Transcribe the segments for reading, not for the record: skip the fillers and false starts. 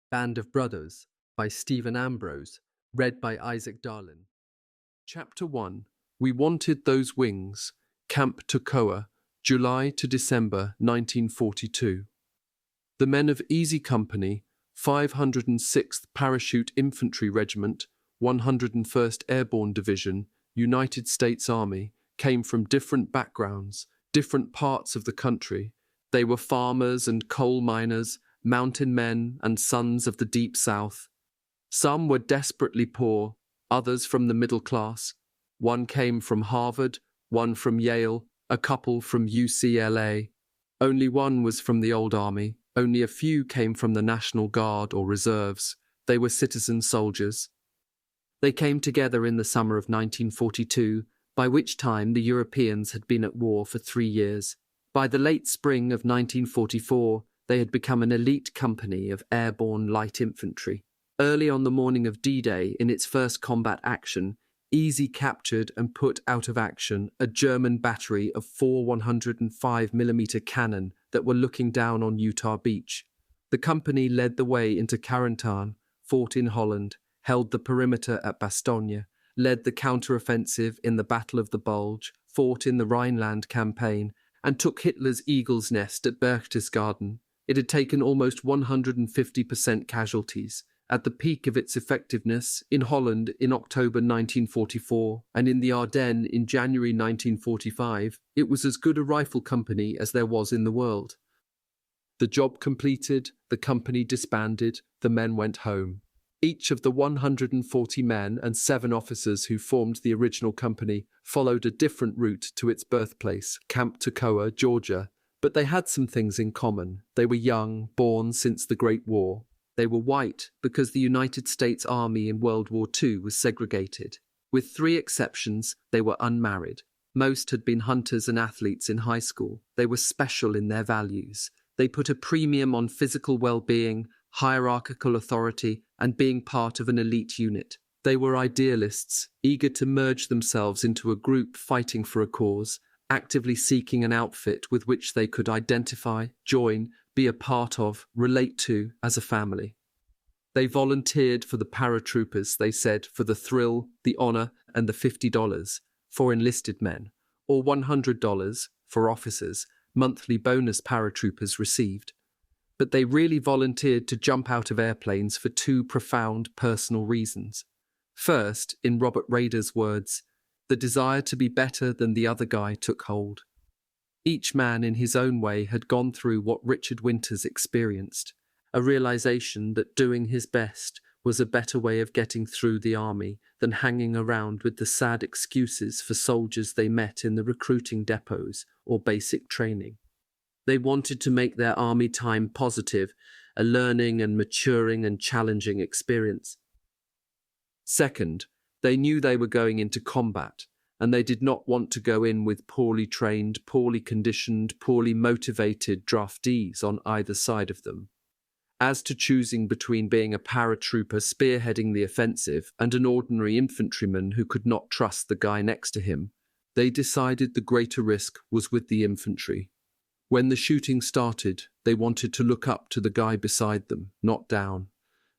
Band of Brothers by Stephen Ambrose, read by Isaac Darlin. Chapter 1. We Wanted Those Wings, Camp Toccoa, July to December 1942. The men of Easy Company, 506th Parachute Infantry Regiment, 101st Airborne Division, United States Army, came from different backgrounds, different parts of the country. They were farmers and coal miners, mountain men and sons of the Deep South. Some were desperately poor, others from the middle class. One came from Harvard, one from Yale, a couple from UCLA. Only one was from the old army. Only a few came from the National Guard or reserves. They were citizen soldiers. They came together in the summer of 1942, by which time the Europeans had been at war for 3 years. By the late spring of 1944, they had become an elite company of airborne light infantry. Early on the morning of D-Day, in its first combat action, Easy captured and put out of action a German battery of 4 105mm cannon that were looking down on Utah Beach. The company led the way into Carentan, fought in Holland, held the perimeter at Bastogne, led the counteroffensive in the Battle of the Bulge, fought in the Rhineland campaign, and took Hitler's Eagle's Nest at Berchtesgaden. It had taken almost 150% casualties. At the peak of its effectiveness, in Holland in October 1944 and in the Ardennes in January 1945, it was as good a rifle company as there was in the world. The job completed, the company disbanded, the men went home. Each of the 140 men and 7 officers who formed the original company followed a different route to its birthplace, Camp Toccoa, Georgia. But they had some things in common. They were young, born since the Great War. They were white because the United States Army in World War II was segregated. With 3 exceptions, they were unmarried. Most had been hunters and athletes in high school. They were special in their values. They put a premium on physical well-being, hierarchical authority, and being part of an elite unit. They were idealists, eager to merge themselves into a group fighting for a cause, actively seeking an outfit with which they could identify, join, be a part of, relate to as a family. They volunteered for the paratroopers, they said, for the thrill, the honor, and the $50 for enlisted men, or $100 for officers, monthly bonus paratroopers received. But they really volunteered to jump out of airplanes for 2 profound personal reasons. First, in Robert Rader's words, the desire to be better than the other guy took hold. Each man in his own way had gone through what Richard Winters experienced, a realization that doing his best was a better way of getting through the army than hanging around with the sad excuses for soldiers they met in the recruiting depots or basic training. They wanted to make their army time positive, a learning and maturing and challenging experience. Second, they knew they were going into combat, and they did not want to go in with poorly trained, poorly conditioned, poorly motivated draftees on either side of them. As to choosing between being a paratrooper spearheading the offensive and an ordinary infantryman who could not trust the guy next to him, they decided the greater risk was with the infantry. When the shooting started, they wanted to look up to the guy beside them, not down.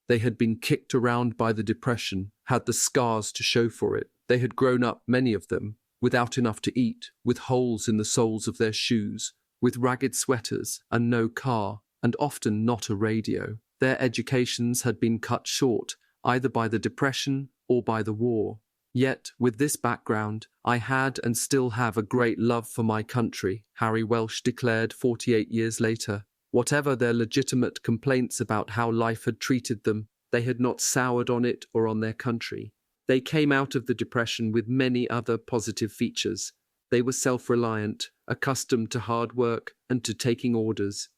They had been kicked around by the Depression, had the scars to show for it. They had grown up, many of them, without enough to eat, with holes in the soles of their shoes, with ragged sweaters and no car, and often not a radio. Their educations had been cut short, either by the Depression or by the war. Yet, with this background, I had and still have a great love for my country, Harry Welsh declared 48 years later. Whatever their legitimate complaints about how life had treated them, they had not soured on it or on their country. They came out of the Depression with many other positive features. They were self-reliant, accustomed to hard work and to taking orders.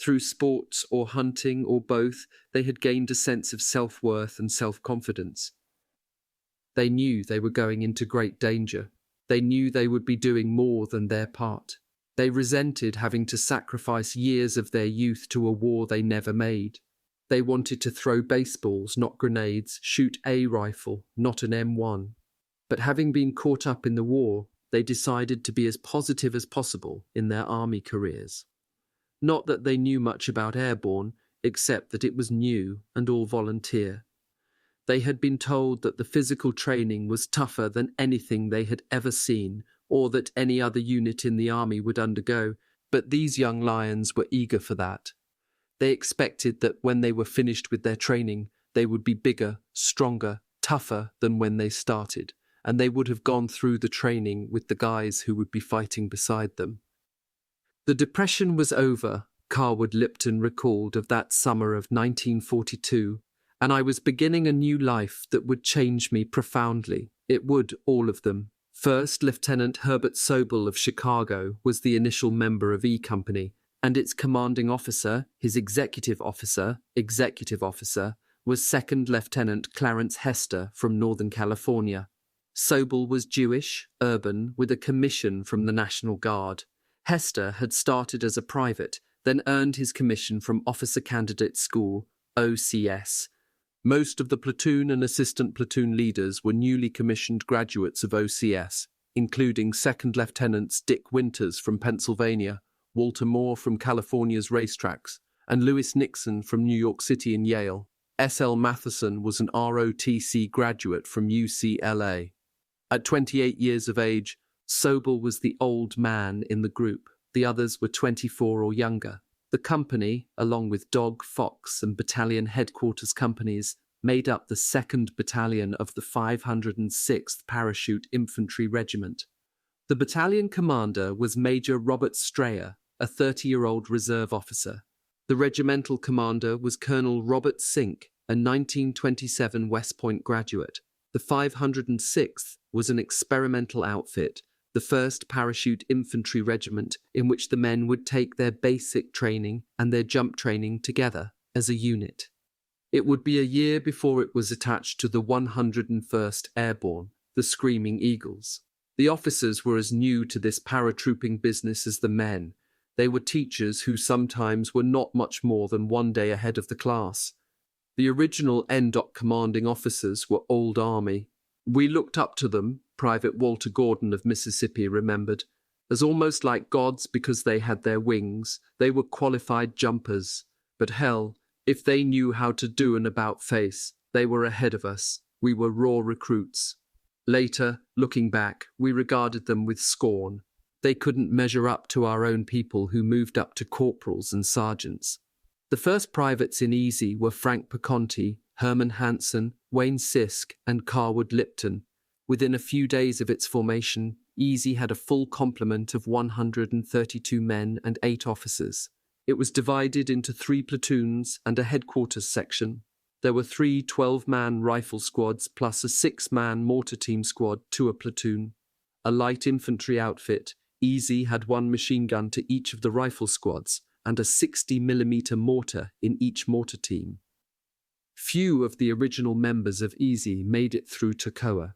Through sports or hunting or both, they had gained a sense of self-worth and self-confidence. They knew they were going into great danger. They knew they would be doing more than their part. They resented having to sacrifice years of their youth to a war they never made. They wanted to throw baseballs, not grenades, shoot a rifle, not an M1. But having been caught up in the war, they decided to be as positive as possible in their army careers. Not that they knew much about airborne, except that it was new and all volunteer. They had been told that the physical training was tougher than anything they had ever seen or that any other unit in the army would undergo, but these young lions were eager for that. They expected that when they were finished with their training, they would be bigger, stronger, tougher than when they started, and they would have gone through the training with the guys who would be fighting beside them. The Depression was over, Carwood Lipton recalled of that summer of 1942, and I was beginning a new life that would change me profoundly. It would, all of them. First Lieutenant Herbert Sobel of Chicago was the initial member of E Company, and its commanding officer, his executive officer, was Second Lieutenant Clarence Hester from Northern California. Sobel was Jewish, urban, with a commission from the National Guard. Hester had started as a private, then earned his commission from Officer Candidate School, OCS. Most of the platoon and assistant platoon leaders were newly commissioned graduates of OCS, including Second Lieutenants Dick Winters from Pennsylvania, Walter Moore from California's racetracks, and Lewis Nixon from New York City and Yale. S.L. Matheson was an ROTC graduate from UCLA. At 28 years of age, Sobel was the old man in the group. The others were 24 or younger. The company, along with Dog, Fox, and Battalion Headquarters companies, made up the 2nd Battalion of the 506th Parachute Infantry Regiment. The battalion commander was Major Robert Strayer, a 30-year-old reserve officer. The regimental commander was Colonel Robert Sink, a 1927 West Point graduate. The 506th was an experimental outfit, the 1st Parachute Infantry Regiment, in which the men would take their basic training and their jump training together as a unit. It would be a year before it was attached to the 101st Airborne, the Screaming Eagles. The officers were as new to this paratrooping business as the men. They were teachers who sometimes were not much more than one day ahead of the class. The original NDOC commanding officers were old Army. We looked up to them, Private Walter Gordon of Mississippi remembered, as almost like gods because they had their wings. They were qualified jumpers. But hell, if they knew how to do an about-face, they were ahead of us. We were raw recruits. Later, looking back, we regarded them with scorn. They couldn't measure up to our own people who moved up to corporals and sergeants. The first privates in Easy were Frank Paconti, Herman Hansen, Wayne Sisk, and Carwood Lipton. Within a few days of its formation, Easy had a full complement of 132 men and 8 officers. It was divided into 3 platoons and a headquarters section. There were 3 12-man rifle squads plus a 6-man mortar team squad to a platoon. A light infantry outfit, Easy had 1 machine gun to each of the rifle squads and a 60mm mortar in each mortar team. Few of the original members of Easy made it through Toccoa.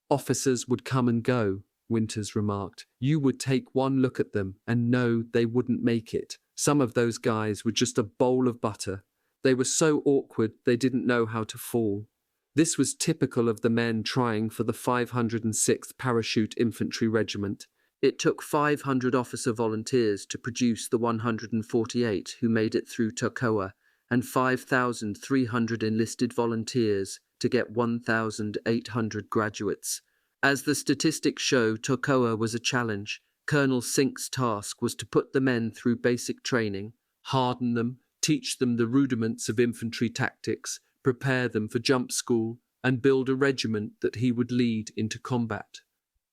Officers would come and go, Winters remarked. You would take one look at them and know they wouldn't make it. Some of those guys were just a bowl of butter. They were so awkward they didn't know how to fall. This was typical of the men trying for the 506th Parachute Infantry Regiment. It took 500 officer volunteers to produce the 148 who made it through Toccoa, and 5,300 enlisted volunteers to get 1,800 graduates. As the statistics show, Toccoa was a challenge. Colonel Sink's task was to put the men through basic training, harden them, teach them the rudiments of infantry tactics, prepare them for jump school, and build a regiment that he would lead into combat.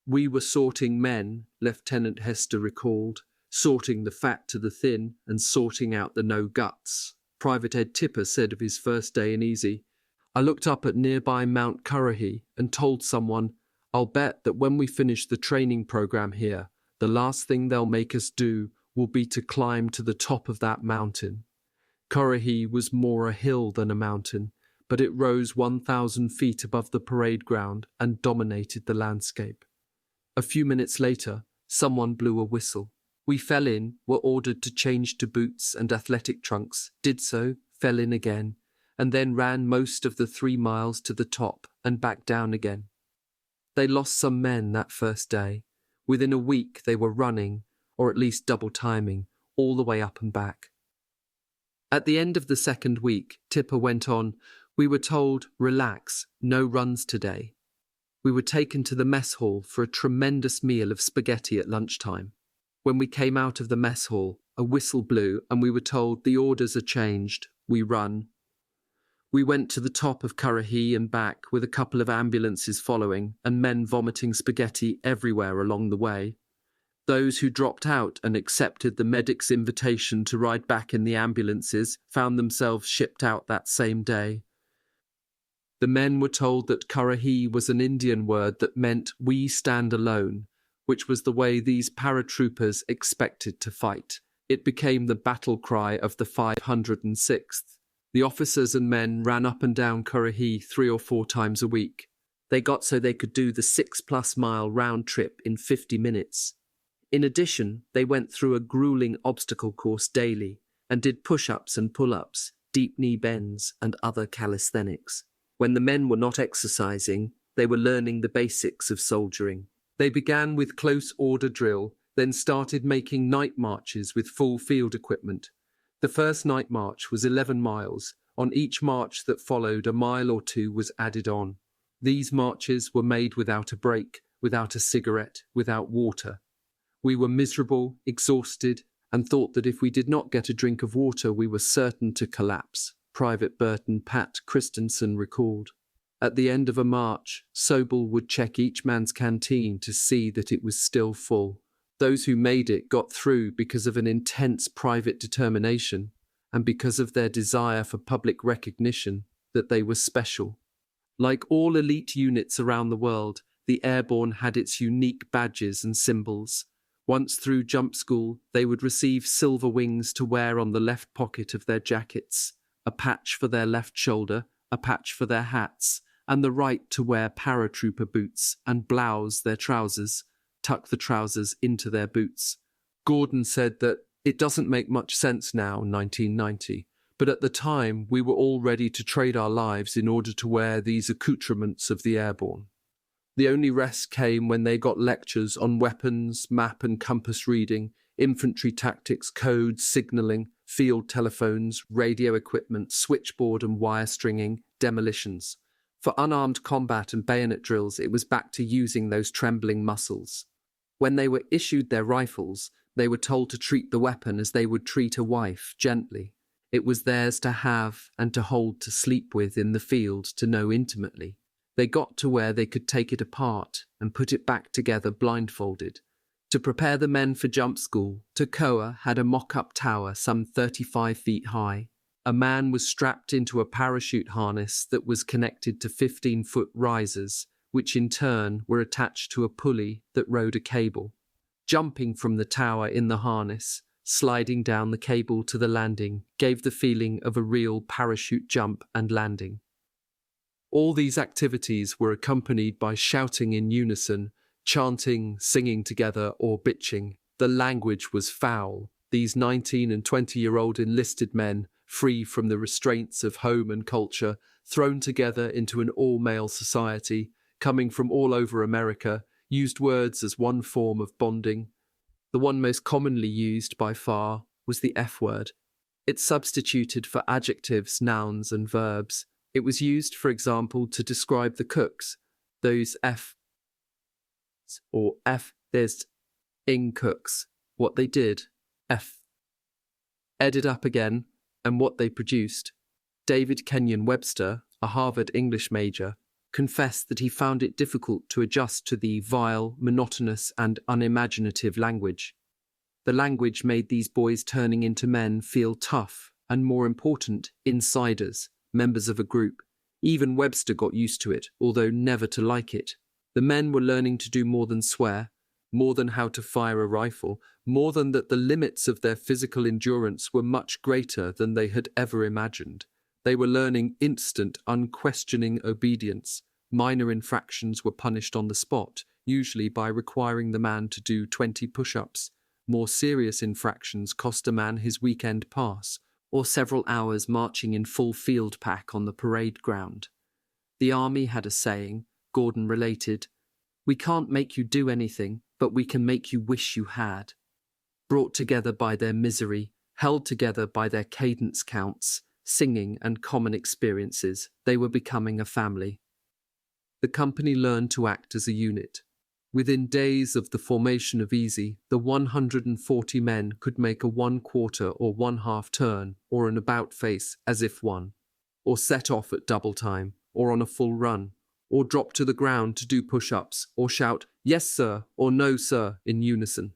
We were sorting men, Lieutenant Hester recalled, sorting the fat to the thin and sorting out the no guts. Private Ed Tipper said of his first day in Easy, I looked up at nearby Mount Currahee and told someone, I'll bet that when we finish the training program here, the last thing they'll make us do will be to climb to the top of that mountain. Currahee was more a hill than a mountain, but it rose 1,000 feet above the parade ground and dominated the landscape. A few minutes later, someone blew a whistle. We fell in, were ordered to change to boots and athletic trunks, did so, fell in again, and then ran most of the 3 miles to the top and back down again. They lost some men that first day. Within a week they were running, or at least double timing, all the way up and back. At the end of the second week, Tipper went on, we were told, relax, no runs today. We were taken to the mess hall for a tremendous meal of spaghetti at lunchtime. When we came out of the mess hall, a whistle blew and we were told the orders are changed, we run. We went to the top of Currahee and back with a couple of ambulances following and men vomiting spaghetti everywhere along the way. Those who dropped out and accepted the medic's invitation to ride back in the ambulances found themselves shipped out that same day. The men were told that Currahee was an Indian word that meant we stand alone, which was the way these paratroopers expected to fight. It became the battle cry of the 506th. The officers and men ran up and down Currahee 3 or 4 times a week. They got so they could do the 6+ mile round trip in 50 minutes. In addition, they went through a grueling obstacle course daily and did push-ups and pull-ups, deep knee bends, and other calisthenics. When the men were not exercising, they were learning the basics of soldiering. They began with close order drill, then started making night marches with full field equipment. The first night march was 11 miles. On each march that followed, a mile or 2 was added on. These marches were made without a break, without a cigarette, without water. We were miserable, exhausted, and thought that if we did not get a drink of water, we were certain to collapse, Private Burton Pat Christensen recalled. At the end of a march, Sobel would check each man's canteen to see that it was still full. Those who made it got through because of an intense private determination and because of their desire for public recognition that they were special. Like all elite units around the world, the Airborne had its unique badges and symbols. Once through jump school, they would receive silver wings to wear on the left pocket of their jackets, a patch for their left shoulder, a patch for their hats, and the right to wear paratrooper boots and blouse their trousers, tuck the trousers into their boots. Gordon said that it doesn't make much sense now, 1990, but at the time we were all ready to trade our lives in order to wear these accoutrements of the Airborne. The only rest came when they got lectures on weapons, map and compass reading, infantry tactics, codes, signalling, field telephones, radio equipment, switchboard and wire stringing, demolitions. For unarmed combat and bayonet drills, it was back to using those trembling muscles. When they were issued their rifles, they were told to treat the weapon as they would treat a wife, gently. It was theirs to have and to hold, to sleep with in the field, to know intimately. They got to where they could take it apart and put it back together blindfolded. To prepare the men for jump school, Toccoa had a mock-up tower some 35 feet high. A man was strapped into a parachute harness that was connected to 15-foot risers, which in turn were attached to a pulley that rode a cable. Jumping from the tower in the harness, sliding down the cable to the landing, gave the feeling of a real parachute jump and landing. All these activities were accompanied by shouting in unison, chanting, singing together, or bitching. The language was foul. These 19- and 20-year-old enlisted men, free from the restraints of home and culture, thrown together into an all-male society, coming from all over America, used words as one form of bonding. The one most commonly used by far was the F word. It substituted for adjectives, nouns, and verbs. It was used, for example, to describe the cooks, those F or F there's ing cooks, what they did, F. Added up again, and what they produced. David Kenyon Webster, a Harvard English major, confessed that he found it difficult to adjust to the vile, monotonous, and unimaginative language. The language made these boys turning into men feel tough and, more important, insiders, members of a group. Even Webster got used to it, although never to like it. The men were learning to do more than swear, more than how to fire a rifle, more than that the limits of their physical endurance were much greater than they had ever imagined. They were learning instant, unquestioning obedience. Minor infractions were punished on the spot, usually by requiring the man to do 20 push-ups. More serious infractions cost a man his weekend pass, or several hours marching in full field pack on the parade ground. The army had a saying, Gordon related, "We can't make you do anything, but we can make you wish you had." Brought together by their misery, held together by their cadence counts, singing and common experiences. They were becoming a family. The company learned to act as a unit. Within days of the formation of Easy, the 140 men could make a 1/4 or 1/2 turn, or an about face as if one, or set off at double time, or on a full run, or drop to the ground to do push-ups, or shout, "Yes, sir," or "No, sir," in unison.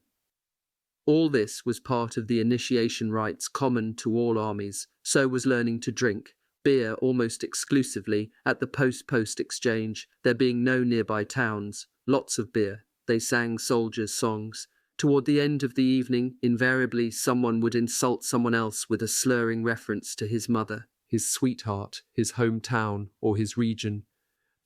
All this was part of the initiation rites common to all armies. So was learning to drink beer almost exclusively at the post-post exchange, there being no nearby towns. Lots of beer. They sang soldiers' songs. Toward the end of the evening, invariably someone would insult someone else with a slurring reference to his mother, his sweetheart, his hometown, or his region.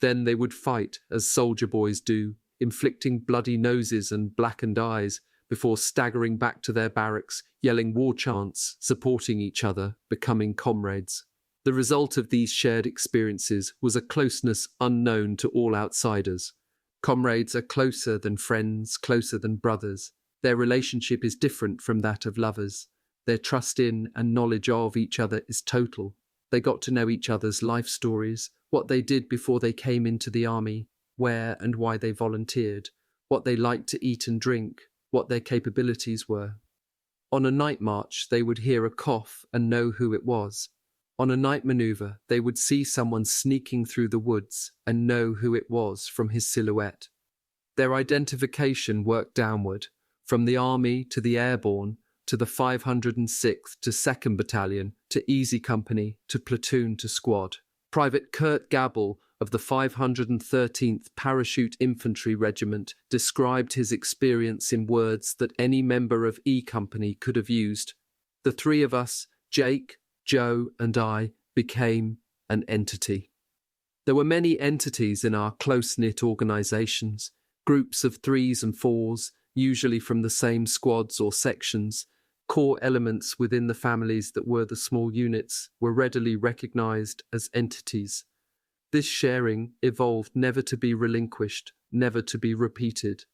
Then they would fight, as soldier boys do, inflicting bloody noses and blackened eyes, before staggering back to their barracks, yelling war chants, supporting each other, becoming comrades. The result of these shared experiences was a closeness unknown to all outsiders. Comrades are closer than friends, closer than brothers. Their relationship is different from that of lovers. Their trust in and knowledge of each other is total. They got to know each other's life stories, what they did before they came into the army, where and why they volunteered, what they liked to eat and drink, what their capabilities were. On a night march, they would hear a cough and know who it was. On a night maneuver, they would see someone sneaking through the woods and know who it was from his silhouette. Their identification worked downward, from the army to the airborne, to the 506th to 2nd Battalion, to Easy Company, to platoon to squad. Private Kurt Gabel of the 513th Parachute Infantry Regiment described his experience in words that any member of E Company could have used. The three of us, Jake, Joe, and I, became an entity. There were many entities in our close-knit organizations, groups of 3s and 4s, usually from the same squads or sections. Core elements within the families that were the small units were readily recognized as entities. This sharing evolved never to be relinquished, never to be repeated.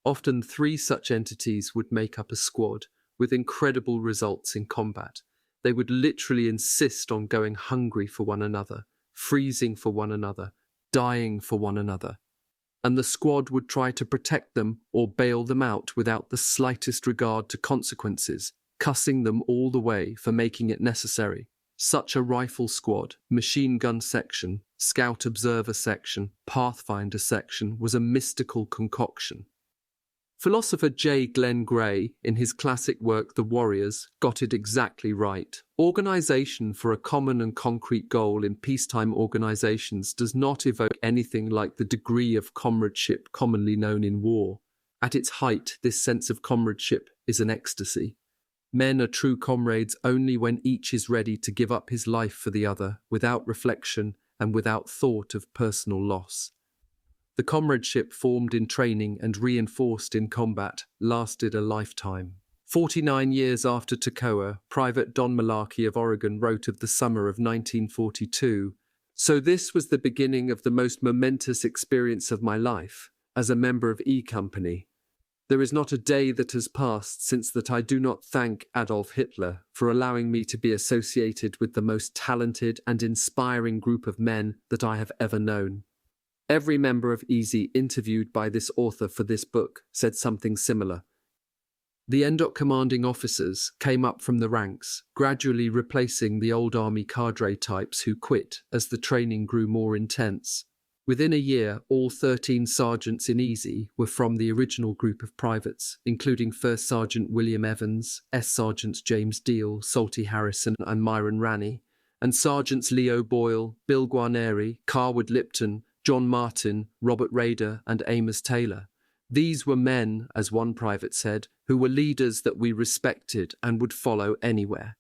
Often 3 such entities would make up a squad, with incredible results in combat. They would literally insist on going hungry for one another, freezing for one another, dying for one another. And the squad would try to protect them or bail them out without the slightest regard to consequences, cussing them all the way for making it necessary. Such a rifle squad, machine gun section, scout observer section, pathfinder section was a mystical concoction. Philosopher J. Glenn Gray, in his classic work The Warriors, got it exactly right. Organization for a common and concrete goal in peacetime organizations does not evoke anything like the degree of comradeship commonly known in war. At its height, this sense of comradeship is an ecstasy. Men are true comrades only when each is ready to give up his life for the other, without reflection and without thought of personal loss. The comradeship formed in training and reinforced in combat lasted a lifetime. 49 years after Toccoa, Private Don Malarkey of Oregon wrote of the summer of 1942, "So this was the beginning of the most momentous experience of my life, as a member of E Company. There is not a day that has passed since that I do not thank Adolf Hitler for allowing me to be associated with the most talented and inspiring group of men that I have ever known." Every member of Easy interviewed by this author for this book said something similar. The NDOC commanding officers came up from the ranks, gradually replacing the old army cadre types who quit as the training grew more intense. Within a year, all 13 sergeants in Easy were from the original group of privates, including First Sergeant William Evans, S. Sergeants James Deal, Salty Harrison, and Myron Ranney, and Sergeants Leo Boyle, Bill Guarneri, Carwood Lipton, John Martin, Robert Rader, and Amos Taylor. These were men, as one private said, who were leaders that we respected and would follow anywhere.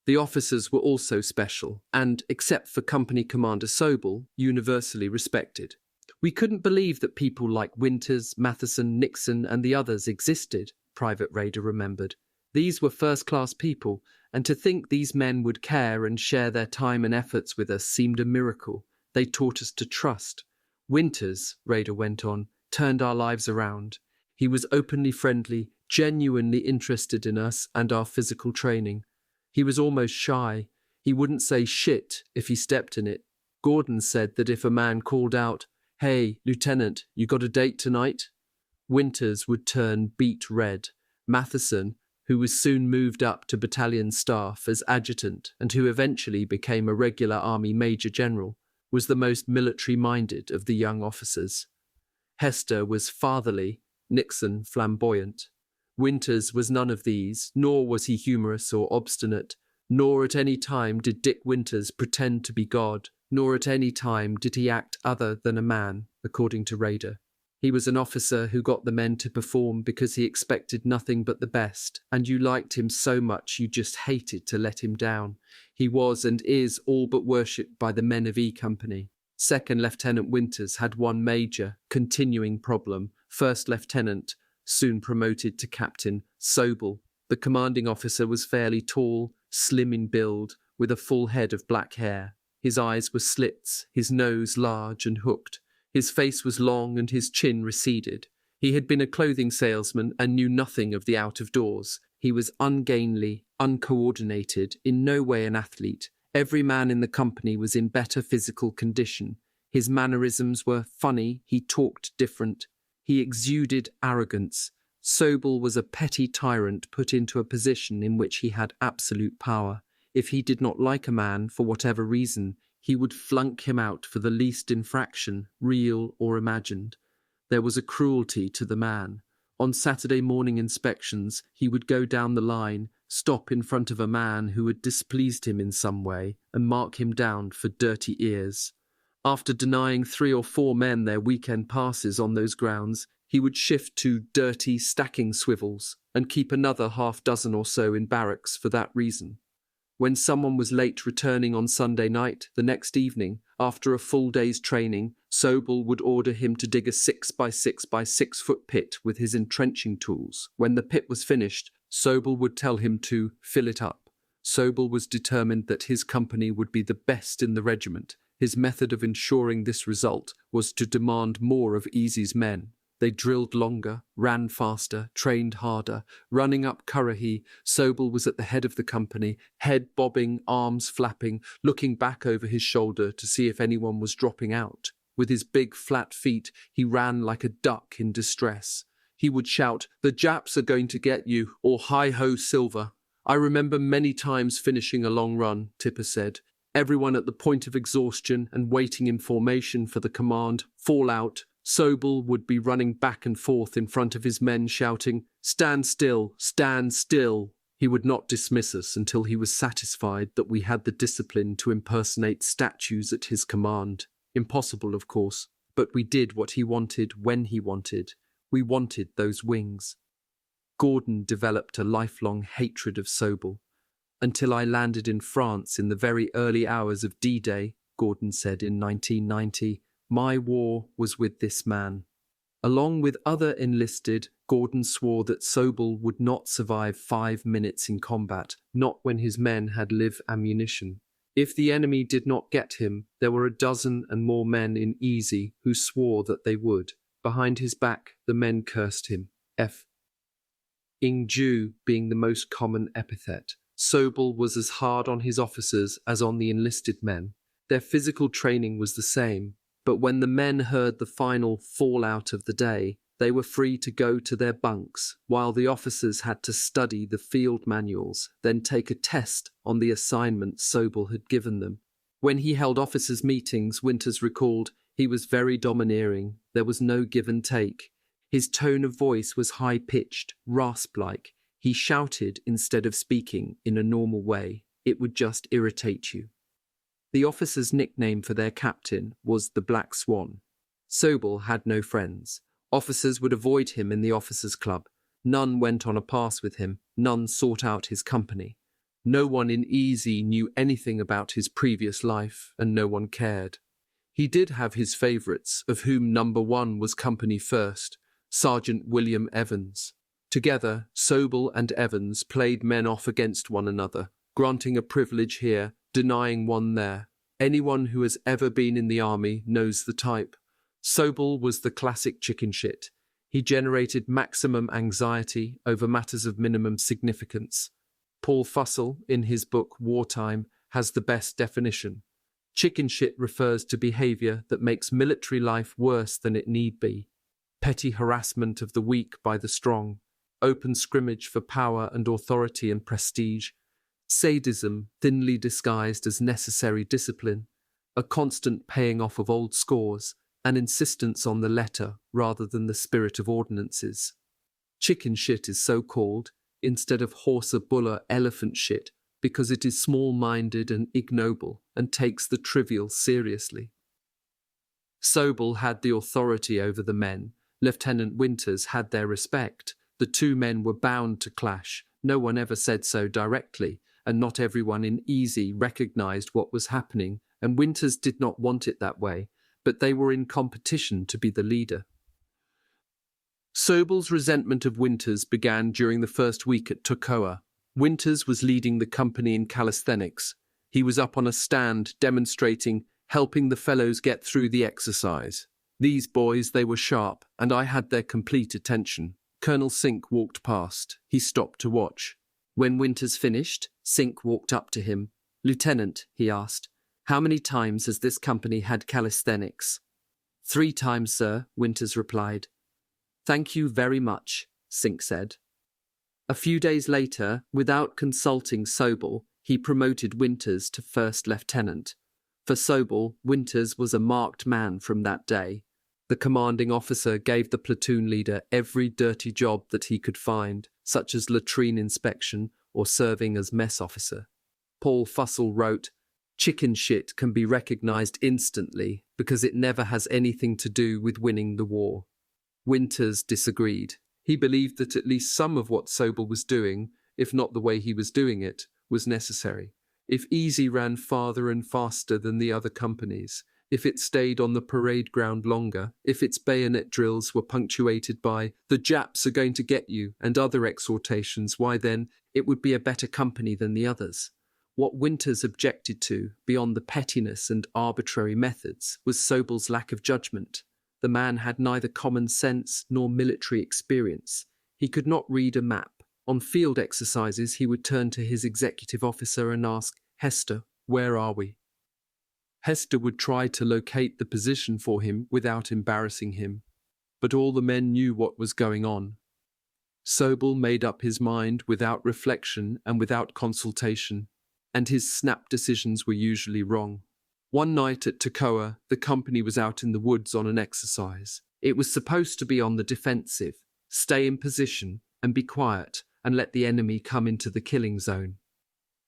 The officers were also special, and, except for Company Commander Sobel, universally respected. We couldn't believe that people like Winters, Matheson, Nixon, and the others existed, Private Rader remembered. These were first-class people, and to think these men would care and share their time and efforts with us seemed a miracle. They taught us to trust. Winters, Rader went on, turned our lives around. He was openly friendly, genuinely interested in us and our physical training. He was almost shy. He wouldn't say shit if he stepped in it. Gordon said that if a man called out, "Hey, Lieutenant, you got a date tonight?" Winters would turn beet red. Matheson, who was soon moved up to battalion staff as adjutant and who eventually became a regular army major general, was the most military-minded of the young officers. Hester was fatherly, Nixon flamboyant. Winters was none of these, nor was he humorous or obstinate, nor at any time did Dick Winters pretend to be God, nor at any time did he act other than a man, according to Rader. He was an officer who got the men to perform because he expected nothing but the best, and you liked him so much you just hated to let him down. He was and is all but worshipped by the men of E Company. Second Lieutenant Winters had one major, continuing problem. First Lieutenant, soon promoted to Captain, Sobel. The commanding officer was fairly tall, slim in build, with a full head of black hair. His eyes were slits, his nose large and hooked. His face was long and his chin receded. He had been a clothing salesman and knew nothing of the out-of-doors. He was ungainly, uncoordinated, in no way an athlete. Every man in the company was in better physical condition. His mannerisms were funny, he talked different. He exuded arrogance. Sobel was a petty tyrant put into a position in which he had absolute power. If he did not like a man, for whatever reason, he would flunk him out for the least infraction, real or imagined. There was a cruelty to the man. On Saturday morning inspections, he would go down the line, stop in front of a man who had displeased him in some way, and mark him down for dirty ears. After denying 3 or 4 men their weekend passes on those grounds, he would shift to dirty stacking swivels and keep another half-dozen or so in barracks for that reason. When someone was late returning on Sunday night, the next evening, after a full day's training, Sobel would order him to dig a 6x6x6-foot pit with his entrenching tools. When the pit was finished, Sobel would tell him to fill it up. Sobel was determined that his company would be the best in the regiment. His method of ensuring this result was to demand more of Easy's men. They drilled longer, ran faster, trained harder. Running up Currahee, Sobel was at the head of the company, head bobbing, arms flapping, looking back over his shoulder to see if anyone was dropping out. With his big flat feet, he ran like a duck in distress. He would shout, "The Japs are going to get you," or "Hi-ho, Silver." "I remember many times finishing a long run," Tipper said. Everyone at the point of exhaustion and waiting in formation for the command, "Fall out." Sobel would be running back and forth in front of his men shouting, "Stand still, stand still." He would not dismiss us until he was satisfied that we had the discipline to impersonate statues at his command. Impossible, of course, but we did what he wanted when he wanted. We wanted those wings. Gordon developed a lifelong hatred of Sobel. "Until I landed in France in the very early hours of D-Day," Gordon said in 1990, "my war was with this man." Along with other enlisted, Gordon swore that Sobel would not survive 5 minutes in combat, not when his men had live ammunition. If the enemy did not get him, there were a dozen and more men in Easy who swore that they would. Behind his back, the men cursed him. Jew being the most common epithet. Sobel was as hard on his officers as on the enlisted men. Their physical training was the same, but when the men heard the final fallout of the day, they were free to go to their bunks, while the officers had to study the field manuals, then take a test on the assignment Sobel had given them. When he held officers' meetings, Winters recalled, he was very domineering. There was no give and take. His tone of voice was high-pitched, rasp-like. He shouted instead of speaking in a normal way. It would just irritate you. The officers' nickname for their captain was the Black Swan. Sobel had no friends. Officers would avoid him in the officers' club. None went on a pass with him. None sought out his company. No one in Easy knew anything about his previous life, and no one cared. He did have his favourites, of whom number 1 was company first, Sergeant William Evans. Together, Sobel and Evans played men off against one another, granting a privilege here, denying one there. Anyone who has ever been in the army knows the type. Sobel was the classic chicken shit. He generated maximum anxiety over matters of minimum significance. Paul Fussell, in his book Wartime, has the best definition. Chicken shit refers to behavior that makes military life worse than it need be. Petty harassment of the weak by the strong, open scrimmage for power and authority and prestige, sadism thinly disguised as necessary discipline, a constant paying off of old scores, an insistence on the letter rather than the spirit of ordinances. Chicken shit is so called, instead of horse or bull or elephant shit, because it is small-minded and ignoble and takes the trivial seriously. Sobel had the authority over the men. Lieutenant Winters had their respect. The two men were bound to clash. No one ever said so directly, and not everyone in Easy recognized what was happening, and Winters did not want it that way, but they were in competition to be the leader. Sobel's resentment of Winters began during the first week at Tocoa. Winters was leading the company in calisthenics. He was up on a stand demonstrating, helping the fellows get through the exercise. These boys, they were sharp, and I had their complete attention. Colonel Sink walked past. He stopped to watch. When Winters finished, Sink walked up to him. "Lieutenant," he asked, "how many times has this company had calisthenics?" "3 times, sir," Winters replied. "Thank you very much," Sink said. A few days later, without consulting Sobel, he promoted Winters to first lieutenant. For Sobel, Winters was a marked man from that day. The commanding officer gave the platoon leader every dirty job that he could find, such as latrine inspection or serving as mess officer. Paul Fussell wrote, "Chicken shit can be recognized instantly because it never has anything to do with winning the war." Winters disagreed. He believed that at least some of what Sobel was doing, if not the way he was doing it, was necessary. If Easy ran farther and faster than the other companies, if it stayed on the parade ground longer, if its bayonet drills were punctuated by "the Japs are going to get you" and other exhortations, why then it would be a better company than the others. What Winters objected to, beyond the pettiness and arbitrary methods, was Sobel's lack of judgment. The man had neither common sense nor military experience. He could not read a map. On field exercises, he would turn to his executive officer and ask, "Hester, where are we?" Hester would try to locate the position for him without embarrassing him. But all the men knew what was going on. Sobel made up his mind without reflection and without consultation, and his snap decisions were usually wrong. One night at Tocoa, the company was out in the woods on an exercise. It was supposed to be on the defensive, stay in position and be quiet and let the enemy come into the killing zone.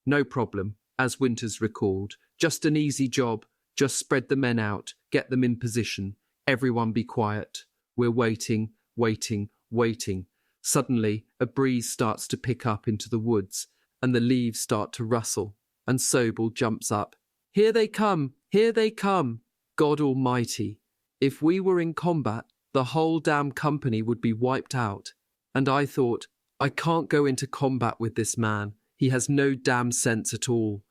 No problem, as Winters recalled, just an easy job, just spread the men out, get them in position, everyone be quiet. We're waiting, waiting, waiting. Suddenly, a breeze starts to pick up into the woods and the leaves start to rustle, and Sobel jumps up. "Here they come! Here they come! God Almighty! If we were in combat, the whole damn company would be wiped out." And I thought, I can't go into combat with this man. He has no damn sense at all.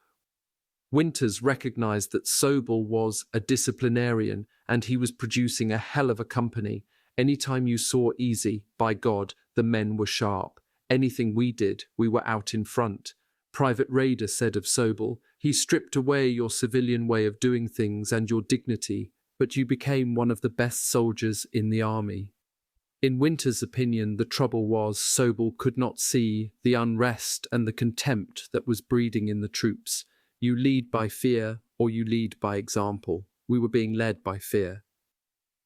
Winters recognized that Sobel was a disciplinarian and he was producing a hell of a company. Anytime you saw Easy, by God, the men were sharp. Anything we did, we were out in front. Private Raider said of Sobel, "He stripped away your civilian way of doing things and your dignity, but you became one of the best soldiers in the army." In Winters' opinion, the trouble was Sobel could not see the unrest and the contempt that was breeding in the troops. You lead by fear or you lead by example. We were being led by fear.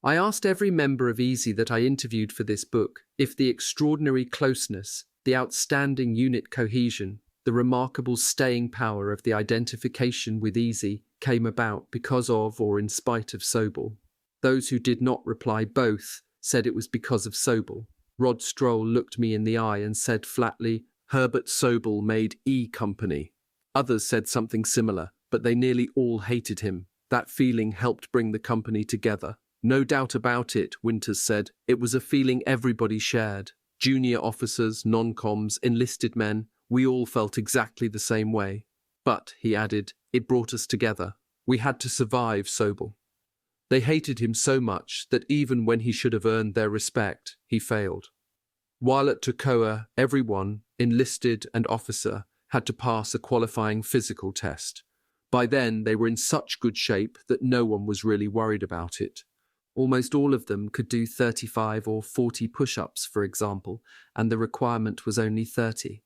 I asked every member of Easy that I interviewed for this book if the extraordinary closeness, the outstanding unit cohesion, the remarkable staying power of the identification with Easy came about because of or in spite of Sobel. Those who did not reply both said it was because of Sobel. Rod Stroll looked me in the eye and said flatly, "Herbert Sobel made E Company." Others said something similar, but they nearly all hated him. That feeling helped bring the company together. "No doubt about it," Winters said. "It was a feeling everybody shared. Junior officers, non-coms, enlisted men, we all felt exactly the same way. But," he added, "it brought us together. We had to survive Sobel." They hated him so much that even when he should have earned their respect, he failed. While at Tocoa, everyone, enlisted and officer, had to pass a qualifying physical test. By then, they were in such good shape that no one was really worried about it. Almost all of them could do 35 or 40 push-ups, for example, and the requirement was only 30.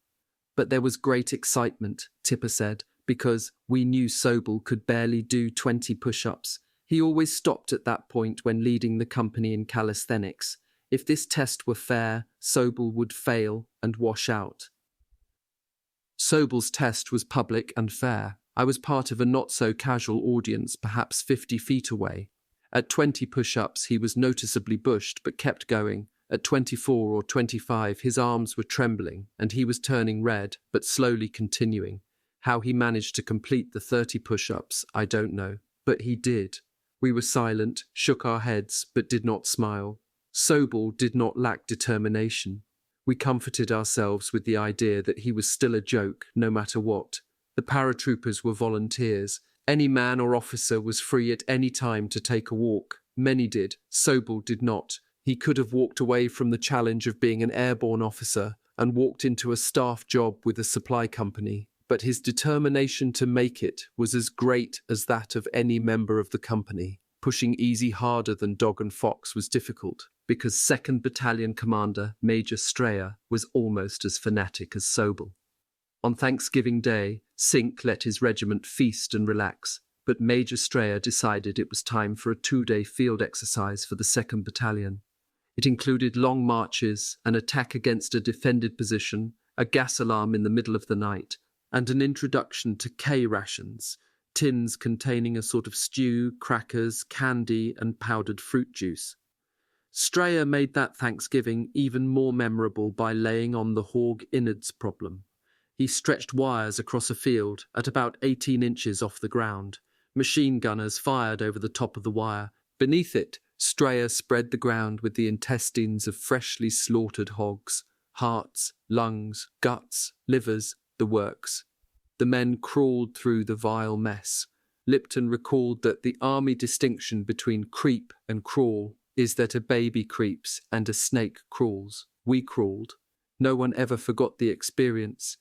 But there was great excitement, Tipper said, because we knew Sobel could barely do 20 push-ups. He always stopped at that point when leading the company in calisthenics. If this test were fair, Sobel would fail and wash out. Sobel's test was public and fair. I was part of a not-so-casual audience, perhaps 50 feet away. At 20 push-ups, he was noticeably bushed, but kept going. At 24 or 25, his arms were trembling, and he was turning red, but slowly continuing. How he managed to complete the 30 push-ups, I don't know. But he did. We were silent, shook our heads, but did not smile. Sobel did not lack determination. We comforted ourselves with the idea that he was still a joke, no matter what. The paratroopers were volunteers. Any man or officer was free at any time to take a walk. Many did. Sobel did not. He could have walked away from the challenge of being an airborne officer and walked into a staff job with a supply company. But his determination to make it was as great as that of any member of the company. Pushing easy harder than dog and fox was difficult, because 2nd Battalion Commander Major Strayer was almost as fanatic as Sobel. On Thanksgiving Day, Sink let his regiment feast and relax, but Major Strayer decided it was time for a 2-day field exercise for the 2nd Battalion. It included long marches, an attack against a defended position, a gas alarm in the middle of the night, and an introduction to K rations, tins containing a sort of stew, crackers, candy, and powdered fruit juice. Strayer made that Thanksgiving even more memorable by laying on the Hawg innards problem. He stretched wires across a field at about 18 inches off the ground. Machine gunners fired over the top of the wire. Beneath it, Strayer spread the ground with the intestines of freshly slaughtered hogs, hearts, lungs, guts, livers, the works. The men crawled through the vile mess. Lipton recalled that the army distinction between creep and crawl is that a baby creeps and a snake crawls. We crawled. No one ever forgot the experience.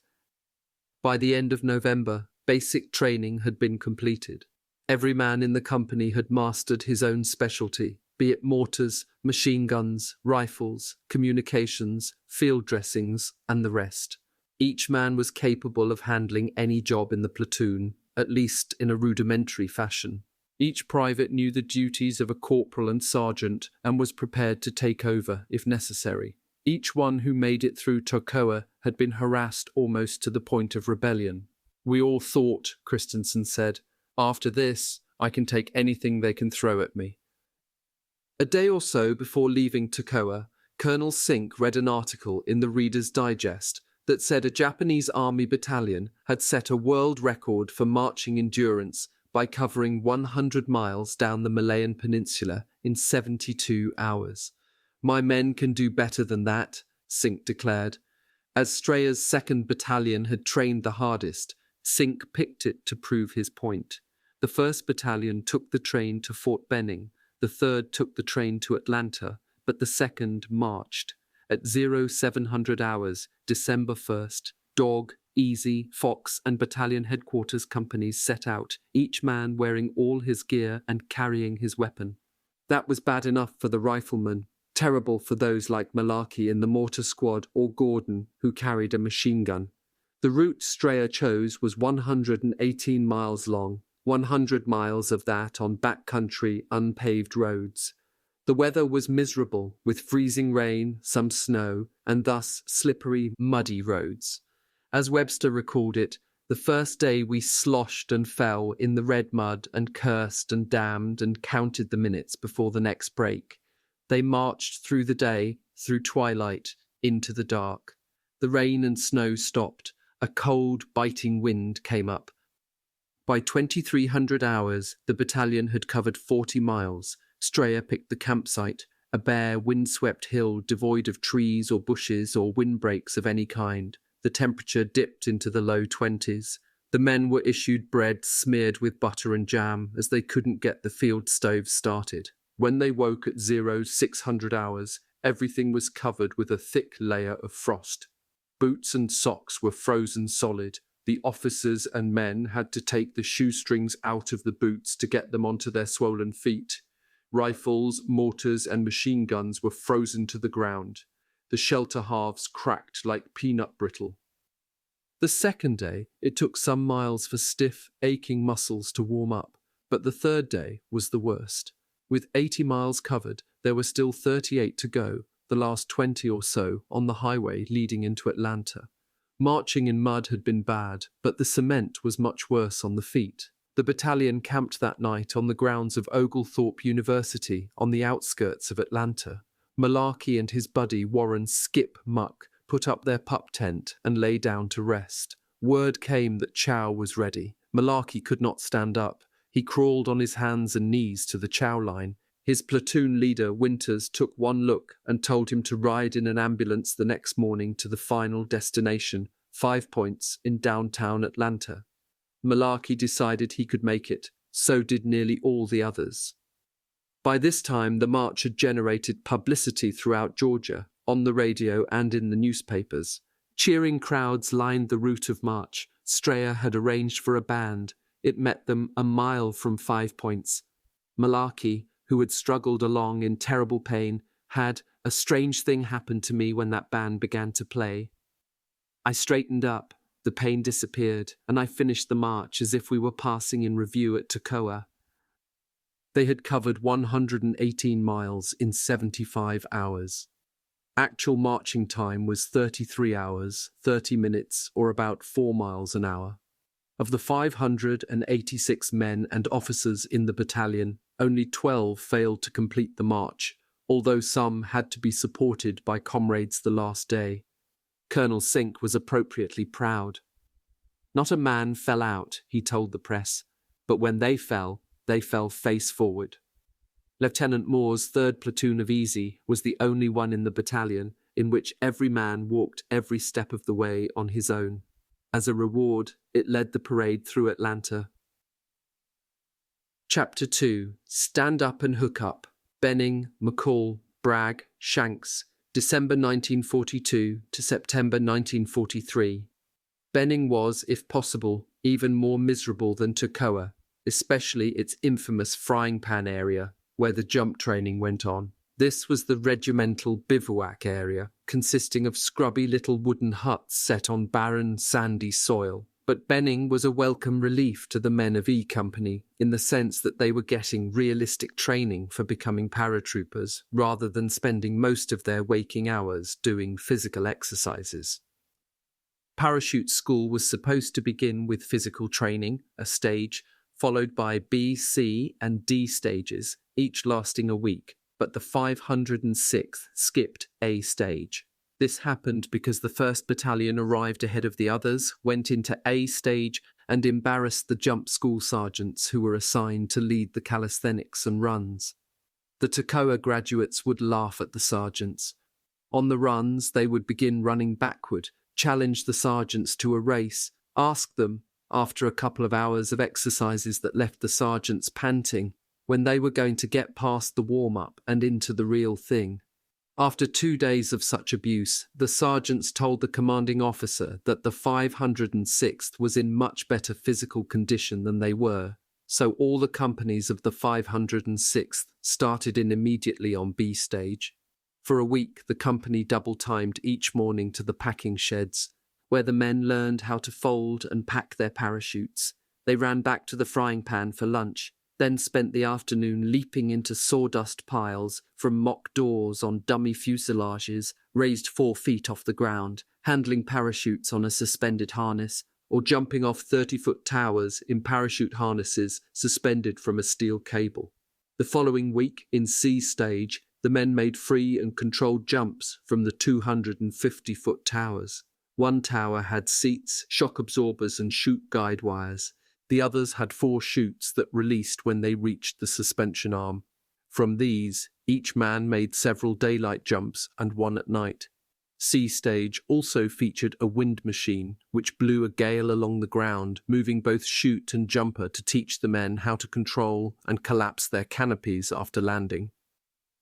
By the end of November, basic training had been completed. Every man in the company had mastered his own specialty, be it mortars, machine guns, rifles, communications, field dressings, and the rest. Each man was capable of handling any job in the platoon, at least in a rudimentary fashion. Each private knew the duties of a corporal and sergeant and was prepared to take over if necessary. Each one who made it through Tocoa had been harassed almost to the point of rebellion. We all thought, Christensen said, after this, I can take anything they can throw at me. A day or so before leaving Tocoa, Colonel Sink read an article in the Reader's Digest that said a Japanese army battalion had set a world record for marching endurance by covering 100 miles down the Malayan Peninsula in 72 hours. My men can do better than that, Sink declared. As Strayer's 2nd Battalion had trained the hardest, Sink picked it to prove his point. The 1st Battalion took the train to Fort Benning, the 3rd took the train to Atlanta, but the 2nd marched. At 0700 hours, December 1st, Dog, Easy, Fox, and battalion headquarters companies set out, each man wearing all his gear and carrying his weapon. That was bad enough for the riflemen, terrible for those like Malarkey in the mortar squad or Gordon, who carried a machine gun. The route Strayer chose was 118 miles long, 100 miles of that on backcountry, unpaved roads. The weather was miserable, with freezing rain, some snow, and thus slippery, muddy roads. As Webster recalled it, the first day we sloshed and fell in the red mud and cursed and damned and counted the minutes before the next break. They marched through the day, through twilight, into the dark. The rain and snow stopped. A cold, biting wind came up. By 2300 hours, the battalion had covered 40 miles. Strayer picked the campsite, a bare, windswept hill devoid of trees or bushes or windbreaks of any kind. The temperature dipped into the low 20s. The men were issued bread smeared with butter and jam, as they couldn't get the field stoves started. When they woke at 0600 hours, everything was covered with a thick layer of frost. Boots and socks were frozen solid. The officers and men had to take the shoestrings out of the boots to get them onto their swollen feet. Rifles, mortars, and machine guns were frozen to the ground. The shelter halves cracked like peanut brittle. The second day, it took some miles for stiff, aching muscles to warm up, but the third day was the worst. With 80 miles covered, there were still 38 to go, the last 20 or so on the highway leading into Atlanta. Marching in mud had been bad, but the cement was much worse on the feet. The battalion camped that night on the grounds of Oglethorpe University on the outskirts of Atlanta. Malarkey and his buddy Warren Skip Muck put up their pup tent and lay down to rest. Word came that chow was ready. Malarkey could not stand up. He crawled on his hands and knees to the chow line. His platoon leader, Winters, took one look and told him to ride in an ambulance the next morning to the final destination, 5 Points, in downtown Atlanta. Malarkey decided he could make it. So did nearly all the others. By this time, the march had generated publicity throughout Georgia, on the radio and in the newspapers. Cheering crowds lined the route of march. Strayer had arranged for a band. It met them a mile from 5 Points. Malarkey, who had struggled along in terrible pain, had "a strange thing happened to me when that band began to play. I straightened up, the pain disappeared, and I finished the march as if we were passing in review at Toccoa." They had covered 118 miles in 75 hours. Actual marching time was 33 hours, 30 minutes, or about 4 miles an hour. Of the 586 men and officers in the battalion, only 12 failed to complete the march, although some had to be supported by comrades the last day. Colonel Sink was appropriately proud. "Not a man fell out," he told the press, "but when they fell face forward." Lieutenant Moore's 3rd Platoon of Easy was the only one in the battalion in which every man walked every step of the way on his own. As a reward, it led the parade through Atlanta. Chapter 2. Stand Up and Hook Up. Benning, McCall, Bragg, Shanks, December 1942 to September 1943. Benning was, if possible, even more miserable than Toccoa, especially its infamous frying pan area, where the jump training went on. This was the regimental bivouac area, consisting of scrubby little wooden huts set on barren, sandy soil. But Benning was a welcome relief to the men of E Company, in the sense that they were getting realistic training for becoming paratroopers, rather than spending most of their waking hours doing physical exercises. Parachute school was supposed to begin with physical training, a stage, followed by B, C, and D stages, each lasting a week, but the 506th skipped A stage. This happened because the 1st Battalion arrived ahead of the others, went into A stage, and embarrassed the jump school sergeants who were assigned to lead the calisthenics and runs. The Toccoa graduates would laugh at the sergeants. On the runs, they would begin running backward, challenge the sergeants to a race, ask them, after a couple of hours of exercises that left the sergeants panting, when they were going to get past the warm-up and into the real thing. After 2 days of such abuse, the sergeants told the commanding officer that the 506th was in much better physical condition than they were, so all the companies of the 506th started in immediately on B stage. For a week, the company double-timed each morning to the packing sheds, where the men learned how to fold and pack their parachutes. They ran back to the frying pan for lunch, then spent the afternoon leaping into sawdust piles from mock doors on dummy fuselages raised 4 feet off the ground, handling parachutes on a suspended harness, or jumping off 30-foot towers in parachute harnesses suspended from a steel cable. The following week, in C stage, the men made free and controlled jumps from the 250-foot towers. One tower had seats, shock absorbers, and chute guide wires. The others had 4 chutes that released when they reached the suspension arm. From these, each man made several daylight jumps and one at night. C stage also featured a wind machine, which blew a gale along the ground, moving both chute and jumper to teach the men how to control and collapse their canopies after landing.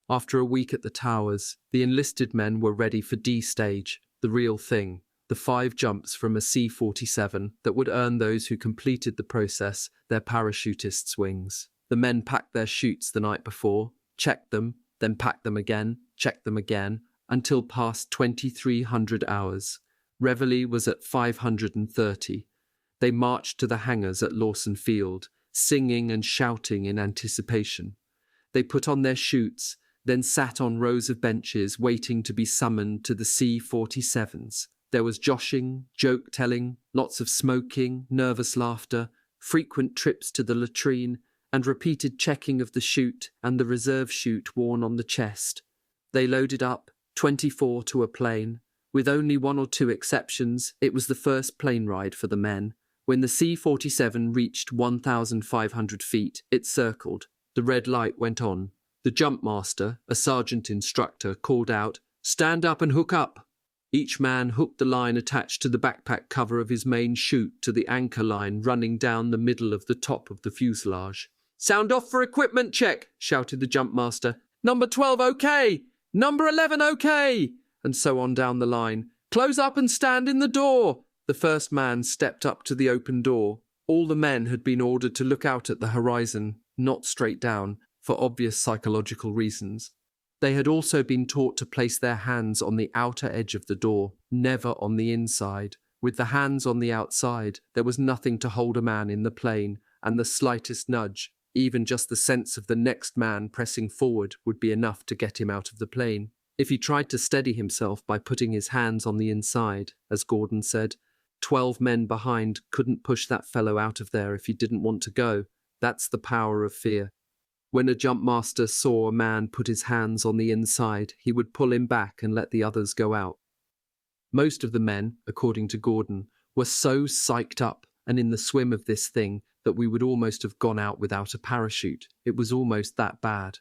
After a week at the towers, the enlisted men were ready for D stage, the real thing, the 5 jumps from a C-47 that would earn those who completed the process their parachutists' wings. The men packed their chutes the night before, checked them, then packed them again, checked them again, until past 2,300 hours. Reveille was at 530. They marched to the hangars at Lawson Field, singing and shouting in anticipation. They put on their chutes, then sat on rows of benches waiting to be summoned to the C-47s. There was joshing, joke-telling, lots of smoking, nervous laughter, frequent trips to the latrine, and repeated checking of the chute and the reserve chute worn on the chest. They loaded up, 24 to a plane. With only 1 or 2 exceptions, it was the first plane ride for the men. When the C-47 reached 1,500 feet, it circled. The red light went on. The jump master, a sergeant instructor, called out, "Stand up and hook up." Each man hooked the line attached to the backpack cover of his main chute to the anchor line running down the middle of the top of the fuselage. "Sound off for equipment check," shouted the jump master. "Number 12 okay! Number 11 okay!" And so on down the line. "Close up and stand in the door." The first man stepped up to the open door. All the men had been ordered to look out at the horizon, not straight down, for obvious psychological reasons. They had also been taught to place their hands on the outer edge of the door, never on the inside. With the hands on the outside, there was nothing to hold a man in the plane, and the slightest nudge, even just the sense of the next man pressing forward, would be enough to get him out of the plane. If he tried to steady himself by putting his hands on the inside, as Gordon said, 12 men behind couldn't push that fellow out of there if he didn't want to go. That's the power of fear. When a jump master saw a man put his hands on the inside, he would pull him back and let the others go out. Most of the men, according to Gordon, were so psyched up and in the swim of this thing that we would almost have gone out without a parachute. It was almost that bad.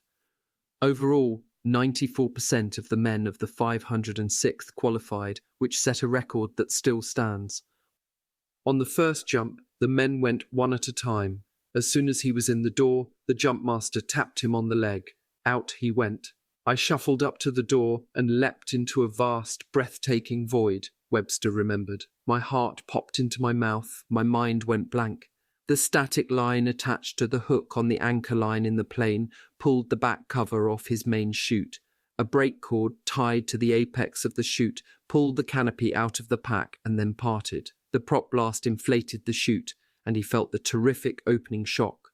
Overall, 94% of the men of the 506th qualified, which set a record that still stands. On the first jump, the men went one at a time. As soon as he was in the door, the jump master tapped him on the leg. Out he went. I shuffled up to the door and leapt into a vast, breathtaking void, Webster remembered. My heart popped into my mouth, my mind went blank. The static line attached to the hook on the anchor line in the plane pulled the back cover off his main chute. A brake cord tied to the apex of the chute pulled the canopy out of the pack and then parted. The prop blast inflated the chute, and he felt the terrific opening shock.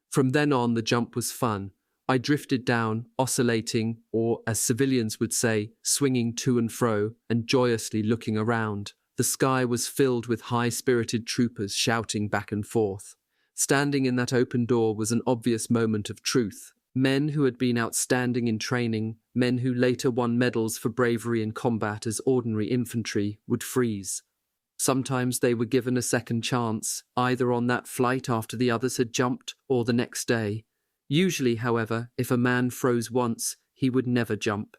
From then on, the jump was fun. I drifted down, oscillating, or, as civilians would say, swinging to and fro, and joyously looking around. The sky was filled with high-spirited troopers shouting back and forth. Standing in that open door was an obvious moment of truth. Men who had been outstanding in training, men who later won medals for bravery in combat as ordinary infantry, would freeze. Sometimes they were given a second chance, either on that flight after the others had jumped, or the next day. Usually, however, if a man froze once, he would never jump.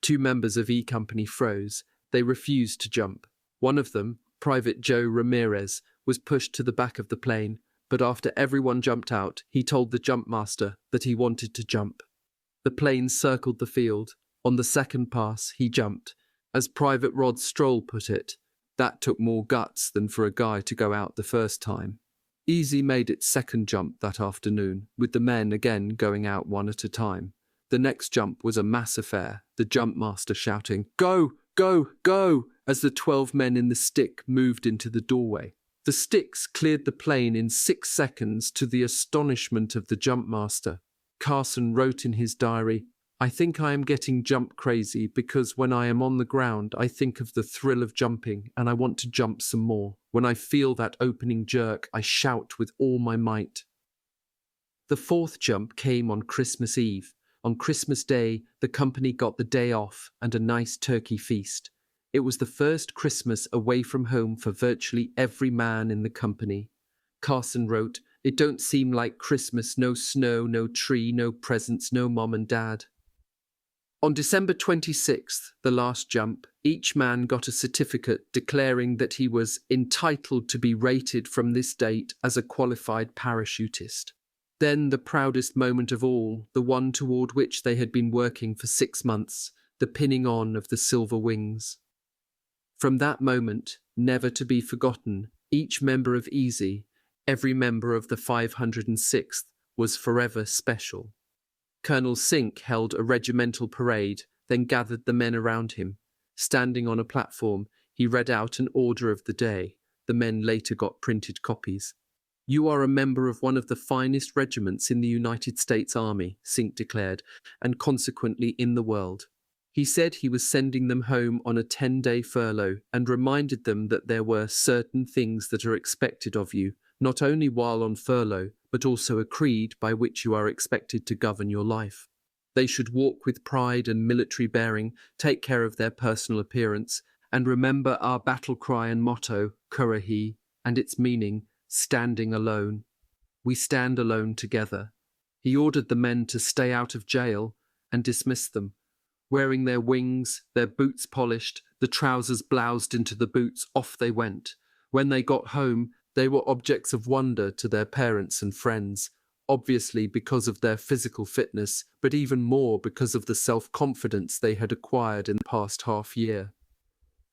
2 members of E Company froze. They refused to jump. One of them, Private Joe Ramirez, was pushed to the back of the plane, but after everyone jumped out, he told the jump master that he wanted to jump. The plane circled the field. On the second pass, he jumped. As Private Rod Stroll put it, that took more guts than for a guy to go out the first time. Easy made its second jump that afternoon, with the men again going out one at a time. The next jump was a mass affair, the jump master shouting, "Go, go, go," as the 12 men in the stick moved into the doorway. The sticks cleared the plane in 6 seconds to the astonishment of the jump master. Carson wrote in his diary, "I think I am getting jump crazy because when I am on the ground I think of the thrill of jumping and I want to jump some more. When I feel that opening jerk, I shout with all my might." The 4th jump came on Christmas Eve. On Christmas Day, the company got the day off and a nice turkey feast. It was the first Christmas away from home for virtually every man in the company. Carson wrote, "It don't seem like Christmas, no snow, no tree, no presents, no mom and dad." On December 26th, the last jump, each man got a certificate declaring that he was entitled to be rated from this date as a qualified parachutist. Then the proudest moment of all, the one toward which they had been working for 6 months, the pinning on of the silver wings. From that moment, never to be forgotten, each member of Easy, every member of the 506th, was forever special. Colonel Sink held a regimental parade, then gathered the men around him. Standing on a platform, he read out an order of the day. The men later got printed copies. "You are a member of one of the finest regiments in the United States Army," Sink declared, "and consequently in the world." He said he was sending them home on a 10-day furlough and reminded them that there were certain things that are expected of you, not only while on furlough, but also a creed by which you are expected to govern your life. They should walk with pride and military bearing, take care of their personal appearance, and remember our battle cry and motto, Kurahi, and its meaning, standing alone. We stand alone together. He ordered the men to stay out of jail and dismissed them. Wearing their wings, their boots polished, the trousers bloused into the boots, off they went. When they got home, they were objects of wonder to their parents and friends, obviously because of their physical fitness, but even more because of the self-confidence they had acquired in the past half year.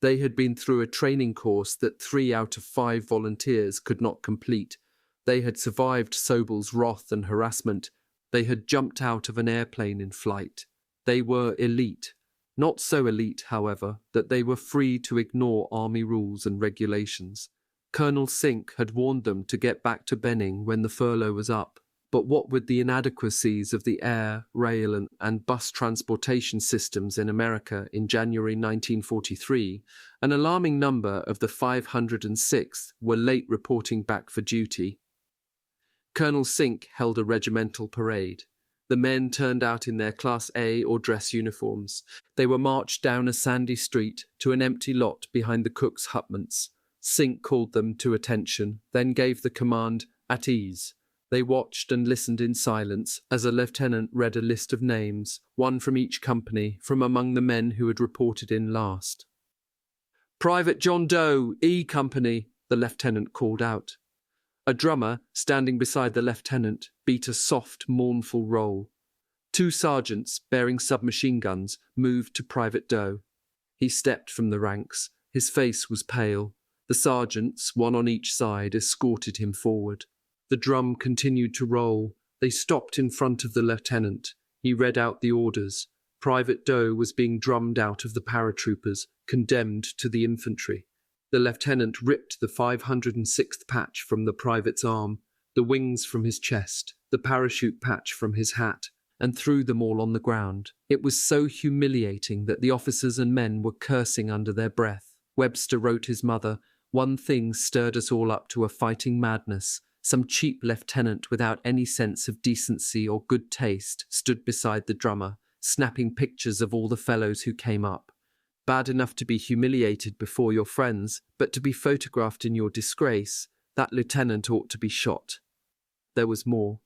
They had been through a training course that 3 out of 5 volunteers could not complete. They had survived Sobel's wrath and harassment. They had jumped out of an airplane in flight. They were elite. Not so elite, however, that they were free to ignore army rules and regulations. Colonel Sink had warned them to get back to Benning when the furlough was up. But what with the inadequacies of the air, rail, and bus transportation systems in America in January 1943, an alarming number of the 506th were late reporting back for duty. Colonel Sink held a regimental parade. The men turned out in their Class A or dress uniforms. They were marched down a sandy street to an empty lot behind the cook's hutments. Sink called them to attention, then gave the command, "At ease." They watched and listened in silence as a lieutenant read a list of names, one from each company, from among the men who had reported in last. "Private John Doe, E Company," the lieutenant called out. A drummer, standing beside the lieutenant, beat a soft, mournful roll. 2 sergeants, bearing submachine guns, moved to Private Doe. He stepped from the ranks. His face was pale. The sergeants, one on each side, escorted him forward. The drum continued to roll. They stopped in front of the lieutenant. He read out the orders. Private Doe was being drummed out of the paratroopers, condemned to the infantry. The lieutenant ripped the 506th patch from the private's arm, the wings from his chest, the parachute patch from his hat, and threw them all on the ground. It was so humiliating that the officers and men were cursing under their breath. Webster wrote his mother, "One thing stirred us all up to a fighting madness. Some cheap lieutenant without any sense of decency or good taste stood beside the drummer, snapping pictures of all the fellows who came up. Bad enough to be humiliated before your friends, but to be photographed in your disgrace, that lieutenant ought to be shot." There was more.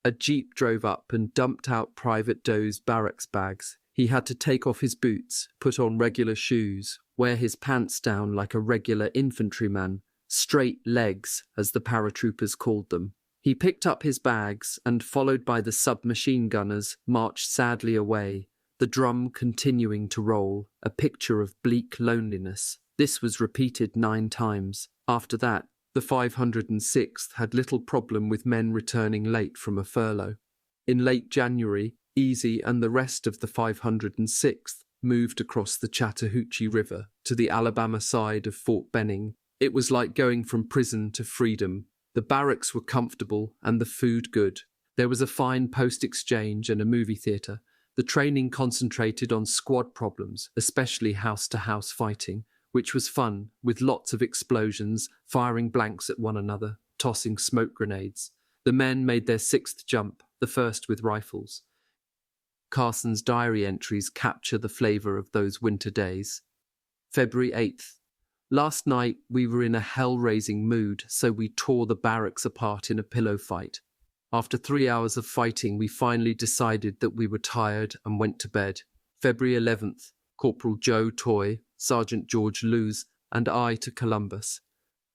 A jeep drove up and dumped out Private Doe's barracks bags. He had to take off his boots, put on regular shoes, wear his pants down like a regular infantryman, straight legs, as the paratroopers called them. He picked up his bags and, followed by the submachine gunners, marched sadly away, the drum continuing to roll, a picture of bleak loneliness. This was repeated 9 times. After that, the 506th had little problem with men returning late from a furlough. In late January, Easy and the rest of the 506th moved across the Chattahoochee River to the Alabama side of Fort Benning. It was like going from prison to freedom. The barracks were comfortable and the food good. There was a fine post-exchange and a movie theatre. The training concentrated on squad problems, especially house-to-house fighting, which was fun, with lots of explosions, firing blanks at one another, tossing smoke grenades. The men made their 6th jump, the first with rifles. Carson's diary entries capture the flavour of those winter days. February 8th. Last night we were in a hell-raising mood, so we tore the barracks apart in a pillow fight. After 3 hours of fighting, we finally decided that we were tired and went to bed. February 11th, Corporal Joe Toy, Sergeant George Lewes, and I to Columbus.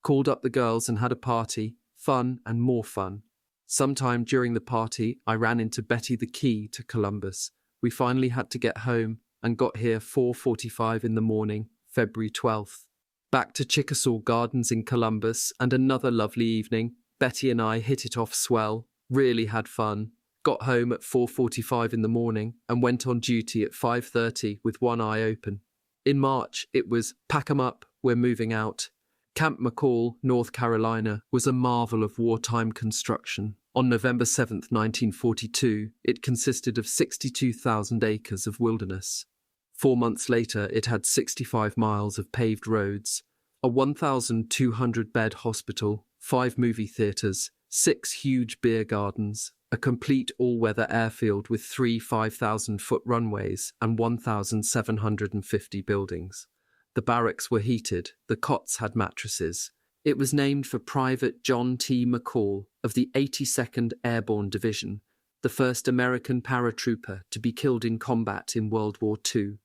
Called up the girls and had a party, fun and more fun. Sometime during the party, I ran into Betty the Key to Columbus. We finally had to get home and got here 4:45 in the morning, February 12th. Back to Chickasaw Gardens in Columbus, and another lovely evening. Betty and I hit it off swell, really had fun. Got home at 4:45 in the morning and went on duty at 5:30 with one eye open. In March, it was pack 'em up, we're moving out. Camp McCall, North Carolina, was a marvel of wartime construction. On November 7, 1942, it consisted of 62,000 acres of wilderness. 4 months later, it had 65 miles of paved roads, a 1,200-bed hospital, 5 movie theaters, 6 huge beer gardens, a complete all-weather airfield with 3 5,000-foot runways and 1,750 buildings. The barracks were heated, the cots had mattresses. It was named for Private John T. McCall of the 82nd Airborne Division, the first American paratrooper to be killed in combat in World War II.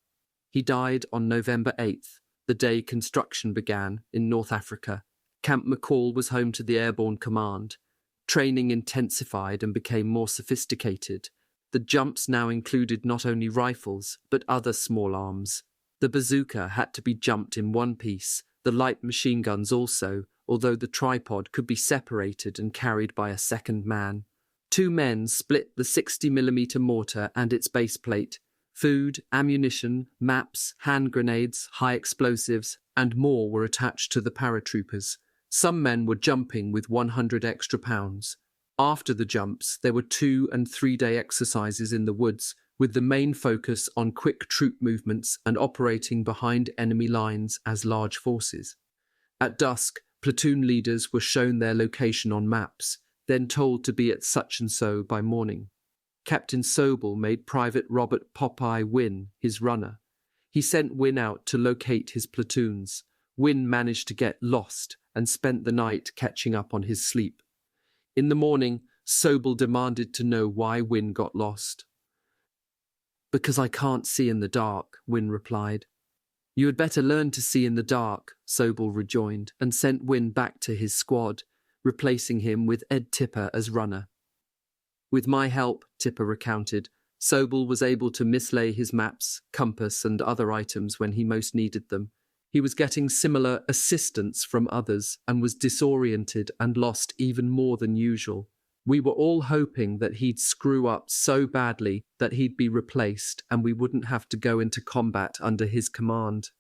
He died on November 8th, the day construction began in North Africa. Camp McCall was home to the Airborne Command. Training intensified and became more sophisticated. The jumps now included not only rifles, but other small arms. The bazooka had to be jumped in one piece, the light machine guns also, although the tripod could be separated and carried by a second man. 2 men split the 60mm mortar and its base plate. Food, ammunition, maps, hand grenades, high explosives, and more were attached to the paratroopers. Some men were jumping with 100 extra pounds. After the jumps, there were 2- and 3-day exercises in the woods, with the main focus on quick troop movements and operating behind enemy lines as large forces. At dusk, platoon leaders were shown their location on maps, then told to be at such and so by morning. Captain Sobel made Private Robert Popeye Wynne his runner. He sent Wynne out to locate his platoons. Wynne managed to get lost and spent the night catching up on his sleep. In the morning, Sobel demanded to know why Wynne got lost. "Because I can't see in the dark," Wynne replied. "You had better learn to see in the dark," Sobel rejoined, and sent Wynne back to his squad, replacing him with Ed Tipper as runner. "With my help," Tipper recounted, "Sobel was able to mislay his maps, compass, and other items when he most needed them. He was getting similar assistance from others and was disoriented and lost even more than usual. We were all hoping that he'd screw up so badly that he'd be replaced and we wouldn't have to go into combat under his command.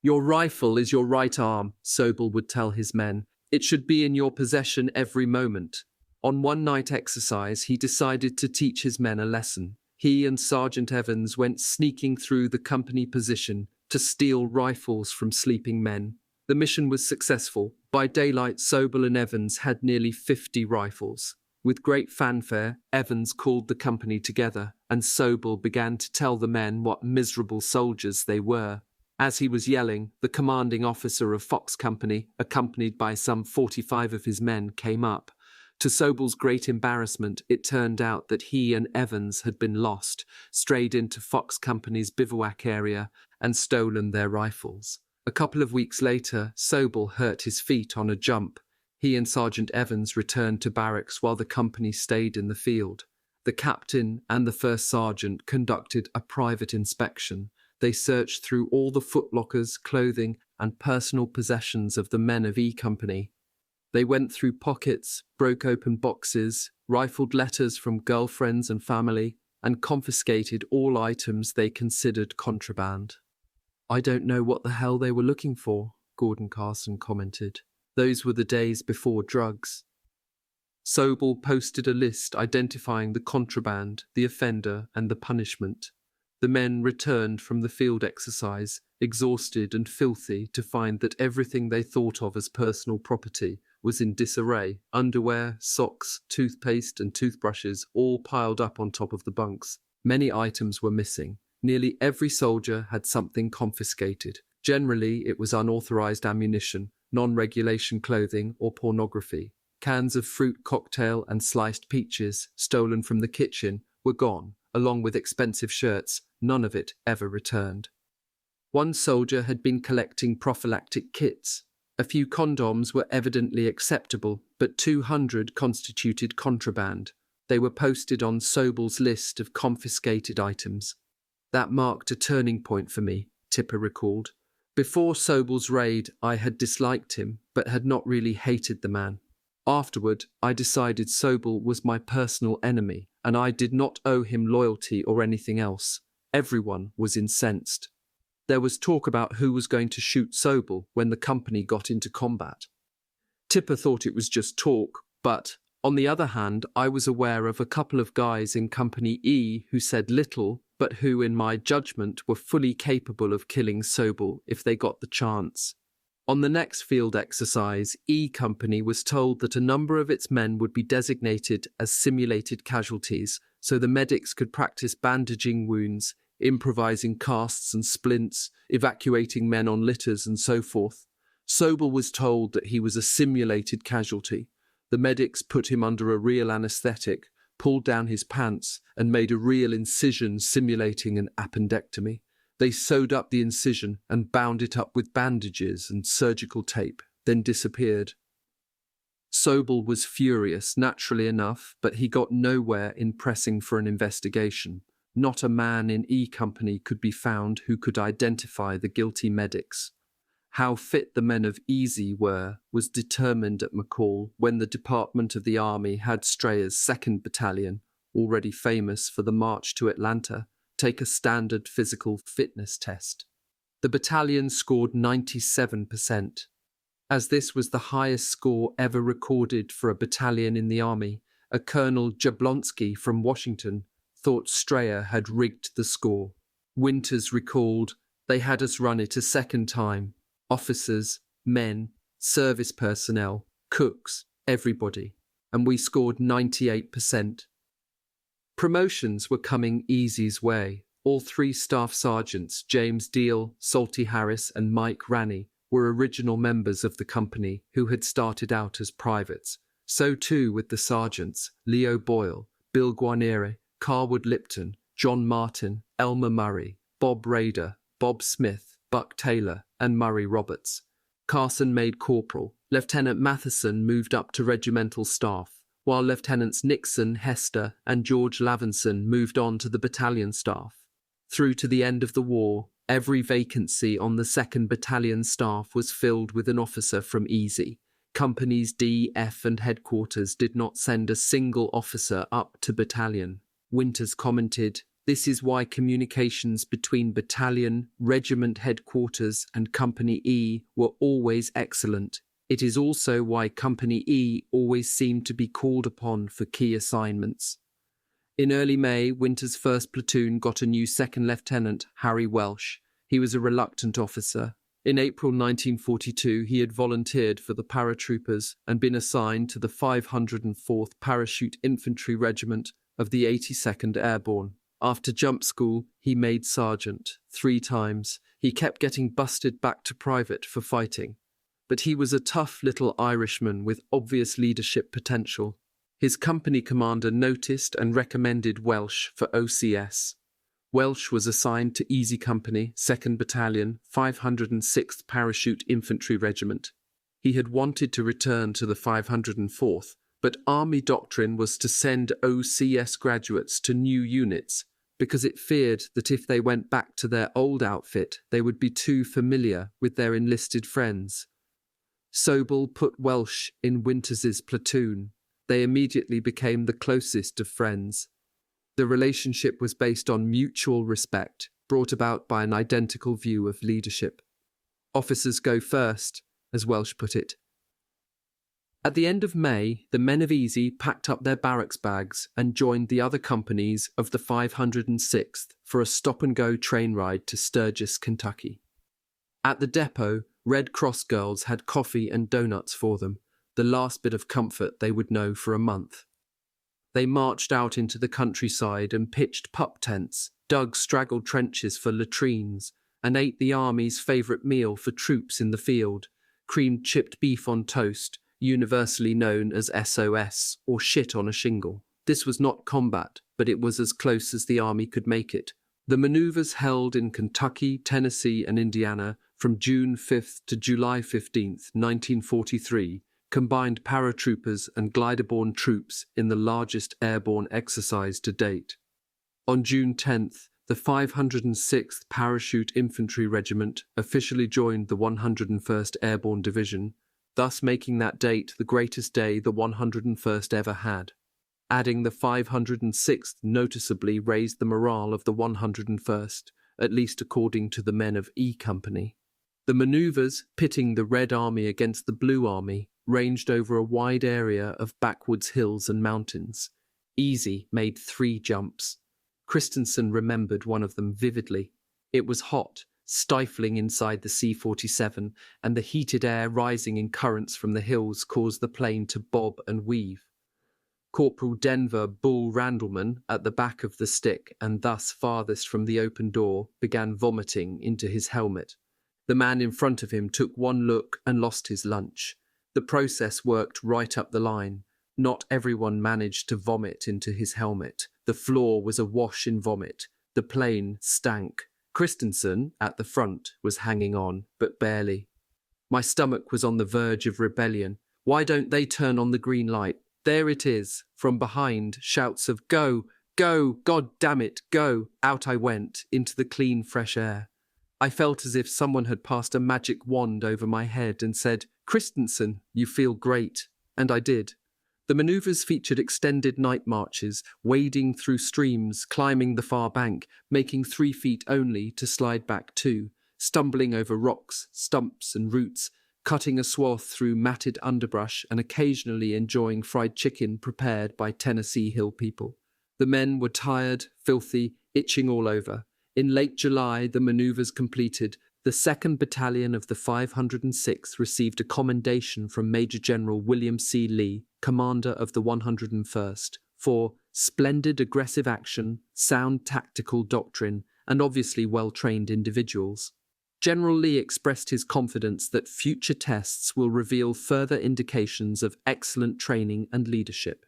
Your rifle is your right arm," Sobel would tell his men. "It should be in your possession every moment." On one night exercise, he decided to teach his men a lesson. He and Sergeant Evans went sneaking through the company position to steal rifles from sleeping men. The mission was successful. By daylight, Sobel and Evans had nearly 50 rifles. With great fanfare, Evans called the company together, and Sobel began to tell the men what miserable soldiers they were. As he was yelling, the commanding officer of Fox Company, accompanied by some 45 of his men, came up. To Sobel's great embarrassment, it turned out that he and Evans had been lost, strayed into Fox Company's bivouac area, and stolen their rifles. A couple of weeks later, Sobel hurt his feet on a jump. He and Sergeant Evans returned to barracks while the company stayed in the field. The captain and the first sergeant conducted a private inspection. They searched through all the footlockers, clothing, and personal possessions of the men of E Company. They went through pockets, broke open boxes, rifled letters from girlfriends and family, and confiscated all items they considered contraband. "I don't know what the hell they were looking for," Gordon Carson commented. "Those were the days before drugs." Sobel posted a list identifying the contraband, the offender, and the punishment. The men returned from the field exercise, exhausted and filthy, to find that everything they thought of as personal property was in disarray. Underwear, socks, toothpaste, and toothbrushes all piled up on top of the bunks. Many items were missing. Nearly every soldier had something confiscated. Generally, it was unauthorized ammunition, non-regulation clothing, or pornography. Cans of fruit cocktail and sliced peaches, stolen from the kitchen, were gone, along with expensive shirts. None of it ever returned. One soldier had been collecting prophylactic kits. A few condoms were evidently acceptable, but 200 constituted contraband. They were posted on Sobel's list of confiscated items. "That marked a turning point for me," Tipper recalled. Before Sobel's raid, I had disliked him, but had not really hated the man. Afterward, I decided Sobel was my personal enemy, and I did not owe him loyalty or anything else. Everyone was incensed. There was talk about who was going to shoot Sobel when the company got into combat. Tipper thought it was just talk, but, on the other hand, I was aware of a couple of guys in Company E who said little, but who, in my judgment, were fully capable of killing Sobel if they got the chance. On the next field exercise, E Company was told that a number of its men would be designated as simulated casualties, so the medics could practice bandaging wounds, improvising casts and splints, evacuating men on litters, and so forth. Sobel was told that he was a simulated casualty. The medics put him under a real anaesthetic, pulled down his pants, and made a real incision simulating an appendectomy. They sewed up the incision and bound it up with bandages and surgical tape, then disappeared. Sobel was furious, naturally enough, but he got nowhere in pressing for an investigation. Not a man in E Company could be found who could identify the guilty medics. How fit the men of Easy were was determined at McCall when the Department of the Army had Strayer's 2nd Battalion, already famous for the march to Atlanta, take a standard physical fitness test. The battalion scored 97%. As this was the highest score ever recorded for a battalion in the Army, a Colonel Jablonski from Washington thought Strayer had rigged the score. Winters recalled, "They had us run it a second time. Officers, men, service personnel, cooks, everybody. And we scored 98%. Promotions were coming Easy's way. All 3 staff sergeants, James Deal, Salty Harris, and Mike Ranney, were original members of the company who had started out as privates. So too with the sergeants, Leo Boyle, Bill Guarnere, Carwood Lipton, John Martin, Elmer Murray, Bob Rader, Bob Smith, Buck Taylor, and Murray Roberts. Carson made corporal. Lieutenant Matheson moved up to regimental staff, while Lieutenants Nixon, Hester, and George Lavenson moved on to the battalion staff. Through to the end of the war, every vacancy on the 2nd Battalion staff was filled with an officer from Easy. Companies D, F, and headquarters did not send a single officer up to battalion. Winters commented, "This is why communications between battalion, regiment headquarters, and Company E were always excellent. It is also why Company E always seemed to be called upon for key assignments." In early May, Winters' 1st platoon got a new 2nd Lieutenant, Harry Welsh. He was a reluctant officer. In April 1942, he had volunteered for the paratroopers and been assigned to the 504th Parachute Infantry Regiment of the 82nd Airborne. After jump school, he made sergeant 3 times. He kept getting busted back to private for fighting. But he was a tough little Irishman with obvious leadership potential. His company commander noticed and recommended Welsh for OCS. Welsh was assigned to Easy Company, 2nd Battalion, 506th Parachute Infantry Regiment. He had wanted to return to the 504th, but Army doctrine was to send OCS graduates to new units because it feared that if they went back to their old outfit, they would be too familiar with their enlisted friends. Sobel put Welsh in Winters's platoon. They immediately became the closest of friends. The relationship was based on mutual respect, brought about by an identical view of leadership. "Officers go first," as Welsh put it. At the end of May, the men of Easy packed up their barracks bags and joined the other companies of the 506th for a stop-and-go train ride to Sturgis, Kentucky. At the depot, Red Cross girls had coffee and donuts for them, the last bit of comfort they would know for a month. They marched out into the countryside and pitched pup tents, dug straggled trenches for latrines, and ate the Army's favourite meal for troops in the field, creamed chipped beef on toast, universally known as SOS, or shit on a shingle. This was not combat, but it was as close as the Army could make it. The manoeuvres held in Kentucky, Tennessee, and Indiana from June 5th to July 15th, 1943, combined paratroopers and glider-borne troops in the largest airborne exercise to date. On June 10th, the 506th Parachute Infantry Regiment officially joined the 101st Airborne Division, thus making that date the greatest day the 101st ever had. Adding the 506th noticeably raised the morale of the 101st, at least according to the men of E Company. The manoeuvres, pitting the Red Army against the Blue Army, ranged over a wide area of backwoods hills and mountains. Easy made 3 jumps. Christensen remembered one of them vividly. It was hot, stifling inside the C-47, and the heated air rising in currents from the hills caused the plane to bob and weave. Corporal Denver Bull Randleman, at the back of the stick and thus farthest from the open door, began vomiting into his helmet. The man in front of him took one look and lost his lunch. The process worked right up the line. Not everyone managed to vomit into his helmet. The floor was awash in vomit. The plane stank. Christensen, at the front, was hanging on, but barely. My stomach was on the verge of rebellion. Why don't they turn on the green light? There it is. From behind, shouts of "Go! Go! God damn it, go!" Out I went, into the clean, fresh air. I felt as if someone had passed a magic wand over my head and said, "Christensen, you feel great." And I did. The manoeuvres featured extended night marches, wading through streams, climbing the far bank, making 3 feet only to slide back 2, stumbling over rocks, stumps and roots, cutting a swath through matted underbrush and occasionally enjoying fried chicken prepared by Tennessee Hill people. The men were tired, filthy, itching all over. In late July, the manoeuvres completed. The 2nd Battalion of the 506th received a commendation from Major General William C. Lee, commander of the 101st, for splendid aggressive action, sound tactical doctrine, and obviously well-trained individuals. General Lee expressed his confidence that future tests will reveal further indications of excellent training and leadership.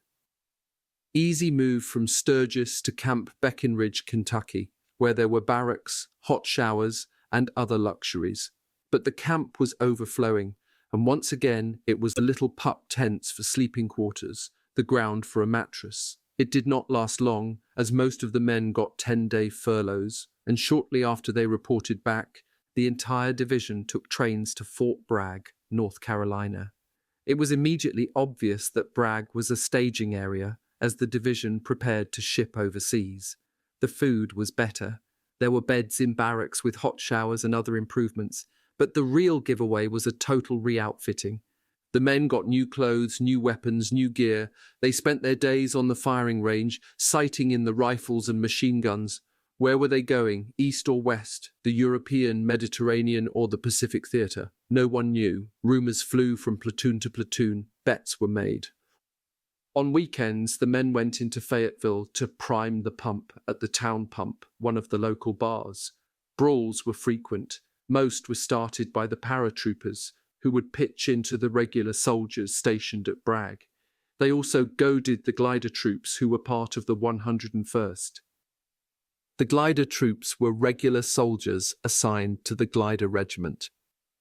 Easy move from Sturgis to Camp Breckinridge, Kentucky, where there were barracks, hot showers, and other luxuries. But the camp was overflowing, and once again it was the little pup tents for sleeping quarters, the ground for a mattress. It did not last long, as most of the men got 10-day furloughs, and shortly after they reported back, the entire division took trains to Fort Bragg, North Carolina. It was immediately obvious that Bragg was a staging area as the division prepared to ship overseas. The food was better. There were beds in barracks with hot showers and other improvements, but the real giveaway was a total re-outfitting. The men got new clothes, new weapons, new gear. They spent their days on the firing range, sighting in the rifles and machine guns. Where were they going, east or west, the European, Mediterranean, or the Pacific theater? No one knew. Rumors flew from platoon to platoon. Bets were made. On weekends, the men went into Fayetteville to prime the pump at the Town Pump, one of the local bars. Brawls were frequent. Most were started by the paratroopers, who would pitch into the regular soldiers stationed at Bragg. They also goaded the glider troops who were part of the 101st. The glider troops were regular soldiers assigned to the glider regiment.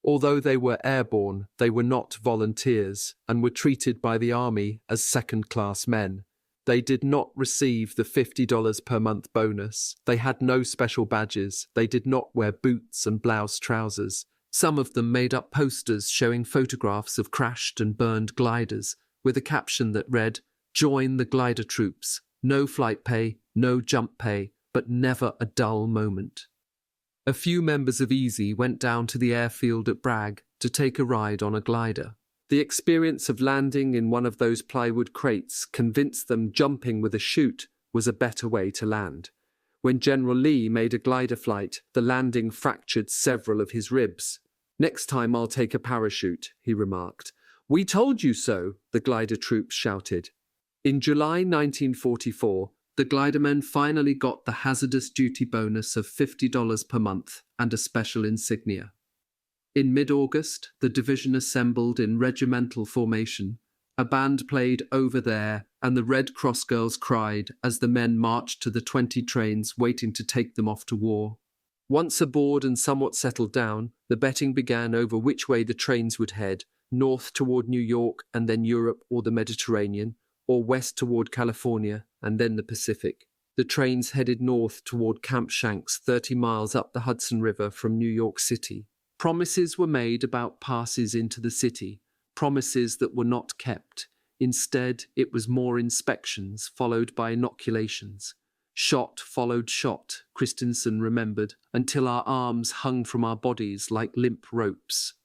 Although they were airborne, they were not volunteers and were treated by the Army as second-class men. They did not receive the $50 per month bonus. They had no special badges. They did not wear boots and blouse trousers. Some of them made up posters showing photographs of crashed and burned gliders, with a caption that read, "Join the glider troops. No flight pay, no jump pay, but never a dull moment." A few members of Easy went down to the airfield at Bragg to take a ride on a glider. The experience of landing in one of those plywood crates convinced them jumping with a chute was a better way to land. When General Lee made a glider flight, the landing fractured several of his ribs. "Next time I'll take a parachute," he remarked. "We told you so," the glider troops shouted. In July 1944, the glidermen finally got the hazardous duty bonus of $50 per month and a special insignia. In mid-August, the division assembled in regimental formation. A band played "Over There," and the Red Cross girls cried as the men marched to the 20 trains waiting to take them off to war. Once aboard and somewhat settled down, the betting began over which way the trains would head, north toward New York and then Europe or the Mediterranean, or west toward California and then the Pacific. The trains headed north toward Camp Shanks, 30 miles up the Hudson River from New York City. Promises were made about passes into the city, promises that were not kept. Instead, it was more inspections followed by inoculations. Shot followed shot, Christensen remembered, until our arms hung from our bodies like limp ropes.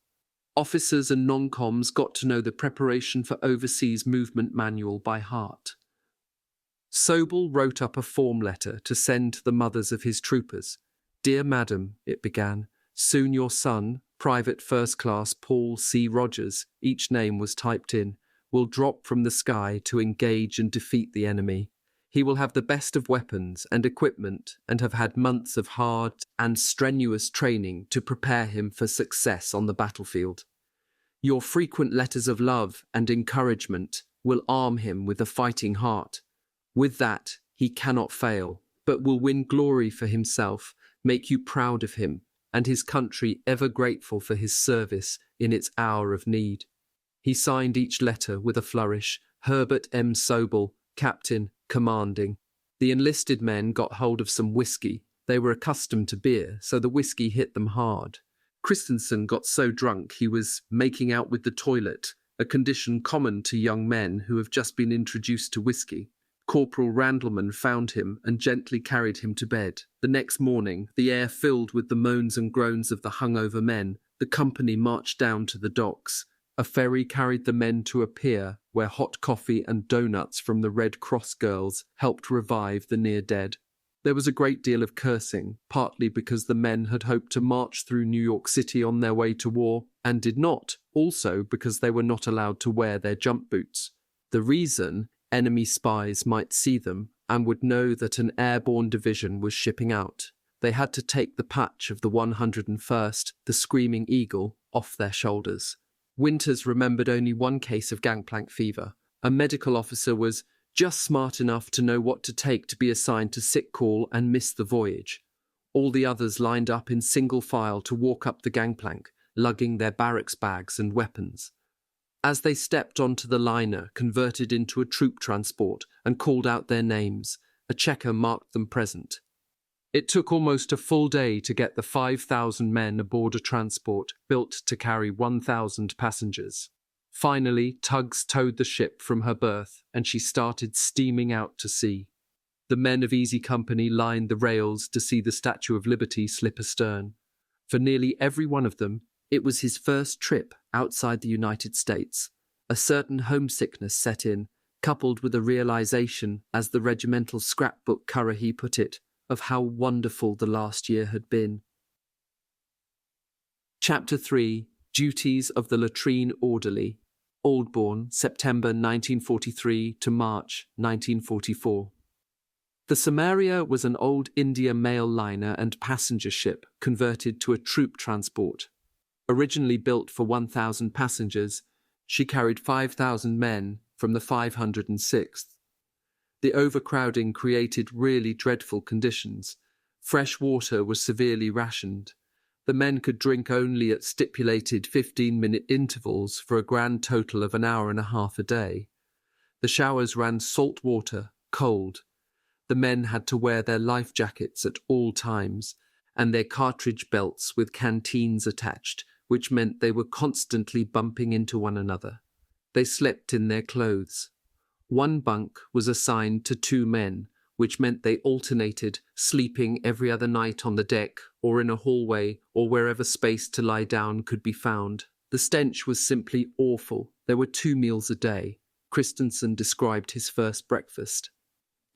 Officers and non-coms got to know the preparation for overseas movement manual by heart. Sobel wrote up a form letter to send to the mothers of his troopers. "Dear Madam," it began, "soon your son, Private First Class Paul C. Rogers," each name was typed in, "will drop from the sky to engage and defeat the enemy. He will have the best of weapons and equipment and have had months of hard and strenuous training to prepare him for success on the battlefield. Your frequent letters of love and encouragement will arm him with a fighting heart. With that, he cannot fail, but will win glory for himself, make you proud of him, and his country ever grateful for his service in its hour of need." He signed each letter with a flourish, Herbert M. Sobel, Captain, commanding. The enlisted men got hold of some whiskey. They were accustomed to beer, so the whiskey hit them hard. Christensen got so drunk he was making out with the toilet, a condition common to young men who have just been introduced to whiskey. Corporal Randleman found him and gently carried him to bed. The next morning, the air filled with the moans and groans of the hungover men, the company marched down to the docks. A ferry carried the men to a pier where hot coffee and donuts from the Red Cross girls helped revive the near-dead. There was a great deal of cursing, partly because the men had hoped to march through New York City on their way to war, and did not, also because they were not allowed to wear their jump boots. The reason: enemy spies might see them and would know that an airborne division was shipping out. They had to take the patch of the 101st, the Screaming Eagle, off their shoulders. Winters remembered only one case of gangplank fever. A medical officer was just smart enough to know what to take to be assigned to sick call and miss the voyage. All the others lined up in single file to walk up the gangplank, lugging their barracks bags and weapons. As they stepped onto the liner, converted into a troop transport, and called out their names, a checker marked them present. It took almost a full day to get the 5,000 men aboard a transport built to carry 1,000 passengers. Finally, tugs towed the ship from her berth, and she started steaming out to sea. The men of Easy Company lined the rails to see the Statue of Liberty slip astern. For nearly every one of them, it was his first trip outside the United States. A certain homesickness set in, coupled with a realization, as the regimental scrapbook Currahee put it, of how wonderful the last year had been. Chapter 3. Duties of the Latrine Orderly. Aldbourne, September 1943 to March 1944. The Samaria was an old India mail liner and passenger ship converted to a troop transport. Originally built for 1,000 passengers, she carried 5,000 men from the 506th. The overcrowding created really dreadful conditions. Fresh water was severely rationed. The men could drink only at stipulated 15-minute intervals for a grand total of an hour and a half a day. The showers ran salt water, cold. The men had to wear their life jackets at all times, and their cartridge belts with canteens attached, which meant they were constantly bumping into one another. They slept in their clothes. One bunk was assigned to 2 men, which meant they alternated, sleeping every other night on the deck or in a hallway or wherever space to lie down could be found. The stench was simply awful. There were 2 meals a day. Christensen described his first breakfast.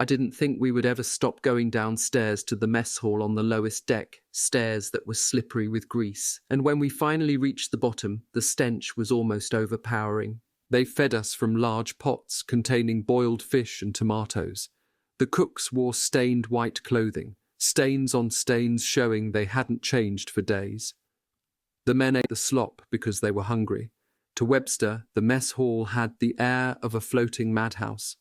"I didn't think we would ever stop going downstairs to the mess hall on the lowest deck, stairs that were slippery with grease. And when we finally reached the bottom, the stench was almost overpowering. They fed us from large pots containing boiled fish and tomatoes. The cooks wore stained white clothing, stains on stains showing they hadn't changed for days. The men ate the slop because they were hungry. To Webster, the mess hall had the air of a floating madhouse.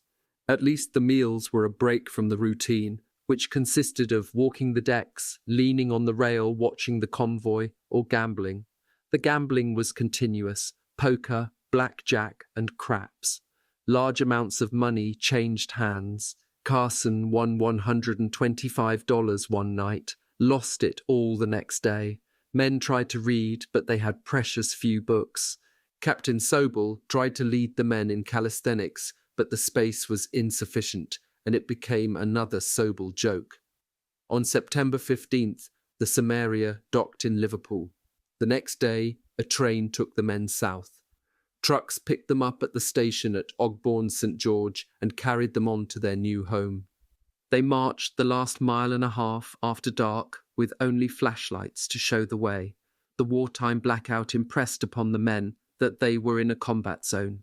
At least the meals were a break from the routine, which consisted of walking the decks, leaning on the rail watching the convoy, or gambling. The gambling was continuous: poker, blackjack, and craps. Large amounts of money changed hands. Carson won $125 one night, lost it all the next day. Men tried to read, but they had precious few books. Captain Sobel tried to lead the men in calisthenics, but the space was insufficient, and it became another Sobel joke. On September 15th, the Samaria docked in Liverpool. The next day, a train took the men south. Trucks picked them up at the station at Ogbourne St. George and carried them on to their new home. They marched the last mile and a half after dark with only flashlights to show the way. The wartime blackout impressed upon the men that they were in a combat zone.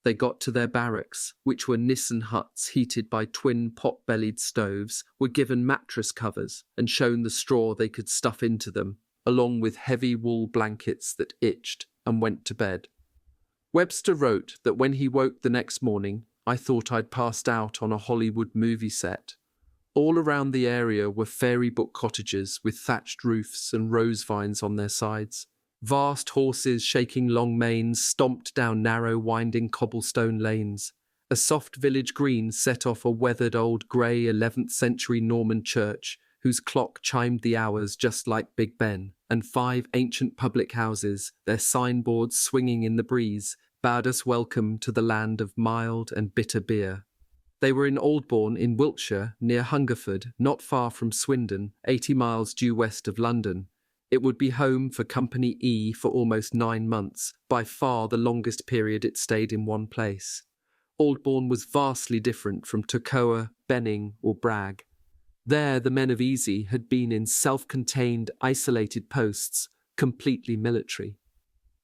They got to their barracks, which were Nissen huts heated by twin pot-bellied stoves, were given mattress covers and shown the straw they could stuff into them, along with heavy wool blankets that itched, and went to bed. Webster wrote that when he woke the next morning, I thought I'd passed out on a Hollywood movie set. All around the area were fairy book cottages with thatched roofs and rose vines on their sides. Vast horses shaking long manes stomped down narrow winding cobblestone lanes. A soft village green set off a weathered old grey 11th century Norman church whose clock chimed the hours just like Big Ben, and 5 ancient public houses, their signboards swinging in the breeze, bade us welcome to the land of mild and bitter beer. They were in Aldbourne in Wiltshire, near Hungerford, not far from Swindon, 80 miles due west of London. It would be home for Company E for almost 9 months, by far the longest period it stayed in one place. Aldbourne was vastly different from Toccoa, Benning or Bragg. There the men of Easy had been in self-contained, isolated posts, completely military.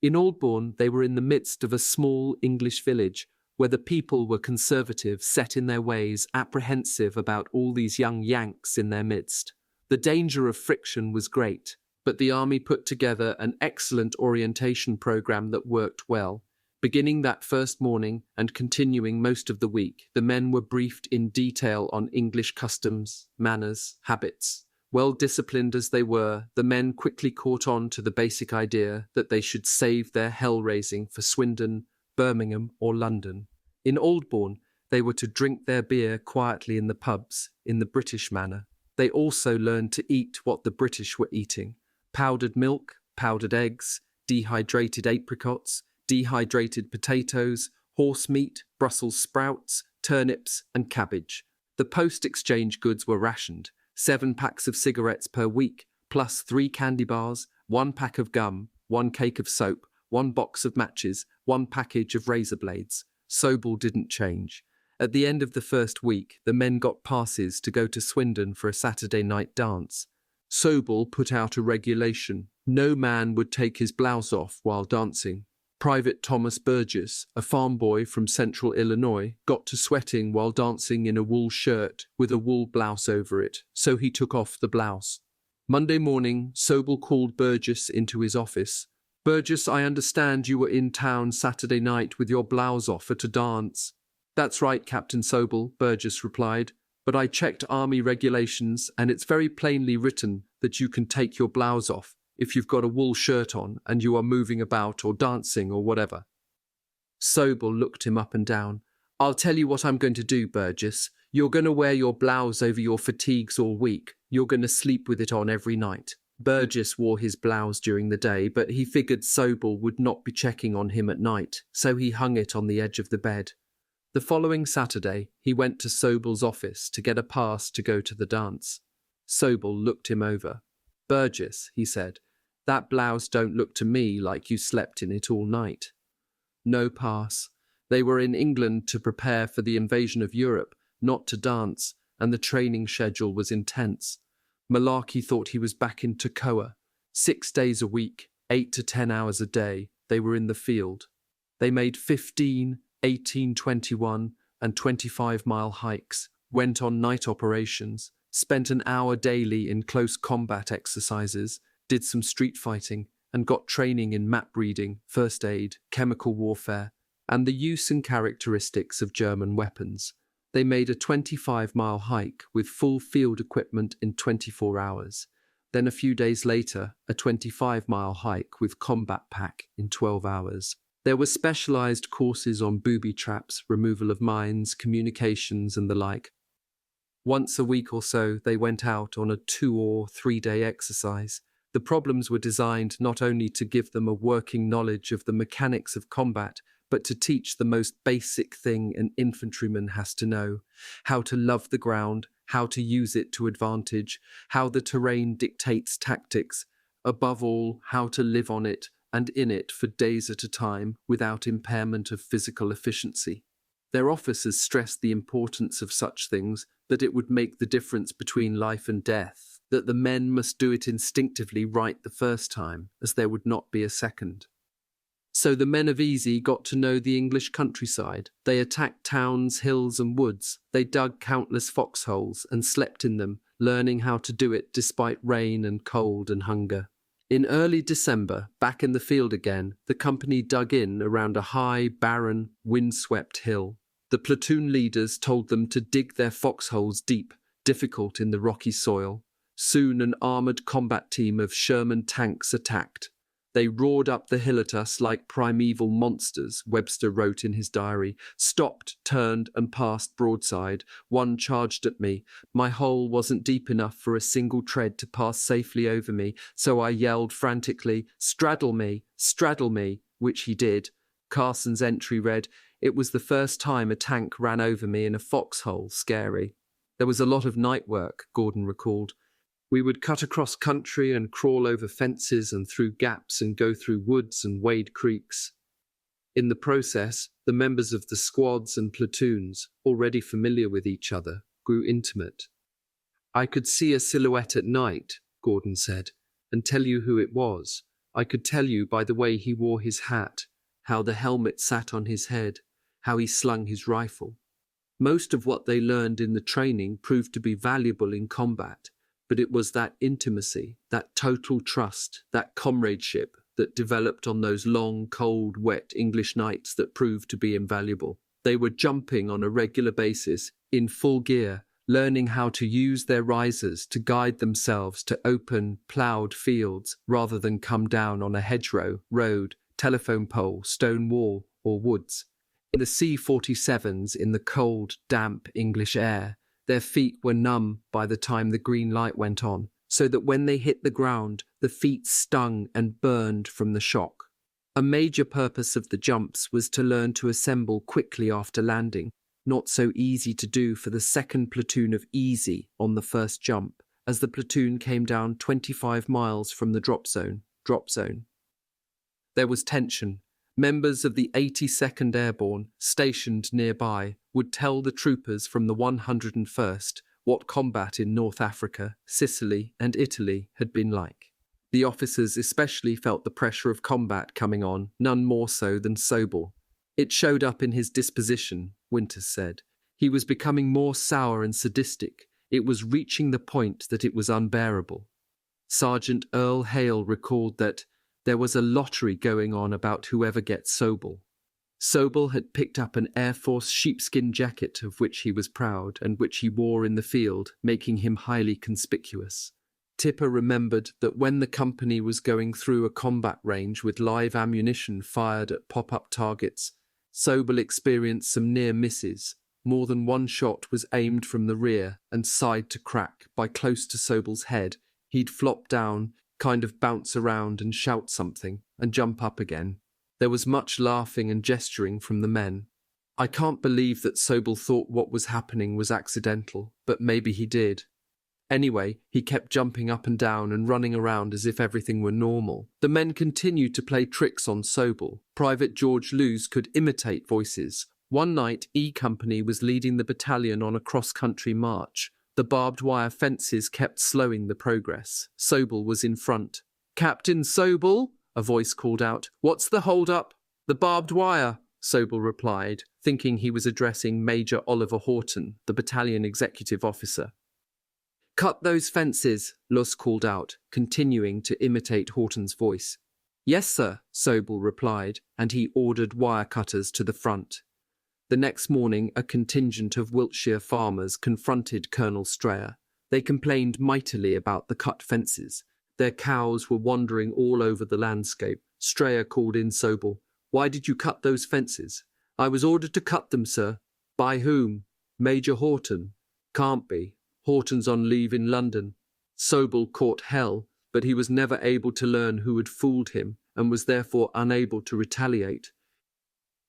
In Aldbourne they were in the midst of a small English village, where the people were conservative, set in their ways, apprehensive about all these young Yanks in their midst. The danger of friction was great, but the army put together an excellent orientation program that worked well. Beginning that first morning and continuing most of the week, the men were briefed in detail on English customs, manners, habits. Well disciplined as they were, the men quickly caught on to the basic idea that they should save their hell-raising for Swindon, Birmingham or London. In Aldbourne, they were to drink their beer quietly in the pubs, in the British manner. They also learned to eat what the British were eating: powdered milk, powdered eggs, dehydrated apricots, dehydrated potatoes, horse meat, Brussels sprouts, turnips and cabbage. The post-exchange goods were rationed: 7 packs of cigarettes per week, plus 3 candy bars, 1 pack of gum, 1 cake of soap, 1 box of matches, 1 package of razor blades. Sobel didn't change. At the end of the first week, the men got passes to go to Swindon for a Saturday night dance. Sobel put out a regulation: no man would take his blouse off while dancing. Private Thomas Burgess, a farm boy from central Illinois, got to sweating while dancing in a wool shirt with a wool blouse over it, so he took off the blouse. Monday morning, Sobel called Burgess into his office. "Burgess, I understand you were in town Saturday night with your blouse off at a dance." "That's right, Captain Sobel," Burgess replied, "but I checked army regulations and it's very plainly written that you can take your blouse off if you've got a wool shirt on and you are moving about or dancing or whatever." Sobel looked him up and down. "I'll tell you what I'm going to do, Burgess. You're going to wear your blouse over your fatigues all week. You're going to sleep with it on every night." Burgess wore his blouse during the day, but he figured Sobel would not be checking on him at night, so he hung it on the edge of the bed. The following Saturday, he went to Sobel's office to get a pass to go to the dance. Sobel looked him over. "Burgess," he said, "that blouse don't look to me like you slept in it all night." No pass. They were in England to prepare for the invasion of Europe, not to dance, and the training schedule was intense. Malarkey thought he was back in Toccoa. 6 days a week, 8 to 10 hours a day, they were in the field. They made 15, 18, 21, and 25-mile hikes, went on night operations, spent an hour daily in close combat exercises, did some street fighting, and got training in map reading, first aid, chemical warfare, and the use and characteristics of German weapons. They made a 25-mile hike with full field equipment in 24 hours. Then a few days later, a 25-mile hike with combat pack in 12 hours. There were specialized courses on booby traps, removal of mines, communications, and the like. Once a week or so, they went out on a 2 or 3 day exercise. The problems were designed not only to give them a working knowledge of the mechanics of combat, but to teach the most basic thing an infantryman has to know: how to love the ground, how to use it to advantage, how the terrain dictates tactics, above all, how to live on it and in it for days at a time without impairment of physical efficiency. Their officers stressed the importance of such things, that it would make the difference between life and death, that the men must do it instinctively right the first time, as there would not be a second. So the men of Easy got to know the English countryside. They attacked towns, hills and woods. They dug countless foxholes and slept in them, learning how to do it despite rain and cold and hunger. In early December, back in the field again, the company dug in around a high, barren, windswept hill. The platoon leaders told them to dig their foxholes deep, difficult in the rocky soil. Soon an armoured combat team of Sherman tanks attacked. They roared up the hill at us like primeval monsters, Webster wrote in his diary, stopped, turned and passed broadside. One charged at me. My hole wasn't deep enough for a single tread to pass safely over me, so I yelled frantically, straddle me, which he did. Carson's entry read, it was the first time a tank ran over me in a foxhole, scary. There was a lot of night work, Gordon recalled. We would cut across country and crawl over fences and through gaps and go through woods and wade creeks. In the process, the members of the squads and platoons, already familiar with each other, grew intimate. I could see a silhouette at night, Gordon said, and tell you who it was. I could tell you by the way he wore his hat, how the helmet sat on his head, how he slung his rifle. Most of what they learned in the training proved to be valuable in combat, but it was that intimacy, that total trust, that comradeship that developed on those long, cold, wet English nights that proved to be invaluable. They were jumping on a regular basis, in full gear, learning how to use their risers to guide themselves to open, ploughed fields rather than come down on a hedgerow, road, telephone pole, stone wall, or woods. In the C-47s, in the cold, damp English air, their feet were numb by the time the green light went on, so that when they hit the ground, the feet stung and burned from the shock. A major purpose of the jumps was to learn to assemble quickly after landing, not so easy to do for the second platoon of Easy on the first jump, as the platoon came down 25 miles from the drop zone. There was tension. Members of the 82nd Airborne, stationed nearby, would tell the troopers from the 101st what combat in North Africa, Sicily and Italy had been like. The officers especially felt the pressure of combat coming on, none more so than Sobel. It showed up in his disposition, Winters said. He was becoming more sour and sadistic. It was reaching the point that it was unbearable. Sergeant Earl Hale recalled that there was a lottery going on about whoever gets Sobel. Sobel had picked up an Air Force sheepskin jacket of which he was proud and which he wore in the field, making him highly conspicuous. Tipper remembered that when the company was going through a combat range with live ammunition fired at pop-up targets, Sobel experienced some near misses. More than one shot was aimed from the rear and side to crack by close to Sobel's head. He'd flop down, kind of bounce around and shout something, and jump up again. There was much laughing and gesturing from the men. I can't believe that Sobel thought what was happening was accidental, but maybe he did. Anyway, he kept jumping up and down and running around as if everything were normal. The men continued to play tricks on Sobel. Private George Lewes could imitate voices. One night, E Company was leading the battalion on a cross-country march. The barbed wire fences kept slowing the progress. Sobel was in front. "Captain Sobel," a voice called out. "What's the hold-up?" "The barbed wire," Sobel replied, thinking he was addressing Major Oliver Horton, the battalion executive officer. "Cut those fences," Luss called out, continuing to imitate Horton's voice. "Yes, sir," Sobel replied, and he ordered wire cutters to the front. The next morning, a contingent of Wiltshire farmers confronted Colonel Strayer. They complained mightily about the cut fences. Their cows were wandering all over the landscape. Strayer called in Sobel. "Why did you cut those fences?" "I was ordered to cut them, sir." "By whom?" "Major Horton." Can't be. Horton's on leave in London. Sobel caught hell, but he was never able to learn who had fooled him and was therefore unable to retaliate.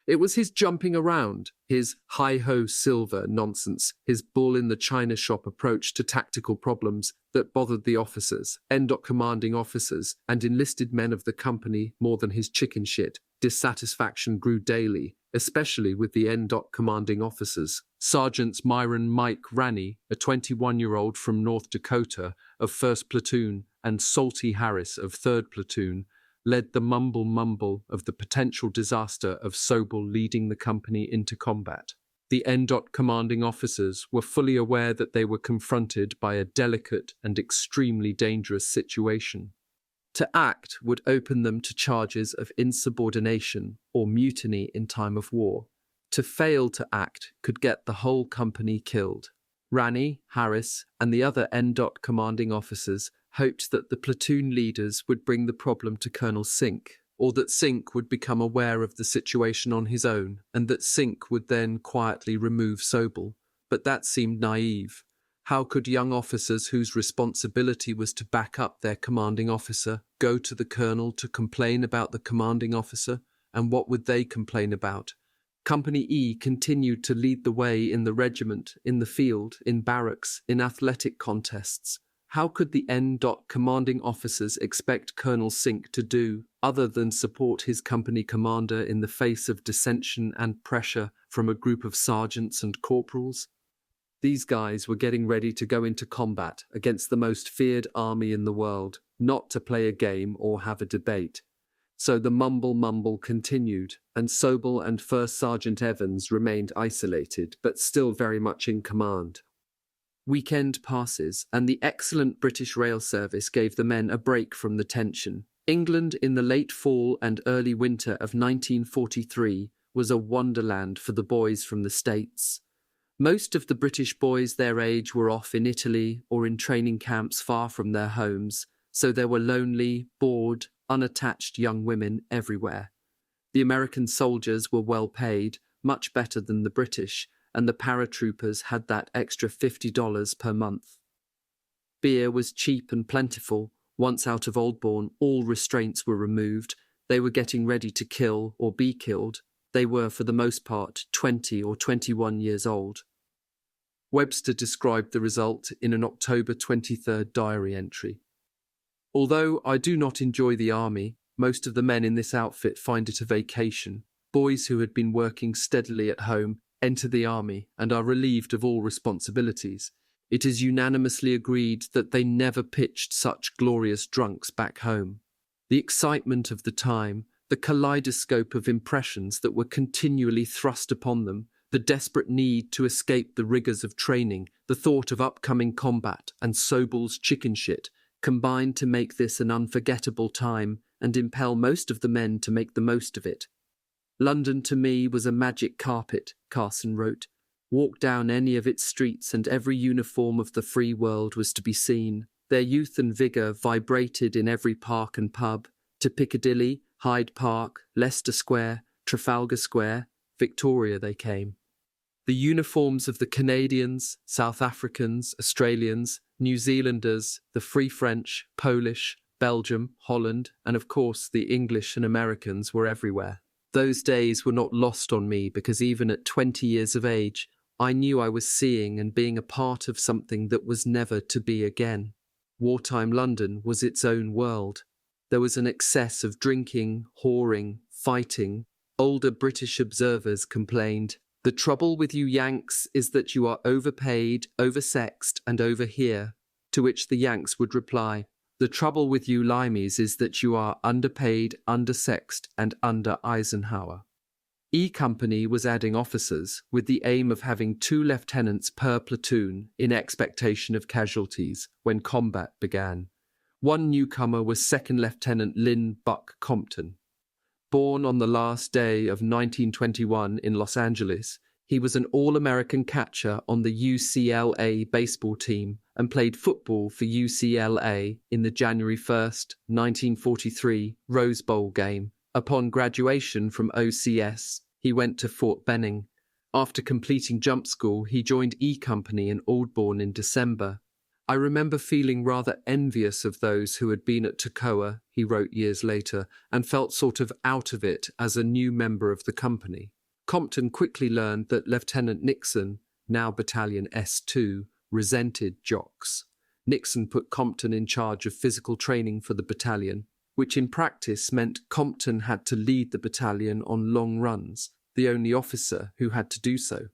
It was his jumping around, his hi-ho silver nonsense, his bull-in-the-china shop approach to tactical problems that bothered the officers, commanding officers, and enlisted men of the company more than his chicken shit. Dissatisfaction grew daily, especially with the commanding officers. Sergeants Myron Mike Ranney, a 21-year-old from North Dakota of 1st Platoon, and Salty Harris of 3rd Platoon, led the mumble of the potential disaster of Sobel leading the company into combat. The commanding officers were fully aware that they were confronted by a delicate and extremely dangerous situation. To act would open them to charges of insubordination or mutiny in time of war. To fail to act could get the whole company killed. Ranney, Harris, and the other commanding officers hoped that the platoon leaders would bring the problem to Colonel Sink, or that Sink would become aware of the situation on his own, and that Sink would then quietly remove Sobel. But that seemed naive. How could young officers whose responsibility was to back up their commanding officer go to the colonel to complain about the commanding officer? And what would they complain about? Company E continued to lead the way in the regiment, in the field, in barracks, in athletic contests. How could the commanding officers expect Colonel Sink to do, other than support his company commander in the face of dissension and pressure from a group of sergeants and corporals? These guys were getting ready to go into combat against the most feared army in the world, not to play a game or have a debate. So the mumble continued, and Sobel and First Sergeant Evans remained isolated, but still very much in command. Weekend passes, and the excellent British rail service gave the men a break from the tension. England in the late fall and early winter of 1943 was a wonderland for the boys from the States. Most of the British boys their age were off in Italy or in training camps far from their homes, so there were lonely, bored, unattached young women everywhere. The American soldiers were well paid, much better than the British, and the paratroopers had that extra $50 per month. Beer was cheap and plentiful. Once out of Oldbourne, all restraints were removed. They were getting ready to kill or be killed. They were, for the most part, 20 or 21 years old. Webster described the result in an October 23rd diary entry. Although I do not enjoy the army, most of the men in this outfit find it a vacation. Boys who had been working steadily at home enter the army and are relieved of all responsibilities. It is unanimously agreed that they never pitched such glorious drunks back home. The excitement of the time, the kaleidoscope of impressions that were continually thrust upon them, the desperate need to escape the rigours of training, the thought of upcoming combat, and Sobel's chicken shit, combined to make this an unforgettable time and impel most of the men to make the most of it. London to me was a magic carpet, Carson wrote. Walk down any of its streets and every uniform of the free world was to be seen. Their youth and vigour vibrated in every park and pub. To Piccadilly, Hyde Park, Leicester Square, Trafalgar Square, Victoria they came. The uniforms of the Canadians, South Africans, Australians, New Zealanders, the Free French, Polish, Belgium, Holland, and of course the English and Americans were everywhere. Those days were not lost on me because even at 20 years of age, I knew I was seeing and being a part of something that was never to be again. Wartime London was its own world. There was an excess of drinking, whoring, fighting. Older British observers complained, "The trouble with you Yanks is that you are overpaid, oversexed, and over here," to which the Yanks would reply, "The trouble with you Limeys is that you are underpaid, undersexed, and under Eisenhower." E Company was adding officers with the aim of having 2 lieutenants per platoon in expectation of casualties when combat began. One newcomer was 2nd Lieutenant Lynn Buck Compton. Born on the last day of 1921 in Los Angeles, he was an All-American catcher on the UCLA baseball team and played football for UCLA in the January 1st, 1943 Rose Bowl game. Upon graduation from OCS, he went to Fort Benning. After completing jump school, he joined E Company in Aldbourne in December. I remember feeling rather envious of those who had been at Toccoa, he wrote years later, and felt sort of out of it as a new member of the company. Compton quickly learned that Lieutenant Nixon, now Battalion S2, resented jocks. Nixon put Compton in charge of physical training for the battalion, which in practice meant Compton had to lead the battalion on long runs, the only officer who had to do so.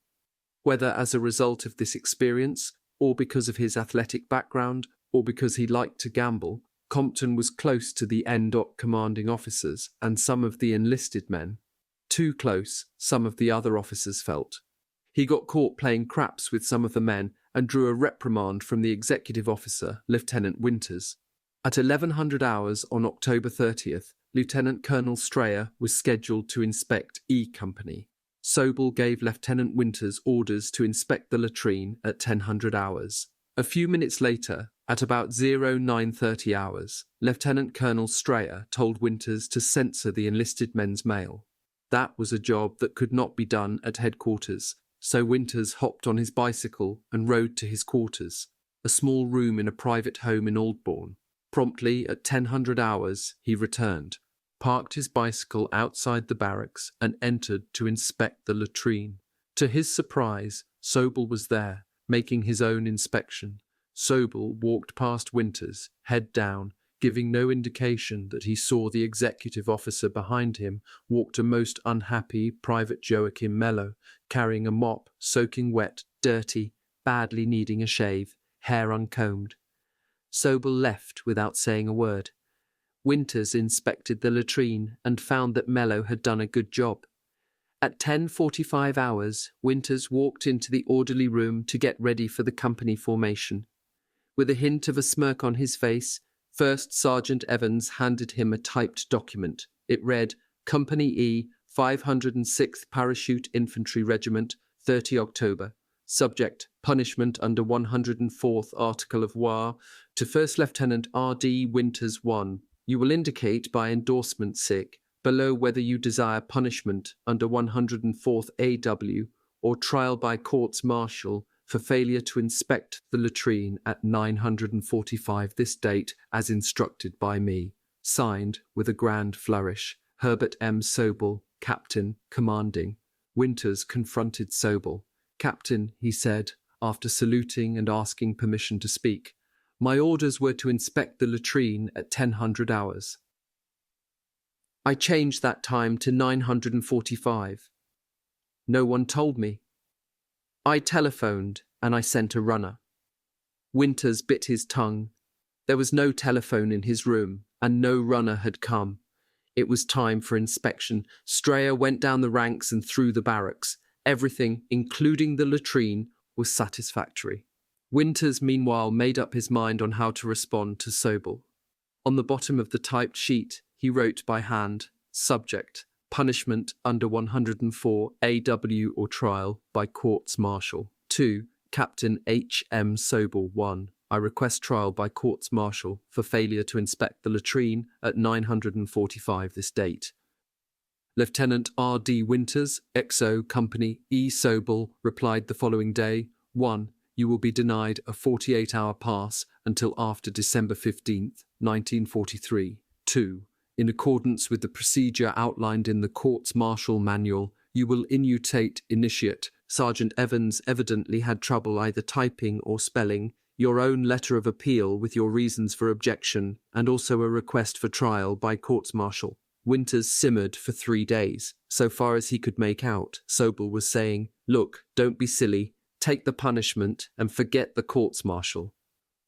Whether as a result of this experience, or because of his athletic background, or because he liked to gamble, Compton was close to the NDOC commanding officers and some of the enlisted men. Too close, some of the other officers felt. He got caught playing craps with some of the men and drew a reprimand from the executive officer, Lieutenant Winters. At 1100 hours on October 30th, Lieutenant Colonel Strayer was scheduled to inspect E Company. Sobel gave Lieutenant Winters orders to inspect the latrine at 1000 hours. A few minutes later, at about 0930 hours, Lieutenant Colonel Strayer told Winters to censor the enlisted men's mail. That was a job that could not be done at headquarters, so Winters hopped on his bicycle and rode to his quarters, a small room in a private home in Aldbourne. Promptly at 1000 hours, he returned, parked his bicycle outside the barracks and entered to inspect the latrine. To his surprise, Sobel was there, making his own inspection. Sobel walked past Winters, head down, giving no indication that he saw the executive officer behind him, walked a most unhappy Private Joachim Mello, carrying a mop, soaking wet, dirty, badly needing a shave, hair uncombed. Sobel left without saying a word. Winters inspected the latrine and found that Mello had done a good job. At 10:45 hours, Winters walked into the orderly room to get ready for the company formation. With a hint of a smirk on his face, First Sergeant Evans handed him a typed document. It read, Company E, 506th Parachute Infantry Regiment, 30 October. Subject, punishment under 104th Article of WWII to First Lieutenant R.D. Winters 1. You will indicate by endorsement sic below whether you desire punishment under 104th AW or trial by courts martial for failure to inspect the latrine at 945 this date as instructed by me. Signed, with a grand flourish, Herbert M. Sobel, Captain, Commanding. Winters confronted Sobel. Captain, he said, after saluting and asking permission to speak, my orders were to inspect the latrine at 1000 hours. I changed that time to 945. No one told me. I telephoned and I sent a runner. Winters bit his tongue. There was no telephone in his room and no runner had come. It was time for inspection. Strayer went down the ranks and through the barracks. Everything, including the latrine, was satisfactory. Winters, meanwhile, made up his mind on how to respond to Sobel. On the bottom of the typed sheet, he wrote by hand, Subject, punishment under 104 AW or trial by courts martial. 2. Captain H. M. Sobel 1. I request trial by courts martial for failure to inspect the latrine at 945 this date. Lieutenant R. D. Winters, XO Company E. Sobel, replied the following day, 1. You will be denied a 48-hour pass until after December 15th, 1943. 2. In accordance with the procedure outlined in the Courts Martial Manual, you will initiate. Sergeant Evans evidently had trouble either typing or spelling your own letter of appeal with your reasons for objection and also a request for trial by courts martial. Winters simmered for 3 days. So far as he could make out, Sobel was saying, Look, don't be silly. Take the punishment and forget the courts martial.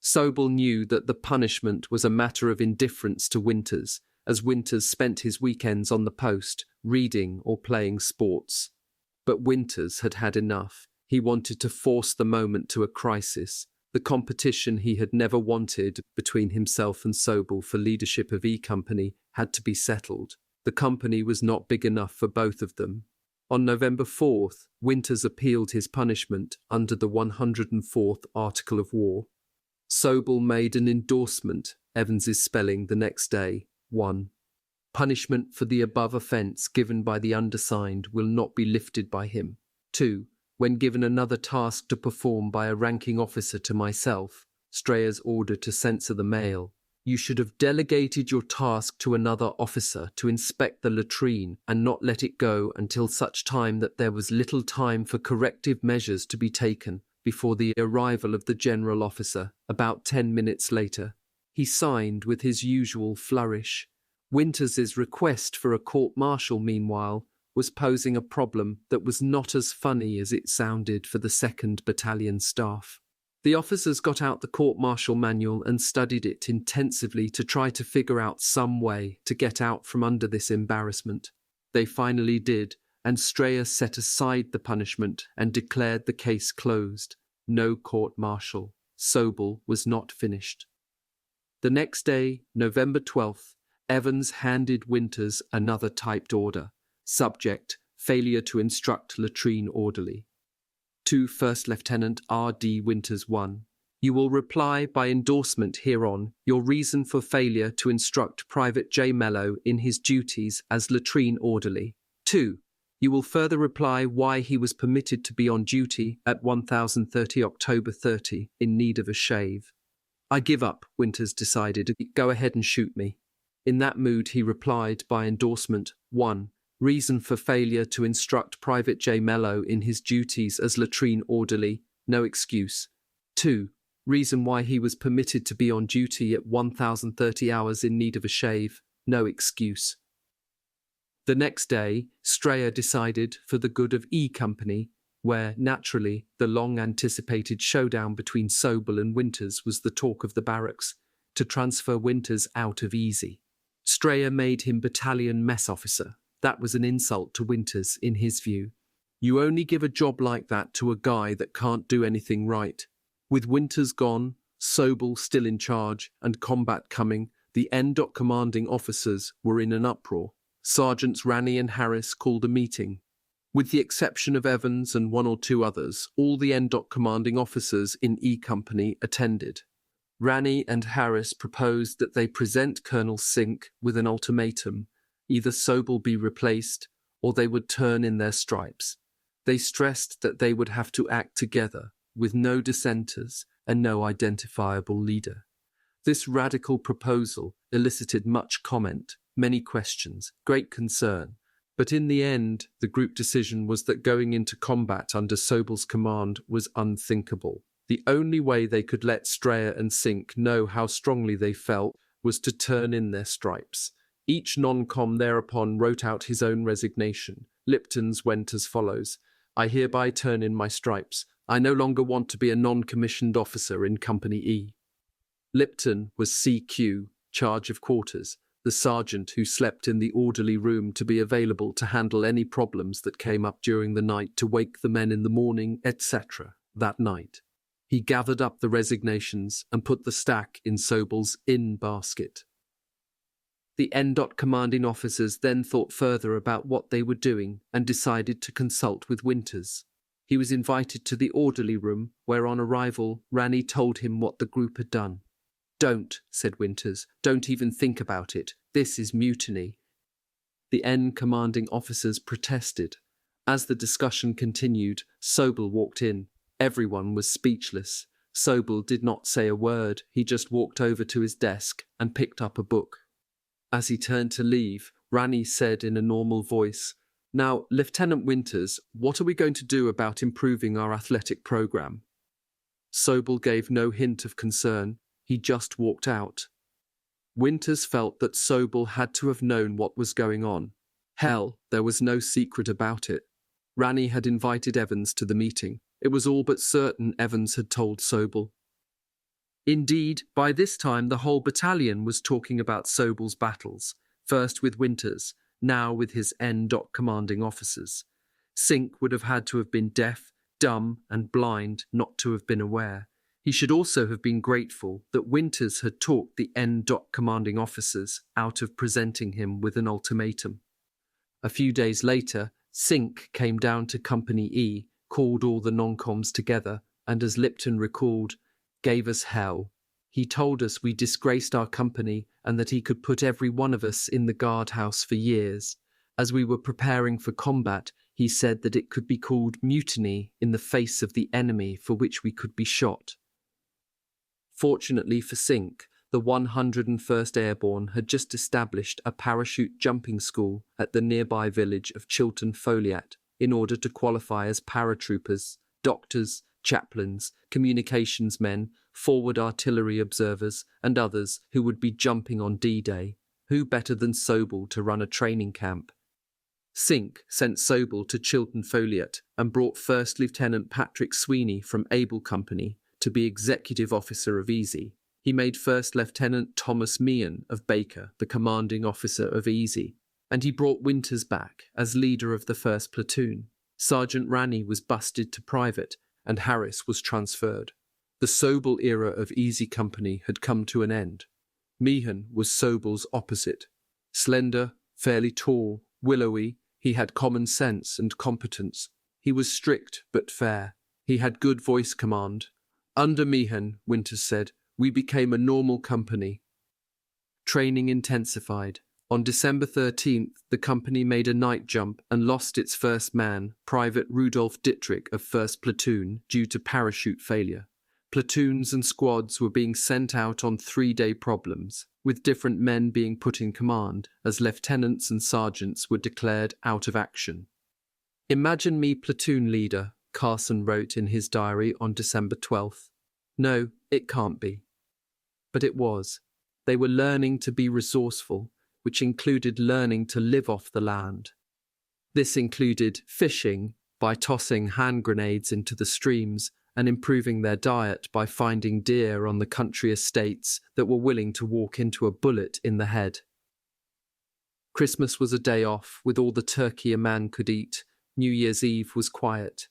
Sobel knew that the punishment was a matter of indifference to Winters, as Winters spent his weekends on the post, reading or playing sports. But Winters had had enough. He wanted to force the moment to a crisis. The competition he had never wanted between himself and Sobel for leadership of E Company had to be settled. The company was not big enough for both of them. On November 4th, Winters appealed his punishment under the 104th Article of War. Sobel made an endorsement, Evans's spelling, the next day. 1. Punishment for the above offence given by the undersigned will not be lifted by him. 2. When given another task to perform by a ranking officer to myself, Strayer's order to censor the mail, you should have delegated your task to another officer to inspect the latrine and not let it go until such time that there was little time for corrective measures to be taken before the arrival of the general officer, about 10 minutes later. He signed with his usual flourish. Winters's request for a court-martial, meanwhile, was posing a problem that was not as funny as it sounded for the 2nd Battalion staff. The officers got out the court-martial manual and studied it intensively to try to figure out some way to get out from under this embarrassment. They finally did, and Strayer set aside the punishment and declared the case closed. No court-martial. Sobel was not finished. The next day, November 12th, Evans handed Winters another typed order. Subject: failure to instruct latrine orderly. To First Lieutenant R.D. Winters 1. You will reply by endorsement hereon your reason for failure to instruct Private J. Mello in his duties as latrine orderly. 2. You will further reply why he was permitted to be on duty at 1030 October 30 in need of a shave. I give up, Winters decided. Go ahead and shoot me. In that mood he replied by endorsement 1. Reason for failure to instruct Private J. Mello in his duties as latrine orderly, no excuse. 2. Reason why he was permitted to be on duty at 1030 hours in need of a shave, no excuse. The next day, Strayer decided, for the good of E Company, where, naturally, the long-anticipated showdown between Sobel and Winters was the talk of the barracks, to transfer Winters out of Easy. Strayer made him battalion mess officer. That was an insult to Winters, in his view. You only give a job like that to a guy that can't do anything right. With Winters gone, Sobel still in charge, and combat coming, the NDOC commanding officers were in an uproar. Sergeants Ranney and Harris called a meeting. With the exception of Evans and 1 or 2 others, all the NDOC commanding officers in E Company attended. Ranney and Harris proposed that they present Colonel Sink with an ultimatum: either Sobel be replaced, or they would turn in their stripes. They stressed that they would have to act together, with no dissenters and no identifiable leader. This radical proposal elicited much comment, many questions, great concern, but in the end, the group decision was that going into combat under Sobel's command was unthinkable. The only way they could let Strayer and Sink know how strongly they felt was to turn in their stripes. Each non-com thereupon wrote out his own resignation. Lipton's went as follows: I hereby turn in my stripes. I no longer want to be a non-commissioned officer in Company E. Lipton was CQ, charge of quarters, the sergeant who slept in the orderly room to be available to handle any problems that came up during the night, to wake the men in the morning, etc. That night, he gathered up the resignations and put the stack in Sobel's in-basket. The NDOT commanding officers then thought further about what they were doing and decided to consult with Winters. He was invited to the orderly room, where on arrival, Ranney told him what the group had done. Don't, said Winters, don't even think about it. This is mutiny. The N commanding officers protested. As the discussion continued, Sobel walked in. Everyone was speechless. Sobel did not say a word. He just walked over to his desk and picked up a book. As he turned to leave, Ranney said in a normal voice, Now, Lieutenant Winters, what are we going to do about improving our athletic program? Sobel gave no hint of concern. He just walked out. Winters felt that Sobel had to have known what was going on. Hell, there was no secret about it. Ranney had invited Evans to the meeting. It was all but certain Evans had told Sobel. Indeed, by this time the whole battalion was talking about Sobel's battles, first with Winters, now with his NDOC commanding officers. Sink would have had to have been deaf, dumb, and blind not to have been aware. He should also have been grateful that Winters had talked the NDOC commanding officers out of presenting him with an ultimatum. A few days later, Sink came down to Company E, called all the non-coms together, and as Lipton recalled, gave us hell. He told us we disgraced our company and that he could put every one of us in the guardhouse for years. As we were preparing for combat, He said that it could be called mutiny in the face of the enemy, for which we could be shot. Fortunately for Sink, the 101st Airborne had just established a parachute jumping school at the nearby village of Chilton Foliat in order to qualify as paratroopers, doctors, chaplains, communications men, forward artillery observers, and others who would be jumping on D-Day. Who better than Sobel to run a training camp? Sink sent Sobel to Chilton Foliat and brought First Lieutenant Patrick Sweeney from Able Company to be Executive Officer of Easy. He made First Lieutenant Thomas Meehan of Baker the commanding officer of Easy, and he brought Winters back as leader of the 1st Platoon. Sergeant Ranney was busted to private, and Harris was transferred. The Sobel era of Easy Company had come to an end. Meehan was Sobel's opposite. Slender, fairly tall, willowy, he had common sense and competence. He was strict but fair. He had good voice command. Under Meehan, Winters said, we became a normal company. Training intensified. On December 13th, the company made a night jump and lost its first man, Private Rudolf Dittrich of 1st Platoon, due to parachute failure. Platoons and squads were being sent out on 3-day problems, with different men being put in command, as lieutenants and sergeants were declared out of action. Imagine me platoon leader, Carson wrote in his diary on December 12th. No, it can't be. But it was. They were learning to be resourceful, which included learning to live off the land. This included fishing by tossing hand grenades into the streams and improving their diet by finding deer on the country estates that were willing to walk into a bullet in the head. Christmas was a day off, with all the turkey a man could eat. New Year's Eve was quiet.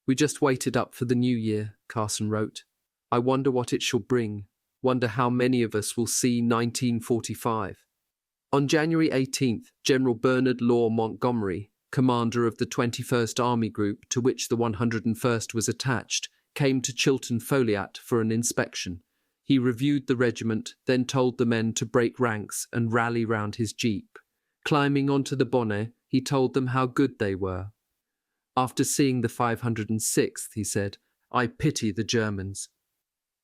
We just waited up for the new year, Carson wrote. I wonder what it shall bring. Wonder how many of us will see 1945. On January 18th, General Bernard Law Montgomery, commander of the 21st Army Group to which the 101st was attached, came to Chilton Foliat for an inspection. He reviewed the regiment, then told the men to break ranks and rally round his jeep. Climbing onto the bonnet, he told them how good they were. After seeing the 506th, he said, I pity the Germans.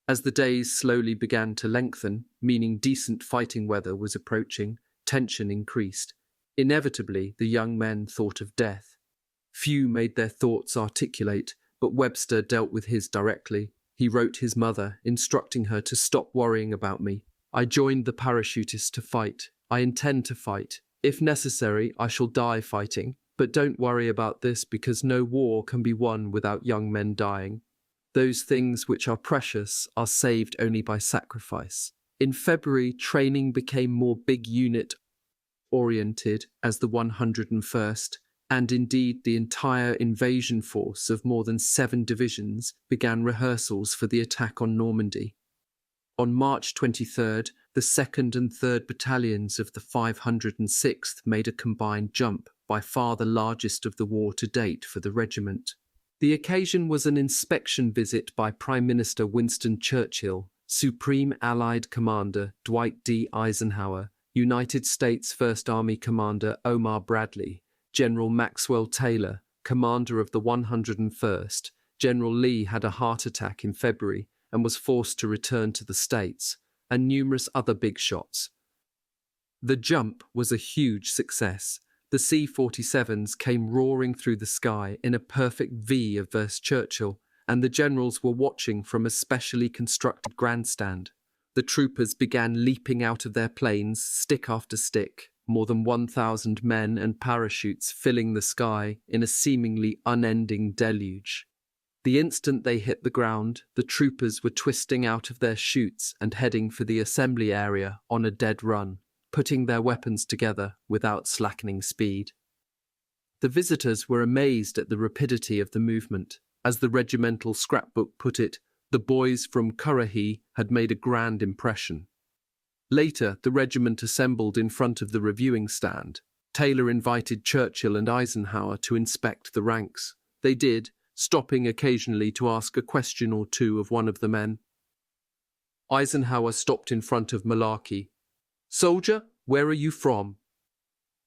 As the days slowly began to lengthen, meaning decent fighting weather was approaching, tension increased. Inevitably, the young men thought of death. Few made their thoughts articulate, but Webster dealt with his directly. He wrote his mother, instructing her to stop worrying about me. I joined the parachutists to fight. I intend to fight. If necessary, I shall die fighting. But don't worry about this, because no war can be won without young men dying. Those things which are precious are saved only by sacrifice. In February, training became more big unit oriented as the 101st, and indeed the entire invasion force of more than 7 divisions began rehearsals for the attack on Normandy. On March 23rd, the 2nd and 3rd battalions of the 506th made a combined jump, by far the largest of the war to date for the regiment. The occasion was an inspection visit by Prime Minister Winston Churchill, Supreme Allied Commander Dwight D. Eisenhower, United States First Army Commander Omar Bradley, General Maxwell Taylor, Commander of the 101st. General Lee had a heart attack in February and was forced to return to the States, and numerous other big shots. The jump was a huge success. The C-47s came roaring through the sky in a perfect V of verse Churchill, and the generals were watching from a specially constructed grandstand. The troopers began leaping out of their planes, stick after stick, more than 1,000 men and parachutes filling the sky in a seemingly unending deluge. The instant they hit the ground, the troopers were twisting out of their chutes and heading for the assembly area on a dead run, putting their weapons together without slackening speed. The visitors were amazed at the rapidity of the movement. As the regimental scrapbook put it, the boys from Currahee had made a grand impression. Later, the regiment assembled in front of the reviewing stand. Taylor invited Churchill and Eisenhower to inspect the ranks. They did, stopping occasionally to ask a question or two of one of the men. Eisenhower stopped in front of Malarkey. "Soldier, where are you from?"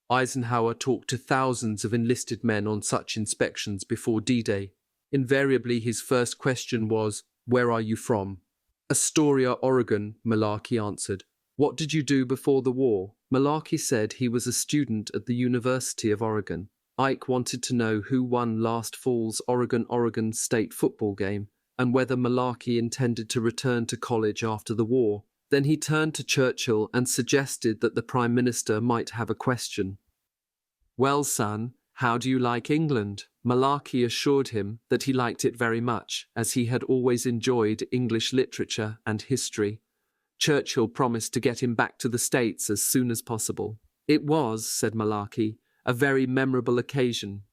Eisenhower talked to thousands of enlisted men on such inspections before D-Day. Invariably, his first question was, "Where are you from?" "Astoria, Oregon," Malarkey answered. "What did you do before the war?" Malarkey said he was a student at the University of Oregon. Ike wanted to know who won last fall's Oregon State football game and whether Malarkey intended to return to college after the war. Then he turned to Churchill and suggested that the Prime Minister might have a question. "Well, son, how do you like England?" Malarkey assured him that he liked it very much, as he had always enjoyed English literature and history. Churchill promised to get him back to the States as soon as possible. "It was," said Malarkey, "a very memorable occasion."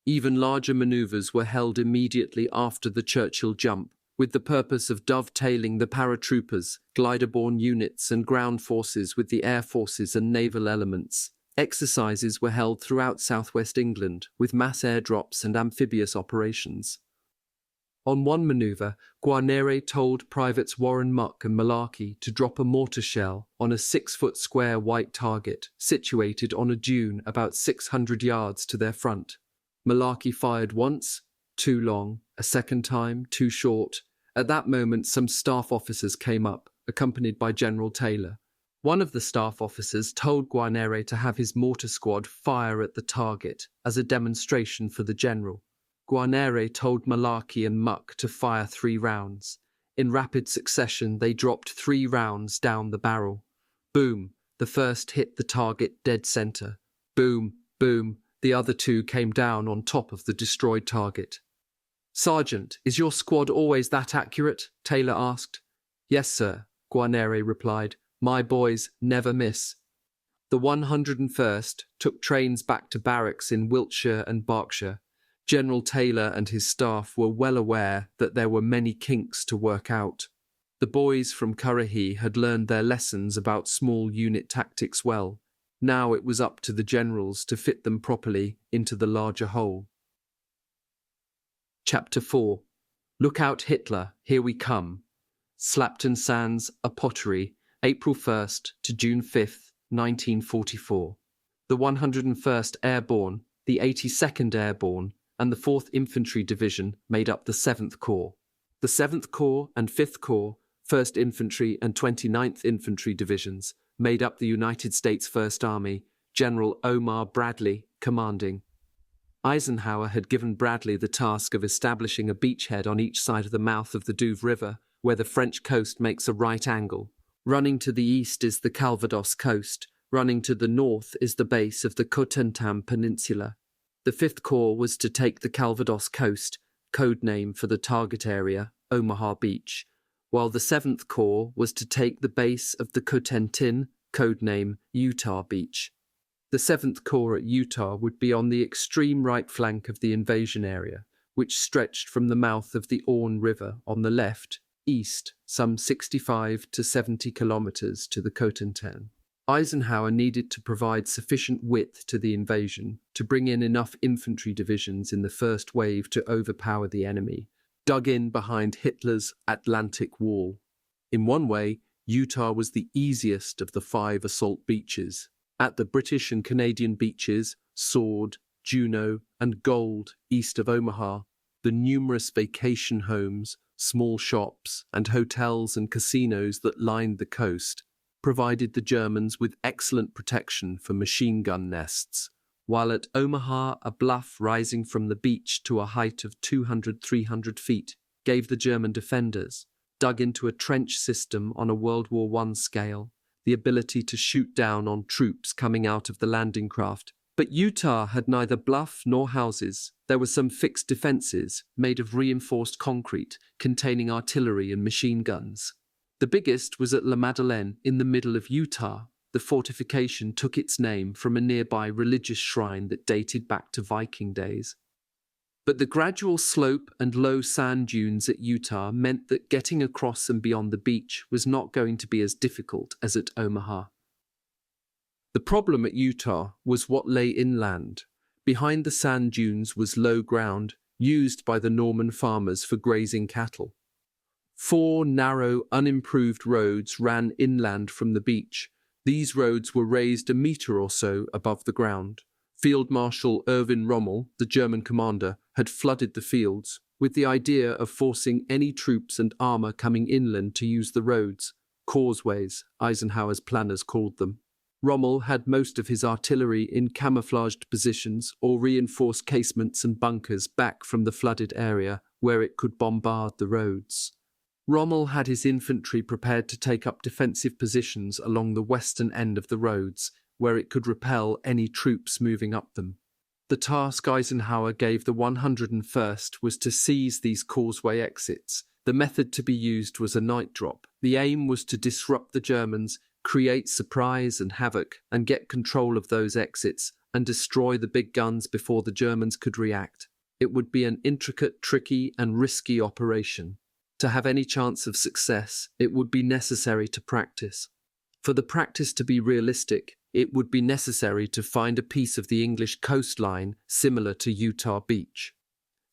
Even larger manoeuvres were held immediately after the Churchill jump, with the purpose of dovetailing the paratroopers, glider-borne units and ground forces with the air forces and naval elements. Exercises were held throughout southwest England, with mass airdrops and amphibious operations. On one manoeuvre, Guarnere told Privates Warren Muck and Malarkey to drop a mortar shell on a 6-foot square white target situated on a dune about 600 yards to their front. Malarkey fired once, too long, a second time, too short. At that moment, some staff officers came up, accompanied by General Taylor. One of the staff officers told Guarnere to have his mortar squad fire at the target as a demonstration for the general. Guarnere told Malarkey and Muck to fire 3 rounds. In rapid succession, they dropped 3 rounds down the barrel. Boom! The first hit the target dead center. Boom! Boom! The other 2 came down on top of the destroyed target. "Sergeant, is your squad always that accurate?" Taylor asked. "Yes, sir," Guarnere replied. "My boys never miss." The 101st took trains back to barracks in Wiltshire and Berkshire. General Taylor and his staff were well aware that there were many kinks to work out. The boys from Currahee had learned their lessons about small unit tactics well. Now it was up to the generals to fit them properly into the larger whole. Chapter 4. Look out, Hitler, here we come. Slapton Sands, a Pottery, April 1st to June 5th, 1944. The 101st Airborne, the 82nd Airborne, and the 4th Infantry Division made up the 7th Corps. The 7th Corps and 5th Corps, 1st Infantry and 29th Infantry Divisions, made up the United States First Army, General Omar Bradley commanding. Eisenhower had given Bradley the task of establishing a beachhead on each side of the mouth of the Douve River, where the French coast makes a right angle. Running to the east is the Calvados coast. Running to the north is the base of the Cotentin Peninsula. The 5th Corps was to take the Calvados coast, code name for the target area, Omaha Beach, while the 7th Corps was to take the base of the Cotentin, code name Utah Beach. The 7th Corps at Utah would be on the extreme right flank of the invasion area, which stretched from the mouth of the Orne River on the left, east, some 65 to 70 kilometers to the Cotentin. Eisenhower needed to provide sufficient width to the invasion to bring in enough infantry divisions in the first wave to overpower the enemy, dug in behind Hitler's Atlantic Wall. In one way, Utah was the easiest of the 5 assault beaches. At the British and Canadian beaches, Sword, Juno, and Gold, east of Omaha, the numerous vacation homes, small shops, and hotels and casinos that lined the coast provided the Germans with excellent protection for machine gun nests, while at Omaha a bluff rising from the beach to a height of 200-300 feet gave the German defenders, dug into a trench system on a World War I scale, the ability to shoot down on troops coming out of the landing craft. But Utah had neither bluff nor houses. There were some fixed defenses made of reinforced concrete containing artillery and machine guns. The biggest was at La Madeleine in the middle of Utah. The fortification took its name from a nearby religious shrine that dated back to Viking days. But the gradual slope and low sand dunes at Utah meant that getting across and beyond the beach was not going to be as difficult as at Omaha. The problem at Utah was what lay inland. Behind the sand dunes was low ground, used by the Norman farmers for grazing cattle. 4 narrow, unimproved roads ran inland from the beach, These roads were raised a meter or so above the ground. Field Marshal Erwin Rommel, the German commander, had flooded the fields with the idea of forcing any troops and armor coming inland to use the roads, causeways, Eisenhower's planners called them. Rommel had most of his artillery in camouflaged positions or reinforced casements and bunkers back from the flooded area where it could bombard the roads. Rommel had his infantry prepared to take up defensive positions along the western end of the roads, where it could repel any troops moving up them. The task Eisenhower gave the 101st was to seize these causeway exits. The method to be used was a night drop. The aim was to disrupt the Germans, create surprise and havoc, and get control of those exits and destroy the big guns before the Germans could react. It would be an intricate, tricky, and risky operation. To have any chance of success, it would be necessary to practice. For the practice to be realistic, it would be necessary to find a piece of the English coastline similar to Utah Beach.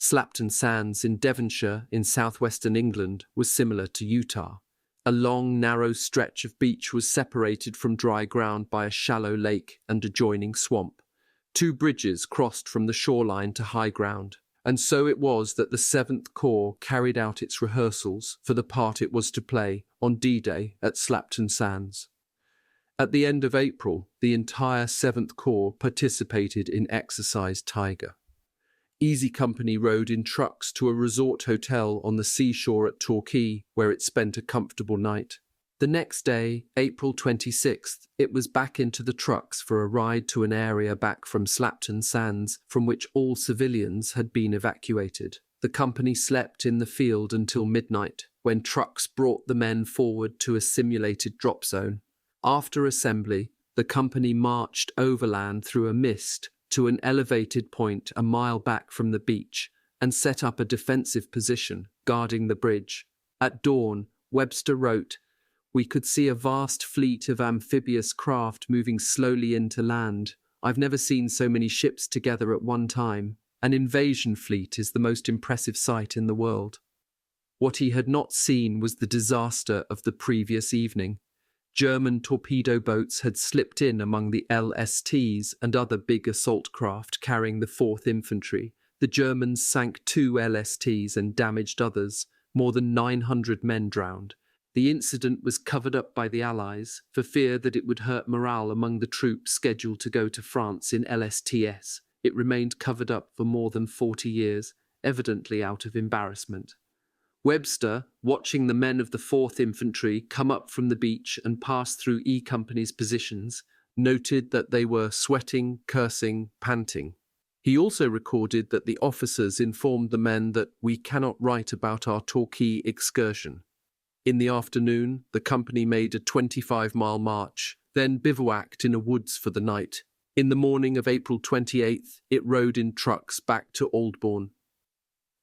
Slapton Sands in Devonshire in southwestern England was similar to Utah. A long, narrow stretch of beach was separated from dry ground by a shallow lake and adjoining swamp. 2 bridges crossed from the shoreline to high ground. And so it was that the 7th Corps carried out its rehearsals for the part it was to play on D-Day at Slapton Sands. At the end of April, the entire 7th Corps participated in Exercise Tiger. Easy Company rode in trucks to a resort hotel on the seashore at Torquay, where it spent a comfortable night. The next day, April 26th, it was back into the trucks for a ride to an area back from Slapton Sands from which all civilians had been evacuated. The company slept in the field until midnight, when trucks brought the men forward to a simulated drop zone. After assembly, the company marched overland through a mist to an elevated point a mile back from the beach and set up a defensive position, guarding the bridge. At dawn, Webster wrote, "We could see a vast fleet of amphibious craft moving slowly into land. I've never seen so many ships together at one time. An invasion fleet is the most impressive sight in the world." What he had not seen was the disaster of the previous evening. German torpedo boats had slipped in among the LSTs and other big assault craft carrying the 4th Infantry. The Germans sank 2 LSTs and damaged others. More than 900 men drowned. The incident was covered up by the Allies for fear that it would hurt morale among the troops scheduled to go to France in LSTS. It remained covered up for more than 40 years, evidently out of embarrassment. Webster, watching the men of the 4th Infantry come up from the beach and pass through E Company's positions, noted that they were sweating, cursing, panting. He also recorded that the officers informed the men that "we cannot write about our Torquay excursion." In the afternoon, the company made a 25-mile march, then bivouacked in a woods for the night. In the morning of April 28th, it rode in trucks back to Aldbourne.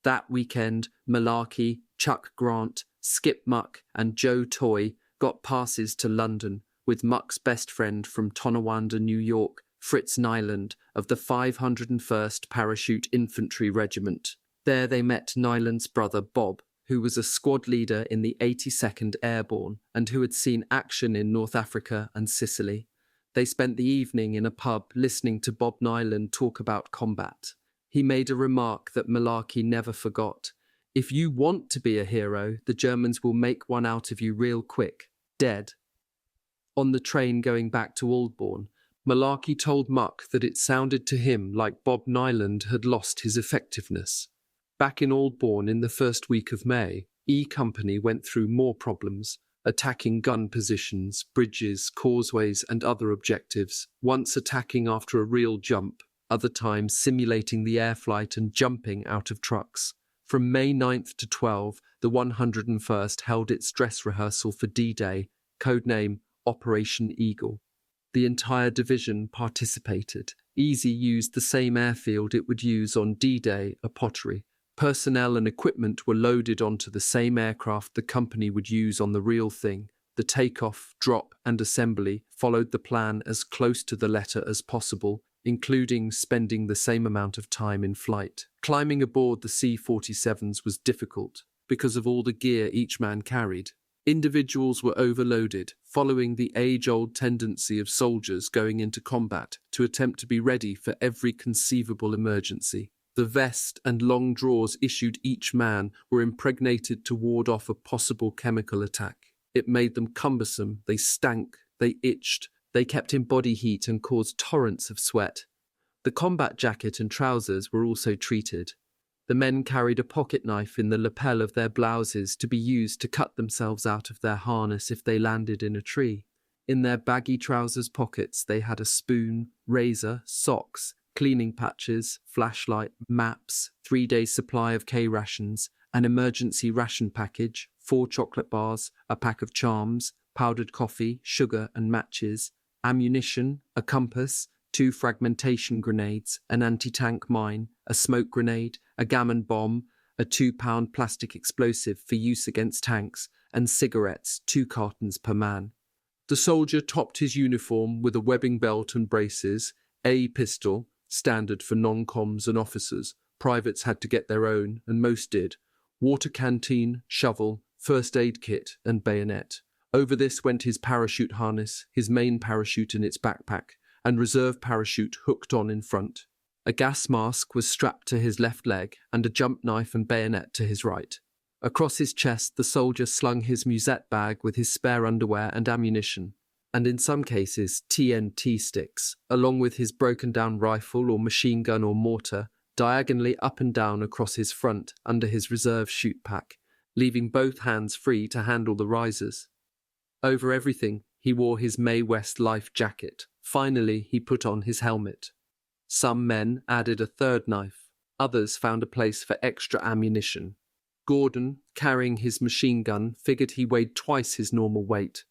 That weekend, Malarkey, Chuck Grant, Skip Muck, and Joe Toy got passes to London, with Muck's best friend from Tonawanda, New York, Fritz Nyland, of the 501st Parachute Infantry Regiment. There they met Nyland's brother Bob, who was a squad leader in the 82nd Airborne and who had seen action in North Africa and Sicily. They spent the evening in a pub listening to Bob Nyland talk about combat. He made a remark that Malarkey never forgot. "If you want to be a hero, the Germans will make one out of you real quick. Dead." On the train going back to Aldbourne, Malarkey told Muck that it sounded to him like Bob Nyland had lost his effectiveness. Back in Aldbourne in the first week of May, E Company went through more problems, attacking gun positions, bridges, causeways, and other objectives, once attacking after a real jump, other times simulating the air flight and jumping out of trucks. From May 9th to 12th, the 101st held its dress rehearsal for D-Day, codename Operation Eagle. The entire division participated. Easy used the same airfield it would use on D-Day, a pottery. Personnel and equipment were loaded onto the same aircraft the company would use on the real thing. The takeoff, drop, and assembly followed the plan as close to the letter as possible, including spending the same amount of time in flight. Climbing aboard the C-47s was difficult because of all the gear each man carried. Individuals were overloaded, following the age-old tendency of soldiers going into combat to attempt to be ready for every conceivable emergency. The vest and long drawers issued each man were impregnated to ward off a possible chemical attack. It made them cumbersome, they stank, they itched, they kept in body heat and caused torrents of sweat. The combat jacket and trousers were also treated. The men carried a pocket knife in the lapel of their blouses to be used to cut themselves out of their harness if they landed in a tree. In their baggy trousers pockets they had a spoon, razor, socks, cleaning patches, flashlight, maps, 3 days' supply of K-rations, an emergency ration package, 4 chocolate bars, a pack of charms, powdered coffee, sugar and matches, ammunition, a compass, 2 fragmentation grenades, an anti-tank mine, a smoke grenade, a gammon bomb, a 2-pound plastic explosive for use against tanks, and cigarettes, 2 cartons per man. The soldier topped his uniform with a webbing belt and braces, a pistol, standard for non-coms and officers. Privates had to get their own, and most did. Water canteen, shovel, first aid kit, and bayonet. Over this went his parachute harness, his main parachute in its backpack, and reserve parachute hooked on in front. A gas mask was strapped to his left leg, and a jump knife and bayonet to his right. Across his chest the soldier slung his musette bag with his spare underwear and ammunition, and in some cases TNT sticks, along with his broken-down rifle or machine gun or mortar, diagonally up and down across his front under his reserve chute pack, leaving both hands free to handle the risers. Over everything, he wore his Mae West life jacket. Finally, he put on his helmet. Some men added a third knife. Others found a place for extra ammunition. Gordon, carrying his machine gun, figured he weighed twice his normal weight.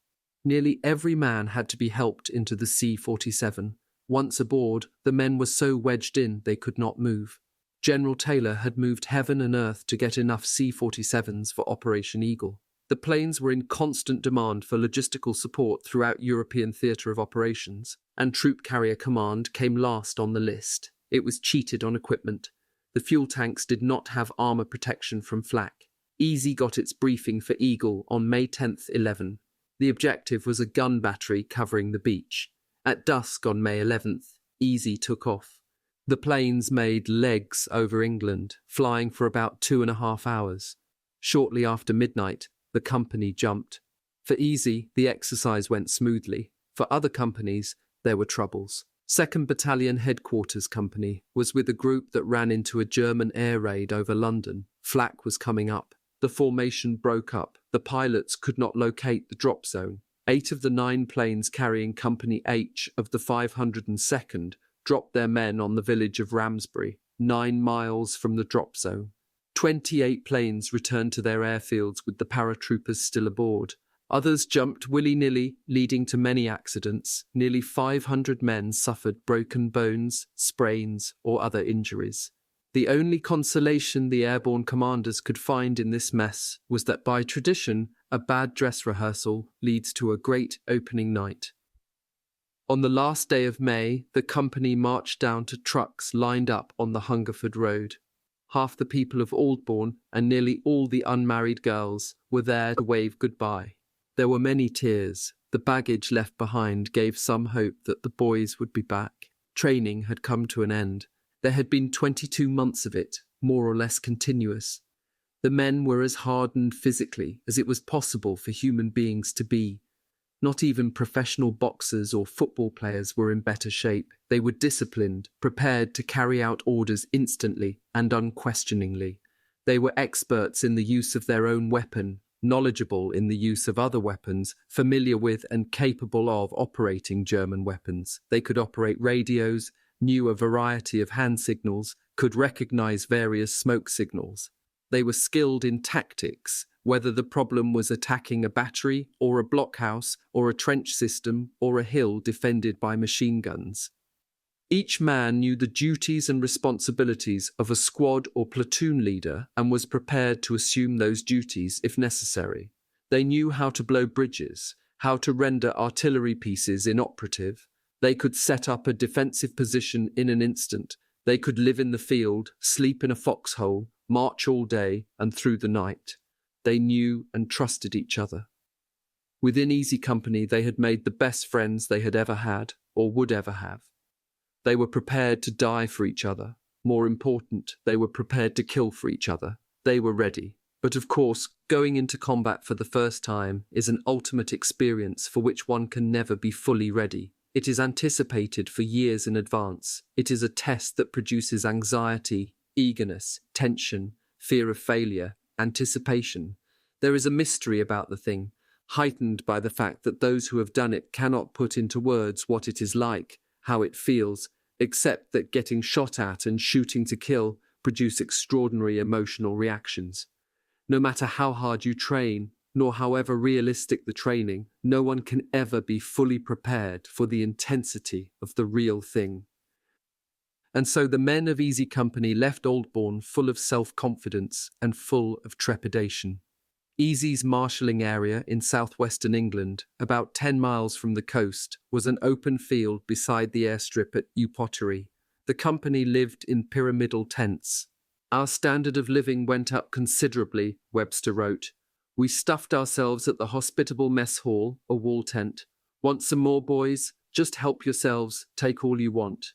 Nearly every man had to be helped into the C-47. Once aboard, the men were so wedged in they could not move. General Taylor had moved heaven and earth to get enough C-47s for Operation Eagle. The planes were in constant demand for logistical support throughout European theatre of operations, and Troop Carrier Command came last on the list. It was cheated on equipment. The fuel tanks did not have armour protection from flak. Easy got its briefing for Eagle on May 10th, 11. The objective was a gun battery covering the beach. At dusk on May 11th, Easy took off. The planes made legs over England, flying for about 2.5 hours. Shortly after midnight, the company jumped. For Easy, the exercise went smoothly. For other companies, there were troubles. 2nd Battalion Headquarters Company was with a group that ran into a German air raid over London. Flak was coming up. The formation broke up. The pilots could not locate the drop zone. 8 of the 9 planes carrying Company H of the 502nd dropped their men on the village of Ramsbury, 9 miles from the drop zone. 28 planes returned to their airfields with the paratroopers still aboard. Others jumped willy-nilly, leading to many accidents. Nearly 500 men suffered broken bones, sprains, or other injuries. The only consolation the airborne commanders could find in this mess was that by tradition, a bad dress rehearsal leads to a great opening night. On the last day of May, the company marched down to trucks lined up on the Hungerford Road. Half the people of Aldbourne and nearly all the unmarried girls were there to wave goodbye. There were many tears. The baggage left behind gave some hope that the boys would be back. Training had come to an end. There had been 22 months of it, more or less continuous. The men were as hardened physically as it was possible for human beings to be. Not even professional boxers or football players were in better shape. They were disciplined, prepared to carry out orders instantly and unquestioningly. They were experts in the use of their own weapon, knowledgeable in the use of other weapons, familiar with and capable of operating German weapons. They could operate radios, knew a variety of hand signals, could recognize various smoke signals. They were skilled in tactics, whether the problem was attacking a battery or a blockhouse or a trench system or a hill defended by machine guns. Each man knew the duties and responsibilities of a squad or platoon leader and was prepared to assume those duties if necessary. They knew how to blow bridges, how to render artillery pieces inoperative. They could set up a defensive position in an instant. They could live in the field, sleep in a foxhole, march all day and through the night. They knew and trusted each other. Within Easy Company, they had made the best friends they had ever had or would ever have. They were prepared to die for each other. More important, they were prepared to kill for each other. They were ready. But of course, going into combat for the first time is an ultimate experience for which one can never be fully ready. It is anticipated for years in advance. It is a test that produces anxiety, eagerness, tension, fear of failure, anticipation. There is a mystery about the thing, heightened by the fact that those who have done it cannot put into words what it is like, how it feels, except that getting shot at and shooting to kill produce extraordinary emotional reactions. No matter how hard you train, nor however realistic the training, no one can ever be fully prepared for the intensity of the real thing. And so the men of Easy Company left Aldbourne full of self-confidence and full of trepidation. Easy's marshalling area in southwestern England, about 10 miles from the coast, was an open field beside the airstrip at Upottery. The company lived in pyramidal tents. Our standard of living went up considerably, Webster wrote. We stuffed ourselves at the hospitable mess hall, a wall tent. Want some more, boys? Just help yourselves, take all you want.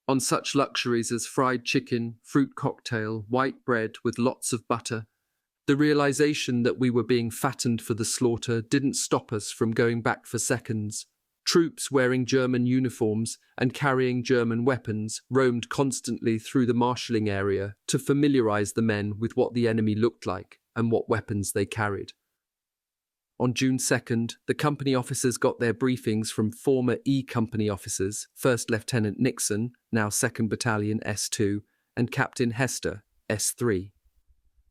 On such luxuries as fried chicken, fruit cocktail, white bread with lots of butter. The realization that we were being fattened for the slaughter didn't stop us from going back for seconds. Troops wearing German uniforms and carrying German weapons roamed constantly through the marshalling area to familiarize the men with what the enemy looked like and what weapons they carried. On June 2nd, the company officers got their briefings from former E Company officers, First Lieutenant Nixon, now 2nd Battalion S2, and Captain Hester, S3.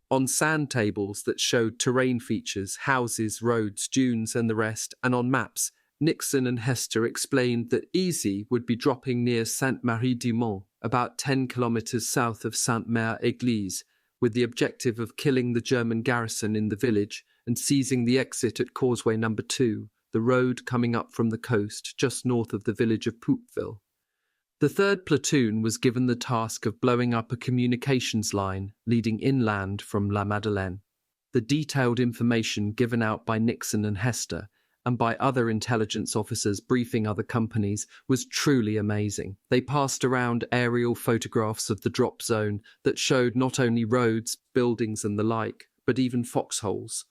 On sand tables that showed terrain features, houses, roads, dunes and the rest, and on maps, Nixon and Hester explained that Easy would be dropping near Sainte-Marie-du-Mont, about 10 kilometers south of Sainte-Mère-Église, with the objective of killing the German garrison in the village and seizing the exit at Causeway No. 2, the road coming up from the coast just north of the village of Poupeville. The 3rd Platoon was given the task of blowing up a communications line leading inland from La Madeleine. The detailed information given out by Nixon and Hester and by other intelligence officers briefing other companies was truly amazing. They passed around aerial photographs of the drop zone that showed not only roads, buildings and the like, but even foxholes.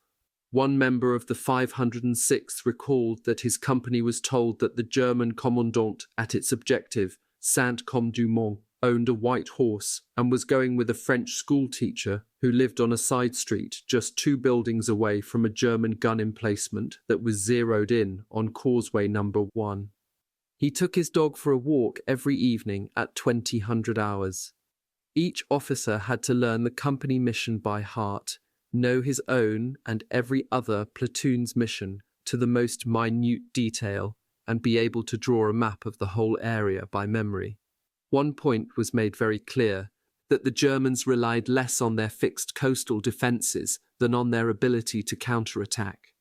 One member of the 506th recalled that his company was told that the German commandant at its objective, Saint-Côme-du-Mont, owned a white horse and was going with a French schoolteacher who lived on a side street just 2 buildings away from a German gun emplacement that was zeroed in on Causeway No. 1. He took his dog for a walk every evening at 2000 hours. Each officer had to learn the company mission by heart, know his own and every other platoon's mission to the most minute detail, and be able to draw a map of the whole area by memory. One point was made very clear, that the Germans relied less on their fixed coastal defences than on their ability to counterattack.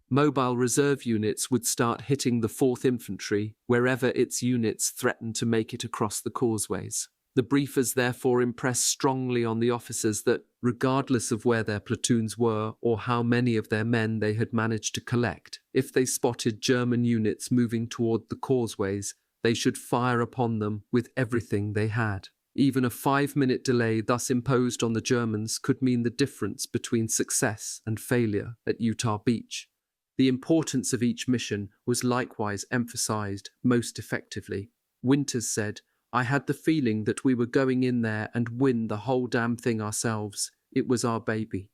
Mobile reserve units would start hitting the 4th Infantry wherever its units threatened to make it across the causeways. The briefers therefore impressed strongly on the officers that, regardless of where their platoons were or how many of their men they had managed to collect, if they spotted German units moving toward the causeways, they should fire upon them with everything they had. Even a 5-minute delay thus imposed on the Germans could mean the difference between success and failure at Utah Beach. The importance of each mission was likewise emphasized most effectively. Winters said, I had the feeling that we were going in there and win the whole damn thing ourselves. It was our baby.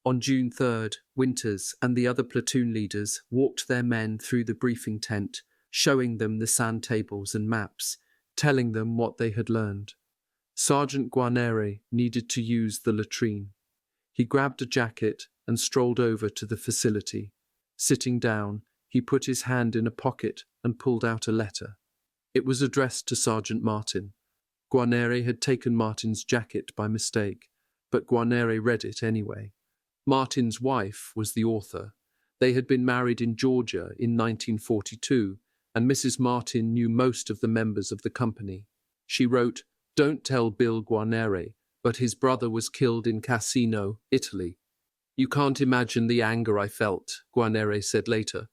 On June 3rd, Winters and the other platoon leaders walked their men through the briefing tent, showing them the sand tables and maps, telling them what they had learned. Sergeant Guarnere needed to use the latrine. He grabbed a jacket and strolled over to the facility. Sitting down, he put his hand in a pocket and pulled out a letter. It was addressed to Sergeant Martin. Guarnere had taken Martin's jacket by mistake, but Guarnere read it anyway. Martin's wife was the author. They had been married in Georgia in 1942, and Mrs. Martin knew most of the members of the company. She wrote, Don't tell Bill Guarnere, but his brother was killed in Cassino, Italy. You can't imagine the anger I felt, Guarnere said later.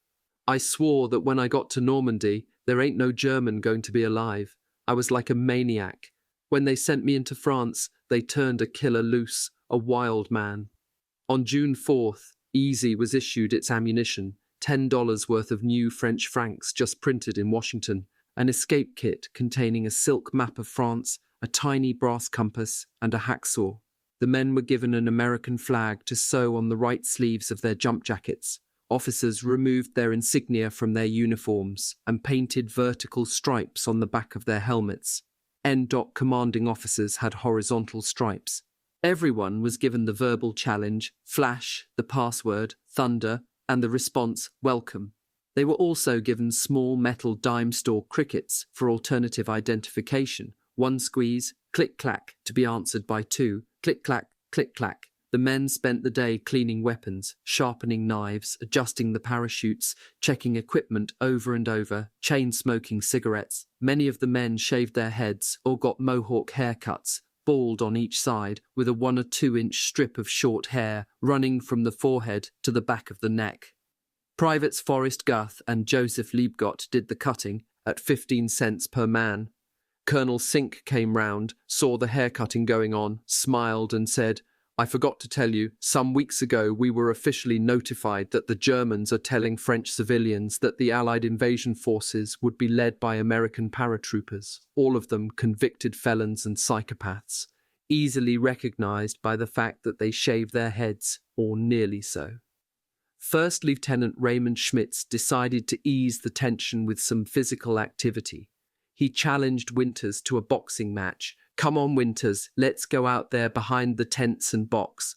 I swore that when I got to Normandy, there ain't no German going to be alive. I was like a maniac. When they sent me into France, they turned a killer loose, a wild man. On June 4th, Easy was issued its ammunition, $10 worth of new French francs just printed in Washington, an escape kit containing a silk map of France, a tiny brass compass, and a hacksaw. The men were given an American flag to sew on the right sleeves of their jump jackets. Officers removed their insignia from their uniforms and painted vertical stripes on the back of their helmets. NDOC commanding officers had horizontal stripes. Everyone was given the verbal challenge, flash, the password, thunder, and the response, welcome. They were also given small metal dime store crickets for alternative identification, one squeeze, click-clack, to be answered by two, click-clack, click-clack. The men spent the day cleaning weapons, sharpening knives, adjusting the parachutes, checking equipment over and over, chain-smoking cigarettes. Many of the men shaved their heads or got mohawk haircuts, bald on each side, with a 1 or 2 inch strip of short hair running from the forehead to the back of the neck. Privates Forrest Guth and Joseph Liebgott did the cutting at 15 cents per man. Colonel Sink came round, saw the haircutting going on, smiled and said, I forgot to tell you, some weeks ago we were officially notified that the Germans are telling French civilians that the Allied invasion forces would be led by American paratroopers, all of them convicted felons and psychopaths, easily recognized by the fact that they shave their heads, or nearly so. First Lieutenant Raymond Schmitz decided to ease the tension with some physical activity. He challenged Winters to a boxing match. Come on, Winters, let's go out there behind the tents and box.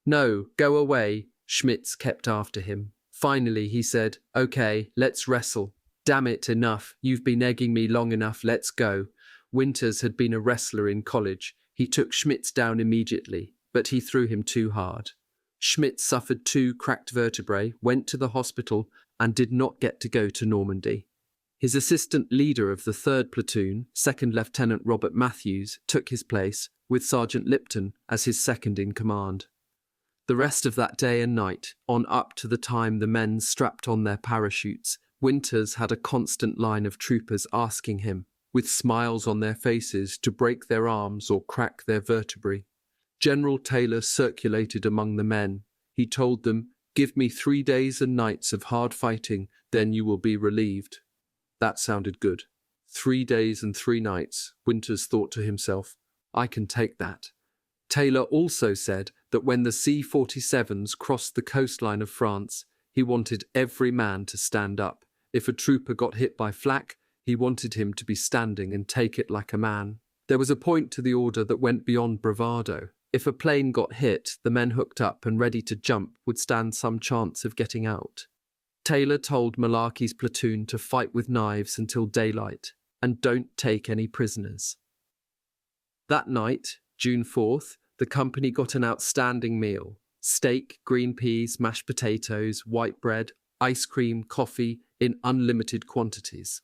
No, go away, Schmitz kept after him. Finally, he said, okay, let's wrestle. Damn it, enough. You've been egging me long enough, let's go. Winters had been a wrestler in college. He took Schmitz down immediately, but he threw him too hard. Schmitz suffered 2 cracked vertebrae, went to the hospital, and did not get to go to Normandy. His assistant leader of the 3rd Platoon, 2nd Lieutenant Robert Matthews, took his place, with Sergeant Lipton as his second in command. The rest of that day and night, on up to the time the men strapped on their parachutes, Winters had a constant line of troopers asking him, with smiles on their faces, to break their arms or crack their vertebrae. General Taylor circulated among the men. He told them, give me 3 days and nights of hard fighting, then you will be relieved. That sounded good. 3 days and 3 nights, Winters thought to himself. I can take that. Taylor also said that when the C-47s crossed the coastline of France, he wanted every man to stand up. If a trooper got hit by flak, he wanted him to be standing and take it like a man. There was a point to the order that went beyond bravado. If a plane got hit, the men hooked up and ready to jump would stand some chance of getting out. Taylor told Malarkey's platoon to fight with knives until daylight, and don't take any prisoners. That night, June 4th, the company got an outstanding meal. Steak, green peas, mashed potatoes, white bread, ice cream, coffee, in unlimited quantities.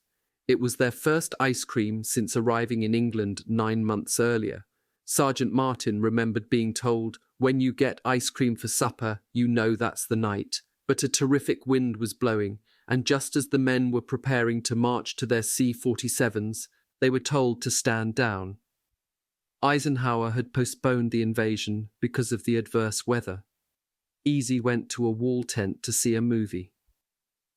It was their first ice cream since arriving in England 9 months earlier. Sergeant Martin remembered being told, when you get ice cream for supper, you know that's the night. But a terrific wind was blowing, and just as the men were preparing to march to their C-47s, they were told to stand down. Eisenhower had postponed the invasion because of the adverse weather. Easy went to a wall tent to see a movie.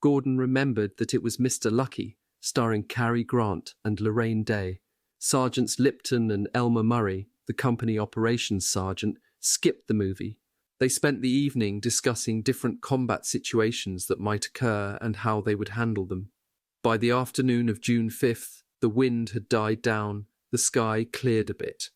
Gordon remembered that it was Mr. Lucky, starring Cary Grant and Lorraine Day. Sergeants Lipton and Elmer Murray, the company operations sergeant, skipped the movie. They spent the evening discussing different combat situations that might occur and how they would handle them. By the afternoon of June 5th, the wind had died down, the sky cleared a bit.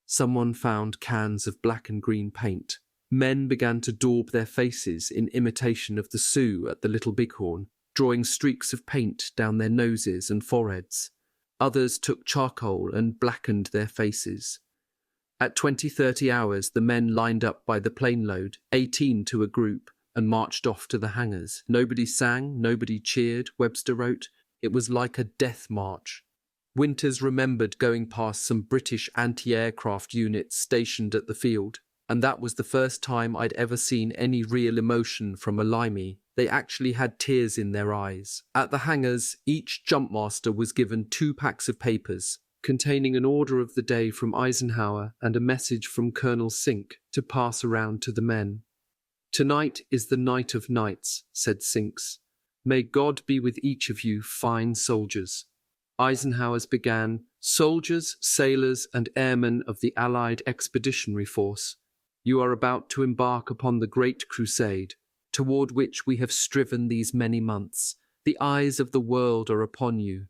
Someone found cans of black and green paint. Men began to daub their faces in imitation of the Sioux at the Little Bighorn, drawing streaks of paint down their noses and foreheads. Others took charcoal and blackened their faces. At 20-30 hours, the men lined up by the plane load, 18 to a group, and marched off to the hangars. Nobody sang, nobody cheered, Webster wrote. It was like a death march. Winters remembered going past some British anti-aircraft units stationed at the field. And that was the first time I'd ever seen any real emotion from a limey. They actually had tears in their eyes. At the hangars, each jumpmaster was given 2 packs of papers containing an order of the day from Eisenhower and a message from Colonel Sink to pass around to the men. "Tonight is the night of nights," said Sinks. "May God be with each of you fine soldiers." Eisenhower's began, "Soldiers, sailors, and airmen of the Allied Expeditionary Force, you are about to embark upon the great crusade, toward which we have striven these many months. The eyes of the world are upon you.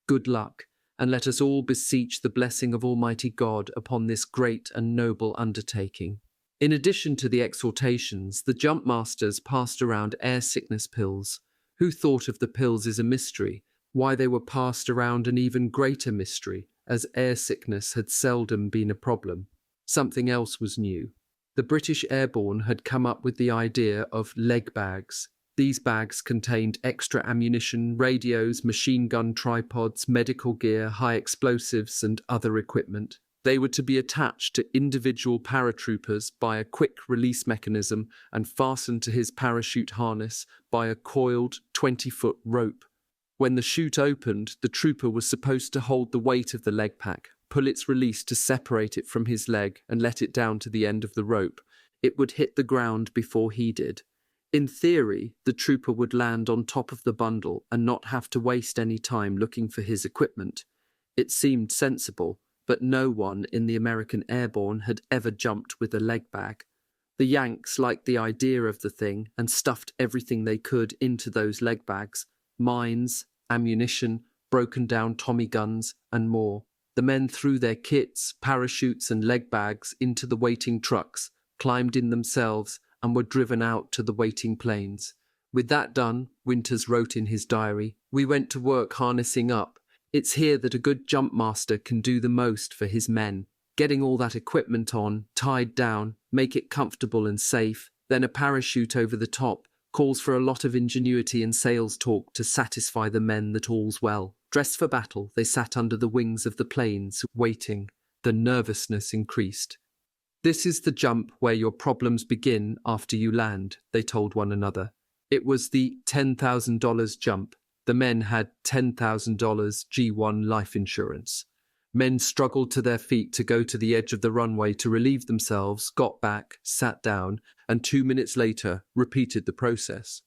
Good luck, and let us all beseech the blessing of Almighty God upon this great and noble undertaking." In addition to the exhortations, the jumpmasters passed around air sickness pills. Who thought of the pills is a mystery. Why they were passed around an even greater mystery, as air sickness had seldom been a problem. Something else was new. The British Airborne had come up with the idea of leg bags. These bags contained extra ammunition, radios, machine gun tripods, medical gear, high explosives, and other equipment. They were to be attached to individual paratroopers by a quick release mechanism and fastened to his parachute harness by a coiled 20-foot rope. When the chute opened, the trooper was supposed to hold the weight of the leg pack, pull its release to separate it from his leg, and let it down to the end of the rope. It would hit the ground before he did. In theory, the trooper would land on top of the bundle and not have to waste any time looking for his equipment. It seemed sensible, but no one in the American Airborne had ever jumped with a leg bag. The Yanks liked the idea of the thing and stuffed everything they could into those leg bags: mines, ammunition, broken down Tommy guns, and more. The men threw their kits, parachutes, and leg bags into the waiting trucks, climbed in themselves, and were driven out to the waiting planes. With that done, Winters wrote in his diary, "We went to work harnessing up. It's here that a good jump master can do the most for his men. Getting all that equipment on, tied down, make it comfortable and safe, then a parachute over the top, calls for a lot of ingenuity and sales talk to satisfy the men that all's well." Dressed for battle, they sat under the wings of the planes, waiting. The nervousness increased. "This is the jump where your problems begin after you land," they told one another. It was the $10,000 jump. The men had $10,000 G1 life insurance. Men struggled to their feet to go to the edge of the runway to relieve themselves, got back, sat down, and 2 minutes later repeated the process.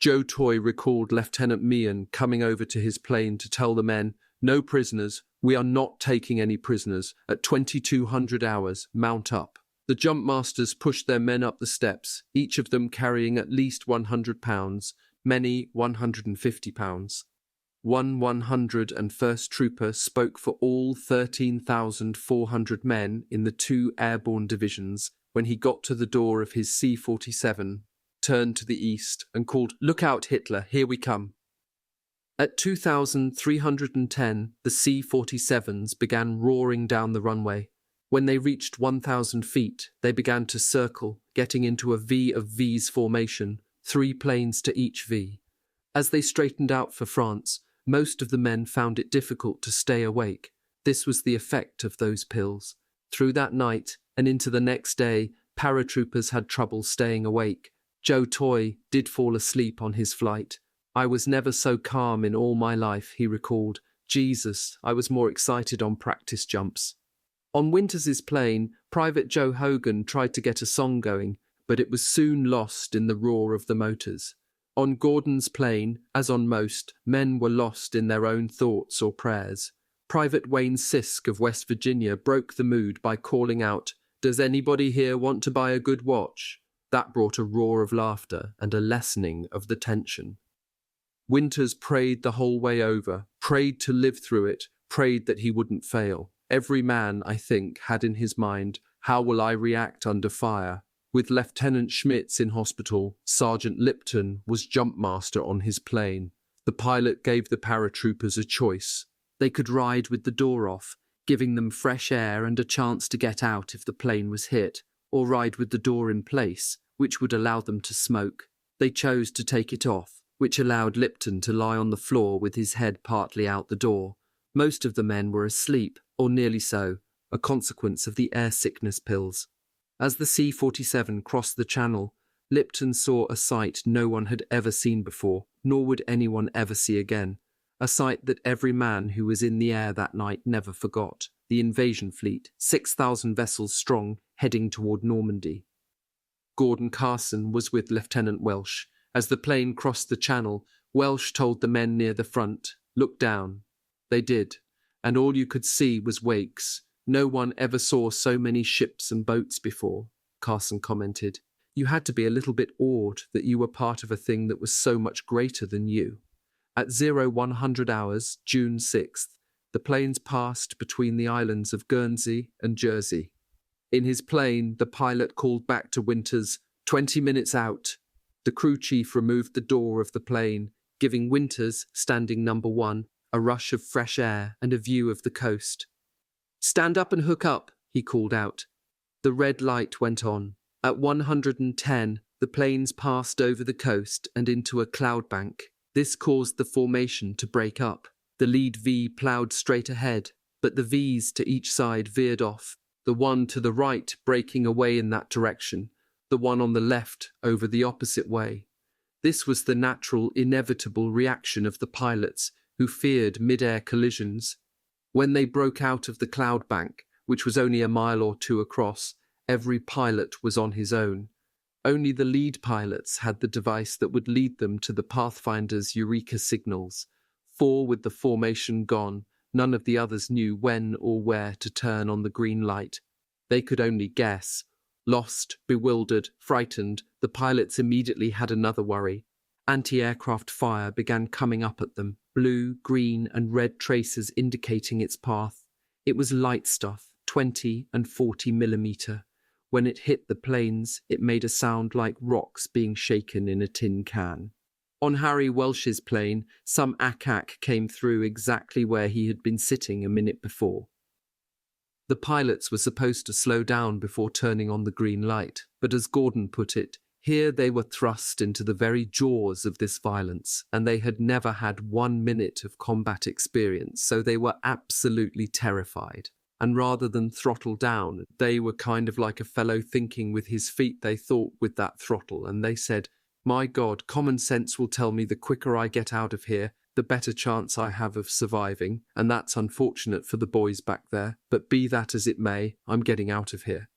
Joe Toy recalled Lieutenant Meehan coming over to his plane to tell the men, "No prisoners, we are not taking any prisoners. At 2200 hours, mount up." The jump masters pushed their men up the steps, each of them carrying at least 100 pounds, many 150 pounds. One 101st trooper spoke for all 13,400 men in the 2 airborne divisions when he got to the door of his C-47, turned to the east, and called, "Look out, Hitler, here we come." At 2,310, the C-47s began roaring down the runway. When they reached 1,000 feet, they began to circle, getting into a V of V's formation, 3 planes to each V. As they straightened out for France, most of the men found it difficult to stay awake. This was the effect of those pills. Through that night and into the next day, paratroopers had trouble staying awake. Joe Toy did fall asleep on his flight. "I was never so calm in all my life," he recalled. "Jesus, I was more excited on practice jumps." On Winters's plane, Private Joe Hogan tried to get a song going, but it was soon lost in the roar of the motors. On Gordon's plane, as on most, men were lost in their own thoughts or prayers. Private Wayne Sisk of West Virginia broke the mood by calling out, "Does anybody here want to buy a good watch?" That brought a roar of laughter and a lessening of the tension. Winters prayed the whole way over, prayed to live through it, prayed that he wouldn't fail. Every man, I think, had in his mind, "How will I react under fire?" With Lieutenant Schmitz in hospital, Sergeant Lipton was jump master on his plane. The pilot gave the paratroopers a choice. They could ride with the door off, giving them fresh air and a chance to get out if the plane was hit, or ride with the door in place, which would allow them to smoke. They chose to take it off, which allowed Lipton to lie on the floor with his head partly out the door. Most of the men were asleep, or nearly so, a consequence of the air sickness pills. As the C-47 crossed the channel, Lipton saw a sight no one had ever seen before, nor would anyone ever see again. A sight that every man who was in the air that night never forgot. The invasion fleet, 6,000 vessels strong, heading toward Normandy. Gordon Carson was with Lieutenant Welsh. As the plane crossed the channel, Welsh told the men near the front, "Look down." They did, and all you could see was wakes. "No one ever saw so many ships and boats before," Carson commented. "You had to be a little bit awed that you were part of a thing that was so much greater than you." At 0100 hours, June 6th, the planes passed between the islands of Guernsey and Jersey. In his plane, the pilot called back to Winters, 20 minutes out. The crew chief removed the door of the plane, giving Winters, standing number 1, a rush of fresh air and a view of the coast. "Stand up and hook up," he called out. The red light went on. At 110, the planes passed over the coast and into a cloud bank. This caused the formation to break up. The lead V ploughed straight ahead, but the Vs to each side veered off, the one to the right breaking away in that direction, the one on the left over the opposite way. This was the natural, inevitable reaction of the pilots, who feared mid-air collisions. When they broke out of the cloud bank, which was only a mile or two across, every pilot was on his own. Only the lead pilots had the device that would lead them to the Pathfinder's Eureka signals. 4 with the formation gone, none of the others knew when or where to turn on the green light. They could only guess. Lost, bewildered, frightened, the pilots immediately had another worry. Anti-aircraft fire began coming up at them, blue, green, and red traces indicating its path. It was light stuff, 20 and 40 millimeter. When it hit the planes, it made a sound like rocks being shaken in a tin can. On Harry Welsh's plane, some ack-ack came through exactly where he had been sitting a minute before. The pilots were supposed to slow down before turning on the green light, but as Gordon put it, here they were thrust into the very jaws of this violence, and they had never had 1 minute of combat experience, so they were absolutely terrified. And rather than throttle down, they were kind of like a fellow thinking with his feet, they thought, with that throttle, and they said, "My God, common sense will tell me the quicker I get out of here, the better chance I have of surviving, and that's unfortunate for the boys back there, but be that as it may, I'm getting out of here."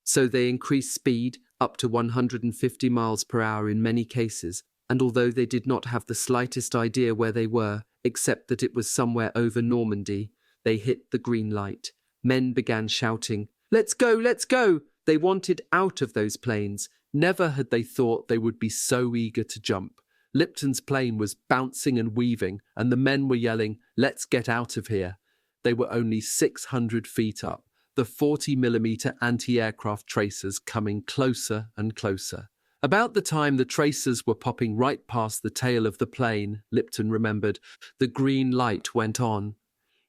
So they increased speed up to 150 miles per hour in many cases, and although they did not have the slightest idea where they were, except that it was somewhere over Normandy, they hit the green light. Men began shouting, "Let's go, let's go!" They wanted out of those planes. Never had they thought they would be so eager to jump. Lipton's plane was bouncing and weaving, and the men were yelling, "Let's get out of here." They were only 600 feet up, the 40mm anti-aircraft tracers coming closer and closer. About the time the tracers were popping right past the tail of the plane, Lipton remembered, the green light went on.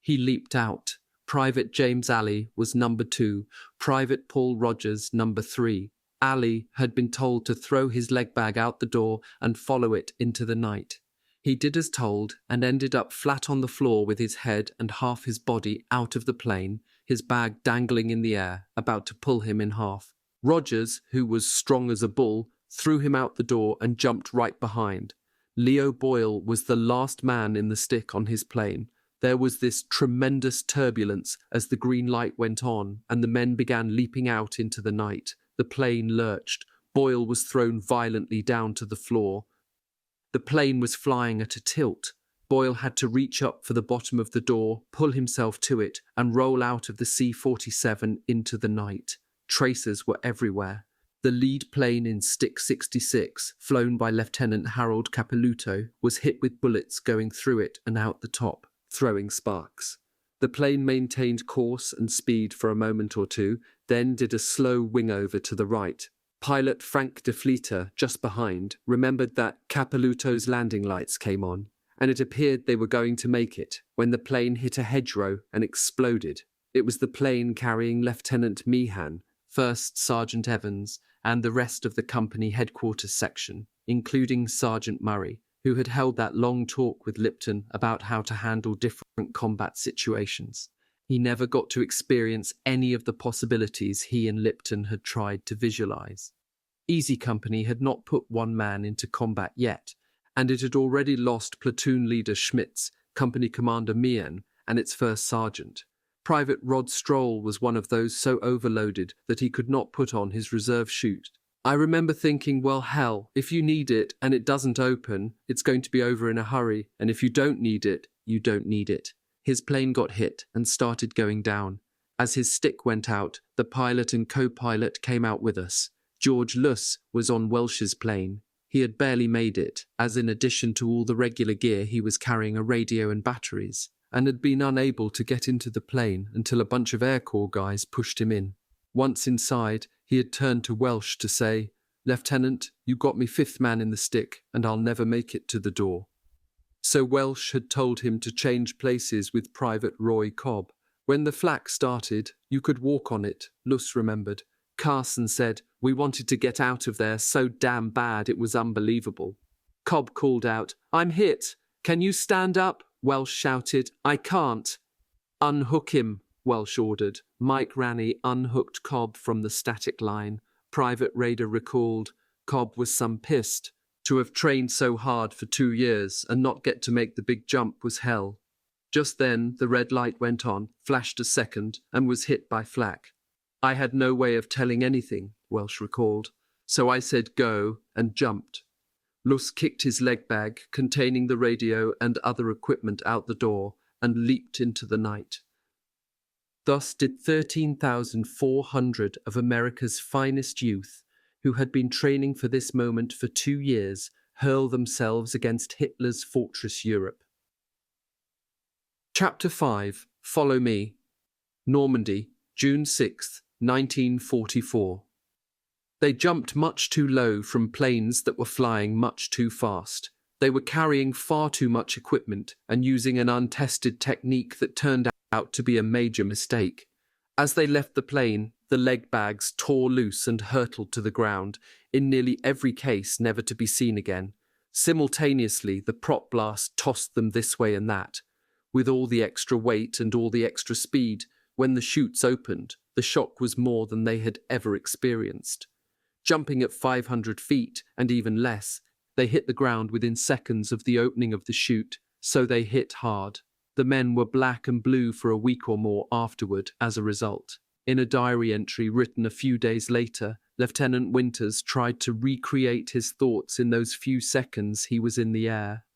He leaped out. Private James Alley was number 2, Private Paul Rogers number 3. Alley had been told to throw his leg bag out the door and follow it into the night. He did as told and ended up flat on the floor with his head and half his body out of the plane, his bag dangling in the air, about to pull him in half. Rogers, who was strong as a bull, threw him out the door and jumped right behind. Leo Boyle was the last man in the stick on his plane. There was this tremendous turbulence as the green light went on and the men began leaping out into the night. The plane lurched. Boyle was thrown violently down to the floor. The plane was flying at a tilt. Boyle had to reach up for the bottom of the door, pull himself to it, and roll out of the C-47 into the night. Tracers were everywhere. The lead plane in Stick 66, flown by Lieutenant Harold Capilouto, was hit with bullets going through it and out the top, throwing sparks. The plane maintained course and speed for a moment or two, then did a slow wing over to the right. Pilot Frank de Vlieter, just behind, remembered that Capilouto's landing lights came on, and it appeared they were going to make it, when the plane hit a hedgerow and exploded. It was the plane carrying Lieutenant Meehan, First Sergeant Evans, and the rest of the company headquarters section, including Sergeant Murray, who had held that long talk with Lipton about how to handle different combat situations. He never got to experience any of the possibilities he and Lipton had tried to visualize. Easy Company had not put one man into combat yet, and it had already lost platoon leader Schmitz, company commander Meehan, and its first sergeant. Private Rod Stroll was one of those so overloaded that he could not put on his reserve chute. I remember thinking, well, hell, if you need it and it doesn't open, it's going to be over in a hurry, and if you don't need it, you don't need it. His plane got hit and started going down. As his stick went out, the pilot and co-pilot came out with us. George Luss was on Welsh's plane. He had barely made it, as in addition to all the regular gear he was carrying a radio and batteries, and had been unable to get into the plane until a bunch of Air Corps guys pushed him in. Once inside, he had turned to Welsh to say, "Lieutenant, you got me fifth man in the stick, and I'll never make it to the door." So Welsh had told him to change places with Private Roy Cobb. When the flak started, you could walk on it, Luss remembered. Carson said, "We wanted to get out of there so damn bad it was unbelievable." Cobb called out, "I'm hit. Can you stand up?" Welsh shouted, "I can't." "Unhook him," Welsh ordered. Mike Ranney unhooked Cobb from the static line. Private Raider recalled, Cobb was some pissed. To have trained so hard for 2 years and not get to make the big jump was hell. Just then, the red light went on, flashed a second, and was hit by flak. I had no way of telling anything, Welsh recalled, so I said go and jumped. Luss kicked his leg bag containing the radio and other equipment out the door and leaped into the night. Thus did 13,400 of America's finest youth, who had been training for this moment for 2 years, hurl themselves against Hitler's fortress Europe. Chapter 5. Follow Me. Normandy, June 6, 1944. They jumped much too low from planes that were flying much too fast. They were carrying far too much equipment and using an untested technique that turned out to be a major mistake. As they left the plane, the leg bags tore loose and hurtled to the ground, in nearly every case never to be seen again. Simultaneously, the prop blast tossed them this way and that. With all the extra weight and all the extra speed, when the chutes opened, the shock was more than they had ever experienced. Jumping at 500 feet, and even less, they hit the ground within seconds of the opening of the chute, so they hit hard. The men were black and blue for a week or more afterward as a result. In a diary entry written a few days later, Lieutenant Winters tried to recreate his thoughts in those few seconds he was in the air.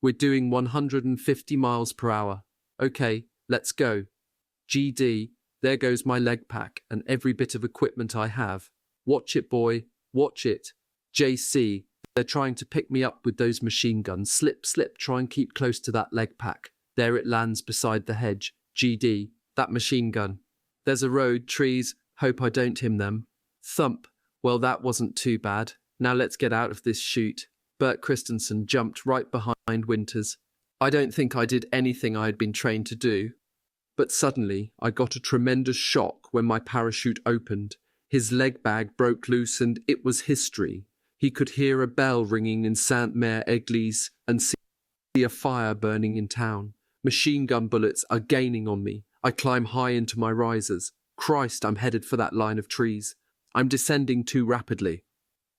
"We're doing 150 miles per hour. Okay, let's go. GD, there goes my leg pack and every bit of equipment I have. Watch it, boy, watch it. JC, they're trying to pick me up with those machine guns. Slip, slip, try and keep close to that leg pack. There it lands beside the hedge. GD, that machine gun. There's a road, trees, hope I don't hit them. Thump, well that wasn't too bad. Now let's get out of this chute." Bert Christensen jumped right behind Winters. I don't think I did anything I had been trained to do. But suddenly, I got a tremendous shock when my parachute opened. His leg bag broke loose and it was history. He could hear a bell ringing in Sainte-Mère-Église and see a fire burning in town. Machine gun bullets are gaining on me. I climb high into my risers. Christ, I'm headed for that line of trees. I'm descending too rapidly.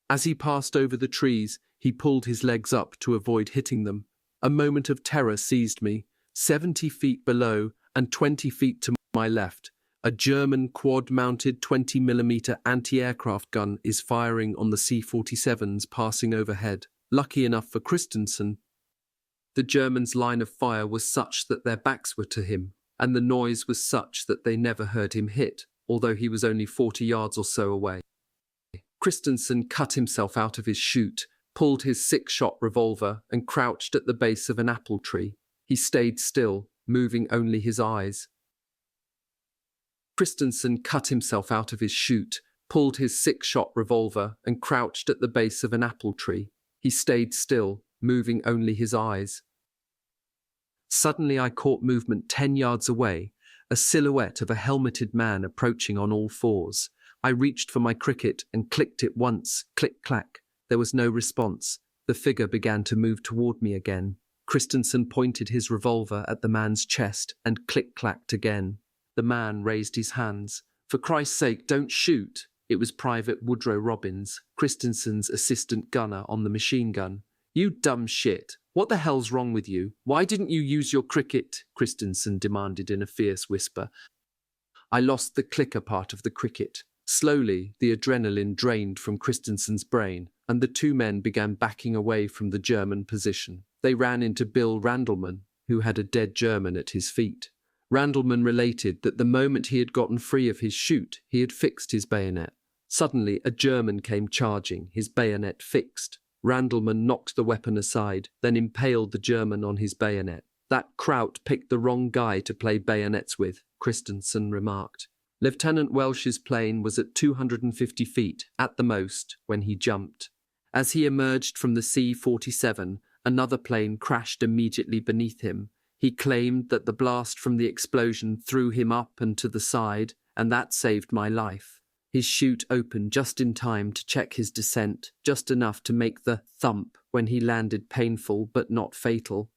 As he passed over the trees, he pulled his legs up to avoid hitting them. A moment of terror seized me. 70 feet below and 20 feet to my left, a German quad-mounted 20mm anti-aircraft gun is firing on the C-47s passing overhead. Lucky enough for Christensen, the Germans' line of fire was such that their backs were to him, and the noise was such that they never heard him hit, although he was only 40 yards or so away. Christensen cut himself out of his chute, pulled his 6-shot revolver, and crouched at the base of an apple tree. He stayed still, moving only his eyes. Christensen cut himself out of his chute, pulled his 6-shot revolver, and crouched at the base of an apple tree. He stayed still, moving only his eyes. Suddenly I caught movement 10 yards away, a silhouette of a helmeted man approaching on all fours. I reached for my cricket and clicked it once, click-clack. There was no response. The figure began to move toward me again. Christensen pointed his revolver at the man's chest and click-clacked again. The man raised his hands. "For Christ's sake, don't shoot!" It was Private Woodrow Robbins, Christensen's assistant gunner on the machine gun. "You dumb shit! What the hell's wrong with you? Why didn't you use your cricket?" Christensen demanded in a fierce whisper. "I lost the clicker part of the cricket." Slowly, the adrenaline drained from Christensen's brain, and the two men began backing away from the German position. They ran into Bill Randleman, who had a dead German at his feet. Randleman related that the moment he had gotten free of his chute, he had fixed his bayonet. Suddenly, a German came charging, his bayonet fixed. Randleman knocked the weapon aside, then impaled the German on his bayonet. "That Kraut picked the wrong guy to play bayonets with," Christensen remarked. Lieutenant Welsh's plane was at 250 feet, at the most, when he jumped. As he emerged from the C-47, another plane crashed immediately beneath him. He claimed that the blast from the explosion threw him up and to the side, and that saved my life. His chute opened just in time to check his descent, just enough to make the thump when he landed painful but not fatal.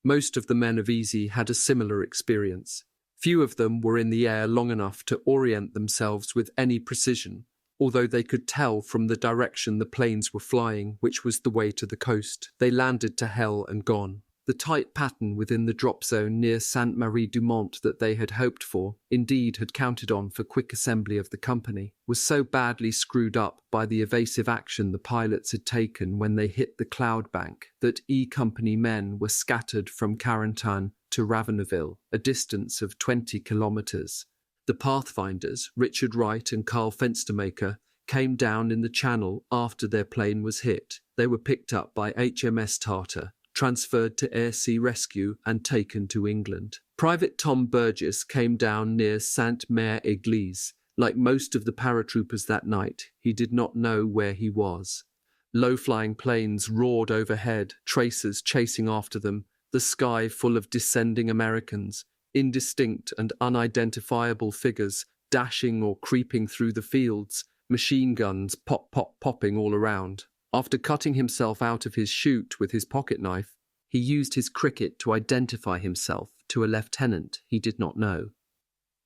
Most of the men of Easy had a similar experience. Few of them were in the air long enough to orient themselves with any precision, although they could tell from the direction the planes were flying which was the way to the coast. They landed to hell and gone. The tight pattern within the drop zone near Sainte-Marie-du-Mont that they had hoped for, indeed had counted on for quick assembly of the company, was so badly screwed up by the evasive action the pilots had taken when they hit the cloud bank that E Company men were scattered from Carentan to Raveneville, a distance of 20 kilometres. The pathfinders, Richard Wright and Carl Fenstermaker, came down in the channel after their plane was hit. They were picked up by HMS Tartar, transferred to Air Sea Rescue and taken to England. Private Tom Burgess came down near Sainte-Mère-Église. Like most of the paratroopers that night, he did not know where he was. Low-flying planes roared overhead, tracers chasing after them, the sky full of descending Americans, indistinct and unidentifiable figures dashing or creeping through the fields, machine guns popping all around. After cutting himself out of his chute with his pocket knife, he used his cricket to identify himself to a lieutenant he did not know.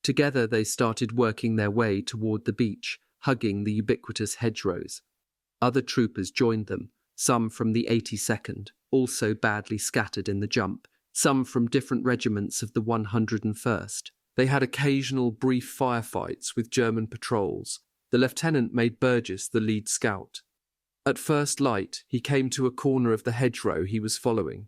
Together they started working their way toward the beach, hugging the ubiquitous hedgerows. Other troopers joined them, some from the 82nd, also badly scattered in the jump, some from different regiments of the 101st. They had occasional brief firefights with German patrols. The lieutenant made Burgess the lead scout. At first light, he came to a corner of the hedgerow he was following.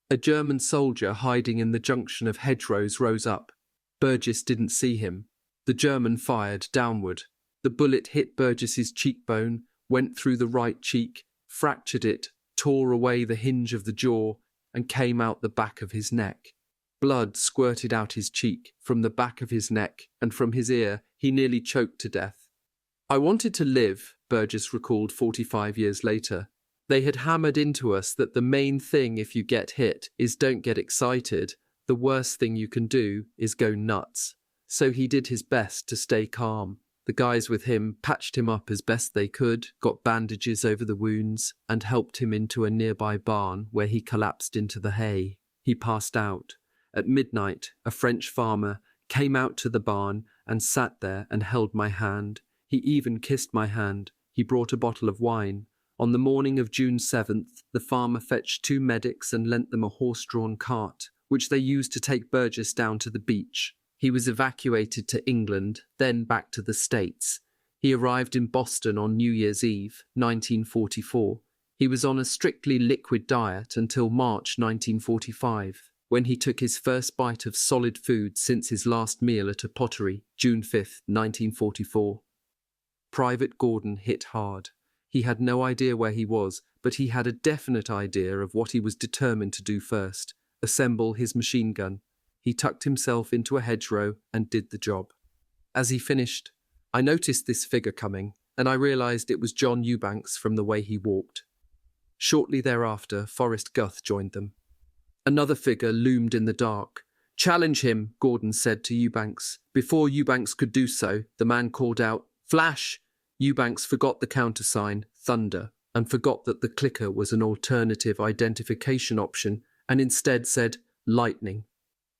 A German soldier hiding in the junction of hedgerows rose up. Burgess didn't see him. The German fired downward. The bullet hit Burgess's cheekbone, went through the right cheek, fractured it, tore away the hinge of the jaw, and came out the back of his neck. Blood squirted out his cheek, from the back of his neck, and from his ear. He nearly choked to death. "I wanted to live," Burgess recalled 45 years later. "They had hammered into us that the main thing if you get hit is don't get excited. The worst thing you can do is go nuts." So he did his best to stay calm. The guys with him patched him up as best they could, got bandages over the wounds, and helped him into a nearby barn where he collapsed into the hay. He passed out. At midnight, a French farmer came out to the barn and sat there and held my hand. He even kissed my hand. He brought a bottle of wine. On the morning of June 7th, the farmer fetched 2 medics and lent them a horse-drawn cart, which they used to take Burgess down to the beach. He was evacuated to England, then back to the States. He arrived in Boston on New Year's Eve, 1944. He was on a strictly liquid diet until March 1945, when he took his first bite of solid food since his last meal at a pottery, June 5th, 1944. Private Gordon hit hard. He had no idea where he was, but he had a definite idea of what he was determined to do first: assemble his machine gun. He tucked himself into a hedgerow and did the job. As he finished, I noticed this figure coming, and I realized it was John Eubanks from the way he walked. Shortly thereafter, Forrest Guth joined them. Another figure loomed in the dark. "Challenge him," Gordon said to Eubanks. Before Eubanks could do so, the man called out, "Flash!" Eubanks forgot the countersign, thunder, and forgot that the clicker was an alternative identification option and instead said lightning.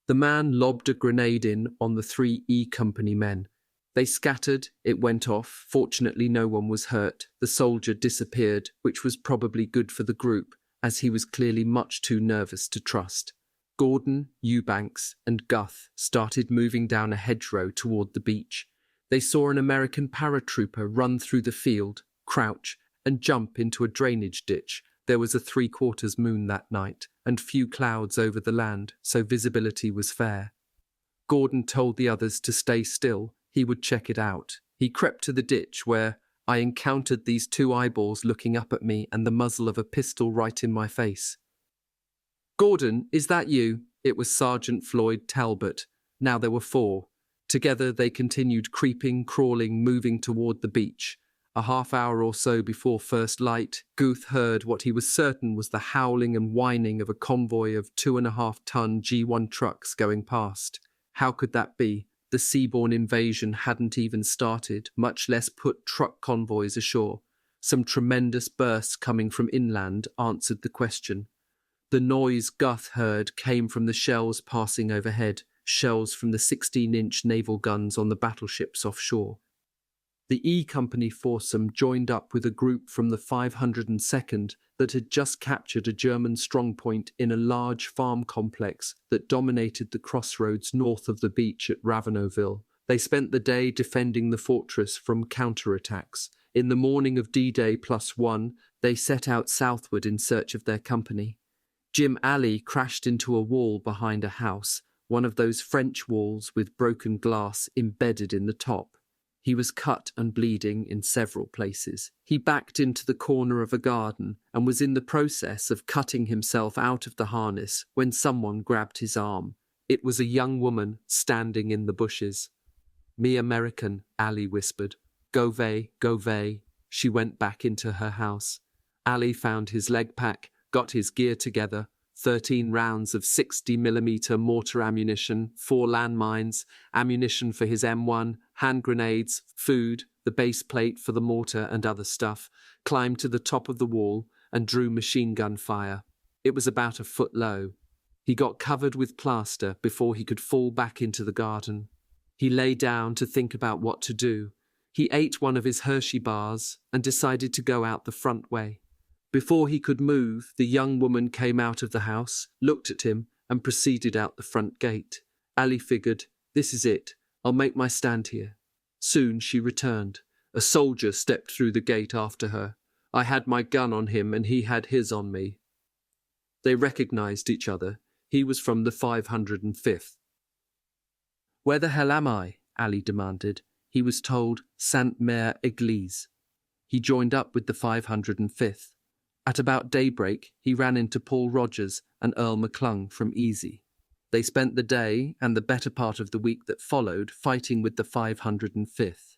The man lobbed a grenade in on the 3 E Company men. They scattered, it went off. Fortunately, no one was hurt. The soldier disappeared, which was probably good for the group, as he was clearly much too nervous to trust. Gordon, Eubanks, and Guth started moving down a hedgerow toward the beach. They saw an American paratrooper run through the field, crouch, and jump into a drainage ditch. There was a 3/4 moon that night, and few clouds over the land, so visibility was fair. Gordon told the others to stay still. He would check it out. He crept to the ditch where I encountered these 2 eyeballs looking up at me and the muzzle of a pistol right in my face. "Gordon, is that you?" It was Sergeant Floyd Talbot. Now there were 4. Together they continued creeping, crawling, moving toward the beach. A half-hour or so before first light, Guth heard what he was certain was the howling and whining of a convoy of 2.5-ton G1 trucks going past. How could that be? The seaborne invasion hadn't even started, much less put truck convoys ashore. Some tremendous bursts coming from inland answered the question. The noise Guth heard came from the shells passing overhead, shells from the 16-inch naval guns on the battleships offshore. The E Company foursome joined up with a group from the 502nd that had just captured a German strongpoint in a large farm complex that dominated the crossroads north of the beach at Ravenneauville. They spent the day defending the fortress from counterattacks. In the morning of D-Day +1, they set out southward in search of their company. Jim Alley crashed into a wall behind a house, one of those French walls with broken glass embedded in the top. He was cut and bleeding in several places. He backed into the corner of a garden and was in the process of cutting himself out of the harness when someone grabbed his arm. It was a young woman standing in the bushes. "Me American," Ali whispered. "Go vay, go vay." She went back into her house. Ali found his leg pack, got his gear together, 13 rounds of 60mm mortar ammunition, 4 landmines, ammunition for his M1, hand grenades, food, the base plate for the mortar and other stuff, climbed to the top of the wall and drew machine gun fire. It was about a foot low. He got covered with plaster before he could fall back into the garden. He lay down to think about what to do. He ate one of his Hershey bars and decided to go out the front way. Before he could move, the young woman came out of the house, looked at him, and proceeded out the front gate. Ali figured, "This is it. I'll make my stand here." Soon she returned. A soldier stepped through the gate after her. I had my gun on him and he had his on me. They recognized each other. He was from the 505th. "Where the hell am I?" Ali demanded. He was told Sainte-Mère-Église. He joined up with the 505th. At about daybreak, he ran into Paul Rogers and Earl McClung from Easy. They spent the day and the better part of the week that followed fighting with the 505th.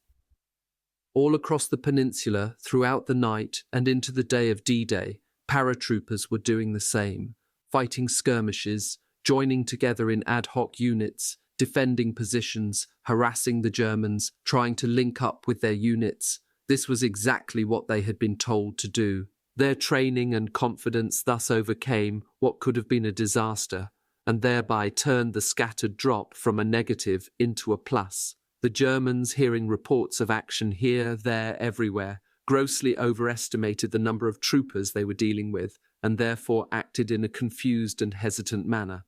All across the peninsula, throughout the night and into the day of D-Day, paratroopers were doing the same, fighting skirmishes, joining together in ad hoc units, defending positions, harassing the Germans, trying to link up with their units. This was exactly what they had been told to do. Their training and confidence thus overcame what could have been a disaster, and thereby turned the scattered drop from a negative into a plus. The Germans, hearing reports of action here, there, everywhere, grossly overestimated the number of troopers they were dealing with, and therefore acted in a confused and hesitant manner.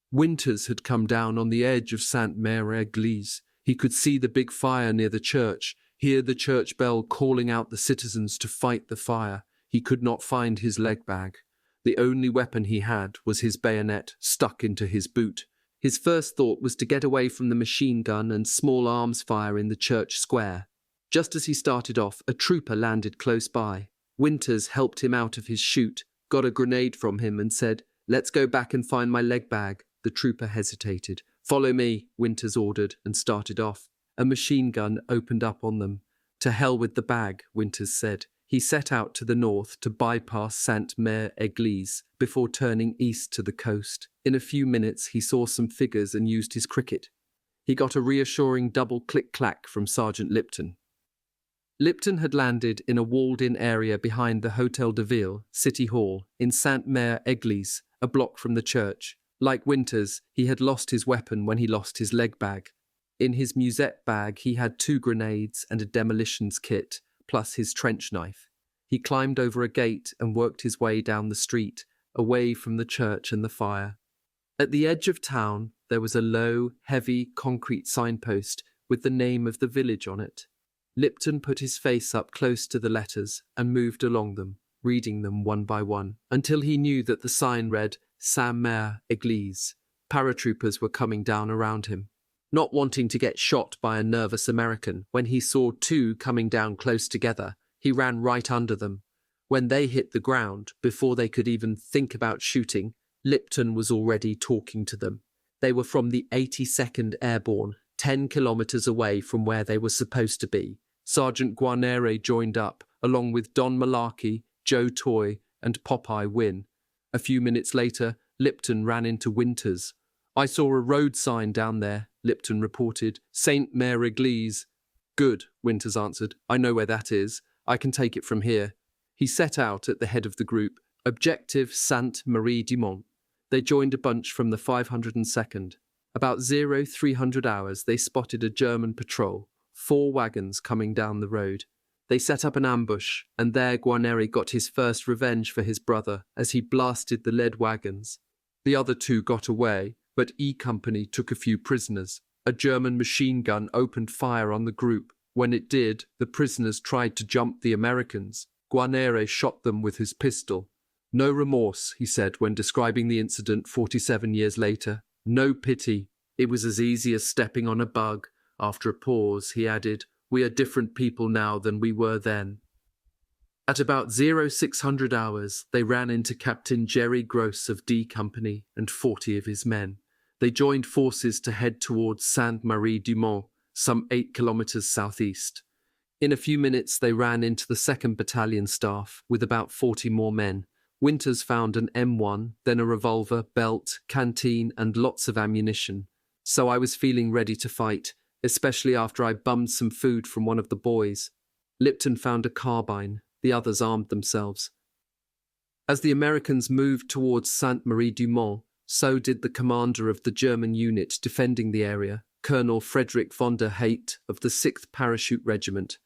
Winters had come down on the edge of Sainte-Mère-Église. He could see the big fire near the church, hear the church bell calling out the citizens to fight the fire. He could not find his leg bag. The only weapon he had was his bayonet stuck into his boot. His first thought was to get away from the machine gun and small arms fire in the church square. Just as he started off, a trooper landed close by. Winters helped him out of his chute, got a grenade from him and said, "Let's go back and find my leg bag." The trooper hesitated. "Follow me," Winters ordered, and started off. A machine gun opened up on them. "To hell with the bag," Winters said. He set out to the north to bypass Sainte-Mère-Église before turning east to the coast. In a few minutes he saw some figures and used his cricket. He got a reassuring double click-clack from Sergeant Lipton. Lipton had landed in a walled-in area behind the Hôtel de Ville, City Hall, in Sainte-Mère-Église, a block from the church. Like Winters, he had lost his weapon when he lost his leg bag. In his musette bag, he had 2 grenades and a demolitions kit, plus his trench knife. He climbed over a gate and worked his way down the street, away from the church and the fire. At the edge of town, there was a low, heavy concrete signpost with the name of the village on it. Lipton put his face up close to the letters and moved along them, reading them one by one, until he knew that the sign read Sainte-Mère-Église. Paratroopers were coming down around him. Not wanting to get shot by a nervous American, when he saw 2 coming down close together, he ran right under them. When they hit the ground, before they could even think about shooting, Lipton was already talking to them. They were from the 82nd Airborne, 10 kilometers away from where they were supposed to be. Sergeant Guarnere joined up, along with Don Malarkey, Joe Toy, and Popeye Wynne. A few minutes later, Lipton ran into Winters. "I saw a road sign down there," Lipton reported. "Sainte-Mère-Église." "Good," Winters answered. "I know where that is. I can take it from here." He set out at the head of the group. Objective Sainte-Marie-du-Mont. They joined a bunch from the 502nd. About 0300 hours, they spotted a German patrol, 4 wagons coming down the road. They set up an ambush, and there Guarnere got his first revenge for his brother as he blasted the lead wagons. The other 2 got away, but E Company took a few prisoners. A German machine gun opened fire on the group. When it did, the prisoners tried to jump the Americans. Guarnere shot them with his pistol. "No remorse," he said when describing the incident 47 years later. "No pity. It was as easy as stepping on a bug." After a pause, he added, "We are different people now than we were then." At about 0600 hours, they ran into Captain Jerry Gross of D Company and 40 of his men. They joined forces to head towards Sainte-Marie-du-Mont, some 8 kilometers southeast. In a few minutes, they ran into the 2nd Battalion staff with about 40 more men. Winters found an M1, then a revolver, belt, canteen, and lots of ammunition. So I was feeling ready to fight, especially after I bummed some food from one of the boys. Lipton found a carbine. The others armed themselves. As the Americans moved towards Sainte-Marie-du-Mont, so did the commander of the German unit defending the area, Colonel Frederick von der Heydt of the 6th Parachute Regiment.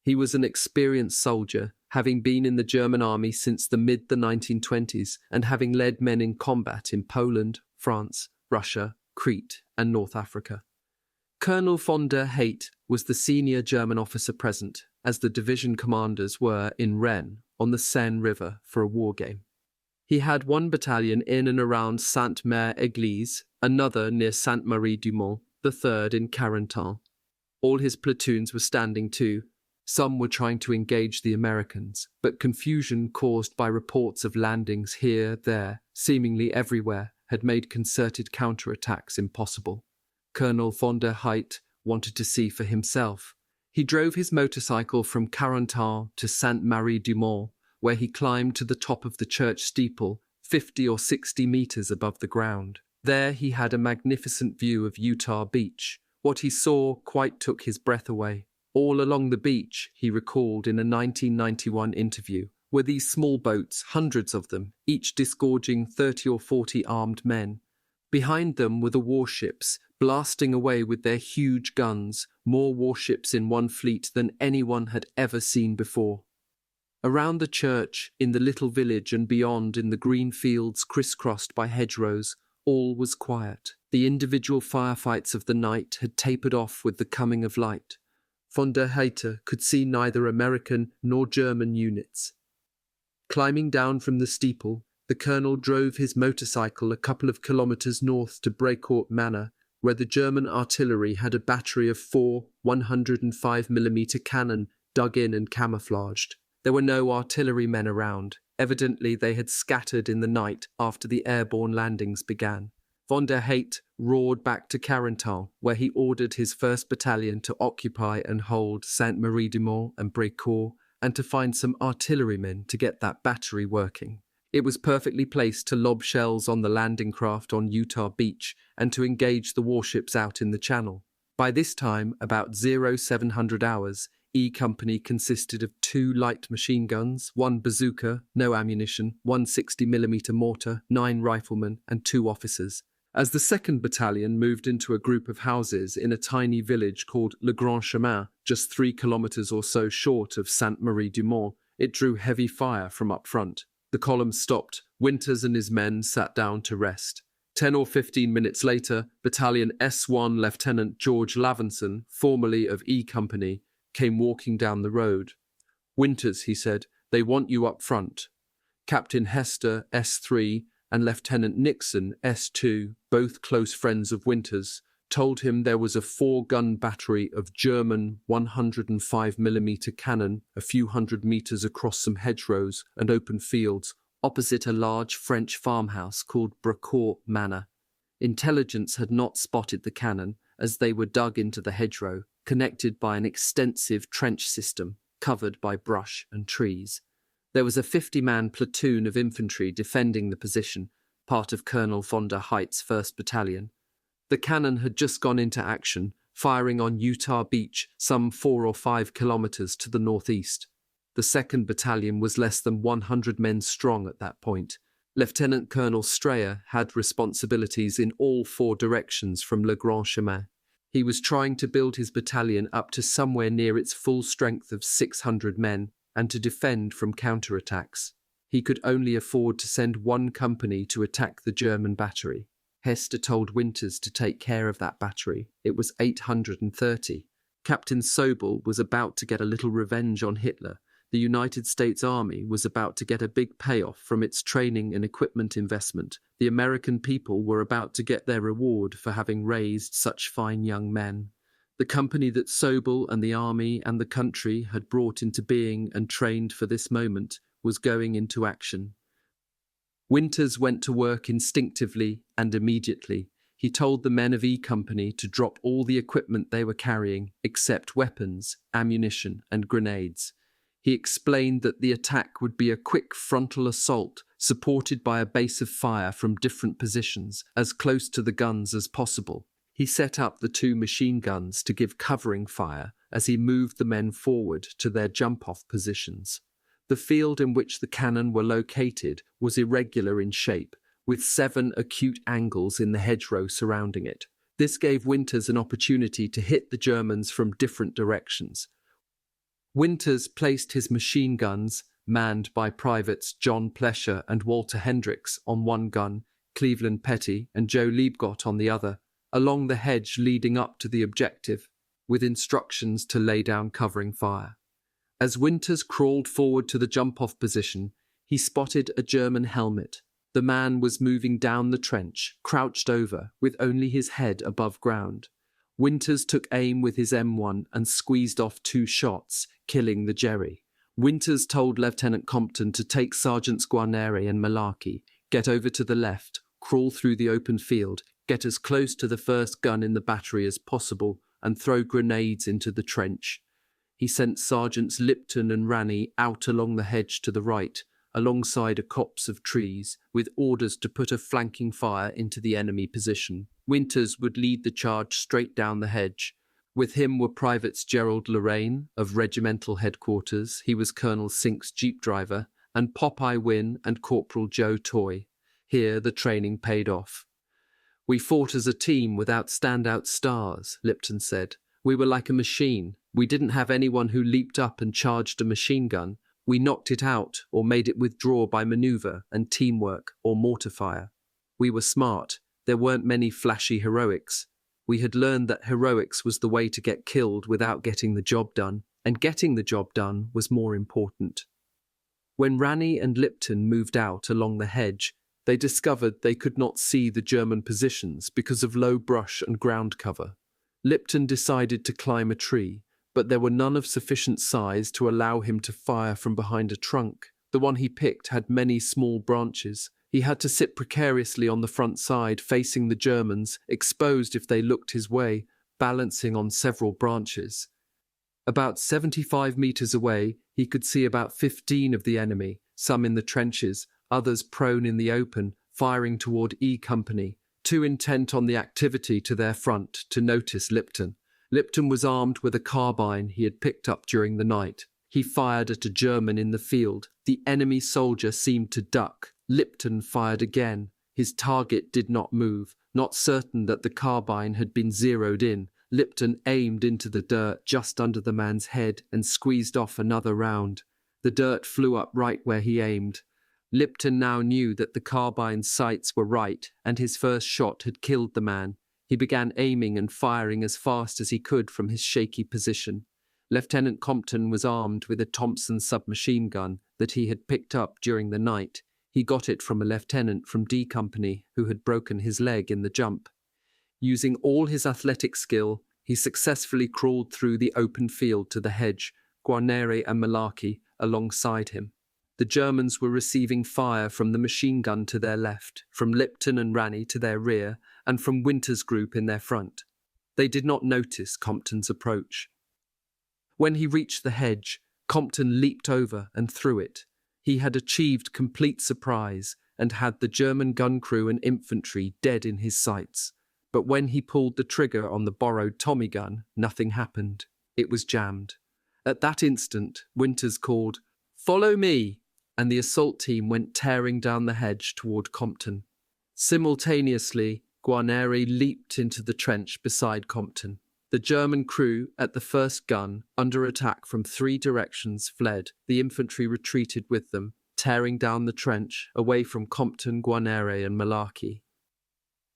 He was an experienced soldier, having been in the German army since the mid-1920s and having led men in combat in Poland, France, Russia, Crete, and North Africa. Colonel von der Heydt was the senior German officer present, as the division commanders were in Rennes on the Seine River for a war game. He had 1 battalion in and around Sainte-Mère-Église, another near Sainte-Marie-du-Mont, the 3rd in Carentan. All his platoons were standing too. Some were trying to engage the Americans, but confusion caused by reports of landings here, there, seemingly everywhere, had made concerted counterattacks impossible. Colonel von der Heydt wanted to see for himself. He drove his motorcycle from Carentan to Sainte-Marie-du-Mont, where he climbed to the top of the church steeple, 50 or 60 meters above the ground. There he had a magnificent view of Utah Beach. What he saw quite took his breath away. All along the beach, he recalled in a 1991 interview, were these small boats, hundreds of them, each disgorging 30 or 40 armed men. Behind them were the warships, blasting away with their huge guns, more warships in one fleet than anyone had ever seen before. Around the church, in the little village and beyond in the green fields crisscrossed by hedgerows, all was quiet. The individual firefights of the night had tapered off with the coming of light. Von der Heydt could see neither American nor German units. Climbing down from the steeple, the colonel drove his motorcycle a couple of kilometers north to Brecourt Manor, where the German artillery had a battery of 4 105mm cannon dug in and camouflaged. There were no artillerymen around. Evidently they had scattered in the night after the airborne landings began. Von der Heydt roared back to Carentan, where he ordered his 1st Battalion to occupy and hold Sainte-Marie-du-Mont and Brecourt, and to find some artillerymen to get that battery working. It was perfectly placed to lob shells on the landing craft on Utah Beach and to engage the warships out in the channel. By this time, about 0700 hours, E Company consisted of 2 light machine guns, 1 bazooka, no ammunition, 1 60mm mortar, 9 riflemen, and 2 officers. As the 2nd Battalion moved into a group of houses in a tiny village called Le Grand Chemin, just 3 kilometers or so short of Sainte-Marie-du-Mont, it drew heavy fire from up front. The column stopped. Winters and his men sat down to rest. 10 or 15 minutes later, Battalion S1 Lieutenant George Lavenson, formerly of E Company, came walking down the road. "Winters," he said, "they want you up front." Captain Hester, S3, and Lieutenant Nixon, S2, both close friends of Winters, told him there was a 4-gun battery of German 105mm cannon a few hundred meters across some hedgerows and open fields, opposite a large French farmhouse called Bracourt Manor. Intelligence had not spotted the cannon, as they were dug into the hedgerow, connected by an extensive trench system, covered by brush and trees. There was a 50-man platoon of infantry defending the position, part of Colonel von der Heydt's 1st Battalion. The cannon had just gone into action, firing on Utah Beach, some 4 or 5 kilometers to the northeast. The 2nd Battalion was less than 100 men strong at that point. Lieutenant Colonel Strayer had responsibilities in all 4 directions from Le Grand Chemin. He was trying to build his battalion up to somewhere near its full strength of 600 men and to defend from counterattacks. He could only afford to send 1 company to attack the German battery. Hester told Winters to take care of that battery. It was 830. Captain Sobel was about to get a little revenge on Hitler. The United States Army was about to get a big payoff from its training and equipment investment. The American people were about to get their reward for having raised such fine young men. The company that Sobel and the army and the country had brought into being and trained for this moment was going into action. Winters went to work instinctively and immediately. He told the men of E Company to drop all the equipment they were carrying, except weapons, ammunition, and grenades. He explained that the attack would be a quick frontal assault, supported by a base of fire from different positions, as close to the guns as possible. He set up the 2 machine guns to give covering fire as he moved the men forward to their jump-off positions. The field in which the cannon were located was irregular in shape, with 7 acute angles in the hedgerow surrounding it. This gave Winters an opportunity to hit the Germans from different directions. Winters placed his machine guns, manned by Privates John Plesher and Walter Hendricks, on 1 gun, Cleveland Petty and Joe Liebgott on the other, along the hedge leading up to the objective, with instructions to lay down covering fire. As Winters crawled forward to the jump-off position, he spotted a German helmet. The man was moving down the trench, crouched over, with only his head above ground. Winters took aim with his M1 and squeezed off 2 shots, killing the Jerry. Winters told Lieutenant Compton to take Sergeants Guarneri and Malarkey, get over to the left, crawl through the open field, get as close to the first gun in the battery as possible, and throw grenades into the trench. He sent Sergeants Lipton and Ranney out along the hedge to the right, alongside a copse of trees, with orders to put a flanking fire into the enemy position. Winters would lead the charge straight down the hedge. With him were Privates Gerald Lorraine, of Regimental Headquarters, he was Colonel Sink's jeep driver, and Popeye Wynne and Corporal Joe Toy. Here the training paid off. "We fought as a team without standout stars," Lipton said. "We were like a machine. We didn't have anyone who leaped up and charged a machine gun. We knocked it out or made it withdraw by maneuver and teamwork or mortar fire. We were smart. There weren't many flashy heroics. We had learned that heroics was the way to get killed without getting the job done, and getting the job done was more important." When Ranney and Lipton moved out along the hedge, they discovered they could not see the German positions because of low brush and ground cover. Lipton decided to climb a tree, but there were none of sufficient size to allow him to fire from behind a trunk. The one he picked had many small branches. He had to sit precariously on the front side, facing the Germans, exposed if they looked his way, balancing on several branches. About 75 meters away, he could see about 15 of the enemy, some in the trenches, others prone in the open, firing toward E Company, too intent on the activity to their front to notice Lipton. Lipton was armed with a carbine he had picked up during the night. He fired at a German in the field. The enemy soldier seemed to duck. Lipton fired again. His target did not move. Not certain that the carbine had been zeroed in, Lipton aimed into the dirt just under the man's head and squeezed off another round. The dirt flew up right where he aimed. Lipton now knew that the carbine's sights were right, and his first shot had killed the man. He began aiming and firing as fast as he could from his shaky position. Lieutenant Compton was armed with a Thompson submachine gun that he had picked up during the night. He got it from a lieutenant from D Company who had broken his leg in the jump. Using all his athletic skill, he successfully crawled through the open field to the hedge, Guarnere and Malarkey alongside him. The Germans were receiving fire from the machine gun to their left, from Lipton and Rani to their rear, and from Winter's group in their front. They did not notice Compton's approach. When he reached the hedge, Compton leaped over and through it. He had achieved complete surprise and had the German gun crew and infantry dead in his sights. But when he pulled the trigger on the borrowed Tommy gun, nothing happened. It was jammed. At that instant, Winters called, "Follow me!" and the assault team went tearing down the hedge toward Compton. Simultaneously, Guarnere leaped into the trench beside Compton. The German crew, at the first gun, under attack from 3 directions, fled. The infantry retreated with them, tearing down the trench, away from Compton, Guarnere and Malarkey.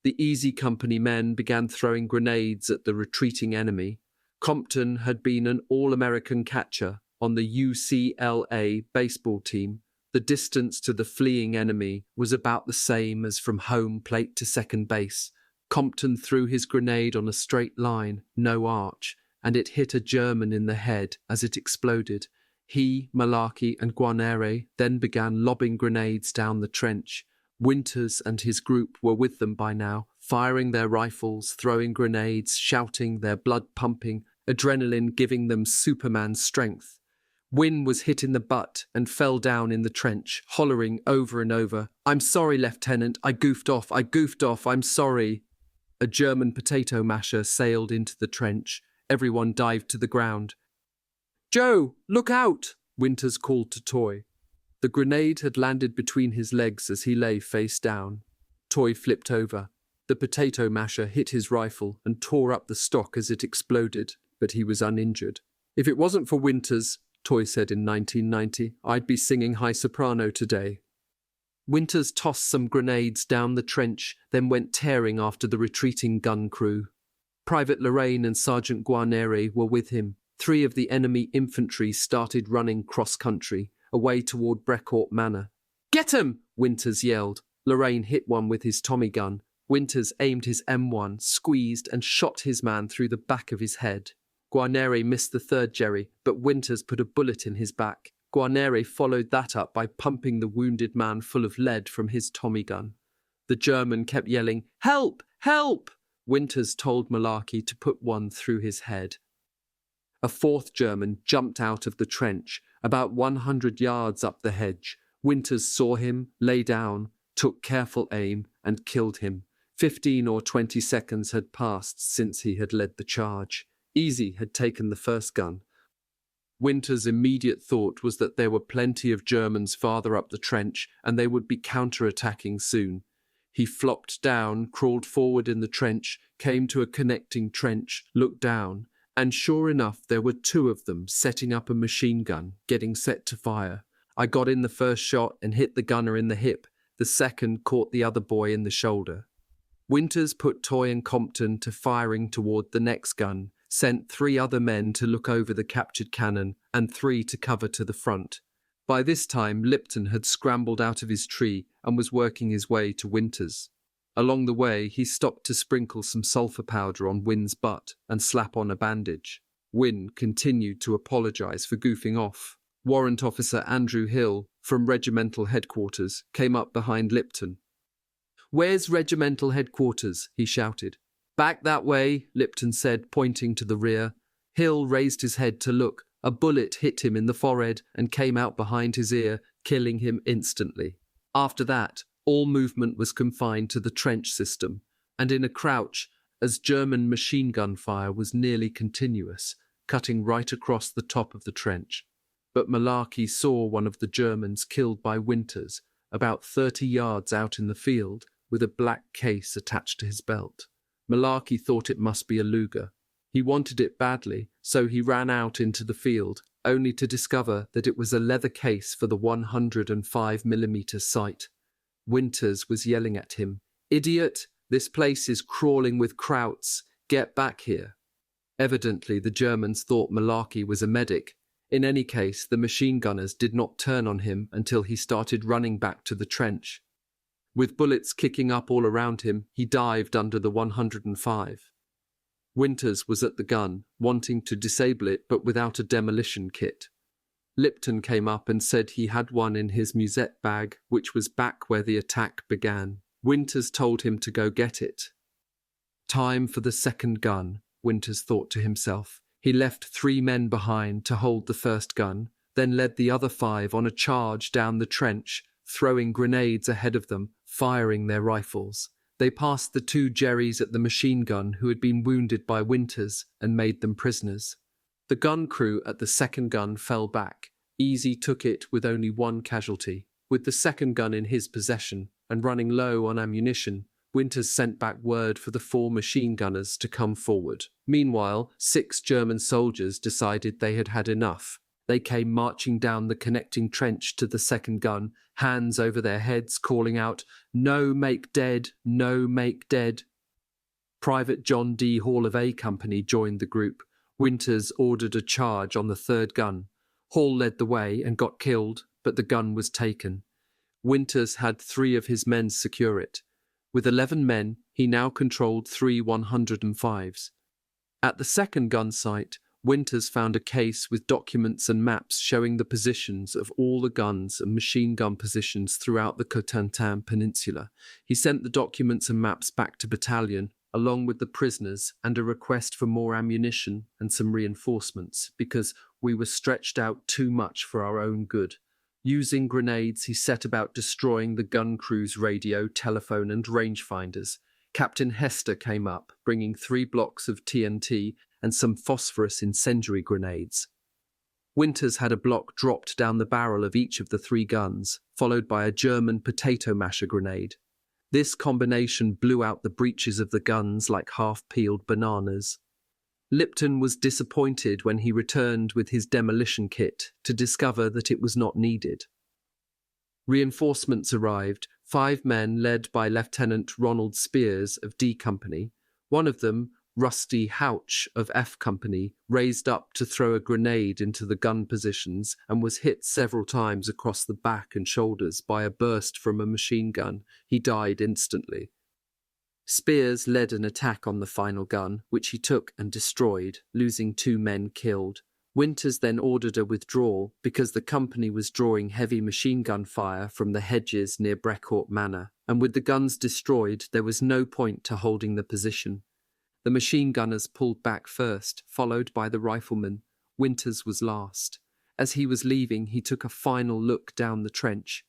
The Easy Company men began throwing grenades at the retreating enemy. Compton had been an All-American catcher on the UCLA baseball team. The distance to the fleeing enemy was about the same as from home plate to second base. Compton threw his grenade on a straight line, no arch, and it hit a German in the head as it exploded. He, Malarkey, and Guarnere then began lobbing grenades down the trench. Winters and his group were with them by now, firing their rifles, throwing grenades, shouting, their blood pumping, adrenaline giving them Superman strength. Wynne was hit in the butt and fell down in the trench, hollering over and over, "I'm sorry, Lieutenant, I goofed off, I'm sorry." A German potato masher sailed into the trench. Everyone dived to the ground. "Joe, look out!" Winters called to Toy. The grenade had landed between his legs as he lay face down. Toy flipped over. The potato masher hit his rifle and tore up the stock as it exploded, but he was uninjured. "If it wasn't for Winters," Toy said in 1990, "I'd be singing high soprano today." Winters tossed some grenades down the trench, then went tearing after the retreating gun crew. Private Lorraine and Sergeant Guarnere were with him. 3 of the enemy infantry started running cross-country, away toward Brecourt Manor. "Get 'em!" Winters yelled. Lorraine hit one with his Tommy gun. Winters aimed his M1, squeezed, and shot his man through the back of his head. Guarnere missed the 3rd Jerry, but Winters put a bullet in his back. Guarnere followed that up by pumping the wounded man full of lead from his Tommy gun. The German kept yelling, "Help! Help!" Winters told Malarkey to put one through his head. A 4th German jumped out of the trench, about 100 yards up the hedge. Winters saw him, lay down, took careful aim, and killed him. 15 or 20 seconds had passed since he had led the charge. Easy had taken the first gun. Winter's immediate thought was that there were plenty of Germans farther up the trench, and they would be counter-attacking soon. He flopped down, crawled forward in the trench, came to a connecting trench, looked down, and sure enough there were 2 of them setting up a machine gun, getting set to fire. I got in the first shot and hit the gunner in the hip. The second caught the other boy in the shoulder. Winters put Toy and Compton to firing toward the next gun, sent 3 other men to look over the captured cannon and 3 to cover to the front. By this time, Lipton had scrambled out of his tree and was working his way to Winters. Along the way, he stopped to sprinkle some sulfur powder on Wynne's butt and slap on a bandage. Wynne continued to apologize for goofing off. Warrant Officer Andrew Hill, from regimental headquarters, came up behind Lipton. "Where's regimental headquarters?" he shouted. "Back that way," Lipton said, pointing to the rear. Hill raised his head to look. A bullet hit him in the forehead and came out behind his ear, killing him instantly. After that, all movement was confined to the trench system, and in a crouch, as German machine gun fire was nearly continuous, cutting right across the top of the trench. But Malarkey saw one of the Germans killed by Winters, about 30 yards out in the field, with a black case attached to his belt. Malarkey thought it must be a Luger. He wanted it badly, so he ran out into the field, only to discover that it was a leather case for the 105mm sight. Winters was yelling at him, "Idiot! This place is crawling with Krauts. Get back here." Evidently, the Germans thought Malarkey was a medic. In any case, the machine gunners did not turn on him until he started running back to the trench. With bullets kicking up all around him, he dived under the 105. Winters was at the gun, wanting to disable it but without a demolition kit. Lipton came up and said he had one in his musette bag, which was back where the attack began. Winters told him to go get it. Time for the second gun, Winters thought to himself. He left 3 men behind to hold the first gun, then led the other 5 on a charge down the trench, throwing grenades ahead of them, firing their rifles. They passed the 2 Jerrys at the machine gun who had been wounded by Winters and made them prisoners. The gun crew at the second gun fell back. Easy took it with only 1 casualty. With the second gun in his possession and running low on ammunition, Winters sent back word for the 4 machine gunners to come forward. Meanwhile, 6 German soldiers decided they had had enough. They came marching down the connecting trench to the second gun, hands over their heads, calling out, "No make dead, no make dead." Private John D. Hall of A Company joined the group. Winters ordered a charge on the third gun. Hall led the way and got killed, but the gun was taken. Winters had 3 of his men secure it. With 11 men, he now controlled 3 105s. At the second gun site, Winters found a case with documents and maps showing the positions of all the guns and machine gun positions throughout the Cotentin Peninsula. He sent the documents and maps back to battalion, along with the prisoners and a request for more ammunition and some reinforcements, because we were stretched out too much for our own good. Using grenades, he set about destroying the gun crew's radio, telephone and rangefinders. Captain Hester came up, bringing 3 blocks of TNT and some phosphorus incendiary grenades. Winters had a block dropped down the barrel of each of the 3 guns, followed by a German potato masher grenade. This combination blew out the breeches of the guns like half-peeled bananas. Lipton was disappointed when he returned with his demolition kit to discover that it was not needed. Reinforcements arrived, 5 men led by Lieutenant Ronald Spears of D Company. One of them, Rusty Houch of F Company, raised up to throw a grenade into the gun positions and was hit several times across the back and shoulders by a burst from a machine gun. He died instantly. Spears led an attack on the final gun, which he took and destroyed, losing 2 men killed. Winters then ordered a withdrawal because the company was drawing heavy machine gun fire from the hedges near Brecourt Manor, and with the guns destroyed, there was no point to holding the position. The machine gunners pulled back first, followed by the riflemen. Winters was last. As he was leaving, he took a final look down the trench.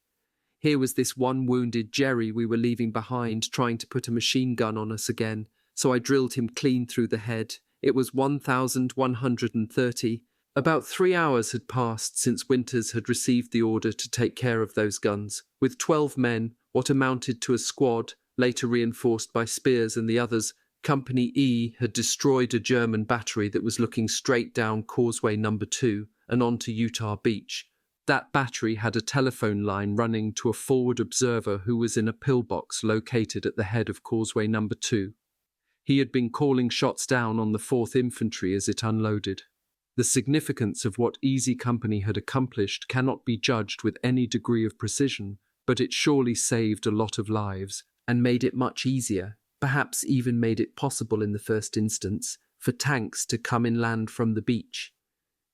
Here was this one wounded Jerry we were leaving behind, trying to put a machine gun on us again, so I drilled him clean through the head. It was 1,130. About 3 hours had passed since Winters had received the order to take care of those guns. With 12 men, what amounted to a squad, later reinforced by Spears and the others, Company E had destroyed a German battery that was looking straight down Causeway No. 2 and onto Utah Beach. That battery had a telephone line running to a forward observer who was in a pillbox located at the head of Causeway No. 2. He had been calling shots down on the 4th Infantry as it unloaded. The significance of what Easy Company had accomplished cannot be judged with any degree of precision, but it surely saved a lot of lives and made it much easier, perhaps even made it possible in the first instance, for tanks to come inland from the beach.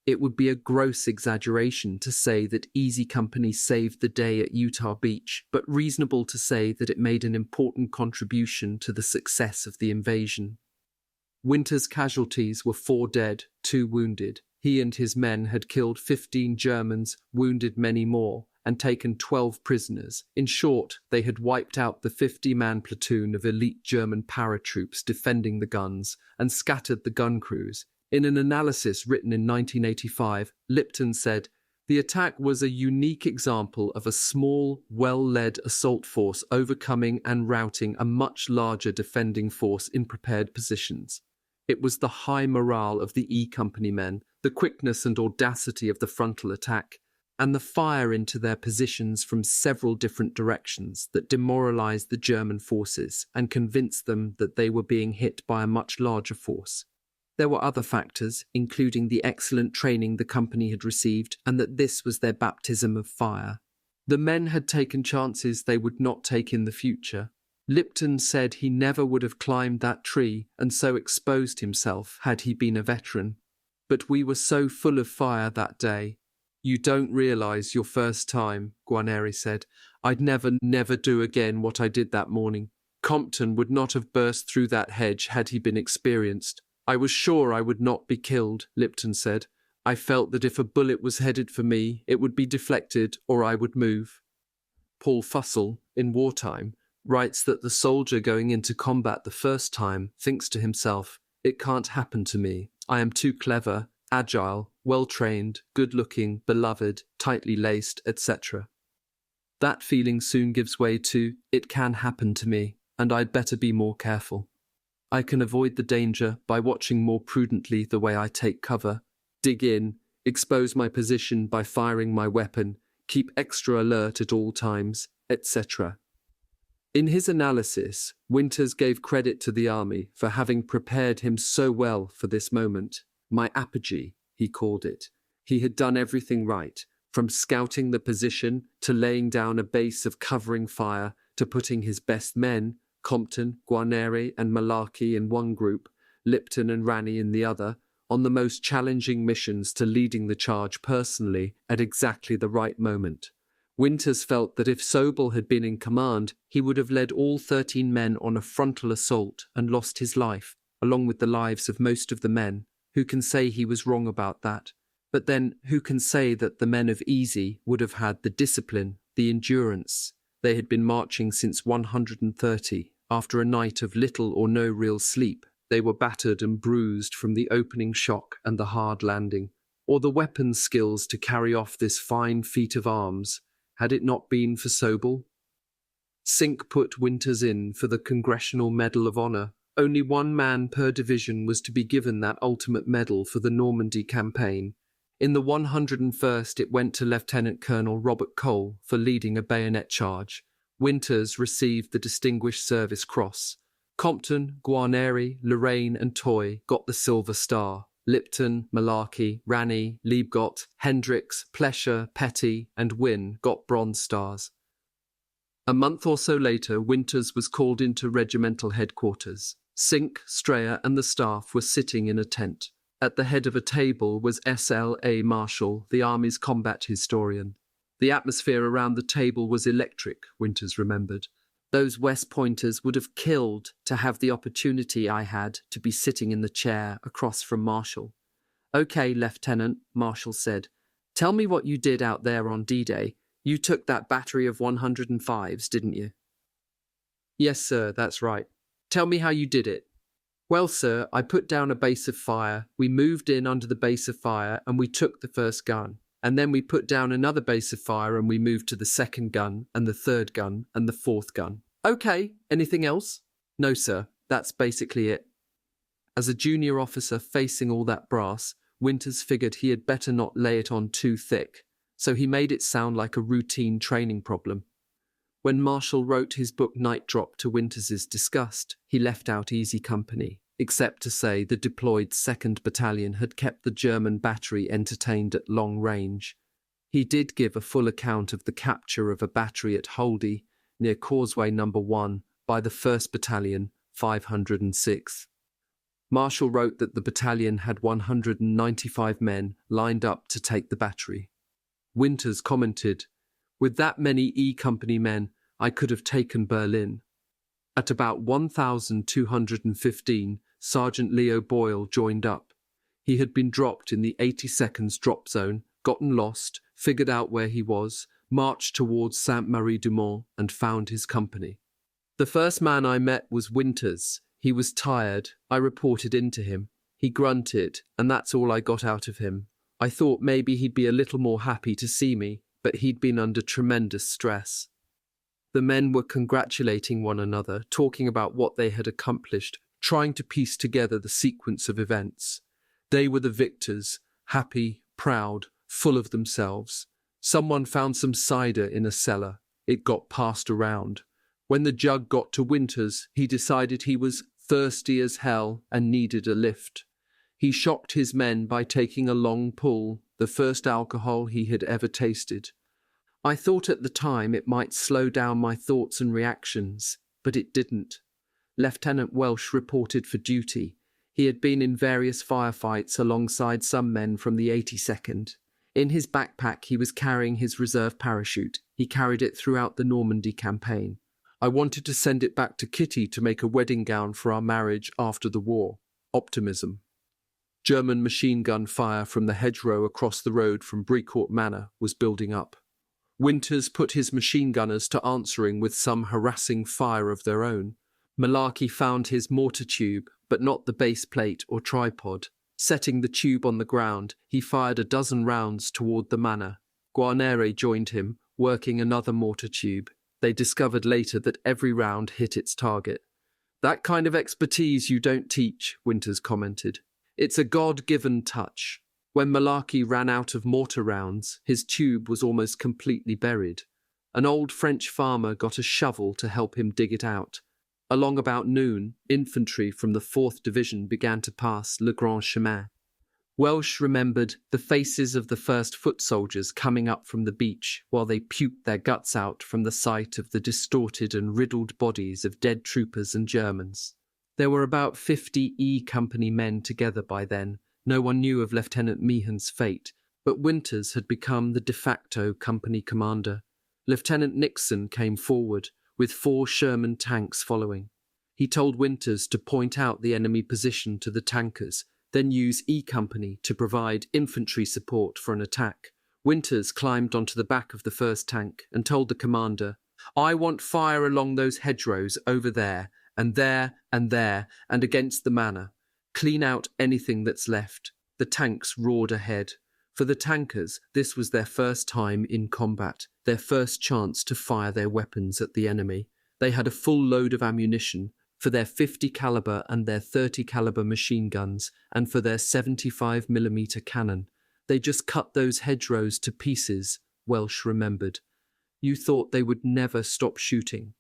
It would be a gross exaggeration to say that Easy Company saved the day at Utah Beach, but reasonable to say that it made an important contribution to the success of the invasion. Winters' casualties were 4 dead, 2 wounded. He and his men had killed 15 Germans, wounded many more, and taken 12 prisoners. In short, they had wiped out the 50-man platoon of elite German paratroops defending the guns and scattered the gun crews. In an analysis written in 1985, Lipton said, "The attack was a unique example of a small, well-led assault force overcoming and routing a much larger defending force in prepared positions. It was the high morale of the E Company men, the quickness and audacity of the frontal attack, and the fire into their positions from several different directions that demoralized the German forces and convinced them that they were being hit by a much larger force. There were other factors, including the excellent training the company had received and that this was their baptism of fire. The men had taken chances they would not take in the future. Lipton said he never would have climbed that tree and so exposed himself had he been a veteran. But we were so full of fire that day. You don't realize your first time," Guarneri said. "I'd never do again what I did that morning. Compton would not have burst through that hedge had he been experienced. I was sure I would not be killed," Lipton said. "I felt that if a bullet was headed for me, it would be deflected or I would move." Paul Fussell, in Wartime, writes that the soldier going into combat the first time thinks to himself, "It can't happen to me. I am too clever, agile, well-trained, good-looking, beloved, tightly laced, etc." That feeling soon gives way to, "It can happen to me, and I'd better be more careful. I can avoid the danger by watching more prudently the way I take cover, dig in, expose my position by firing my weapon, keep extra alert at all times, etc." In his analysis, Winters gave credit to the army for having prepared him so well for this moment. "My apogee," he called it. He had done everything right, from scouting the position to laying down a base of covering fire to putting his best men, Compton, Guarneri and Malarkey in one group, Lipton and Rani in the other, on the most challenging missions to leading the charge personally at exactly the right moment. Winters felt that if Sobel had been in command, he would have led all 13 men on a frontal assault and lost his life, along with the lives of most of the men. Who can say he was wrong about that? But then, who can say that the men of Easy would have had the discipline, the endurance? They had been marching since 130. After a night of little or no real sleep, they were battered and bruised from the opening shock and the hard landing. Or the weapon skills to carry off this fine feat of arms, had it not been for Sobel? Sink put Winters in for the Congressional Medal of Honor. Only one man per division was to be given that ultimate medal for the Normandy campaign. In the 101st, it went to Lieutenant Colonel Robert Cole for leading a bayonet charge. Winters received the Distinguished Service Cross. Compton, Guarneri, Lorraine and Toy got the Silver Star. Lipton, Malarkey, Rani, Liebgott, Hendricks, Plescher, Petty and Wynne got Bronze Stars. A month or so later, Winters was called into regimental headquarters. Sink, Strayer and the staff were sitting in a tent. At the head of a table was S.L.A. Marshall, the Army's combat historian. The atmosphere around the table was electric, Winters remembered. Those West Pointers would have killed to have the opportunity I had to be sitting in the chair across from Marshall. "Okay, Lieutenant," Marshall said. "Tell me what you did out there on D-Day. You took that battery of 105s, didn't you?" "Yes, sir, that's right." "Tell me how you did it." "Well, sir, I put down a base of fire, we moved in under the base of fire, and we took the first gun. And then we put down another base of fire and we moved to the second gun, and the third gun, and the fourth gun." "Okay, anything else?" "No, sir, that's basically it." As a junior officer facing all that brass, Winters figured he had better not lay it on too thick, so he made it sound like a routine training problem. When Marshall wrote his book Night Drop to Winters's disgust, he left out Easy Company, except to say the deployed 2nd Battalion had kept the German battery entertained at long range. He did give a full account of the capture of a battery at Holdy, near Causeway No. 1, by the 1st Battalion, 506. Marshall wrote that the battalion had 195 men lined up to take the battery. Winters commented, "With that many E Company men, I could have taken Berlin." At about 1,215, Sergeant Leo Boyle joined up. He had been dropped in the 82nd's drop zone, gotten lost, figured out where he was, marched towards Sainte-Marie-du-Mont and found his company. The first man I met was Winters. He was tired. I reported into him. He grunted, and that's all I got out of him. I thought maybe he'd be a little more happy to see me, but he'd been under tremendous stress. The men were congratulating one another, talking about what they had accomplished, trying to piece together the sequence of events. They were the victors, happy, proud, full of themselves. Someone found some cider in a cellar. It got passed around. When the jug got to Winters, he decided he was thirsty as hell and needed a lift. He shocked his men by taking a long pull, the first alcohol he had ever tasted. I thought at the time it might slow down my thoughts and reactions, but it didn't. Lieutenant Welsh reported for duty. He had been in various firefights alongside some men from the 82nd. In his backpack he was carrying his reserve parachute. He carried it throughout the Normandy campaign. I wanted to send it back to Kitty to make a wedding gown for our marriage after the war. Optimism. German machine gun fire from the hedgerow across the road from Brecourt Manor was building up. Winters put his machine gunners to answering with some harassing fire of their own. Malarkey found his mortar tube, but not the base plate or tripod. Setting the tube on the ground, he fired a dozen rounds toward the manor. Guarnere joined him, working another mortar tube. They discovered later that every round hit its target. "That kind of expertise you don't teach," Winters commented. "It's a God-given touch." When Malarkey ran out of mortar rounds, his tube was almost completely buried. An old French farmer got a shovel to help him dig it out. Along about noon, infantry from the 4th Division began to pass Le Grand Chemin. Welsh remembered the faces of the first foot soldiers coming up from the beach while they puked their guts out from the sight of the distorted and riddled bodies of dead troopers and Germans. There were about 50 E Company men together by then. No one knew of Lieutenant Meehan's fate, but Winters had become the de facto company commander. Lieutenant Nixon came forward, with 4 Sherman tanks following. He told Winters to point out the enemy position to the tankers, then use E Company to provide infantry support for an attack. Winters climbed onto the back of the first tank and told the commander, "I want fire along those hedgerows over there, and there, and there, and against the manor. Clean out anything that's left." The tanks roared ahead. For the tankers, this was their first time in combat, their first chance to fire their weapons at the enemy. They had a full load of ammunition for their 50 caliber and their 30 caliber machine guns, and for their 75mm cannon. They just cut those hedgerows to pieces, Welsh remembered. You thought they would never stop shooting.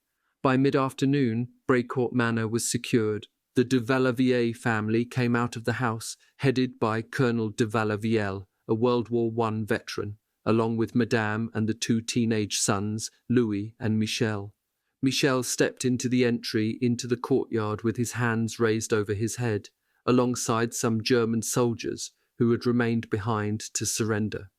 By mid-afternoon, Brecourt Manor was secured. The WWII family came out of the house, headed by Colonel de Vallavielle, a World War I veteran, along with Madame and the 2 teenage sons, Louis and Michel. Michel stepped into the entry into the courtyard with his hands raised over his head, alongside some German soldiers who had remained behind to surrender.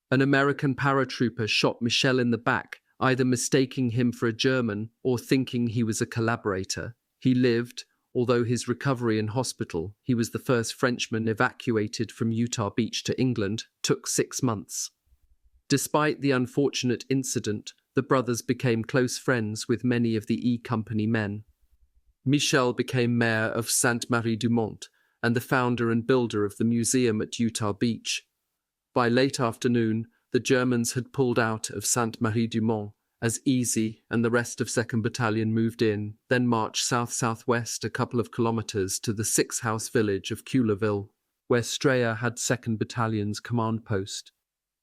An American paratrooper shot Michel in the back, either mistaking him for a German or thinking he was a collaborator. He lived, although his recovery in hospital, he was the first Frenchman evacuated from Utah Beach to England, took 6 months. Despite the unfortunate incident, the brothers became close friends with many of the E Company men. Michel became mayor of Sainte-Marie-du-Mont and the founder and builder of the museum at Utah Beach. By late afternoon, the Germans had pulled out of Sainte-Marie-du-Mont as Easy and the rest of 2nd Battalion moved in, then marched south-southwest a couple of kilometers to the 6-house village of Culeville, where Strayer had 2nd Battalion's command post.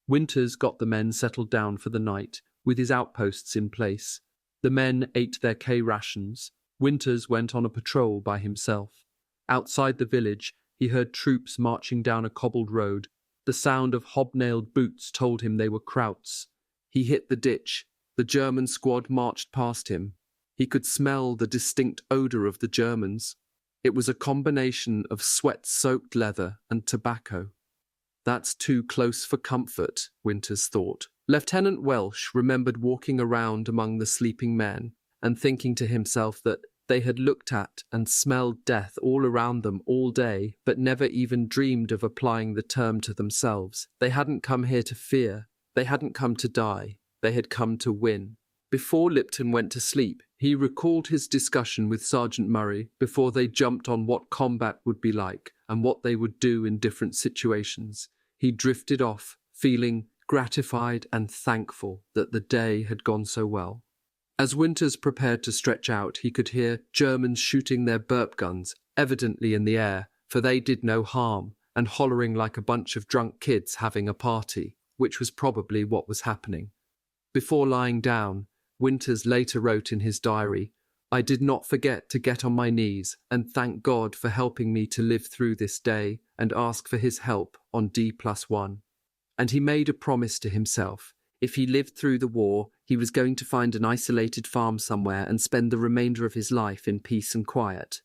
Winters got the men settled down for the night, with his outposts in place. The men ate their K-rations. Winters went on a patrol by himself. Outside the village, he heard troops marching down a cobbled road. The sound of hobnailed boots told him they were Krauts. He hit the ditch. The German squad marched past him. He could smell the distinct odour of the Germans. It was a combination of sweat-soaked leather and tobacco. That's too close for comfort, Winters thought. Lieutenant Welsh remembered walking around among the sleeping men and thinking to himself that they had looked at and smelled death all around them all day, but never even dreamed of applying the term to themselves. They hadn't come here to fear. They hadn't come to die. They had come to win. Before Lipton went to sleep, he recalled his discussion with Sergeant Murray before they jumped on what combat would be like and what they would do in different situations. He drifted off, feeling gratified and thankful that the day had gone so well. As Winters prepared to stretch out, he could hear Germans shooting their burp guns, evidently in the air, for they did no harm, and hollering like a bunch of drunk kids having a party, which was probably what was happening. Before lying down, Winters later wrote in his diary, "I did not forget to get on my knees and thank God for helping me to live through this day and ask for his help on D+1. And he made a promise to himself. If he lived through the war, he was going to find an isolated farm somewhere and spend the remainder of his life in peace and quiet."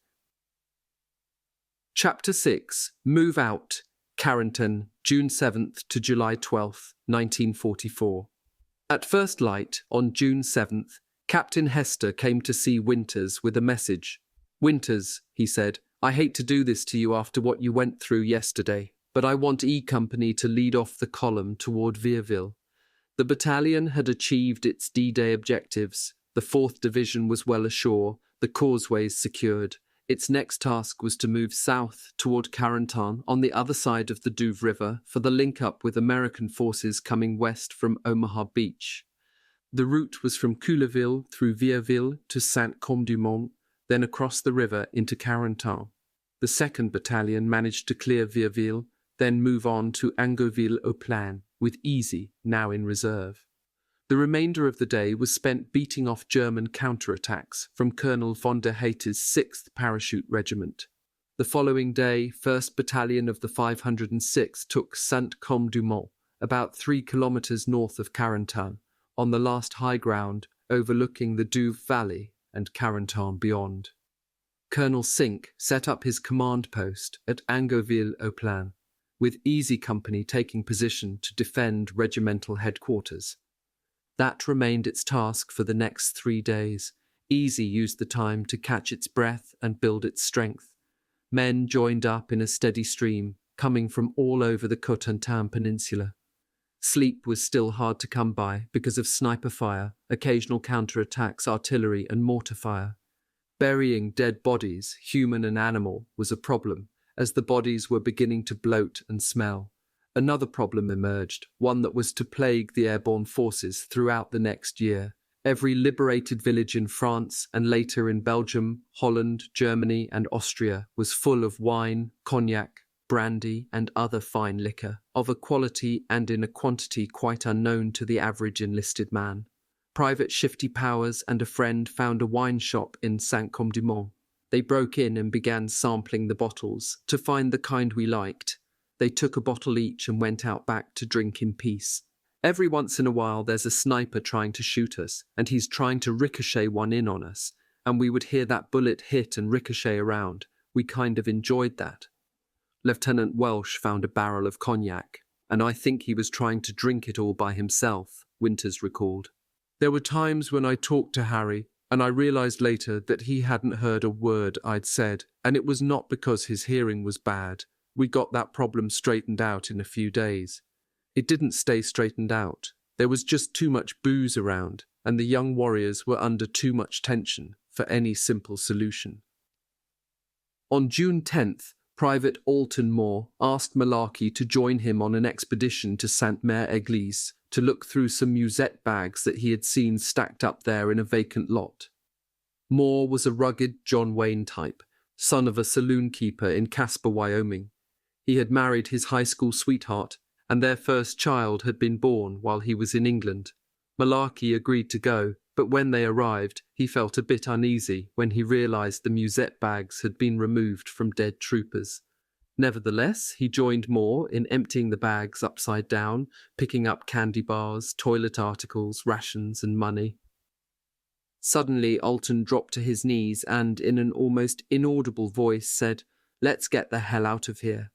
Chapter 6. Move Out. Carrington, June 7th to July 12th, 1944. At first light, on June 7th, Captain Hester came to see Winters with a message. "Winters," he said, "I hate to do this to you after what you went through yesterday, but I want E Company to lead off the column toward Vierville. The battalion had achieved its D-Day objectives. The 4th Division was well ashore, the causeways secured. Its next task was to move south toward Carrington on the other side of the Douve River for the link-up with American forces coming west from Omaha Beach. The route was from Couleville through Vierville to Saint-Côme-du-Mont, then across the river into Carrington. The 2nd Battalion managed to clear Vierville, then move on to Angoville-au-Plain, with Easy now in reserve. The remainder of the day was spent beating off German counterattacks from Colonel von der Hayter's 6th Parachute Regiment. The following day, 1st Battalion of the 506 took Saint-Côme-du-Mont, about 3 kilometers north of Carrington, on the last high ground overlooking the Douve Valley and Carrington beyond. Colonel Sink set up his command post at Angoville-au-Plain, with Easy Company taking position to defend regimental headquarters. That remained its task for the next 3 days. Easy used the time to catch its breath and build its strength. Men joined up in a steady stream, coming from all over the Cotentin Peninsula. Sleep was still hard to come by because of sniper fire, occasional counterattacks, artillery and mortar fire. Burying dead bodies, human and animal, was a problem, as the bodies were beginning to bloat and smell. Another problem emerged, one that was to plague the airborne forces throughout the next year. Every liberated village in France and later in Belgium, Holland, Germany and Austria was full of wine, cognac, brandy and other fine liquor, of a quality and in a quantity quite unknown to the average enlisted man. Private Shifty Powers and a friend found a wine shop in Saint-Côme-du-Mont. They broke in and began sampling the bottles to find the kind we liked. They took a bottle each and went out back to drink in peace. Every once in a while there's a sniper trying to shoot us, and he's trying to ricochet one in on us, and we would hear that bullet hit and ricochet around. We kind of enjoyed that. Lieutenant Welsh found a barrel of cognac, and I think he was trying to drink it all by himself, Winters recalled. There were times when I talked to Harry, and I realized later that he hadn't heard a word I'd said, and it was not because his hearing was bad. We got that problem straightened out in a few days. It didn't stay straightened out. There was just too much booze around, and the young warriors were under too much tension for any simple solution. On June 10th, Private Alton Moore asked Malarkey to join him on an expedition to Sainte-Mère-Église to look through some musette bags that he had seen stacked up there in a vacant lot. Moore was a rugged John Wayne type, son of a saloon keeper in Casper, Wyoming. He had married his high school sweetheart, and their first child had been born while he was in England. Malarkey agreed to go, but when they arrived, he felt a bit uneasy when he realized the musette bags had been removed from dead troopers. Nevertheless, he joined Moore in emptying the bags upside down, picking up candy bars, toilet articles, rations and money. Suddenly, Alton dropped to his knees and, in an almost inaudible voice, said, "Let's get the hell out of here."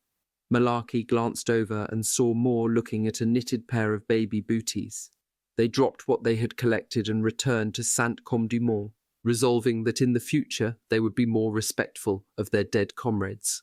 Malarkey glanced over and saw Moore looking at a knitted pair of baby booties. They dropped what they had collected and returned to Saint-Côme-du-Mont, resolving that in the future they would be more respectful of their dead comrades.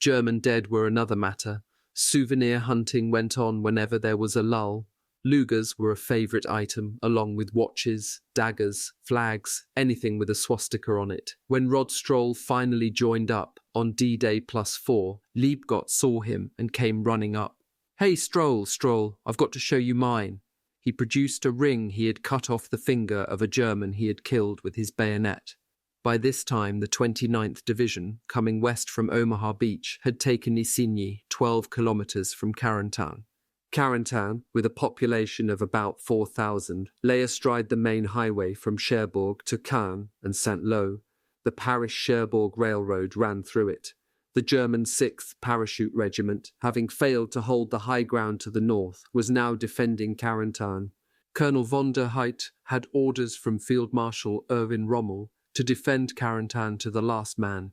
German dead were another matter. Souvenir hunting went on whenever there was a lull. Lugers were a favourite item, along with watches, daggers, flags, anything with a swastika on it. When Rod Stroll finally joined up on D-Day +4, Liebgott saw him and came running up. "Hey, Stroll, I've got to show you mine." He produced a ring he had cut off the finger of a German he had killed with his bayonet. By this time, the 29th Division, coming west from Omaha Beach, had taken Isigny, 12 kilometers from Carentan. Carentan, with a population of about 4,000, lay astride the main highway from Cherbourg to Caen and Saint-Lô. The Paris-Cherbourg Railroad ran through it. The German 6th Parachute Regiment, having failed to hold the high ground to the north, was now defending Carentan. Colonel von der Heydt had orders from Field Marshal Erwin Rommel to defend Carentan to the last man.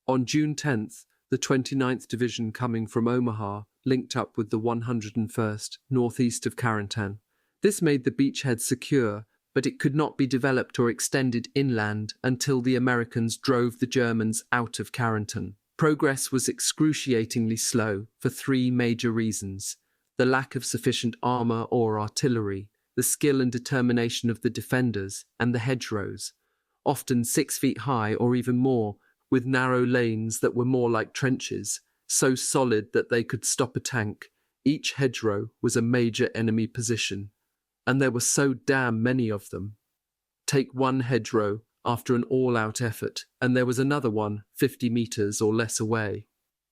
On June 10th, the 29th Division, coming from Omaha, linked up with the 101st, northeast of Carentan. This made the beachhead secure, but it could not be developed or extended inland until the Americans drove the Germans out of Carentan. Progress was excruciatingly slow for three major reasons: the lack of sufficient armour or artillery, the skill and determination of the defenders, and the hedgerows, often 6 feet high or even more, with narrow lanes that were more like trenches, so solid that they could stop a tank. Each hedgerow was a major enemy position, and there were so damn many of them. Take one hedgerow after an all-out effort, and there was another one 50 meters or less away.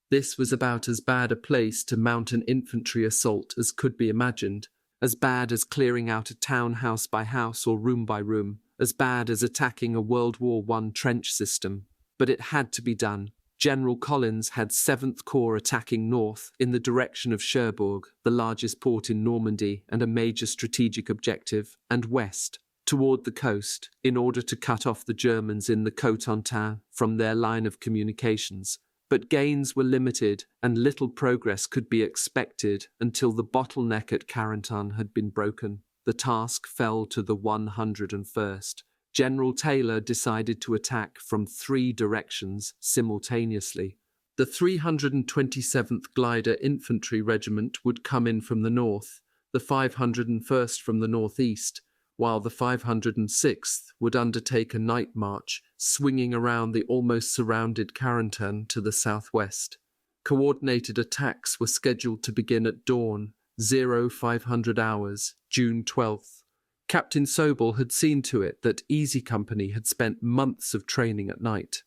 This was about as bad a place to mount an infantry assault as could be imagined, as bad as clearing out a town house by house or room by room, as bad as attacking a World War I trench system. But it had to be done. General Collins had 7th Corps attacking north in the direction of Cherbourg, the largest port in Normandy and a major strategic objective, and west, toward the coast, in order to cut off the Germans in the Cotentin from their line of communications. But gains were limited and little progress could be expected until the bottleneck at Carentan had been broken. The task fell to the 101st. General Taylor decided to attack from 3 directions simultaneously. The 327th Glider Infantry Regiment would come in from the north, the 501st from the northeast, while the 506th would undertake a night march, swinging around the almost surrounded Carentan to the southwest. Coordinated attacks were scheduled to begin at dawn, 0500 hours, June 12th. Captain Sobel had seen to it that Easy Company had spent months of training at night.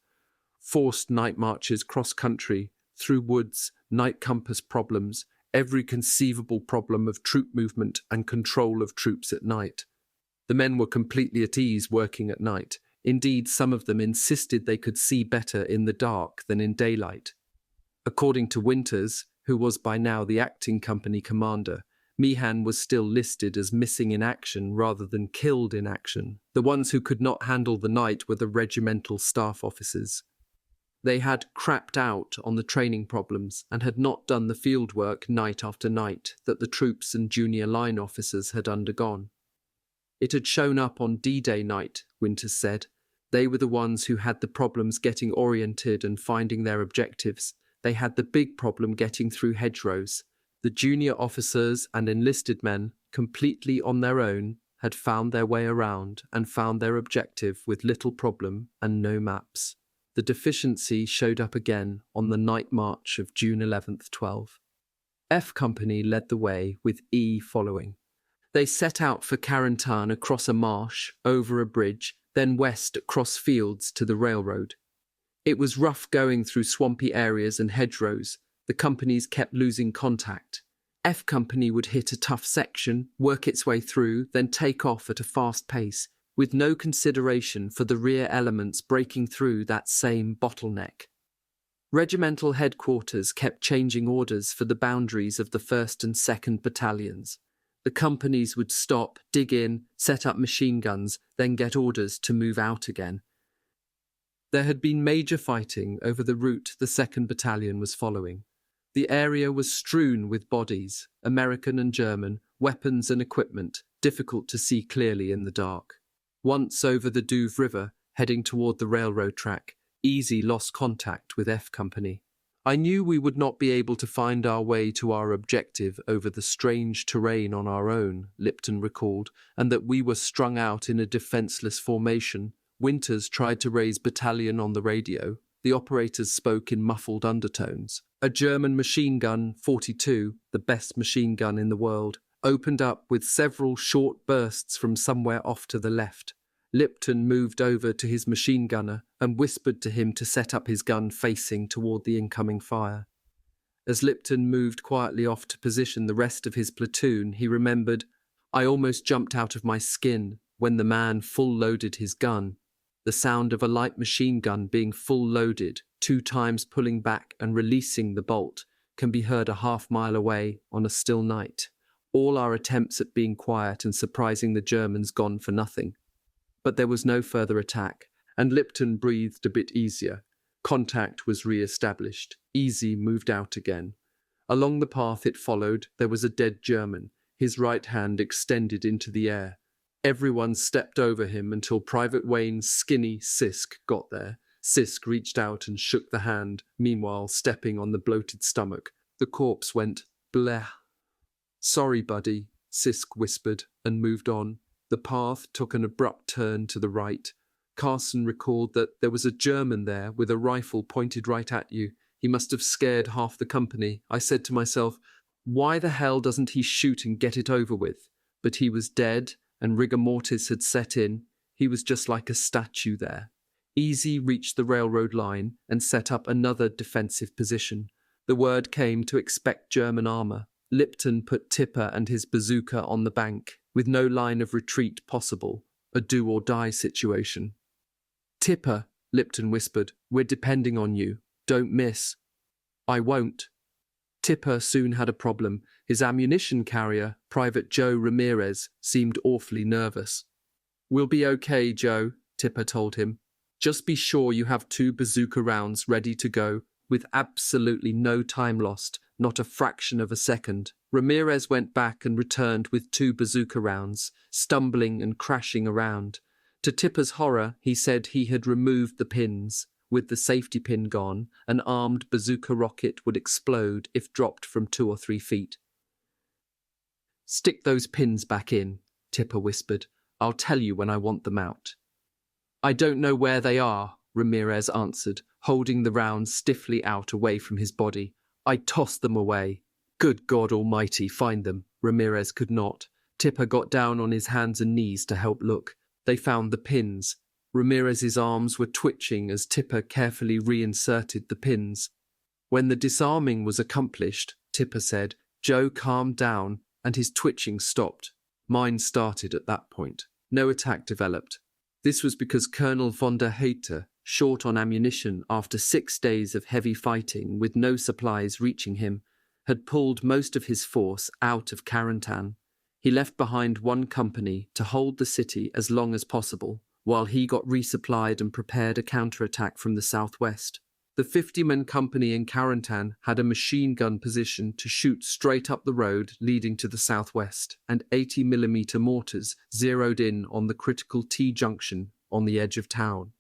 Forced night marches cross-country, through woods, night compass problems, every conceivable problem of troop movement and control of troops at night. The men were completely at ease working at night. Indeed, some of them insisted they could see better in the dark than in daylight. According to Winters, who was by now the acting company commander, Meehan was still listed as missing in action rather than killed in action. The ones who could not handle the night were the regimental staff officers. They had crapped out on the training problems and had not done the field work night after night that the troops and junior line officers had undergone. It had shown up on D-Day night, Winters said. They were the ones who had the problems getting oriented and finding their objectives. They had the big problem getting through hedgerows. The junior officers and enlisted men, completely on their own, had found their way around and found their objective with little problem and no maps. The deficiency showed up again on the night march of June 11th, 12. F Company led the way, with E following. They set out for Carentan across a marsh, over a bridge, then west across fields to the railroad. It was rough going through swampy areas and hedgerows. The companies kept losing contact. F Company would hit a tough section, work its way through, then take off at a fast pace, with no consideration for the rear elements breaking through that same bottleneck. Regimental headquarters kept changing orders for the boundaries of the 1st and 2nd battalions. The companies would stop, dig in, set up machine guns, then get orders to move out again. There had been major fighting over the route the 2nd Battalion was following. The area was strewn with bodies, American and German, weapons and equipment, difficult to see clearly in the dark. Once over the Douve River, heading toward the railroad track, Easy lost contact with F Company. I knew we would not be able to find our way to our objective over the strange terrain on our own, Lipton recalled, and that we were strung out in a defenseless formation. Winters tried to raise battalion on the radio. The operators spoke in muffled undertones. A German machine gun, 42, the best machine gun in the world, opened up with several short bursts from somewhere off to the left. Lipton moved over to his machine gunner and whispered to him to set up his gun facing toward the incoming fire. As Lipton moved quietly off to position the rest of his platoon, he remembered, I almost jumped out of my skin when the man full-loaded his gun. The sound of a light machine gun being full-loaded, 2 times pulling back and releasing the bolt, can be heard a half-mile away on a still night. All our attempts at being quiet and surprising the Germans gone for nothing. But there was no further attack, and Lipton breathed a bit easier. Contact was re-established. Easy moved out again. Along the path it followed, there was a dead German, his right hand extended into the air. Everyone stepped over him until Private Wayne's skinny Sisk got there. Sisk reached out and shook the hand, meanwhile stepping on the bloated stomach. The corpse went, bleh. Sorry, buddy, Sisk whispered and moved on. The path took an abrupt turn to the right. Carson recalled that there was a German there with a rifle pointed right at you. He must have scared half the company. I said to myself, why the hell doesn't he shoot and get it over with? But he was dead, and rigor mortis had set in. He was just like a statue there. Easy reached the railroad line and set up another defensive position. The word came to expect German armour. Lipton put Tipper and his bazooka on the bank, with no line of retreat possible, a do-or-die situation. Tipper, Lipton whispered, we're depending on you. Don't miss. I won't. Tipper soon had a problem. His ammunition carrier, Private Joe Ramirez, seemed awfully nervous. We'll be okay, Joe, Tipper told him. Just be sure you have 2 bazooka rounds ready to go, with absolutely no time lost, not a fraction of a second. Ramirez went back and returned with 2 bazooka rounds, stumbling and crashing around. To Tipper's horror, he said he had removed the pins. With the safety pin gone, an armed bazooka rocket would explode if dropped from 2 or 3 feet. Stick those pins back in, Tipper whispered. I'll tell you when I want them out. I don't know where they are, Ramirez answered, holding the rounds stiffly out away from his body. I tossed them away. Good God Almighty, find them. Ramirez could not. Tipper got down on his hands and knees to help look. They found the pins. Ramirez's arms were twitching as Tipper carefully reinserted the pins. When the disarming was accomplished, Tipper said, Joe calmed down and his twitching stopped. Mine started at that point. No attack developed. This was because Colonel von der Heydte, short on ammunition after 6 days of heavy fighting with no supplies reaching him, had pulled most of his force out of Carentan. He left behind 1 company to hold the city as long as possible, while he got resupplied and prepared a counterattack from the southwest. The 50-man company in Carentan had a machine gun position to shoot straight up the road leading to the southwest, and 80mm mortars zeroed in on the critical T-junction on the edge of town.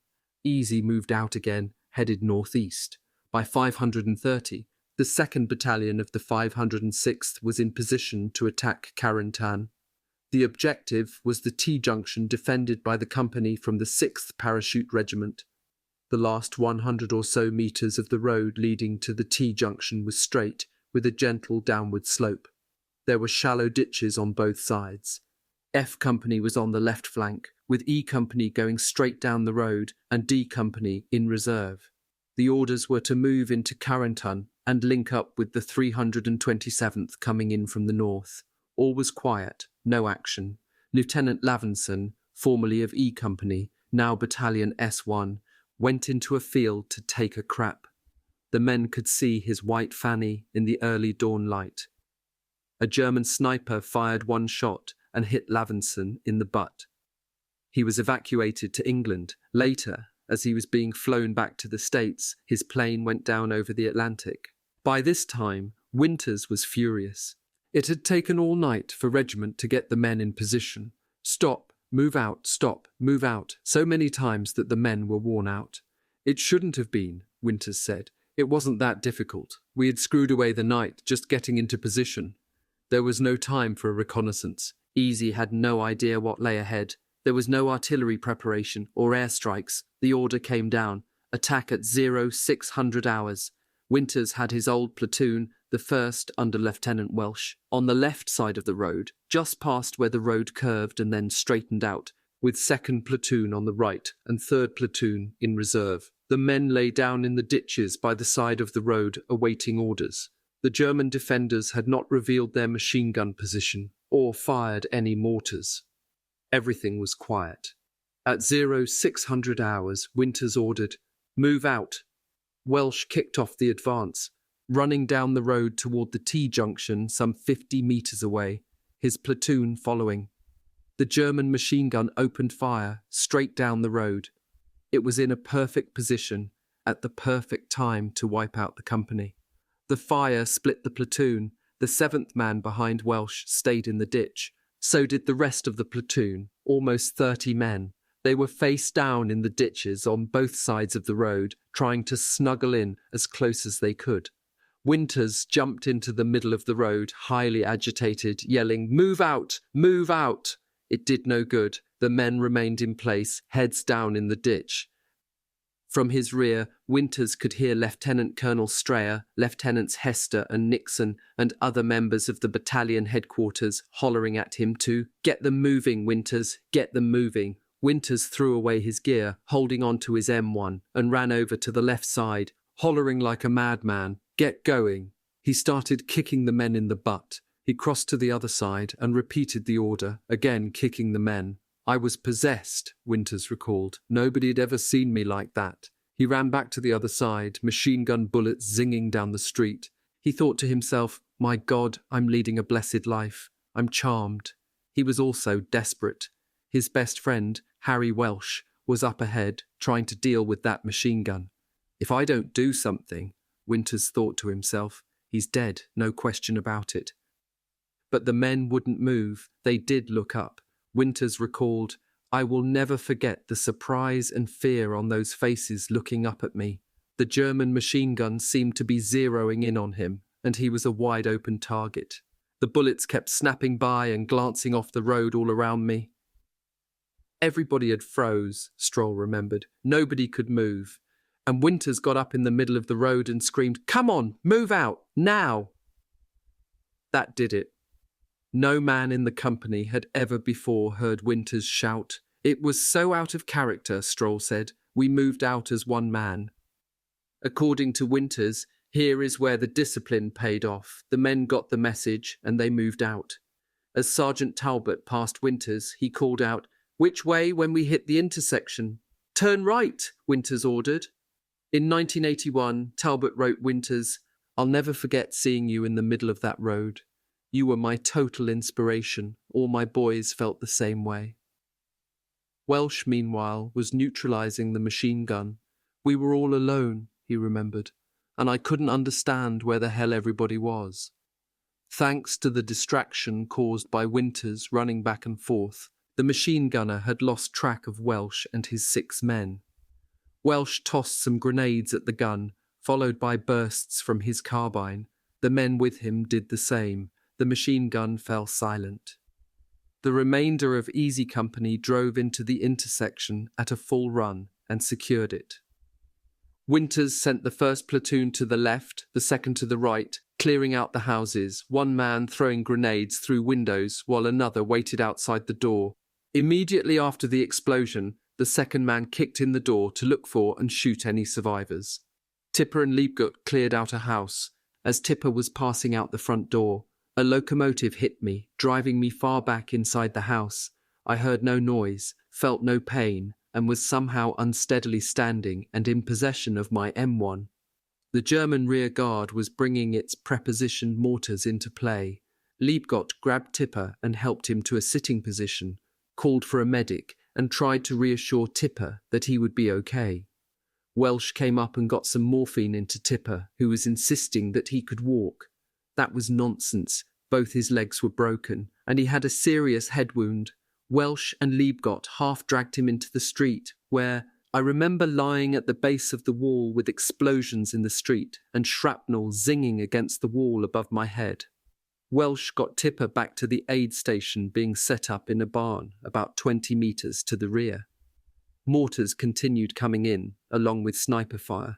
Easy moved out again, headed northeast. By 530, the 2nd Battalion of the 506th was in position to attack Carentan. The objective was the T-junction defended by the company from the 6th Parachute Regiment. The last 100 or so meters of the road leading to the T-junction was straight, with a gentle downward slope. There were shallow ditches on both sides. F Company was on the left flank, with E Company going straight down the road and D Company in reserve. The orders were to move into Carentan and link up with the 327th coming in from the north. All was quiet, no action. Lieutenant Lavenson, formerly of E Company, now Battalion S1, went into a field to take a crap. The men could see his white fanny in the early dawn light. A German sniper fired 1 shot and hit Lavenson in the butt. He was evacuated to England. Later, as he was being flown back to the States, his plane went down over the Atlantic. By this time, Winters was furious. It had taken all night for regiment to get the men in position. Stop, move out, stop, move out, so many times that the men were worn out. It shouldn't have been, Winters said. It wasn't that difficult. We had screwed away the night, just getting into position. There was no time for a reconnaissance. Easy had no idea what lay ahead. There was no artillery preparation or airstrikes. The order came down. Attack at 0600 hours. Winters had his old platoon, the 1st under Lieutenant Welsh, on the left side of the road, just past where the road curved and then straightened out, with 2nd platoon on the right and 3rd platoon in reserve. The men lay down in the ditches by the side of the road, awaiting orders. The German defenders had not revealed their machine gun position or fired any mortars. Everything was quiet. At 0600 hours, Winters ordered, "Move out." Welsh kicked off the advance, running down the road toward the T-junction some 50 meters away, his platoon following. The German machine gun opened fire straight down the road. It was in a perfect position at the perfect time to wipe out the company. The fire split the platoon. The 7th man behind Welsh stayed in the ditch. So did the rest of the platoon, almost 30 men. They were face down in the ditches on both sides of the road, trying to snuggle in as close as they could. Winters jumped into the middle of the road, highly agitated, yelling, "Move out! Move out!" It did no good. The men remained in place, heads down in the ditch. From his rear, Winters could hear Lieutenant Colonel Strayer, Lieutenants Hester and Nixon, and other members of the battalion headquarters hollering at him to "Get them moving, Winters, get them moving." Winters threw away his gear, holding on to his M1, and ran over to the left side, hollering like a madman, "Get going." He started kicking the men in the butt. He crossed to the other side and repeated the order, again kicking the men. "I was possessed," Winters recalled. "Nobody had ever seen me like that." He ran back to the other side, machine gun bullets zinging down the street. He thought to himself, "My God, I'm leading a blessed life. I'm charmed." He was also desperate. His best friend, Harry Welsh, was up ahead, trying to deal with that machine gun. "If I don't do something," Winters thought to himself, "he's dead, no question about it." But the men wouldn't move. They did look up. Winters recalled, "I will never forget the surprise and fear on those faces looking up at me. The German machine gun seemed to be zeroing in on him, and he was a wide-open target. The bullets kept snapping by and glancing off the road all around me." Everybody had froze, Stroll remembered. Nobody could move. And Winters got up in the middle of the road and screamed, "Come on, move out, now!" That did it. No man in the company had ever before heard Winters shout. It was so out of character, Stroll said. We moved out as one man. According to Winters, here is where the discipline paid off. The men got the message and they moved out. As Sergeant Talbot passed Winters, he called out, "Which way when we hit the intersection?" "Turn right," Winters ordered. In 1981, Talbot wrote Winters, "I'll never forget seeing you in the middle of that road. You were my total inspiration. All my boys felt the same way." Welsh, meanwhile, was neutralizing the machine gun. "We were all alone," he remembered, "and I couldn't understand where the hell everybody was." Thanks to the distraction caused by Winters running back and forth, the machine gunner had lost track of Welsh and his 6 men. Welsh tossed some grenades at the gun, followed by bursts from his carbine. The men with him did the same. The machine gun fell silent. The remainder of Easy Company drove into the intersection at a full run and secured it. Winters sent the 1st platoon to the left, the 2nd to the right, clearing out the houses, one man throwing grenades through windows while another waited outside the door. Immediately after the explosion, the 2nd man kicked in the door to look for and shoot any survivors. Tipper and Liebgut cleared out a house. As Tipper was passing out the front door, a locomotive hit me, driving me far back inside the house. I heard no noise, felt no pain, and was somehow unsteadily standing and in possession of my M1. The German rear guard was bringing its prepositioned mortars into play. Liebgut grabbed Tipper and helped him to a sitting position, called for a medic, and tried to reassure Tipper that he would be okay. Welsh came up and got some morphine into Tipper, who was insisting that he could walk. That was nonsense. Both his legs were broken, and he had a serious head wound. Welsh and Liebgut half dragged him into the street, where, I remember lying at the base of the wall with explosions in the street and shrapnel zinging against the wall above my head. Welsh got Tipper back to the aid station being set up in a barn about 20 metres to the rear. Mortars continued coming in, along with sniper fire.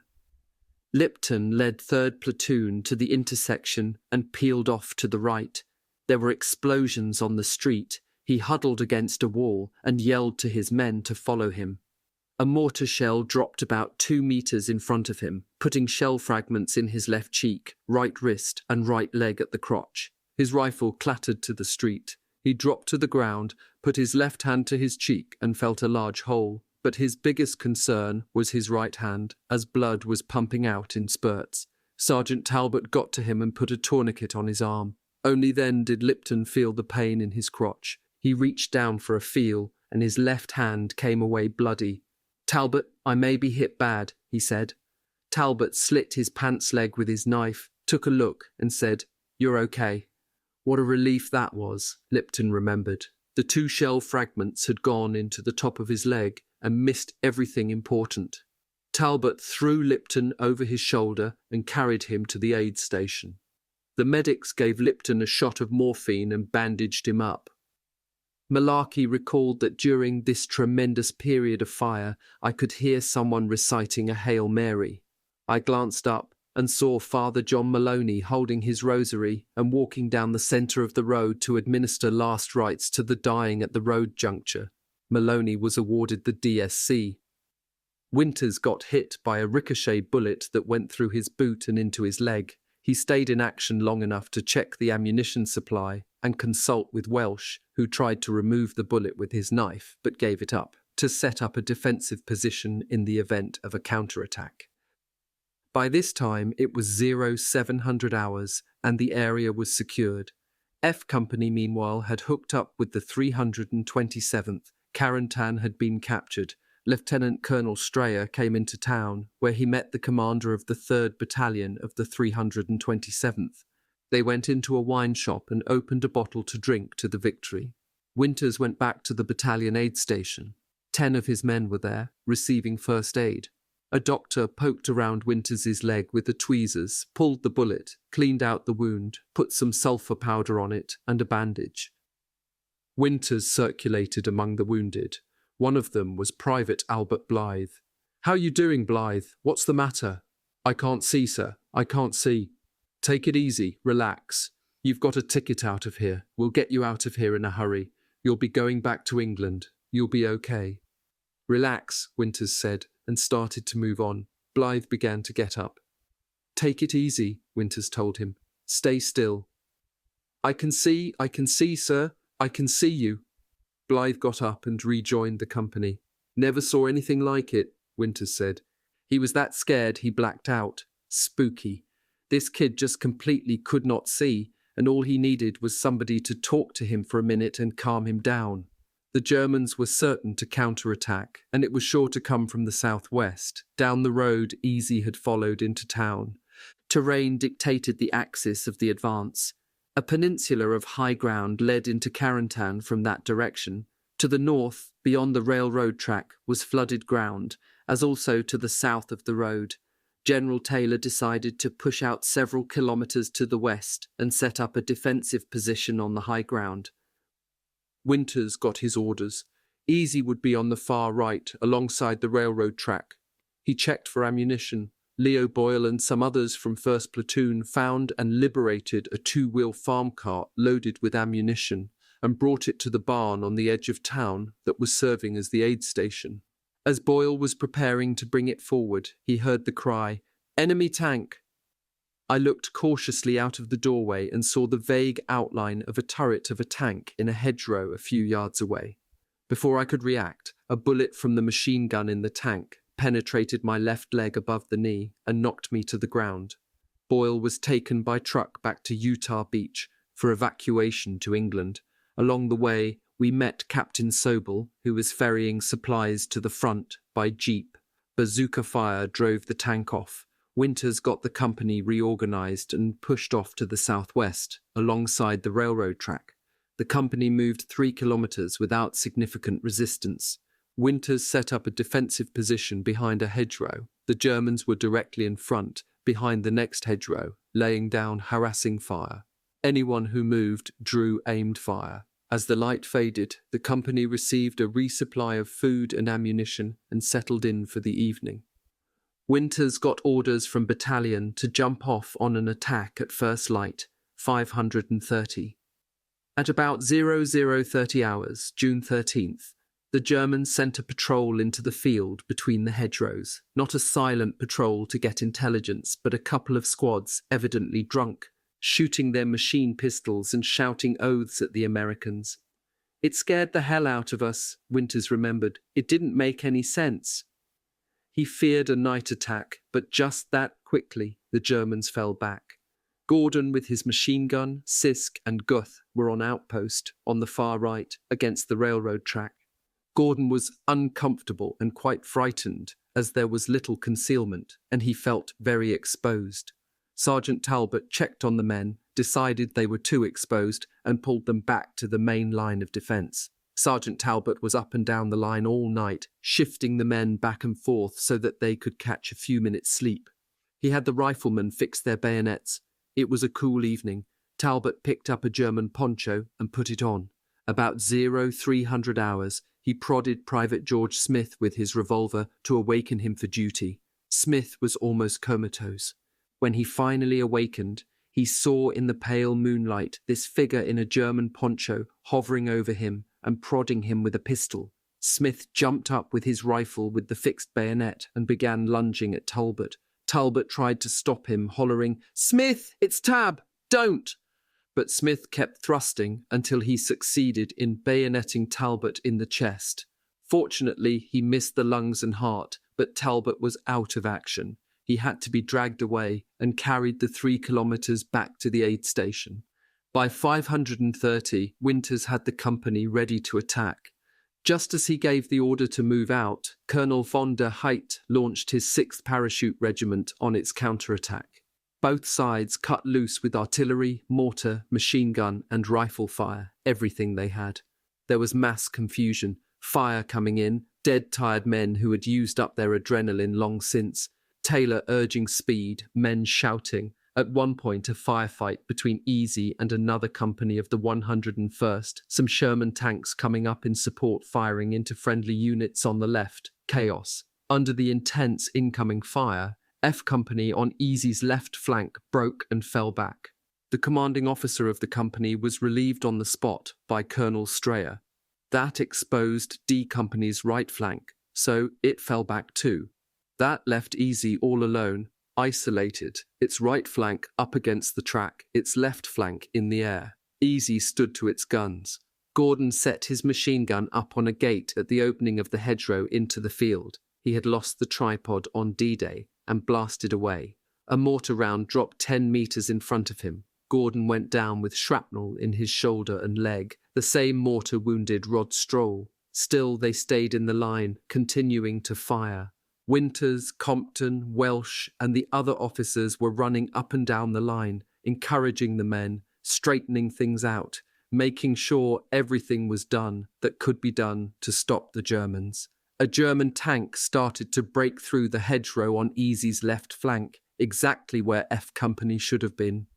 Lipton led 3rd Platoon to the intersection and peeled off to the right. There were explosions on the street. He huddled against a wall and yelled to his men to follow him. A mortar shell dropped about 2 metres in front of him, putting shell fragments in his left cheek, right wrist and right leg at the crotch. His rifle clattered to the street. He dropped to the ground, put his left hand to his cheek and felt a large hole. But his biggest concern was his right hand, as blood was pumping out in spurts. Sergeant Talbot got to him and put a tourniquet on his arm. Only then did Lipton feel the pain in his crotch. He reached down for a feel, and his left hand came away bloody. "Talbot, I may be hit bad," he said. Talbot slit his pants leg with his knife, took a look, and said, "You're okay." What a relief that was, Lipton remembered. The 2 shell fragments had gone into the top of his leg and missed everything important. Talbot threw Lipton over his shoulder and carried him to the aid station. The medics gave Lipton a shot of morphine and bandaged him up. Malarkey recalled that during this tremendous period of fire, I could hear someone reciting a Hail Mary. I glanced up and saw Father John Maloney holding his rosary and walking down the centre of the road to administer last rites to the dying at the road juncture. Maloney was awarded the DSC. Winters got hit by a ricochet bullet that went through his boot and into his leg. He stayed in action long enough to check the ammunition supply and consult with Welsh, who tried to remove the bullet with his knife but gave it up, to set up a defensive position in the event of a counterattack. By this time it was 0700 hours and the area was secured. F Company meanwhile had hooked up with the 327th. Carentan had been captured. Lieutenant Colonel Strayer came into town, where he met the commander of the 3rd Battalion of the 327th. They went into a wine shop and opened a bottle to drink to the victory. Winters went back to the battalion aid station. 10 of his men were there, receiving first aid. A doctor poked around Winters's leg with the tweezers, pulled the bullet, cleaned out the wound, put some sulphur powder on it and a bandage. Winters circulated among the wounded. One of them was Private Albert Blythe. "How you doing, Blythe? What's the matter?" "I can't see, sir. I can't see." "Take it easy. Relax. You've got a ticket out of here. We'll get you out of here in a hurry. You'll be going back to England. You'll be okay." "Relax," Winters said, and started to move on. Blythe began to get up. "Take it easy," Winters told him. "Stay still." I can see, sir. I can see you." Blythe got up and rejoined the company. "Never saw anything like it," Winters said. "He was that scared he blacked out. Spooky. This kid just completely could not see, and all he needed was somebody to talk to him for a minute and calm him down. The Germans were certain to counterattack, and it was sure to come from the southwest, down the road Easy had followed into town. Terrain dictated the axis of the advance. A peninsula of high ground led into Carentan from that direction. To the north, beyond the railroad track, was flooded ground, as also to the south of the road. General Taylor decided to push out several kilometres to the west and set up a defensive position on the high ground. Winters got his orders. Easy would be on the far right, alongside the railroad track. He checked for ammunition. Leo Boyle and some others from 1st Platoon found and liberated a 2-wheel farm cart loaded with ammunition and brought it to the barn on the edge of town that was serving as the aid station. As Boyle was preparing to bring it forward, he heard the cry, "Enemy tank!" I looked cautiously out of the doorway and saw the vague outline of a turret of a tank in a hedgerow a few yards away. Before I could react, a bullet from the machine gun in the tank penetrated my left leg above the knee and knocked me to the ground. Boyle was taken by truck back to Utah Beach for evacuation to England. Along the way, we met Captain Sobel, who was ferrying supplies to the front by jeep. Bazooka fire drove the tank off. Winters got the company reorganized and pushed off to the southwest, alongside the railroad track. The company moved 3 kilometers without significant resistance. Winters set up a defensive position behind a hedgerow. The Germans were directly in front, behind the next hedgerow, laying down harassing fire. Anyone who moved drew aimed fire. As the light faded, the company received a resupply of food and ammunition and settled in for the evening. Winters got orders from battalion to jump off on an attack at first light, 530. At about 0030 hours, June 13th, the Germans sent a patrol into the field between the hedgerows. Not a silent patrol to get intelligence, but a couple of squads, evidently drunk, shooting their machine pistols and shouting oaths at the Americans. It scared the hell out of us, Winters remembered. It didn't make any sense. He feared a night attack, but just that quickly the Germans fell back. Gordon with his machine gun, Sisk and Guth were on outpost on the far right against the railroad track. Gordon was uncomfortable and quite frightened as there was little concealment and he felt very exposed. Sergeant Talbot checked on the men, decided they were too exposed and pulled them back to the main line of defense. Sergeant Talbot was up and down the line all night, shifting the men back and forth so that they could catch a few minutes' sleep. He had the riflemen fix their bayonets. It was a cool evening. Talbot picked up a German poncho and put it on. About 0300 hours, he prodded Private George Smith with his revolver to awaken him for duty. Smith was almost comatose. When he finally awakened, he saw in the pale moonlight this figure in a German poncho hovering over him and prodding him with a pistol. Smith jumped up with his rifle with the fixed bayonet and began lunging at Talbot. Talbot tried to stop him, hollering, "Smith, it's Tab, don't!" But Smith kept thrusting until he succeeded in bayoneting Talbot in the chest. Fortunately, he missed the lungs and heart, but Talbot was out of action. He had to be dragged away and carried the 3 kilometers back to the aid station. By 530, Winters had the company ready to attack. Just as he gave the order to move out, Colonel von der Heydt launched his 6th Parachute Regiment on its counterattack. Both sides cut loose with artillery, mortar, machine gun and rifle fire, everything they had. There was mass confusion, fire coming in, dead tired men who had used up their adrenaline long since, Taylor urging speed, men shouting. At one point, a firefight between Easy and another company of the 101st, some Sherman tanks coming up in support firing into friendly units on the left, chaos. Under the intense incoming fire, F Company on Easy's left flank broke and fell back. The commanding officer of the company was relieved on the spot by Colonel Strayer. That exposed D Company's right flank, so it fell back too. That left Easy all alone, isolated, its right flank up against the track, its left flank in the air. Easy stood to its guns. Gordon set his machine gun up on a gate at the opening of the hedgerow into the field. He had lost the tripod on D-Day and blasted away. A mortar round dropped 10 meters in front of him. Gordon went down with shrapnel in his shoulder and leg. The same mortar wounded Rod Stroll. Still they stayed in the line, continuing to fire. Winters, Compton, Welsh, and the other officers were running up and down the line, encouraging the men, straightening things out, making sure everything was done that could be done to stop the Germans. A German tank started to break through the hedgerow on Easy's left flank, exactly where F Company should have been.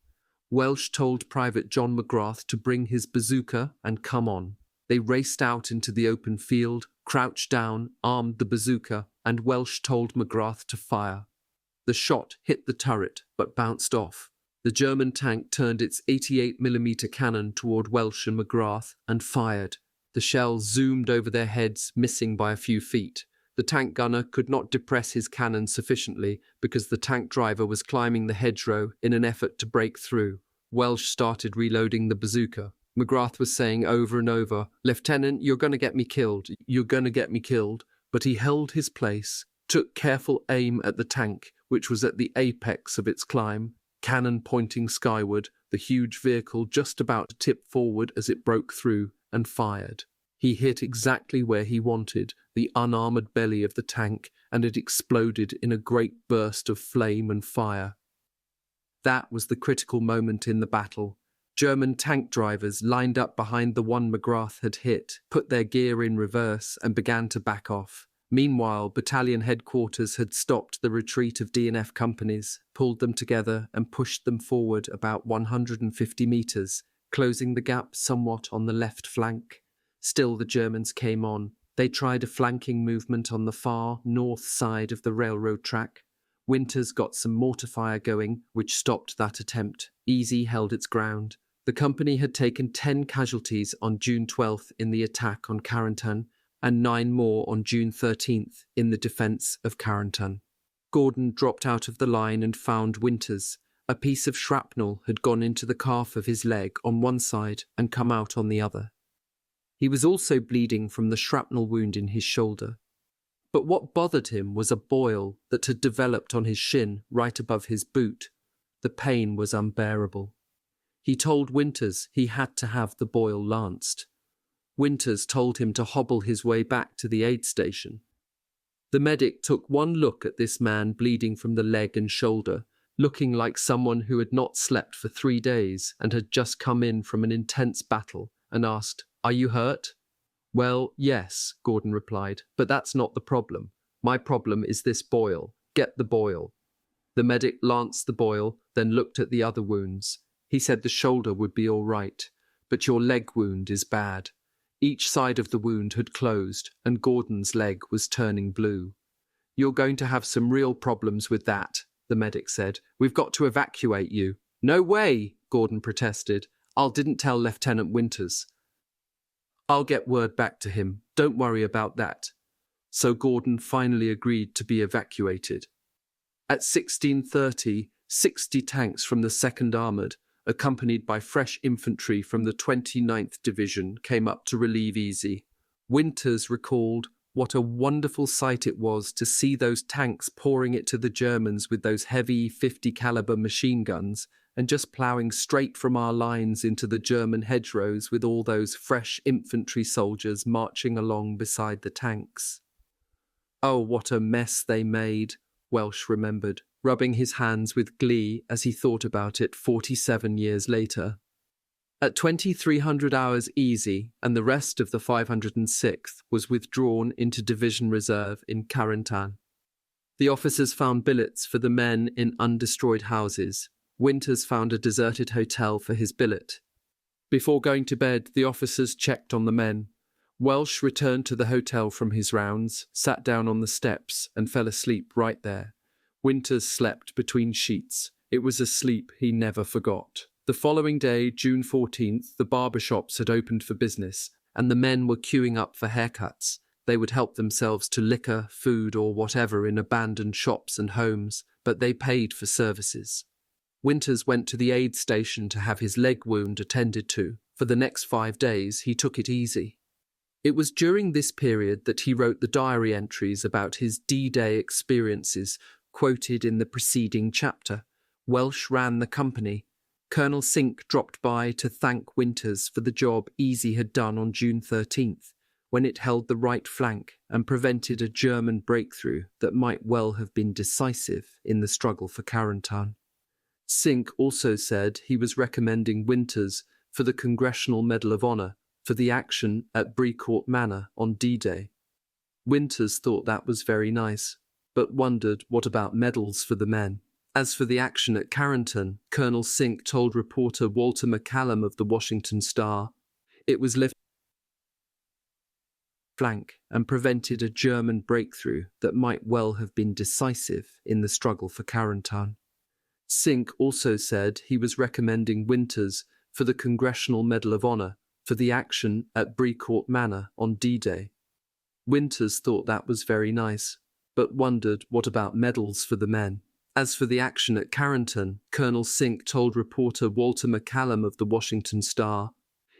Welsh told Private John McGrath to bring his bazooka and come on. They raced out into the open field, crouched down, armed the bazooka, and Welsh told McGrath to fire. The shot hit the turret, but bounced off. The German tank turned its 88mm cannon toward Welsh and McGrath and fired. The shells zoomed over their heads, missing by a few feet. The tank gunner could not depress his cannon sufficiently because the tank driver was climbing the hedgerow in an effort to break through. Welsh started reloading the bazooka. McGrath was saying over and over, "Lieutenant, you're going to get me killed. You're going to get me killed." But he held his place, took careful aim at the tank, which was at the apex of its climb, cannon pointing skyward, the huge vehicle just about to tip forward as it broke through, and fired. He hit exactly where he wanted, the unarmored belly of the tank, and it exploded in a great burst of flame and fire. That was the critical moment in the battle. German tank drivers lined up behind the one McGrath had hit, put their gear in reverse and began to back off. Meanwhile, battalion headquarters had stopped the retreat of DNF companies, pulled them together and pushed them forward about 150 metres, closing the gap somewhat on the left flank. Still the Germans came on. They tried a flanking movement on the far north side of the railroad track. Winters got some mortar fire going, which stopped that attempt. Easy held its ground. The company had taken 10 casualties on June 12th in the attack on Carentan, and 9 more on June 13th in the defence of Carentan. Gordon dropped out of the line and found Winters. A piece of shrapnel had gone into the calf of his leg on one side and come out on the other. He was also bleeding from the shrapnel wound in his shoulder. But what bothered him was a boil that had developed on his shin right above his boot. The pain was unbearable. He told Winters he had to have the boil lanced. Winters told him to hobble his way back to the aid station. The medic took one look at this man bleeding from the leg and shoulder, looking like someone who had not slept for 3 days and had just come in from an intense battle, and asked, "Are you hurt?" "Well, yes," Gordon replied, "but that's not the problem. My problem is this boil. Get the boil." The medic lanced the boil, then looked at the other wounds. He said the shoulder would be all right, but your leg wound is bad. Each side of the wound had closed, and Gordon's leg was turning blue. "You're going to have some real problems with that," the medic said. "We've got to evacuate you." "No way," Gordon protested. Didn't tell Lieutenant Winters." "I'll get word back to him. Don't worry about that." So Gordon finally agreed to be evacuated. At 16:30, 60 tanks from the 2nd Armoured, accompanied by fresh infantry from the 29th Division, came up to relieve Easy. Winters recalled what a wonderful sight it was to see those tanks pouring it to the Germans with those heavy 50 caliber machine guns and just ploughing straight from our lines into the German hedgerows with all those fresh infantry soldiers marching along beside the tanks. Oh, what a mess they made, Welsh remembered, rubbing his hands with glee as he thought about it 47 years later. At 2300 hours Easy and the rest of the 506th was withdrawn into Division Reserve in Carentan. The officers found billets for the men in undestroyed houses. Winters found a deserted hotel for his billet. Before going to bed, the officers checked on the men. Welsh returned to the hotel from his rounds, sat down on the steps and fell asleep right there. Winters slept between sheets. It was a sleep he never forgot. The following day, June 14th, the barber shops had opened for business, and the men were queuing up for haircuts. They would help themselves to liquor, food, or whatever in abandoned shops and homes, but they paid for services. Winters went to the aid station to have his leg wound attended to. For the next 5 days, he took it easy. It was during this period that he wrote the diary entries about his D-Day experiences, quoted in the preceding chapter. Welsh ran the company. Colonel Sink dropped by to thank Winters for the job Easy had done on June 13th, when it held the right flank and prevented a German breakthrough that might well have been decisive in the struggle for Carentan. Sink also said he was recommending Winters for the Congressional Medal of Honor for the action at Brecourt Manor on D-Day. Winters thought that was very nice, but wondered what about medals for the men. As for the action at Carentan, Colonel Sink told reporter Walter McCallum of the Washington Star, it was left flank and prevented a German breakthrough that might well have been decisive in the struggle for Carentan. Sink also said he was recommending Winters for the Congressional Medal of Honor for the action at Brecourt Manor on D-Day. Winters thought that was very nice, but wondered what about medals for the men. As for the action at Carentan, Colonel Sink told reporter Walter McCallum of the Washington Star,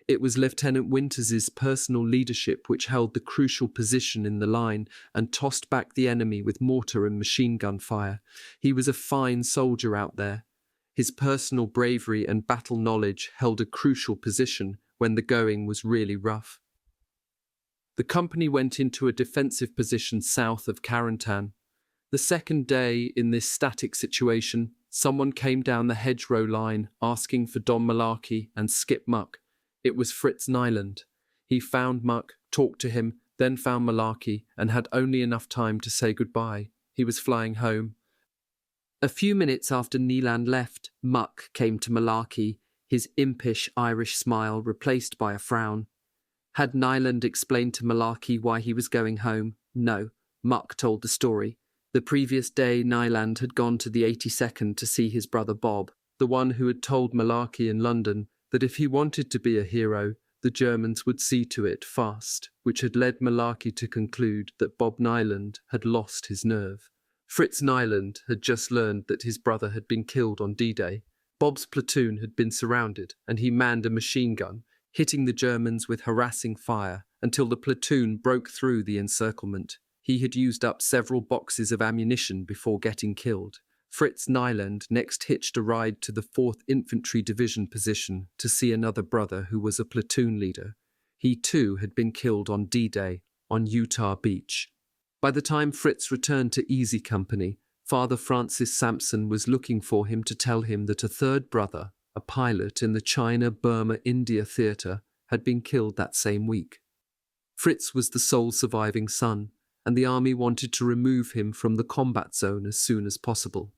it was Lieutenant Winters's personal leadership which held the crucial position in the line and tossed back the enemy with mortar and machine gun fire. He was a fine soldier out there. His personal bravery and battle knowledge held a crucial position when the going was really rough. The company went into a defensive position south of Carentan. The second day in this static situation, Someone came down the hedgerow line asking for Don Malarkey and Skip Muck. It was Fritz Nyland. He found Muck, talked to him, then found Malarkey, and had only enough time to say goodbye. He was flying home. A few minutes after Nyland left, Muck came to Malarkey, his impish Irish smile replaced by a frown. Had Nyland explained to Malarkey why he was going home? No. Muck told the story. The previous day, Nyland had gone to the 82nd to see his brother Bob, the one who had told Malarkey in London that if he wanted to be a hero, the Germans would see to it fast, which had led Malarkey to conclude that Bob Nyland had lost his nerve. Fritz Nyland had just learned that his brother had been killed on D-Day. Bob's platoon had been surrounded, and he manned a machine gun, hitting the Germans with harassing fire until the platoon broke through the encirclement. He had used up several boxes of ammunition before getting killed. Fritz Nyland next hitched a ride to the 4th Infantry Division position to see another brother who was a platoon leader. He too had been killed on D-Day on Utah Beach. By the time Fritz returned to Easy Company, Father Francis Sampson was looking for him to tell him that a third brother, a pilot in the China-Burma-India theatre, had been killed that same week. Fritz was the sole surviving son, and the army wanted to remove him from the combat zone as soon as possible.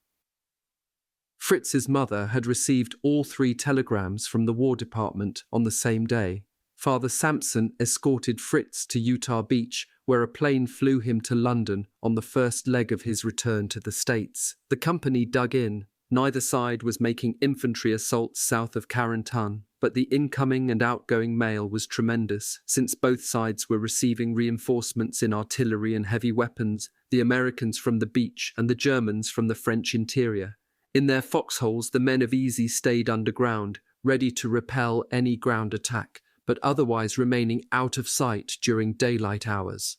Fritz's mother had received all 3 telegrams from the War Department on the same day. Father Sampson escorted Fritz to Utah Beach, where a plane flew him to London on the first leg of his return to the States. The company dug in. Neither side was making infantry assaults south of Carentan, but the incoming and outgoing mail was tremendous, since both sides were receiving reinforcements in artillery and heavy weapons, the Americans from the beach and the Germans from the French interior. In their foxholes, the men of Easy stayed underground, ready to repel any ground attack, but otherwise remaining out of sight during daylight hours.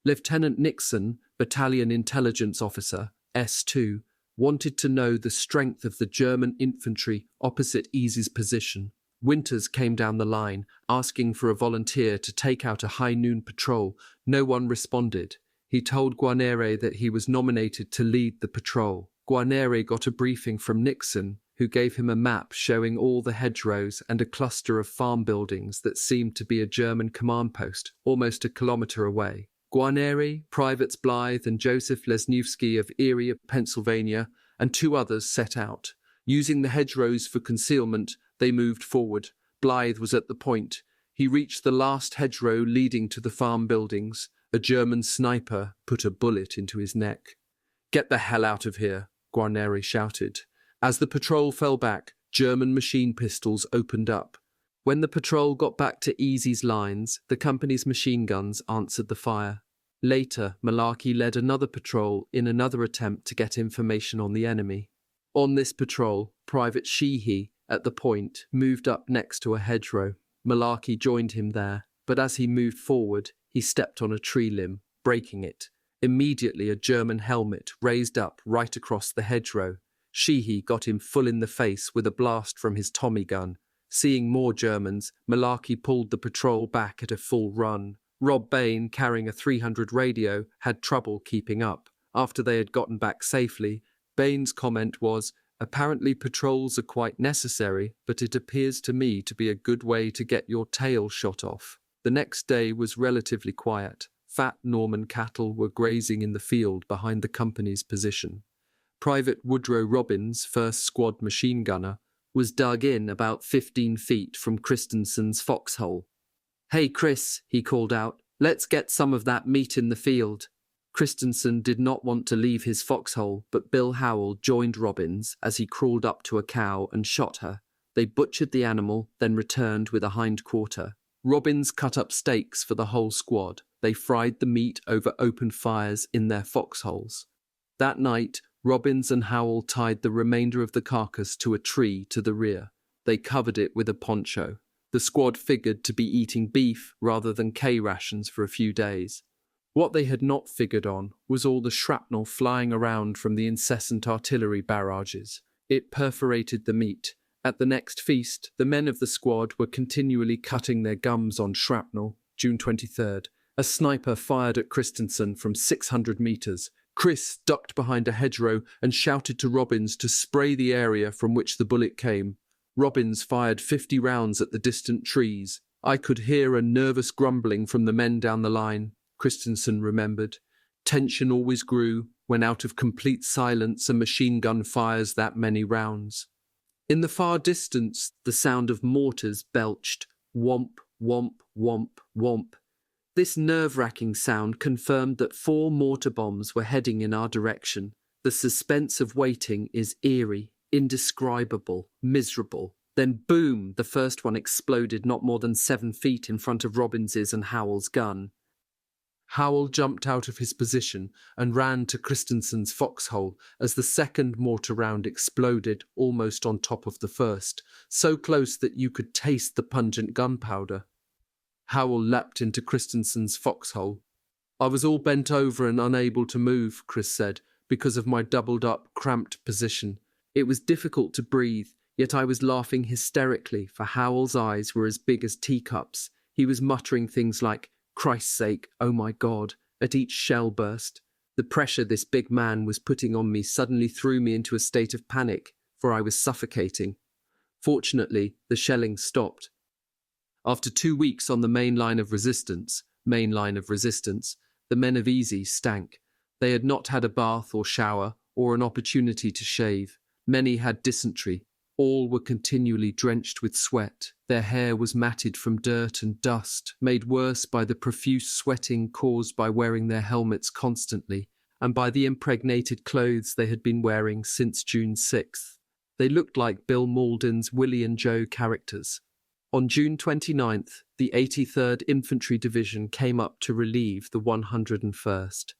Lieutenant Nixon, Battalion Intelligence Officer, S2, wanted to know the strength of the German infantry opposite Easy's position. Winters came down the line, asking for a volunteer to take out a high-noon patrol. No one responded. He told Guarnere that he was nominated to lead the patrol. Guarnere got a briefing from Nixon, who gave him a map showing all the hedgerows and a cluster of farm buildings that seemed to be a German command post, almost a kilometre away. Guarnere, Privates Blythe and Joseph Lesniewski of Erie, Pennsylvania, and 2 others set out. Using the hedgerows for concealment, they moved forward. Blythe was at the point. He reached the last hedgerow leading to the farm buildings. A German sniper put a bullet into his neck. "Get the hell out of here," Guarnere shouted. As the patrol fell back, German machine pistols opened up. When the patrol got back to Easy's lines, the company's machine guns answered the fire. Later, Malarkey led another patrol in another attempt to get information on the enemy. On this patrol, Private Sheehy, at the point, moved up next to a hedgerow. Malarkey joined him there, but as he moved forward, he stepped on a tree limb, breaking it. Immediately, a German helmet raised up right across the hedgerow. Sheehy got him full in the face with a blast from his Tommy gun. Seeing more Germans, Malarkey pulled the patrol back at a full run. Rob Bain, carrying a 300 radio, had trouble keeping up. After they had gotten back safely, Bain's comment was, "Apparently patrols are quite necessary, but it appears to me to be a good way to get your tail shot off." The next day was relatively quiet. Fat Norman cattle were grazing in the field behind the company's position. Private Woodrow Robbins, 1st Squad machine gunner, was dug in about 15 feet from Christensen's foxhole. "Hey, Chris," he called out, "let's get some of that meat in the field." Christensen did not want to leave his foxhole, but Bill Howell joined Robbins as he crawled up to a cow and shot her. They butchered the animal, then returned with a hind quarter. Robbins cut up steaks for the whole squad. They fried the meat over open fires in their foxholes. That night, Robbins and Howell tied the remainder of the carcass to a tree to the rear. They covered it with a poncho. The squad figured to be eating beef rather than K rations for a few days. What they had not figured on was all the shrapnel flying around from the incessant artillery barrages. It perforated the meat. At the next feast, the men of the squad were continually cutting their gums on shrapnel. June 23rd. A sniper fired at Christensen from 600 meters. Chris ducked behind a hedgerow and shouted to Robbins to spray the area from which the bullet came. Robbins fired 50 rounds at the distant trees. I could hear a nervous grumbling from the men down the line, Christensen remembered. Tension always grew when out of complete silence a machine gun fires that many rounds. In the far distance, the sound of mortars belched. Whomp, whomp, whomp, whomp. This nerve-wracking sound confirmed that 4 mortar bombs were heading in our direction. The suspense of waiting is eerie, indescribable, miserable. Then boom, the first one exploded not more than 7 feet in front of Robbins's and Howell's gun. Howell jumped out of his position and ran to Christensen's foxhole as the second mortar round exploded almost on top of the first, so close that you could taste the pungent gunpowder. Howell leapt into Christensen's foxhole. I was all bent over and unable to move, Chris said, because of my doubled-up, cramped position. It was difficult to breathe, yet I was laughing hysterically, for Howell's eyes were as big as teacups. He was muttering things like, "Christ's sake, oh my God," at each shell burst. The pressure this big man was putting on me suddenly threw me into a state of panic, for I was suffocating. Fortunately, the shelling stopped. After 2 weeks on the main line of resistance, the men of Easy stank. They had not had a bath or shower or an opportunity to shave. Many had dysentery. All were continually drenched with sweat. Their hair was matted from dirt and dust, made worse by the profuse sweating caused by wearing their helmets constantly, and by the impregnated clothes they had been wearing since June 6th. They looked like Bill Mauldin's Willie and Joe characters. On June 29th, the 83rd Infantry Division came up to relieve the 101st.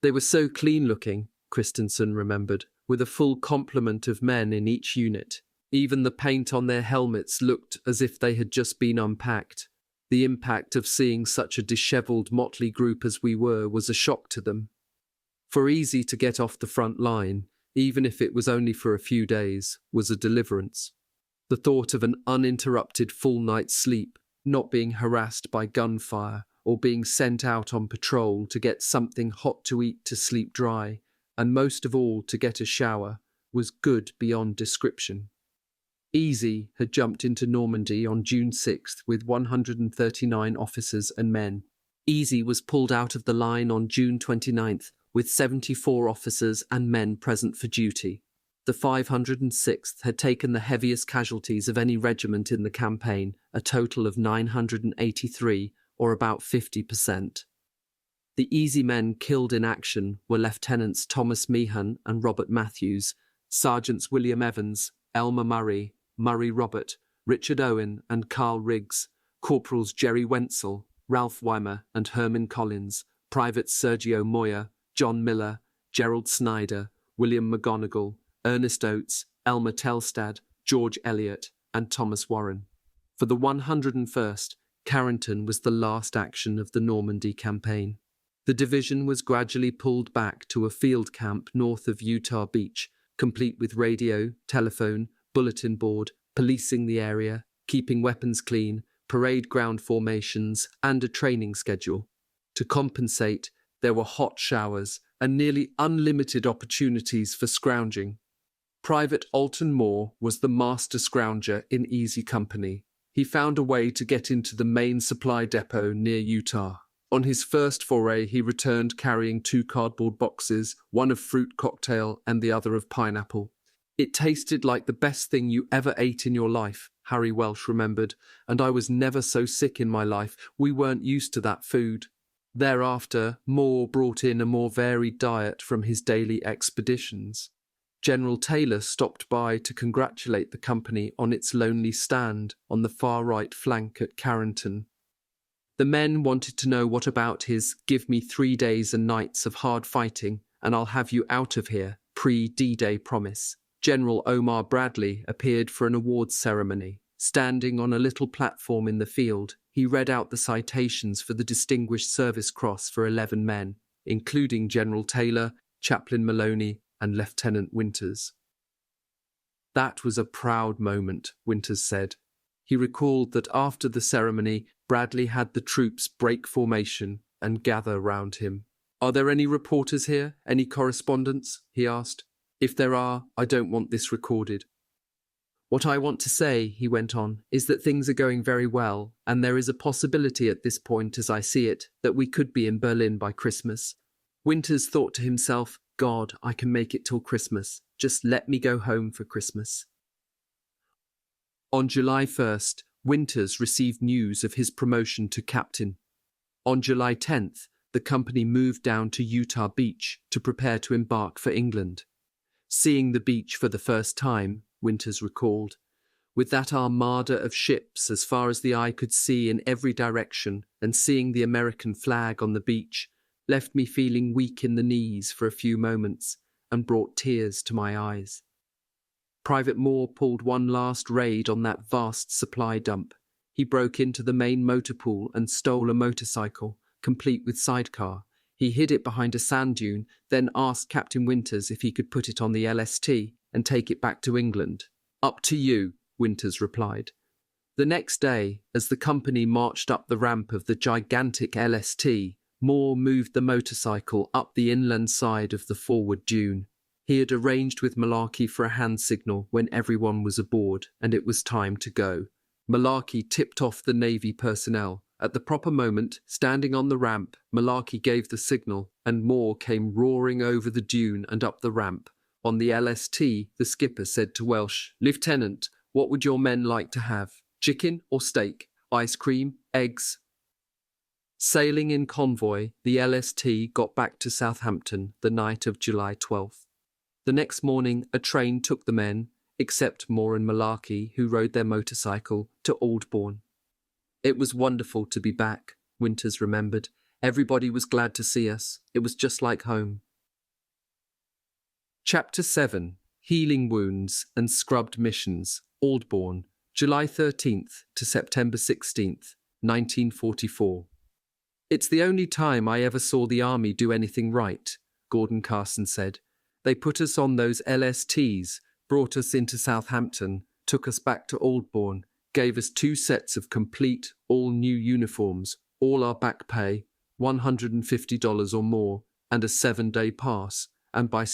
They were so clean-looking, Christensen remembered, with a full complement of men in each unit. Even the paint on their helmets looked as if they had just been unpacked. The impact of seeing such a dishevelled motley group as we were was a shock to them. For Easy to get off the front line, even if it was only for a few days, was a deliverance. The thought of an uninterrupted full night's sleep, not being harassed by gunfire, or being sent out on patrol to get something hot to eat to sleep dry, and most of all to get a shower, was good beyond description. Easy had jumped into Normandy on June 6th with 139 officers and men. Easy was pulled out of the line on June 29th with 74 officers and men present for duty. The 506th had taken the heaviest casualties of any regiment in the campaign, a total of 983, or about 50%. The Easy men killed in action were Lieutenants Thomas Meehan and Robert Matthews, Sergeants William Evans, Elmer Murray, Murray Robert, Richard Owen and Carl Riggs, Corporals Jerry Wenzel, Ralph Weimer and Herman Collins, Privates Sergio Moya, John Miller, Gerald Snyder, William McGonigal, Ernest Oates, Elmer Telstad, George Eliot and Thomas Warren. For the 101st, Carrington was the last action of the Normandy campaign. The division was gradually pulled back to a field camp north of Utah Beach, complete with radio, telephone, bulletin board, policing the area, keeping weapons clean, parade ground formations, and a training schedule. To compensate, there were hot showers and nearly unlimited opportunities for scrounging. Private Alton Moore was the master scrounger in Easy Company. He found a way to get into the main supply depot near Utah. On his first foray, he returned carrying 2 cardboard boxes, one of fruit cocktail and the other of pineapple. It tasted like the best thing you ever ate in your life, Harry Welsh remembered, and I was never so sick in my life. We weren't used to that food. Thereafter, Moore brought in a more varied diet from his daily expeditions. General Taylor stopped by to congratulate the company on its lonely stand on the far right flank at Carrington. The men wanted to know what about his "give me 3 days and nights of hard fighting and I'll have you out of here" pre-D-Day promise. General Omar Bradley appeared for an awards ceremony. Standing on a little platform in the field, he read out the citations for the Distinguished Service Cross for 11 men, including General Taylor, Chaplain Maloney, and Lieutenant Winters. That was a proud moment, Winters said. He recalled that after the ceremony, Bradley had the troops break formation and gather round him. "Are there any reporters here? Any correspondents?" he asked. "If there are, I don't want this recorded." "What I want to say," he went on, "is that things are going very well, and there is a possibility at this point, as I see it, that we could be in Berlin by Christmas." Winters thought to himself, "God, I can make it till Christmas. Just let me go home for Christmas." On July 1st, Winters received news of his promotion to captain. On July 10th, the company moved down to Utah Beach to prepare to embark for England. Seeing the beach for the first time, Winters recalled, with that armada of ships as far as the eye could see in every direction, and seeing the American flag on the beach, left me feeling weak in the knees for a few moments and brought tears to my eyes. Private Moore pulled one last raid on that vast supply dump. He broke into the main motor pool and stole a motorcycle, complete with sidecar. He hid it behind a sand dune, then asked Captain Winters if he could put it on the LST and take it back to England. "Up to you," Winters replied. The next day, as the company marched up the ramp of the gigantic LST, Moore moved the motorcycle up the inland side of the forward dune. He had arranged with Malarkey for a hand signal when everyone was aboard, and it was time to go. Malarkey tipped off the Navy personnel. At the proper moment, standing on the ramp, Malarkey gave the signal, and Moore came roaring over the dune and up the ramp. On the LST, the skipper said to Welsh, "Lieutenant, what would your men like to have? Chicken or steak? Ice cream? Eggs?" Sailing in convoy, the LST got back to Southampton the night of July 12th. The next morning, a train took the men, except Moore and Malarkey, who rode their motorcycle, to Aldbourne. "It was wonderful to be back," Winters remembered. "Everybody was glad to see us. It was just like home." Chapter 7. Healing Wounds and Scrubbed Missions, Aldbourne, July 13th to September 16th, 1944. "It's the only time I ever saw the army do anything right," Gordon Carson said. "They put us on those LSTs, brought us into Southampton, took us back to Aldbourne, gave us 2 sets of complete, all-new uniforms, all our back pay, $150 or more, and a 7-day pass, and by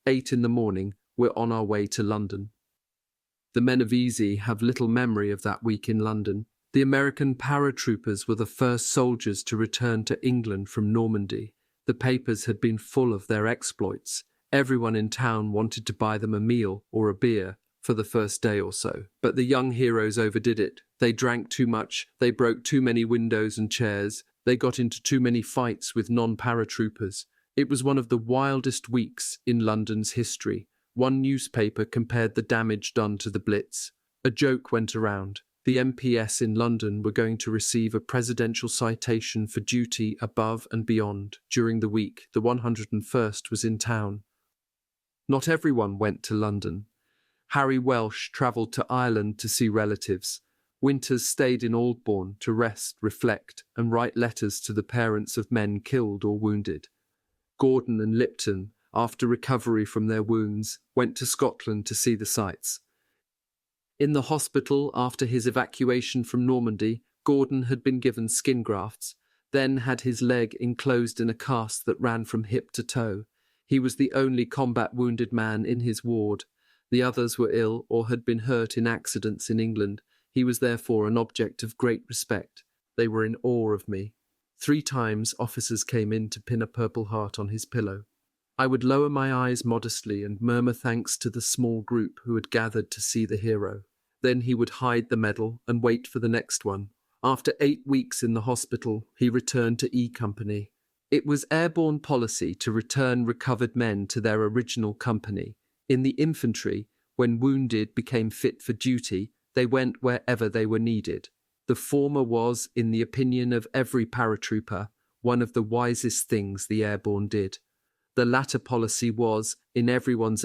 8 in the morning, we're on our way to London." The men of Easy have little memory of that week in London. The American paratroopers were the first soldiers to return to England from Normandy. The papers had been full of their exploits. Everyone in town wanted to buy them a meal or a beer for the first day or so. But the young heroes overdid it. They drank too much, they broke too many windows and chairs, they got into too many fights with non-paratroopers. It was one of the wildest weeks in London's history. One newspaper compared the damage done to the Blitz. A joke went around. The MPS in London were going to receive a presidential citation for duty above and beyond. During the week, the 101st was in town. Not everyone went to London. Harry Welsh travelled to Ireland to see relatives. Winters stayed in Aldbourne to rest, reflect, and write letters to the parents of men killed or wounded. Gordon and Lipton, after recovery from their wounds, went to Scotland to see the sights. In the hospital after his evacuation from Normandy, Gordon had been given skin grafts, then had his leg enclosed in a cast that ran from hip to toe. He was the only combat-wounded man in his ward. The others were ill or had been hurt in accidents in England. He was therefore an object of great respect. They were in awe of me. 3 times officers came in to pin a Purple Heart on his pillow. I would lower my eyes modestly and murmur thanks to the small group who had gathered to see the hero. Then he would hide the medal and wait for the next one. After 8 weeks in the hospital, he returned to E Company. It was airborne policy to return recovered men to their original company. In the infantry, when wounded became fit for duty, they went wherever they were needed. The former was, in the opinion of every paratrooper, one of the wisest things the airborne did. The latter policy was, in everyone's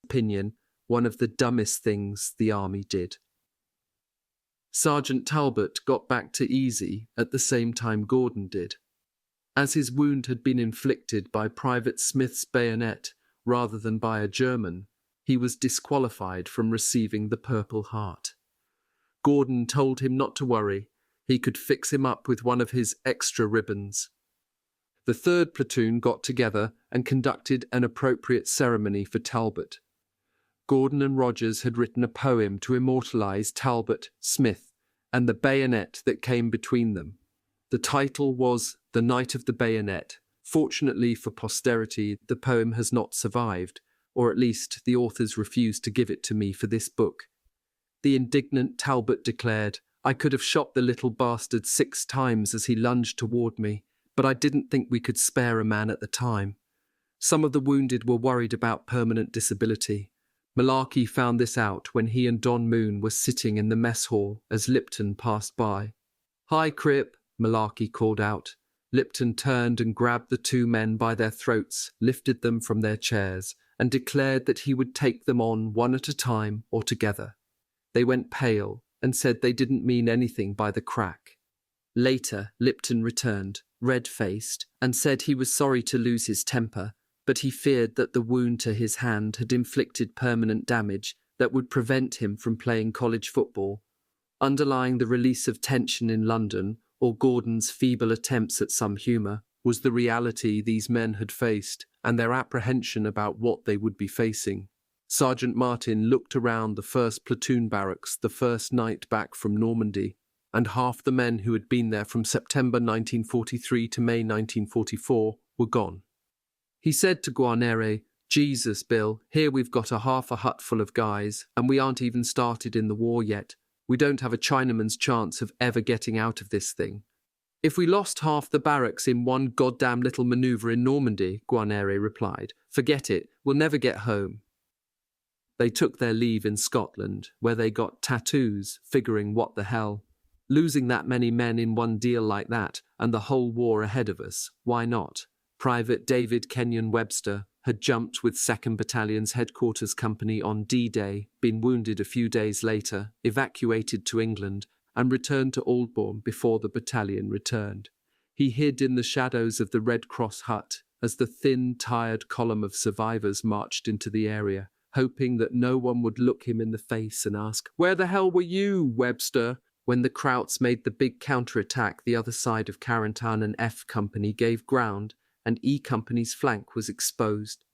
opinion, one of the dumbest things the army did. Sergeant Talbot got back to Easy at the same time Gordon did. As his wound had been inflicted by Private Smith's bayonet rather than by a German, he was disqualified from receiving the Purple Heart. Gordon told him not to worry. He could fix him up with one of his extra ribbons. The 3rd platoon got together and conducted an appropriate ceremony for Talbot. Gordon and Rogers had written a poem to immortalize Talbot, Smith, and the bayonet that came between them. The title was The Night of the Bayonet. Fortunately for posterity, the poem has not survived, or at least the authors refused to give it to me for this book. The indignant Talbot declared, "I could have shot the little bastard 6 times as he lunged toward me, but I didn't think we could spare a man at the time." Some of the wounded were worried about permanent disability. Malarkey found this out when he and Don Moon were sitting in the mess hall as Lipton passed by. "Hi, Crip," Malarkey called out. Lipton turned and grabbed the 2 men by their throats, lifted them from their chairs, and declared that he would take them on one at a time or together. They went pale and said they didn't mean anything by the crack. Later, Lipton returned, red-faced, and said he was sorry to lose his temper, but he feared that the wound to his hand had inflicted permanent damage that would prevent him from playing college football. Underlying the release of tension in London, or Gordon's feeble attempts at some humour, was the reality these men had faced and their apprehension about what they would be facing. Sergeant Martin looked around the 1st platoon barracks the first night back from Normandy, and half the men who had been there from September 1943 to May 1944 were gone. He said to Guarnere, "Jesus, Bill, here we've got half a hut full of guys, and we aren't even started in the war yet. We don't have a Chinaman's chance of ever getting out of this thing." "If we lost half the barracks in one goddamn little manoeuvre in Normandy," Guarnere replied, "forget it, we'll never get home." They took their leave in Scotland, where they got tattoos, figuring what the hell. Losing that many men in one deal like that, and the whole war ahead of us, why not? Private David Kenyon Webster had jumped with 2nd Battalion's headquarters company on D-Day, been wounded a few days later, evacuated to England, and returned to Aldbourne before the battalion returned. He hid in the shadows of the Red Cross hut as the thin, tired column of survivors marched into the area, hoping that no one would look him in the face and ask, "Where the hell were you, Webster?" When the Krauts made the big counterattack, the other side of Carentan and F Company gave ground, and E Company's flank was exposed.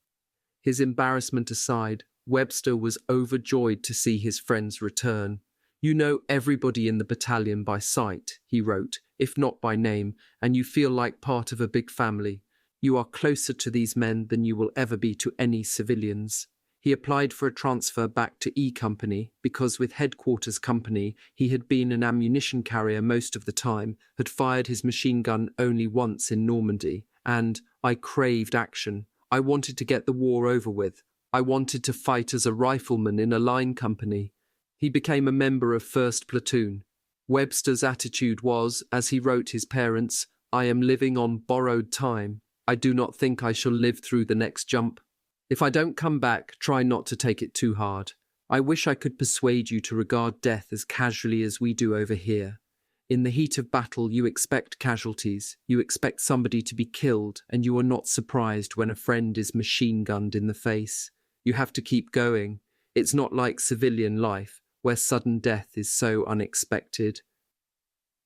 His embarrassment aside, Webster was overjoyed to see his friends return. "You know everybody in the battalion by sight," he wrote, "if not by name, and you feel like part of a big family. You are closer to these men than you will ever be to any civilians." He applied for a transfer back to E Company because with Headquarters Company he had been an ammunition carrier most of the time, had fired his machine gun only once in Normandy, and "I craved action. I wanted to get the war over with. I wanted to fight as a rifleman in a line company." He became a member of 1st Platoon. Webster's attitude was, as he wrote his parents, "I am living on borrowed time. I do not think I shall live through the next jump. If I don't come back, try not to take it too hard. I wish I could persuade you to regard death as casually as we do over here. In the heat of battle, you expect casualties, you expect somebody to be killed, and you are not surprised when a friend is machine-gunned in the face. You have to keep going. It's not like civilian life, where sudden death is so unexpected."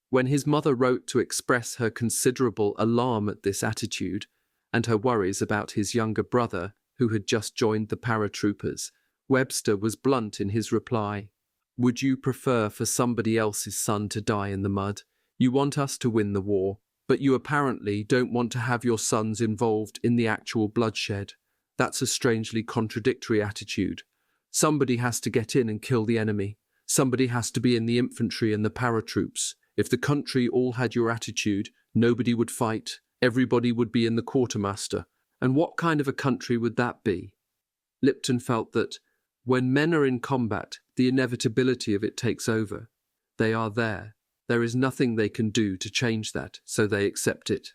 When his mother wrote to express her considerable alarm at this attitude, and her worries about his younger brother, who had just joined the paratroopers, Webster was blunt in his reply. "Would you prefer for somebody else's son to die in the mud? You want us to win the war, but you apparently don't want to have your sons involved in the actual bloodshed. That's a strangely contradictory attitude. Somebody has to get in and kill the enemy. Somebody has to be in the infantry and the paratroops. If the country all had your attitude, nobody would fight. Everybody would be in the quartermaster. And what kind of a country would that be?" Lipton felt that, when men are in combat, the inevitability of it takes over. They are there. There is nothing they can do to change that, so they accept it.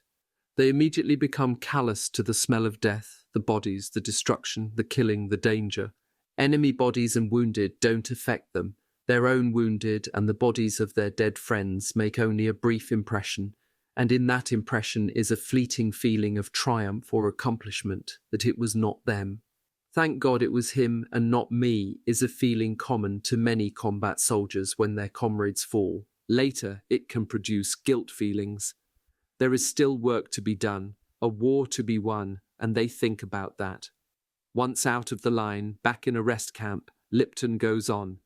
They immediately become callous to the smell of death, the bodies, the destruction, the killing, the danger. Enemy bodies and wounded don't affect them. Their own wounded and the bodies of their dead friends make only a brief impression, and in that impression is a fleeting feeling of triumph or accomplishment that it was not them. "Thank God it was him and not me" is a feeling common to many combat soldiers when their comrades fall. Later, it can produce guilt feelings. There is still work to be done. a war to be won, and they think about that. Once out of the line, back in a rest camp, Lipton goes on.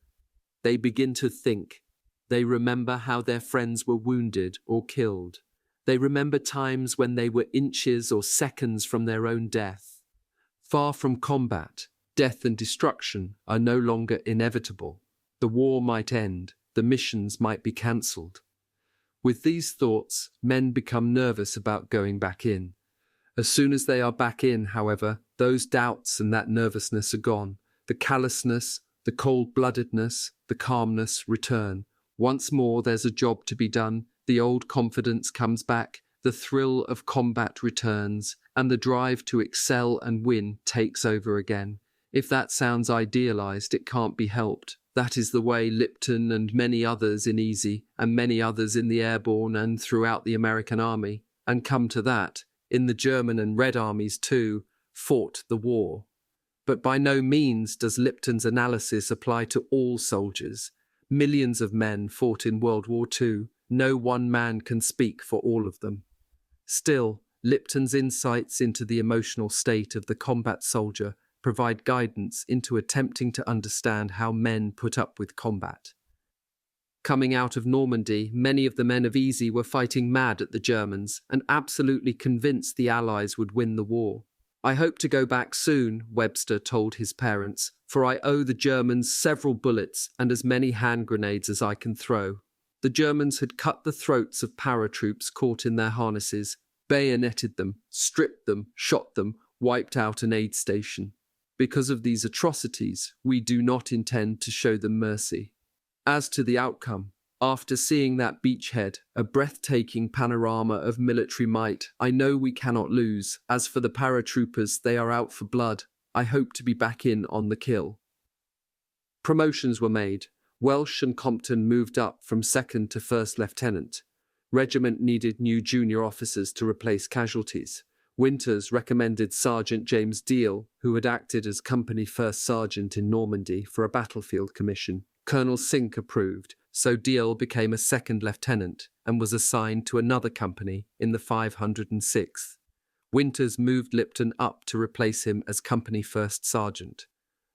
They begin to think. They remember how their friends were wounded or killed. They remember times when they were inches or seconds from their own death. Far from combat, death and destruction are no longer inevitable. The war might end, the missions might be cancelled. With these thoughts, men become nervous about going back in. As soon as they are back in, however, those doubts and that nervousness are gone. The callousness, the cold-bloodedness, the calmness return. Once more there's a job to be done, the old confidence comes back, the thrill of combat returns, and the drive to excel and win takes over again. If that sounds idealized, it can't be helped. That is the way Lipton and many others in Easy, and many others in the Airborne and throughout the American Army, and come to that, in the German and Red Armies too, fought the war. But by no means does Lipton's analysis apply to all soldiers. Millions of men fought in World War II. No one man can speak for all of them. Still, Lipton's insights into the emotional state of the combat soldier provide guidance into attempting to understand how men put up with combat. Coming out of Normandy, many of the men of Easy were fighting mad at the Germans and absolutely convinced the Allies would win the war. "I hope to go back soon," Webster told his parents, "for I owe the Germans several bullets and as many hand grenades as I can throw." The Germans had cut the throats of paratroops caught in their harnesses, bayoneted them, stripped them, shot them, wiped out an aid station. Because of these atrocities, we do not intend to show them mercy. As to the outcome, after seeing that beachhead, a breathtaking panorama of military might, I know we cannot lose. As for the paratroopers, they are out for blood. I hope to be back in on the kill. Promotions were made. Welsh and Compton moved up from 2nd to 1st Lieutenant. Regiment needed new junior officers to replace casualties. Winters recommended Sergeant James Deal, who had acted as Company 1st Sergeant in Normandy, for a battlefield commission. Colonel Sink approved, so Deal became a 2nd Lieutenant and was assigned to another company in the 506th. Winters moved Lipton up to replace him as Company 1st Sergeant.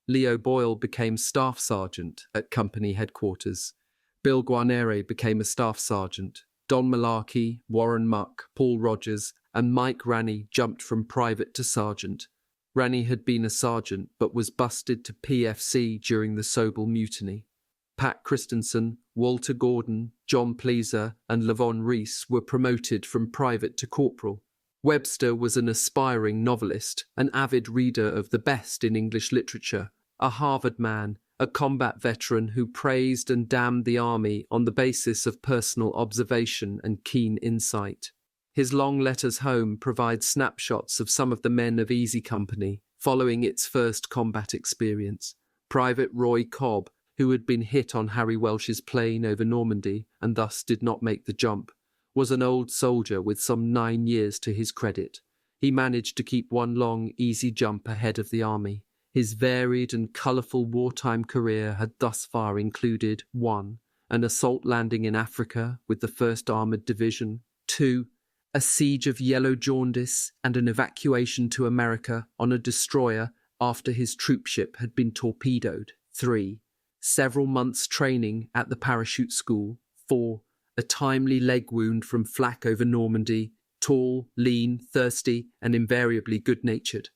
Leo Boyle became Staff Sergeant at Company Headquarters. Bill Guarnere became a Staff Sergeant. Don Malarkey, Warren Muck, Paul Rogers, and Mike Ranney jumped from private to sergeant. Ranney had been a sergeant but was busted to PFC during the Sobel Mutiny. Pat Christensen, Walter Gordon, John Pleaser, and Lavon Reese were promoted from private to corporal. Webster was an aspiring novelist, an avid reader of the best in English literature, a Harvard man, a combat veteran who praised and damned the army on the basis of personal observation and keen insight. His long letters home provide snapshots of some of the men of Easy Company following its first combat experience. Private Roy Cobb, who had been hit on Harry Welsh's plane over Normandy and thus did not make the jump, was an old soldier with some 9 years to his credit. He managed to keep one long, easy jump ahead of the army. His varied and colourful wartime career had thus far included 1. An assault landing in Africa with the 1st Armoured Division, 2. A siege of Yellow Jaundice and an evacuation to America on a destroyer after his troopship had been torpedoed, 3. Several months' training at the parachute school, 4. A timely leg wound from flak over Normandy, tall, lean, thirsty, and invariably good-natured.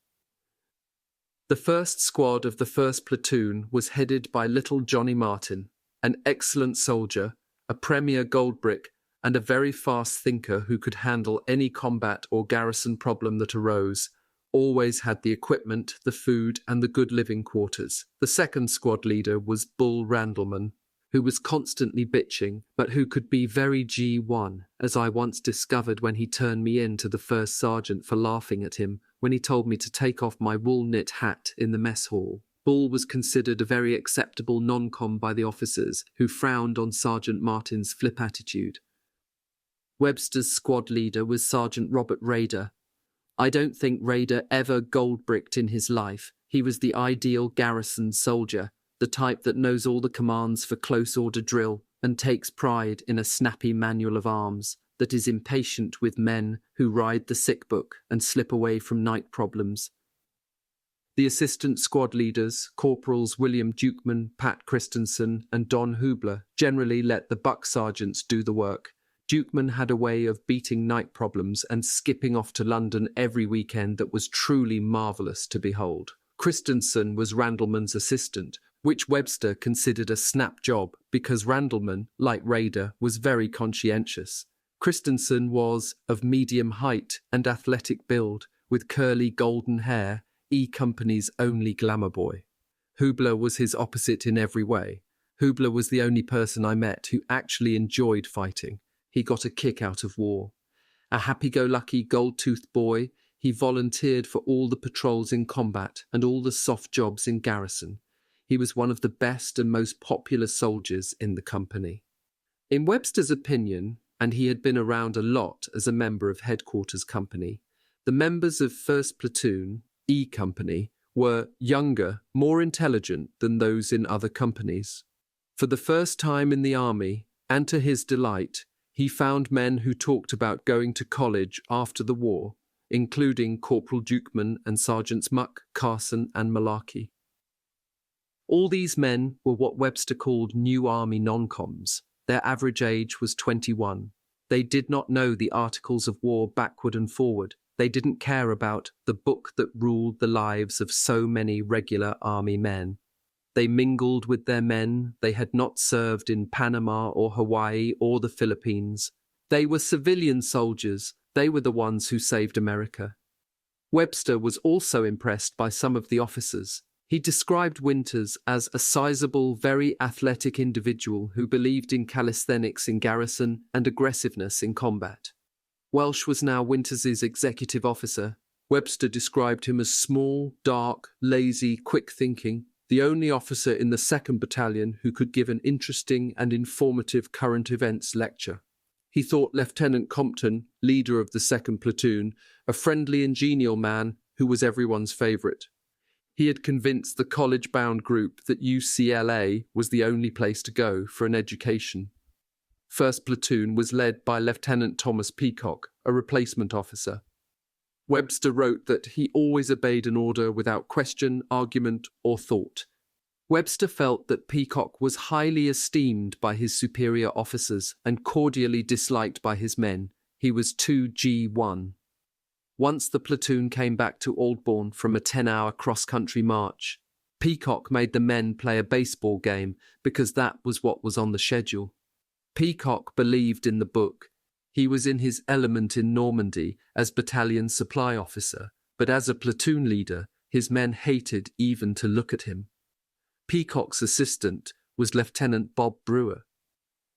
The first squad of the 1st platoon was headed by little Johnny Martin, an excellent soldier, a premier goldbrick, and a very fast thinker who could handle any combat or garrison problem that arose, always had the equipment, the food, and the good living quarters. The 2nd squad leader was Bull Randleman, who was constantly bitching, but who could be very G1, as I once discovered when he turned me in to the 1st sergeant for laughing at him when he told me to take off my wool knit hat in the mess hall. Bull was considered a very acceptable non-com by the officers, who frowned on Sergeant Martin's flip attitude. Webster's squad leader was Sergeant Robert Rader. I don't think Rader ever gold-bricked in his life. He was the ideal garrison soldier, the type that knows all the commands for close order drill and takes pride in a snappy manual of arms. that is impatient with men who ride the sick book and slip away from night problems. The assistant squad leaders, Corporals William Dukeman, Pat Christensen, and Don Hubler, generally let the buck sergeants do the work. Dukeman had a way of beating night problems and skipping off to London every weekend that was truly marvellous to behold. Christensen was Randleman's assistant, which Webster considered a snap job because Randleman, like Rader, was very conscientious. Christensen was of medium height and athletic build, with curly golden hair, E Company's only glamour boy. Hubler was his opposite in every way. Hubler was the only person I met who actually enjoyed fighting. He got a kick out of war. A happy-go-lucky, gold-toothed boy, he volunteered for all the patrols in combat and all the soft jobs in garrison. He was one of the best and most popular soldiers in the company. In Webster's opinion, and he had been around a lot as a member of Headquarters Company, the members of 1st Platoon, E Company, were younger, more intelligent than those in other companies. For the first time in the army, and to his delight, he found men who talked about going to college after the war, including Corporal Dukeman and Sergeants Muck, Carson, and Malarkey. All these men were what Webster called New Army non-coms. Their average age was 21. They did not know the articles of war backward and forward. They didn't care about the book that ruled the lives of so many regular army men. They mingled with their men. They had not served in Panama or Hawaii or the Philippines. They were civilian soldiers. They were the ones who saved America. Webster was also impressed by some of the officers. He described Winters as a sizable, very athletic individual who believed in calisthenics in garrison and aggressiveness in combat. Welsh was now Winters's executive officer. Webster described him as small, dark, lazy, quick-thinking, the only officer in the 2nd Battalion who could give an interesting and informative current events lecture. He thought Lieutenant Compton, leader of the 2nd Platoon, a friendly and genial man who was everyone's favourite. He had convinced the college-bound group that UCLA was the only place to go for an education. 1st Platoon was led by Lieutenant Thomas Peacock, a replacement officer. Webster wrote that he always obeyed an order without question, argument, or thought. Webster felt that Peacock was highly esteemed by his superior officers and cordially disliked by his men. He was 2G1. Once the platoon came back to Aldbourne from a 10-hour cross-country march, Peacock made the men play a baseball game because that was what was on the schedule. Peacock believed in the book. He was in his element in Normandy as battalion supply officer, but as a platoon leader, his men hated even to look at him. Peacock's assistant was Lieutenant Bob Brewer.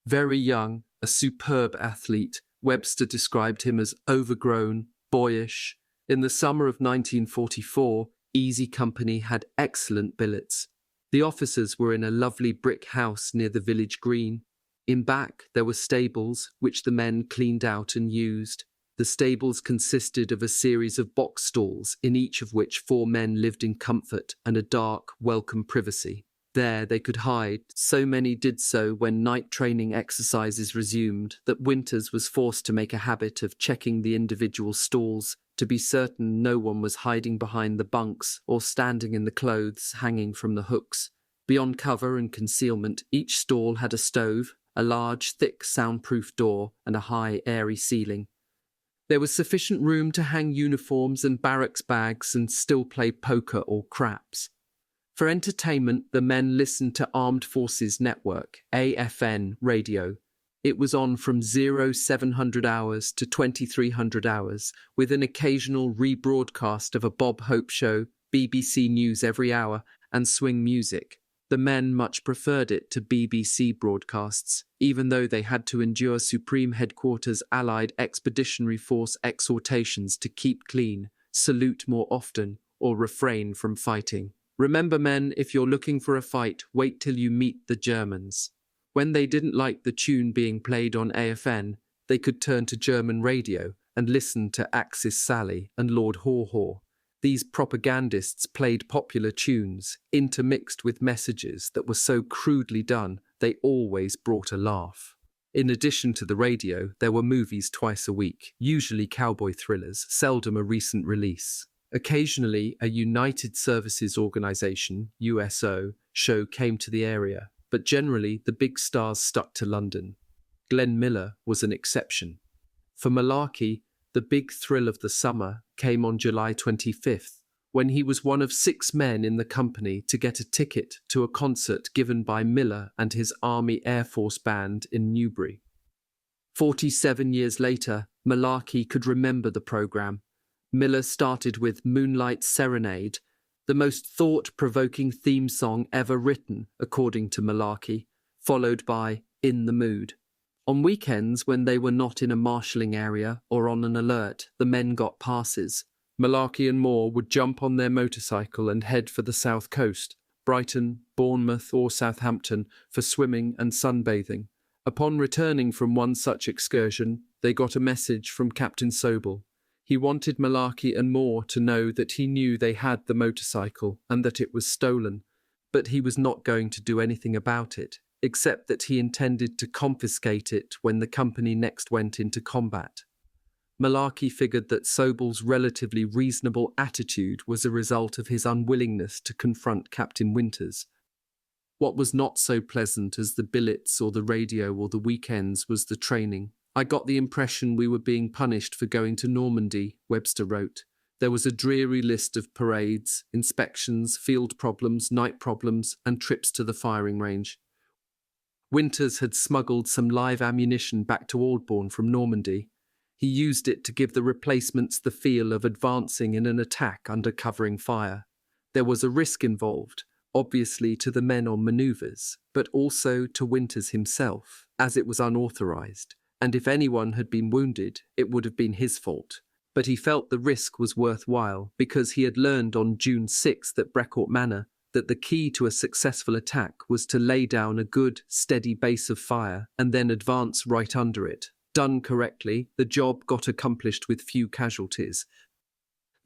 Very young, a superb athlete, Webster described him as overgrown, boyish. In the summer of 1944, Easy Company had excellent billets. The officers were in a lovely brick house near the village green. In back, there were stables, which the men cleaned out and used. The stables consisted of a series of box stalls, in each of which 4 men lived in comfort and a dark, welcome privacy. There they could hide. So many did so when night training exercises resumed that Winters was forced to make a habit of checking the individual stalls to be certain no one was hiding behind the bunks or standing in the clothes hanging from the hooks. Beyond cover and concealment, each stall had a stove, a large, thick, soundproof door, and a high, airy ceiling. There was sufficient room to hang uniforms and barracks bags and still play poker or craps. For entertainment, the men listened to Armed Forces Network, AFN, radio. It was on from 0700 hours to 2300 hours, with an occasional rebroadcast of a Bob Hope show, BBC News every hour, and swing music. The men much preferred it to BBC broadcasts, even though they had to endure Supreme Headquarters Allied Expeditionary Force exhortations to keep clean, salute more often, or refrain from fighting. Remember, men, if you're looking for a fight, wait till you meet the Germans. When they didn't like the tune being played on AFN, they could turn to German radio and listen to Axis Sally and Lord Haw Haw. These propagandists played popular tunes, intermixed with messages that were so crudely done they always brought a laugh. In addition to the radio, there were movies twice a week, usually cowboy thrillers, seldom a recent release. Occasionally, a United Services Organization, USO, show came to the area, but generally the big stars stuck to London. Glenn Miller was an exception. For Malarkey, the big thrill of the summer came on July 25th, when he was one of 6 men in the company to get a ticket to a concert given by Miller and his Army Air Force Band in Newbury. 47 years later, Malarkey could remember the program. Miller started with Moonlight Serenade, the most thought-provoking theme song ever written, according to Malarkey, followed by In the Mood. On weekends, when they were not in a marshalling area or on an alert, the men got passes. Malarkey and Moore would jump on their motorcycle and head for the south coast, Brighton, Bournemouth or Southampton, for swimming and sunbathing. Upon returning from one such excursion, they got a message from Captain Sobel. He wanted Malarkey and Moore to know that he knew they had the motorcycle and that it was stolen, but he was not going to do anything about it, except that he intended to confiscate it when the company next went into combat. Malarkey figured that Sobel's relatively reasonable attitude was a result of his unwillingness to confront Captain Winters. What was not so pleasant as the billets or the radio or the weekends was the training. I got the impression we were being punished for going to Normandy, Webster wrote. There was a dreary list of parades, inspections, field problems, night problems, and trips to the firing range. Winters had smuggled some live ammunition back to Aldbourne from Normandy. He used it to give the replacements the feel of advancing in an attack under covering fire. There was a risk involved, obviously to the men on manoeuvres, but also to Winters himself, as it was unauthorized, and if anyone had been wounded, it would have been his fault. But he felt the risk was worthwhile because he had learned on June 6th at Brecourt Manor that the key to a successful attack was to lay down a good, steady base of fire and then advance right under it. Done correctly, the job got accomplished with few casualties.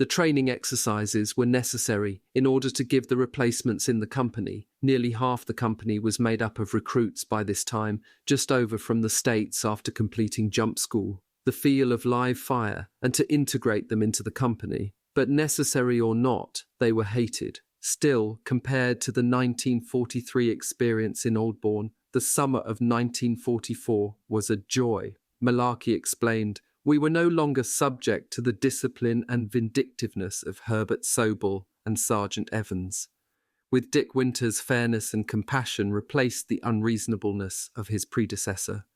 The training exercises were necessary in order to give the replacements in the company. Nearly half the company was made up of recruits by this time, just over from the States after completing jump school. The feel of live fire and to integrate them into the company. But necessary or not, they were hated. Still, compared to the 1943 experience in Aldbourne, the summer of 1944 was a joy. Malarkey explained, we were no longer subject to the discipline and vindictiveness of Herbert Sobel and Sergeant Evans. With Dick Winters' fairness and compassion replaced the unreasonableness of his predecessor.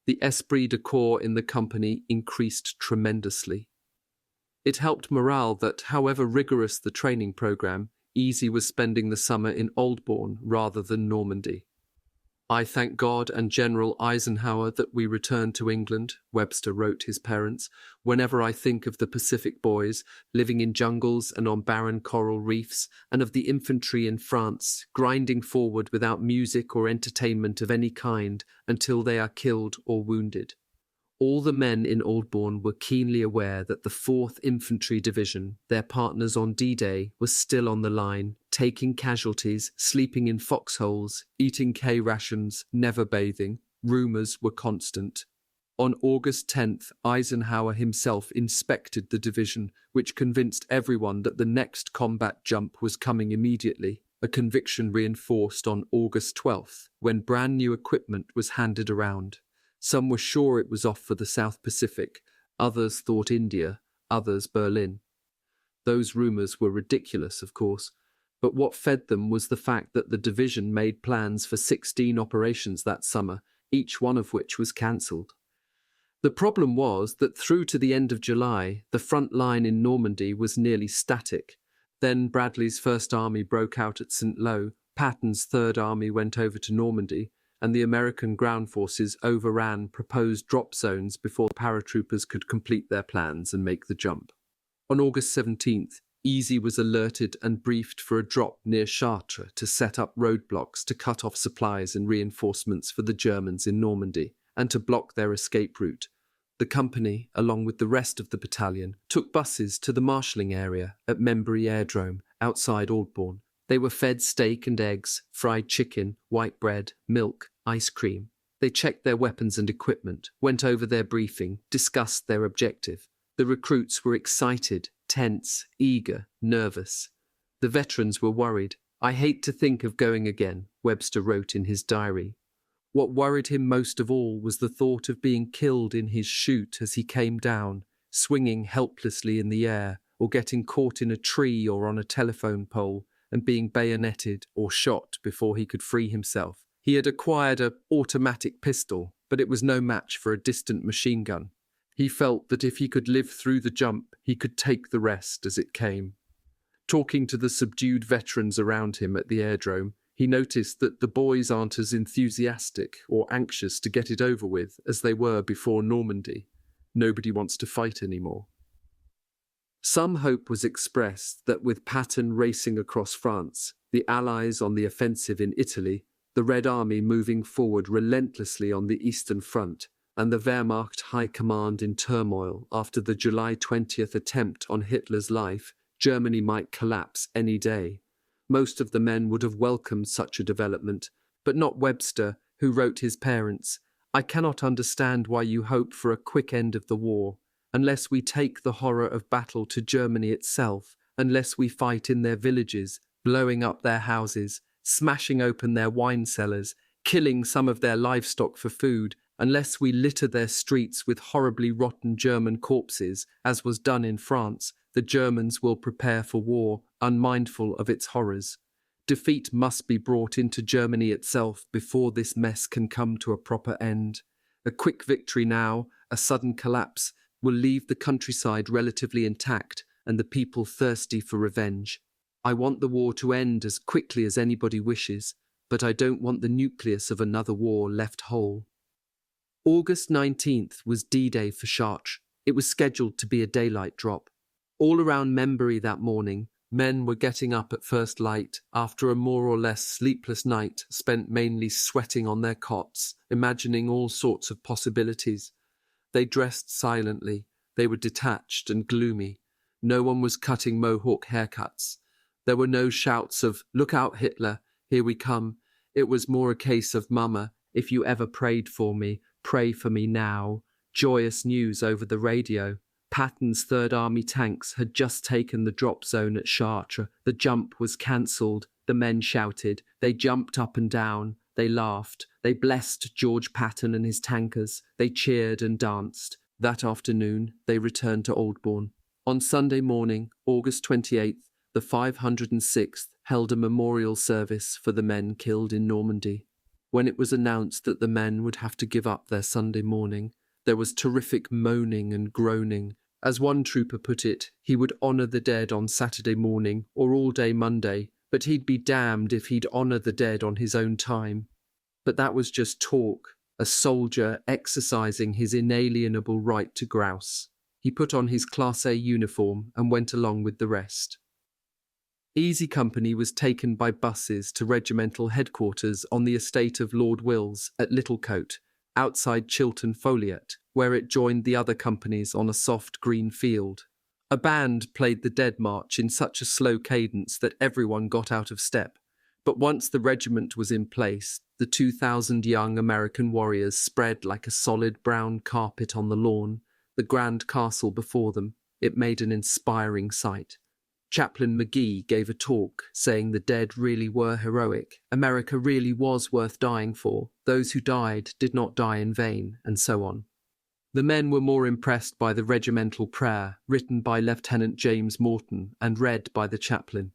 The esprit de corps in the company increased tremendously. It helped morale that, however rigorous the training program, Easy was spending the summer in Aldbourne rather than Normandy. I thank God and General Eisenhower that we returned to England, Webster wrote his parents, whenever I think of the Pacific boys living in jungles and on barren coral reefs, and of the infantry in France grinding forward without music or entertainment of any kind until they are killed or wounded. All the men in Aldbourne were keenly aware that the 4th Infantry Division, their partners on D-Day, was still on the line, taking casualties, sleeping in foxholes, eating K rations, never bathing. Rumours were constant. On August 10th, Eisenhower himself inspected the division, which convinced everyone that the next combat jump was coming immediately, a conviction reinforced on August 12th, when brand new equipment was handed around. Some were sure it was off for the South Pacific, others thought India, others Berlin. Those rumours were ridiculous, of course, but what fed them was the fact that the division made plans for 16 operations that summer, each one of which was cancelled. The problem was that through to the end of July, the front line in Normandy was nearly static. Then Bradley's First Army broke out at St. Lo, Patton's Third Army went over to Normandy, and the American ground forces overran proposed drop zones before the paratroopers could complete their plans and make the jump. On August 17th, Easy was alerted and briefed for a drop near Chartres to set up roadblocks to cut off supplies and reinforcements for the Germans in Normandy, and to block their escape route. The company, along with the rest of the battalion, took buses to the marshalling area at Membry Airdrome, outside Aldbourne. They were fed steak and eggs, fried chicken, white bread, milk, ice cream. They checked their weapons and equipment, went over their briefing, discussed their objective. The recruits were excited, tense, eager, nervous. The veterans were worried. "I hate to think of going again," Webster wrote in his diary. What worried him most of all was the thought of being killed in his chute as he came down, swinging helplessly in the air, or getting caught in a tree or on a telephone pole, and being bayoneted or shot before he could free himself. He had acquired an automatic pistol, but it was no match for a distant machine gun. He felt that if he could live through the jump, he could take the rest as it came. Talking to the subdued veterans around him at the airdrome, he noticed that the boys aren't as enthusiastic or anxious to get it over with as they were before Normandy. Nobody wants to fight anymore. Some hope was expressed that with Patton racing across France, the Allies on the offensive in Italy, the Red Army moving forward relentlessly on the Eastern Front, and the Wehrmacht High Command in turmoil after the July 20th attempt on Hitler's life, Germany might collapse any day. Most of the men would have welcomed such a development, but not Webster, who wrote his parents, "I cannot understand why you hope for a quick end of the war, unless we take the horror of battle to Germany itself, unless we fight in their villages, blowing up their houses, smashing open their wine cellars, killing some of their livestock for food, unless we litter their streets with horribly rotten German corpses, as was done in France, the Germans will prepare for war, unmindful of its horrors. Defeat must be brought into Germany itself before this mess can come to a proper end. A quick victory now, a sudden collapse, will leave the countryside relatively intact and the people thirsty for revenge. I want the war to end as quickly as anybody wishes, but I don't want the nucleus of another war left whole." August 19th was D-Day for Chartres. It was scheduled to be a daylight drop. All around Membury that morning, men were getting up at first light after a more or less sleepless night spent mainly sweating on their cots, imagining all sorts of possibilities. They dressed silently. They were detached and gloomy. No one was cutting mohawk haircuts. There were no shouts of, "Look out, Hitler, here we come." It was more a case of, "Mama, if you ever prayed for me, pray for me now." Joyous news over the radio. Patton's Third Army tanks had just taken the drop zone at Chartres. The jump was cancelled. The men shouted. They jumped up and down. They laughed. They blessed George Patton and his tankers. They cheered and danced. That afternoon, they returned to Aldbourne. On Sunday morning, August 28th, the 506th held a memorial service for the men killed in Normandy. When it was announced that the men would have to give up their Sunday morning, there was terrific moaning and groaning. As one trooper put it, he would honour the dead on Saturday morning or all day Monday, but he'd be damned if he'd honour the dead on his own time. But that was just talk, a soldier exercising his inalienable right to grouse. He put on his Class A uniform and went along with the rest. Easy Company was taken by buses to regimental headquarters on the estate of Lord Wills at Littlecote, outside Chiltern Foliot, where it joined the other companies on a soft green field. A band played the Dead March in such a slow cadence that everyone got out of step. But once the regiment was in place, the 2,000 young American warriors spread like a solid brown carpet on the lawn, the grand castle before them. It made an inspiring sight. Chaplain McGee gave a talk, saying the dead really were heroic, America really was worth dying for, those who died did not die in vain, and so on. The men were more impressed by the regimental prayer, written by Lieutenant James Morton and read by the chaplain.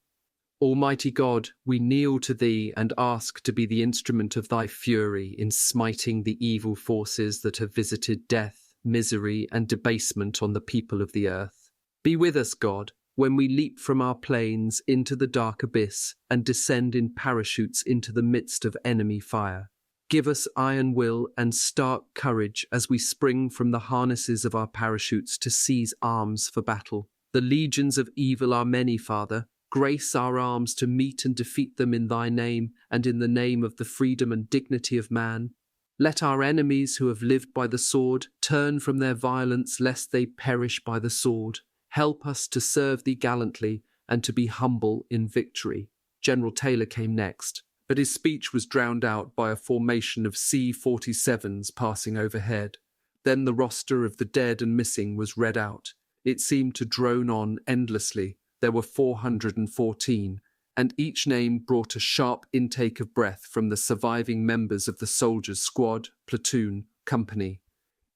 Almighty God, we kneel to thee and ask to be the instrument of thy fury in smiting the evil forces that have visited death, misery, and debasement on the people of the earth. Be with us, God, when we leap from our planes into the dark abyss and descend in parachutes into the midst of enemy fire. Give us iron will and stark courage as we spring from the harnesses of our parachutes to seize arms for battle. The legions of evil are many, Father. Grace our arms to meet and defeat them in thy name and in the name of the freedom and dignity of man. Let our enemies who have lived by the sword turn from their violence lest they perish by the sword. Help us to serve thee gallantly and to be humble in victory. General Taylor came next. but his speech was drowned out by a formation of C-47s passing overhead. Then the roster of the dead and missing was read out. It seemed to drone on endlessly. There were 414, and each name brought a sharp intake of breath from the surviving members of the soldiers' squad, platoon, company.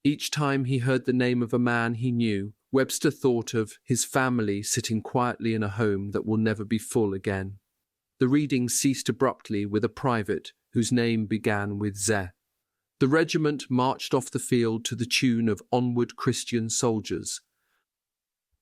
Each time he heard the name of a man he knew, Webster thought of his family sitting quietly in a home that will never be full again. The reading ceased abruptly with a private whose name began with Z. The regiment marched off the field to the tune of Onward Christian Soldiers.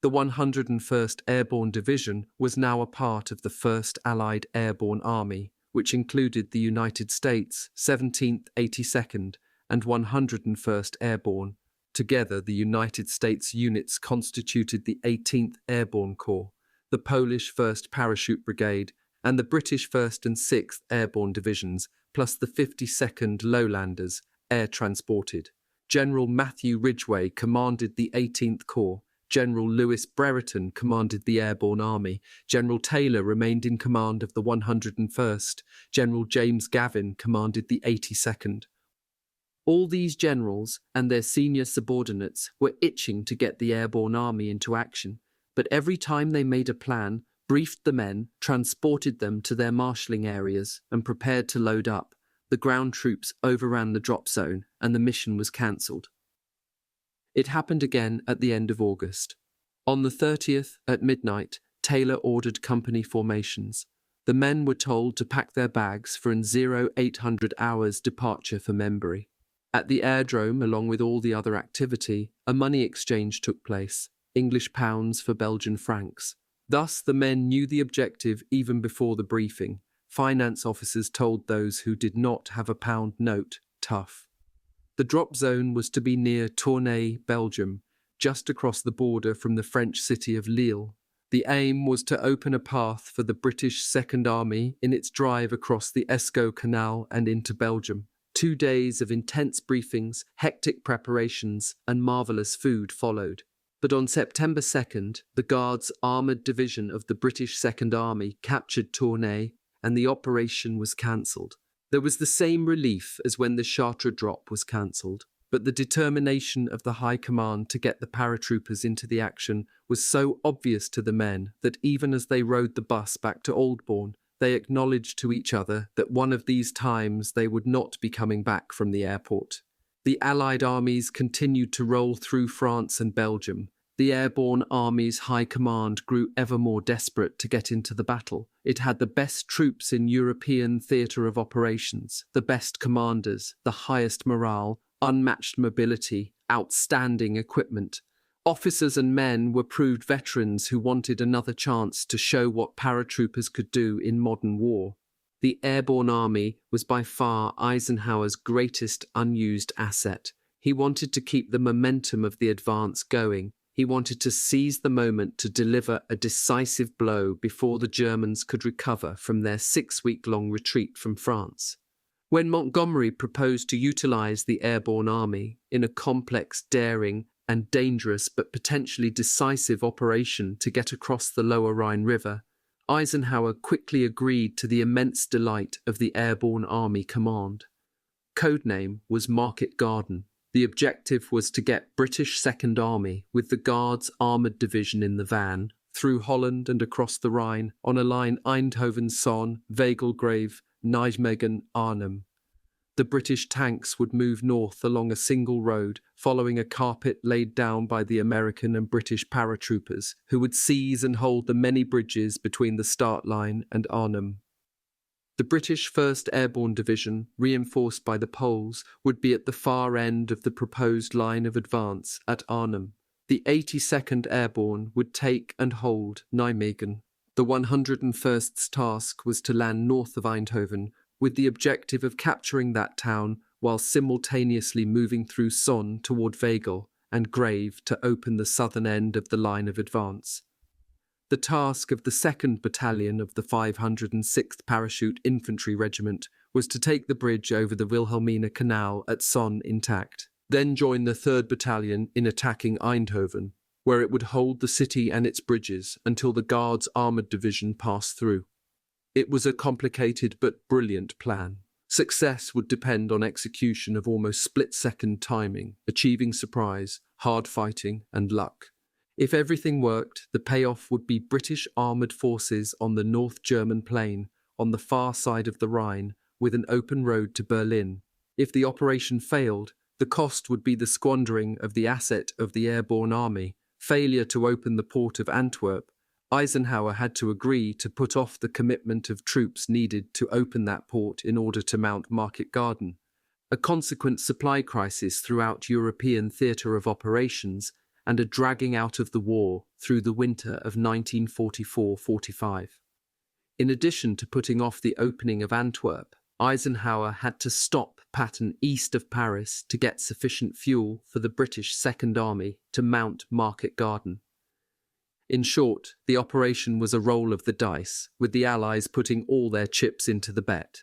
The 101st Airborne Division was now a part of the 1st Allied Airborne Army, which included the United States, 17th, 82nd, and 101st Airborne. Together, the United States units constituted the 18th Airborne Corps, the Polish 1st Parachute Brigade, and the British 1st and 6th Airborne Divisions, plus the 52nd Lowlanders, air transported. General Matthew Ridgway commanded the 18th Corps. General Lewis Brereton commanded the Airborne Army. General Taylor remained in command of the 101st. General James Gavin commanded the 82nd. All these generals and their senior subordinates were itching to get the Airborne Army into action, but every time they made a plan, briefed the men, transported them to their marshalling areas, and prepared to load up, the ground troops overran the drop zone and the mission was cancelled. It happened again at the end of August. On the 30th, at midnight, Taylor ordered company formations. The men were told to pack their bags for an 0800 hours departure for Membury. At the airdrome, along with all the other activity, a money exchange took place, English pounds for Belgian francs. Thus, the men knew the objective even before the briefing. Finance officers told those who did not have a pound note, tough. The drop zone was to be near Tournai, Belgium, just across the border from the French city of Lille. The aim was to open a path for the British Second Army in its drive across the Escaut Canal and into Belgium. 2 days of intense briefings, hectic preparations, and marvellous food followed. But on September 2nd, the Guards' Armoured Division of the British Second Army captured Tournai, and the operation was cancelled. There was the same relief as when the Chartres drop was cancelled, but the determination of the High Command to get the paratroopers into the action was so obvious to the men that even as they rode the bus back to Aldbourne, they acknowledged to each other that one of these times they would not be coming back from the airport. The Allied armies continued to roll through France and Belgium. The Airborne Army's High Command grew ever more desperate to get into the battle. It had the best troops in European theatre of operations, the best commanders, the highest morale, unmatched mobility, outstanding equipment. Officers and men were proved veterans who wanted another chance to show what paratroopers could do in modern war. The Airborne Army was by far Eisenhower's greatest unused asset. He wanted to keep the momentum of the advance going. He wanted to seize the moment to deliver a decisive blow before the Germans could recover from their 6-week-long retreat from France. When Montgomery proposed to utilize the Airborne Army in a complex, daring, and dangerous but potentially decisive operation to get across the lower Rhine River, Eisenhower quickly agreed to the immense delight of the Airborne Army Command. Codename was Market Garden. The objective was to get British Second Army with the Guards' Armoured Division in the van through Holland and across the Rhine on a line Eindhoven-Sonne, Wegelgrave, Nijmegen, Arnhem. The British tanks would move north along a single road, following a carpet laid down by the American and British paratroopers, who would seize and hold the many bridges between the start line and Arnhem. The British 1st Airborne Division, reinforced by the Poles, would be at the far end of the proposed line of advance at Arnhem. The 82nd Airborne would take and hold Nijmegen. The 101st's task was to land north of Eindhoven, with the objective of capturing that town while simultaneously moving through Sonne toward Wegel and Grave to open the southern end of the line of advance. The task of the 2nd Battalion of the 506th Parachute Infantry Regiment was to take the bridge over the Wilhelmina Canal at Sonne intact, then join the 3rd Battalion in attacking Eindhoven, where it would hold the city and its bridges until the Guards' Armoured Division passed through. It was a complicated but brilliant plan. Success would depend on execution of almost split-second timing, achieving surprise, hard fighting, and luck. If everything worked, the payoff would be British armoured forces on the North German plain, on the far side of the Rhine, with an open road to Berlin. If the operation failed, the cost would be the squandering of the asset of the airborne army, failure to open the port of Antwerp. Eisenhower had to agree to put off the commitment of troops needed to open that port in order to mount Market Garden. A consequent supply crisis throughout European theatre of operations and a dragging out of the war through the winter of 1944-45. In addition to putting off the opening of Antwerp, Eisenhower had to stop Patton east of Paris to get sufficient fuel for the British Second Army to mount Market Garden. In short, the operation was a roll of the dice, with the Allies putting all their chips into the bet.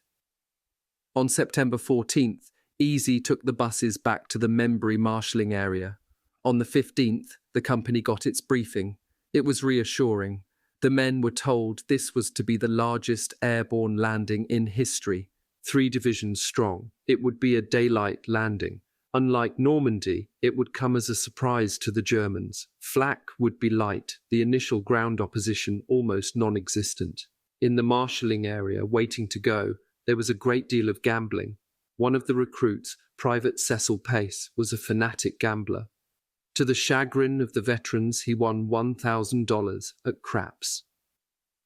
On September 14th, Easy took the buses back to the Membry marshalling area. On the 15th, the company got its briefing. It was reassuring. The men were told this was to be the largest airborne landing in history, 3 divisions strong. It would be a daylight landing. Unlike Normandy, it would come as a surprise to the Germans. Flak would be light, the initial ground opposition almost non-existent. In the marshalling area, waiting to go, there was a great deal of gambling. One of the recruits, Private Cecil Pace, was a fanatic gambler. To the chagrin of the veterans, he won $1,000 at craps.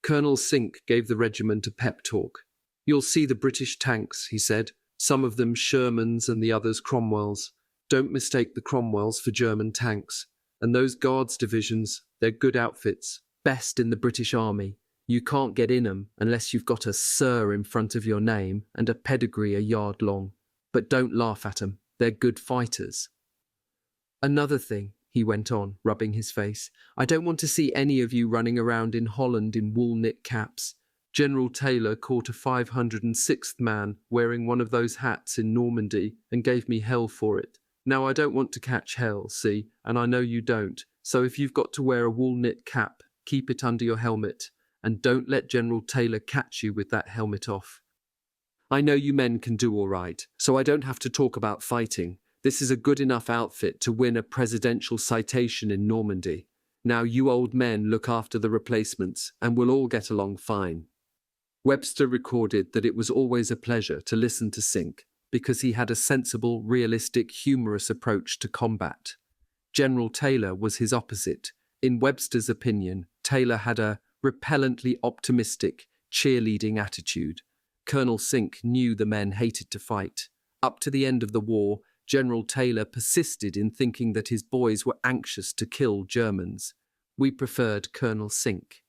Colonel Sink gave the regiment a pep talk. "You'll see the British tanks," he said. "Some of them Shermans and the others Cromwells. Don't mistake the Cromwells for German tanks. And those Guards divisions, they're good outfits, best in the British Army. You can't get in 'em unless you've got a Sir in front of your name and a pedigree a yard long. But don't laugh at 'em, they're good fighters." "Another thing," he went on, rubbing his face, "I don't want to see any of you running around in Holland in wool knit caps. General Taylor caught a 506th man wearing one of those hats in Normandy and gave me hell for it. Now I don't want to catch hell, see, and I know you don't, so if you've got to wear a wool knit cap, keep it under your helmet, and don't let General Taylor catch you with that helmet off. I know you men can do all right, so I don't have to talk about fighting. This is a good enough outfit to win a presidential citation in Normandy. Now you old men look after the replacements, and we'll all get along fine." Webster recorded that it was always a pleasure to listen to Sink because he had a sensible, realistic, humorous approach to combat. General Taylor was his opposite. In Webster's opinion, Taylor had a repellently optimistic, cheerleading attitude. Colonel Sink knew the men hated to fight. Up to the end of the war, General Taylor persisted in thinking that his boys were anxious to kill Germans. We preferred Colonel Sink.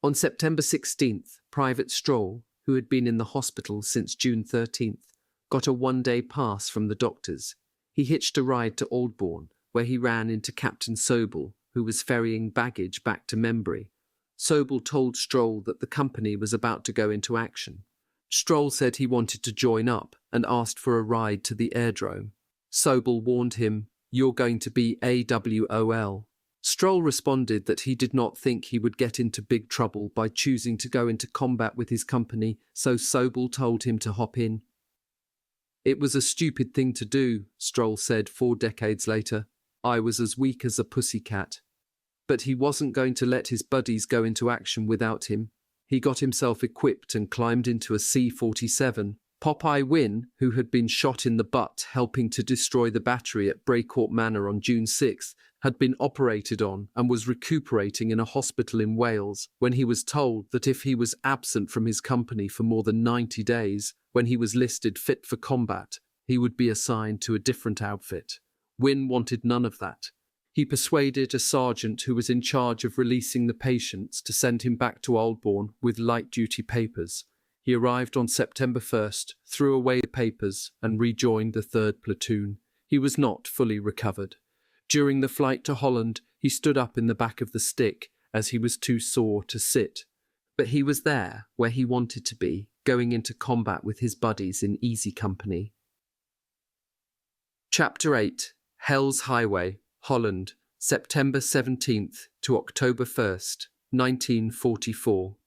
On September 16th, Private Stroll, who had been in the hospital since June 13th, got a one-day pass from the doctors. He hitched a ride to Aldbourne, where he ran into Captain Sobel, who was ferrying baggage back to Membry. Sobel told Stroll that the company was about to go into action. Stroll said he wanted to join up and asked for a ride to the airdrome. Sobel warned him, "You're going to be AWOL." Stroll responded that he did not think he would get into big trouble by choosing to go into combat with his company, so Sobel told him to hop in. "It was a stupid thing to do," Stroll said 4 decades later. "I was as weak as a pussycat." But he wasn't going to let his buddies go into action without him. He got himself equipped and climbed into a C-47. Popeye Wynne, who had been shot in the butt helping to destroy the battery at Braycourt Manor on June 6th, had been operated on and was recuperating in a hospital in Wales when he was told that if he was absent from his company for more than 90 days, when he was listed fit for combat, he would be assigned to a different outfit. Wynne wanted none of that. He persuaded a sergeant who was in charge of releasing the patients to send him back to Aldbourne with light-duty papers. He arrived on September 1st, threw away the papers, and rejoined the 3rd Platoon. He was not fully recovered. During the flight to Holland, he stood up in the back of the stick, as he was too sore to sit. But he was there, where he wanted to be, going into combat with his buddies in easy company. Chapter 8. Hell's Highway, Holland, September 17th to October 1st, 1944.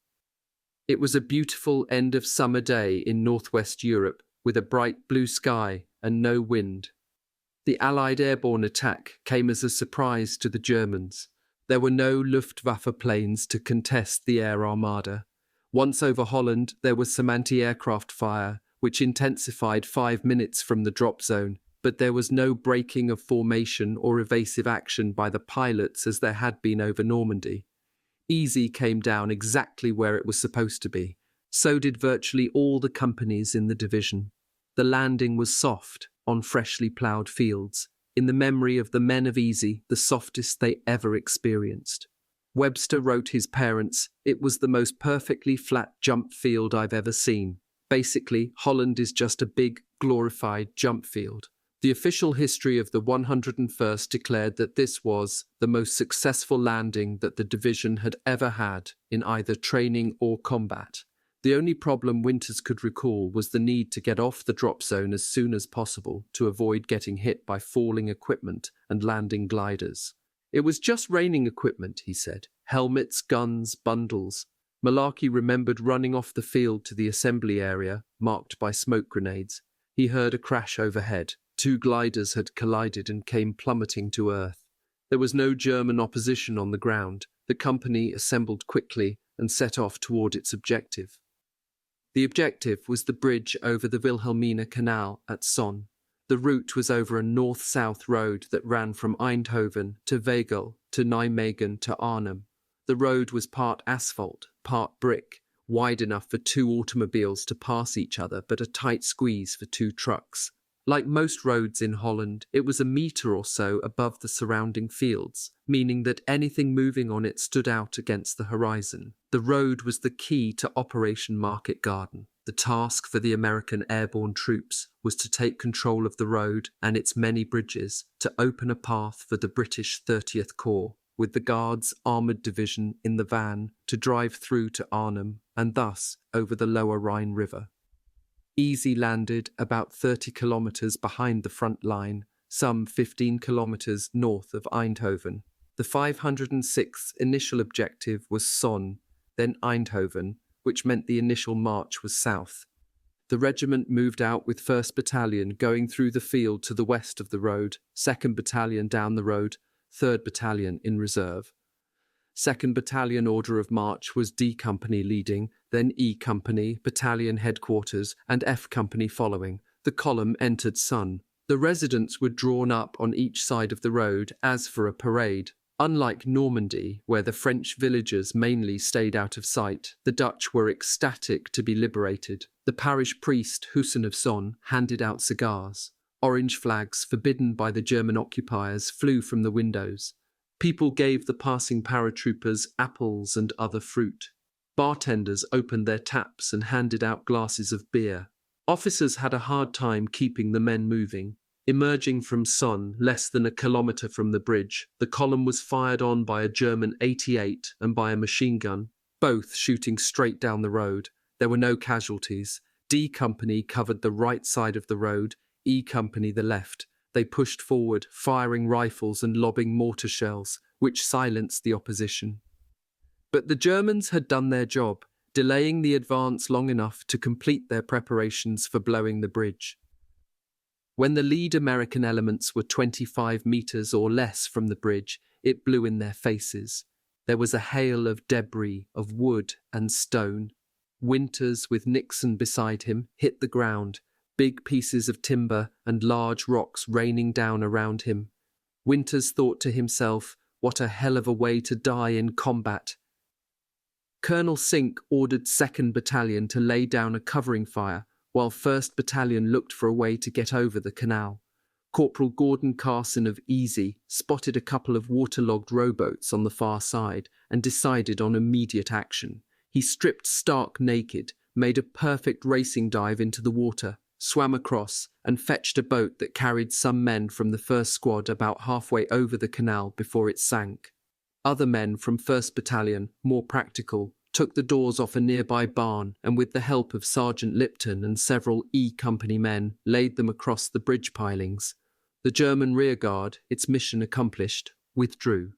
It was a beautiful end-of-summer day in northwest Europe, with a bright blue sky and no wind. The Allied airborne attack came as a surprise to the Germans. There were no Luftwaffe planes to contest the air armada. Once over Holland, there was some anti-aircraft fire, which intensified 5 minutes from the drop zone, but there was no breaking of formation or evasive action by the pilots as there had been over Normandy. Easy came down exactly where it was supposed to be. So did virtually all the companies in the division. The landing was soft, on freshly ploughed fields, in the memory of the men of Easy, the softest they ever experienced. Webster wrote his parents, "It was the most perfectly flat jump field I've ever seen. Basically, Holland is just a big, glorified jump field." The official history of the 101st declared that this was the most successful landing that the division had ever had in either training or combat. The only problem Winters could recall was the need to get off the drop zone as soon as possible to avoid getting hit by falling equipment and landing gliders. It was just raining equipment, he said. Helmets, guns, bundles. Malarkey remembered running off the field to the assembly area, marked by smoke grenades. He heard a crash overhead. 2 gliders had collided and came plummeting to earth. There was no German opposition on the ground. The company assembled quickly and set off toward its objective. The objective was the bridge over the Wilhelmina Canal at Sonn. The route was over a north-south road that ran from Eindhoven to Wegel to Nijmegen to Arnhem. The road was part asphalt, part brick, wide enough for 2 automobiles to pass each other, but a tight squeeze for 2 trucks. Like most roads in Holland, it was a metre or so above the surrounding fields, meaning that anything moving on it stood out against the horizon. The road was the key to Operation Market Garden. The task for the American airborne troops was to take control of the road and its many bridges, to open a path for the British 30th Corps, with the Guards' armoured division in the van, to drive through to Arnhem and thus over the lower Rhine River. Easy landed about 30 kilometres behind the front line, some 15 kilometres north of Eindhoven. The 506th initial objective was Sonn, then Eindhoven, which meant the initial march was south. The regiment moved out with 1st Battalion going through the field to the west of the road, 2nd Battalion down the road, 3rd Battalion in reserve. 2nd Battalion order of march was D Company leading, then E Company, Battalion headquarters, and F Company following. The column entered Sonn. The residents were drawn up on each side of the road as for a parade. Unlike Normandy, where the French villagers mainly stayed out of sight, the Dutch were ecstatic to be liberated. The parish priest, Hussen of Sonn, handed out cigars. Orange flags, forbidden by the German occupiers, flew from the windows. People gave the passing paratroopers apples and other fruit. Bartenders opened their taps and handed out glasses of beer. Officers had a hard time keeping the men moving. Emerging from Sonn, less than a kilometre from the bridge, the column was fired on by a German 88 and by a machine gun, both shooting straight down the road. There were no casualties. D Company covered the right side of the road, E Company the left. They pushed forward, firing rifles and lobbing mortar shells, which silenced the opposition. But the Germans had done their job, delaying the advance long enough to complete their preparations for blowing the bridge. When the lead American elements were 25 metres or less from the bridge, it blew in their faces. There was a hail of debris, of wood and stone. Winters, with Nixon beside him, hit the ground, big pieces of timber and large rocks raining down around him. Winters thought to himself, what a hell of a way to die in combat. Colonel Sink ordered 2nd Battalion to lay down a covering fire, while 1st Battalion looked for a way to get over the canal. Corporal Gordon Carson of Easy spotted a couple of waterlogged rowboats on the far side and decided on immediate action. He stripped stark naked, made a perfect racing dive into the water, swam across, and fetched a boat that carried some men from the 1st Squad about halfway over the canal before it sank. Other men from 1st Battalion, more practical, took the doors off a nearby barn and with the help of Sergeant Lipton and several E Company men laid them across the bridge pilings. The German rearguard, its mission accomplished, withdrew.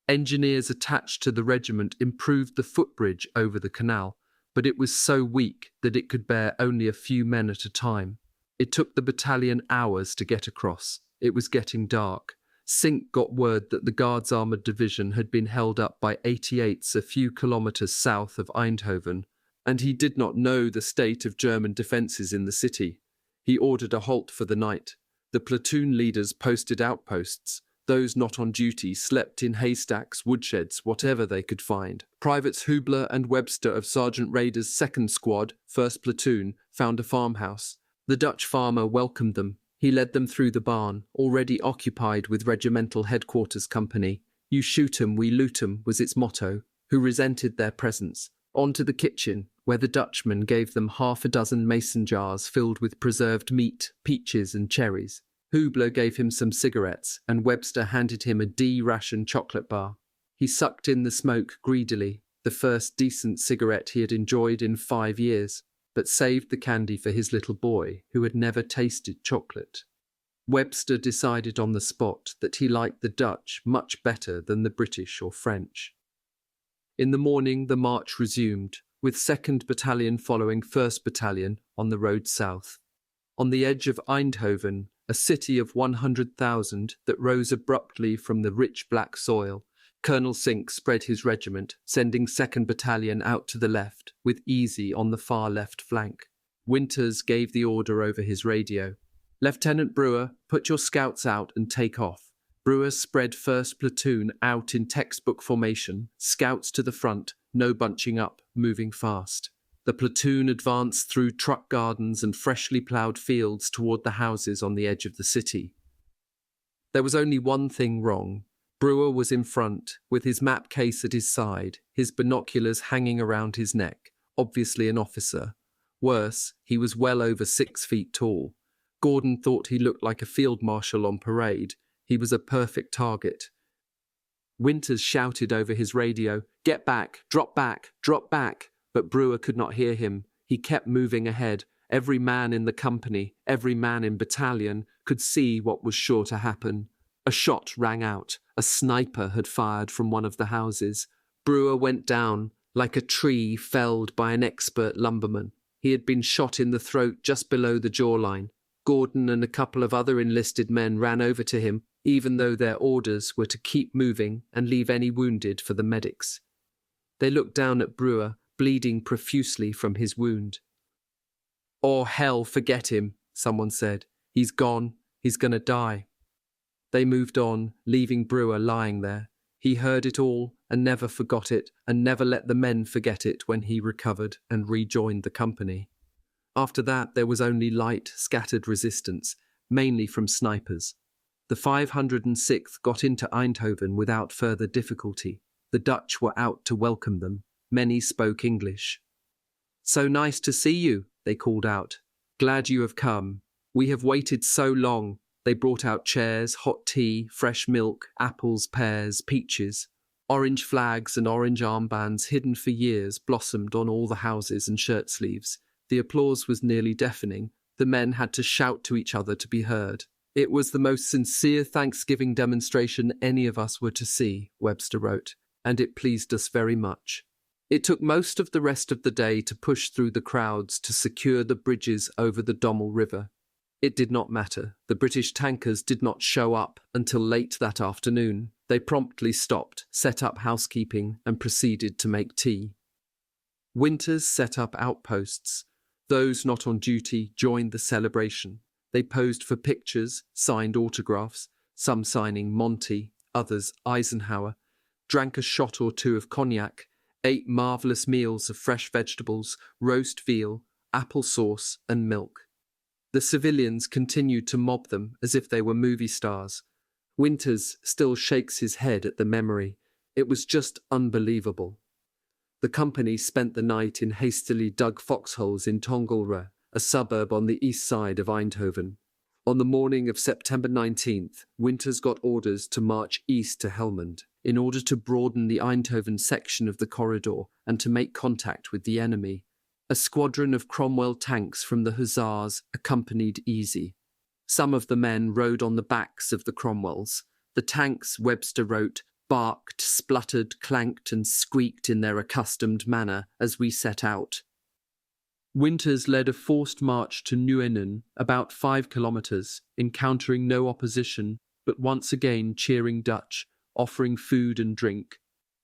Engineers attached to the regiment improved the footbridge over the canal, but it was so weak that it could bear only a few men at a time. It took the battalion hours to get across. It was getting dark. Sink got word that the Guards' Armoured Division had been held up by 88s a few kilometres south of Eindhoven, and he did not know the state of German defences in the city. He ordered a halt for the night. The platoon leaders posted outposts. Those not on duty slept in haystacks, woodsheds, whatever they could find. Privates Hubler and Webster of Sergeant Rader's 2nd Squad, 1st Platoon, found a farmhouse. The Dutch farmer welcomed them. He led them through the barn, already occupied with regimental headquarters company. "You shoot 'em, we loot 'em," was its motto, who resented their presence. On to the kitchen, where the Dutchman gave them half a dozen mason jars filled with preserved meat, peaches and cherries. Hubler gave him some cigarettes, and Webster handed him a D-ration chocolate bar. He sucked in the smoke greedily, the first decent cigarette he had enjoyed in 5 years, but saved the candy for his little boy, who had never tasted chocolate. Webster decided on the spot that he liked the Dutch much better than the British or French. In the morning, the march resumed, with 2nd Battalion following 1st Battalion on the road south. On the edge of Eindhoven, a city of 100,000 that rose abruptly from the rich black soil, Colonel Sink spread his regiment, sending 2nd Battalion out to the left, with Easy on the far left flank. Winters gave the order over his radio. "Lieutenant Brewer, put your scouts out and take off." Brewer spread 1st Platoon out in textbook formation, scouts to the front, no bunching up, moving fast. The platoon advanced through truck gardens and freshly ploughed fields toward the houses on the edge of the city. There was only one thing wrong. Brewer was in front, with his map case at his side, his binoculars hanging around his neck, obviously an officer. Worse, he was well over 6 feet tall. Gordon thought he looked like a field marshal on parade. He was a perfect target. Winters shouted over his radio, "Get back, drop back, drop back." But Brewer could not hear him. He kept moving ahead. Every man in the company, every man in battalion, could see what was sure to happen. A shot rang out. A sniper had fired from one of the houses. Brewer went down, like a tree felled by an expert lumberman. He had been shot in the throat just below the jawline. Gordon and a couple of other enlisted men ran over to him, even though their orders were to keep moving and leave any wounded for the medics. They looked down at Brewer, bleeding profusely from his wound. "Oh, hell, forget him," someone said. "He's gone. He's gonna die." They moved on, leaving Brewer lying there. He heard it all and never forgot it, and never let the men forget it when he recovered and rejoined the company. After that, there was only light, scattered resistance, mainly from snipers. The 506th got into Eindhoven without further difficulty. The Dutch were out to welcome them. Many spoke English. "So nice to see you," they called out. "Glad you have come. We have waited so long." They brought out chairs, hot tea, fresh milk, apples, pears, peaches. Orange flags and orange armbands hidden for years blossomed on all the houses and shirt sleeves. The applause was nearly deafening. The men had to shout to each other to be heard. "It was the most sincere Thanksgiving demonstration any of us were to see," Webster wrote, "and it pleased us very much." It took most of the rest of the day to push through the crowds to secure the bridges over the Dommel River. It did not matter. The British tankers did not show up until late that afternoon. They promptly stopped, set up housekeeping, and proceeded to make tea. Winters set up outposts. Those not on duty joined the celebration. They posed for pictures, signed autographs, some signing Monty, others Eisenhower, drank a shot or two of cognac, ate marvellous meals of fresh vegetables, roast veal, apple sauce, and milk. The civilians continued to mob them as if they were movie stars. Winters still shakes his head at the memory. It was just unbelievable. The company spent the night in hastily dug foxholes in Tongelre, a suburb on the east side of Eindhoven. On the morning of September 19th, Winters got orders to march east to Helmond in order to broaden the Eindhoven section of the corridor and to make contact with the enemy. A squadron of Cromwell tanks from the Hussars accompanied Easy. Some of the men rode on the backs of the Cromwells. The tanks, Webster wrote, barked, spluttered, clanked and squeaked in their accustomed manner as we set out. Winters led a forced march to Nuenen, about 5 kilometers, encountering no opposition, but once again cheering Dutch, offering food and drink.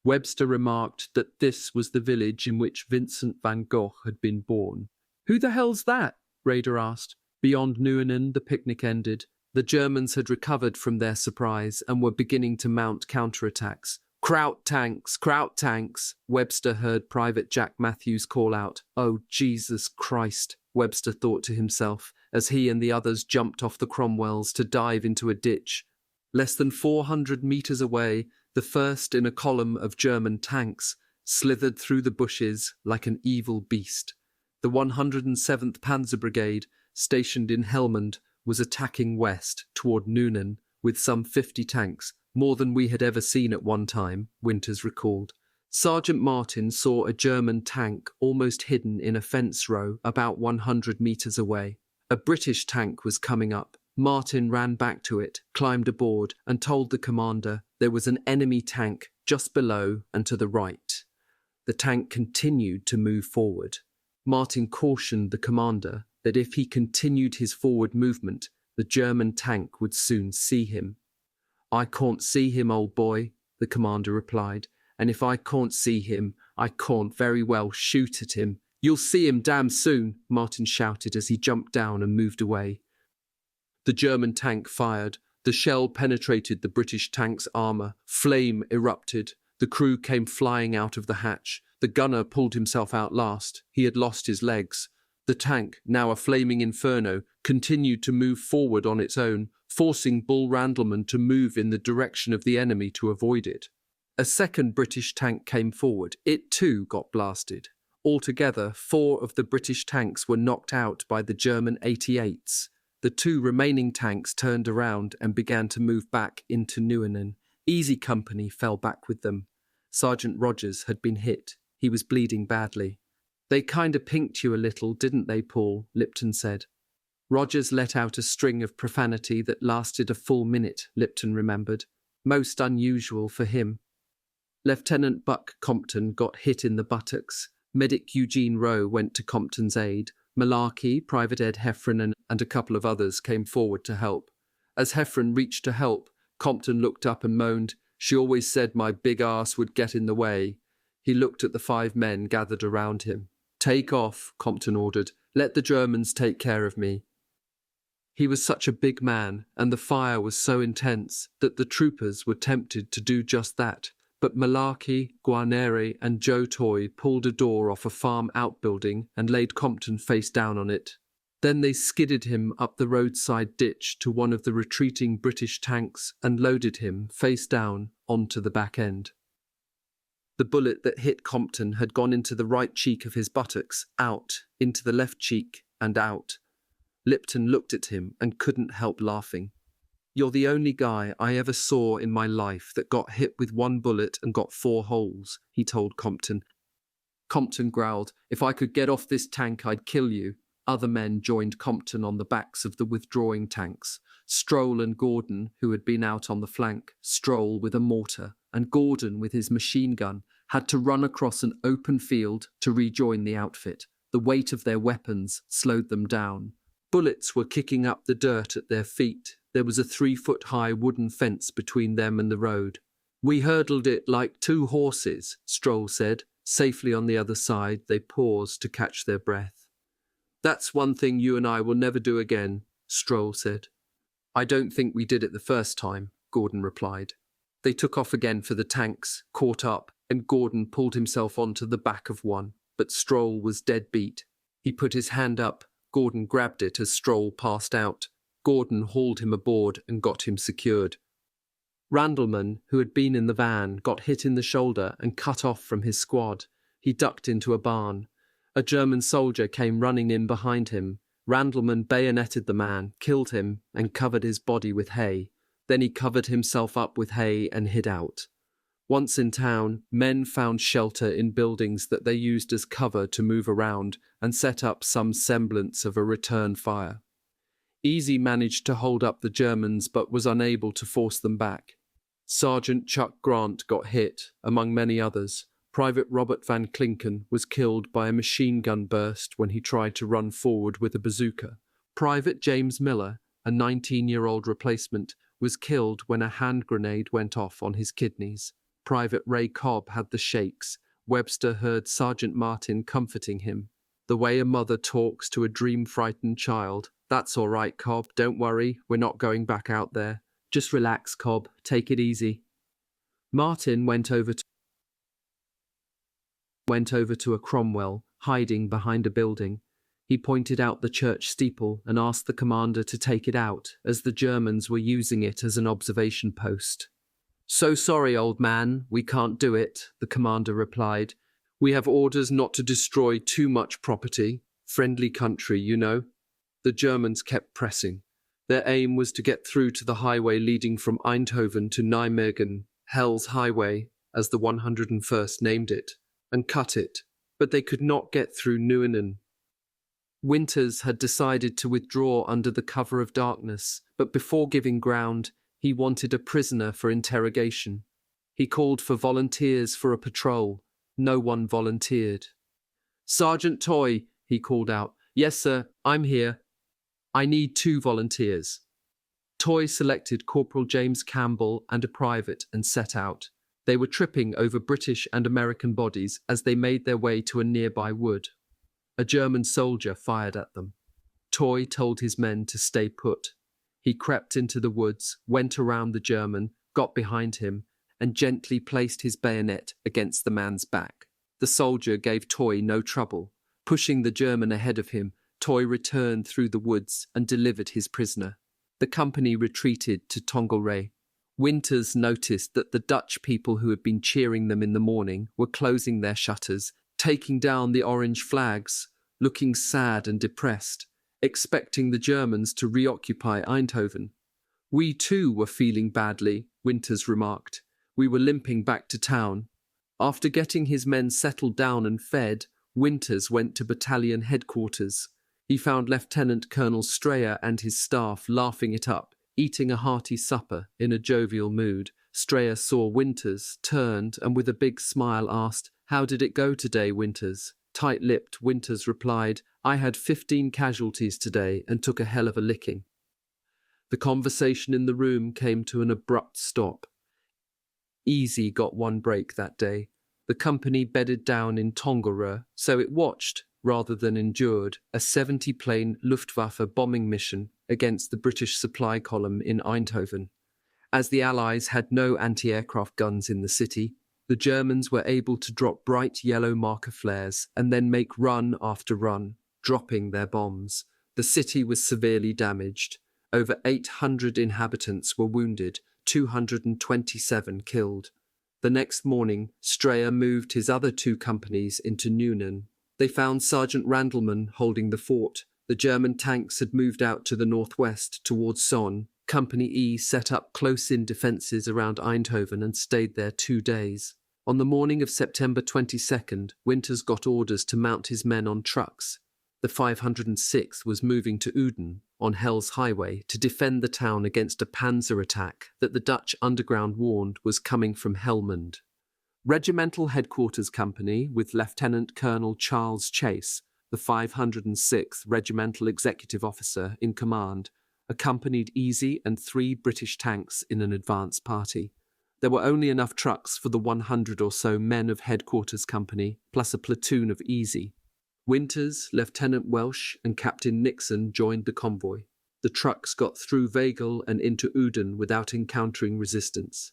Webster remarked that this was the village in which Vincent van Gogh had been born. "Who the hell's that?" Rader asked. Beyond Nuenen, the picnic ended. The Germans had recovered from their surprise and were beginning to mount counterattacks. Kraut tanks, Webster heard Private Jack Matthews call out. "Oh, Jesus Christ," Webster thought to himself, as he and the others jumped off the Cromwells to dive into a ditch. Less than 400 meters away, the first in a column of German tanks slithered through the bushes like an evil beast. The 107th Panzer Brigade, stationed in Helmand, was attacking west toward Nuenen with some 50 tanks, more than we had ever seen at one time, Winters recalled. Sergeant Martin saw a German tank almost hidden in a fence row about 100 meters away. A British tank was coming up. Martin ran back to it, climbed aboard, and told the commander there was an enemy tank just below and to the right. The tank continued to move forward. Martin cautioned the commander that if he continued his forward movement, the German tank would soon see him. "I can't see him, old boy," the commander replied, "and if I can't see him, I can't very well shoot at him." "You'll see him damn soon," Martin shouted as he jumped down and moved away. The German tank fired. The shell penetrated the British tank's armour. Flame erupted. The crew came flying out of the hatch. The gunner pulled himself out last. He had lost his legs. The tank, now a flaming inferno, continued to move forward on its own, forcing Bull Randleman to move in the direction of the enemy to avoid it. A second British tank came forward. It too got blasted. Altogether, 4 of the British tanks were knocked out by the German 88s. The 2 remaining tanks turned around and began to move back into Nuenen. Easy Company fell back with them. Sergeant Rogers had been hit. He was bleeding badly. "They kinda pinked you a little, didn't they, Paul?" Lipton said. Rogers let out a string of profanity that lasted a full minute, Lipton remembered. Most unusual for him. Lieutenant Buck Compton got hit in the buttocks. Medic Eugene Rowe went to Compton's aid. Malarkey, Private Ed Heffron and a couple of others came forward to help. As Heffron reached to help, Compton looked up and moaned, "She always said my big arse would get in the way." He looked at the 5 men gathered around him. "Take off," Compton ordered. "Let the Germans take care of me." He was such a big man, and the fire was so intense that the troopers were tempted to do just that. But Malarkey, Guarneri, and Joe Toy pulled a door off a farm outbuilding and laid Compton face down on it. Then they skidded him up the roadside ditch to one of the retreating British tanks and loaded him face down onto the back end. The bullet that hit Compton had gone into the right cheek of his buttocks, out, into the left cheek, and out. Lipton looked at him and couldn't help laughing. "You're the only guy I ever saw in my life that got hit with 1 bullet and got 4 holes, he told Compton. Compton growled, "If I could get off this tank, I'd kill you." Other men joined Compton on the backs of the withdrawing tanks. Stroll and Gordon, who had been out on the flank, Stroll with a mortar, and Gordon with his machine gun, had to run across an open field to rejoin the outfit. The weight of their weapons slowed them down. Bullets were kicking up the dirt at their feet. There was a 3-foot-high wooden fence between them and the road. "We hurdled it like 2 horses, Stroll said. Safely on the other side, they paused to catch their breath. "That's one thing you and I will never do again," Stroll said. "I don't think we did it the first time," Gordon replied. They took off again for the tanks, caught up, and Gordon pulled himself onto the back of one, but Stroll was dead beat. He put his hand up. Gordon grabbed it as Stroll passed out. Gordon hauled him aboard and got him secured. Randleman, who had been in the van, got hit in the shoulder and cut off from his squad. He ducked into a barn. A German soldier came running in behind him. Randleman bayoneted the man, killed him, and covered his body with hay. Then he covered himself up with hay and hid out. Once in town, men found shelter in buildings that they used as cover to move around and set up some semblance of a return fire. Easy managed to hold up the Germans but was unable to force them back. Sergeant Chuck Grant got hit, among many others. Private Robert Van Klinken was killed by a machine gun burst when he tried to run forward with a bazooka. Private James Miller, a 19-year-old replacement, was killed when a hand grenade went off on his kidneys. Private Ray Cobb had the shakes. Webster heard Sergeant Martin comforting him. The way a mother talks to a dream-frightened child. That's all right, Cobb. Don't worry. We're not going back out there. Just relax, Cobb. Take it easy. Martin went over to a Cromwell, hiding behind a building. He pointed out the church steeple and asked the commander to take it out, as the Germans were using it as an observation post. "So sorry, old man, we can't do it," the commander replied. "We have orders not to destroy too much property. Friendly country, you know." The Germans kept pressing. Their aim was to get through to the highway leading from Eindhoven to Nijmegen, Hell's Highway, as the 101st named it, and cut it, but they could not get through Nieuwenan. Winters had decided to withdraw under the cover of darkness, but before giving ground, he wanted a prisoner for interrogation. He called for volunteers for a patrol. No one volunteered. "Sergeant Toy," he called out. "Yes, sir, I'm here. I need 2 volunteers." Toy selected Corporal James Campbell and a private and set out. They were tripping over British and American bodies as they made their way to a nearby wood. A German soldier fired at them. Toy told his men to stay put. He crept into the woods, went around the German, got behind him, and gently placed his bayonet against the man's back. The soldier gave Toy no trouble. Pushing the German ahead of him, Toy returned through the woods and delivered his prisoner. The company retreated to Tongleray. Winters noticed that the Dutch people who had been cheering them in the morning were closing their shutters, taking down the orange flags, looking sad and depressed, expecting the Germans to reoccupy Eindhoven. "We too were feeling badly," Winters remarked. "We were limping back to town." After getting his men settled down and fed, Winters went to battalion headquarters. He found Lieutenant Colonel Strayer and his staff laughing it up, eating a hearty supper in a jovial mood. Strayer saw Winters, turned, and with a big smile asked, "How did it go today, Winters?" Tight-lipped, Winters replied, "I had 15 casualties today and took a hell of a licking." The conversation in the room came to an abrupt stop. Easy got one break that day. The company bedded down in Tongleray, so it watched, rather than endured, a 70-plane Luftwaffe bombing mission against the British supply column in Eindhoven. As the Allies had no anti-aircraft guns in the city, the Germans were able to drop bright yellow marker flares and then make run after run, dropping their bombs. The city was severely damaged. Over 800 inhabitants were wounded, 227 killed. The next morning, Strayer moved his other 2 companies into Nieuwenan. They found Sergeant Randleman holding the fort. The German tanks had moved out to the northwest towards Sonne. Company E set up close-in defences around Eindhoven and stayed there 2 days. On the morning of September 22nd, Winters got orders to mount his men on trucks. The 506th was moving to Uden, on Hell's Highway, to defend the town against a panzer attack that the Dutch underground warned was coming from Helmond. Regimental Headquarters Company, with Lieutenant Colonel Charles Chase, the 506th Regimental Executive Officer, in command, accompanied Easy and 3 British tanks in an advance party. There were only enough trucks for the 100 or so men of Headquarters Company, plus a platoon of Easy. Winters, Lieutenant Welsh, and Captain Nixon joined the convoy. The trucks got through Weigel and into Uden without encountering resistance.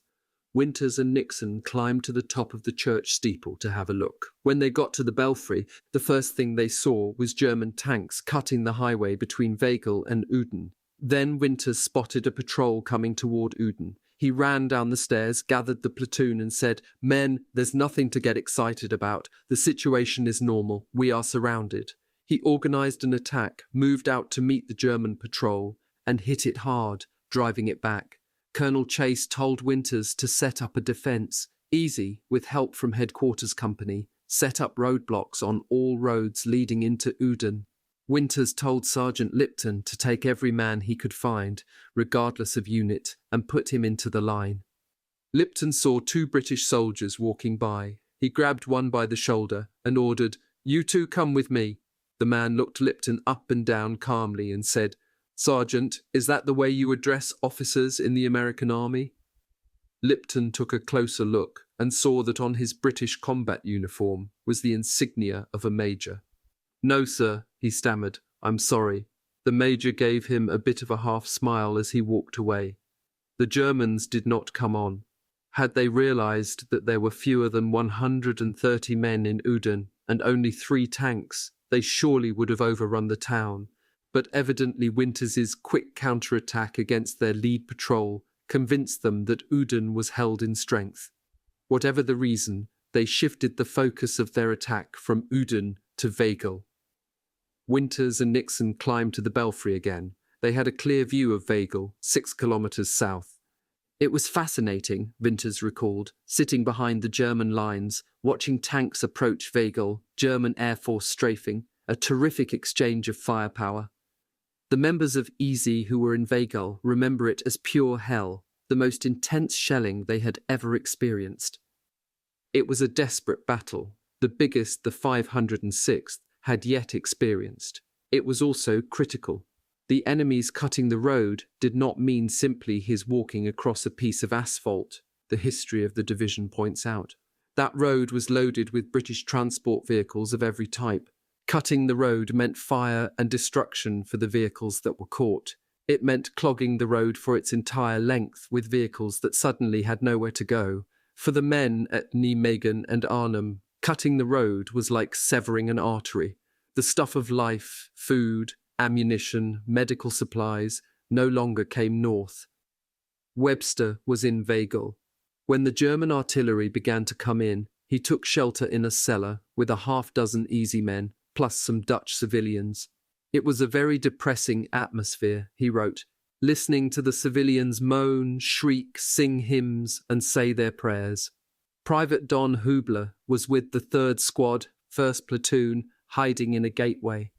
Winters and Nixon climbed to the top of the church steeple to have a look. When they got to the belfry, the first thing they saw was German tanks cutting the highway between Weigel and Uden. Then Winters spotted a patrol coming toward Uden. He ran down the stairs, gathered the platoon and said, "Men, there's nothing to get excited about. The situation is normal. We are surrounded." He organized an attack, moved out to meet the German patrol, and hit it hard, driving it back. Colonel Chase told Winters to set up a defense. Easy, with help from Headquarters Company, set up roadblocks on all roads leading into Uden. Winters told Sergeant Lipton to take every man he could find, regardless of unit, and put him into the line. Lipton saw 2 British soldiers walking by. He grabbed one by the shoulder and ordered, "You two come with me." The man looked Lipton up and down calmly and said, "Sergeant, is that the way you address officers in the American Army?" Lipton took a closer look and saw that on his British combat uniform was the insignia of a major. "No, sir," he stammered, "I'm sorry." The major gave him a bit of a half-smile as he walked away. The Germans did not come on. Had they realized that there were fewer than 130 men in Udine and only 3 tanks, they surely would have overrun the town. But evidently Winters's quick counterattack against their lead patrol convinced them that Udine was held in strength. Whatever the reason, they shifted the focus of their attack from Udine to Weigel. Winters and Nixon climbed to the belfry again. They had a clear view of Weigel, 6 kilometers south. It was fascinating, Winters recalled, sitting behind the German lines, watching tanks approach Weigel, German Air Force strafing, a terrific exchange of firepower. The members of Easy who were in Weigel remember it as pure hell, the most intense shelling they had ever experienced. It was a desperate battle, the biggest the 506th had yet experienced. It was also critical. The enemy's cutting the road did not mean simply his walking across a piece of asphalt, the history of the division points out. That road was loaded with British transport vehicles of every type. Cutting the road meant fire and destruction for the vehicles that were caught. It meant clogging the road for its entire length with vehicles that suddenly had nowhere to go. For the men at Nijmegen and Arnhem, cutting the road was like severing an artery. The stuff of life, food, ammunition, medical supplies, no longer came north. Webster was in Weigel. When the German artillery began to come in, he took shelter in a cellar with a half-dozen Easy men, plus some Dutch civilians. It was a very depressing atmosphere, he wrote, listening to the civilians moan, shriek, sing hymns, and say their prayers. Private Don Hubler was with the 3rd Squad, 1st Platoon, hiding in a gateway.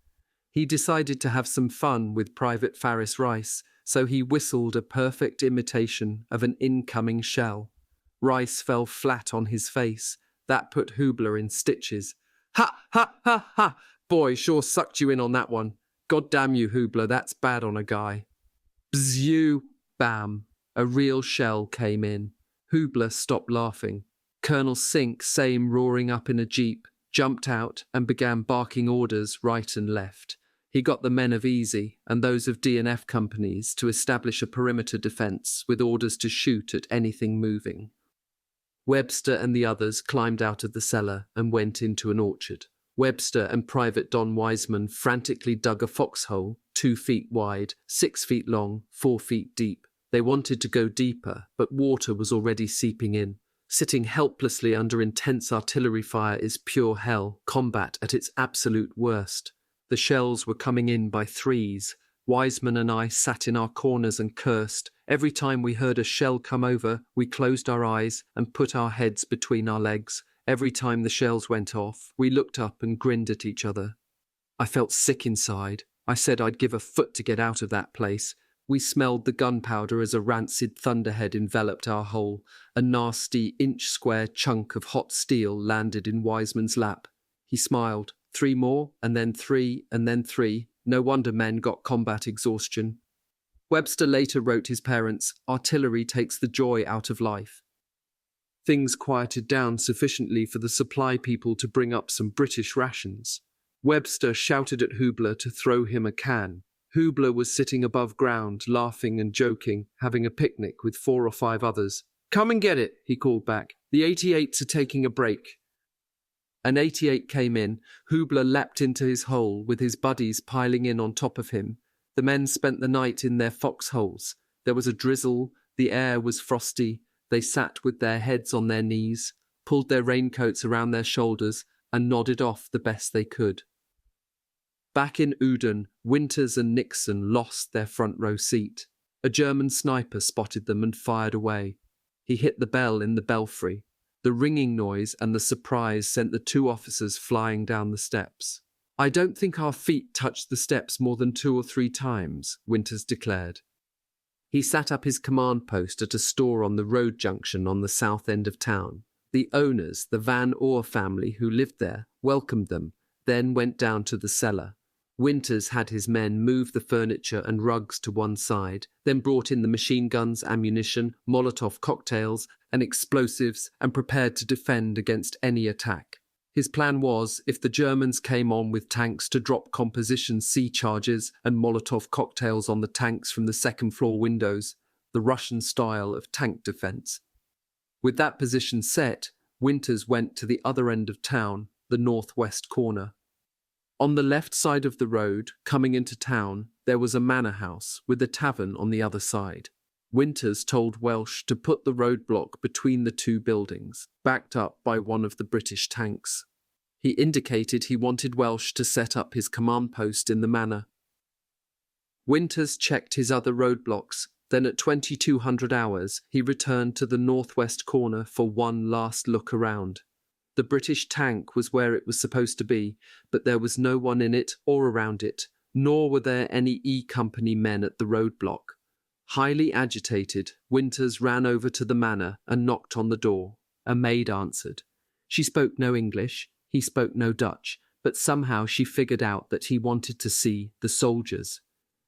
He decided to have some fun with Private Faris Rice, so he whistled a perfect imitation of an incoming shell. Rice fell flat on his face. That put Hubler in stitches. "Ha, ha, ha, ha! Boy, sure sucked you in on that one. God damn you, Hubler, that's bad on a guy." Bzzz, bam. A real shell came in. Hubler stopped laughing. Colonel Sink, same roaring up in a jeep, jumped out and began barking orders right and left. He got the men of Easy and those of D&F companies to establish a perimeter defense with orders to shoot at anything moving. Webster and the others climbed out of the cellar and went into an orchard. Webster and Private Don Wiseman frantically dug a foxhole, 2 feet wide, 6 feet long, 4 feet deep. They wanted to go deeper, but water was already seeping in. Sitting helplessly under intense artillery fire is pure hell, combat at its absolute worst. The shells were coming in by threes. Wiseman and I sat in our corners and cursed. Every time we heard a shell come over, we closed our eyes and put our heads between our legs. Every time the shells went off, we looked up and grinned at each other. I felt sick inside. I said I'd give a foot to get out of that place. We smelled the gunpowder as a rancid thunderhead enveloped our hole. A nasty inch-square chunk of hot steel landed in Wiseman's lap. He smiled. 3 more, and then 3, and then 3. No wonder men got combat exhaustion. Webster later wrote his parents, "Artillery takes the joy out of life." Things quieted down sufficiently for the supply people to bring up some British rations. Webster shouted at Hubler to throw him a can. Hubler was sitting above ground, laughing and joking, having a picnic with 4 or 5 others. "Come and get it," he called back. "The 88s are taking a break." An 88 came in. Hubler leapt into his hole, with his buddies piling in on top of him. The men spent the night in their foxholes. There was a drizzle, the air was frosty. They sat with their heads on their knees, pulled their raincoats around their shoulders, and nodded off the best they could. Back in Udine, Winters and Nixon lost their front row seat. A German sniper spotted them and fired away. He hit the bell in the belfry. The ringing noise and the surprise sent the 2 officers flying down the steps. "I don't think our feet touched the steps more than 2 or 3 times, Winters declared. He sat up his command post at a store on the road junction on the south end of town. The owners, the Van Oor family who lived there, welcomed them, then went down to the cellar. Winters had his men move the furniture and rugs to one side, then brought in the machine guns, ammunition, Molotov cocktails, and explosives, and prepared to defend against any attack. His plan was, if the Germans came on with tanks, to drop composition C charges and Molotov cocktails on the tanks from the second-floor windows, the Russian style of tank defense. With that position set, Winters went to the other end of town, the northwest corner. On the left side of the road, coming into town, there was a manor house with a tavern on the other side. Winters told Welsh to put the roadblock between the two buildings, backed up by one of the British tanks. He indicated he wanted Welsh to set up his command post in the manor. Winters checked his other roadblocks, then at 2200 hours he returned to the northwest corner for one last look around. The British tank was where it was supposed to be, but there was no one in it or around it, nor were there any E Company men at the roadblock. Highly agitated, Winters ran over to the manor and knocked on the door. A maid answered. She spoke no English, he spoke no Dutch, but somehow she figured out that he wanted to see the soldiers.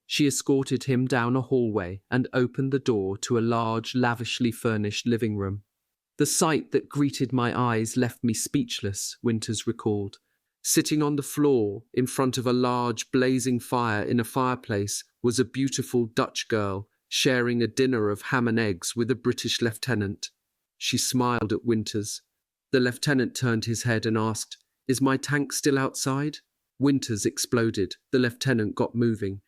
She escorted him down a hallway and opened the door to a large, lavishly furnished living room. The sight that greeted my eyes left me speechless, Winters recalled. Sitting on the floor, in front of a large, blazing fire in a fireplace, was a beautiful Dutch girl, sharing a dinner of ham and eggs with a British lieutenant. She smiled at Winters. The lieutenant turned his head and asked, "Is my tank still outside?" Winters exploded. The lieutenant got moving.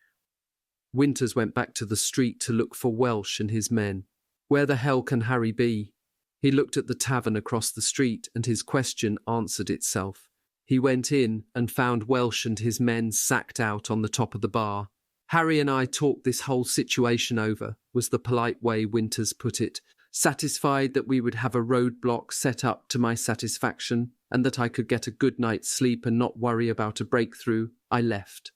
Winters went back to the street to look for Welsh and his men. "Where the hell can Harry be?" He looked at the tavern across the street and his question answered itself. He went in and found Welsh and his men sacked out on the top of the bar. "Harry and I talked this whole situation over," was the polite way Winters put it, satisfied that we would have a roadblock set up to my satisfaction and that I could get a good night's sleep and not worry about a breakthrough. I left.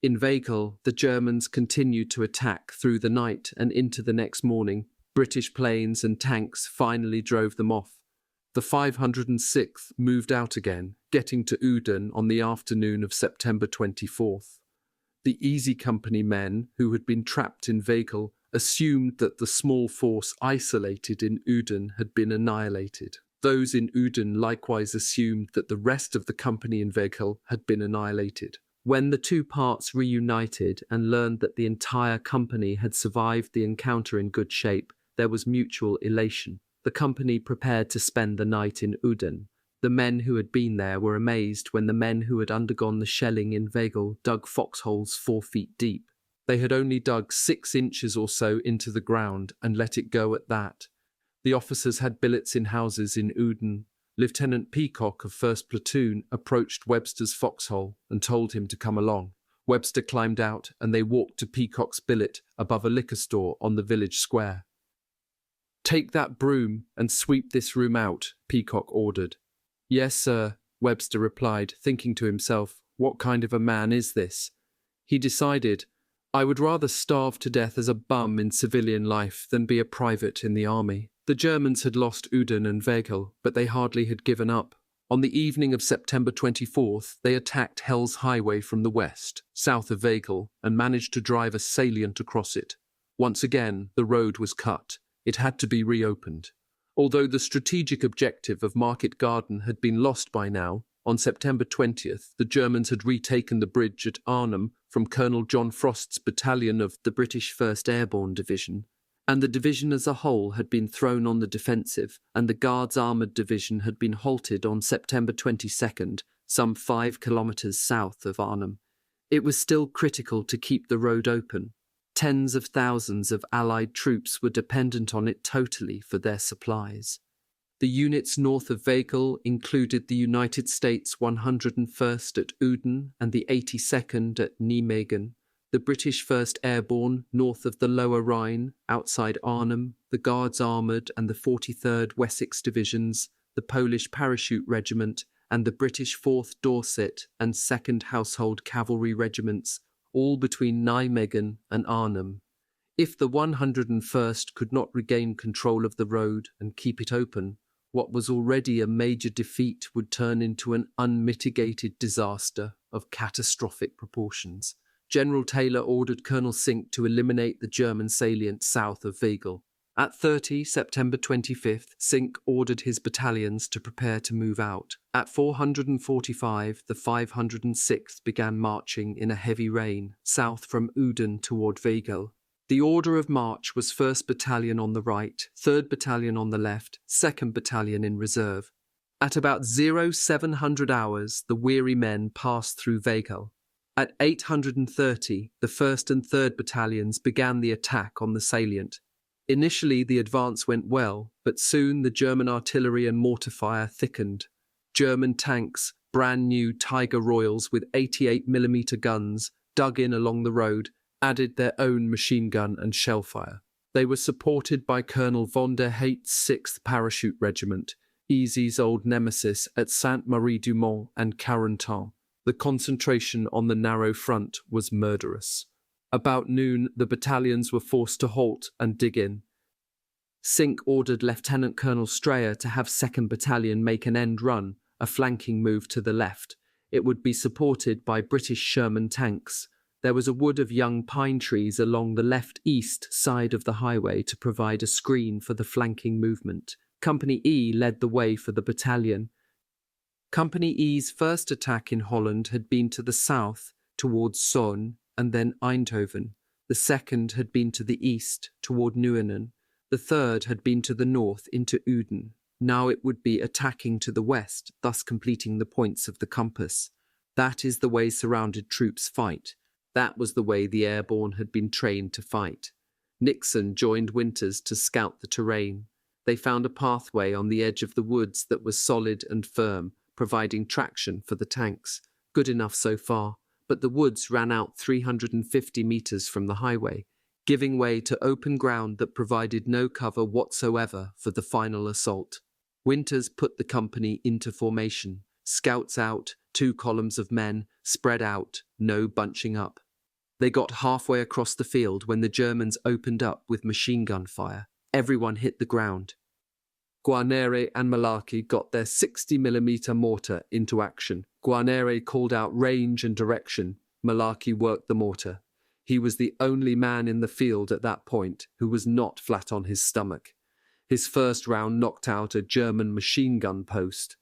In Veghel, the Germans continued to attack through the night and into the next morning. British planes and tanks finally drove them off. The 506th moved out again, getting to Uden on the afternoon of September 24th. The Easy Company men, who had been trapped in Veghel, assumed that the small force isolated in Uden had been annihilated. Those in Uden likewise assumed that the rest of the company in Veghel had been annihilated. When the two parts reunited and learned that the entire company had survived the encounter in good shape, there was mutual elation. The company prepared to spend the night in Uden. The men who had been there were amazed when the men who had undergone the shelling in Veghel dug foxholes 4 feet deep. They had only dug 6 inches or so into the ground and let it go at that. The officers had billets in houses in Uden. Lieutenant Peacock of 1st Platoon approached Webster's foxhole and told him to come along. Webster climbed out and they walked to Peacock's billet above a liquor store on the village square. "Take that broom and sweep this room out," Peacock ordered. "Yes, sir," Webster replied, thinking to himself, what kind of a man is this? He decided, I would rather starve to death as a bum in civilian life than be a private in the army. The Germans had lost Uden and Veghel, but they hardly had given up. On the evening of September 24th, they attacked Hell's Highway from the west, south of Veghel, and managed to drive a salient across it. Once again, the road was cut. It had to be reopened. Although the strategic objective of Market Garden had been lost by now, on September 20th, the Germans had retaken the bridge at Arnhem from Colonel John Frost's battalion of the British 1st Airborne Division, and the division as a whole had been thrown on the defensive, and the Guards Armoured Division had been halted on September 22nd, some 5 kilometres south of Arnhem. It was still critical to keep the road open. Tens of thousands of Allied troops were dependent on it totally for their supplies. The units north of Veghel included the United States 101st at Uden and the 82nd at Nijmegen, the British 1st Airborne north of the Lower Rhine, outside Arnhem, the Guards Armoured and the 43rd Wessex Divisions, the Polish Parachute Regiment, and the British 4th Dorset and 2nd Household Cavalry Regiments, all between Nijmegen and Arnhem. If the 101st could not regain control of the road and keep it open, What was already a major defeat would turn into an unmitigated disaster of catastrophic proportions. General Taylor ordered Colonel Sink to eliminate the German salient south of Weigel. At 30 September 25th, Sink ordered his battalions to prepare to move out. At 445, the 506th began marching in a heavy rain south from Uden toward Weigel. The order of march was 1st Battalion on the right, 3rd Battalion on the left, 2nd Battalion in reserve. At about 0700 hours, the weary men passed through Weigel. At 830, the 1st and 3rd Battalions began the attack on the salient. Initially, the advance went well, but soon the German artillery and mortar fire thickened. German tanks, brand new Tiger Royals with 88mm guns, dug in along the road, added their own machine gun and shell fire. They were supported by Colonel von der Heydt's 6th Parachute Regiment, Easy's old nemesis at Sainte-Marie-du-Mont and Carentan. The concentration on the narrow front was murderous. About noon, the battalions were forced to halt and dig in. Sink ordered Lieutenant Colonel Strayer to have 2nd Battalion make an end run, a flanking move to the left. It would be supported by British Sherman tanks. There was a wood of young pine trees along the left-east side of the highway to provide a screen for the flanking movement. Company E led the way for the battalion. Company E's first attack in Holland had been to the south, towards Sonne, and then Eindhoven. The second had been to the east, toward Nuenen. The third had been to the north, into Uden. Now it would be attacking to the west, thus completing the points of the compass. That is the way surrounded troops fight. That was the way the airborne had been trained to fight. Nixon joined Winters to scout the terrain. They found a pathway on the edge of the woods that was solid and firm, providing traction for the tanks. Good enough so far. But the woods ran out 350 meters from the highway, giving way to open ground that provided no cover whatsoever for the final assault. Winters put the company into formation. Scouts out, 2 columns of men, spread out, no bunching up. They got halfway across the field when the Germans opened up with machine gun fire. Everyone hit the ground. Guarnere and Malarkey got their 60mm mortar into action. Guarnere called out range and direction. Malarkey worked the mortar. He was the only man in the field at that point who was not flat on his stomach. His first round knocked out a German machine gun post.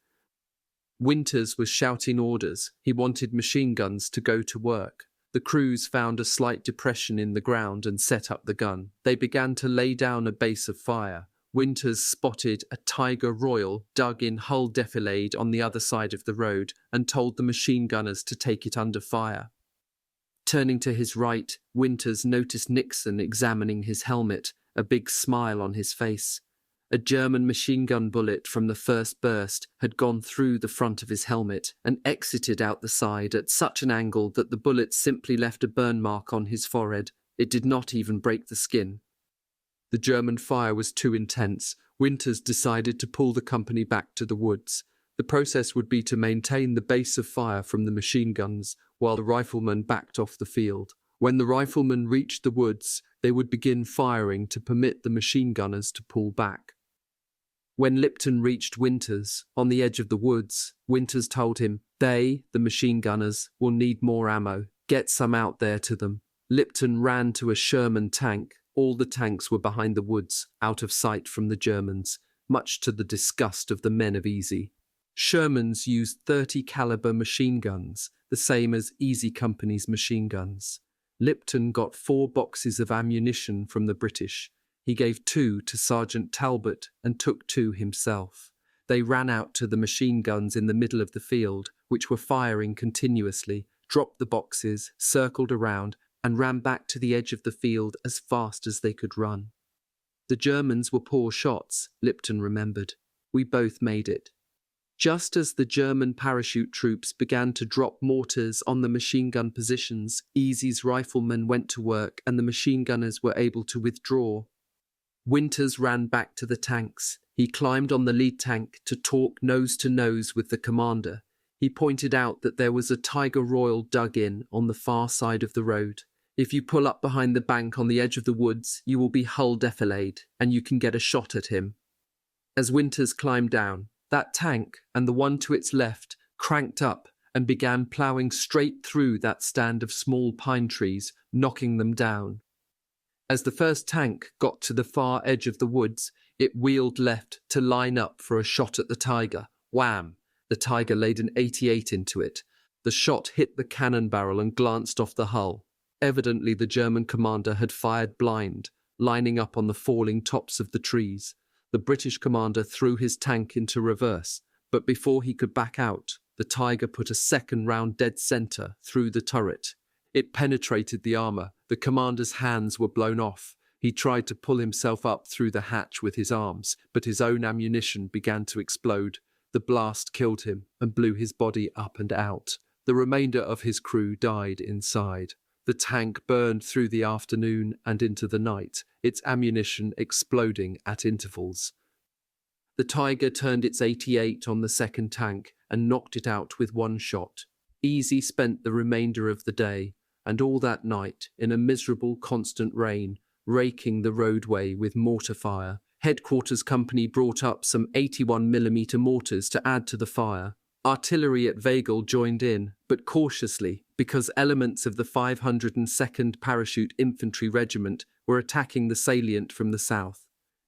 Winters was shouting orders. He wanted machine guns to go to work. The crews found a slight depression in the ground and set up the gun. They began to lay down a base of fire. Winters spotted a Tiger Royal dug in hull defilade on the other side of the road and told the machine gunners to take it under fire. Turning to his right, Winters noticed Nixon examining his helmet, a big smile on his face. A German machine gun bullet from the first burst had gone through the front of his helmet and exited out the side at such an angle that the bullet simply left a burn mark on his forehead. It did not even break the skin. The German fire was too intense. Winters decided to pull the company back to the woods. The process would be to maintain the base of fire from the machine guns while the riflemen backed off the field. When the riflemen reached the woods, they would begin firing to permit the machine gunners to pull back. When Lipton reached Winters, on the edge of the woods, Winters told him, "They, the machine gunners, will need more ammo. Get some out there to them." Lipton ran to a Sherman tank. All the tanks were behind the woods, out of sight from the Germans, much to the disgust of the men of Easy. Shermans used 30 caliber machine guns, the same as Easy Company's machine guns. Lipton got 4 boxes of ammunition from the British. He gave 2 to Sergeant Talbot and took 2 himself. They ran out to the machine guns in the middle of the field, which were firing continuously, dropped the boxes, circled around, and ran back to the edge of the field as fast as they could run. The Germans were poor shots, Lipton remembered. We both made it. Just as the German parachute troops began to drop mortars on the machine gun positions, Easy's riflemen went to work and the machine gunners were able to withdraw. Winters ran back to the tanks. He climbed on the lead tank to talk nose to nose with the commander. He pointed out that there was a Tiger Royal dug in on the far side of the road. If you pull up behind the bank on the edge of the woods, you will be hull defilade, and you can get a shot at him. As Winters climbed down, that tank and the one to its left cranked up and began ploughing straight through that stand of small pine trees, knocking them down. As the first tank got to the far edge of the woods, it wheeled left to line up for a shot at the Tiger. Wham! The Tiger laid an 88 into it. The shot hit the cannon barrel and glanced off the hull. Evidently the German commander had fired blind, lining up on the falling tops of the trees. The British commander threw his tank into reverse, but before he could back out, the Tiger put a second round dead center through the turret. It penetrated the armor. The commander's hands were blown off. He tried to pull himself up through the hatch with his arms, but his own ammunition began to explode. The blast killed him and blew his body up and out. The remainder of his crew died inside. The tank burned through the afternoon and into the night, its ammunition exploding at intervals. The Tiger turned its 88 on the second tank and knocked it out with one shot. Easy spent the remainder of the day, and all that night, in a miserable constant rain, raking the roadway with mortar fire. Headquarters company brought up some 81mm mortars to add to the fire. Artillery at Weigel joined in, but cautiously, because elements of the 502nd Parachute Infantry Regiment were attacking the salient from the south.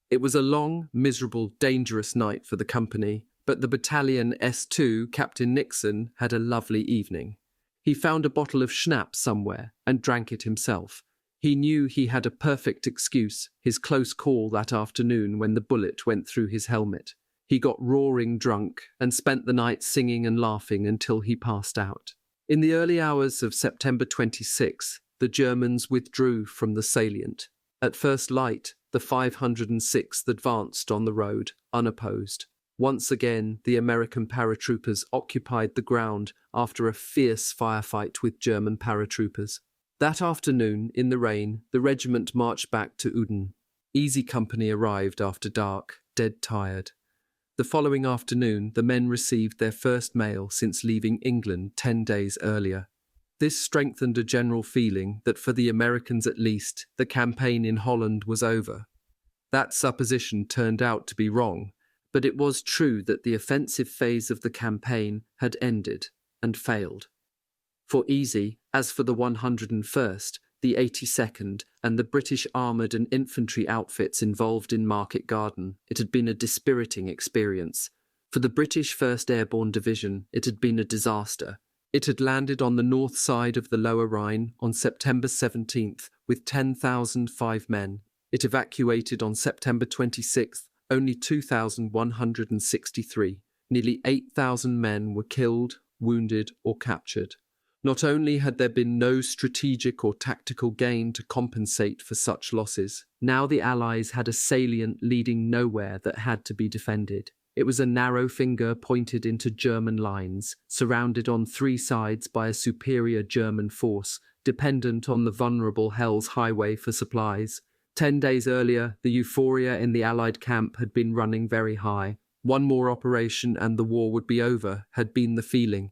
It was a long, miserable, dangerous night for the company, but the battalion S2 Captain Nixon had a lovely evening. He found a bottle of schnapps somewhere and drank it himself. He knew he had a perfect excuse, his close call that afternoon when the bullet went through his helmet. He got roaring drunk and spent the night singing and laughing until he passed out. In the early hours of September 26, the Germans withdrew from the salient. At first light, the 506th advanced on the road, unopposed. Once again, the American paratroopers occupied the ground after a fierce firefight with German paratroopers. That afternoon, in the rain, the regiment marched back to Uden. Easy Company arrived after dark, dead tired. The following afternoon, the men received their first mail since leaving England 10 days earlier. This strengthened a general feeling that for the Americans at least, the campaign in Holland was over. That supposition turned out to be wrong, but it was true that the offensive phase of the campaign had ended and failed. For Easy, as for the 101st, the 82nd, and the British armoured and infantry outfits involved in Market Garden, it had been a dispiriting experience. For the British 1st Airborne Division, it had been a disaster. It had landed on the north side of the Lower Rhine on September 17th with 10,005 men. It evacuated on September 26th, only 2,163. Nearly 8,000 men were killed, wounded, or captured. Not only had there been no strategic or tactical gain to compensate for such losses, now the Allies had a salient leading nowhere that had to be defended. It was a narrow finger pointed into German lines, surrounded on three sides by a superior German force, dependent on the vulnerable Hell's Highway for supplies. 10 days earlier, the euphoria in the Allied camp had been running very high. One more operation and the war would be over, had been the feeling.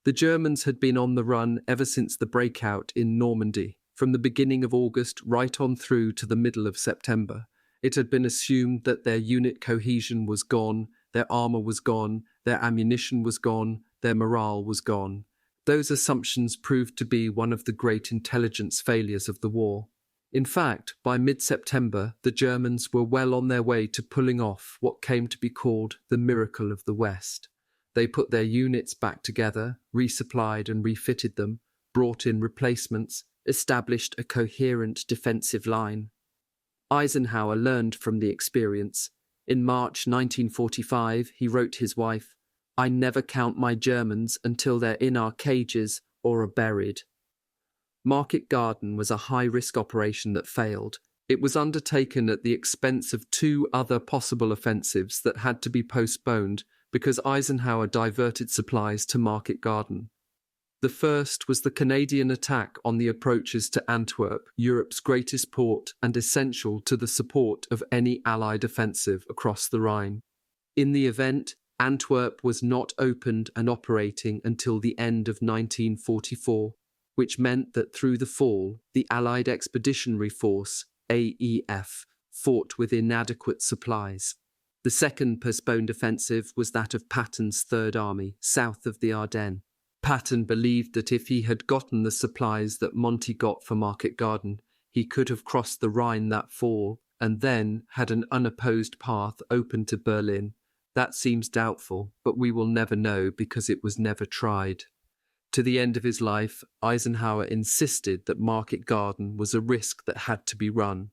The Germans had been on the run ever since the breakout in Normandy, from the beginning of August right on through to the middle of September. It had been assumed that their unit cohesion was gone, their armour was gone, their ammunition was gone, their morale was gone. Those assumptions proved to be one of the great intelligence failures of the war. In fact, by mid-September, the Germans were well on their way to pulling off what came to be called the Miracle of the West. They put their units back together, resupplied and refitted them, brought in replacements, established a coherent defensive line. Eisenhower learned from the experience. In March 1945, he wrote his wife, "I never count my Germans until they're in our cages or are buried." Market Garden was a high-risk operation that failed. It was undertaken at the expense of two other possible offensives that had to be postponed because Eisenhower diverted supplies to Market Garden. The first was the Canadian attack on the approaches to Antwerp, Europe's greatest port and essential to the support of any Allied offensive across the Rhine. In the event, Antwerp was not opened and operating until the end of 1944, which meant that through the fall, the Allied Expeditionary Force, AEF, fought with inadequate supplies. The second postponed offensive was that of Patton's Third Army, south of the Ardennes. Patton believed that if he had gotten the supplies that Monty got for Market Garden, he could have crossed the Rhine that fall and then had an unopposed path open to Berlin. That seems doubtful, but we will never know because it was never tried. To the end of his life, Eisenhower insisted that Market Garden was a risk that had to be run.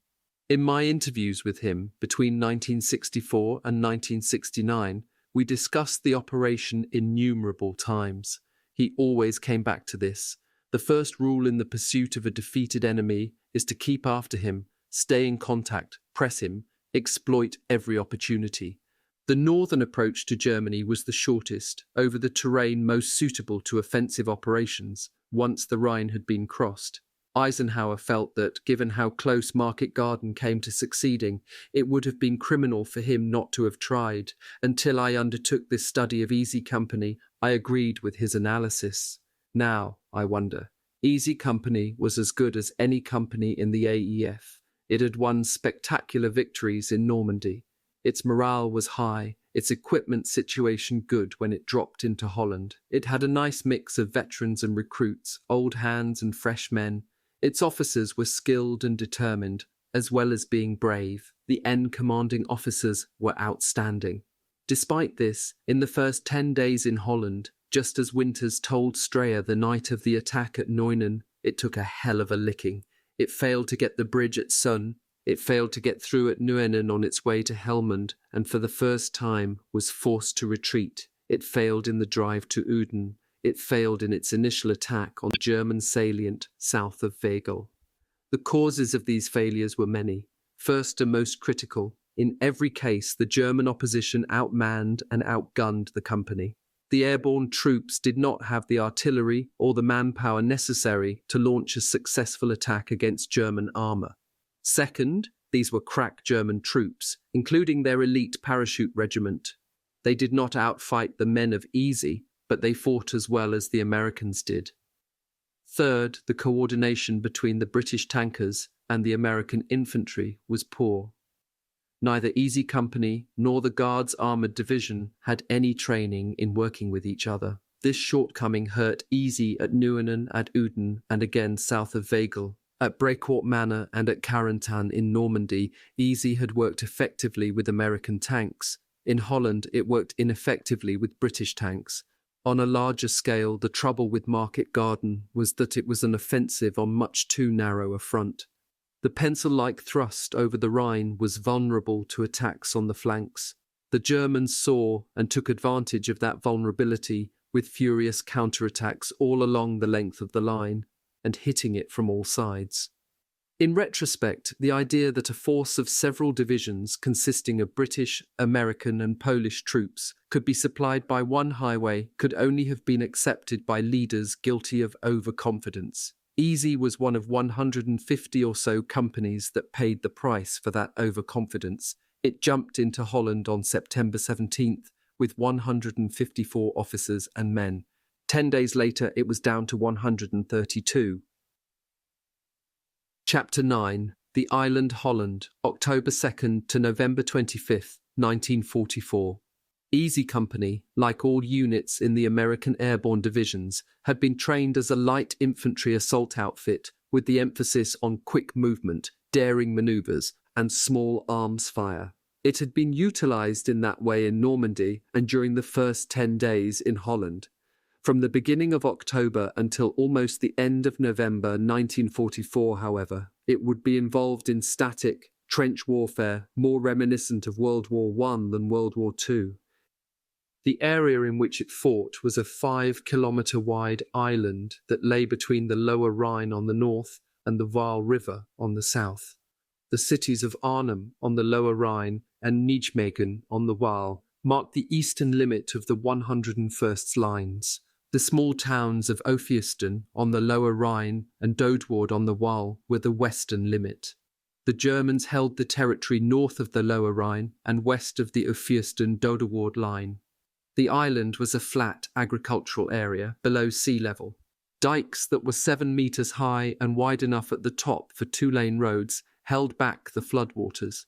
In my interviews with him between 1964 and 1969, we discussed the operation innumerable times. He always came back to this. The first rule in the pursuit of a defeated enemy is to keep after him, stay in contact, press him, exploit every opportunity. The northern approach to Germany was the shortest, over the terrain most suitable to offensive operations, once the Rhine had been crossed. Eisenhower felt that, given how close Market Garden came to succeeding, it would have been criminal for him not to have tried. Until I undertook this study of Easy Company, I agreed with his analysis. Now, I wonder, Easy Company was as good as any company in the AEF. It had won spectacular victories in Normandy. Its morale was high, its equipment situation good when it dropped into Holland. It had a nice mix of veterans and recruits, old hands and fresh men. Its officers were skilled and determined, as well as being brave. The commanding officers were outstanding. Despite this, in the first 10 days in Holland, just as Winters told Strayer the night of the attack at Neuenen, it took a hell of a licking. It failed to get the bridge at Sun, it failed to get through at Neuenen on its way to Helmond, and for the first time was forced to retreat. It failed in the drive to Uden. It failed in its initial attack on the German salient south of Wegel. The causes of these failures were many. First and most critical, in every case the German opposition outmanned and outgunned the company. The airborne troops did not have the artillery or the manpower necessary to launch a successful attack against German armour. Second, these were crack German troops, including their elite Parachute Regiment. They did not outfight the men of Easy, but they fought as well as the Americans did. Third, the coordination between the British tankers and the American infantry was poor. Neither Easy Company nor the Guards Armoured Division had any training in working with each other. This shortcoming hurt Easy at Neuenen, at Uden, and again south of Wegel. At Brecourt Manor and at Carentan in Normandy, Easy had worked effectively with American tanks. In Holland, it worked ineffectively with British tanks. On a larger scale, the trouble with Market Garden was that it was an offensive on much too narrow a front. The pencil-like thrust over the Rhine was vulnerable to attacks on the flanks. The Germans saw and took advantage of that vulnerability with furious counterattacks all along the length of the line, and hitting it from all sides. In retrospect, the idea that a force of several divisions consisting of British, American and Polish troops could be supplied by one highway could only have been accepted by leaders guilty of overconfidence. Easy was one of 150 or so companies that paid the price for that overconfidence. It jumped into Holland on September 17th with 154 officers and men. 10 days later, it was down to 132. Chapter 9. The Island Holland, October 2nd to November 25th, 1944. Easy Company, like all units in the American Airborne Divisions, had been trained as a light infantry assault outfit with the emphasis on quick movement, daring maneuvers, and small arms fire. It had been utilized in that way in Normandy and during the first 10 days in Holland. From the beginning of October until almost the end of November 1944, however, it would be involved in static, trench warfare more reminiscent of World War I than World War II. The area in which it fought was a 5-kilometre-wide island that lay between the lower Rhine on the north and the Waal River on the south. The cities of Arnhem on the lower Rhine and Nijmegen on the Waal marked the eastern limit of the 101st lines. The small towns of Ophiuston on the lower Rhine and Dodewaard on the Waal were the western limit. The Germans held the territory north of the lower Rhine and west of the Ophiuston-Dodewaard line. The island was a flat agricultural area below sea level. Dikes that were 7 metres high and wide enough at the top for 2-lane roads held back the floodwaters.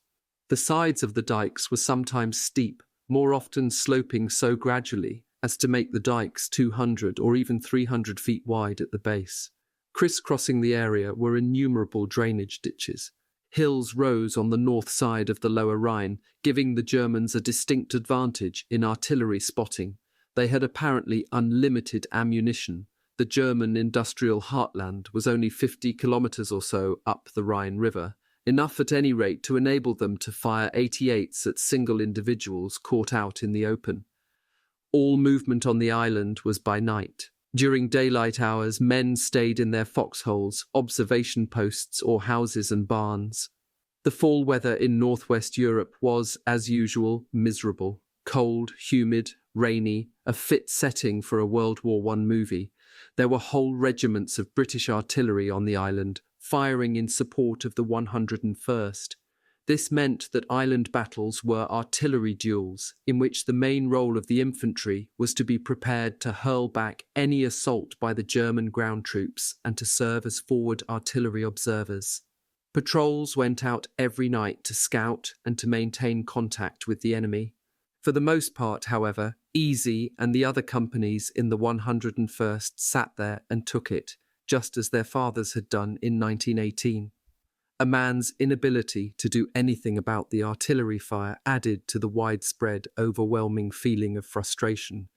The sides of the dikes were sometimes steep, more often sloping so gradually as to make the dikes 200 or even 300 feet wide at the base. Crisscrossing the area were innumerable drainage ditches. Hills rose on the north side of the lower Rhine, giving the Germans a distinct advantage in artillery spotting. They had apparently unlimited ammunition. The German industrial heartland was only 50 kilometers or so up the Rhine River, enough at any rate to enable them to fire 88s at single individuals caught out in the open. All movement on the island was by night. During daylight hours, men stayed in their foxholes, observation posts, or houses and barns. The fall weather in northwest Europe was, as usual, miserable. Cold, humid, rainy, a fit setting for a World War I movie. There were whole regiments of British artillery on the island, firing in support of the 101st. This meant that island battles were artillery duels, in which the main role of the infantry was to be prepared to hurl back any assault by the German ground troops and to serve as forward artillery observers. Patrols went out every night to scout and to maintain contact with the enemy. For the most part, however, Easy and the other companies in the 101st sat there and took it, just as their fathers had done in 1918. A man's inability to do anything about the artillery fire added to the widespread, overwhelming feeling of frustration.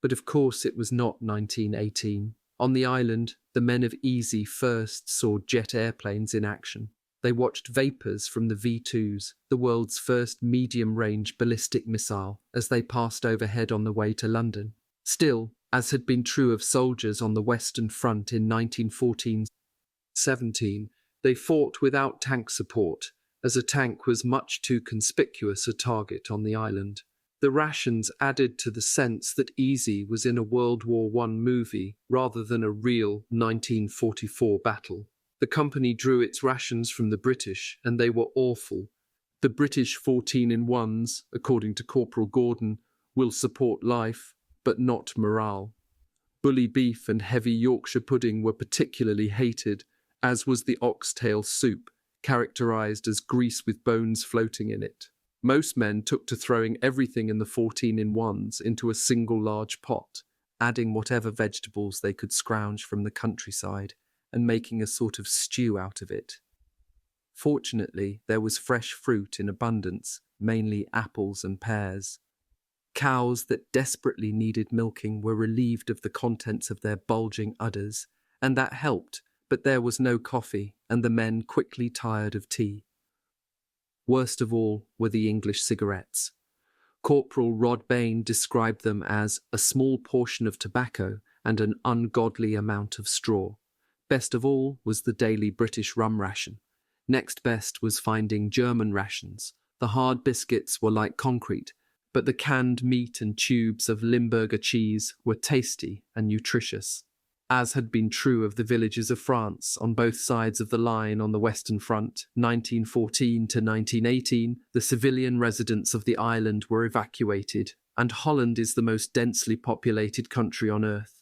But of course it was not 1918. On the island, the men of Easy first saw jet airplanes in action. They watched vapours from the V-2s, the world's first medium-range ballistic missile, as they passed overhead on the way to London. Still, as had been true of soldiers on the Western Front in 1914-17, they fought without tank support, as a tank was much too conspicuous a target on the island. The rations added to the sense that Easy was in a World War I movie rather than a real 1944 battle. The company drew its rations from the British, and they were awful. The British 14-in-1s, according to Corporal Gordon, will support life, but not morale. Bully beef and heavy Yorkshire pudding were particularly hated, as was the oxtail soup, characterized as grease with bones floating in it. Most men took to throwing everything in the 14-in-1s into a single large pot, adding whatever vegetables they could scrounge from the countryside, and making a sort of stew out of it. Fortunately, there was fresh fruit in abundance, mainly apples and pears. Cows that desperately needed milking were relieved of the contents of their bulging udders, and that helped, but there was no coffee, and the men quickly tired of tea. Worst of all were the English cigarettes. Corporal Rod Bain described them as a small portion of tobacco and an ungodly amount of straw. Best of all was the daily British rum ration. Next best was finding German rations. The hard biscuits were like concrete, but the canned meat and tubes of Limburger cheese were tasty and nutritious. As had been true of the villages of France on both sides of the line on the Western Front, 1914 to 1918, the civilian residents of the island were evacuated, and Holland is the most densely populated country on earth.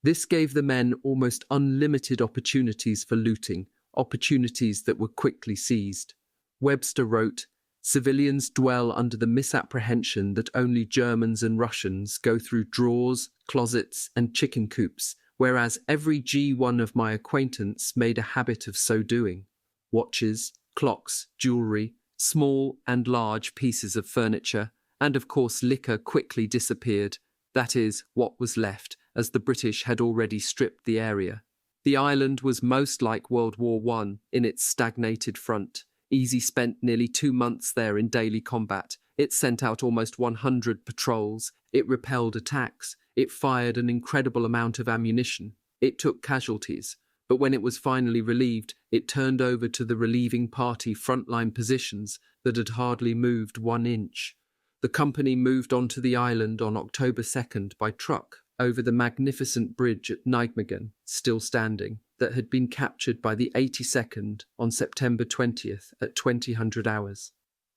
This gave the men almost unlimited opportunities for looting, opportunities that were quickly seized. Webster wrote, "Civilians dwell under the misapprehension that only Germans and Russians go through drawers, closets, and chicken coops, whereas every G1 of my acquaintance made a habit of so doing. Watches, clocks, jewellery, small and large pieces of furniture, and of course liquor quickly disappeared, that is, what was left, as the British had already stripped the area. The island was most like World War I in its stagnated front. Easy spent nearly 2 months there in daily combat. It sent out almost 100 patrols. It repelled attacks. It fired an incredible amount of ammunition. It took casualties. But when it was finally relieved, it turned over to the relieving party frontline positions that had hardly moved 1 inch. The company moved onto the island on October 2nd by truck over the magnificent bridge at Nijmegen, still standing, that had been captured by the 82nd on September 20th at 2000 hours.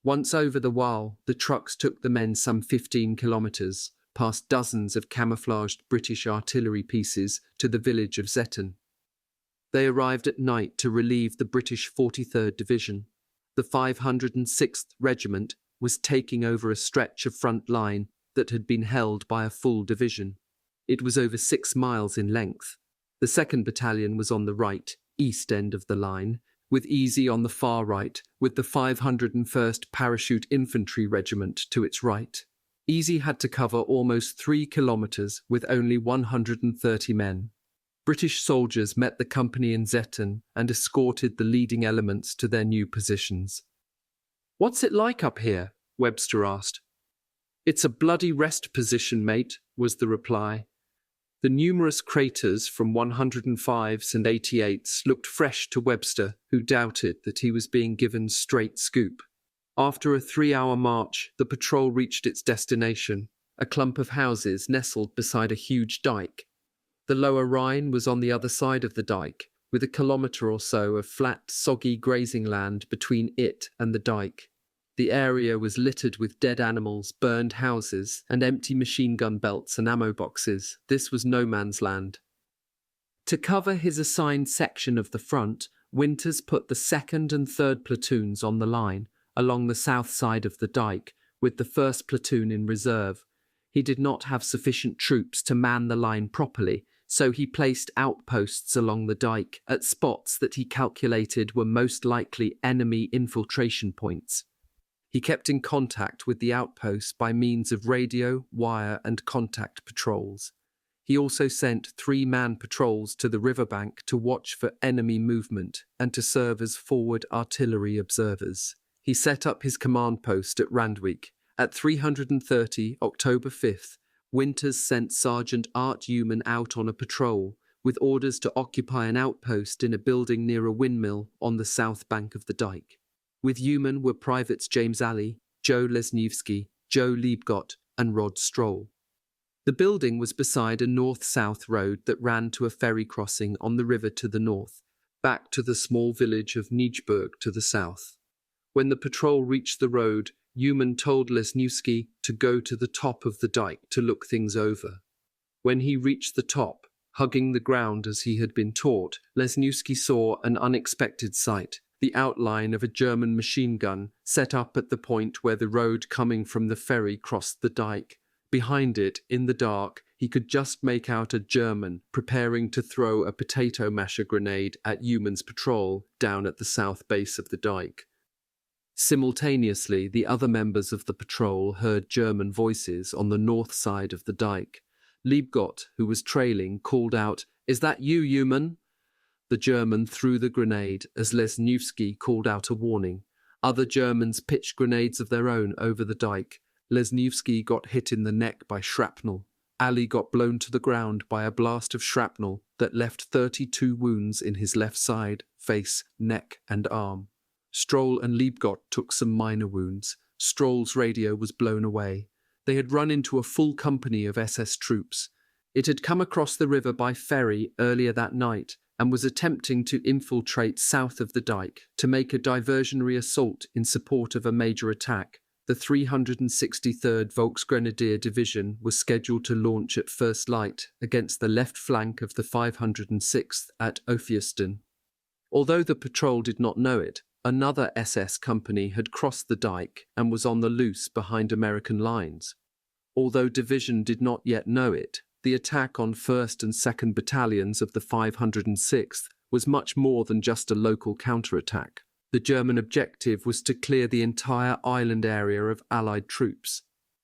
Once over the Waal, the trucks took the men some 15 kilometres, past dozens of camouflaged British artillery pieces, to the village of Zetten. They arrived at night to relieve the British 43rd Division. The 506th Regiment was taking over a stretch of front line that had been held by a full division. It was over 6 miles in length. The 2nd Battalion was on the right, east end of the line, with Easy on the far right, with the 501st Parachute Infantry Regiment to its right. Easy had to cover almost 3 kilometres with only 130 men. British soldiers met the company in Zetten and escorted the leading elements to their new positions. "What's it like up here?" Webster asked. "It's a bloody rest position, mate," was the reply. The numerous craters from 105s and 88s looked fresh to Webster, who doubted that he was being given straight scoop. After a 3-hour march, the patrol reached its destination, a clump of houses nestled beside a huge dike. The lower Rhine was on the other side of the dike, with a kilometre or so of flat, soggy grazing land between it and the dike. The area was littered with dead animals, burned houses, and empty machine gun belts and ammo boxes. This was no man's land. To cover his assigned section of the front, Winters put the 2nd and 3rd platoons on the line, along the south side of the dike, with the 1st platoon in reserve. He did not have sufficient troops to man the line properly, so he placed outposts along the dike at spots that he calculated were most likely enemy infiltration points. He kept in contact with the outposts by means of radio, wire, and contact patrols. He also sent 3-man patrols to the riverbank to watch for enemy movement and to serve as forward artillery observers. He set up his command post at Randwick. At 3:30, October 5th, Winters sent Sergeant Art Human out on a patrol, with orders to occupy an outpost in a building near a windmill on the south bank of the dike. With Human were Privates James Alley, Joe Lesniewski, Joe Liebgott, and Rod Stroll. The building was beside a north-south road that ran to a ferry crossing on the river to the north, back to the small village of Nijburg to the south. When the patrol reached the road, Human told Lesniewski to go to the top of the dike to look things over. When he reached the top, hugging the ground as he had been taught, Lesniewski saw an unexpected sight. The outline of a German machine gun set up at the point where the road coming from the ferry crossed the dike. Behind it, in the dark, he could just make out a German preparing to throw a potato masher grenade at Human's patrol down at the south base of the dike. Simultaneously, the other members of the patrol heard German voices on the north side of the dike. Liebgott, who was trailing, called out, "Is that you, Human?" The German threw the grenade as Lesniewski called out a warning. Other Germans pitched grenades of their own over the dike. Lesniewski got hit in the neck by shrapnel. Ali got blown to the ground by a blast of shrapnel that left 32 wounds in his left side, face, neck, and arm. Stroll and Liebgott took some minor wounds. Stroll's radio was blown away. They had run into a full company of SS troops. It had come across the river by ferry earlier that night and was attempting to infiltrate south of the dike to make a diversionary assault in support of a major attack. The 363rd Volksgrenadier Division was scheduled to launch at first light against the left flank of the 506th at Ophiosten. Although the patrol did not know it, another SS company had crossed the dike and was on the loose behind American lines. Although Division did not yet know it, the attack on 1st and 2nd Battalions of the 506th was much more than just a local counterattack. The German objective was to clear the entire island area of Allied troops.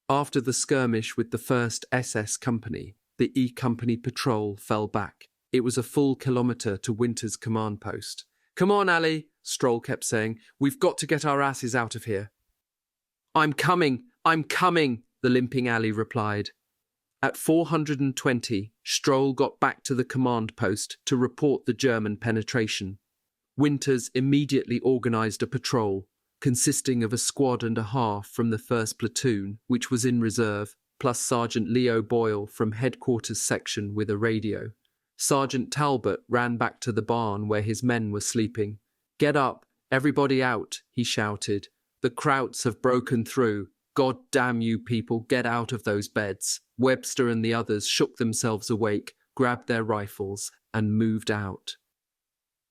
After the skirmish with the 1st SS Company, the E Company patrol fell back. It was a full kilometre to Winter's command post. "Come on, Ali," Stroll kept saying. "We've got to get our asses out of here." I'm coming, the limping Ali replied. At 420, Stroll got back to the command post to report the German penetration. Winters immediately organised a patrol, consisting of a squad and a half from the 1st Platoon, which was in reserve, plus Sergeant Leo Boyle from Headquarters Section with a radio. Sergeant Talbot ran back to the barn where his men were sleeping. "Get up, everybody out," he shouted. "The Krauts have broken through. God damn you people, get out of those beds." Webster and the others shook themselves awake, grabbed their rifles, and moved out.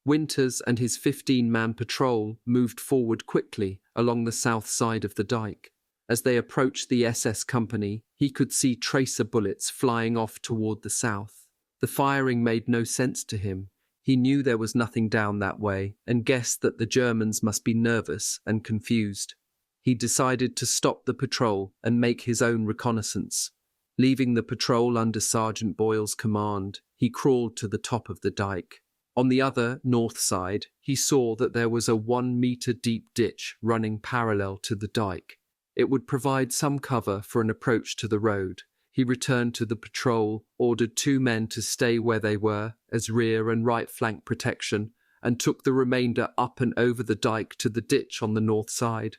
Winters and his 15-man patrol moved forward quickly along the south side of the dike. As they approached the SS company, he could see tracer bullets flying off toward the south. The firing made no sense to him. He knew there was nothing down that way and guessed that the Germans must be nervous and confused. He decided to stop the patrol and make his own reconnaissance. Leaving the patrol under Sergeant Boyle's command, he crawled to the top of the dike. On the other, north side, he saw that there was a 1-meter-deep ditch running parallel to the dike. It would provide some cover for an approach to the road. He returned to the patrol, ordered 2 men to stay where they were as rear and right flank protection, and took the remainder up and over the dike to the ditch on the north side.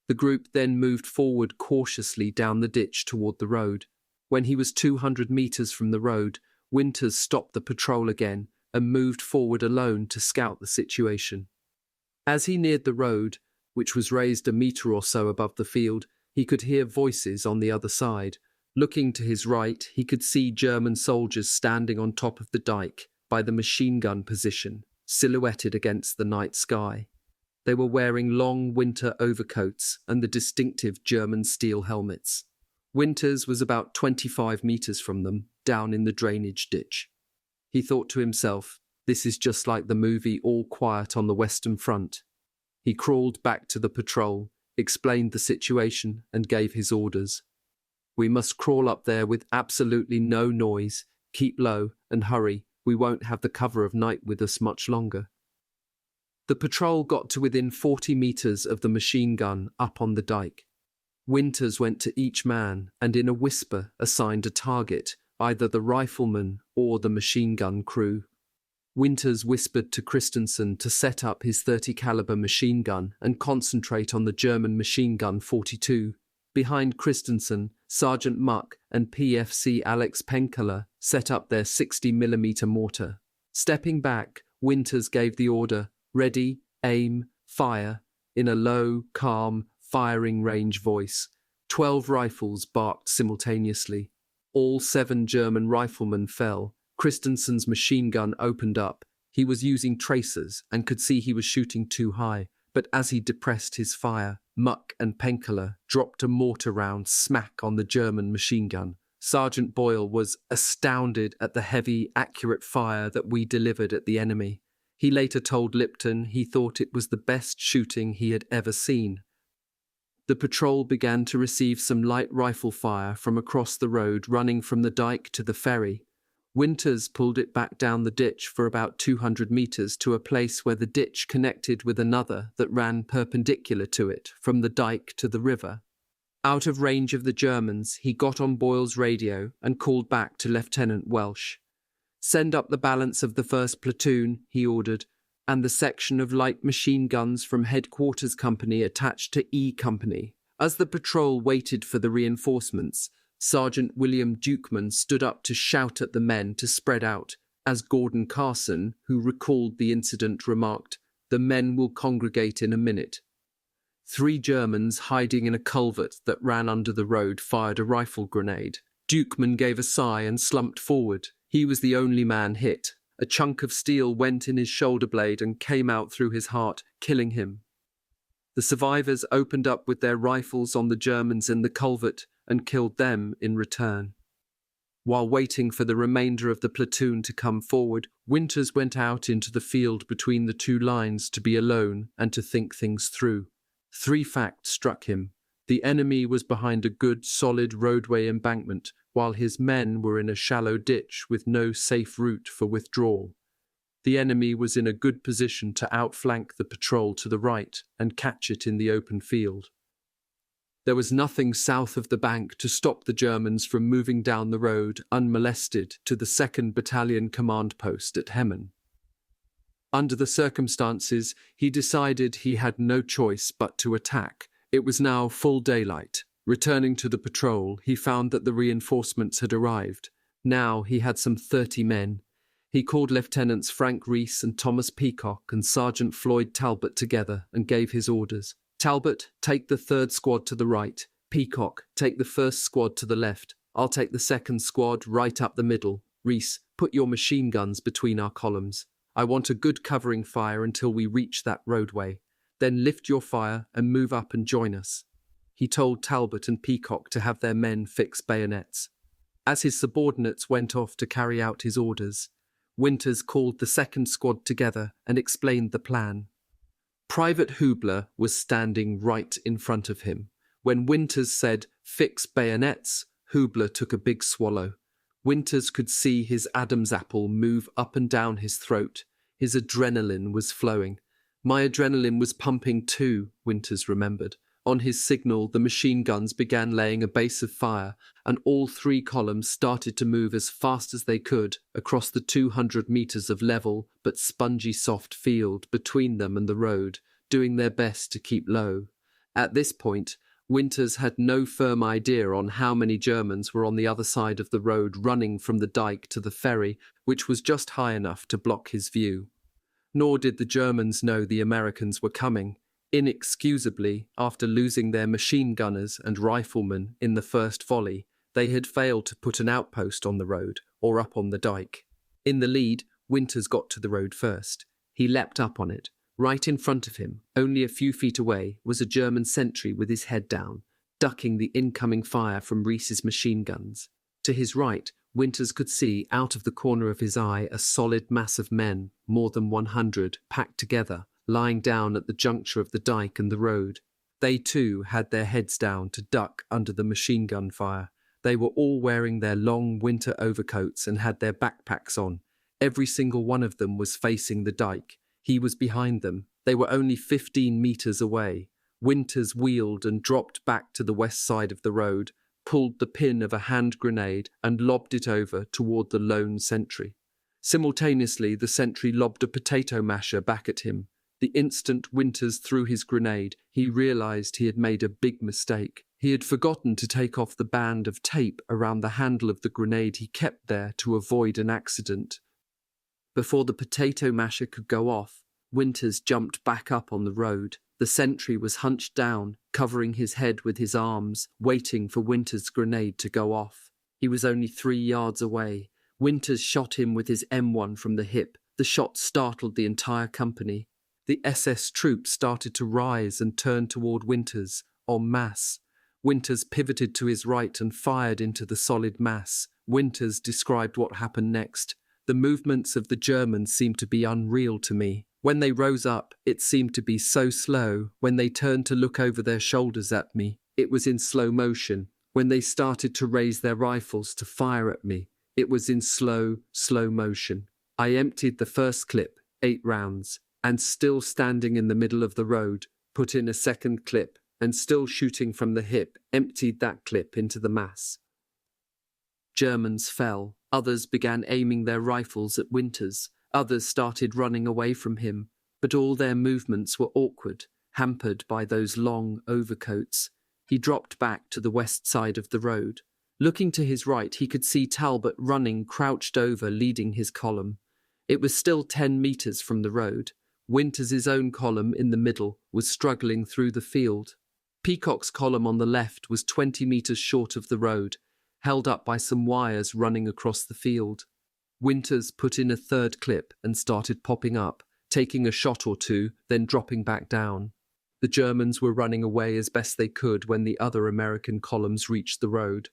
The group then moved forward cautiously down the ditch toward the road. When he was 200 meters from the road, Winters stopped the patrol again and moved forward alone to scout the situation. As he neared the road, which was raised a meter or so above the field, he could hear voices on the other side. Looking to his right, he could see German soldiers standing on top of the dike by the machine gun position, silhouetted against the night sky. They were wearing long winter overcoats and the distinctive German steel helmets. Winters was about 25 meters from them, down in the drainage ditch. He thought to himself, this is just like the movie All Quiet on the Western Front. He crawled back to the patrol, explained the situation, and gave his orders. We must crawl up there with absolutely no noise, keep low, and hurry. We won't have the cover of night with us much longer. The patrol got to within 40 meters of the machine gun up on the dike. Winters went to each man and in a whisper assigned a target, either the rifleman or the machine gun crew. Winters whispered to Christensen to set up his .30 caliber machine gun and concentrate on the German machine gun 42. Behind Christensen, Sergeant Muck and PFC Alex Penkala set up their 60mm mortar. Stepping back, Winters gave the order, ready, aim, fire, in a low, calm, firing range voice. 12 rifles barked simultaneously. All 7 German riflemen fell. Christensen's machine gun opened up. He was using tracers and could see he was shooting too high, but as he depressed his fire, Muck and Penkala dropped a mortar round smack on the German machine gun. Sergeant Boyle was astounded at the heavy, accurate fire that we delivered at the enemy. He later told Lipton he thought it was the best shooting he had ever seen. The patrol began to receive some light rifle fire from across the road running from the dike to the ferry. Winters pulled it back down the ditch for about 200 meters to a place where the ditch connected with another that ran perpendicular to it from the dike to the river. Out of range of the Germans, he got on Boyle's radio and called back to Lieutenant Welsh. Send up the balance of the 1st platoon, he ordered, and the section of light machine guns from Headquarters Company attached to E Company. As the patrol waited for the reinforcements, Sergeant William Dukeman stood up to shout at the men to spread out, as Gordon Carson, who recalled the incident, remarked, "The men will congregate in a minute." 3 Germans hiding in a culvert that ran under the road fired a rifle grenade. Dukeman gave a sigh and slumped forward. He was the only man hit. A chunk of steel went in his shoulder blade and came out through his heart, killing him. The survivors opened up with their rifles on the Germans in the culvert and killed them in return. While waiting for the remainder of the platoon to come forward, Winters went out into the field between the 2 lines to be alone and to think things through. 3 facts struck him. The enemy was behind a good, solid roadway embankment, while his men were in a shallow ditch with no safe route for withdrawal. The enemy was in a good position to outflank the patrol to the right and catch it in the open field. There was nothing south of the bank to stop the Germans from moving down the road unmolested to the 2nd Battalion command post at Hemmen. Under the circumstances, he decided he had no choice but to attack. It was now full daylight. Returning to the patrol, he found that the reinforcements had arrived. Now he had some 30 men. He called Lieutenants Frank Rees and Thomas Peacock and Sergeant Floyd Talbot together and gave his orders. Talbot, take the 3rd squad to the right. Peacock, take the 1st squad to the left. I'll take the 2nd squad right up the middle. Rees, put your machine guns between our columns. I want a good covering fire until we reach that roadway. Then lift your fire and move up and join us." He told Talbot and Peacock to have their men fix bayonets. As his subordinates went off to carry out his orders, Winters called the second squad together and explained the plan. Private Hubler was standing right in front of him. When Winters said, "Fix bayonets," Hubler took a big swallow. Winters could see his Adam's apple move up and down his throat. His adrenaline was flowing. My adrenaline was pumping too, Winters remembered. On his signal, the machine guns began laying a base of fire, and all three columns started to move as fast as they could across the 200 meters of level but spongy soft field between them and the road, doing their best to keep low. At this point, Winters had no firm idea on how many Germans were on the other side of the road running from the dike to the ferry, which was just high enough to block his view. Nor did the Germans know the Americans were coming. Inexcusably, after losing their machine gunners and riflemen in the first volley, they had failed to put an outpost on the road or up on the dike. In the lead, Winters got to the road first. He leapt up on it. Right in front of him, only a few feet away, was a German sentry with his head down, ducking the incoming fire from Rees's machine guns. To his right, Winters could see, out of the corner of his eye, a solid mass of men, more than 100, packed together, lying down at the juncture of the dike and the road. They too had their heads down to duck under the machine gun fire. They were all wearing their long winter overcoats and had their backpacks on. Every single one of them was facing the dike. He was behind them. They were only 15 meters away. Winters wheeled and dropped back to the west side of the road, pulled the pin of a hand grenade and lobbed it over toward the lone sentry. Simultaneously, the sentry lobbed a potato masher back at him. The instant Winters threw his grenade, he realized he had made a big mistake. He had forgotten to take off the band of tape around the handle of the grenade he kept there to avoid an accident. Before the potato masher could go off, Winters jumped back up on the road. The sentry was hunched down, covering his head with his arms, waiting for Winters' grenade to go off. He was only 3 yards away. Winters shot him with his M1 from the hip. The shot startled the entire company. The SS troops started to rise and turn toward Winters, en masse. Winters pivoted to his right and fired into the solid mass. Winters described what happened next. The movements of the Germans seemed to be unreal to me. When they rose up, it seemed to be so slow. When they turned to look over their shoulders at me, it was in slow motion. When they started to raise their rifles to fire at me, it was in slow motion. I emptied the first clip, 8 rounds, and still standing in the middle of the road, put in a second clip, and still shooting from the hip, emptied that clip into the mass. Germans fell. Others began aiming their rifles at Winters. Others started running away from him, but all their movements were awkward, hampered by those long overcoats. He dropped back to the west side of the road. Looking to his right, he could see Talbot running crouched over, leading his column. It was still 10 meters from the road. Winters' own column in the middle was struggling through the field. Peacock's column on the left was 20 meters short of the road, held up by some wires running across the field. Winters put in a third clip and started popping up, taking a shot or two, then dropping back down. The Germans were running away as best they could when the other American columns reached the road.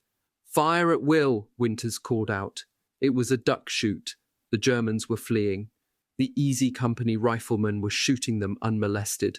"Fire at will," Winters called out. It was a duck shoot. The Germans were fleeing. The Easy Company riflemen were shooting them unmolested.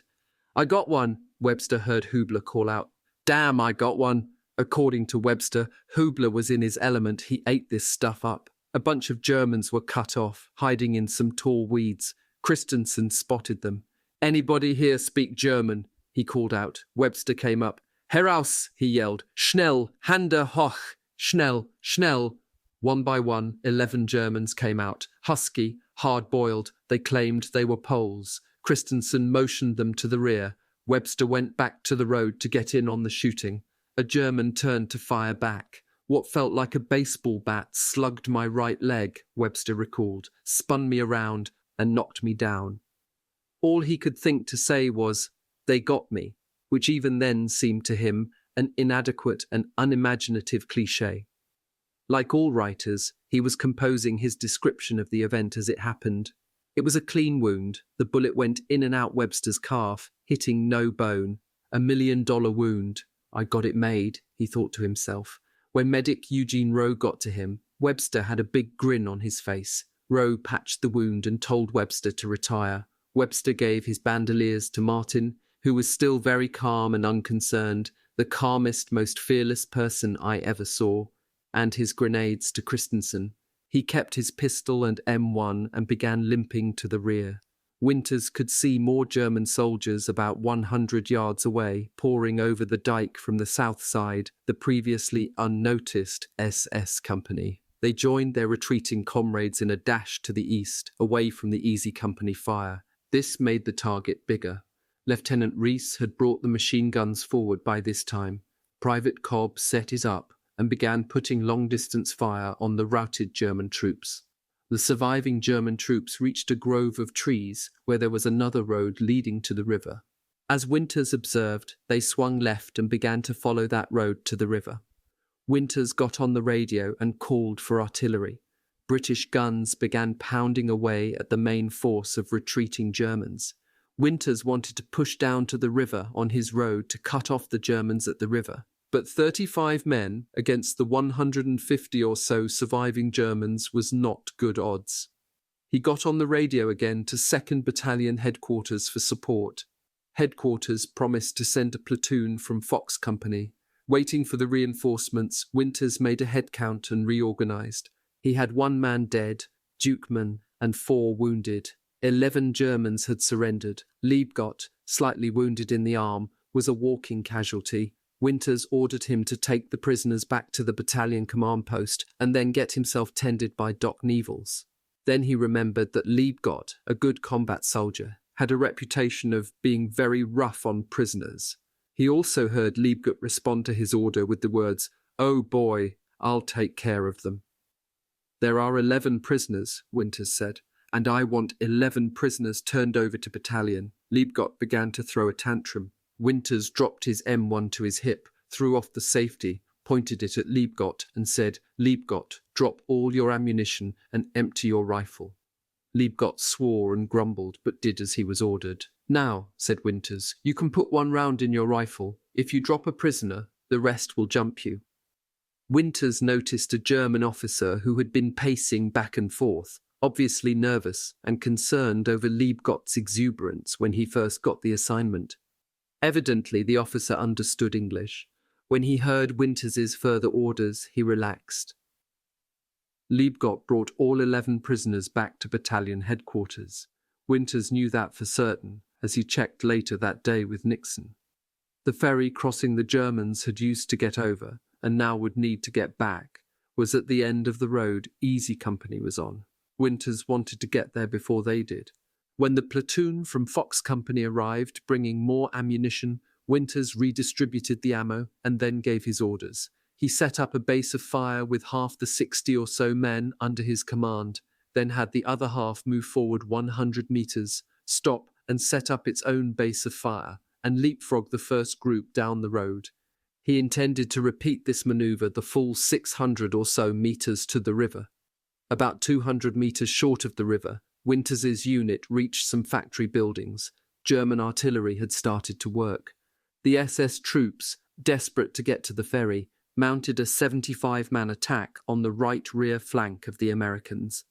"I got one," Webster heard Hubler call out. "Damn, I got one." According to Webster, Hubler was in his element. He ate this stuff up. A bunch of Germans were cut off, hiding in some tall weeds. Christensen spotted them. "Anybody here speak German?" he called out. Webster came up. "Heraus!" he yelled. "Schnell! Hände hoch! Schnell! Schnell!" One by one, 11 Germans came out. Husky, hard-boiled, they claimed they were Poles. Christensen motioned them to the rear. Webster went back to the road to get in on the shooting. A German turned to fire back. What felt like a baseball bat slugged my right leg, Webster recalled, spun me around, and knocked me down. All he could think to say was, "They got me," which even then seemed to him an inadequate and unimaginative cliché. Like all writers, he was composing his description of the event as it happened. It It was a clean wound. The bullet went in and out Webster's calf, hitting no bone. $1 million wound. I got it made, he thought to himself. When medic Eugene Rowe got to him, Webster had a big grin on his face. Rowe patched the wound and told Webster to retire. Webster gave his bandoliers to Martin, who was still very calm and unconcerned, the calmest, most fearless person I ever saw, and his grenades to Christensen. He kept his pistol and M1 and began limping to the rear. Winters could see more German soldiers about 100 yards away, pouring over the dike from the south side, the previously unnoticed SS Company. They joined their retreating comrades in a dash to the east, away from the easy company fire. This made the target bigger. Lieutenant Rees had brought the machine guns forward by this time. Private Cobb set his up and began putting long-distance fire on the routed German troops. The surviving German troops reached a grove of trees where there was another road leading to the river. As Winters observed, they swung left and began to follow that road to the river. Winters got on the radio and called for artillery. British guns began pounding away at the main force of retreating Germans. Winters wanted to push down to the river on his road to cut off the Germans at the river. But 35 men against the 150 or so surviving Germans was not good odds. He got on the radio again to 2nd Battalion headquarters for support. Headquarters promised to send a platoon from Fox Company. Waiting for the reinforcements, Winters made a head count and reorganized. He had 1 man dead, Dukeman, and 4 wounded. 11 Germans had surrendered. Liebgott, slightly wounded in the arm, was a walking casualty. Winters ordered him to take the prisoners back to the battalion command post and then get himself tended by Doc Nevils. Then he remembered that Liebgott, a good combat soldier, had a reputation of being very rough on prisoners. He also heard Liebgott respond to his order with the words, "Oh boy, I'll take care of them." "There are 11 prisoners," Winters said, "and I want 11 prisoners turned over to battalion." Liebgott began to throw a tantrum. Winters dropped his M1 to his hip, threw off the safety, pointed it at Liebgott and said, "Liebgott, drop all your ammunition and empty your rifle." Liebgott swore and grumbled, but did as he was ordered. "Now," said Winters, "you can put 1 round in your rifle. If you drop a prisoner, the rest will jump you." Winters noticed a German officer who had been pacing back and forth, obviously nervous and concerned over Liebgott's exuberance when he first got the assignment. Evidently, the officer understood English. When he heard Winters's further orders, he relaxed. Liebgott brought all 11 prisoners back to battalion headquarters. Winters knew that for certain, as he checked later that day with Nixon. The ferry crossing the Germans had used to get over, and now would need to get back, was at the end of the road Easy Company was on. Winters wanted to get there before they did. When the platoon from Fox Company arrived, bringing more ammunition, Winters redistributed the ammo and then gave his orders. He set up a base of fire with half the 60 or so men under his command, then had the other half move forward 100 meters, stop and set up its own base of fire, and leapfrog the first group down the road. He intended to repeat this maneuver the full 600 or so meters to the river. About 200 meters short of the river, Winters's unit reached some factory buildings. German artillery had started to work. The SS troops, desperate to get to the ferry, mounted a 75-man attack on the right rear flank of the Americans.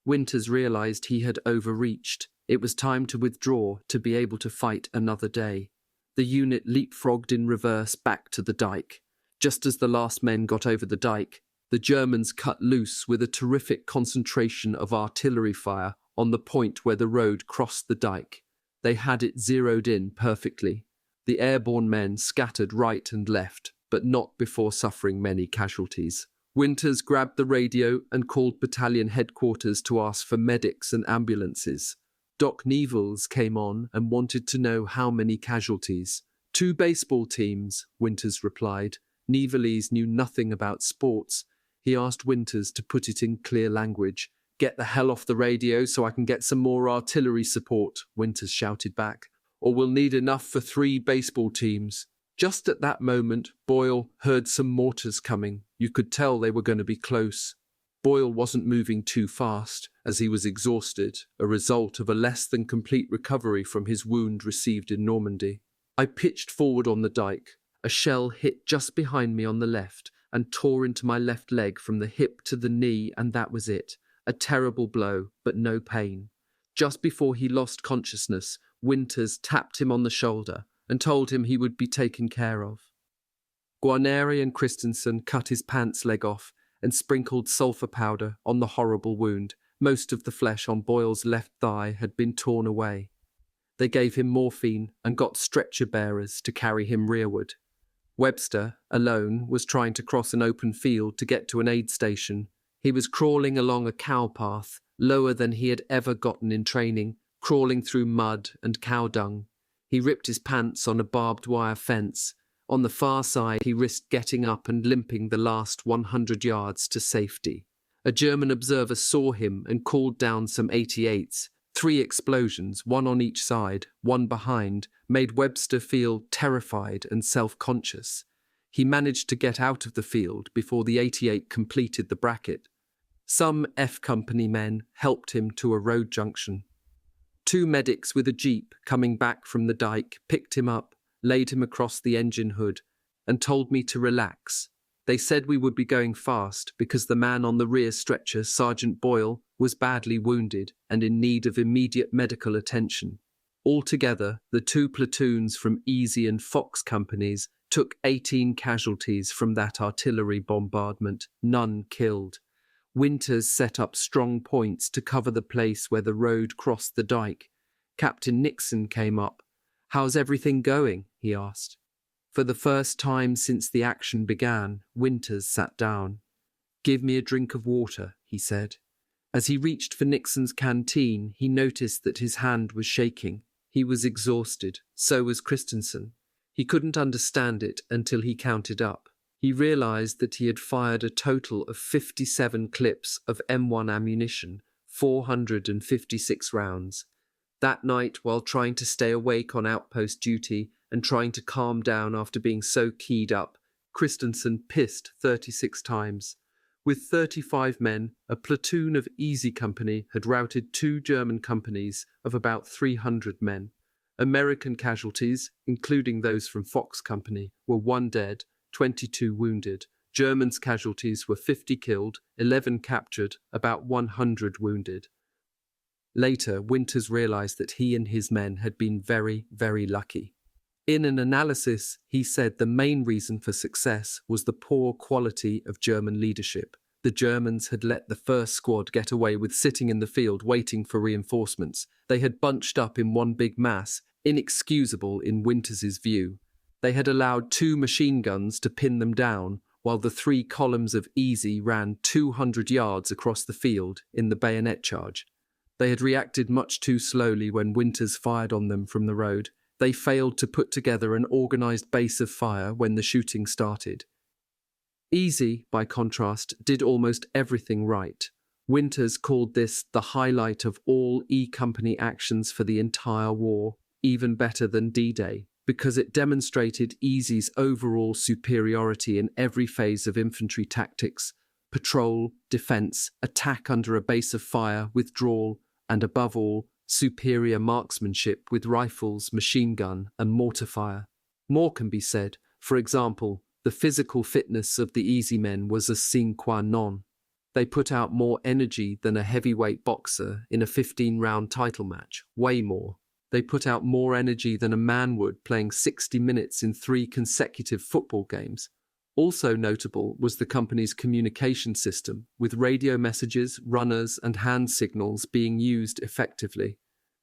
Winters realized he had overreached. It was time to withdraw to be able to fight another day. The unit leapfrogged in reverse back to the dike. Just as the last men got over the dike, the Germans cut loose with a terrific concentration of artillery fire on the point where the road crossed the dike. They had it zeroed in perfectly. The airborne men scattered right and left, but not before suffering many casualties. Winters grabbed the radio and called battalion headquarters to ask for medics and ambulances. Doc Nevils came on and wanted to know how many casualties. 2 baseball teams, Winters replied. Nevils knew nothing about sports. He asked Winters to put it in clear language. "Get the hell off the radio so I can get some more artillery support," Winters shouted back, "or we'll need enough for 3 baseball teams." Just at that moment, Boyle heard some mortars coming. You could tell they were going to be close. Boyle wasn't moving too fast, as he was exhausted, a result of a less than complete recovery from his wound received in Normandy. I pitched forward on the dike. A shell hit just behind me on the left and tore into my left leg from the hip to the knee, and that was it. A terrible blow, but no pain. Just before he lost consciousness, Winters tapped him on the shoulder and told him he would be taken care of. Guarneri and Christensen cut his pants leg off and sprinkled sulphur powder on the horrible wound. Most of the flesh on Boyle's left thigh had been torn away. They gave him morphine and got stretcher bearers to carry him rearward. Webster, alone, was trying to cross an open field to get to an aid station. He was crawling along a cow path, lower than he had ever gotten in training, crawling through mud and cow dung. He ripped his pants on a barbed wire fence. On the far side, he risked getting up and limping the last 100 yards to safety. A German observer saw him and called down some 88s. 3 explosions, one on each side, one behind, made Webster feel terrified and self-conscious. He managed to get out of the field before the 88 completed the bracket. Some F Company men helped him to a road junction. 2 medics with a jeep coming back from the dike picked him up, laid him across the engine hood, and told me to relax. They said we would be going fast because the man on the rear stretcher, Sergeant Boyle, was badly wounded and in need of immediate medical attention. Altogether, the 2 platoons from Easy and Fox companies took 18 casualties from that artillery bombardment, none killed. Winters set up strong points to cover the place where the road crossed the dike. Captain Nixon came up. "How's everything going?" he asked. For the first time since the action began, Winters sat down. "Give me a drink of water," he said. As he reached for Nixon's canteen, he noticed that his hand was shaking. He was exhausted. So was Christensen. He couldn't understand it until he counted up. He realized that he had fired a total of 57 clips of M1 ammunition, 456 rounds. That night, while trying to stay awake on outpost duty and trying to calm down after being so keyed up, Christensen pissed 36 times. With 35 men, a platoon of Easy Company had routed 2 German companies of about 300 men. American casualties, including those from Fox Company, were 1 dead, 22 wounded. Germans' casualties were 50 killed, 11 captured, about 100 wounded. Later, Winters realized that he and his men had been very, very lucky. In an analysis, he said the main reason for success was the poor quality of German leadership. The Germans had let the first squad get away with sitting in the field waiting for reinforcements. They had bunched up in one big mass, inexcusable in Winters's view. They had allowed 2 machine guns to pin them down, while the 3 columns of Easy ran 200 yards across the field in the bayonet charge. They had reacted much too slowly when Winters fired on them from the road. They failed to put together an organized base of fire when the shooting started. Easy, by contrast, did almost everything right. Winters called this the highlight of all E Company actions for the entire war, even better than D-Day, because it demonstrated Easy's overall superiority in every phase of infantry tactics: patrol, defense, attack under a base of fire, withdrawal, and above all, superior marksmanship with rifles, machine gun, and mortar fire. More can be said. For example, the physical fitness of the Easy men was a sine qua non. They put out more energy than a heavyweight boxer in a 15-round title match, way more. They put out more energy than a man would playing 60 minutes in 3 consecutive football games. Also notable was the company's communication system, with radio messages, runners, and hand signals being used effectively.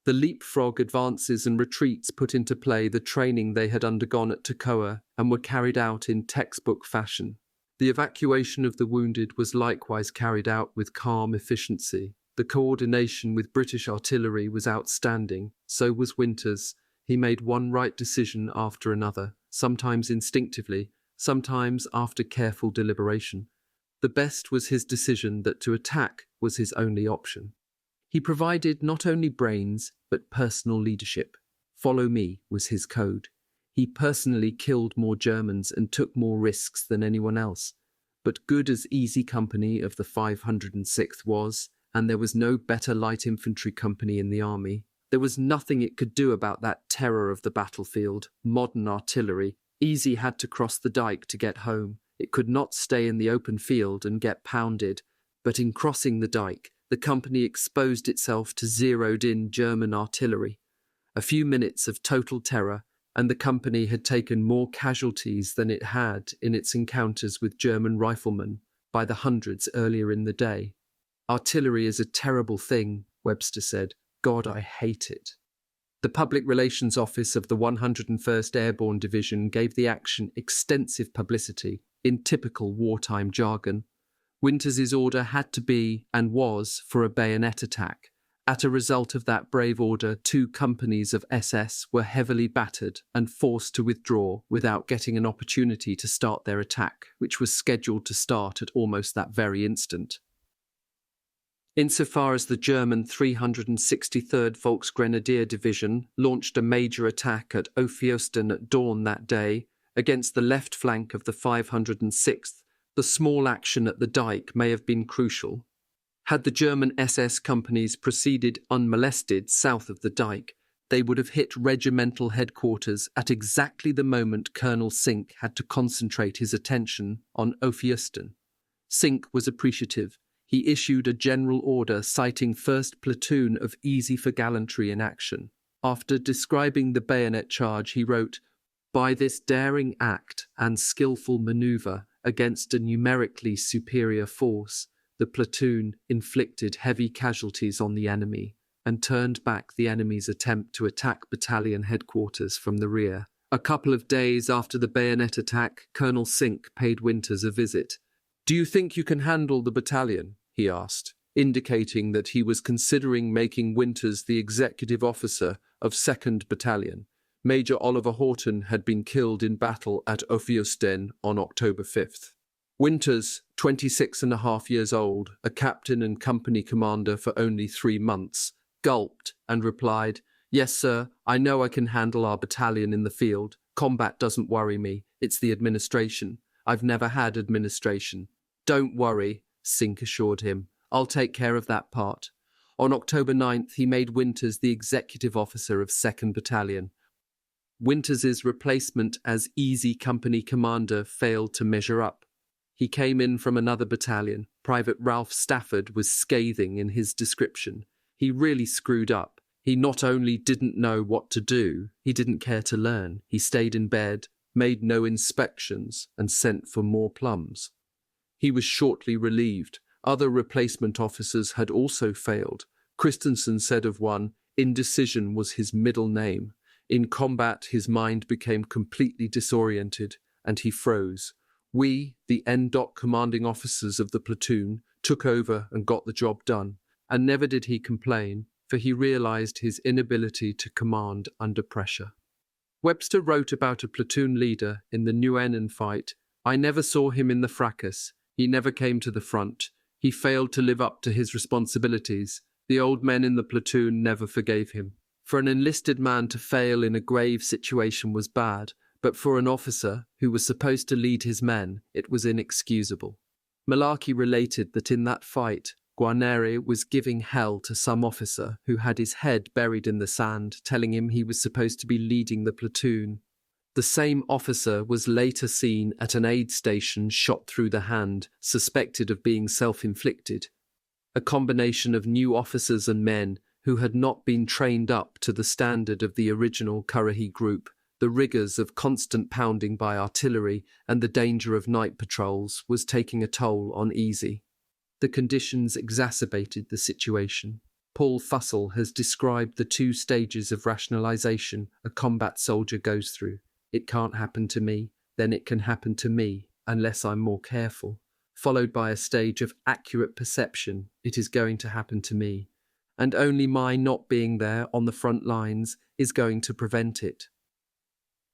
The leapfrog advances and retreats put into play the training they had undergone at Toccoa and were carried out in textbook fashion. The evacuation of the wounded was likewise carried out with calm efficiency. The coordination with British artillery was outstanding, so was Winters. He made one right decision after another, sometimes instinctively, sometimes after careful deliberation. The best was his decision that to attack was his only option. He provided not only brains, but personal leadership. Follow me was his code. He personally killed more Germans and took more risks than anyone else. But good as Easy Company of the 506th was, and there was no better light infantry company in the army, there was nothing it could do about that terror of the battlefield, modern artillery. Easy had to cross the dike to get home. It could not stay in the open field and get pounded. But in crossing the dike, the company exposed itself to zeroed-in German artillery. A few minutes of total terror, and the company had taken more casualties than it had in its encounters with German riflemen by the hundreds earlier in the day. "Artillery is a terrible thing," Webster said. "God, I hate it." The Public Relations Office of the 101st Airborne Division gave the action extensive publicity in typical wartime jargon. Winters's order had to be, and was, for a bayonet attack. As a result of that brave order, 2 companies of SS were heavily battered and forced to withdraw without getting an opportunity to start their attack, which was scheduled to start at almost that very instant. Insofar as the German 363rd Volksgrenadier Division launched a major attack at Ophiosten at dawn that day against the left flank of the 506th, the small action at the dike may have been crucial. Had the German SS companies proceeded unmolested south of the dike, they would have hit regimental headquarters at exactly the moment Colonel Sink had to concentrate his attention on Ophiosten. Sink was appreciative. He issued a general order citing 1st Platoon of Easy for Gallantry in action. After describing the bayonet charge, he wrote, "By this daring act and skillful manoeuvre against a numerically superior force, the platoon inflicted heavy casualties on the enemy and turned back the enemy's attempt to attack battalion headquarters from the rear." A couple of days after the bayonet attack, Colonel Sink paid Winters a visit. "Do you think you can handle the battalion?" he asked, indicating that he was considering making Winters the executive officer of 2nd Battalion. Major Oliver Horton had been killed in battle at Ophiosten on October 5th. Winters, 26.5 years old, a captain and company commander for only 3 months, gulped and replied, "Yes, sir, I know I can handle our battalion in the field. Combat doesn't worry me. It's the administration. I've never had administration." "Don't worry," Sink assured him. "I'll take care of that part." On October 9th, he made Winters the executive officer of 2nd Battalion. Winters's replacement as Easy Company commander failed to measure up. He came in from another battalion. Private Ralph Stafford was scathing in his description. He really screwed up. He not only didn't know what to do, he didn't care to learn. He stayed in bed, made no inspections, and sent for more plums. He was shortly relieved. Other replacement officers had also failed. Christensen said of one, "Indecision was his middle name. In combat, his mind became completely disoriented, and he froze. We, the NDOC commanding officers of the platoon, took over and got the job done. And never did he complain, for he realized his inability to command under pressure." Webster wrote about a platoon leader in the Nuenen fight, "I never saw him in the fracas. He never came to the front. He failed to live up to his responsibilities. The old men in the platoon never forgave him." For an enlisted man to fail in a grave situation was bad, but for an officer who was supposed to lead his men, it was inexcusable. Malarkey related that in that fight, Guarneri was giving hell to some officer who had his head buried in the sand, telling him he was supposed to be leading the platoon. The same officer was later seen at an aid station shot through the hand, suspected of being self-inflicted. A combination of new officers and men who had not been trained up to the standard of the original Currahee group, the rigours of constant pounding by artillery and the danger of night patrols was taking a toll on Easy. The conditions exacerbated the situation. Paul Fussell has described the 2 stages of rationalisation a combat soldier goes through. It can't happen to me, then it can happen to me, unless I'm more careful, followed by a stage of accurate perception, it is going to happen to me, and only my not being there on the front lines is going to prevent it.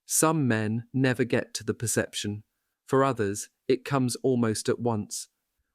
Some men never get to the perception. For others, it comes almost at once.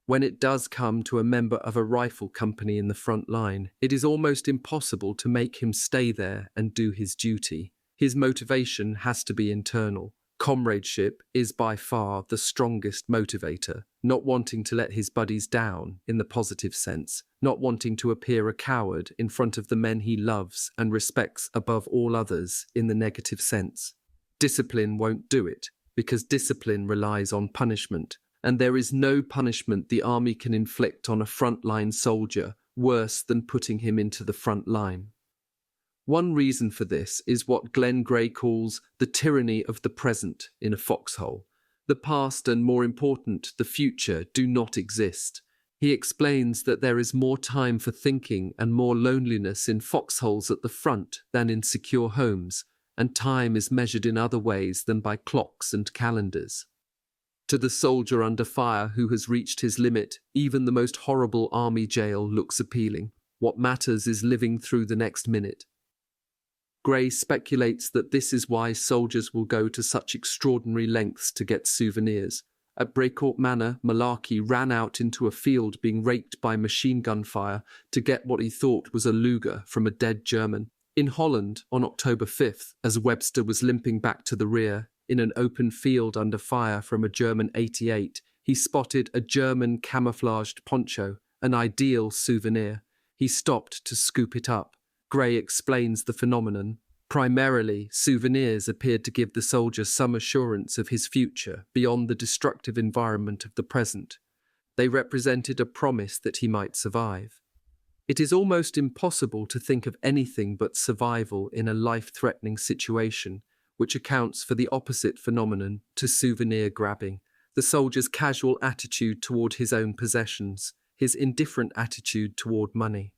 When it does come to a member of a rifle company in the front line, it is almost impossible to make him stay there and do his duty. His motivation has to be internal. Comradeship is by far the strongest motivator, not wanting to let his buddies down in the positive sense, not wanting to appear a coward in front of the men he loves and respects above all others in the negative sense. Discipline won't do it, because discipline relies on punishment, and there is no punishment the army can inflict on a frontline soldier worse than putting him into the front line. One reason for this is what Glenn Gray calls the tyranny of the present in a foxhole. The past and, more important, the future do not exist. He explains that there is more time for thinking and more loneliness in foxholes at the front than in secure homes, and time is measured in other ways than by clocks and calendars. To the soldier under fire who has reached his limit, even the most horrible army jail looks appealing. What matters is living through the next minute. Gray speculates that this is why soldiers will go to such extraordinary lengths to get souvenirs. At Brecourt Manor, Malarkey ran out into a field being raked by machine gun fire to get what he thought was a Luger from a dead German. In Holland, on October 5th, as Webster was limping back to the rear, in an open field under fire from a German 88, he spotted a German camouflaged poncho, an ideal souvenir. He stopped to scoop it up. Gray explains the phenomenon. Primarily, souvenirs appeared to give the soldier some assurance of his future beyond the destructive environment of the present. They represented a promise that he might survive. It is almost impossible to think of anything but survival in a life-threatening situation, which accounts for the opposite phenomenon to souvenir grabbing, the soldier's casual attitude toward his own possessions, his indifferent attitude toward money.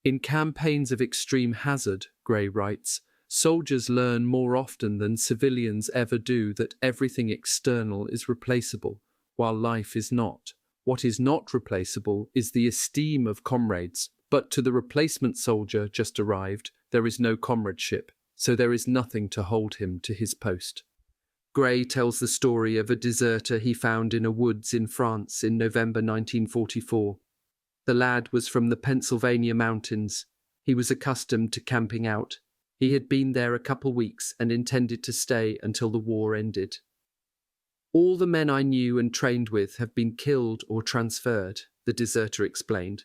In campaigns of extreme hazard, Gray writes, soldiers learn more often than civilians ever do that everything external is replaceable, while life is not. What is not replaceable is the esteem of comrades, but to the replacement soldier just arrived, there is no comradeship, so there is nothing to hold him to his post. Gray tells the story of a deserter he found in a woods in France in November 1944. The lad was from the Pennsylvania mountains. He was accustomed to camping out. He had been there a couple weeks and intended to stay until the war ended. All the men I knew and trained with have been killed or transferred, the deserter explained.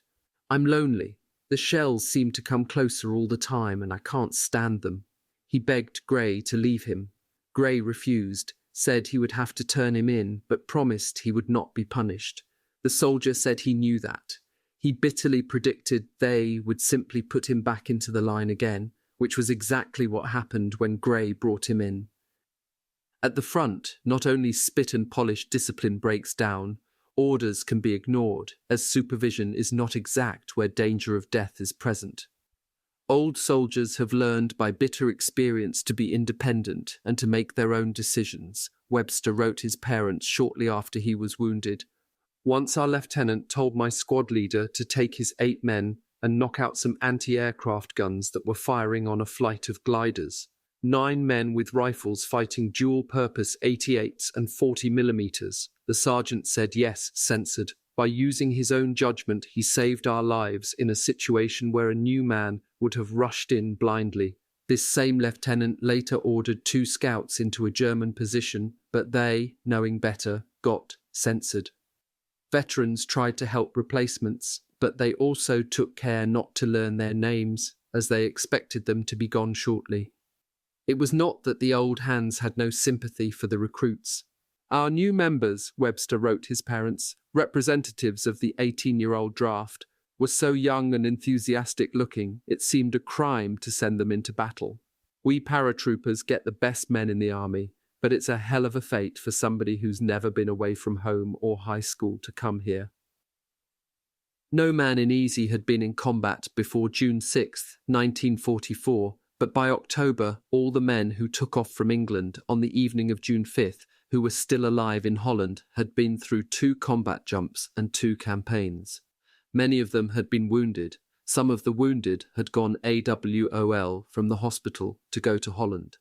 I'm lonely. The shells seem to come closer all the time and I can't stand them. He begged Gray to leave him. Gray refused, said he would have to turn him in, but promised he would not be punished. The soldier said he knew that. He bitterly predicted they would simply put him back into the line again, which was exactly what happened when Gray brought him in. At the front, not only spit and polish discipline breaks down, orders can be ignored, as supervision is not exact where danger of death is present. Old soldiers have learned by bitter experience to be independent and to make their own decisions, Webster wrote his parents shortly after he was wounded. Once our lieutenant told my squad leader to take his 8 men and knock out some anti-aircraft guns that were firing on a flight of gliders. 9 men with rifles fighting dual-purpose 88s and 40mm. The sergeant said yes, censored. By using his own judgment, he saved our lives in a situation where a new man would have rushed in blindly. This same lieutenant later ordered 2 scouts into a German position, but they, knowing better, got censored. Veterans tried to help replacements, but they also took care not to learn their names, as they expected them to be gone shortly. It was not that the old hands had no sympathy for the recruits. Our new members, Webster wrote his parents, representatives of the 18-year-old draft, were so young and enthusiastic looking, it seemed a crime to send them into battle. We paratroopers get the best men in the army, but it's a hell of a fate for somebody who's never been away from home or high school to come here. No man in Easy had been in combat before June 6, 1944, but by October, all the men who took off from England on the evening of June 5th, who were still alive in Holland, had been through 2 combat jumps and 2 campaigns. Many of them had been wounded. Some of the wounded had gone AWOL from the hospital to go to Holland.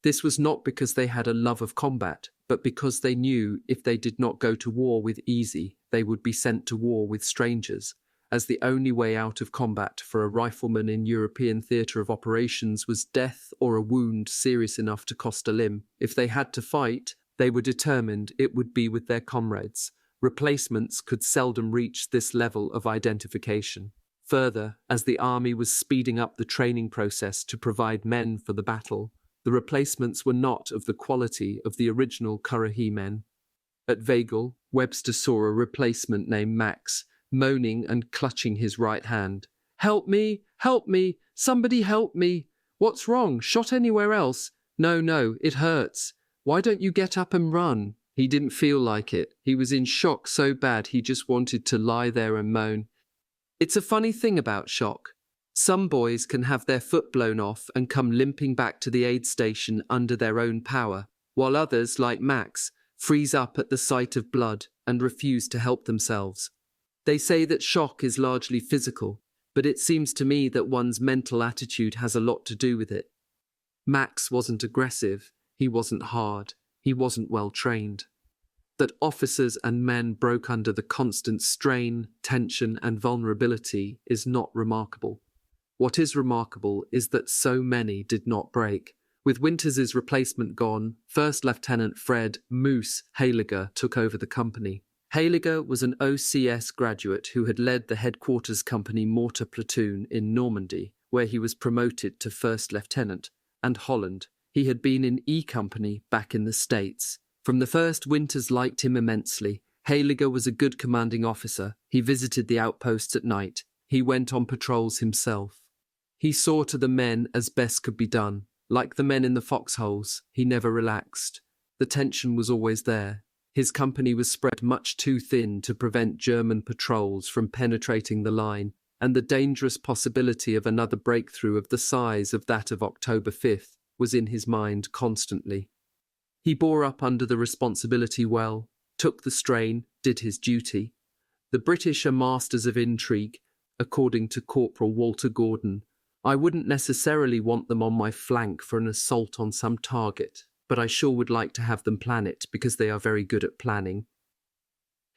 This was not because they had a love of combat, but because they knew if they did not go to war with Easy, they would be sent to war with strangers, as the only way out of combat for a rifleman in European theatre of operations was death or a wound serious enough to cost a limb. If they had to fight, they were determined it would be with their comrades. Replacements could seldom reach this level of identification. Further, as the army was speeding up the training process to provide men for the battle, the replacements were not of the quality of the original Currahee men. At Weigel, Webster saw a replacement named Max, moaning and clutching his right hand. "Help me! Help me! Somebody help me! What's wrong? Shot anywhere else? No, it hurts. Why don't you get up and run?" He didn't feel like it. He was in shock so bad he just wanted to lie there and moan. It's a funny thing about shock. Some boys can have their foot blown off and come limping back to the aid station under their own power, while others, like Max, freeze up at the sight of blood and refuse to help themselves. They say that shock is largely physical, but it seems to me that one's mental attitude has a lot to do with it. Max wasn't aggressive, he wasn't hard, he wasn't well trained. That officers and men broke under the constant strain, tension, and vulnerability is not remarkable. What is remarkable is that so many did not break. With Winters's replacement gone, First Lieutenant Fred "Moose" Heiliger took over the company. Heiliger was an OCS graduate who had led the headquarters company mortar platoon in Normandy, where he was promoted to first lieutenant, and Holland. He had been in E Company back in the States. From the first, Winters liked him immensely. Heiliger was a good commanding officer. He visited the outposts at night. He went on patrols himself. He saw to the men as best could be done. Like the men in the foxholes, he never relaxed. The tension was always there. His company was spread much too thin to prevent German patrols from penetrating the line, and the dangerous possibility of another breakthrough of the size of that of October 5th was in his mind constantly. He bore up under the responsibility well, took the strain, did his duty. The British are masters of intrigue, according to Corporal Walter Gordon. I wouldn't necessarily want them on my flank for an assault on some target, but I sure would like to have them plan it because they are very good at planning.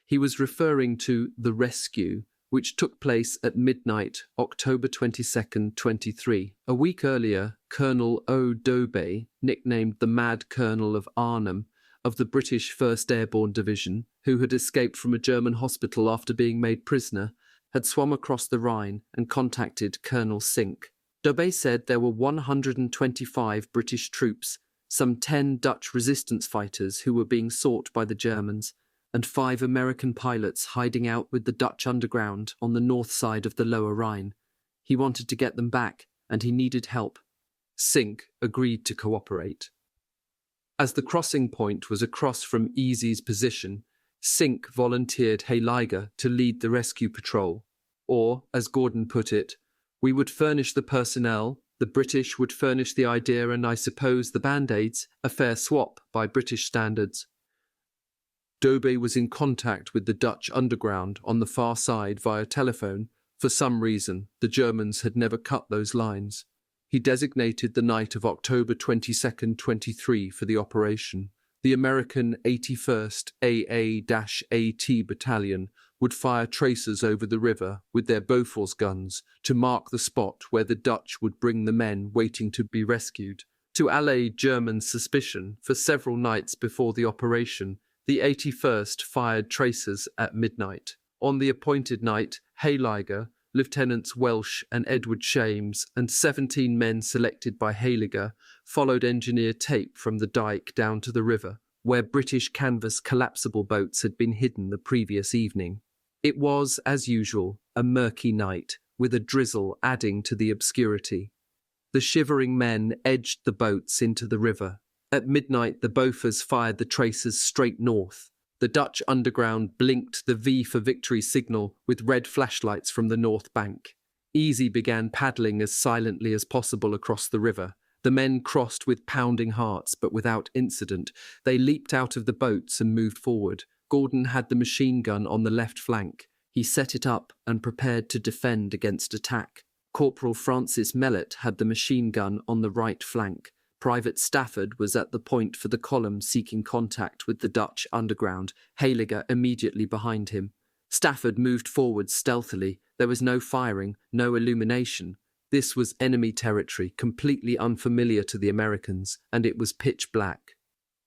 He was referring to The Rescue, which took place at midnight, October 22nd, 23. A week earlier, Colonel O. Dobey, nicknamed the Mad Colonel of Arnhem, of the British 1st Airborne Division, who had escaped from a German hospital after being made prisoner, had swum across the Rhine and contacted Colonel Sink. Dobey said there were 125 British troops, some 10 Dutch resistance fighters who were being sought by the Germans, and 5 American pilots hiding out with the Dutch underground on the north side of the Lower Rhine. He wanted to get them back, and he needed help. Sink agreed to cooperate. As the crossing point was across from Easy's position, Sink volunteered Heiliger to lead the rescue patrol. Or, as Gordon put it, we would furnish the personnel, the British would furnish the idea, and I suppose the band-aids, a fair swap by British standards. Dobey was in contact with the Dutch underground on the far side via telephone. For some reason, the Germans had never cut those lines. He designated the night of October 22nd, 23 for the operation. The American 81st AA-AT Battalion would fire tracers over the river with their Bofors guns to mark the spot where the Dutch would bring the men waiting to be rescued. To allay German suspicion, for several nights before the operation, the 81st fired tracers at midnight. On the appointed night, Heiliger, Lieutenants Welsh and Edward Shames, and 17 men selected by Heiliger followed engineer tape from the dike down to the river, where British canvas collapsible boats had been hidden the previous evening. It was, as usual, a murky night, with a drizzle adding to the obscurity. The shivering men edged the boats into the river. At midnight, the Bofors fired the tracers straight north. The Dutch underground blinked the V for victory signal with red flashlights from the north bank. Easy began paddling as silently as possible across the river. The men crossed with pounding hearts, but without incident. They leaped out of the boats and moved forward. Gordon had the machine gun on the left flank. He set it up and prepared to defend against attack. Corporal Francis Mellett had the machine gun on the right flank. Private Stafford was at the point for the column seeking contact with the Dutch underground, Heiliger immediately behind him. Stafford moved forward stealthily, There was no firing, no illumination. This was enemy territory, completely unfamiliar to the Americans, and it was pitch black.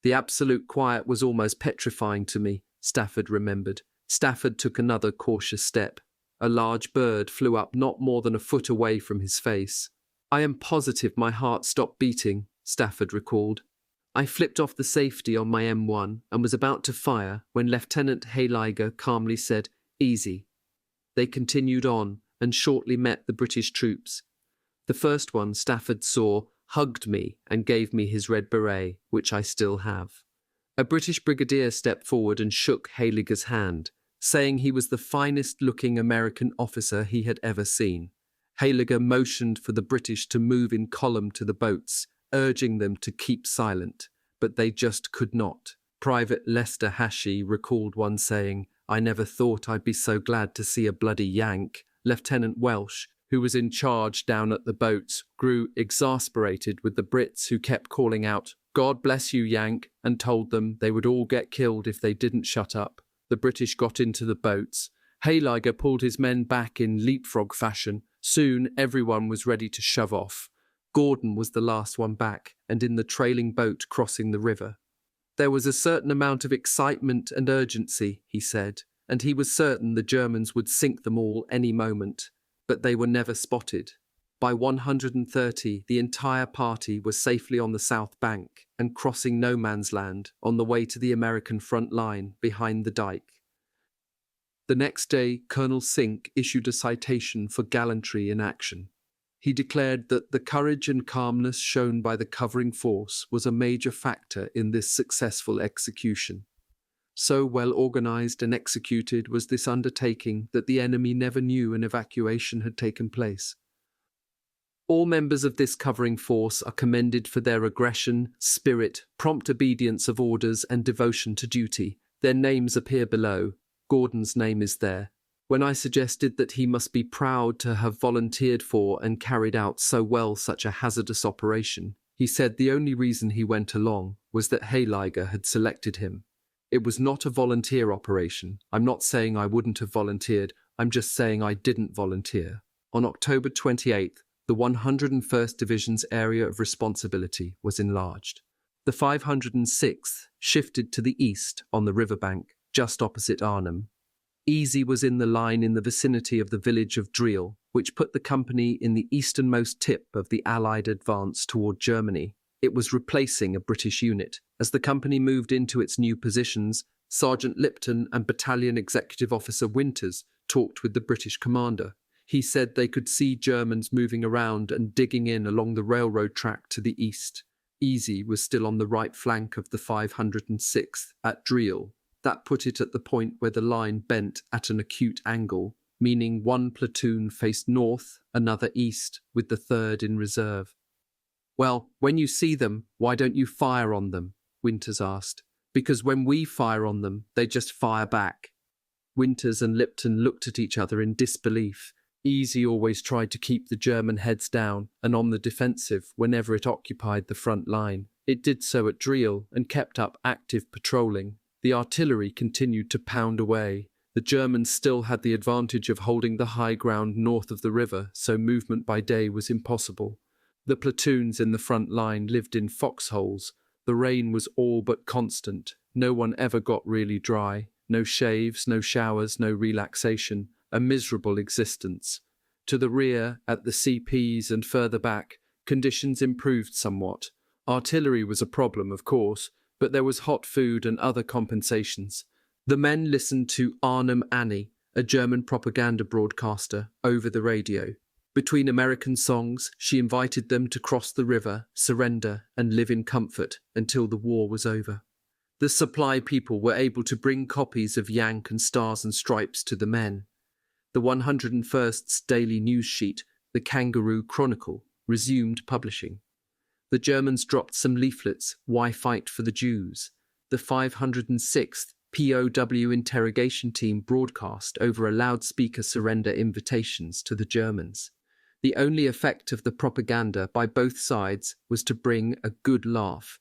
The absolute quiet was almost petrifying to me, Stafford remembered. Stafford took another cautious step. A large bird flew up not more than a foot away from his face. I am positive my heart stopped beating, Stafford recalled. I flipped off the safety on my M1 and was about to fire when Lieutenant Hayliger calmly said, "Easy." They continued on and shortly met the British troops. The first one Stafford saw hugged me and gave me his red beret, which I still have. A British brigadier stepped forward and shook Hayliger's hand, saying he was the finest-looking American officer he had ever seen. Hayliger motioned for the British to move in column to the boats, urging them to keep silent, but they just could not. Private Lester Hashey recalled one saying, "I never thought I'd be so glad to see a bloody Yank." Lieutenant Welsh, who was in charge down at the boats, grew exasperated with the Brits who kept calling out, "God bless you, Yank," and told them they would all get killed if they didn't shut up. The British got into the boats. Hayliger pulled his men back in leapfrog fashion. Soon everyone was ready to shove off. Gordon was the last one back, and in the trailing boat crossing the river. There was a certain amount of excitement and urgency, he said, and he was certain the Germans would sink them all any moment. But they were never spotted. By 130, the entire party was safely on the south bank and crossing no man's land on the way to the American front line behind the dike. The next day, Colonel Sink issued a citation for gallantry in action. He declared that the courage and calmness shown by the covering force was a major factor in this successful execution. So well organized and executed was this undertaking that the enemy never knew an evacuation had taken place. All members of this covering force are commended for their aggression, spirit, prompt obedience of orders, and devotion to duty. Their names appear below. Gordon's name is there. When I suggested that he must be proud to have volunteered for and carried out so well such a hazardous operation, he said the only reason he went along was that Hayliger had selected him. It was not a volunteer operation. I'm not saying I wouldn't have volunteered, I'm just saying I didn't volunteer. On October 28th, the 101st Division's area of responsibility was enlarged. The 506th shifted to the east on the riverbank, just opposite Arnhem. Easy was in the line in the vicinity of the village of Driel, which put the company in the easternmost tip of the Allied advance toward Germany. It was replacing a British unit. As the company moved into its new positions, Sergeant Lipton and Battalion Executive Officer Winters talked with the British commander. He said they could see Germans moving around and digging in along the railroad track to the east. Easy was still on the right flank of the 506th at Driel. That put it at the point where the line bent at an acute angle, meaning one platoon faced north, another east, with the third in reserve. "Well, when you see them, why don't you fire on them?" Winters asked. "Because when we fire on them, they just fire back." Winters and Lipton looked at each other in disbelief. Easy always tried to keep the German heads down and on the defensive whenever it occupied the front line. It did so at Driel and kept up active patrolling. The artillery continued to pound away. The Germans still had the advantage of holding the high ground north of the river, so movement by day was impossible. The platoons in the front line lived in foxholes. The rain was all but constant. No one ever got really dry. No shaves, no showers, no relaxation. A miserable existence. To the rear, at the CPs and further back, conditions improved somewhat. Artillery was a problem, of course, but there was hot food and other compensations. The men listened to Arnhem Annie, a German propaganda broadcaster, over the radio. Between American songs, she invited them to cross the river, surrender, and live in comfort until the war was over. The supply people were able to bring copies of Yank and Stars and Stripes to the men. The 101st's daily news sheet, the Kangaroo Chronicle, resumed publishing. The Germans dropped some leaflets, "Why Fight for the Jews?" The 506th POW interrogation team broadcast over a loudspeaker surrender invitations to the Germans. The only effect of the propaganda by both sides was to bring a good laugh.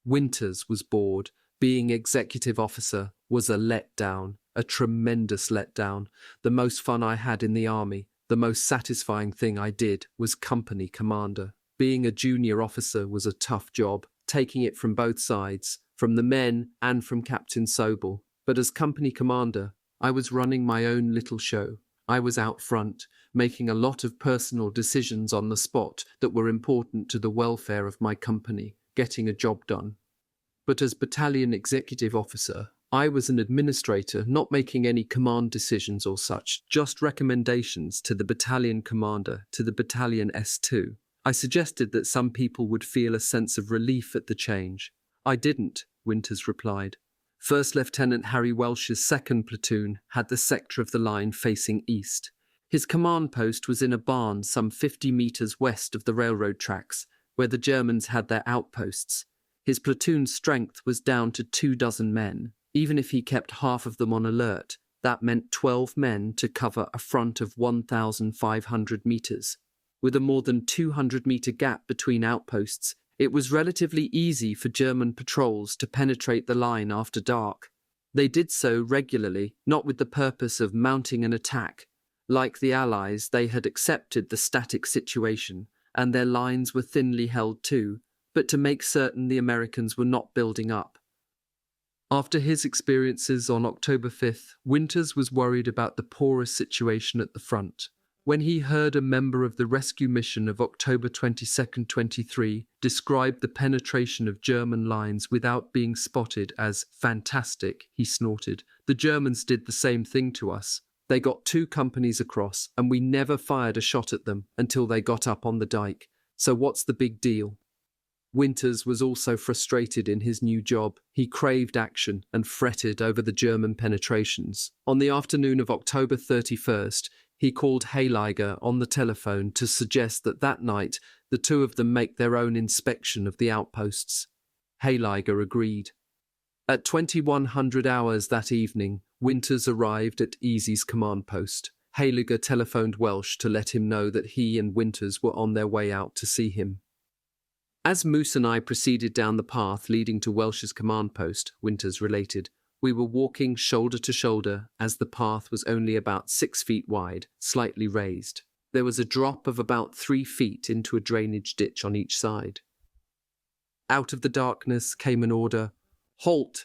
Winters was bored. Being executive officer was a letdown. A tremendous letdown. The most fun I had in the army, the most satisfying thing I did, was company commander. Being a junior officer was a tough job, taking it from both sides, from the men and from Captain Sobel. But as company commander, I was running my own little show. I was out front, making a lot of personal decisions on the spot that were important to the welfare of my company, getting a job done. But as battalion executive officer, I was an administrator, not making any command decisions or such, just recommendations to the battalion commander, to the battalion S2. I suggested that some people would feel a sense of relief at the change. I didn't, Winters replied. First Lieutenant Harry Welsh's 2nd platoon had the sector of the line facing east. His command post was in a barn some 50 metres west of the railroad tracks, where the Germans had their outposts. His platoon's strength was down to 24 men. Even if he kept half of them on alert, that meant 12 men to cover a front of 1,500 metres. With a more than 200-metre gap between outposts, it was relatively easy for German patrols to penetrate the line after dark. They did so regularly, not with the purpose of mounting an attack. Like the Allies, they had accepted the static situation, and their lines were thinly held too, but to make certain the Americans were not building up. After his experiences on October 5th, Winters was worried about the porous situation at the front. When he heard a member of the rescue mission of October 22nd, 23 describe the penetration of German lines without being spotted as fantastic, he snorted. The Germans did the same thing to us. They got 2 companies across, and we never fired a shot at them until they got up on the dike. So what's the big deal? Winters was also frustrated in his new job. He craved action and fretted over the German penetrations. On the afternoon of October 31st, he called Hayliger on the telephone to suggest that night the two of them make their own inspection of the outposts. Hayliger agreed. At 2100 hours that evening, Winters arrived at Easy's command post. Hayliger telephoned Welsh to let him know that he and Winters were on their way out to see him. As Moose and I proceeded down the path leading to Welsh's command post, Winters related, we were walking shoulder to shoulder as the path was only about 6 feet wide, slightly raised. There was a drop of about 3 feet into a drainage ditch on each side. Out of the darkness came an order, "Halt!"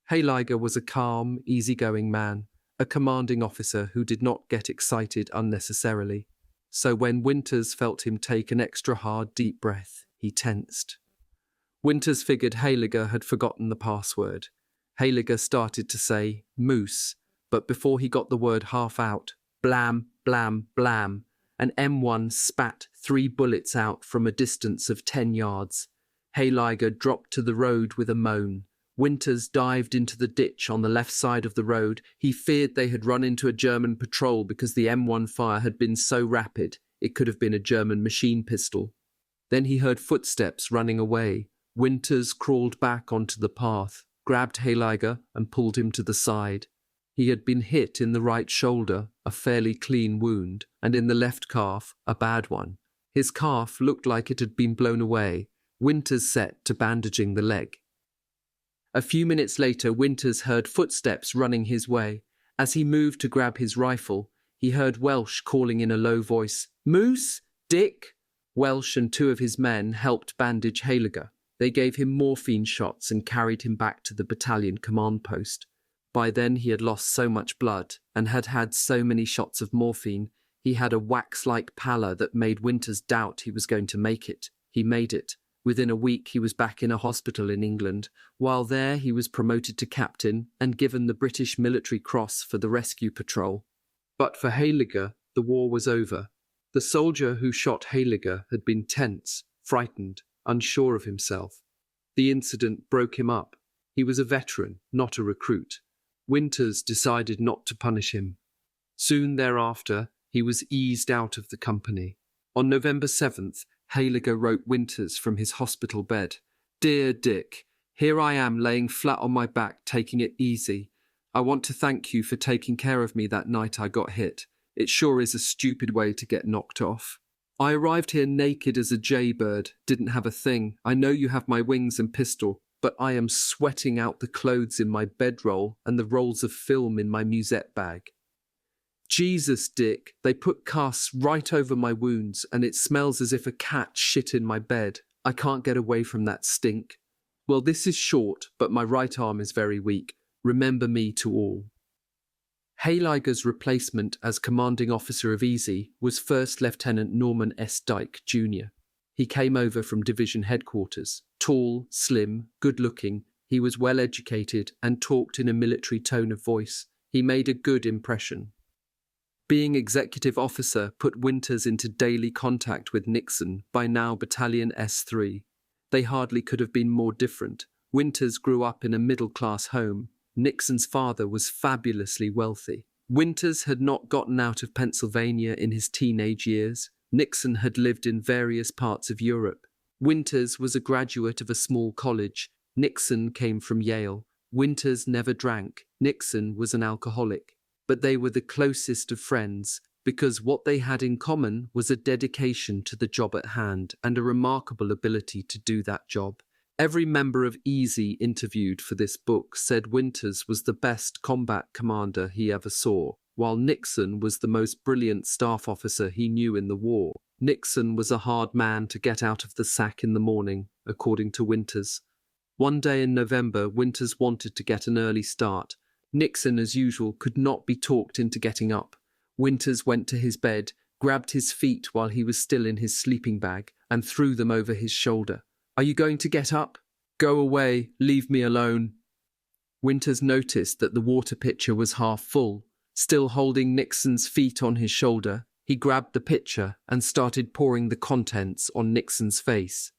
Hayliger was a calm, easygoing man, a commanding officer who did not get excited unnecessarily. So when Winters felt him take an extra hard, deep breath, he tensed. Winters figured Hayliger had forgotten the password. Hayliger started to say, "Moose," but before he got the word half out, blam, blam, blam, an M1 spat 3 bullets out from a distance of 10 yards. Hayliger dropped to the road with a moan. Winters dived into the ditch on the left side of the road. He feared they had run into a German patrol because the M1 fire had been so rapid it could have been a German machine pistol. Then he heard footsteps running away. Winters crawled back onto the path, grabbed Hayliger and pulled him to the side. He had been hit in the right shoulder, a fairly clean wound, and in the left calf, a bad one. His calf looked like it had been blown away. Winters set to bandaging the leg. A few minutes later, Winters heard footsteps running his way. As he moved to grab his rifle, he heard Welsh calling in a low voice, "Moose? Dick?" Welsh and 2 of his men helped bandage Hayliger. They gave him morphine shots and carried him back to the battalion command post. By then he had lost so much blood and had had so many shots of morphine, he had a wax-like pallor that made Winters doubt he was going to make it. He made it. Within a week he was back in a hospital in England. While there he was promoted to captain and given the British Military Cross for the rescue patrol. But for Hayliger, the war was over. The soldier who shot Hayliger had been tense, frightened, unsure of himself. The incident broke him up. He was a veteran, not a recruit. Winters decided not to punish him. Soon thereafter, he was eased out of the company. On November 7th, Hayliger wrote Winters from his hospital bed, "Dear Dick, here I am laying flat on my back, taking it easy. I want to thank you for taking care of me that night I got hit. It sure is a stupid way to get knocked off. I arrived here naked as a jaybird, didn't have a thing. I know you have my wings and pistol, but I am sweating out the clothes in my bedroll and the rolls of film in my musette bag. Jesus, Dick, they put casts right over my wounds and it smells as if a cat shit in my bed. I can't get away from that stink. Well, this is short, but my right arm is very weak. Remember me to all. Hayliger's replacement as commanding officer of Easy was First Lieutenant Norman S. Dyke, Jr. He came over from division headquarters. Tall, slim, good-looking, he was well-educated and talked in a military tone of voice. He made a good impression. Being executive officer put Winters into daily contact with Nixon, by now Battalion S3. They hardly could have been more different. Winters grew up in a middle-class home. Nixon's father was fabulously wealthy. Winters had not gotten out of Pennsylvania in his teenage years. Nixon had lived in various parts of Europe. Winters was a graduate of a small college. Nixon came from Yale. Winters never drank. Nixon was an alcoholic. But they were the closest of friends, because what they had in common was a dedication to the job at hand and a remarkable ability to do that job. Every member of Easy interviewed for this book said Winters was the best combat commander he ever saw, while Nixon was the most brilliant staff officer he knew in the war. Nixon was a hard man to get out of the sack in the morning, according to Winters. One day in November, Winters wanted to get an early start. Nixon, as usual, could not be talked into getting up. Winters went to his bed, grabbed his feet while he was still in his sleeping bag, and threw them over his shoulder. "Are you going to get up? Go away, leave me alone." Winters noticed that the water pitcher was half full. Still holding Nixon's feet on his shoulder, he grabbed the pitcher and started pouring the contents on Nixon's face.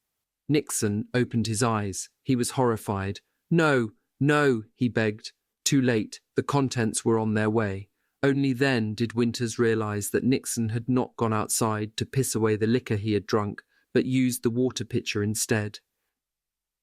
Nixon opened his eyes. He was horrified. "No, no," he begged. Too late, the contents were on their way. Only then did Winters realize that Nixon had not gone outside to piss away the liquor he had drunk, but used the water pitcher instead.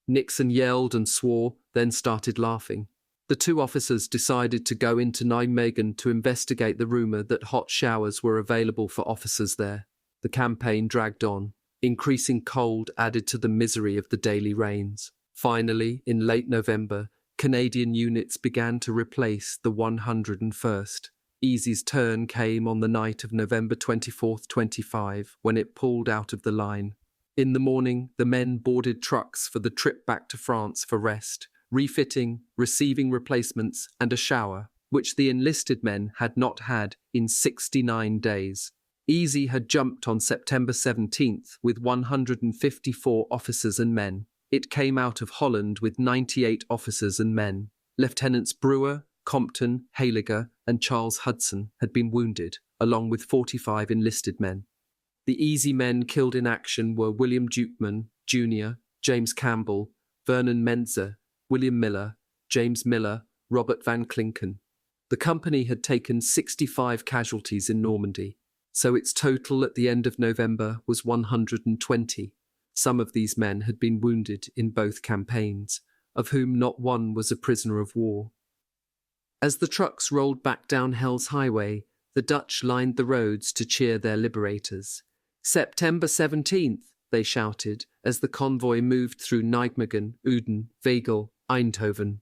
Nixon yelled and swore, then started laughing. The two officers decided to go into Nijmegen to investigate the rumor that hot showers were available for officers there. The campaign dragged on. Increasing cold added to the misery of the daily rains. Finally, in late November, Canadian units began to replace the 101st. Easy's turn came on the night of November 24th, 25, when it pulled out of the line. In the morning, the men boarded trucks for the trip back to France for rest, refitting, receiving replacements, and a shower, which the enlisted men had not had in 69 days. Easy had jumped on September 17th with 154 officers and men. It came out of Holland with 98 officers and men. Lieutenants Brewer, Compton, Hayliger, and Charles Hudson had been wounded, along with 45 enlisted men. The Easy men killed in action were William Dukeman, Jr., James Campbell, Vernon Menzer, William Miller, James Miller, Robert Van Klinken. The company had taken 65 casualties in Normandy, so its total at the end of November was 120. Some of these men had been wounded in both campaigns, of whom not one was a prisoner of war. As the trucks rolled back down Hell's Highway, the Dutch lined the roads to cheer their liberators. "September 17th, they shouted as the convoy moved through Nijmegen, Uden, Vegel, Eindhoven.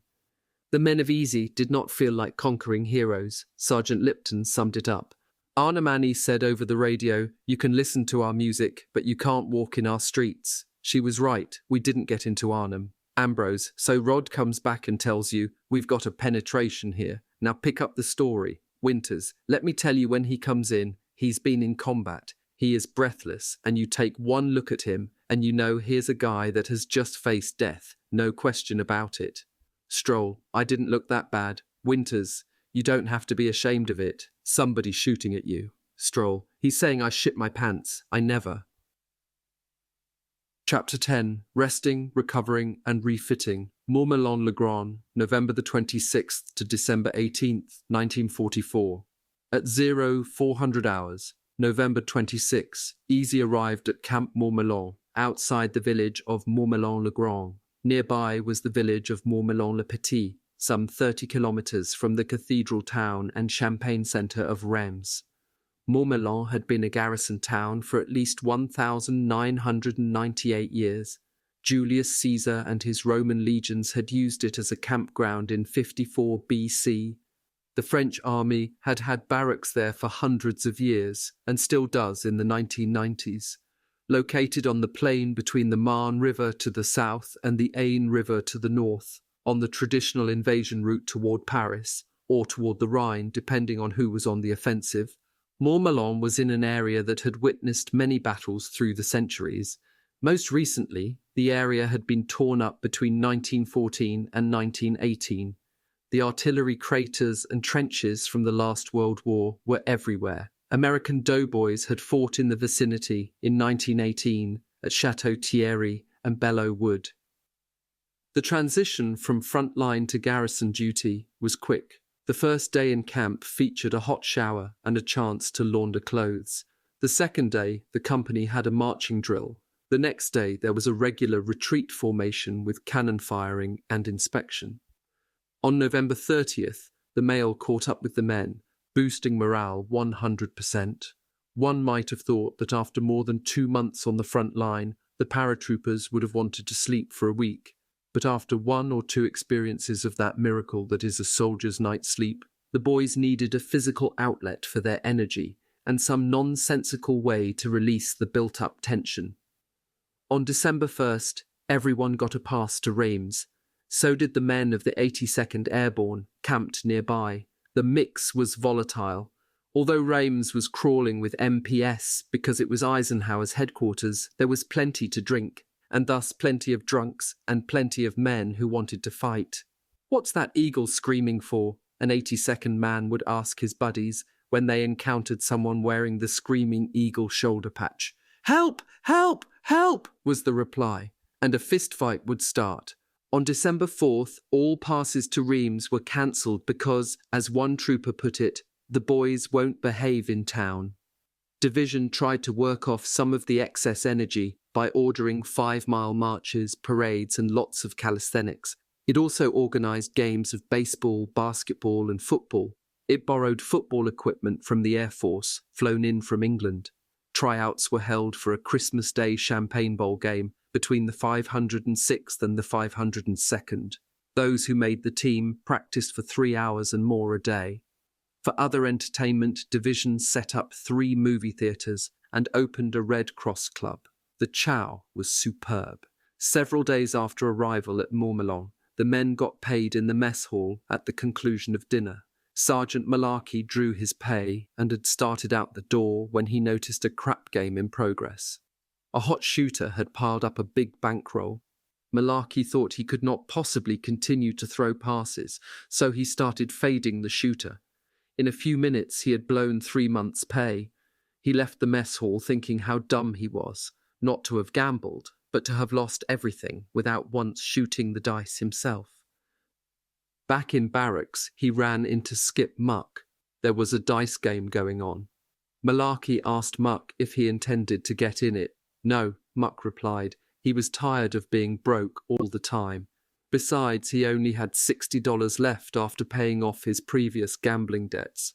The men of Easy did not feel like conquering heroes. Sergeant Lipton summed it up. Arnamani said over the radio, "You can listen to our music, but you can't walk in our streets." She was right, we didn't get into Arnhem. Ambrose, so Rod comes back and tells you, "We've got a penetration here. Now pick up the story." Winters, "Let me tell you, when he comes in, he's been in combat. He is breathless, and you take one look at him, and you know here's a guy that has just faced death. No question about it." Stroll, "I didn't look that bad." Winters, "You don't have to be ashamed of it. Somebody's shooting at you." Stroll, "He's saying I shit my pants. I never." Chapter 10. Resting, Recovering, and Refitting. Mourmelon-le-Grand, November the 26th to December 18th, 1944. At 0400 hours, November 26, Easy arrived at Camp Mourmelon, outside the village of Mourmelon-le-Grand. Nearby was the village of Mourmelon-le-Petit, some 30 kilometers from the cathedral town and champagne centre of Reims. Mourmelon had been a garrison town for at least 1,998 years. Julius Caesar and his Roman legions had used it as a campground in 54 BC. The French army had had barracks there for hundreds of years, and still does in the 1990s. Located on the plain between the Marne River to the south and the Aisne River to the north, on the traditional invasion route toward Paris, or toward the Rhine, depending on who was on the offensive, Montmelon was in an area that had witnessed many battles through the centuries. Most recently, the area had been torn up between 1914 and 1918. The artillery craters and trenches from the last World War were everywhere. American doughboys had fought in the vicinity in 1918 at Chateau Thierry and Belleau Wood. The transition from front line to garrison duty was quick. The first day in camp featured a hot shower and a chance to launder clothes. The second day, the company had a marching drill. The next day, there was a regular retreat formation with cannon firing and inspection. On November 30th, the mail caught up with the men, boosting morale 100%. One might have thought that after more than 2 months on the front line, the paratroopers would have wanted to sleep for a week. But after 1 or 2 experiences of that miracle that is a soldier's night's sleep, the boys needed a physical outlet for their energy and some nonsensical way to release the built-up tension. On December 1st, everyone got a pass to Reims. So did the men of the 82nd Airborne, camped nearby. The mix was volatile. Although Reims was crawling with MPS because it was Eisenhower's headquarters, there was plenty to drink, and thus plenty of drunks and plenty of men who wanted to fight. "What's that eagle screaming for?" an 82nd man would ask his buddies when they encountered someone wearing the screaming eagle shoulder patch. "Help! Help! Help!" was the reply, and a fistfight would start. On December 4th, all passes to Reims were cancelled because, as one trooper put it, the boys won't behave in town. Division tried to work off some of the excess energy by ordering 5-mile marches, parades, and lots of calisthenics. It also organised games of baseball, basketball, and football. It borrowed football equipment from the Air Force, flown in from England. Tryouts were held for a Christmas Day Champagne Bowl game between the 506th and the 502nd. Those who made the team practiced for 3 hours and more a day. For other entertainment, divisions set up 3 movie theatres and opened a Red Cross club. The chow was superb. Several days after arrival at Montmelon, the men got paid in the mess hall at the conclusion of dinner. Sergeant Malarkey drew his pay and had started out the door when he noticed a crap game in progress. A hot shooter had piled up a big bankroll. Malarkey thought he could not possibly continue to throw passes, so he started fading the shooter. In a few minutes he had blown 3 months' pay. He left the mess hall thinking how dumb he was, not to have gambled, but to have lost everything without once shooting the dice himself. Back in barracks, he ran into Skip Muck. There was a dice game going on. Malarkey asked Muck if he intended to get in it. No, Muck replied. He was tired of being broke all the time. Besides, he only had $60 left after paying off his previous gambling debts.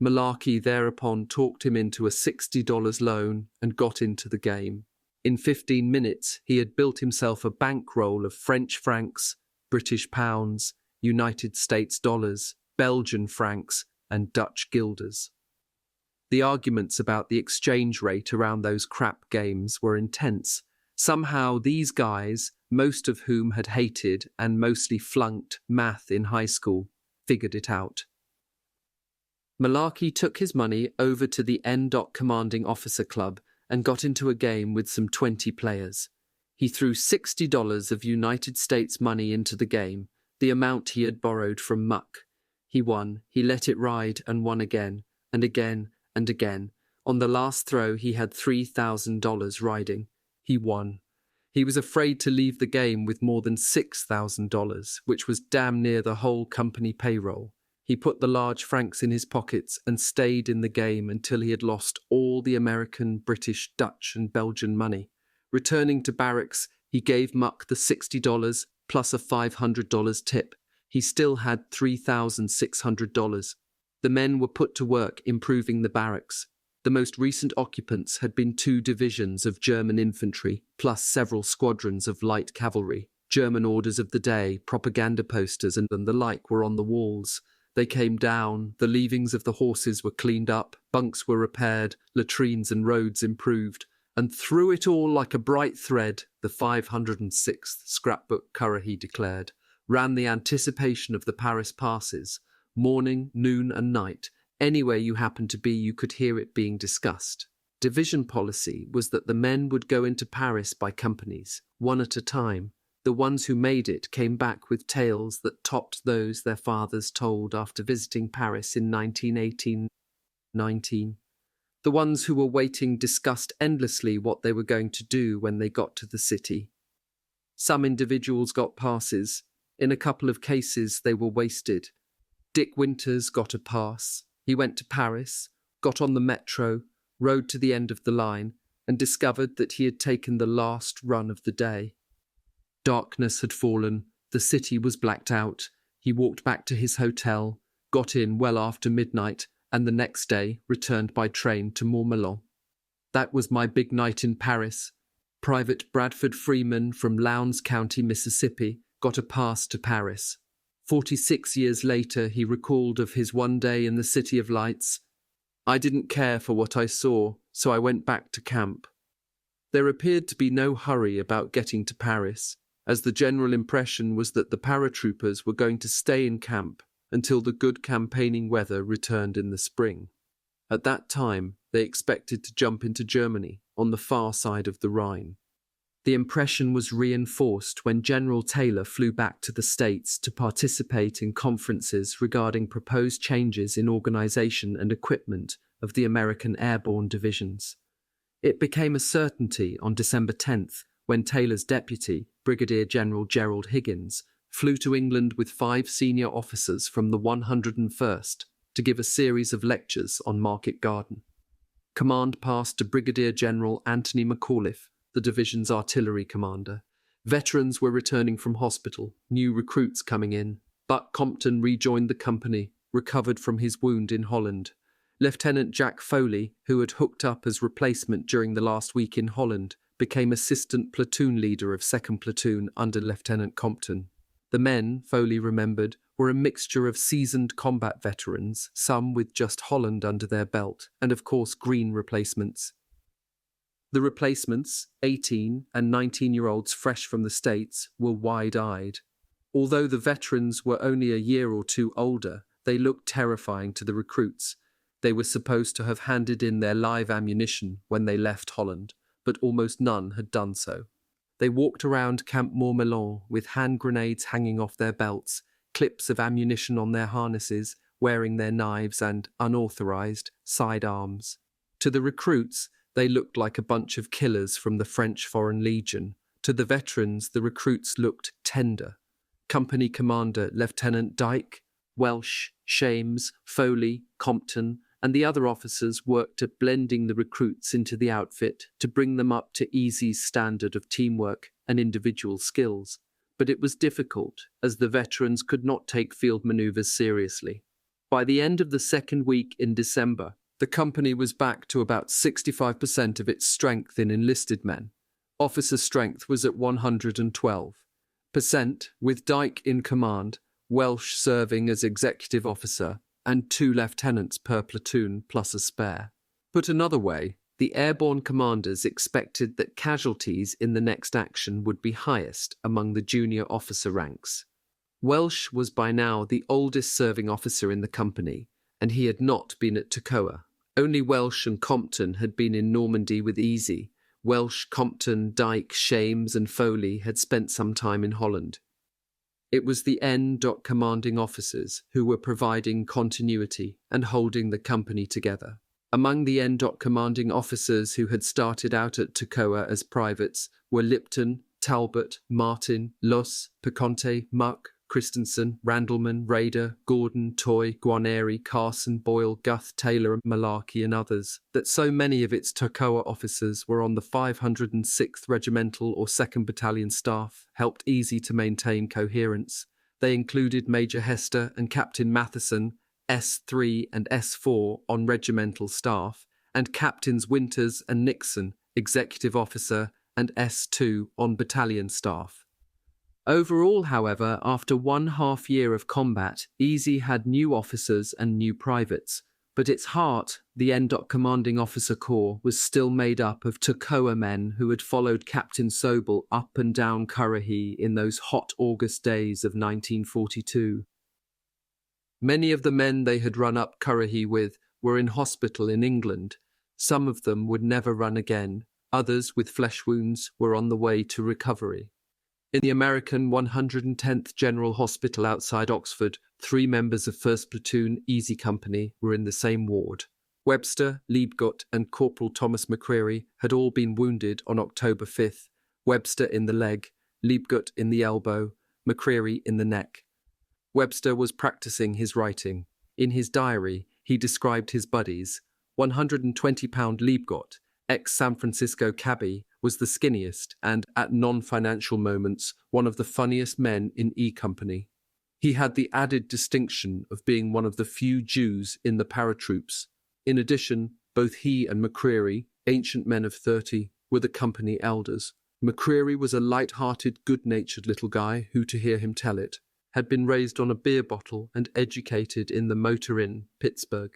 Malarkey thereupon talked him into a $60 loan and got into the game. In 15 minutes, he had built himself a bankroll of French francs, British pounds, United States dollars, Belgian francs, and Dutch guilders. The arguments about the exchange rate around those crap games were intense. Somehow these guys, most of whom had hated and mostly flunked math in high school, figured it out. Malarkey took his money over to the Commanding Officer Club and got into a game with some 20 players. He threw $60 of United States money into the game, the amount he had borrowed from Muck. He won, he let it ride and won again, and again, and again. On the last throw he had $3,000 riding. He won. He was afraid to leave the game with more than $6,000, which was damn near the whole company payroll. He put the large francs in his pockets and stayed in the game until he had lost all the American, British, Dutch and Belgian money. Returning to barracks, he gave Muck the $60 plus a $500 tip. He still had $3,600. The men were put to work improving the barracks. The The most recent occupants had been 2 divisions of German infantry, plus several squadrons of light cavalry. German orders of the day, propaganda posters and the like were on the walls. They came down, the leavings of the horses were cleaned up, bunks were repaired, latrines and roads improved, and through it all like a bright thread, the 506th scrapbook Currahee declared, ran the anticipation of the Paris passes. Morning, noon and night, anywhere you happened to be, you could hear it being discussed. Division policy was that the men would go into Paris by companies, one at a time. The ones who made it came back with tales that topped those their fathers told after visiting Paris in 1918-19. The ones who were waiting discussed endlessly what they were going to do when they got to the city. Some individuals got passes. In a couple of cases, they were wasted. Dick Winters got a pass. He went to Paris, got on the metro, rode to the end of the line, and discovered that he had taken the last run of the day. Darkness had fallen, the city was blacked out. He walked back to his hotel, got in well after midnight, and the next day returned by train to Montmelon. That was my big night in Paris. Private Bradford Freeman from Lowndes County, Mississippi, got a pass to Paris. 46 years later, he recalled of his one day in the City of Lights. I didn't care for what I saw, so I went back to camp. There appeared to be no hurry about getting to Paris, as the general impression was that the paratroopers were going to stay in camp until the good campaigning weather returned in the spring. At that time, they expected to jump into Germany on the far side of the Rhine. The impression was reinforced when General Taylor flew back to the States to participate in conferences regarding proposed changes in organization and equipment of the American airborne divisions. It became a certainty on December 10th when Taylor's deputy, Brigadier General Gerald Higgins, flew to England with 5 senior officers from the 101st to give a series of lectures on Market Garden. Command passed to Brigadier General Antony McAuliffe, the division's artillery commander. Veterans were returning from hospital, new recruits coming in. Buck Compton rejoined the company, recovered from his wound in Holland. Lieutenant Jack Foley, who had hooked up as replacement during the last week in Holland, became assistant platoon leader of 2nd Platoon under Lieutenant Compton. The men, Foley remembered, were a mixture of seasoned combat veterans, some with just Holland under their belt, and of course green replacements. The replacements, 18 and 19-year-olds fresh from the States, were wide-eyed. Although the veterans were only a year or 2 older, they looked terrifying to the recruits. They were supposed to have handed in their live ammunition when they left Holland, but almost none had done so. They walked around Camp Montmelon with hand grenades hanging off their belts, clips of ammunition on their harnesses, wearing their knives and, unauthorized, sidearms. To the recruits, they looked like a bunch of killers from the French Foreign Legion. To the veterans, the recruits looked tender. Company Commander Lieutenant Dyke, Welsh, Shames, Foley, Compton, and the other officers worked at blending the recruits into the outfit to bring them up to easy's standard of teamwork and individual skills. But it was difficult, as the veterans could not take field maneuvers seriously. By the end of the 2nd week in December, the company was back to about 65% of its strength in enlisted men. Officer strength was at 112%, with Dyke in command, Welsh serving as executive officer, and 2 lieutenants per platoon plus a spare. Put another way, the airborne commanders expected that casualties in the next action would be highest among the junior officer ranks. Welsh was by now the oldest serving officer in the company, and he had not been at Toccoa. Only Welsh and Compton had been in Normandy with Easy. Welsh, Compton, Dyke, Shames and Foley had spent some time in Holland. It was the N.commanding officers who were providing continuity and holding the company together. Among the N.commanding officers who had started out at Toccoa as privates were Lipton, Talbot, Martin, Luss, Piconte, Muck, Christensen, Randleman, Rader, Gordon, Toy, Guarneri, Carson, Boyle, Guth, Taylor, Malarkey and others, that so many of its Toccoa officers were on the 506th Regimental or 2nd Battalion staff helped Easy to maintain coherence. They included Major Hester and Captain Matheson, S3 and S4 on regimental staff, and Captains Winters and Nixon, executive officer, and S2 on battalion staff. Overall, however, after 1.5 years of combat, Easy had new officers and new privates, but its heart, the Commanding Officer Corps, was still made up of Toccoa men who had followed Captain Sobel up and down Currahee in those hot August days of 1942. Many of the men they had run up Currahee with were in hospital in England. Some of them would never run again. Others, with flesh wounds, were on the way to recovery. In the American 110th General Hospital outside Oxford, 3 members of 1st Platoon Easy Company were in the same ward. Webster, Liebgut, and Corporal Thomas McCreary had all been wounded on October 5th, Webster in the leg, Liebgut in the elbow, McCreary in the neck. Webster was practicing his writing. In his diary, he described his buddies. 120-pound Liebgut, ex-San Francisco cabbie, was the skinniest and, at non-financial moments, one of the funniest men in E Company. He had the added distinction of being one of the few Jews in the paratroops. In addition, both he and McCreary, ancient men of 30, were the company elders. McCreary was a light-hearted, good-natured little guy who, to hear him tell it, had been raised on a beer bottle and educated in the Motor Inn, Pittsburgh.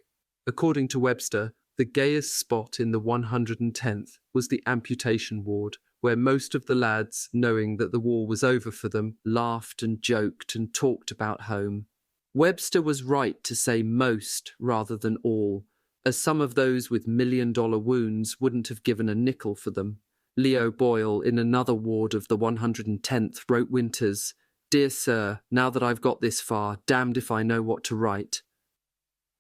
According to Webster, the gayest spot in the 110th was the amputation ward, where most of the lads, knowing that the war was over for them, laughed and joked and talked about home. Webster was right to say most rather than all, as some of those with million-dollar wounds wouldn't have given a nickel for them. Leo Boyle, in another ward of the 110th, wrote Winters, "Dear Sir, now that I've got this far, damned if I know what to write.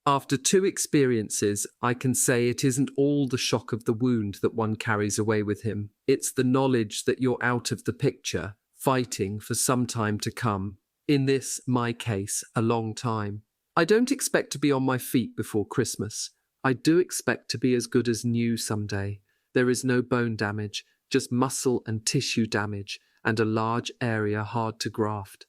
After 2 experiences, I can say it isn't all the shock of the wound that one carries away with him. It's the knowledge that you're out of the picture, fighting for some time to come. In this, my case, a long time. I don't expect to be on my feet before Christmas. I do expect to be as good as new someday. There is no bone damage, just muscle and tissue damage, and a large area hard to graft.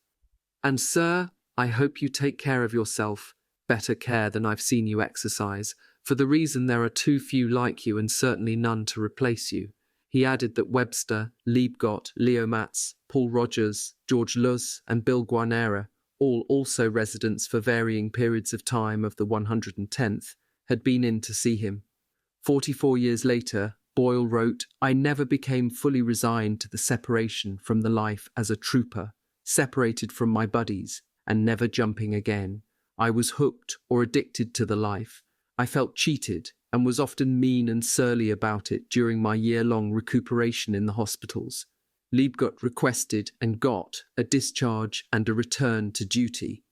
And sir, I hope you take care of yourself. Better care than I've seen you exercise, for the reason there are too few like you and certainly none to replace you." He added that Webster, Liebgut, Leo Matz, Paul Rogers, George Luss, and Bill Guarnera, all also residents for varying periods of time of the 110th, had been in to see him. 44 years later, Boyle wrote, "I never became fully resigned to the separation from the life as a trooper, separated from my buddies, and never jumping again. I was hooked or addicted to the life. I felt cheated and was often mean and surly about it during my year-long recuperation in the hospitals. Liebgut requested and got a discharge and a return to duty.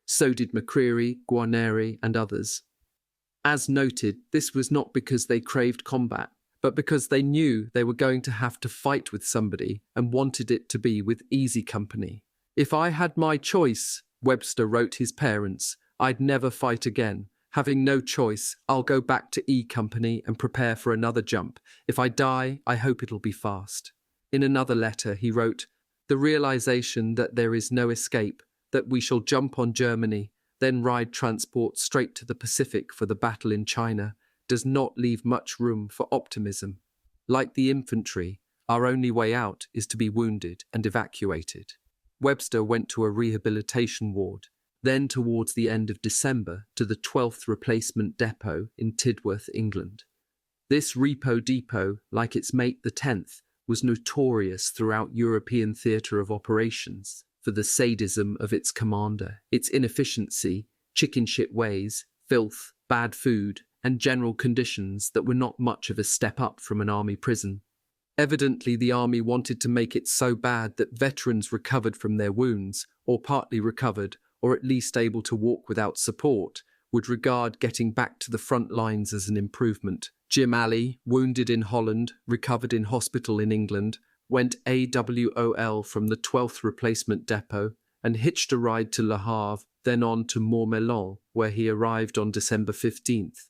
So did McCreary, Guarneri, and others. As noted, this was not because they craved combat, but because they knew they were going to have to fight with somebody and wanted it to be with Easy Company. If I had my choice," Webster wrote his parents, "I'd never fight again. Having no choice, I'll go back to E Company and prepare for another jump. If I die, I hope it'll be fast." In another letter, he wrote, "The realization that there is no escape, that we shall jump on Germany, then ride transport straight to the Pacific for the battle in China, does not leave much room for optimism. Like the infantry, our only way out is to be wounded and evacuated." Webster went to a rehabilitation ward, then towards the end of December to the 12th Replacement Depot in Tidworth, England. This repo depot, like its mate the 10th, was notorious throughout European theatre of operations for the sadism of its commander, its inefficiency, chicken shit ways, filth, bad food, and general conditions that were not much of a step up from an army prison. Evidently, the army wanted to make it so bad that veterans recovered from their wounds, or partly recovered, or at least able to walk without support, would regard getting back to the front lines as an improvement. Jim Alley, wounded in Holland, recovered in hospital in England, went AWOL from the 12th Replacement Depot and hitched a ride to Le Havre, then on to Montmelon, where he arrived on December 15th.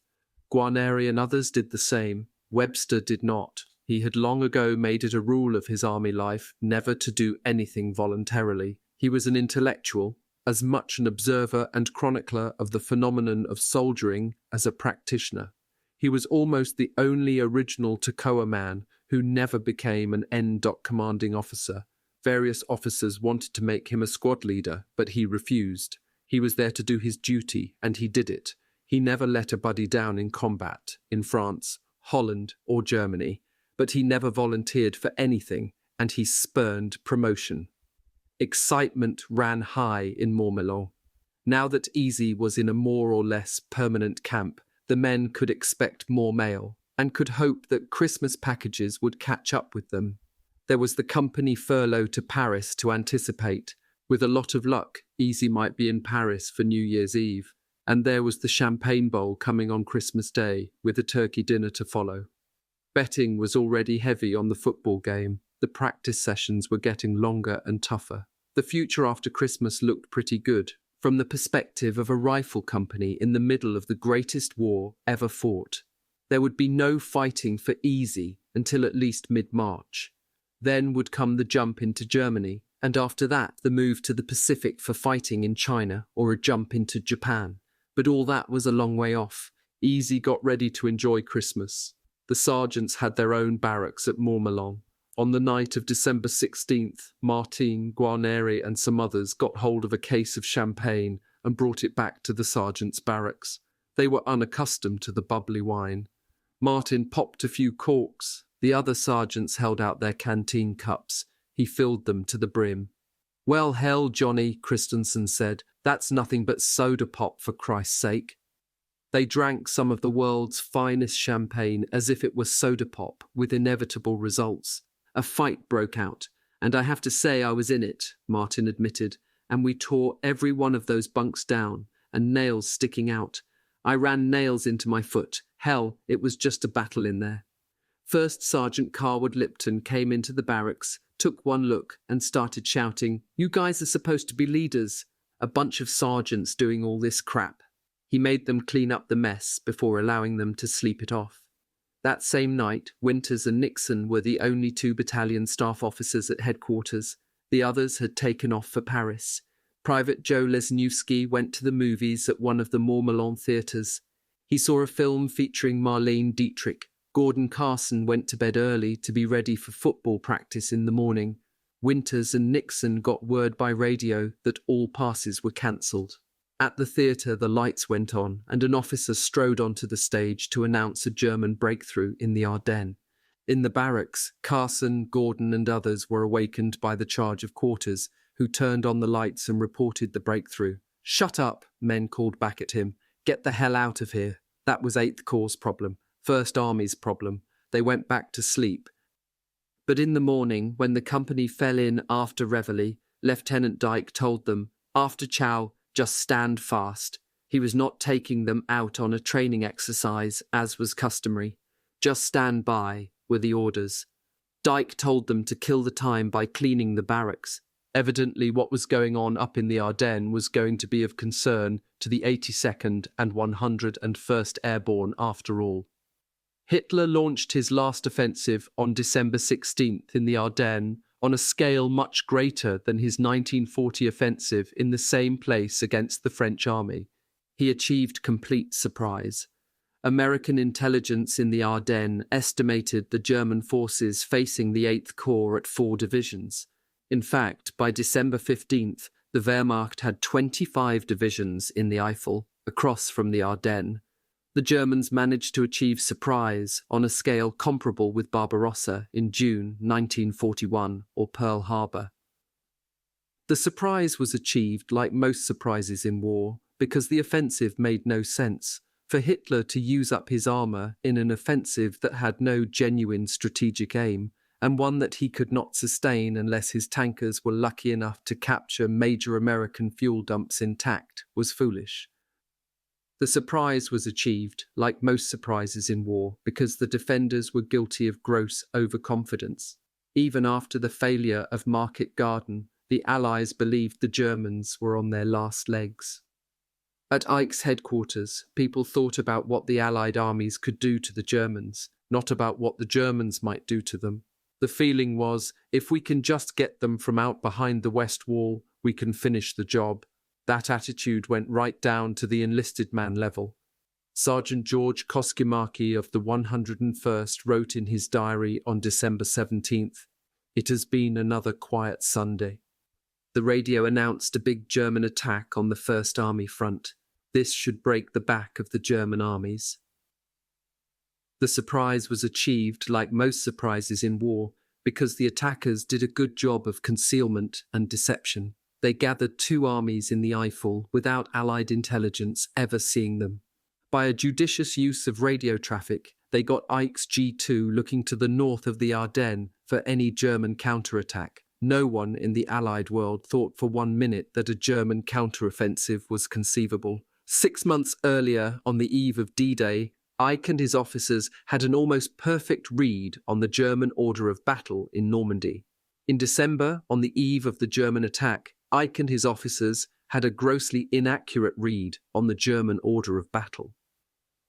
Guarneri and others did the same. Webster did not. He had long ago made it a rule of his army life never to do anything voluntarily. He was an intellectual, as much an observer and chronicler of the phenomenon of soldiering as a practitioner. He was almost the only original Toccoa man who never became an commanding officer. Various officers wanted to make him a squad leader, but he refused. He was there to do his duty, and he did it. He never let a buddy down in combat, in France, Holland, or Germany, but he never volunteered for anything, and he spurned promotion. Excitement ran high in Montmelon. Now that Easy was in a more or less permanent camp, the men could expect more mail, and could hope that Christmas packages would catch up with them. There was the company furlough to Paris to anticipate. With a lot of luck, Easy might be in Paris for New Year's Eve. And there was the Champagne Bowl coming on Christmas Day, with a turkey dinner to follow. Betting was already heavy on the football game. The practice sessions were getting longer and tougher. The future after Christmas looked pretty good, from the perspective of a rifle company in the middle of the greatest war ever fought. There would be no fighting for Easy until at least mid-March. Then would come the jump into Germany, and after that the move to the Pacific for fighting in China or a jump into Japan. But all that was a long way off. Easy got ready to enjoy Christmas. The sergeants had their own barracks at Montmelon. On the night of December 16th, Martin, Guarneri and some others got hold of a case of champagne and brought it back to the sergeants' barracks. They were unaccustomed to the bubbly wine. Martin popped a few corks. The other sergeants held out their canteen cups. He filled them to the brim. "Well, hell, Johnny," Christensen said, "that's nothing but soda pop, for Christ's sake." They drank some of the world's finest champagne as if it were soda pop, with inevitable results. A fight broke out, and I have to say I was in it, Martin admitted, and we tore every one of those bunks down, and nails sticking out. I ran nails into my foot. Hell, it was just a battle in there. First Sergeant Carwood Lipton came into the barracks, took one look, and started shouting, "You guys are supposed to be leaders. A bunch of sergeants doing all this crap." He made them clean up the mess before allowing them to sleep it off. That same night, Winters and Nixon were the only 2 battalion staff officers at headquarters. The others had taken off for Paris. Private Joe Lesniewski went to the movies at one of the Montmelon theatres. He saw a film featuring Marlene Dietrich. Gordon Carson went to bed early to be ready for football practice in the morning. Winters and Nixon got word by radio that all passes were cancelled. At the theatre, the lights went on, and an officer strode onto the stage to announce a German breakthrough in the Ardennes. In the barracks, Carson, Gordon, and others were awakened by the charge of quarters, who turned on the lights and reported the breakthrough. "Shut up," men called back at him. "Get the hell out of here." That was 8th Corps' problem, 1st Army's problem. They went back to sleep. But in the morning, when the company fell in after Reveille, Lieutenant Dyke told them, "After chow, just stand fast." He was not taking them out on a training exercise, as was customary. "Just stand by," were the orders. Dyke told them to kill the time by cleaning the barracks. Evidently what was going on up in the Ardennes was going to be of concern to the 82nd and 101st Airborne after all. Hitler launched his last offensive on December 16th in the Ardennes on a scale much greater than his 1940 offensive in the same place against the French army. He achieved complete surprise. American intelligence in the Ardennes estimated the German forces facing the 8th Corps at 4 divisions. In fact, by December 15th, the Wehrmacht had 25 divisions in the Eifel, across from the Ardennes. The Germans managed to achieve surprise on a scale comparable with Barbarossa in June 1941 or Pearl Harbor. The surprise was achieved, like most surprises in war, because the offensive made no sense. For Hitler to use up his armour in an offensive that had no genuine strategic aim, and one that he could not sustain unless his tankers were lucky enough to capture major American fuel dumps intact, was foolish. The surprise was achieved, like most surprises in war, because the defenders were guilty of gross overconfidence. Even after the failure of Market Garden, the Allies believed the Germans were on their last legs. At Eich's headquarters, people thought about what the Allied armies could do to the Germans, not about what the Germans might do to them. The feeling was, if we can just get them from out behind the West Wall, we can finish the job. That attitude went right down to the enlisted man level. Sergeant George Koskimaki of the 101st wrote in his diary on December 17th, "It has been another quiet Sunday." The radio announced a big German attack on the First Army front. This should break the back of the German armies. The surprise was achieved, like most surprises in war, because the attackers did a good job of concealment and deception. They gathered two armies in the Eifel without Allied intelligence ever seeing them. By a judicious use of radio traffic, they got Ike's G2 looking to the north of the Ardennes for any German counterattack. No one in the Allied world thought for 1 minute that a German counteroffensive was conceivable. 6 months earlier, on the eve of D-Day, Ike and his officers had an almost perfect read on the German order of battle in Normandy. In December, on the eve of the German attack, Ike and his officers had a grossly inaccurate read on the German order of battle.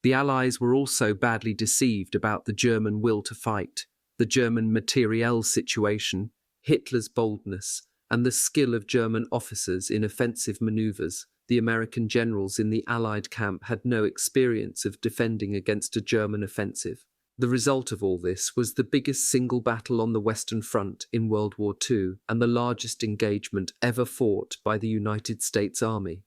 The Allies were also badly deceived about the German will to fight, the German materiel situation, Hitler's boldness, and the skill of German officers in offensive maneuvers. The American generals in the Allied camp had no experience of defending against a German offensive. The result of all this was the biggest single battle on the Western Front in World War II and the largest engagement ever fought by the United States Army.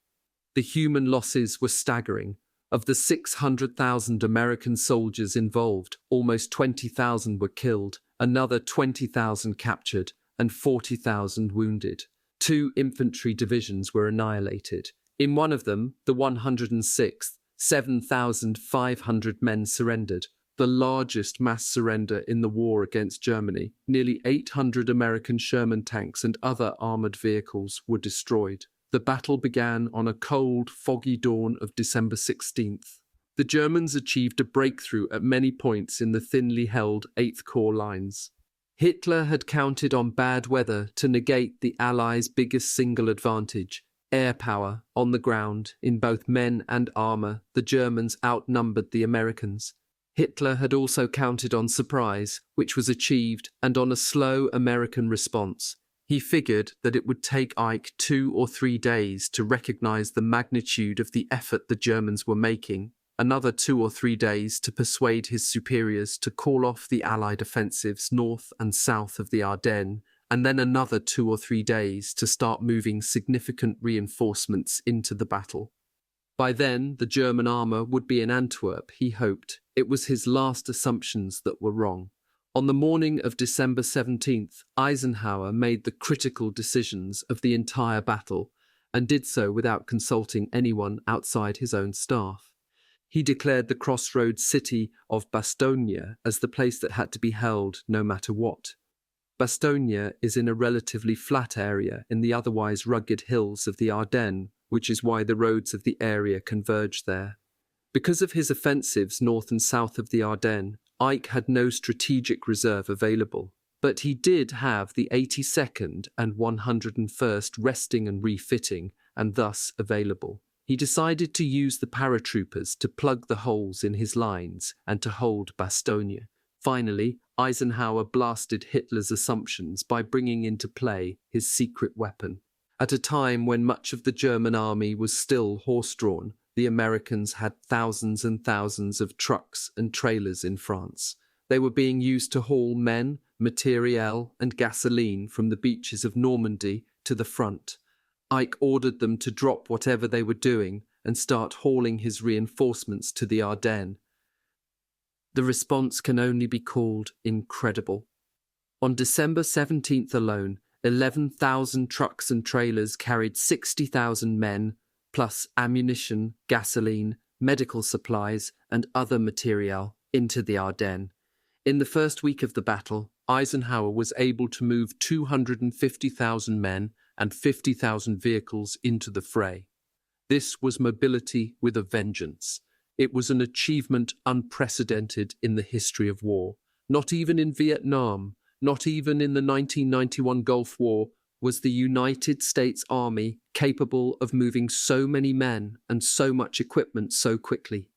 The human losses were staggering. Of the 600,000 American soldiers involved, almost 20,000 were killed, another 20,000 captured, and 40,000 wounded. 2 infantry divisions were annihilated. In one of them, the 106th, 7,500 men surrendered, the largest mass surrender in the war against Germany. Nearly 800 American Sherman tanks and other armored vehicles were destroyed. The battle began on a cold, foggy dawn of December 16th. The Germans achieved a breakthrough at many points in the thinly held 8th Corps lines. Hitler had counted on bad weather to negate the Allies' biggest single advantage, air power. On the ground, in both men and armour, the Germans outnumbered the Americans. Hitler had also counted on surprise, which was achieved, and on a slow American response. He figured that it would take Ike 2 or 3 days to recognize the magnitude of the effort the Germans were making, another 2 or 3 days to persuade his superiors to call off the Allied offensives north and south of the Ardennes, and then another 2 or 3 days to start moving significant reinforcements into the battle. By then, the German armour would be in Antwerp, he hoped. It was his last assumptions that were wrong. On the morning of December 17th, Eisenhower made the critical decisions of the entire battle, and did so without consulting anyone outside his own staff. He declared the crossroads city of Bastogne as the place that had to be held no matter what. Bastogne is in a relatively flat area in the otherwise rugged hills of the Ardennes, which is why the roads of the area converge there. Because of his offensives north and south of the Ardennes, Ike had no strategic reserve available, but he did have the 82nd and 101st resting and refitting, and thus available. He decided to use the paratroopers to plug the holes in his lines and to hold Bastogne. Finally, Eisenhower blasted Hitler's assumptions by bringing into play his secret weapon. At a time when much of the German army was still horse-drawn, the Americans had thousands and thousands of trucks and trailers in France. They were being used to haul men, materiel, and gasoline from the beaches of Normandy to the front. Ike ordered them to drop whatever they were doing and start hauling his reinforcements to the Ardennes. The response can only be called incredible. On December 17th alone, 11,000 trucks and trailers carried 60,000 men, plus ammunition, gasoline, medical supplies, and other materiel, into the Ardennes. In the first week of the battle, Eisenhower was able to move 250,000 men and 50,000 vehicles into the fray. This was mobility with a vengeance. It was an achievement unprecedented in the history of war. Not even in Vietnam, not even in the 1991 Gulf War, was the United States Army capable of moving so many men and so much equipment so quickly.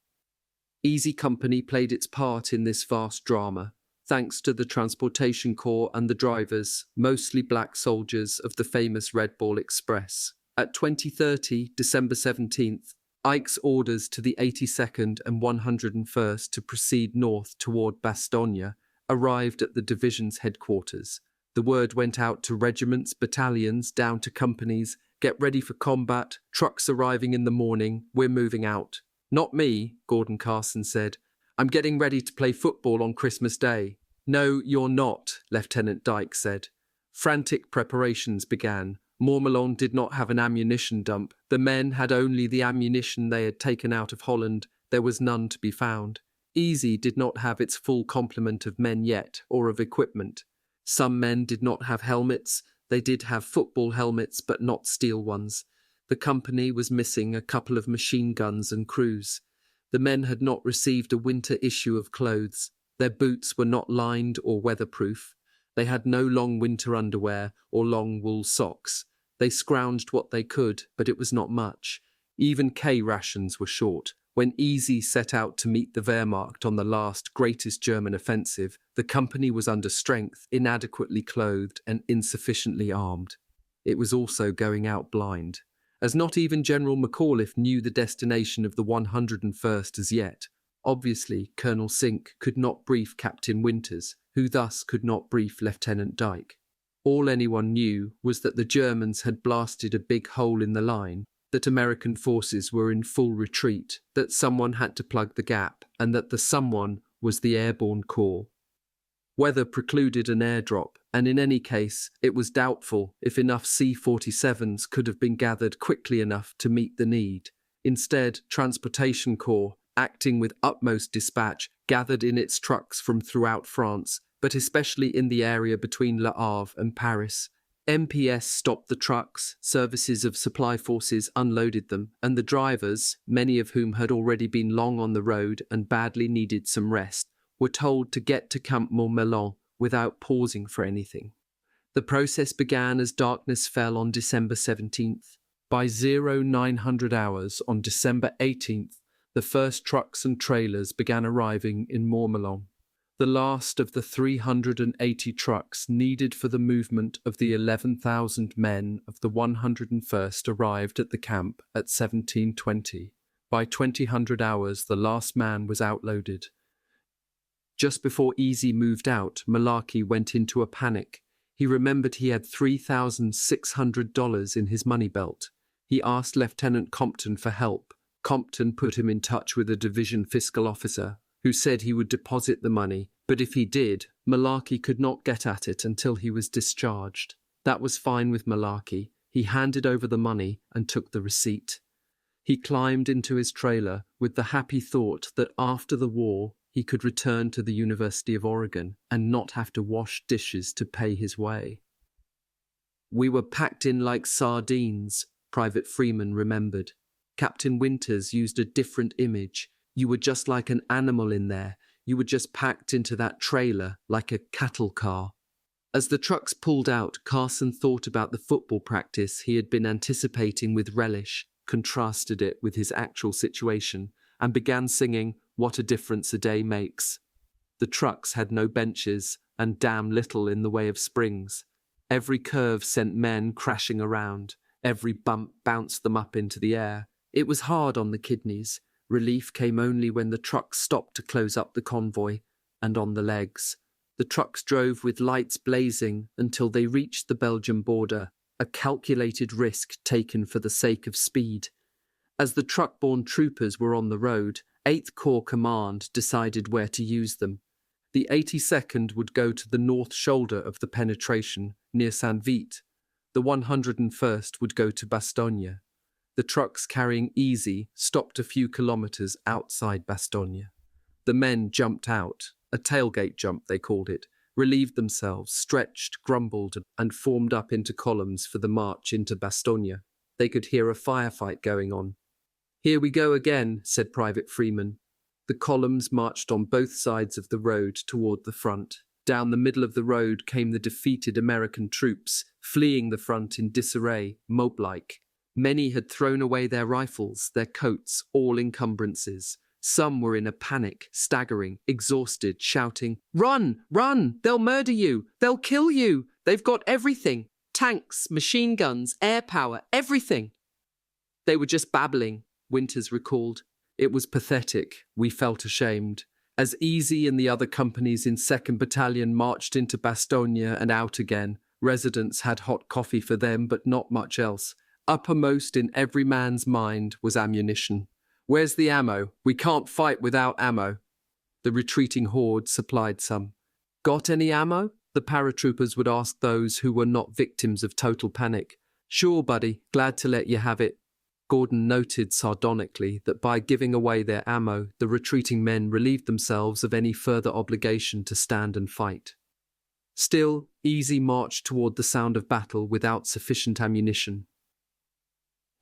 Easy Company played its part in this vast drama, thanks to the Transportation Corps and the drivers, mostly black soldiers of the famous Red Ball Express. At 20:30, December 17th, Ike's orders to the 82nd and 101st to proceed north toward Bastogne arrived at the division's headquarters. The word went out to regiments, battalions, down to companies. Get ready for combat. Trucks arriving in the morning. We're moving out. Not me, Gordon Carson said. I'm getting ready to play football on Christmas Day. No, you're not, Lieutenant Dyke said. Frantic preparations began. Mourmelon did not have an ammunition dump. The men had only the ammunition they had taken out of Holland. There was none to be found. Easy did not have its full complement of men yet, or of equipment. Some men did not have helmets. They did have football helmets, but not steel ones. The company was missing a couple of machine guns and crews. The men had not received a winter issue of clothes. Their boots were not lined or weatherproof. They had no long winter underwear or long wool socks. They scrounged what they could, but it was not much. Even K rations were short. When Easy set out to meet the Wehrmacht on the last greatest German offensive, the company was under strength, inadequately clothed, and insufficiently armed. It was also going out blind, as not even General McAuliffe knew the destination of the 101st as yet. Obviously, Colonel Sink could not brief Captain Winters, who thus could not brief Lieutenant Dyke. All anyone knew was that the Germans had blasted a big hole in the line, that American forces were in full retreat, that someone had to plug the gap, and that the someone was the Airborne Corps. Weather precluded an airdrop, and in any case, it was doubtful if enough C-47s could have been gathered quickly enough to meet the need. Instead, Transportation Corps, acting with utmost dispatch, gathered in its trucks from throughout France, but especially in the area between Le Havre and Paris. MPS stopped the trucks, services of supply forces unloaded them, and the drivers, many of whom had already been long on the road and badly needed some rest, were told to get to Camp Mourmelon without pausing for anything. The process began as darkness fell on December 17th. By 0900 hours on December 18th, the first trucks and trailers began arriving in Mourmelon. The last of the 380 trucks needed for the movement of the 11,000 men of the 101st arrived at the camp at 1720. By 2000 hours, the last man was outloaded. Just before Easy moved out, Malarkey went into a panic. He remembered he had $3,600 in his money belt. He asked Lieutenant Compton for help. Compton put him in touch with a division fiscal officer, who said he would deposit the money, but if he did, Malarkey could not get at it until he was discharged. That was fine with Malarkey. He handed over the money and took the receipt. He climbed into his trailer with the happy thought that after the war he could return to the University of Oregon and not have to wash dishes to pay his way. "We were packed in like sardines," Private Freeman remembered. Captain Winters used a different image. You were just like an animal in there. You were just packed into that trailer like a cattle car. As the trucks pulled out, Carson thought about the football practice he had been anticipating with relish, contrasted it with his actual situation, and began singing "What a Difference a Day Makes." The trucks had no benches and damn little in the way of springs. Every curve sent men crashing around. Every bump bounced them up into the air. It was hard on the kidneys. Relief came only when the trucks stopped to close up the convoy, and on the legs. The trucks drove with lights blazing until they reached the Belgian border, a calculated risk taken for the sake of speed. As the truck-borne troopers were on the road, 8th Corps Command decided where to use them. The 82nd would go to the north shoulder of the penetration, near Saint-Vite. The 101st would go to Bastogne. The trucks carrying Easy stopped a few kilometres outside Bastogne. The men jumped out, a tailgate jump they called it, relieved themselves, stretched, grumbled, and formed up into columns for the march into Bastogne. They could hear a firefight going on. "Here we go again," said Private Freeman. The columns marched on both sides of the road toward the front. Down the middle of the road came the defeated American troops, fleeing the front in disarray, mob-like. Many had thrown away their rifles, their coats, all encumbrances. Some were in a panic, staggering, exhausted, shouting, "Run! Run! They'll murder you! They'll kill you! They've got everything! Tanks, machine guns, air power, everything!" They were just babbling. Winters recalled. It was pathetic. We felt ashamed. As Easy and the other companies in 2nd Battalion marched into Bastogne and out again, residents had hot coffee for them but not much else. Uppermost in every man's mind was ammunition. Where's the ammo? We can't fight without ammo. The retreating horde supplied some. Got any ammo? The paratroopers would ask those who were not victims of total panic. Sure, buddy, glad to let you have it. Gordon noted sardonically that by giving away their ammo, the retreating men relieved themselves of any further obligation to stand and fight. Still, Easy marched toward the sound of battle without sufficient ammunition.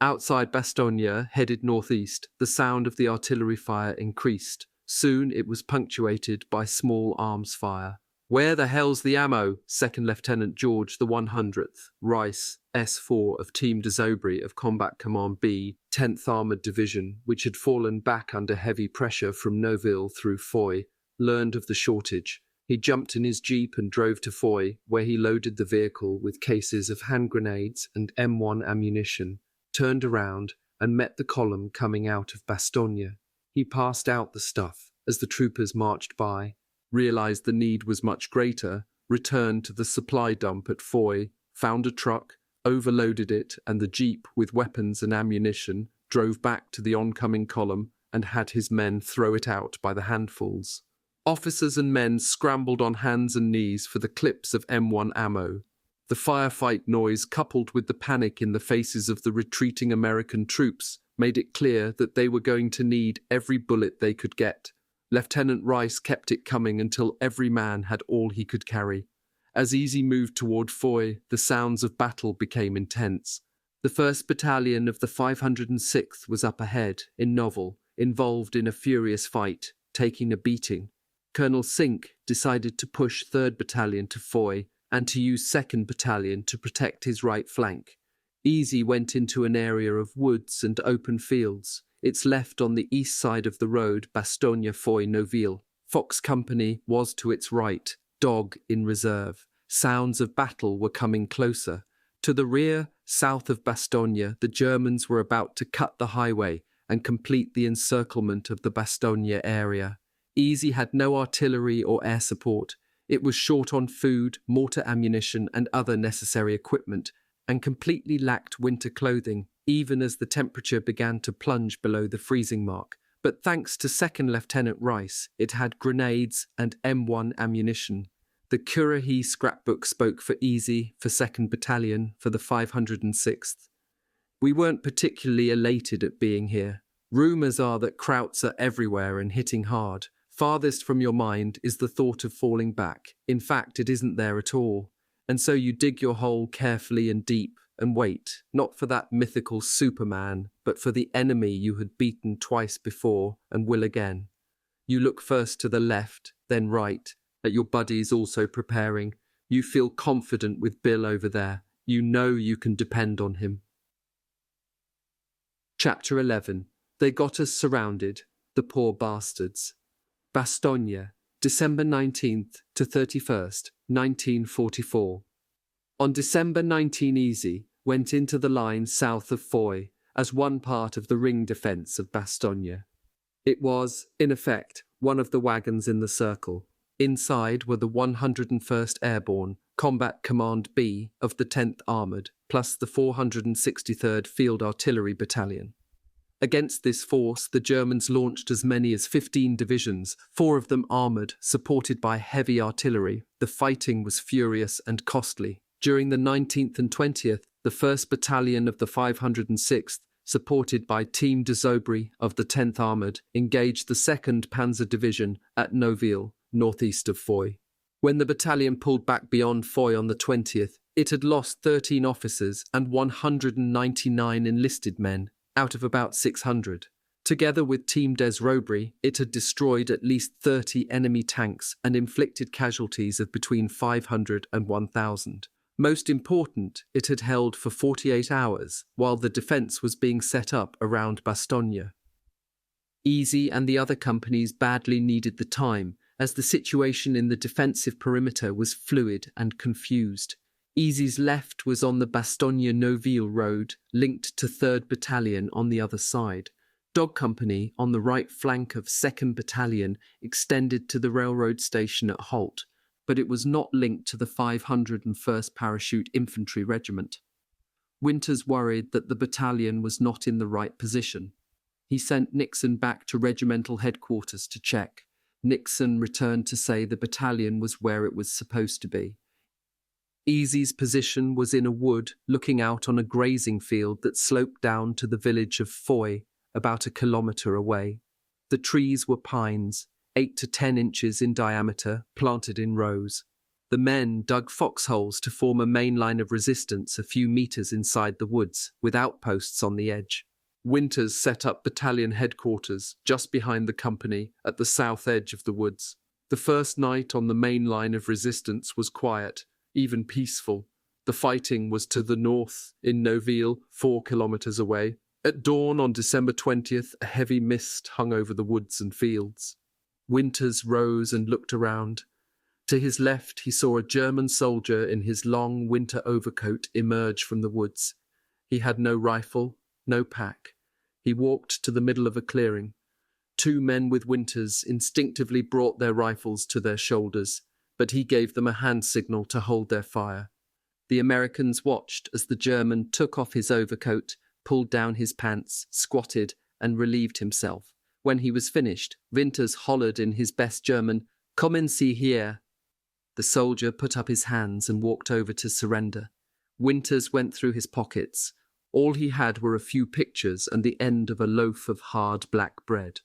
Outside Bastogne, headed northeast, the sound of the artillery fire increased. Soon it was punctuated by small arms fire. Where the hell's the ammo? 2nd Lieutenant George, the 100th, Rice, S4 of Team de Zobri of Combat Command B, 10th Armoured Division, which had fallen back under heavy pressure from Noville through Foy, learned of the shortage. He jumped in his jeep and drove to Foy, where he loaded the vehicle with cases of hand grenades and M1 ammunition, turned around and met the column coming out of Bastogne. He passed out the stuff as the troopers marched by, realized the need was much greater, returned to the supply dump at Foy, found a truck, overloaded it and the jeep with weapons and ammunition, drove back to the oncoming column and had his men throw it out by the handfuls. Officers and men scrambled on hands and knees for the clips of M1 ammo. The firefight noise, coupled with the panic in the faces of the retreating American troops, made it clear that they were going to need every bullet they could get. Lieutenant Rice kept it coming until every man had all he could carry. As Easy moved toward Foy, the sounds of battle became intense. The 1st Battalion of the 506th was up ahead, in Noville, involved in a furious fight, taking a beating. Colonel Sink decided to push 3rd Battalion to Foy and to use 2nd Battalion to protect his right flank. Easy went into an area of woods and open fields. Its left on the east side of the road, Bastogne-Foy-Noville. Fox Company was to its right, Dog in reserve. Sounds of battle were coming closer. To the rear, south of Bastogne, the Germans were about to cut the highway and complete the encirclement of the Bastogne area. Easy had no artillery or air support. It was short on food, mortar ammunition and other necessary equipment, and completely lacked winter clothing, even as the temperature began to plunge below the freezing mark. But thanks to 2nd Lieutenant Rice, it had grenades and M1 ammunition. The Currahee scrapbook spoke for Easy, for 2nd Battalion, for the 506th. We weren't particularly elated at being here. Rumours are that Krauts are everywhere and hitting hard. Farthest from your mind is the thought of falling back. In fact, it isn't there at all. And so you dig your hole carefully and deep and wait, not for that mythical Superman, but for the enemy you had beaten twice before and will again. You look first to the left, then right, at your buddies also preparing. You feel confident with Bill over there. You know you can depend on him. Chapter 11. They got us surrounded, the poor bastards. Bastogne, December 19th to 31st, 1944. On December 19, Easy went into the line south of Foy as one part of the ring defence of Bastogne. It was, in effect, one of the wagons in the circle. Inside were the 101st Airborne, Combat Command B of the 10th Armoured, plus the 463rd Field Artillery Battalion. Against this force, the Germans launched as many as 15 divisions, 4 of them armoured, supported by heavy artillery. The fighting was furious and costly. During the 19th and 20th, the 1st Battalion of the 506th, supported by Team de Zobri of the 10th Armoured, engaged the 2nd Panzer Division at Noville, northeast of Foy. When the battalion pulled back beyond Foy on the 20th, it had lost 13 officers and 199 enlisted men, out of about 600. Together with Team des Robry, it had destroyed at least 30 enemy tanks and inflicted casualties of between 500 and 1,000. Most important, it had held for 48 hours, while the defence was being set up around Bastogne. Easy and the other companies badly needed the time, as the situation in the defensive perimeter was fluid and confused. Easy's left was on the Bastogne-Noville road, linked to 3rd Battalion on the other side. Dog Company, on the right flank of 2nd Battalion, extended to the railroad station at Holt, but it was not linked to the 501st Parachute Infantry Regiment. Winters worried that the battalion was not in the right position. He sent Nixon back to regimental headquarters to check. Nixon returned to say the battalion was where it was supposed to be. Easy's position was in a wood looking out on a grazing field that sloped down to the village of Foy, about a kilometre away. The trees were pines, 8 to 10 inches in diameter, planted in rows. The men dug foxholes to form a main line of resistance a few metres inside the woods, with outposts on the edge. Winters set up battalion headquarters just behind the company at the south edge of the woods. The first night on the main line of resistance was quiet, even peaceful. The fighting was to the north, in NOVILLE, 4 kilometres away. At dawn on December 20th, a heavy mist hung over the woods and fields. Winters rose and looked around. To his left, he saw a German soldier in his long winter overcoat emerge from the woods. He had no rifle, no pack. He walked to the middle of a clearing. 2 men with Winters instinctively brought their rifles to their shoulders, but he gave them a hand signal to hold their fire. The Americans watched as the German took off his overcoat, pulled down his pants, squatted, and relieved himself. When he was finished, Winters hollered in his best German, "Kommen Sie hier." The soldier put up his hands and walked over to surrender. Winters went through his pockets. All he had were a few pictures and the end of a loaf of hard black bread.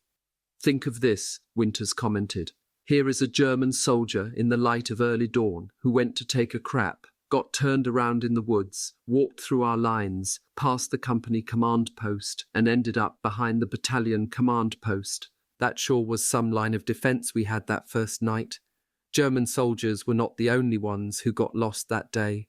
"Think of this," Winters commented. "Here is a German soldier in the light of early dawn who went to take a crap, got turned around in the woods, walked through our lines, past the company command post, and ended up behind the battalion command post. That sure was some line of defence we had that first night. German soldiers were not the only ones who got lost that day.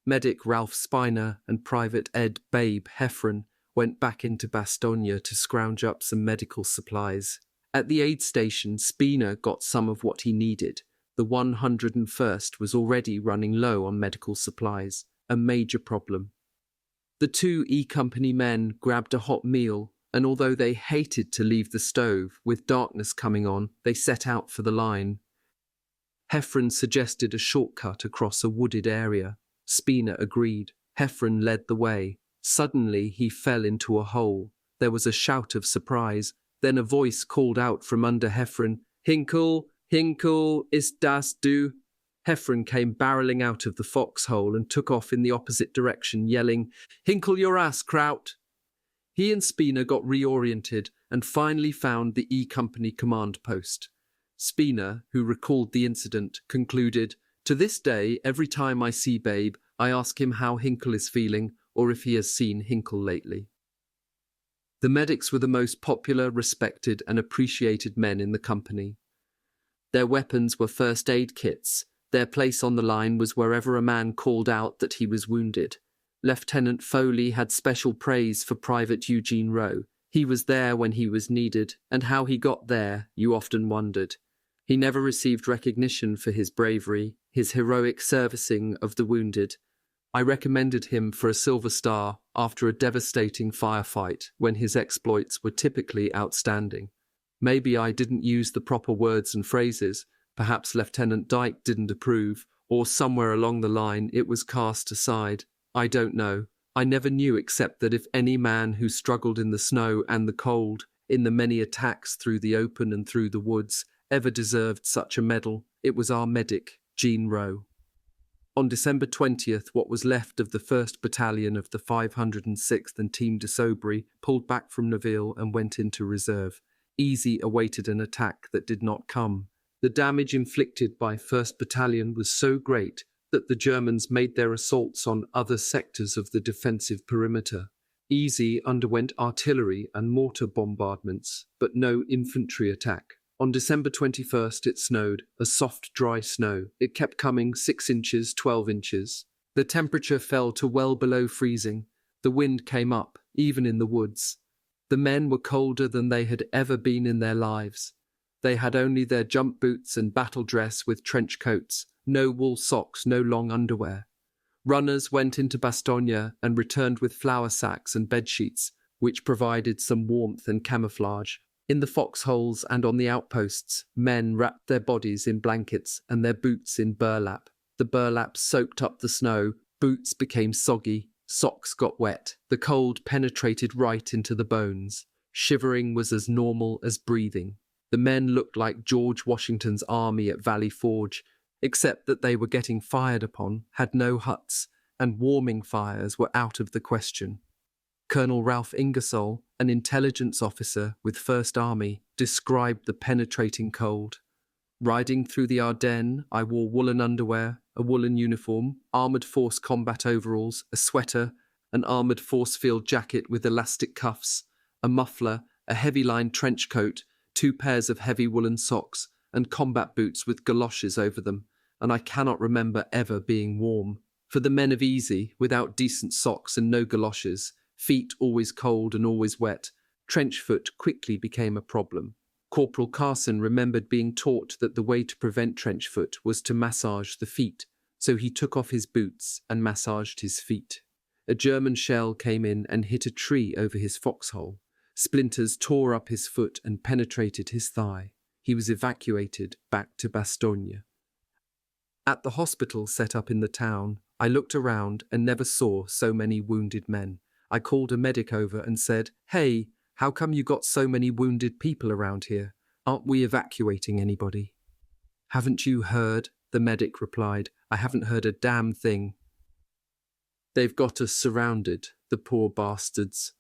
Medic Ralph Spiner and Private Ed Babe Heffron went back into Bastogne to scrounge up some medical supplies. At the aid station, Spiner got some of what he needed. The 101st was already running low on medical supplies, a major problem. The 2 E Company men grabbed a hot meal, and although they hated to leave the stove, with darkness coming on, they set out for the line. Heffron suggested a shortcut across a wooded area. Spiner agreed. Heffron led the way. Suddenly he fell into a hole. There was a shout of surprise. Then a voice called out from under Heffron, "Hinkle, Hinkle, ist das du?" Heffron came barreling out of the foxhole and took off in the opposite direction, yelling, "Hinkle your ass, Kraut!" He and Spiner got reoriented and finally found the E Company command post. Spiner, who recalled the incident, concluded, "To this day, every time I see Babe, I ask him how Hinkle is feeling or if he has seen Hinkle lately." The medics were the most popular, respected, and appreciated men in the company. Their weapons were first aid kits. Their place on the line was wherever a man called out that he was wounded. Lieutenant Foley had special praise for Private Eugene Rowe. He was there when he was needed, and how he got there, you often wondered. He never received recognition for his bravery, his heroic servicing of the wounded. I recommended him for a Silver Star after a devastating firefight when his exploits were typically outstanding. Maybe I didn't use the proper words and phrases, perhaps Lieutenant Dyke didn't approve, or somewhere along the line it was cast aside. I don't know. I never knew except that if any man who struggled in the snow and the cold, in the many attacks through the open and through the woods, ever deserved such a medal, it was our medic, Gene Rowe. On December 20th, what was left of the 1st Battalion of the 506th and Team de Sobry pulled back from NOVILLE and went into reserve. Easy awaited an attack that did not come. The damage inflicted by 1st Battalion was so great that the Germans made their assaults on other sectors of the defensive perimeter. Easy underwent artillery and mortar bombardments, but no infantry attack. On December 21st, it snowed, a soft, dry snow. It kept coming 6 inches, 12 inches. The temperature fell to well below freezing. The wind came up, even in the woods. The men were colder than they had ever been in their lives. They had only their jump boots and battle dress with trench coats, no wool socks, no long underwear. Runners went into Bastogne and returned with flour sacks and bedsheets. which provided some warmth and camouflage. In the foxholes and on the outposts, men wrapped their bodies in blankets and their boots in burlap. The burlap soaked up the snow, boots became soggy, socks got wet. The cold penetrated right into the bones. Shivering was as normal as breathing. The men looked like George Washington's army at Valley Forge, except that they were getting fired upon, had no huts, and warming fires were out of the question. Colonel Ralph Ingersoll, an intelligence officer with 1st Army, described the penetrating cold. Riding through the Ardennes, I wore woolen underwear, a woolen uniform, armoured force combat overalls, a sweater, an armoured force field jacket with elastic cuffs, a muffler, a heavy-lined trench coat, 2 pairs of heavy woolen socks, and combat boots with galoshes over them, and I cannot remember ever being warm. For the men of easy, without decent socks and no galoshes, feet always cold and always wet, trench foot quickly became a problem. Corporal Carson remembered being taught that the way to prevent trench foot was to massage the feet, so he took off his boots and massaged his feet. A German shell came in and hit a tree over his foxhole. Splinters tore up his foot and penetrated his thigh. He was evacuated back to Bastogne. At the hospital set up in the town, I looked around and never saw so many wounded men. I called a medic over and said, "Hey, how come you got so many wounded people around here? Aren't we evacuating anybody?" "Haven't you heard?" the medic replied. "I haven't heard a damn thing. They've got us surrounded, the poor bastards."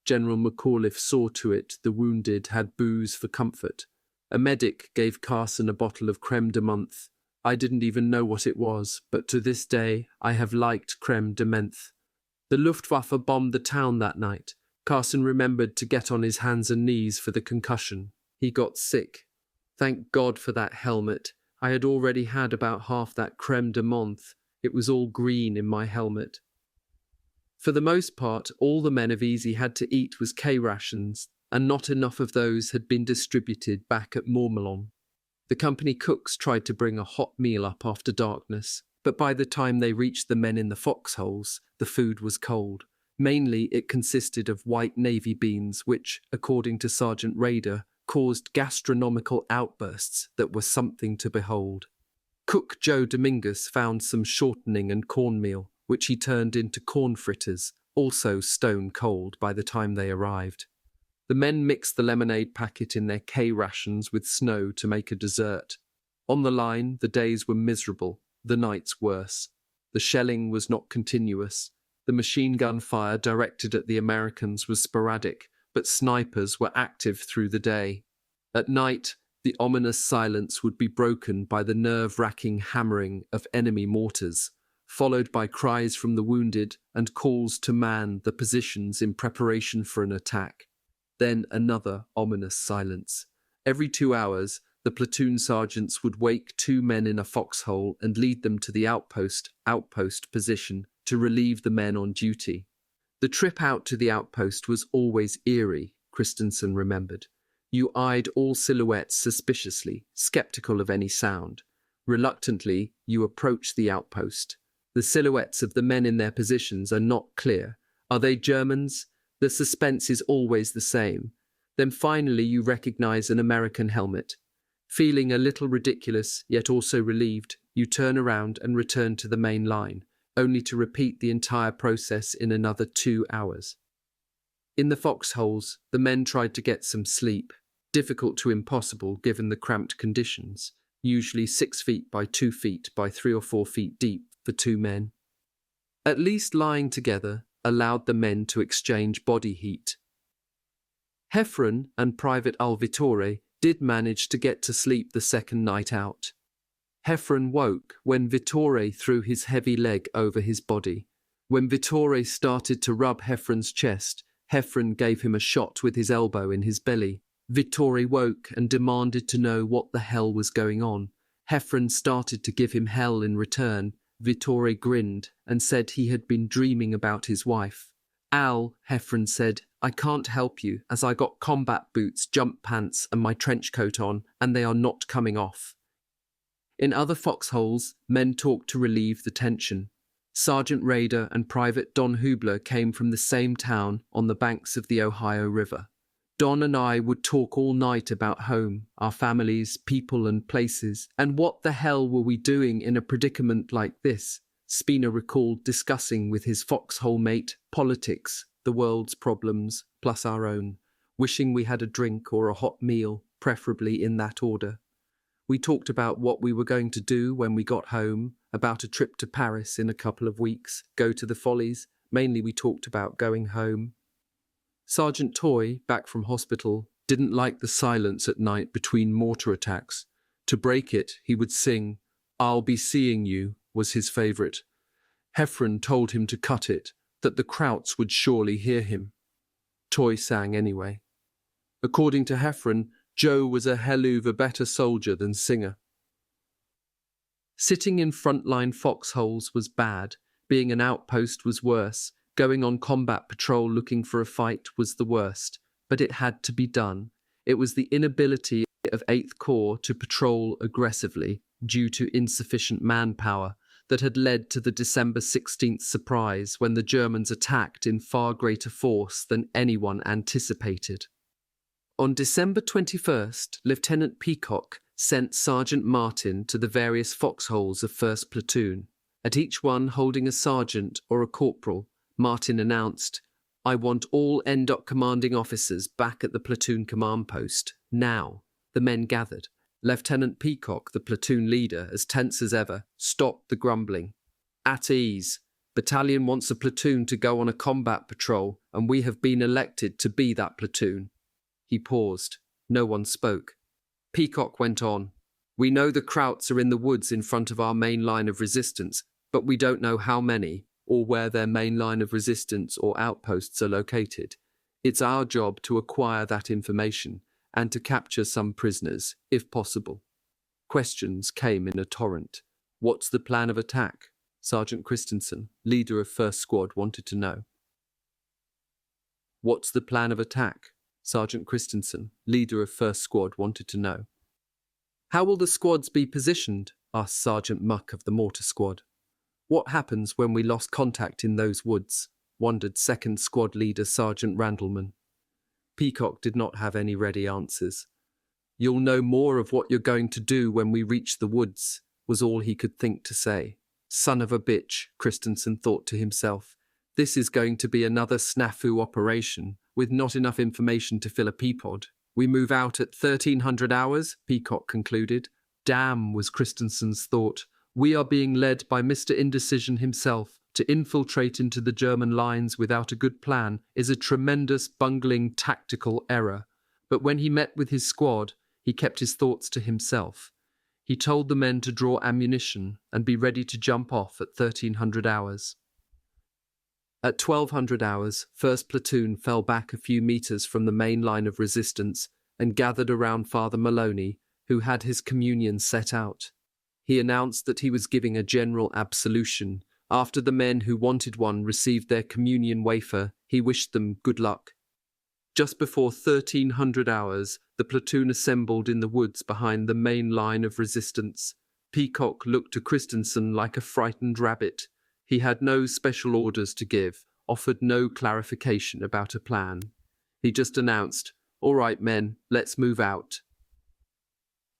General McAuliffe saw to it the wounded had booze for comfort. A medic gave Carson a bottle of creme de menthe. I didn't even know what it was, but to this day I have liked creme de menthe. The Luftwaffe bombed the town that night. Carson remembered to get on his hands and knees for the concussion. He got sick. Thank God for that helmet. I had already had about half that creme de menthe. It was all green in my helmet. For the most part, all the men of Easy had to eat was K-rations, and not enough of those had been distributed back at Mourmelon. The company cooks tried to bring a hot meal up after darkness, but by the time they reached the men in the foxholes, the food was cold. Mainly, it consisted of white navy beans, which, according to Sergeant Rader, caused gastronomical outbursts that were something to behold. Cook Joe Dominguez found some shortening and cornmeal, which he turned into corn fritters, also stone cold by the time they arrived. The men mixed the lemonade packet in their K-rations with snow to make a dessert. On the line, the days were miserable, the nights worse. The shelling was not continuous. The machine gun fire directed at the Americans was sporadic, but snipers were active through the day. At night, the ominous silence would be broken by the nerve-wracking hammering of enemy mortars, followed by cries from the wounded and calls to man the positions in preparation for an attack. Then another ominous silence. Every 2 hours, the platoon sergeants would wake 2 men in a foxhole and lead them to the outpost position to relieve the men on duty. The trip out to the outpost was always eerie, Christensen remembered. You eyed all silhouettes suspiciously, skeptical of any sound. Reluctantly, you approach the outpost. The silhouettes of the men in their positions are not clear. Are they Germans? The suspense is always the same. Then finally you recognize an American helmet. Feeling a little ridiculous, yet also relieved, you turn around and return to the main line, only to repeat the entire process in another 2 hours. In the foxholes, the men tried to get some sleep, difficult to impossible given the cramped conditions, usually 6 feet by 2 feet by 3 or 4 feet deep for 2 men. At least lying together allowed the men to exchange body heat. Heffron and Private Alvitore did manage to get to sleep the second night out. Heffron woke when Vittore threw his heavy leg over his body. When Vittore started to rub Heffron's chest, Heffron gave him a shot with his elbow in his belly. Vittore woke and demanded to know what the hell was going on. Heffron started to give him hell in return. Vittore grinned and said he had been dreaming about his wife. "Al," Heffron said, "I can't help you as I got combat boots, jump pants and my trench coat on, and they are not coming off." In other foxholes, men talked to relieve the tension. Sergeant Rader and Private Don Hubler came from the same town on the banks of the Ohio River. Don and I would talk all night about home, our families, people and places, and what the hell were we doing in a predicament like this? Spina recalled discussing with his foxhole mate politics, the world's problems, plus our own, wishing we had a drink or a hot meal, preferably in that order. We talked about what we were going to do when we got home, about a trip to Paris in a couple of weeks, go to the Follies. Mainly we talked about going home. Sergeant Toy, back from hospital, didn't like the silence at night between mortar attacks. To break it, he would sing, "I'll be seeing you," was his favourite. Heffron told him to cut it, that the Krauts would surely hear him. Toy sang anyway. According to Heffron, Joe was a hell of a better soldier than singer. Sitting in frontline foxholes was bad, being an outpost was worse, going on combat patrol looking for a fight was the worst, but it had to be done. It was the inability of 8th Corps to patrol aggressively due to insufficient manpower that had led to the December 16th surprise when the Germans attacked in far greater force than anyone anticipated. On December 21st, Lieutenant Peacock sent Sergeant Martin to the various foxholes of 1st Platoon. At each one holding a sergeant or a corporal, Martin announced, "I want all NDOC commanding officers back at the platoon command post, now." The men gathered. Lieutenant Peacock, the platoon leader, as tense as ever, stopped the grumbling. "At ease. Battalion wants a platoon to go on a combat patrol, and we have been elected to be that platoon." He paused. No one spoke. Peacock went on. "We know the Krauts are in the woods in front of our main line of resistance, but we don't know how many, or where their main line of resistance or outposts are located. It's our job to acquire that information and to capture some prisoners, if possible." Questions came in a torrent. "What's the plan of attack?" Sergeant Christensen, leader of 1st Squad, wanted to know. "What's the plan of attack?" Sergeant Christensen, leader of 1st Squad, wanted to know. "How will the squads be positioned?" asked Sergeant Muck of the Mortar Squad. "What happens when we lost contact in those woods?" wondered 2nd Squad leader Sergeant Randleman. Peacock did not have any ready answers. "You'll know more of what you're going to do when we reach the woods," was all he could think to say. Son of a bitch, Christensen thought to himself. This is going to be another snafu operation, with not enough information to fill a peapod. "We move out at 1300 hours, Peacock concluded. Damn, was Christensen's thought. We are being led by Mr. Indecision himself. To infiltrate into the German lines without a good plan is a tremendous bungling tactical error. But when he met with his squad, he kept his thoughts to himself. He told the men to draw ammunition and be ready to jump off at 1300 hours. At 1200 hours, 1st Platoon fell back a few meters from the main line of resistance and gathered around Father Maloney, who had his communion set out. He announced that he was giving a general absolution. After the men who wanted one received their communion wafer, he wished them good luck. Just before 1300 hours, the platoon assembled in the woods behind the main line of resistance. Peacock looked to Christensen like a frightened rabbit. He had no special orders to give, offered no clarification about a plan. He just announced, "All right, men, let's move out."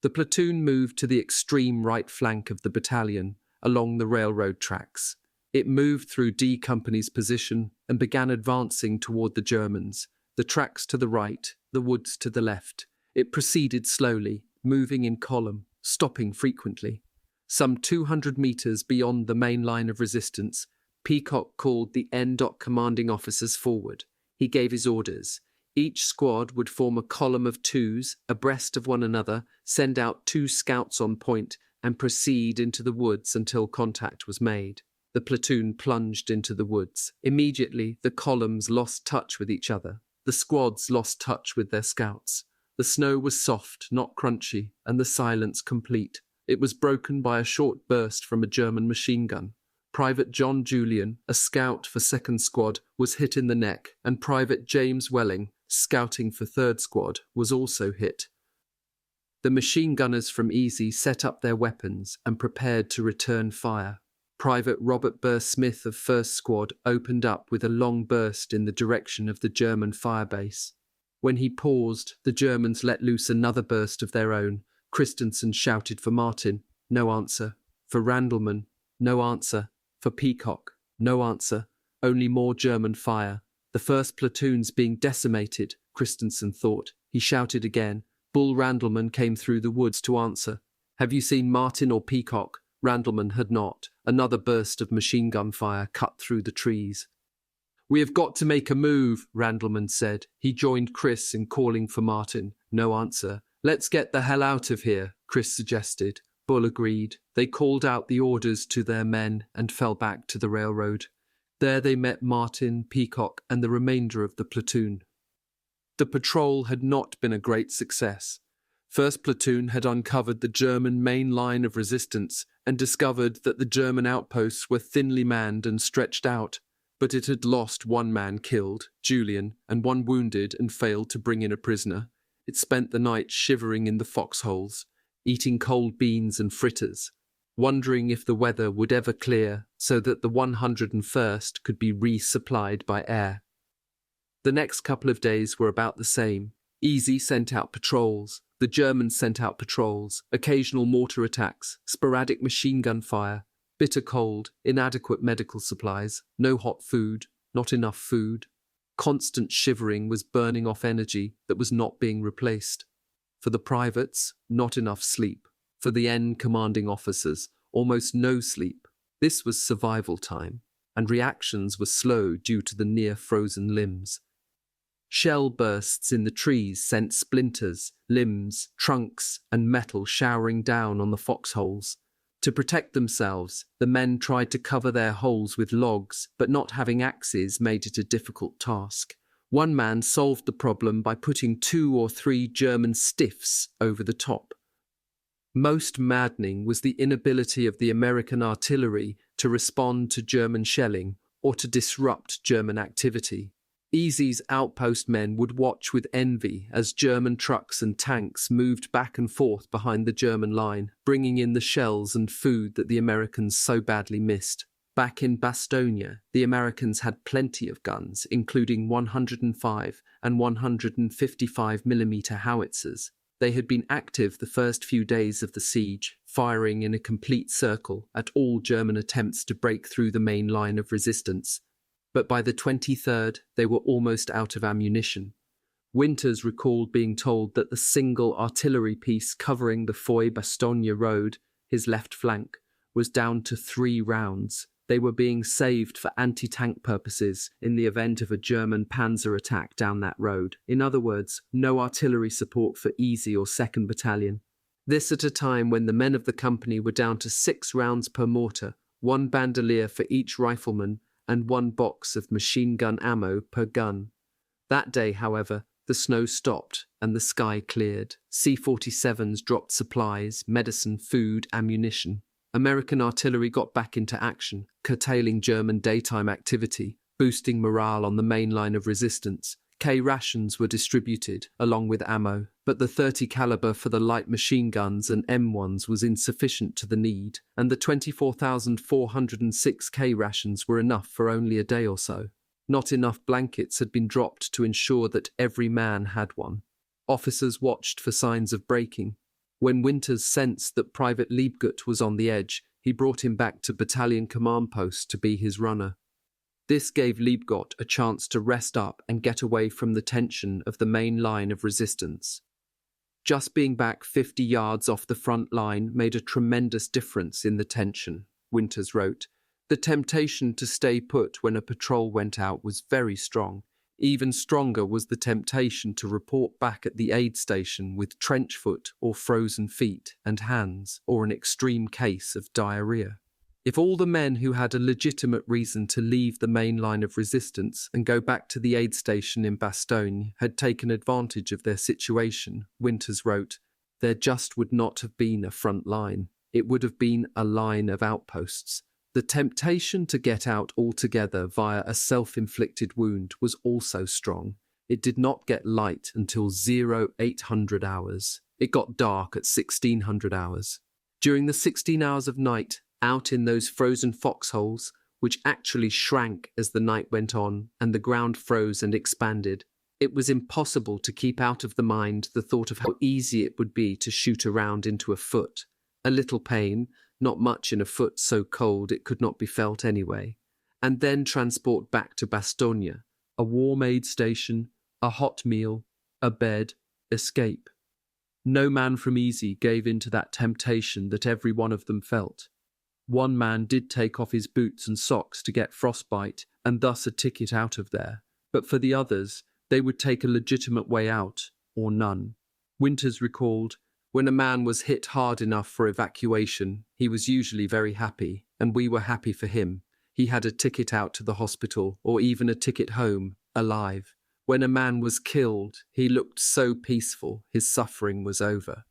The platoon moved to the extreme right flank of the battalion, along the railroad tracks. It moved through D Company's position and began advancing toward the Germans, the tracks to the right, the woods to the left. It proceeded slowly, moving in column, stopping frequently. Some 200 meters beyond the main line of resistance, Peacock called the NDOC commanding officers forward. He gave his orders. Each squad would form a column of twos, abreast of one another, send out 2 scouts on point, and proceed into the woods until contact was made. The platoon plunged into the woods. Immediately, the columns lost touch with each other. The squads lost touch with their scouts. The snow was soft, not crunchy, and the silence complete. It was broken by a short burst from a German machine gun. Private John Julian, a scout for 2nd Squad, was hit in the neck, and Private James Welling, scouting for 3rd Squad, was also hit. The machine gunners from Easy set up their weapons and prepared to return fire. Private Robert Burr Smith of 1st Squad opened up with a long burst in the direction of the German firebase. When he paused, the Germans let loose another burst of their own. Christensen shouted for Martin, no answer. For Randleman, no answer. For Peacock, no answer. Only more German fire. The first platoon's being decimated, Christensen thought. He shouted again. Bull Randleman came through the woods to answer. Have you seen Martin or Peacock? Randleman had not. Another burst of machine gun fire cut through the trees. We have got to make a move, Randleman said. He joined Chris in calling for Martin. No answer. Let's get the hell out of here, Chris suggested. Bull agreed. They called out the orders to their men and fell back to the railroad. There they met Martin, Peacock, and the remainder of the platoon. The patrol had not been a great success. 1st Platoon had uncovered the German main line of resistance and discovered that the German outposts were thinly manned and stretched out, but it had lost 1 man killed, Julian, and 1 wounded and failed to bring in a prisoner. It spent the night shivering in the foxholes, eating cold beans and fritters, wondering if the weather would ever clear so that the 101st could be resupplied by air. The next couple of days were about the same. Easy sent out patrols. The Germans sent out patrols, occasional mortar attacks, sporadic machine gun fire, bitter cold, inadequate medical supplies, no hot food, not enough food. Constant shivering was burning off energy that was not being replaced. For the privates, not enough sleep. For the commanding officers, almost no sleep. This was survival time, and reactions were slow due to the near-frozen limbs. Shell bursts in the trees sent splinters, limbs, trunks, and metal showering down on the foxholes. To protect themselves, the men tried to cover their holes with logs, but not having axes made it a difficult task. 1 man solved the problem by putting 2 or 3 German stiffs over the top. Most maddening was the inability of the American artillery to respond to German shelling or to disrupt German activity. Easy's outpost men would watch with envy as German trucks and tanks moved back and forth behind the German line, bringing in the shells and food that the Americans so badly missed. Back in Bastogne, the Americans had plenty of guns, including 105 and 155mm howitzers. They had been active the first few days of the siege, firing in a complete circle at all German attempts to break through the main line of resistance. But by the 23rd, they were almost out of ammunition. Winters recalled being told that the single artillery piece covering the Foy-Bastogne road, his left flank, was down to 3 rounds. They were being saved for anti-tank purposes in the event of a German panzer attack down that road. In other words, no artillery support for Easy or 2nd Battalion. This at a time when the men of the company were down to 6 rounds per mortar, 1 bandolier for each rifleman, and 1 box of machine gun ammo per gun. That day, however, the snow stopped and the sky cleared. C-47s dropped supplies, medicine, food, ammunition. American artillery got back into action, curtailing German daytime activity, boosting morale on the main line of resistance. K rations were distributed, along with ammo, but the .30 caliber for the light machine guns and M1s was insufficient to the need, and the 24,406 K rations were enough for only a day or so. Not enough blankets had been dropped to ensure that every man had one. Officers watched for signs of breaking. When Winters sensed that Private Liebgut was on the edge, he brought him back to battalion command post to be his runner. This gave Liebgut a chance to rest up and get away from the tension of the main line of resistance. Just being back 50 yards off the front line made a tremendous difference in the tension, Winters wrote. The temptation to stay put when a patrol went out was very strong. Even stronger was the temptation to report back at the aid station with trench foot or frozen feet and hands, or an extreme case of diarrhea. If all the men who had a legitimate reason to leave the main line of resistance and go back to the aid station in Bastogne had taken advantage of their situation, Winters wrote, there just would not have been a front line. It would have been a line of outposts. The temptation to get out altogether via a self-inflicted wound was also strong. It did not get light until 0800 hours. It got dark at 1600 hours. During the 16 hours of night, out in those frozen foxholes, which actually shrank as the night went on and the ground froze and expanded. It was impossible to keep out of the mind the thought of how easy it would be to shoot around into a foot. A little pain, not much in a foot so cold it could not be felt anyway, and then transport back to Bastogne, a warm aid station, a hot meal, a bed, escape. No man from Easy gave in to that temptation that every one of them felt. One man did take off his boots and socks to get frostbite and thus a ticket out of there, but for the others, they would take a legitimate way out, or none. Winters recalled, when a man was hit hard enough for evacuation, he was usually very happy, and we were happy for him. He had a ticket out to the hospital, or even a ticket home, alive. When a man was killed, he looked so peaceful, his suffering was over.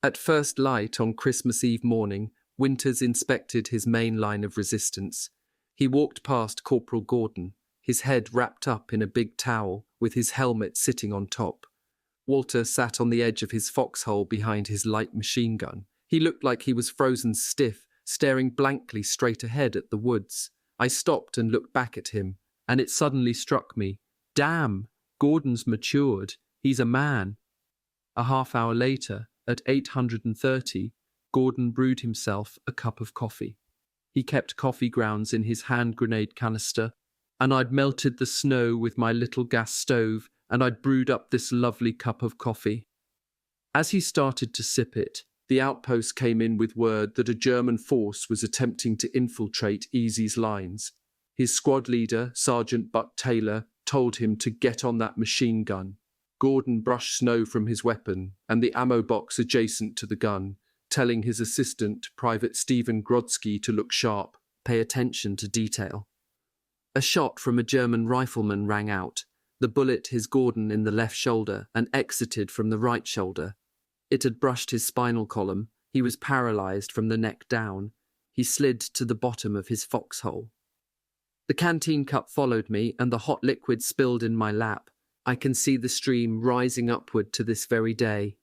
At first light on Christmas Eve morning, Winters inspected his main line of resistance. He walked past Corporal Gordon, his head wrapped up in a big towel, with his helmet sitting on top. Walter sat on the edge of his foxhole behind his light machine gun. He looked like he was frozen stiff, staring blankly straight ahead at the woods. I stopped and looked back at him, and it suddenly struck me. Damn, Gordon's matured. He's a man. A half hour later, at 8:30, Gordon brewed himself a cup of coffee. He kept coffee grounds in his hand grenade canister, and I'd melted the snow with my little gas stove, and I'd brewed up this lovely cup of coffee. As he started to sip it, the outpost came in with word that a German force was attempting to infiltrate Easy's lines. His squad leader, Sergeant Buck Taylor, told him to get on that machine gun. Gordon brushed snow from his weapon and the ammo box adjacent to the gun, telling his assistant, Private Stephen Grodsky, to look sharp, pay attention to detail. A shot from a German rifleman rang out. The bullet hit Gordon in the left shoulder and exited from the right shoulder. It had brushed his spinal column. He was paralyzed from the neck down. He slid to the bottom of his foxhole. The canteen cup followed me, and the hot liquid spilled in my lap. I can see the stream rising upward to this very day.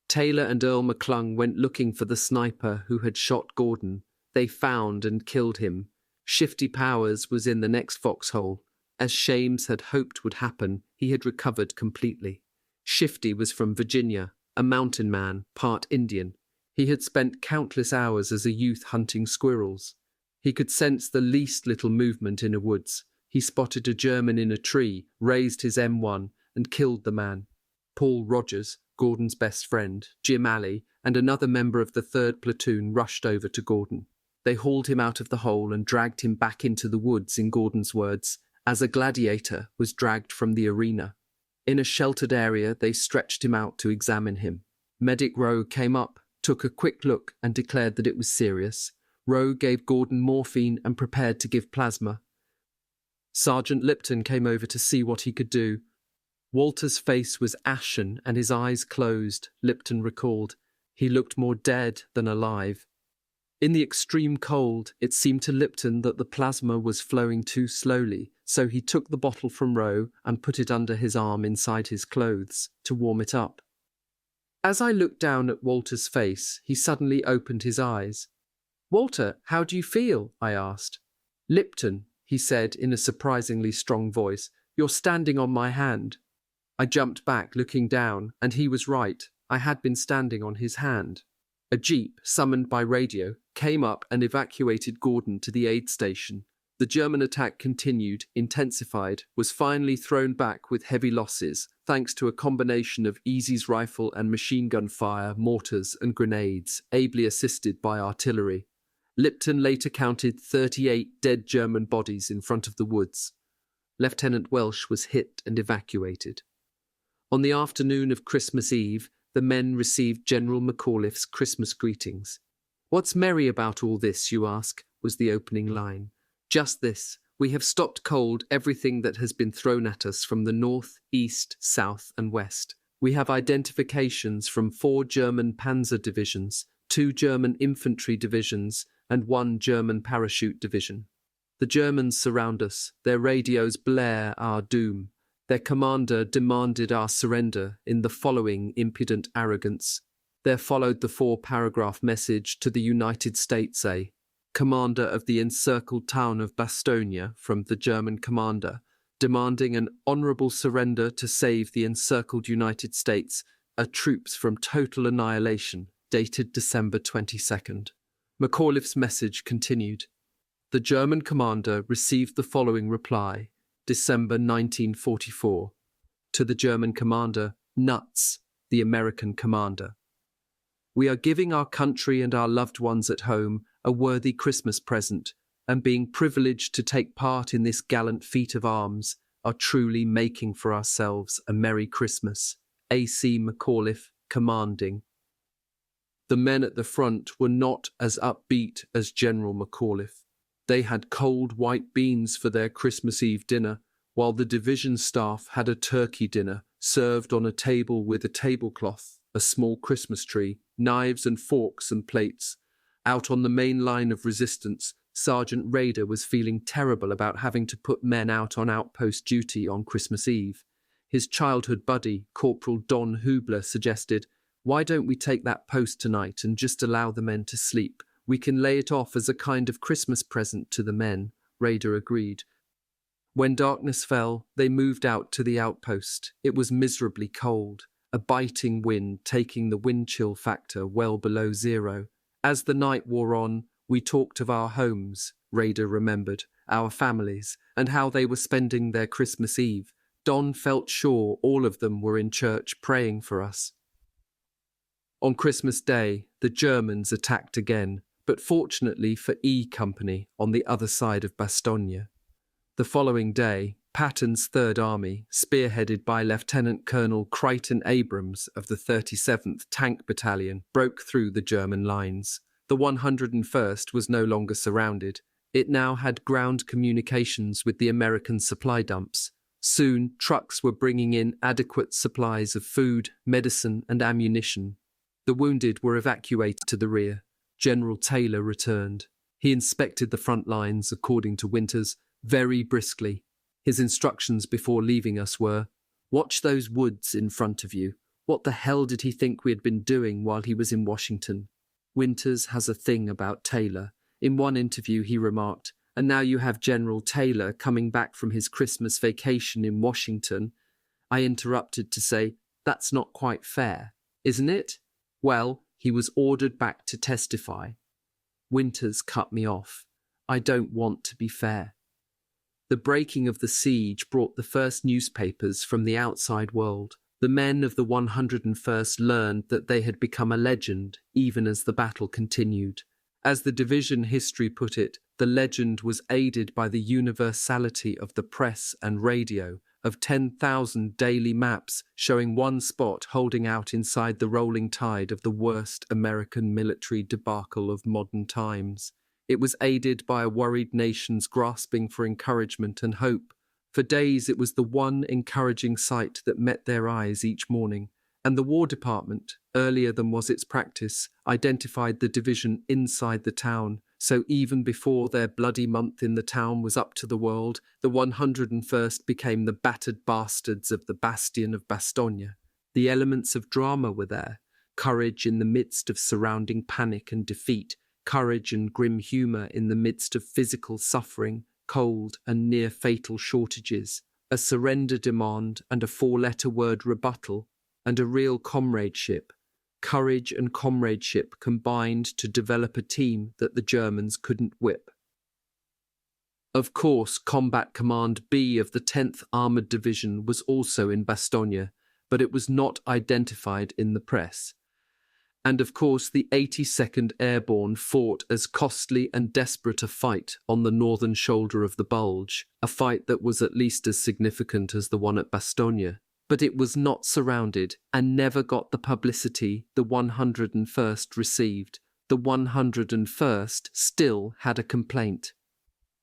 Taylor and Earl McClung went looking for the sniper who had shot Gordon. They found and killed him. Shifty Powers was in the next foxhole. As Shames had hoped would happen, he had recovered completely. Shifty was from Virginia, a mountain man, part Indian. He had spent countless hours as a youth hunting squirrels. He could sense the least little movement in a woods. He spotted a German in a tree, raised his M1, and killed the man. Paul Rogers, Gordon's best friend, Jim Alley, and another member of the 3rd Platoon rushed over to Gordon. They hauled him out of the hole and dragged him back into the woods, in Gordon's words, as a gladiator was dragged from the arena. In a sheltered area, they stretched him out to examine him. Medic Rowe came up, took a quick look, and declared that it was serious. Rowe gave Gordon morphine and prepared to give plasma. Sergeant Lipton came over to see what he could do. Walter's face was ashen and his eyes closed, Lipton recalled. He looked more dead than alive. In the extreme cold, it seemed to Lipton that the plasma was flowing too slowly, so he took the bottle from Rowe and put it under his arm inside his clothes to warm it up. As I looked down at Walter's face, he suddenly opened his eyes. "Walter, how do you feel?" I asked. "Lipton," he said in a surprisingly strong voice, "you're standing on my hand." I jumped back, looking down, and he was right. I had been standing on his hand. A jeep, summoned by radio, came up and evacuated Gordon to the aid station. The German attack continued, intensified, was finally thrown back with heavy losses, thanks to a combination of Easy's rifle and machine gun fire, mortars and grenades, ably assisted by artillery. Lipton later counted 38 dead German bodies in front of the woods. Lieutenant Welsh was hit and evacuated. On the afternoon of Christmas Eve, the men received General McAuliffe's Christmas greetings. "What's merry about all this, you ask?" was the opening line. "Just this. We have stopped cold everything that has been thrown at us from the north, east, south, and west. We have identifications from 4 German panzer divisions, 2 German infantry divisions, and 1 German parachute division. The Germans surround us. Their radios blare our doom. Their commander demanded our surrender in the following impudent arrogance. There followed the 4-paragraph message to the United States, commander of the encircled town of Bastogne, from the German commander, demanding an honourable surrender to save the encircled United States, troops from total annihilation, dated December 22nd. McAuliffe's message continued. The German commander received the following reply, December 1944. To the German commander, Nuts, the American commander. We are giving our country and our loved ones at home a worthy Christmas present, and being privileged to take part in this gallant feat of arms, are truly making for ourselves a Merry Christmas. A.C. McAuliffe, commanding. The men at the front were not as upbeat as General McAuliffe. They had cold white beans for their Christmas Eve dinner, while the division staff had a turkey dinner served on a table with a tablecloth, a small Christmas tree, knives and forks and plates. Out on the main line of resistance, Sergeant Rader was feeling terrible about having to put men out on outpost duty on Christmas Eve. His childhood buddy, Corporal Don Hubler, suggested, "Why don't we take that post tonight and just allow the men to sleep? We can lay it off as a kind of Christmas present to the men." Rader agreed. When darkness fell, they moved out to the outpost. It was miserably cold, a biting wind taking the wind chill factor well below zero. As the night wore on, we talked of our homes, Rader remembered, our families, and how they were spending their Christmas Eve. Don felt sure all of them were in church praying for us. On Christmas Day, the Germans attacked again, but fortunately for E Company on the other side of Bastogne. The following day, Patton's Third Army, spearheaded by Lieutenant Colonel Crichton Abrams of the 37th Tank Battalion, broke through the German lines. The 101st was no longer surrounded. It now had ground communications with the American supply dumps. Soon, trucks were bringing in adequate supplies of food, medicine, and ammunition. The wounded were evacuated to the rear. General Taylor returned. He inspected the front lines, according to Winters, very briskly. His instructions before leaving us were, "Watch those woods in front of you. What the hell did he think we had been doing while he was in Washington?" Winters has a thing about Taylor. In one interview he remarked, "And now you have General Taylor coming back from his Christmas vacation in Washington." I interrupted to say, "That's not quite fair, isn't it?" "Well, he was ordered back to testify." Winters cut me off. "I don't want to be fair." The breaking of the siege brought the first newspapers from the outside world. The men of the 101st learned that they had become a legend, even as the battle continued. As the division history put it, the legend was aided by the universality of the press and radio, of 10,000 daily maps showing one spot holding out inside the rolling tide of the worst American military debacle of modern times. It was aided by a worried nations grasping for encouragement and hope. For days it was the one encouraging sight that met their eyes each morning, and the War Department, earlier than was its practice, identified the division inside the town, so even before their bloody month in the town was up to the world, the 101st became the battered bastards of the bastion of Bastogne. The elements of drama were there, courage in the midst of surrounding panic and defeat, courage and grim humour in the midst of physical suffering, cold and near-fatal shortages, a surrender demand and a four-letter word rebuttal, and a real comradeship. Courage and comradeship combined to develop a team that the Germans couldn't whip. Of course, Combat Command B of the 10th Armoured Division was also in Bastogne, but it was not identified in the press. And of course the 82nd Airborne fought as costly and desperate a fight on the northern shoulder of the Bulge, a fight that was at least as significant as the one at Bastogne. But it was not surrounded and never got the publicity the 101st received. The 101st still had a complaint.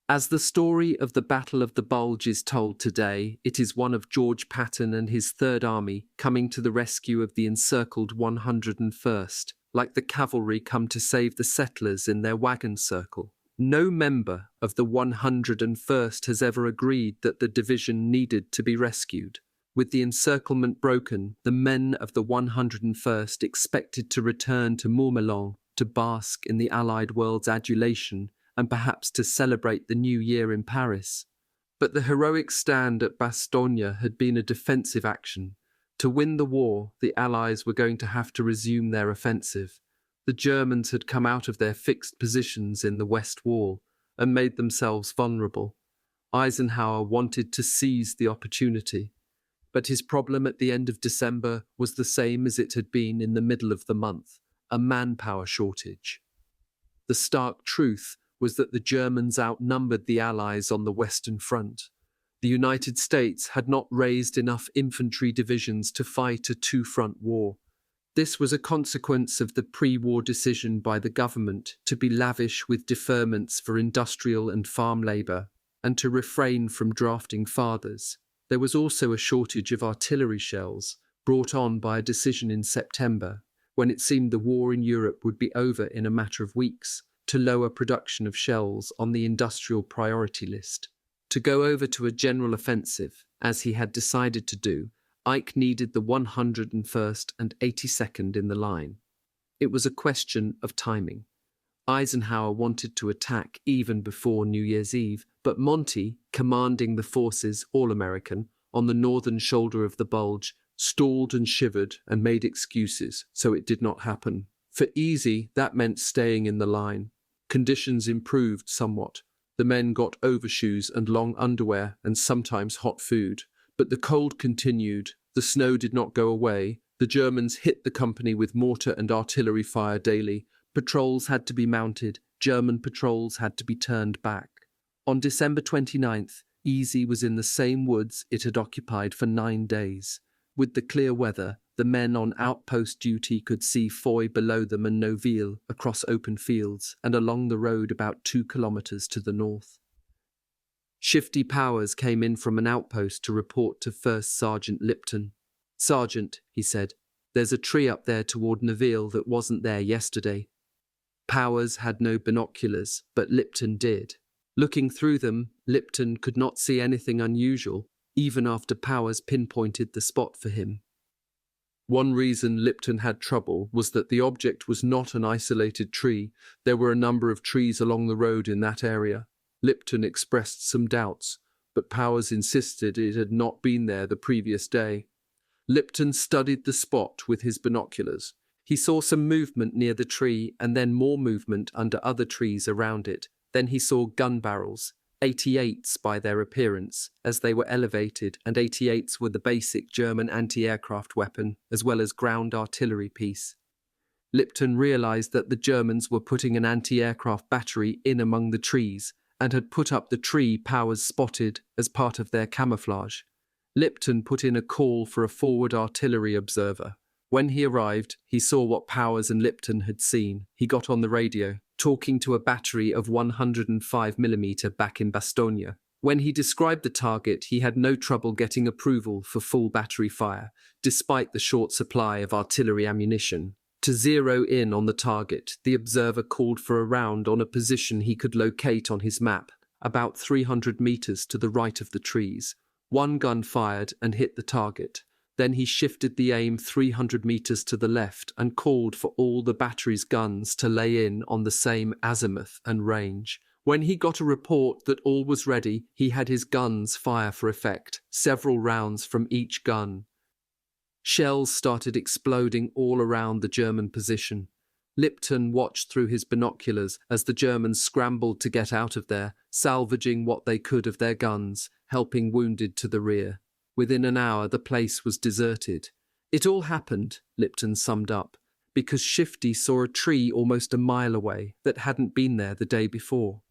As the story of the Battle of the Bulge is told today, it is one of George Patton and his Third Army coming to the rescue of the encircled 101st, like the cavalry come to save the settlers in their wagon circle. No member of the 101st has ever agreed that the division needed to be rescued. With the encirclement broken, the men of the 101st expected to return to Mourmelon to bask in the Allied world's adulation and perhaps to celebrate the new year in Paris. But the heroic stand at Bastogne had been a defensive action. To win the war, the Allies were going to have to resume their offensive. The Germans had come out of their fixed positions in the West Wall and made themselves vulnerable. Eisenhower wanted to seize the opportunity, but his problem at the end of December was the same as it had been in the middle of the month: a manpower shortage. The stark truth was that the Germans outnumbered the Allies on the Western Front. The United States had not raised enough infantry divisions to fight a two-front war. This was a consequence of the pre-war decision by the government to be lavish with deferments for industrial and farm labour, and to refrain from drafting fathers. There was also a shortage of artillery shells, brought on by a decision in September, when it seemed the war in Europe would be over in a matter of weeks, to lower production of shells on the industrial priority list. To go over to a general offensive, as he had decided to do, Ike needed the 101st and 82nd in the line. It was a question of timing. Eisenhower wanted to attack even before New Year's Eve, but Monty, commanding the forces, all-American, on the northern shoulder of the Bulge, stalled and shivered and made excuses, so it did not happen. For Easy, that meant staying in the line. Conditions improved somewhat. The men got overshoes and long underwear and sometimes hot food. But the cold continued, the snow did not go away, the Germans hit the company with mortar and artillery fire daily, patrols had to be mounted, German patrols had to be turned back. On December 29th, Easy was in the same woods it had occupied for 9 days. With the clear weather, the men on outpost duty could see Foy below them and Noville across open fields and along the road about 2 kilometers to the north. Shifty Powers came in from an outpost to report to First Sergeant Lipton. "Sergeant," he said, "there's a tree up there toward Noville that wasn't there yesterday." Powers had no binoculars, but Lipton did. Looking through them, Lipton could not see anything unusual, even after Powers pinpointed the spot for him. One reason Lipton had trouble was that the object was not an isolated tree. There were a number of trees along the road in that area. Lipton expressed some doubts, but Powers insisted it had not been there the previous day. Lipton studied the spot with his binoculars. He saw some movement near the tree and then more movement under other trees around it. Then he saw gun barrels, 88s by their appearance, as they were elevated, and 88s were the basic German anti-aircraft weapon, as well as ground artillery piece. Lipton realized that the Germans were putting an anti-aircraft battery in among the trees, and had put up the tree Powers spotted as part of their camouflage. Lipton put in a call for a forward artillery observer. When he arrived, he saw what Powers and Lipton had seen. He got on the radio, talking to a battery of 105mm back in Bastogne. When he described the target, he had no trouble getting approval for full battery fire, despite the short supply of artillery ammunition. To zero in on the target, the observer called for a round on a position he could locate on his map, about 300 meters to the right of the trees. One gun fired and hit the target. Then he shifted the aim 300 meters to the left and called for all the battery's guns to lay in on the same azimuth and range. When he got a report that all was ready, he had his guns fire for effect, several rounds from each gun. Shells started exploding all around the German position. Lipton watched through his binoculars as the Germans scrambled to get out of there, salvaging what they could of their guns, helping wounded to the rear. Within an hour, the place was deserted. It all happened, Lipton summed up, because Shifty saw a tree almost a mile away that hadn't been there the day before.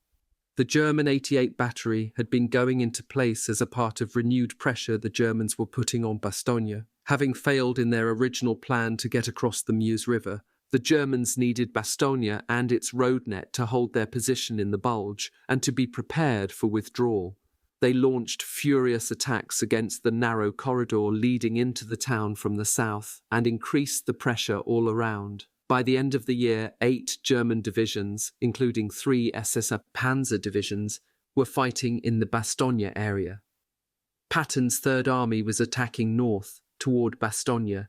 The German 88 battery had been going into place as a part of renewed pressure the Germans were putting on Bastogne. Having failed in their original plan to get across the Meuse River, the Germans needed Bastogne and its road net to hold their position in the Bulge and to be prepared for withdrawal. They launched furious attacks against the narrow corridor leading into the town from the south and increased the pressure all around. By the end of the year, 8 German divisions, including 3 SS Panzer divisions, were fighting in the Bastogne area. Patton's Third Army was attacking north, toward Bastogne.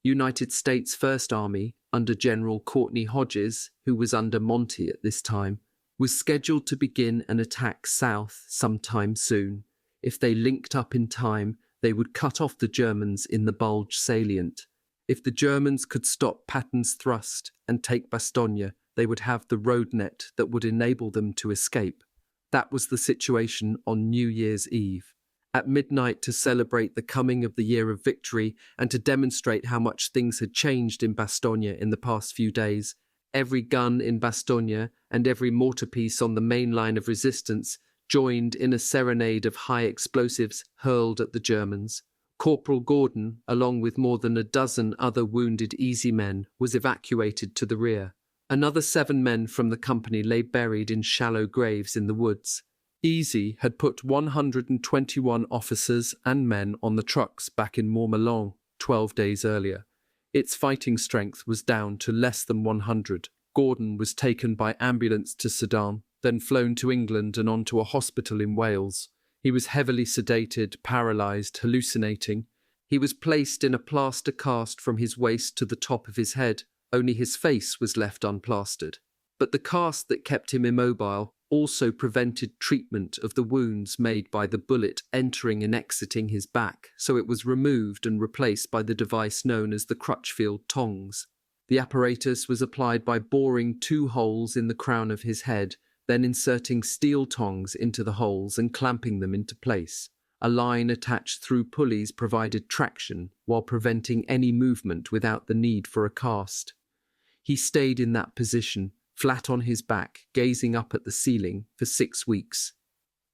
United States First Army, under General Courtney Hodges, who was under Monty at this time, was scheduled to begin an attack south sometime soon. If they linked up in time, they would cut off the Germans in the Bulge salient. If the Germans could stop Patton's thrust and take Bastogne, they would have the road net that would enable them to escape. That was the situation on New Year's Eve. At midnight, to celebrate the coming of the year of victory and to demonstrate how much things had changed in Bastogne in the past few days, every gun in Bastogne and every mortar piece on the main line of resistance joined in a serenade of high explosives hurled at the Germans. Corporal Gordon, along with more than a dozen other wounded Easy men, was evacuated to the rear. Another 7 men from the company lay buried in shallow graves in the woods. Easy had put 121 officers and men on the trucks back in Montmelon 12 days earlier. Its fighting strength was down to less than 100. Gordon was taken by ambulance to Sedan, then flown to England and on to a hospital in Wales. He was heavily sedated, paralysed, hallucinating. He was placed in a plaster cast from his waist to the top of his head. Only his face was left unplastered. But the cast that kept him immobile also prevented treatment of the wounds made by the bullet entering and exiting his back, so it was removed and replaced by the device known as the Crutchfield tongs. The apparatus was applied by boring 2 holes in the crown of his head, then inserting steel tongs into the holes and clamping them into place. A line attached through pulleys provided traction while preventing any movement without the need for a cast. He stayed in that position, flat on his back, gazing up at the ceiling, for 6 weeks.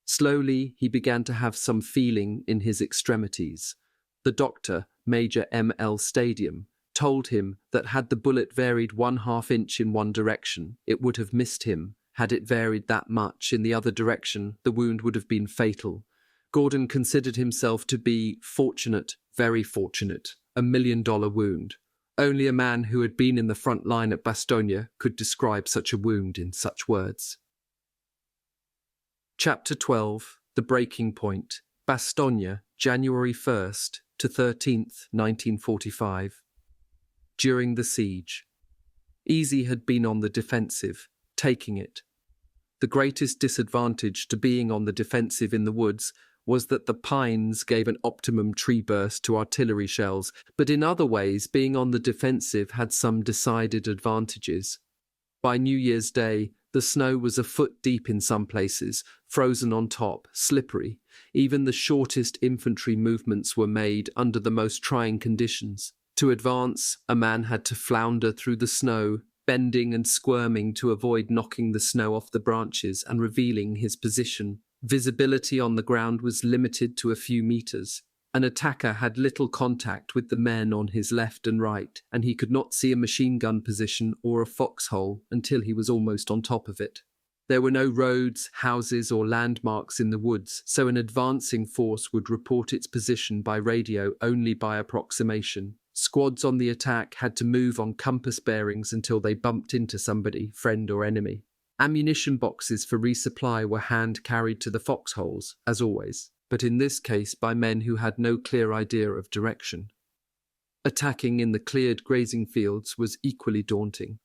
Slowly, he began to have some feeling in his extremities. The doctor, Major M.L. Stadium, told him that had the bullet varied 1/2 inch in one direction, it would have missed him. Had it varied that much in the other direction, the wound would have been fatal. Gordon considered himself to be fortunate, very fortunate, $1 million wound. Only a man who had been in the front line at Bastogne could describe such a wound in such words. Chapter 12. The Breaking Point. Bastogne, January 1st to 13th, 1945. During the siege. Easy had been on the defensive, taking it. The greatest disadvantage to being on the defensive in the woods was that the pines gave an optimum tree burst to artillery shells, but in other ways being on the defensive had some decided advantages. By New Year's Day, the snow was a foot deep in some places, frozen on top, slippery. Even the shortest infantry movements were made under the most trying conditions. To advance, a man had to flounder through the snow, bending and squirming to avoid knocking the snow off the branches and revealing his position. Visibility on the ground was limited to a few meters. An attacker had little contact with the men on his left and right, and he could not see a machine gun position or a foxhole until he was almost on top of it. There were no roads, houses, or landmarks in the woods, so an advancing force would report its position by radio only by approximation. Squads on the attack had to move on compass bearings until they bumped into somebody, friend or enemy. Ammunition boxes for resupply were hand-carried to the foxholes, as always, but in this case by men who had no clear idea of direction. Attacking in the cleared grazing fields was equally daunting.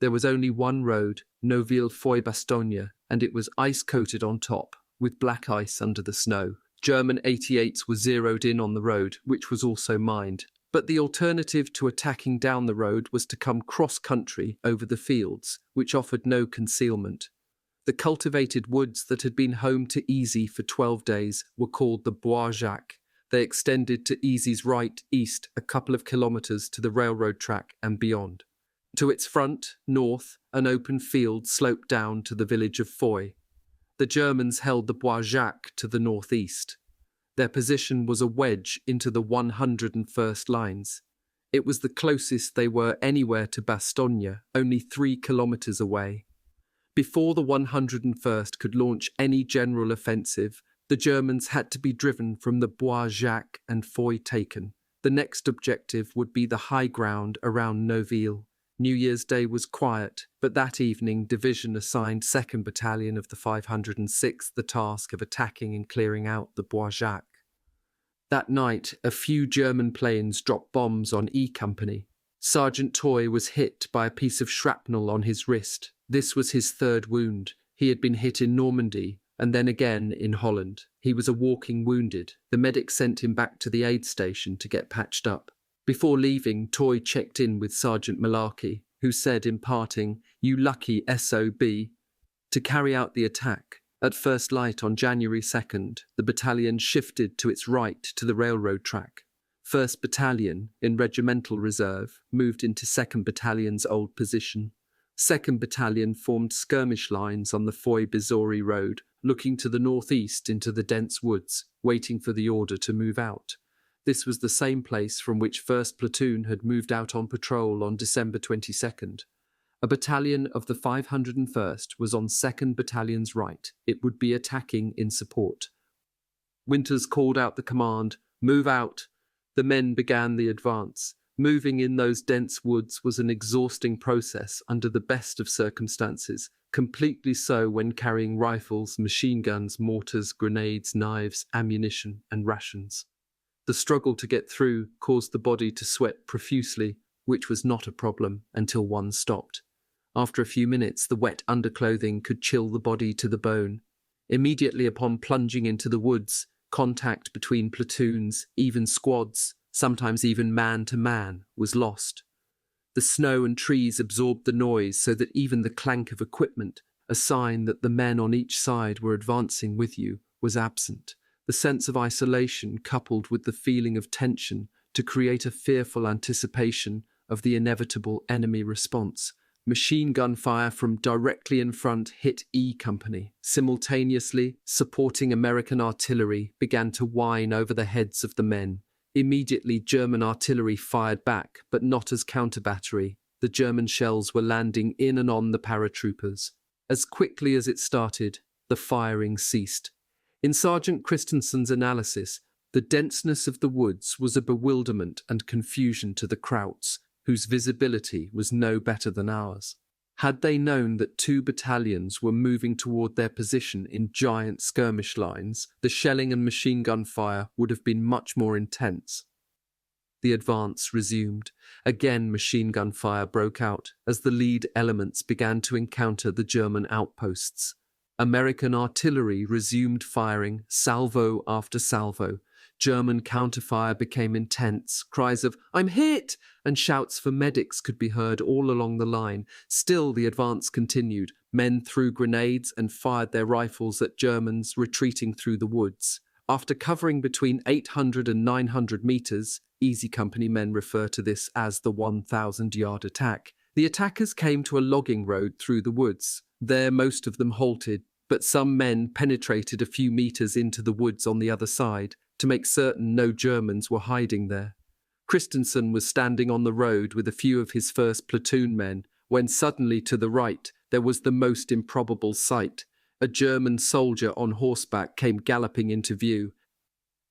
There was only one road, NOVILLE-Bastogne, and it was ice-coated on top, with black ice under the snow. German 88s were zeroed in on the road, which was also mined. But the alternative to attacking down the road was to come cross-country over the fields, which offered no concealment. The cultivated woods that had been home to Easy for 12 days were called the Bois Jacques. They extended to Easy's right east a couple of kilometres to the railroad track and beyond. To its front, north, an open field sloped down to the village of Foy. The Germans held the Bois Jacques to the northeast. Their position was a wedge into the 101st Lines. It was the closest they were anywhere to Bastogne, only 3 kilometres away. Before the 101st could launch any general offensive, the Germans had to be driven from the Bois Jacques and Foy taken. The next objective would be the high ground around Noville. New Year's Day was quiet, but that evening Division assigned 2nd Battalion of the 506th the task of attacking and clearing out the Bois Jacques. That night, a few German planes dropped bombs on E Company. Sergeant Toy was hit by a piece of shrapnel on his wrist. This was his 3rd wound. He had been hit in Normandy and then again in Holland. He was a walking wounded. The medic sent him back to the aid station to get patched up. Before leaving, Toy checked in with Sergeant Malarkey, who said in parting, "You lucky SOB," to carry out the attack. At first light on January 2nd, the battalion shifted to its right to the railroad track. 1st Battalion, in regimental reserve, moved into 2nd Battalion's old position. 2nd Battalion formed skirmish lines on the Foy-Bizori Road, looking to the northeast into the dense woods, waiting for the order to move out. This was the same place from which 1st Platoon had moved out on patrol on December 22nd. A battalion of the 501st was on 2nd Battalion's right. It would be attacking in support. Winters called out the command, "Move out." The men began the advance. Moving in those dense woods was an exhausting process under the best of circumstances, completely so when carrying rifles, machine guns, mortars, grenades, knives, ammunition, and rations. The struggle to get through caused the body to sweat profusely, which was not a problem until one stopped. After a few minutes, the wet underclothing could chill the body to the bone. Immediately upon plunging into the woods, contact between platoons, even squads, sometimes even man to man, was lost. The snow and trees absorbed the noise so that even the clank of equipment, a sign that the men on each side were advancing with you, was absent. The sense of isolation coupled with the feeling of tension to create a fearful anticipation of the inevitable enemy response. Machine gun fire from directly in front hit E Company. Simultaneously, supporting American artillery began to whine over the heads of the men. Immediately, German artillery fired back, but not as counter-battery. The German shells were landing in and on the paratroopers. As quickly as it started, the firing ceased. In Sergeant Christensen's analysis, the denseness of the woods was a bewilderment and confusion to the Krauts, whose visibility was no better than ours. Had they known that 2 battalions were moving toward their position in giant skirmish lines, the shelling and machine gun fire would have been much more intense. The advance resumed. Again machine gun fire broke out as the lead elements began to encounter the German outposts. American artillery resumed firing, salvo after salvo. German counterfire became intense. Cries of, "I'm hit!" and shouts for medics could be heard all along the line. Still, the advance continued. Men threw grenades and fired their rifles at Germans retreating through the woods. After covering between 800 and 900 meters, Easy Company men refer to this as the 1,000-yard attack, the attackers came to a logging road through the woods. There most of them halted, but some men penetrated a few meters into the woods on the other side, to make certain no Germans were hiding there. Christensen was standing on the road with a few of his 1st platoon men, when suddenly to the right there was the most improbable sight. A German soldier on horseback came galloping into view.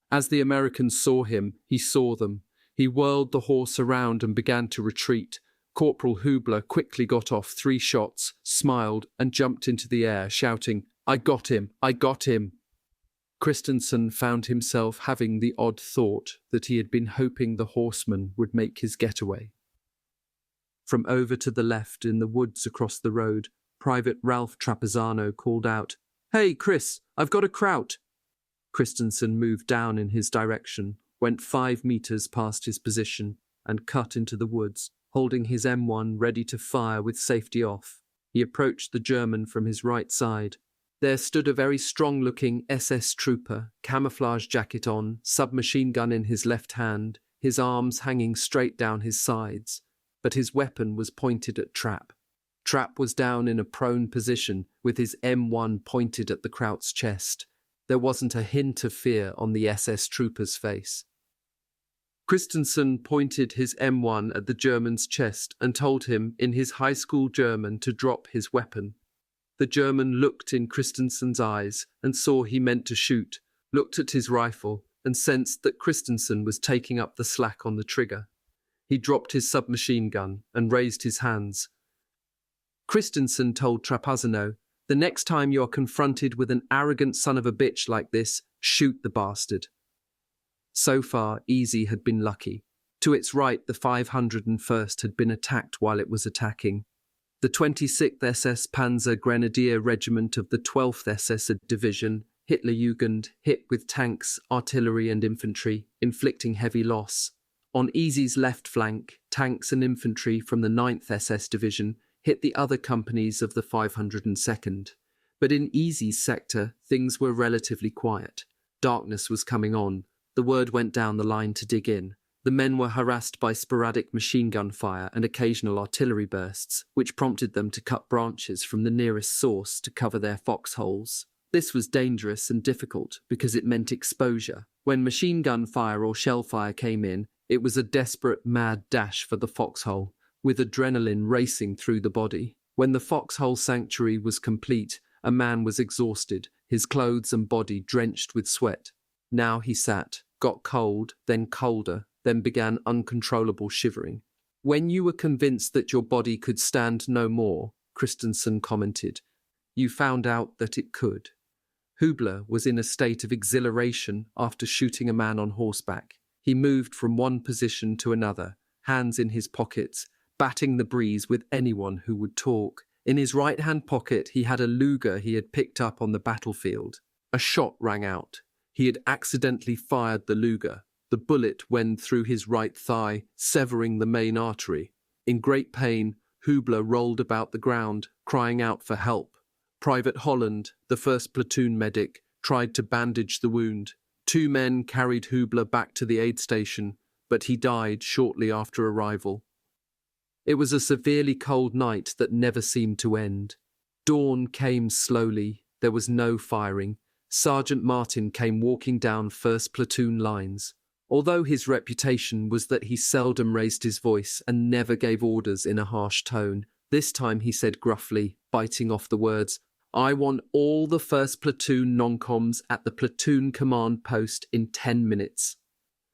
As the Americans saw him, he saw them. He whirled the horse around and began to retreat. Corporal Hubler quickly got off 3 shots, smiled, and jumped into the air, shouting, "I got him! I got him!" Christensen found himself having the odd thought that he had been hoping the horseman would make his getaway. From over to the left in the woods across the road, Private Ralph Trapezzano called out, "Hey, Chris, I've got a Kraut." Christensen moved down in his direction, went 5 meters past his position, and cut into the woods, holding his M1 ready to fire with safety off. He approached the German from his right side. There stood a very strong-looking SS trooper, camouflage jacket on, submachine gun in his left hand, his arms hanging straight down his sides, but his weapon was pointed at Trapp. Trapp was down in a prone position, with his M1 pointed at the Kraut's chest. There wasn't a hint of fear on the SS trooper's face. Christensen pointed his M1 at the German's chest and told him, in his high school German, to drop his weapon. The German looked in Christensen's eyes and saw he meant to shoot, looked at his rifle, and sensed that Christensen was taking up the slack on the trigger. He dropped his submachine gun and raised his hands. Christensen told Trapezzano, "The next time you are confronted with an arrogant son of a bitch like this, shoot the bastard." So far, Easy had been lucky. To its right, the 501st had been attacked while it was attacking. The 26th SS Panzer Grenadier Regiment of the 12th SS Division, Hitlerjugend, hit with tanks, artillery and infantry, inflicting heavy loss. On Easy's left flank, tanks and infantry from the 9th SS Division hit the other companies of the 502nd. But in Easy's sector, things were relatively quiet. Darkness was coming on. The word went down the line to dig in. The men were harassed by sporadic machine gun fire and occasional artillery bursts, which prompted them to cut branches from the nearest source to cover their foxholes. This was dangerous and difficult because it meant exposure. When machine gun fire or shell fire came in, it was a desperate, mad dash for the foxhole, with adrenaline racing through the body. When the foxhole sanctuary was complete, a man was exhausted, his clothes and body drenched with sweat. Now he sat, got cold, then colder, then began uncontrollable shivering. When you were convinced that your body could stand no more, Christensen commented, you found out that it could. Hubler was in a state of exhilaration after shooting a man on horseback. He moved from one position to another, hands in his pockets, batting the breeze with anyone who would talk. In his right-hand pocket he had a Luger he had picked up on the battlefield. A shot rang out. He had accidentally fired the Luger. The bullet went through his right thigh, severing the main artery. In great pain, Hubler rolled about the ground, crying out for help. Private Holland, the 1st platoon medic, tried to bandage the wound. 2 men carried Hubler back to the aid station, but he died shortly after arrival. It was a severely cold night that never seemed to end. Dawn came slowly. There was no firing. Sergeant Martin came walking down 1st platoon lines. Although his reputation was that he seldom raised his voice and never gave orders in a harsh tone, this time he said gruffly, biting off the words, I want all the 1st platoon non-coms at the platoon command post in 10 minutes.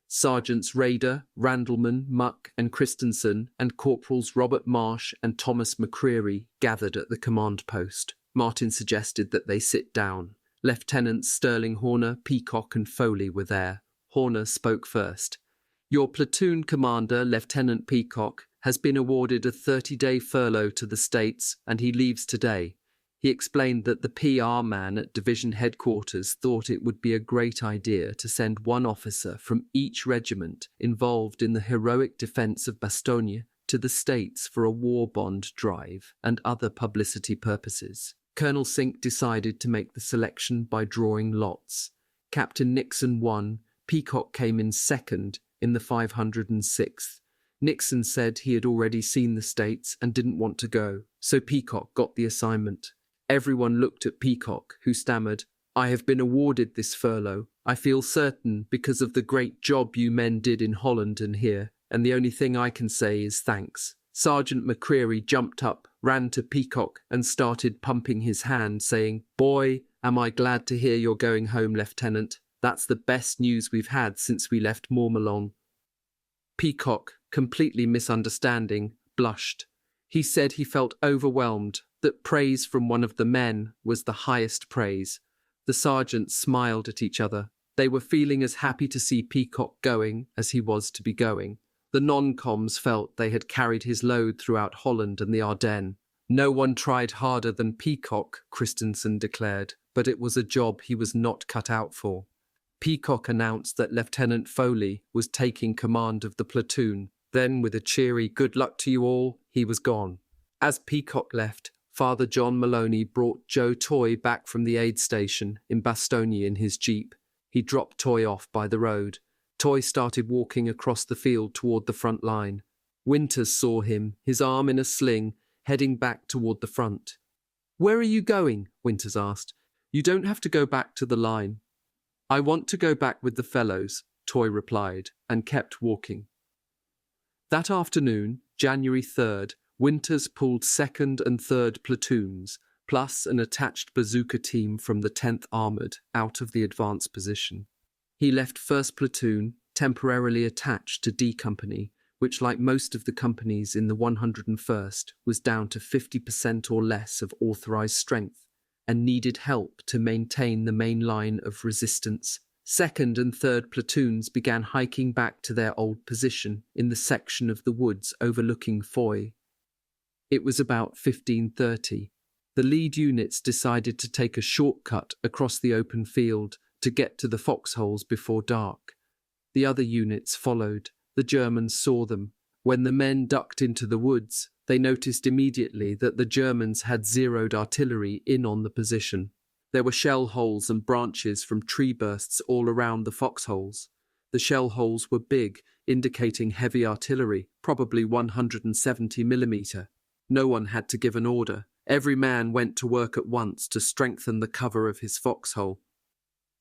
Sergeants Rader, Randleman, Muck and Christensen and Corporals Robert Marsh and Thomas McCreary gathered at the command post. Martin suggested that they sit down. Lieutenants Sterling Horner, Peacock and Foley were there. Horner spoke first. Your platoon commander, Lieutenant Peacock, has been awarded a 30-day furlough to the States and he leaves today. He explained that the PR man at division headquarters thought it would be a great idea to send one officer from each regiment involved in the heroic defense of Bastogne to the States for a war bond drive and other publicity purposes. Colonel Sink decided to make the selection by drawing lots. Captain Nixon won. Peacock came in 2nd in the 506th. Nixon said he had already seen the States and didn't want to go, so Peacock got the assignment. Everyone looked at Peacock, who stammered, I have been awarded this furlough. I feel certain because of the great job you men did in Holland and here, and the only thing I can say is thanks. Sergeant McCreary jumped up, ran to Peacock and started pumping his hand, saying, Boy, am I glad to hear you're going home, Lieutenant. That's the best news we've had since we left Mourmelon. Peacock, completely misunderstanding, blushed. He said he felt overwhelmed, that praise from one of the men was the highest praise. The sergeants smiled at each other. They were feeling as happy to see Peacock going as he was to be going. The non-coms felt they had carried his load throughout Holland and the Ardennes. No one tried harder than Peacock, Christensen declared, but it was a job he was not cut out for. Peacock announced that Lieutenant Foley was taking command of the platoon. Then, with a cheery good luck to you all, he was gone. As Peacock left, Father John Maloney brought Joe Toy back from the aid station in Bastogne in his jeep. He dropped Toy off by the road. Toy started walking across the field toward the front line. Winters saw him, his arm in a sling, heading back toward the front. Where are you going? Winters asked. You don't have to go back to the line. I want to go back with the fellows, Toy replied, and kept walking. That afternoon, January 3rd, Winters pulled 2nd and 3rd platoons, plus an attached bazooka team from the 10th Armoured, out of the advanced position. He left 1st Platoon, temporarily attached to D Company, which, like most of the companies in the 101st, was down to 50% or less of authorised strength, and needed help to maintain the main line of resistance. 2nd and 3rd platoons began hiking back to their old position in the section of the woods overlooking Foy. It was about 15:30. The lead units decided to take a shortcut across the open field to get to the foxholes before dark. The other units followed. The Germans saw them. When the men ducked into the woods, they noticed immediately that the Germans had zeroed artillery in on the position. There were shell holes and branches from tree bursts all around the foxholes. The shell holes were big, indicating heavy artillery, probably 170mm. No one had to give an order. Every man went to work at once to strengthen the cover of his foxhole.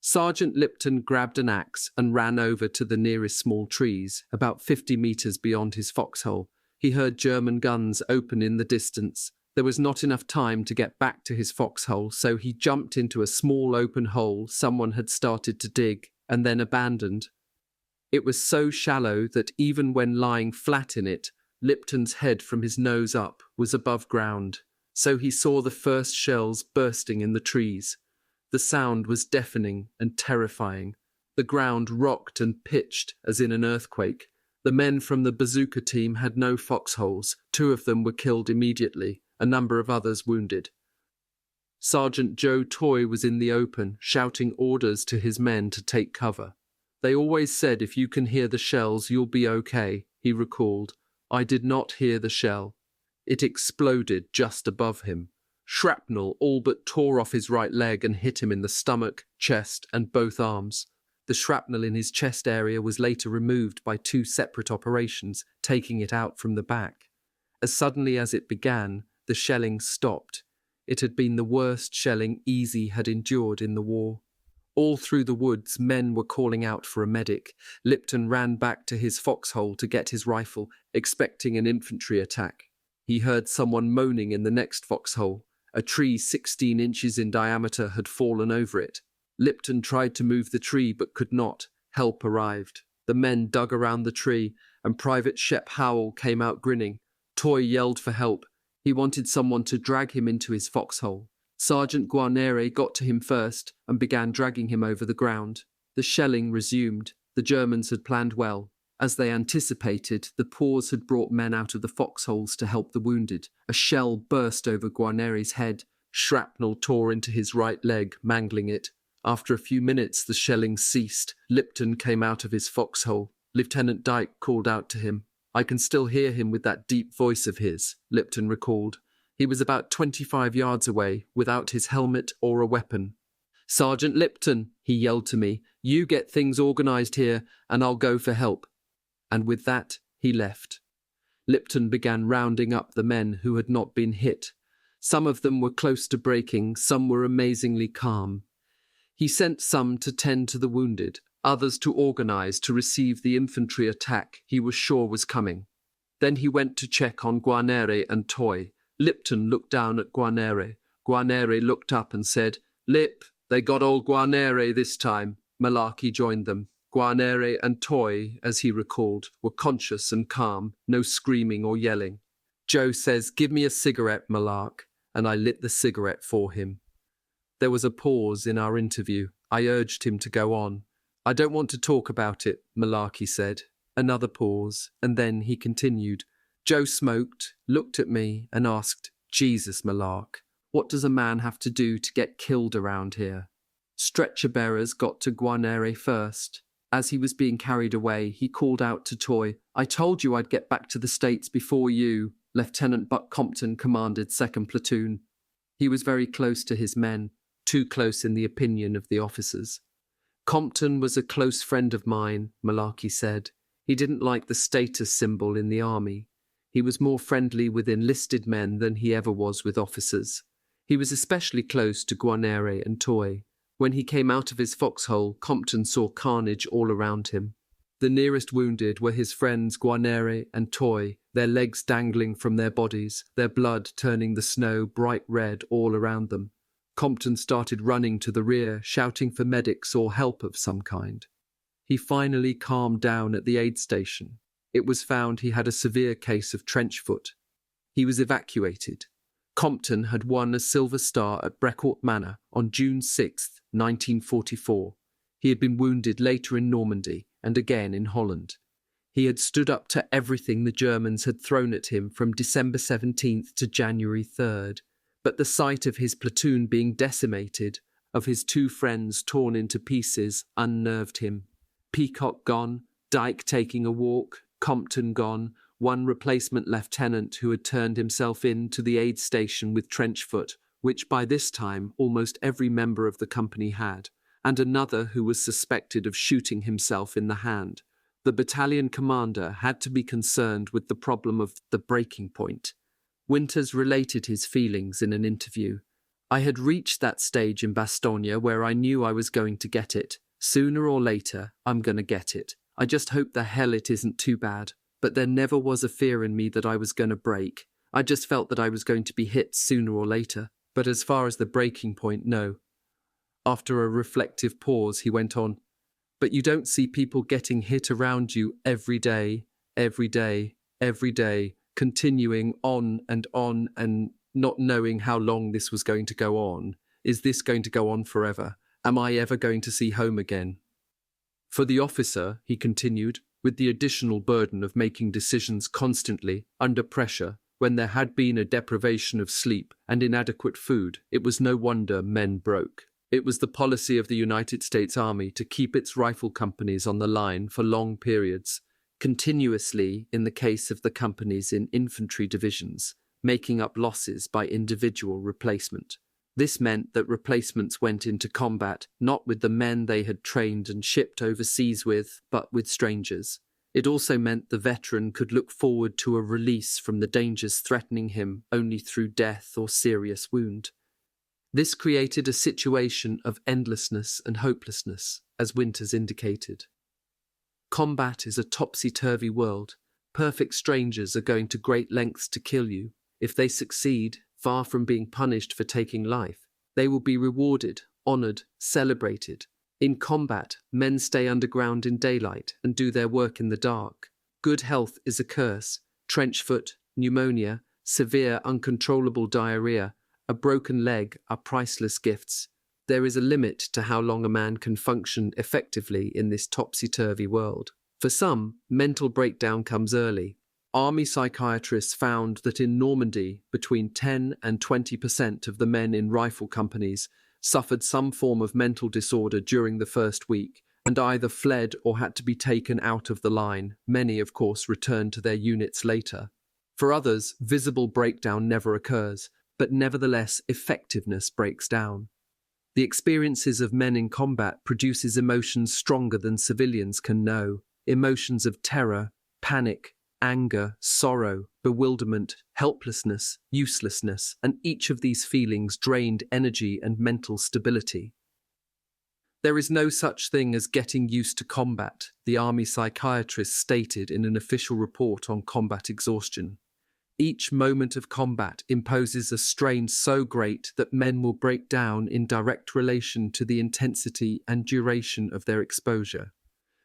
Sergeant Lipton grabbed an axe and ran over to the nearest small trees, about 50 meters beyond his foxhole. He heard German guns open in the distance. There was not enough time to get back to his foxhole, so he jumped into a small open hole someone had started to dig and then abandoned. It was so shallow that even when lying flat in it, Lipton's head from his nose up was above ground, so he saw the first shells bursting in the trees. The sound was deafening and terrifying. The ground rocked and pitched as in an earthquake. The men from the bazooka team had no foxholes. 2 of them were killed immediately, a number of others wounded. Sergeant Joe Toy was in the open, shouting orders to his men to take cover. "They always said if you can hear the shells, you'll be okay," he recalled. "I did not hear the shell. It exploded just above him. Shrapnel all but tore off his right leg and hit him in the stomach, chest, and both arms. The shrapnel in his chest area was later removed by 2 separate operations, taking it out from the back. As suddenly as it began, the shelling stopped. It had been the worst shelling Easy had endured in the war. All through the woods, men were calling out for a medic. Lipton ran back to his foxhole to get his rifle, expecting an infantry attack. He heard someone moaning in the next foxhole. A tree 16 inches in diameter had fallen over it. Lipton tried to move the tree but could not. Help arrived. The men dug around the tree, and Private Shep Howell came out grinning. Toy yelled for help. He wanted someone to drag him into his foxhole. Sergeant Guarnere got to him first and began dragging him over the ground. The shelling resumed. The Germans had planned well. As they anticipated, the pause had brought men out of the foxholes to help the wounded. A shell burst over Guarnere's head. Shrapnel tore into his right leg, mangling it. After a few minutes, the shelling ceased. Lipton came out of his foxhole. Lieutenant Dyke called out to him. "I can still hear him with that deep voice of his," Lipton recalled. He was about 25 yards away, without his helmet or a weapon. "Sergeant Lipton," he yelled to me, "you get things organised here, and I'll go for help." And with that, he left. Lipton began rounding up the men who had not been hit. Some of them were close to breaking, some were amazingly calm. He sent some to tend to the wounded, others to organise to receive the infantry attack he was sure was coming. Then he went to check on Guarnere and Toy. Lipton looked down at Guarnere. Guarnere looked up and said, "Lip, they got old Guarnere this time." Malarkey joined them. Guarnere and Toy, as he recalled, were conscious and calm, no screaming or yelling. Joe says, "Give me a cigarette, Malark," and I lit the cigarette for him. There was a pause in our interview. I urged him to go on. "I don't want to talk about it," Malarkey said. Another pause, and then he continued. Joe smoked, looked at me, and asked, "Jesus, Malark, what does a man have to do to get killed around here?" Stretcher bearers got to Guarnere first. As he was being carried away, he called out to Toy, "I told you I'd get back to the States before you." Lieutenant Buck Compton commanded 2nd Platoon. He was very close to his men, too close in the opinion of the officers. "Compton was a close friend of mine," Malarkey said. "He didn't like the status symbol in the army. He was more friendly with enlisted men than he ever was with officers. He was especially close to Guarnere and Toy. When he came out of his foxhole, Compton saw carnage all around him. The nearest wounded were his friends Guarnere and Toy, their legs dangling from their bodies, their blood turning the snow bright red all around them. Compton started running to the rear, shouting for medics or help of some kind. He finally calmed down at the aid station. It was found he had a severe case of trench foot. He was evacuated. Compton had won a Silver Star at Brecourt Manor on June 6, 1944. He had been wounded later in Normandy and again in Holland. He had stood up to everything the Germans had thrown at him from December 17th to January 3rd, but the sight of his platoon being decimated, of his two friends torn into pieces, unnerved him. Peacock gone, Dyke taking a walk, Compton gone, one replacement lieutenant who had turned himself in to the aid station with trench foot, which by this time almost every member of the company had, and another who was suspected of shooting himself in the hand. The battalion commander had to be concerned with the problem of the breaking point. Winters related his feelings in an interview. I had reached that stage in Bastogne where I knew I was going to get it. Sooner or later, I'm going to get it. I just hope the hell it isn't too bad. But there never was a fear in me that I was going to break. I just felt that I was going to be hit sooner or later. But as far as the breaking point, no. After a reflective pause, he went on, "But you don't see people getting hit around you every day, every day, every day, continuing on and not knowing how long this was going to go on. Is this going to go on forever? Am I ever going to see home again?" For the officer, he continued, with the additional burden of making decisions constantly, under pressure, when there had been a deprivation of sleep and inadequate food, it was no wonder men broke. It was the policy of the United States Army to keep its rifle companies on the line for long periods, continuously in the case of the companies in infantry divisions, making up losses by individual replacement. This meant that replacements went into combat not with the men they had trained and shipped overseas with, but with strangers. It also meant the veteran could look forward to a release from the dangers threatening him only through death or serious wound. This created a situation of endlessness and hopelessness, as Winters indicated. Combat is a topsy-turvy world. Perfect strangers are going to great lengths to kill you. If they succeed, far from being punished for taking life, they will be rewarded, honoured, celebrated. In combat, men stay underground in daylight and do their work in the dark. Good health is a curse. Trench foot, pneumonia, severe uncontrollable diarrhea, a broken leg are priceless gifts. There is a limit to how long a man can function effectively in this topsy-turvy world. For some, mental breakdown comes early. Army psychiatrists found that in Normandy, between 10 and 20% of the men in rifle companies suffered some form of mental disorder during the first week and either fled or had to be taken out of the line. Many, of course, returned to their units later. For others, visible breakdown never occurs, but nevertheless effectiveness breaks down. The experiences of men in combat produces emotions stronger than civilians can know, emotions of terror, panic, anger, sorrow, bewilderment, helplessness, uselessness, and each of these feelings drained energy and mental stability. There is no such thing as getting used to combat, the Army psychiatrist stated in an official report on combat exhaustion. Each moment of combat imposes a strain so great that men will break down in direct relation to the intensity and duration of their exposure.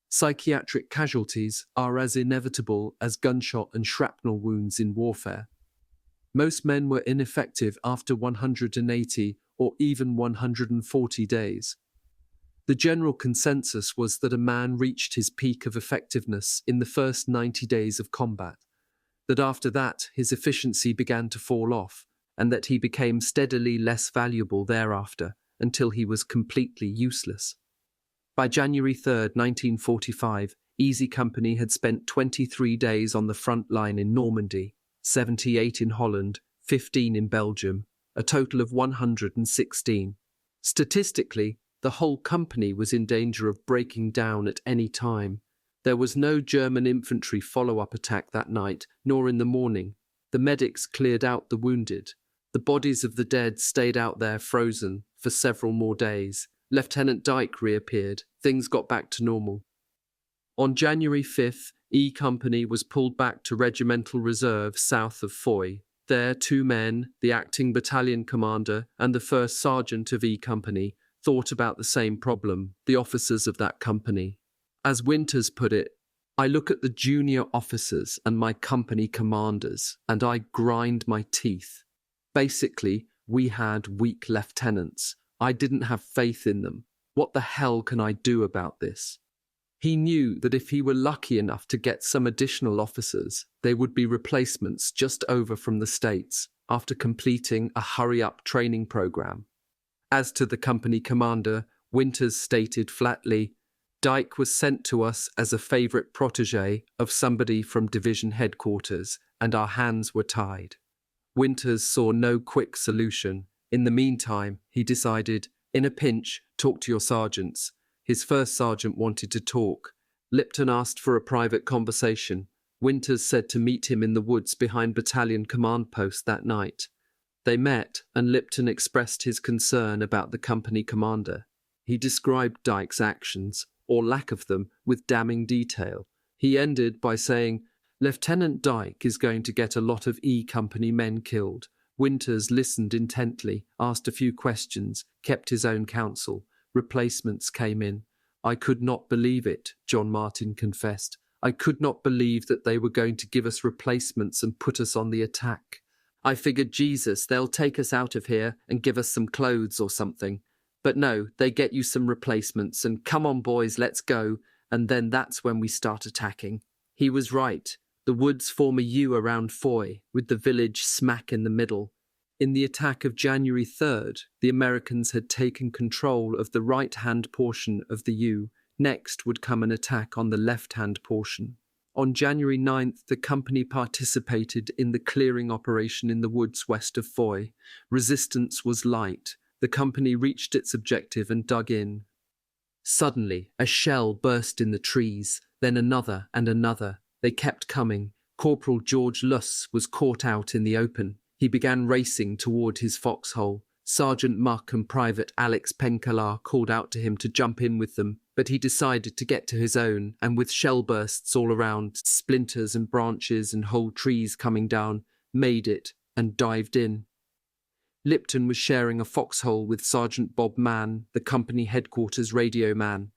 Psychiatric casualties are as inevitable as gunshot and shrapnel wounds in warfare. Most men were ineffective after 180 or even 140 days. The general consensus was that a man reached his peak of effectiveness in the first 90 days of combat, that after that his efficiency began to fall off, and that he became steadily less valuable thereafter until he was completely useless. By January 3, 1945, Easy Company had spent 23 days on the front line in Normandy, 78 in Holland, 15 in Belgium, a total of 116. Statistically, the whole company was in danger of breaking down at any time. There was no German infantry follow-up attack that night, nor in the morning. The medics cleared out the wounded. The bodies of the dead stayed out there frozen for several more days. Lieutenant Dyke reappeared. Things got back to normal. On January 5th, E Company was pulled back to regimental reserve south of Foy. There, two men, the acting battalion commander and the first sergeant of E Company, thought about the same problem, the officers of that company. As Winters put it, "I look at the junior officers and my company commanders, and I grind my teeth. Basically, we had weak lieutenants. I didn't have faith in them. What the hell can I do about this?" He knew that if he were lucky enough to get some additional officers, they would be replacements just over from the States after completing a hurry-up training program. As to the company commander, Winters stated flatly, "Dyke was sent to us as a favourite protégé of somebody from division headquarters, and our hands were tied." Winters saw no quick solution. In the meantime, he decided, in a pinch, talk to your sergeants. His first sergeant wanted to talk. Lipton asked for a private conversation. Winters said to meet him in the woods behind battalion command post that night. They met, and Lipton expressed his concern about the company commander. He described Dyke's actions, or lack of them, with damning detail. He ended by saying, "Lieutenant Dyke is going to get a lot of E Company men killed." Winters listened intently, asked a few questions, kept his own counsel. Replacements came in. "I could not believe it," John Martin confessed. "I could not believe that they were going to give us replacements and put us on the attack. I figured, Jesus, they'll take us out of here and give us some clothes or something. But no, they get you some replacements and come on boys, let's go, and then that's when we start attacking." He was right. The woods form a U around Foy, with the village smack in the middle. In the attack of January 3rd, the Americans had taken control of the right-hand portion of the U. Next would come an attack on the left-hand portion. On January 9th, the company participated in the clearing operation in the woods west of Foy. Resistance was light. The company reached its objective and dug in. Suddenly, a shell burst in the trees, then another and another. They kept coming. Corporal George Luss was caught out in the open. He began racing toward his foxhole. Sergeant Muck and Private Alex Pencalar called out to him to jump in with them, but he decided to get to his own, and with shell bursts all around, splinters and branches and whole trees coming down, made it and dived in. Lipton was sharing a foxhole with Sergeant Bob Mann, the company headquarters radio man.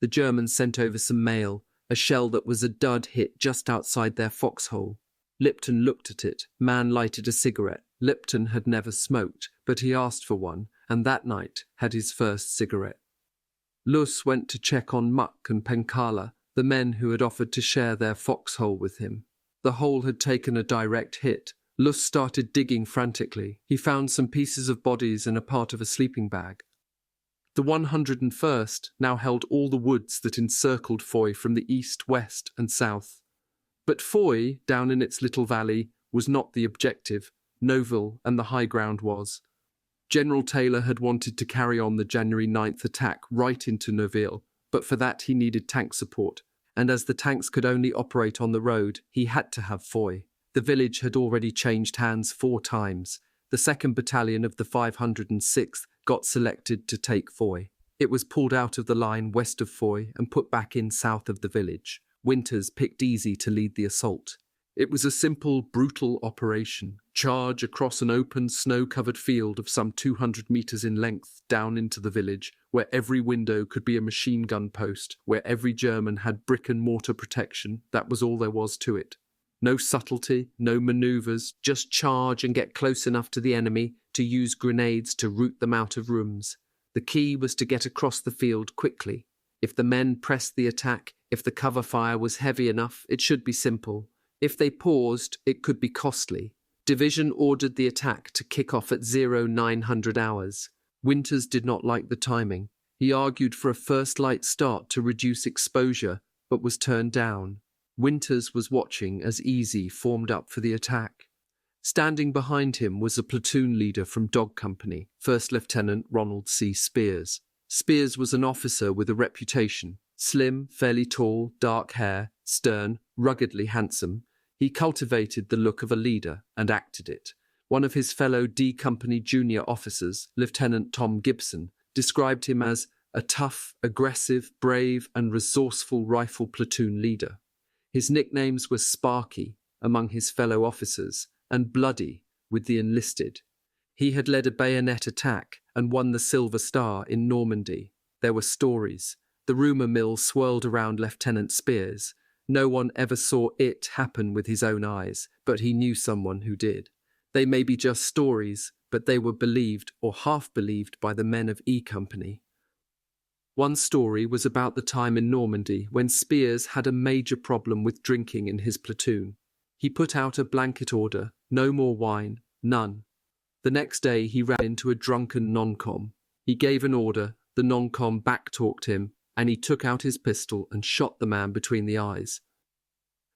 The Germans sent over some mail. A shell that was a dud hit just outside their foxhole. Lipton looked at it. Mann lighted a cigarette. Lipton had never smoked, but he asked for one, and that night had his first cigarette. Luss went to check on Muck and Penkala, the men who had offered to share their foxhole with him. The hole had taken a direct hit. Luss started digging frantically. He found some pieces of bodies and a part of a sleeping bag. The 101st now held all the woods that encircled Foy from the east, west, and south. But Foy, down in its little valley, was not the objective. Noville and the high ground was. General Taylor had wanted to carry on the January 9th attack right into Noville, but for that he needed tank support, and as the tanks could only operate on the road, he had to have Foy. The village had already changed hands 4 times. The 2nd Battalion of the 506th got selected to take Foy. It was pulled out of the line west of Foy and put back in south of the village. Winters picked Easy to lead the assault. It was a simple, brutal operation. Charge across an open, snow-covered field of some 200 metres in length down into the village, where every window could be a machine gun post, where every German had brick and mortar protection. That was all there was to it. No subtlety, no manoeuvres, just charge and get close enough to the enemy to use grenades to root them out of rooms. The key was to get across the field quickly. If the men pressed the attack, if the cover fire was heavy enough, it should be simple. If they paused, it could be costly. Division ordered the attack to kick off at 0900 hours. Winters did not like the timing. He argued for a first light start to reduce exposure, but was turned down. Winters was watching as Easy formed up for the attack. Standing behind him was a platoon leader from Dog Company, First Lieutenant Ronald C. Spears. Spears was an officer with a reputation. Slim, fairly tall, dark hair, stern, ruggedly handsome. He cultivated the look of a leader and acted it. One of his fellow D Company junior officers, Lieutenant Tom Gibson, described him as a tough, aggressive, brave, and resourceful rifle platoon leader. His nicknames were Sparky among his fellow officers and Bloody with the enlisted. He had led a bayonet attack and won the Silver Star in Normandy. There were stories. The rumour mill swirled around Lieutenant Spears. No one ever saw it happen with his own eyes, but he knew someone who did. They may be just stories, but they were believed or half believed by the men of E Company. One story was about the time in Normandy when Spiers had a major problem with drinking in his platoon. He put out a blanket order, no more wine, none. The next day he ran into a drunken non-com. He gave an order, the non-com back-talked him, and he took out his pistol and shot the man between the eyes.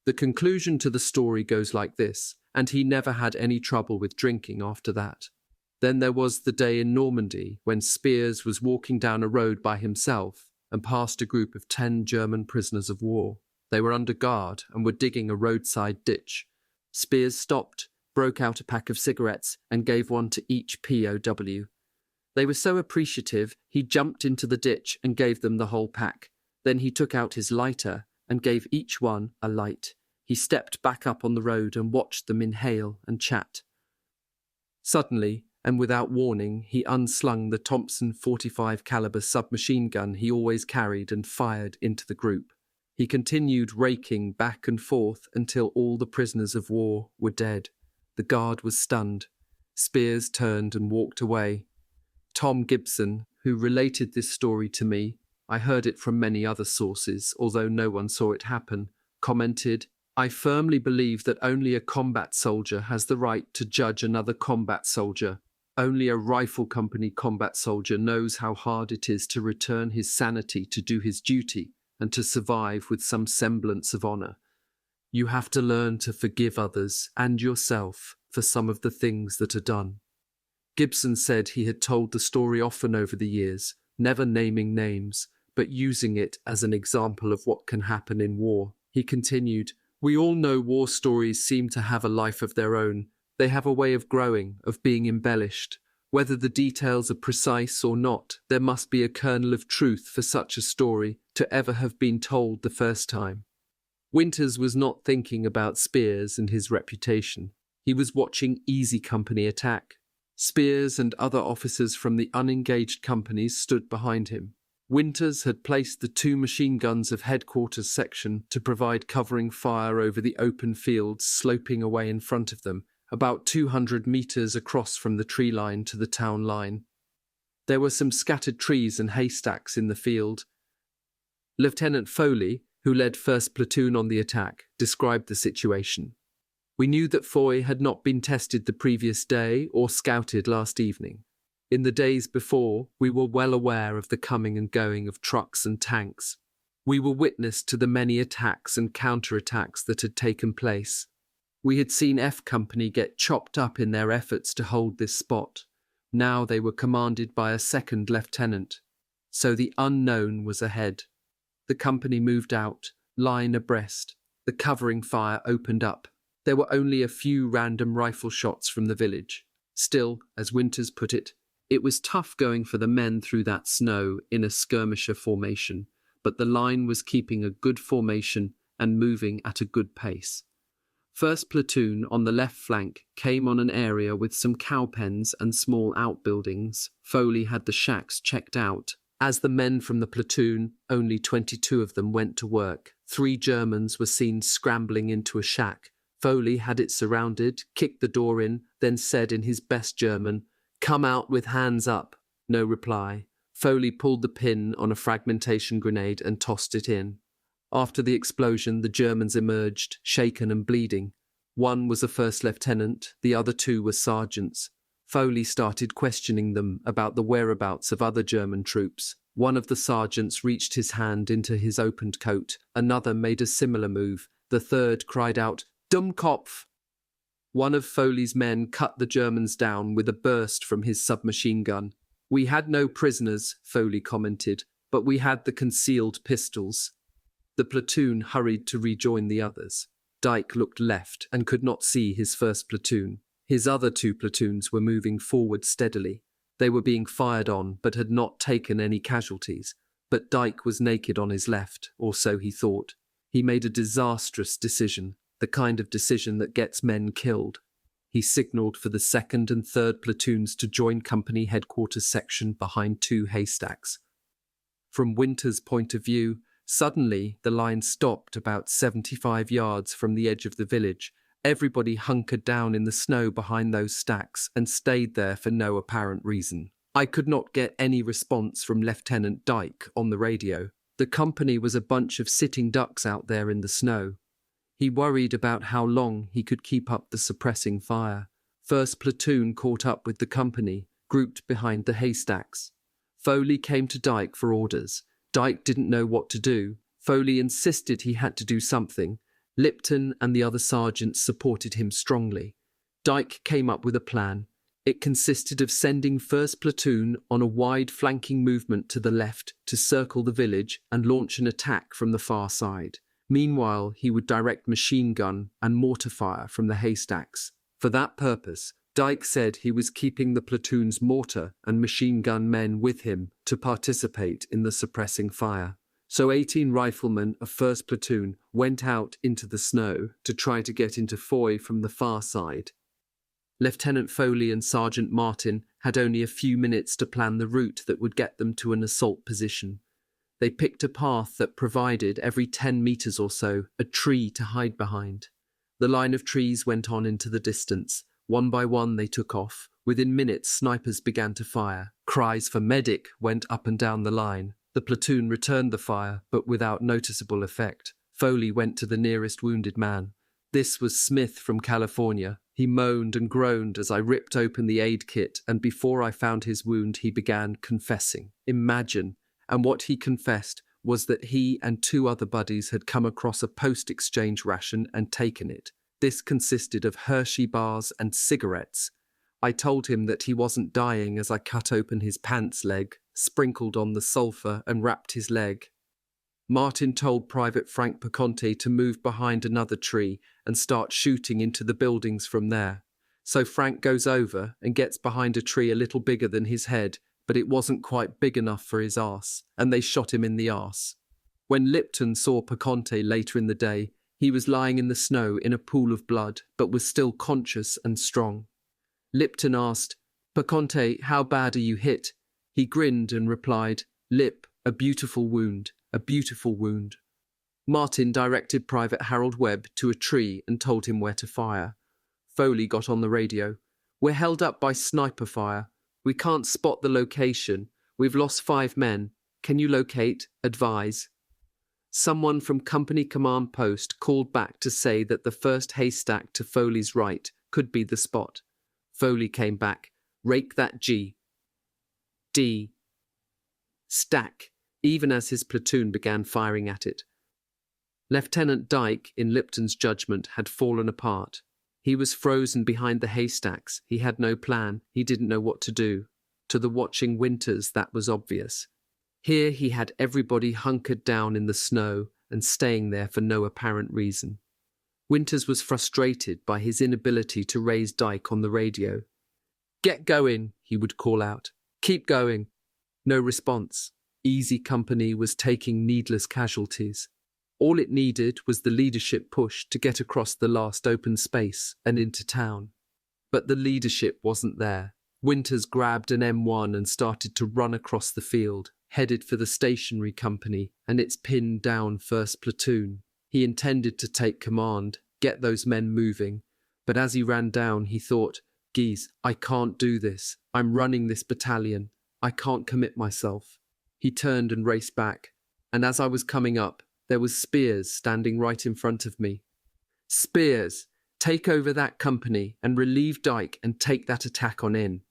The conclusion to the story goes like this, and he never had any trouble with drinking after that. Then there was the day in Normandy when Spiers was walking down a road by himself and passed a group of 10 German prisoners of war. They were under guard and were digging a roadside ditch. Spiers stopped, broke out a pack of cigarettes and gave one to each POW. They were so appreciative, he jumped into the ditch and gave them the whole pack. Then he took out his lighter and gave each one a light. He stepped back up on the road and watched them inhale and chat. Suddenly, and without warning, he unslung the Thompson .45 caliber submachine gun he always carried and fired into the group. He continued raking back and forth until all the prisoners of war were dead. The guard was stunned. Spiers turned and walked away. Tom Gibson, who related this story to me, I heard it from many other sources, although no one saw it happen, commented, "I firmly believe that only a combat soldier has the right to judge another combat soldier. Only a rifle company combat soldier knows how hard it is to return his sanity to do his duty and to survive with some semblance of honor. You have to learn to forgive others and yourself for some of the things that are done." Gibson said he had told the story often over the years, never naming names, but using it as an example of what can happen in war. He continued, "We all know war stories seem to have a life of their own. They have a way of growing, of being embellished. Whether the details are precise or not, there must be a kernel of truth for such a story to ever have been told the first time." Winters was not thinking about Spiers and his reputation. He was watching Easy Company attack. Spiers and other officers from the unengaged companies stood behind him. Winters had placed the 2 machine guns of headquarters section to provide covering fire over the open fields sloping away in front of them, about 200 meters across from the tree line to the town line. There were some scattered trees and haystacks in the field. Lieutenant Foley, who led 1st Platoon on the attack, described the situation. "We knew that Foy had not been tested the previous day or scouted last evening. In the days before, we were well aware of the coming and going of trucks and tanks. We were witness to the many attacks and counterattacks that had taken place. We had seen F Company get chopped up in their efforts to hold this spot. Now they were commanded by a 2nd lieutenant. So the unknown was ahead. The company moved out, line abreast. The covering fire opened up. There were only a few random rifle shots from the village. Still, as Winters put it was tough going for the men through that snow in a skirmisher formation, but the line was keeping a good formation and moving at a good pace. 1st Platoon on the left flank came on an area with some cow pens and small outbuildings. Foley had the shacks checked out. As the men from the platoon, only 22 of them went to work. 3 Germans were seen scrambling into a shack. Foley had it surrounded, kicked the door in, then said in his best German, "Come out with hands up." No reply. Foley pulled the pin on a fragmentation grenade and tossed it in. After the explosion, the Germans emerged, shaken and bleeding. One was a 1st lieutenant, the other 2 were sergeants. Foley started questioning them about the whereabouts of other German troops. One of the sergeants reached his hand into his opened coat. Another made a similar move. The 3rd cried out, "Dummkopf!" One of Foley's men cut the Germans down with a burst from his submachine gun. "We had no prisoners," Foley commented, "but we had the concealed pistols." The platoon hurried to rejoin the others. Dyke looked left and could not see his 1st platoon. His other 2 platoons were moving forward steadily. They were being fired on, but had not taken any casualties. But Dyke was naked on his left, or so he thought. He made a disastrous decision, the kind of decision that gets men killed. He signalled for the 2nd and 3rd platoons to join company headquarters section behind 2 haystacks. From Winter's point of view, suddenly the line stopped about 75 yards from the edge of the village. Everybody hunkered down in the snow behind those stacks and stayed there for no apparent reason. I could not get any response from Lieutenant Dyke on the radio. The company was a bunch of sitting ducks out there in the snow. He worried about how long he could keep up the suppressing fire. First platoon caught up with the company, grouped behind the haystacks. Foley came to Dyke for orders. Dyke didn't know what to do. Foley insisted he had to do something. Lipton and the other sergeants supported him strongly. Dyke came up with a plan. It consisted of sending first platoon on a wide flanking movement to the left to circle the village and launch an attack from the far side. Meanwhile, he would direct machine gun and mortar fire from the haystacks. For that purpose, Dyke said he was keeping the platoon's mortar and machine gun men with him to participate in the suppressing fire. So 18 riflemen of 1st Platoon went out into the snow to try to get into Foy from the far side. Lieutenant Foley and Sergeant Martin had only a few minutes to plan the route that would get them to an assault position. They picked a path that provided, every 10 meters or so, a tree to hide behind. The line of trees went on into the distance. One by one they took off. Within minutes, snipers began to fire. Cries for medic went up and down the line. The platoon returned the fire, but without noticeable effect. Foley went to the nearest wounded man. This was Smith from California. He moaned and groaned as I ripped open the aid kit, and before I found his wound, he began confessing. Imagine. And what he confessed was that he and 2 other buddies had come across a post-exchange ration and taken it. This consisted of Hershey bars and cigarettes. I told him that he wasn't dying as I cut open his pants leg, sprinkled on the sulphur and wrapped his leg. Martin told Private Frank Paconte to move behind another tree and start shooting into the buildings from there. So Frank goes over and gets behind a tree a little bigger than his head, but it wasn't quite big enough for his arse, and they shot him in the arse. When Lipton saw Paconte later in the day, he was lying in the snow in a pool of blood, but was still conscious and strong. Lipton asked, "Paconte, how bad are you hit?" He grinned and replied, "Lip, a beautiful wound, a beautiful wound." Martin directed Private Harold Webb to a tree and told him where to fire. Foley got on the radio. "We're held up by sniper fire. We can't spot the location. We've lost 5 men. Can you locate? Advise." Someone from company command post called back to say that the first haystack to Foley's right could be the spot. Foley came back. "Rake that G. D. Stack," even as his platoon began firing at it. Lieutenant Dyke, in Lipton's judgment, had fallen apart. He was frozen behind the haystacks. He had no plan. He didn't know what to do. To the watching Winters, that was obvious. Here he had everybody hunkered down in the snow and staying there for no apparent reason. Winters was frustrated by his inability to raise Dyke on the radio. "Get going," he would call out. "Keep going." No response. Easy Company was taking needless casualties. All it needed was the leadership push to get across the last open space and into town. But the leadership wasn't there. Winters grabbed an M1 and started to run across the field, headed for the stationary company and its pinned down 1st Platoon. He intended to take command, get those men moving, but as he ran down, he thought, "Geez, I can't do this. I'm running this battalion. I can't commit myself." He turned and raced back, and as I was coming up, there was Spears standing right in front of me. "Spears, take over that company and relieve Dyke and take that attack on in."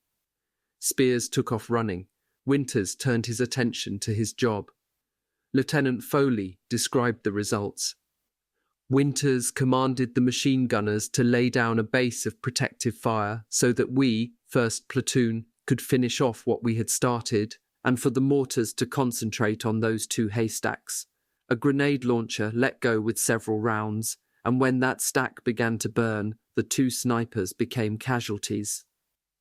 Spears took off running. Winters turned his attention to his job. Lieutenant Foley described the results. Winters commanded the machine gunners to lay down a base of protective fire so that we, 1st Platoon, could finish off what we had started, and for the mortars to concentrate on those 2 haystacks. A grenade launcher let go with several rounds, and when that stack began to burn, the 2 snipers became casualties.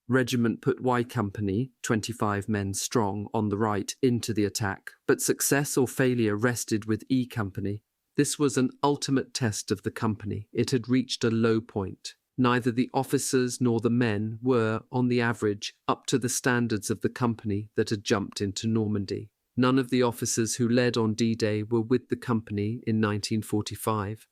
Regiment put Y Company, 25 men strong, on the right into the attack, but success or failure rested with E Company. This was an ultimate test of the company. It had reached a low point. Neither the officers nor the men were, on the average, up to the standards of the company that had jumped into Normandy. None of the officers who led on D-Day were with the company in 1945.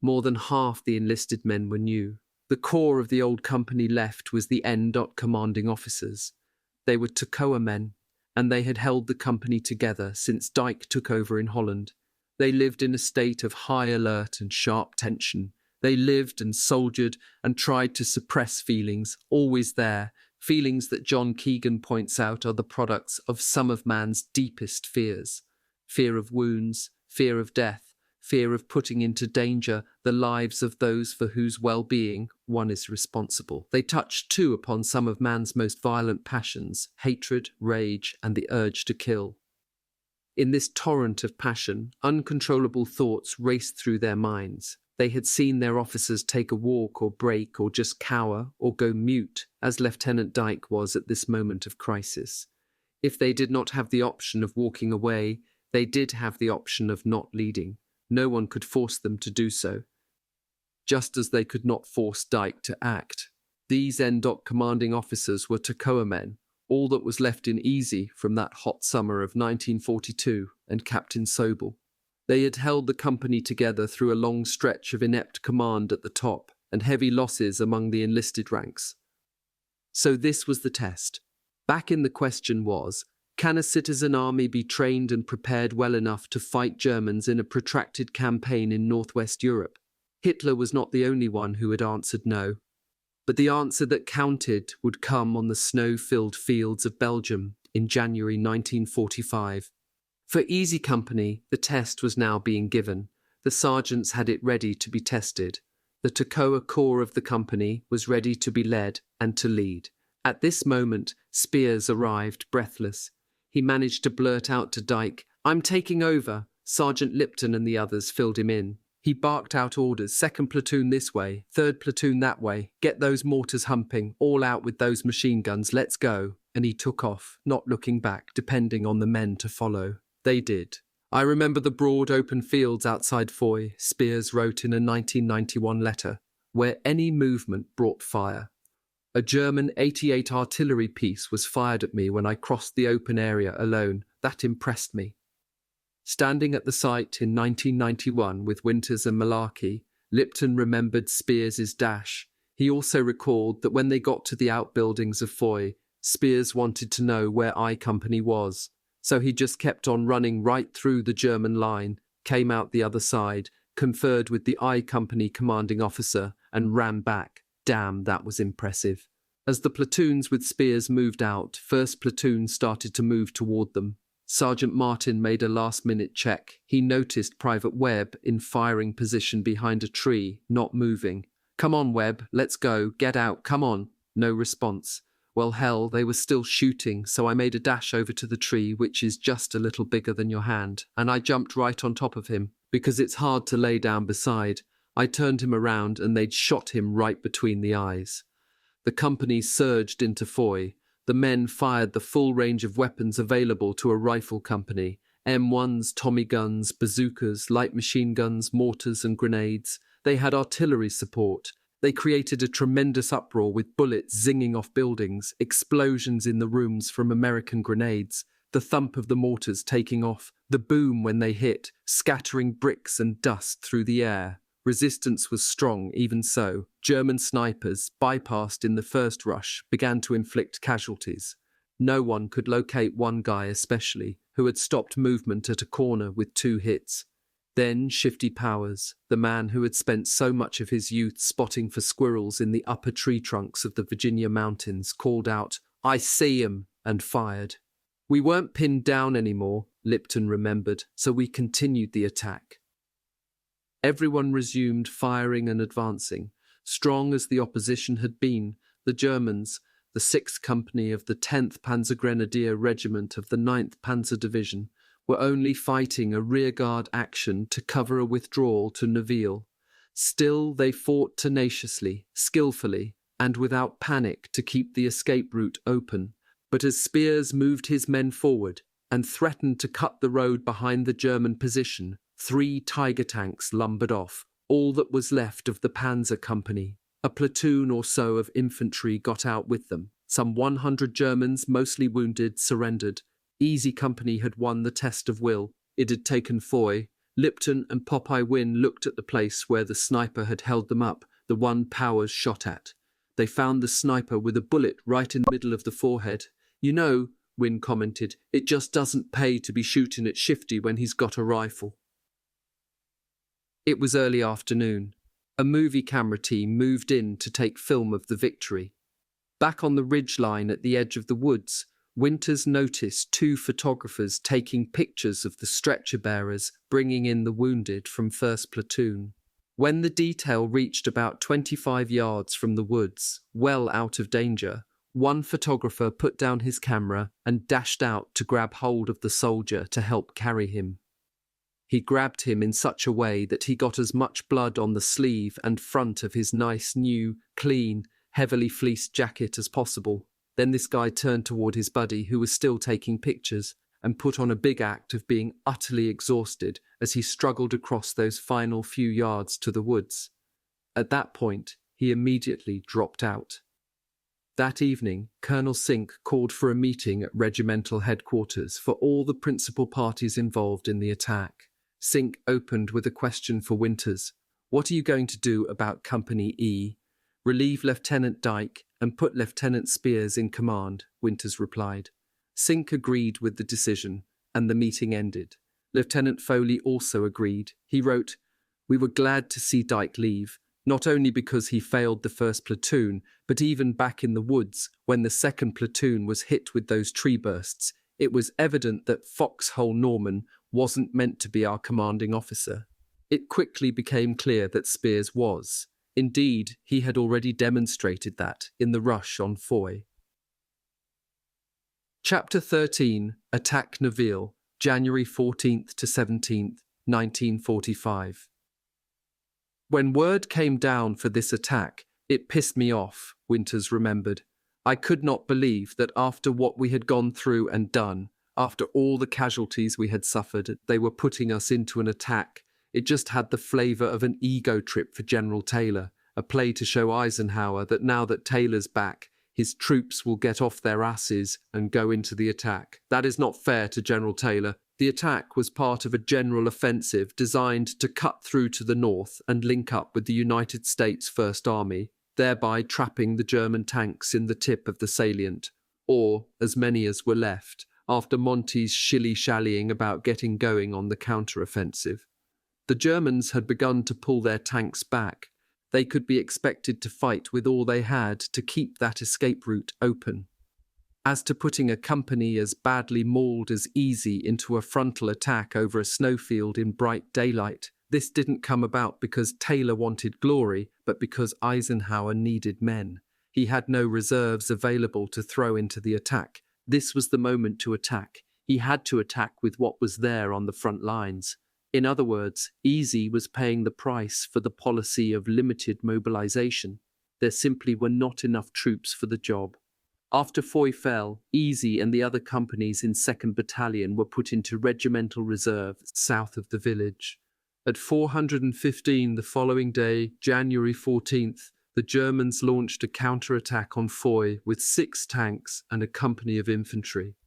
More than half the enlisted men were new. The core of the old company left was the N. Commanding officers. They were Toccoa men, and they had held the company together since Dyck took over in Holland. They lived in a state of high alert and sharp tension. They lived and soldiered and tried to suppress feelings, always there, feelings that John Keegan points out are the products of some of man's deepest fears. Fear of wounds, fear of death, fear of putting into danger the lives of those for whose well-being one is responsible. They touched too upon some of man's most violent passions, hatred, rage, and the urge to kill. In this torrent of passion, uncontrollable thoughts raced through their minds. They had seen their officers take a walk or break or just cower or go mute, as Lieutenant Dyck was at this moment of crisis. If they did not have the option of walking away, they did have the option of not leading. No one could force them to do so, just as they could not force Dyck to act. These NDOC commanding officers were Toccoa men, all that was left in Easy from that hot summer of 1942, and Captain Sobel. They had held the company together through a long stretch of inept command at the top and heavy losses among the enlisted ranks. So this was the test. Back in the question was, can a citizen army be trained and prepared well enough to fight Germans in a protracted campaign in Northwest Europe? Hitler was not the only one who had answered no. But the answer that counted would come on the snow-filled fields of Belgium in January 1945. For Easy Company, the test was now being given. The sergeants had it ready to be tested. The Toccoa corps of the company was ready to be led and to lead. At this moment, Spears arrived, breathless. He managed to blurt out to Dyck, "I'm taking over." Sergeant Lipton and the others filled him in. He barked out orders, 2nd platoon this way, 3rd platoon that way, get those mortars humping, all out with those machine guns, let's go. And he took off, not looking back, depending on the men to follow. They did. I remember the broad open fields outside Foy, Spears wrote in a 1991 letter, where any movement brought fire. A German 88 artillery piece was fired at me when I crossed the open area alone. That impressed me. Standing at the site in 1991 with Winters and Malarkey, Lipton remembered Spears's dash. He also recalled that when they got to the outbuildings of Foy, Spears wanted to know where I Company was. So he just kept on running right through the German line, came out the other side, conferred with the I Company commanding officer, and ran back. Damn, that was impressive. As the platoons with Spears moved out, 1st platoon started to move toward them. Sergeant Martin made a last-minute check. He noticed Private Webb in firing position behind a tree, not moving. "Come on, Webb, let's go, get out, come on." No response. Well, hell, they were still shooting, so I made a dash over to the tree, which is just a little bigger than your hand, and I jumped right on top of him, because it's hard to lay down beside. I turned him around and they'd shot him right between the eyes. The company surged into Foy. The men fired the full range of weapons available to a rifle company. M1s, Tommy guns, bazookas, light machine guns, mortars and grenades. They had artillery support. They created a tremendous uproar with bullets zinging off buildings, explosions in the rooms from American grenades, the thump of the mortars taking off, the boom when they hit, scattering bricks and dust through the air. Resistance was strong, even so. German snipers, bypassed in the first rush, began to inflict casualties. No one could locate one guy especially, who had stopped movement at a corner with 2 hits. Then Shifty Powers, the man who had spent so much of his youth spotting for squirrels in the upper tree trunks of the Virginia mountains, called out, "I see 'em," and fired. We weren't pinned down anymore, Lipton remembered, so we continued the attack. Everyone resumed firing and advancing. Strong as the opposition had been, the Germans, the 6th Company of the 10th Panzergrenadier Regiment of the 9th Panzer Division, were only fighting a rearguard action to cover a withdrawal to NOVILLE. Still, they fought tenaciously, skillfully, and without panic to keep the escape route open. But as Spears moved his men forward and threatened to cut the road behind the German position, 3 Tiger tanks lumbered off, all that was left of the Panzer Company. A platoon or so of infantry got out with them. Some 100 Germans, mostly wounded, surrendered. Easy Company had won the test of will. It had taken Foy. Lipton and Popeye Wynne looked at the place where the sniper had held them up, the one Powers shot at. They found the sniper with a bullet right in the middle of the forehead. "You know," Wynne commented, "it just doesn't pay to be shooting at Shifty when he's got a rifle." It was early afternoon. A movie camera team moved in to take film of the victory. Back on the ridgeline at the edge of the woods, Winters noticed two photographers taking pictures of the stretcher bearers bringing in the wounded from 1st Platoon. When the detail reached about 25 yards from the woods, well out of danger, one photographer put down his camera and dashed out to grab hold of the soldier to help carry him. He grabbed him in such a way that he got as much blood on the sleeve and front of his nice, new, clean, heavily fleeced jacket as possible. Then this guy turned toward his buddy, who was still taking pictures, and put on a big act of being utterly exhausted as he struggled across those final few yards to the woods. At that point, he immediately dropped out. That evening, Colonel Sink called for a meeting at regimental headquarters for all the principal parties involved in the attack. Sink opened with a question for Winters. "What are you going to do about Company E?" "Relieve Lieutenant Dyke and put Lieutenant Spears in command," Winters replied. Sink agreed with the decision, and the meeting ended. Lieutenant Foley also agreed. He wrote, "We were glad to see Dyke leave, not only because he failed the 1st Platoon, but even back in the woods, when the 2nd Platoon was hit with those tree bursts, it was evident that Foxhole Norman wasn't meant to be our commanding officer." It quickly became clear that Spears was. Indeed, he had already demonstrated that in the rush on Foy. Chapter 13, Attack Noville, January 14th to 17th, 1945. When word came down for this attack, it pissed me off, Winters remembered. I could not believe that after what we had gone through and done, after all the casualties we had suffered, they were putting us into an attack. It just had the flavour of an ego trip for General Taylor, a play to show Eisenhower that now that Taylor's back, his troops will get off their asses and go into the attack. That is not fair to General Taylor. The attack was part of a general offensive designed to cut through to the north and link up with the United States First Army, thereby trapping the German tanks in the tip of the salient, or as many as were left, after Monty's shilly-shallying about getting going on the counter-offensive. The Germans had begun to pull their tanks back. They could be expected to fight with all they had to keep that escape route open. As to putting a company as badly mauled as Easy into a frontal attack over a snowfield in bright daylight, this didn't come about because Taylor wanted glory, but because Eisenhower needed men. He had no reserves available to throw into the attack. This was the moment to attack. He had to attack with what was there on the front lines. In other words, Easy was paying the price for the policy of limited mobilization. There simply were not enough troops for the job. After Foy fell, Easy and the other companies in 2nd Battalion were put into regimental reserve south of the village. At 4:15 the following day, January 14th, the Germans launched a counterattack on Foy with 6 tanks and a company of infantry.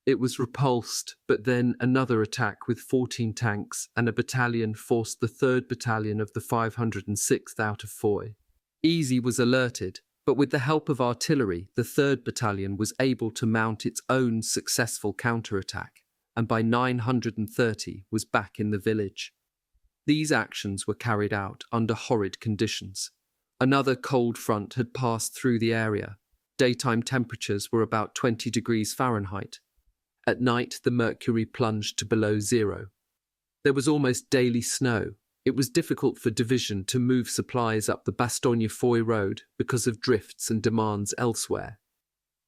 It was repulsed, but then another attack with 14 tanks and a battalion forced the 3rd Battalion of the 506th out of Foy. Easy was alerted, but with the help of artillery, the 3rd Battalion was able to mount its own successful counterattack, and by 930 was back in the village. These actions were carried out under horrid conditions. Another cold front had passed through the area. Daytime temperatures were about 20 degrees Fahrenheit. At night, the mercury plunged to below zero. There was almost daily snow. It was difficult for Division to move supplies up the Bastogne-Foy road because of drifts and demands elsewhere.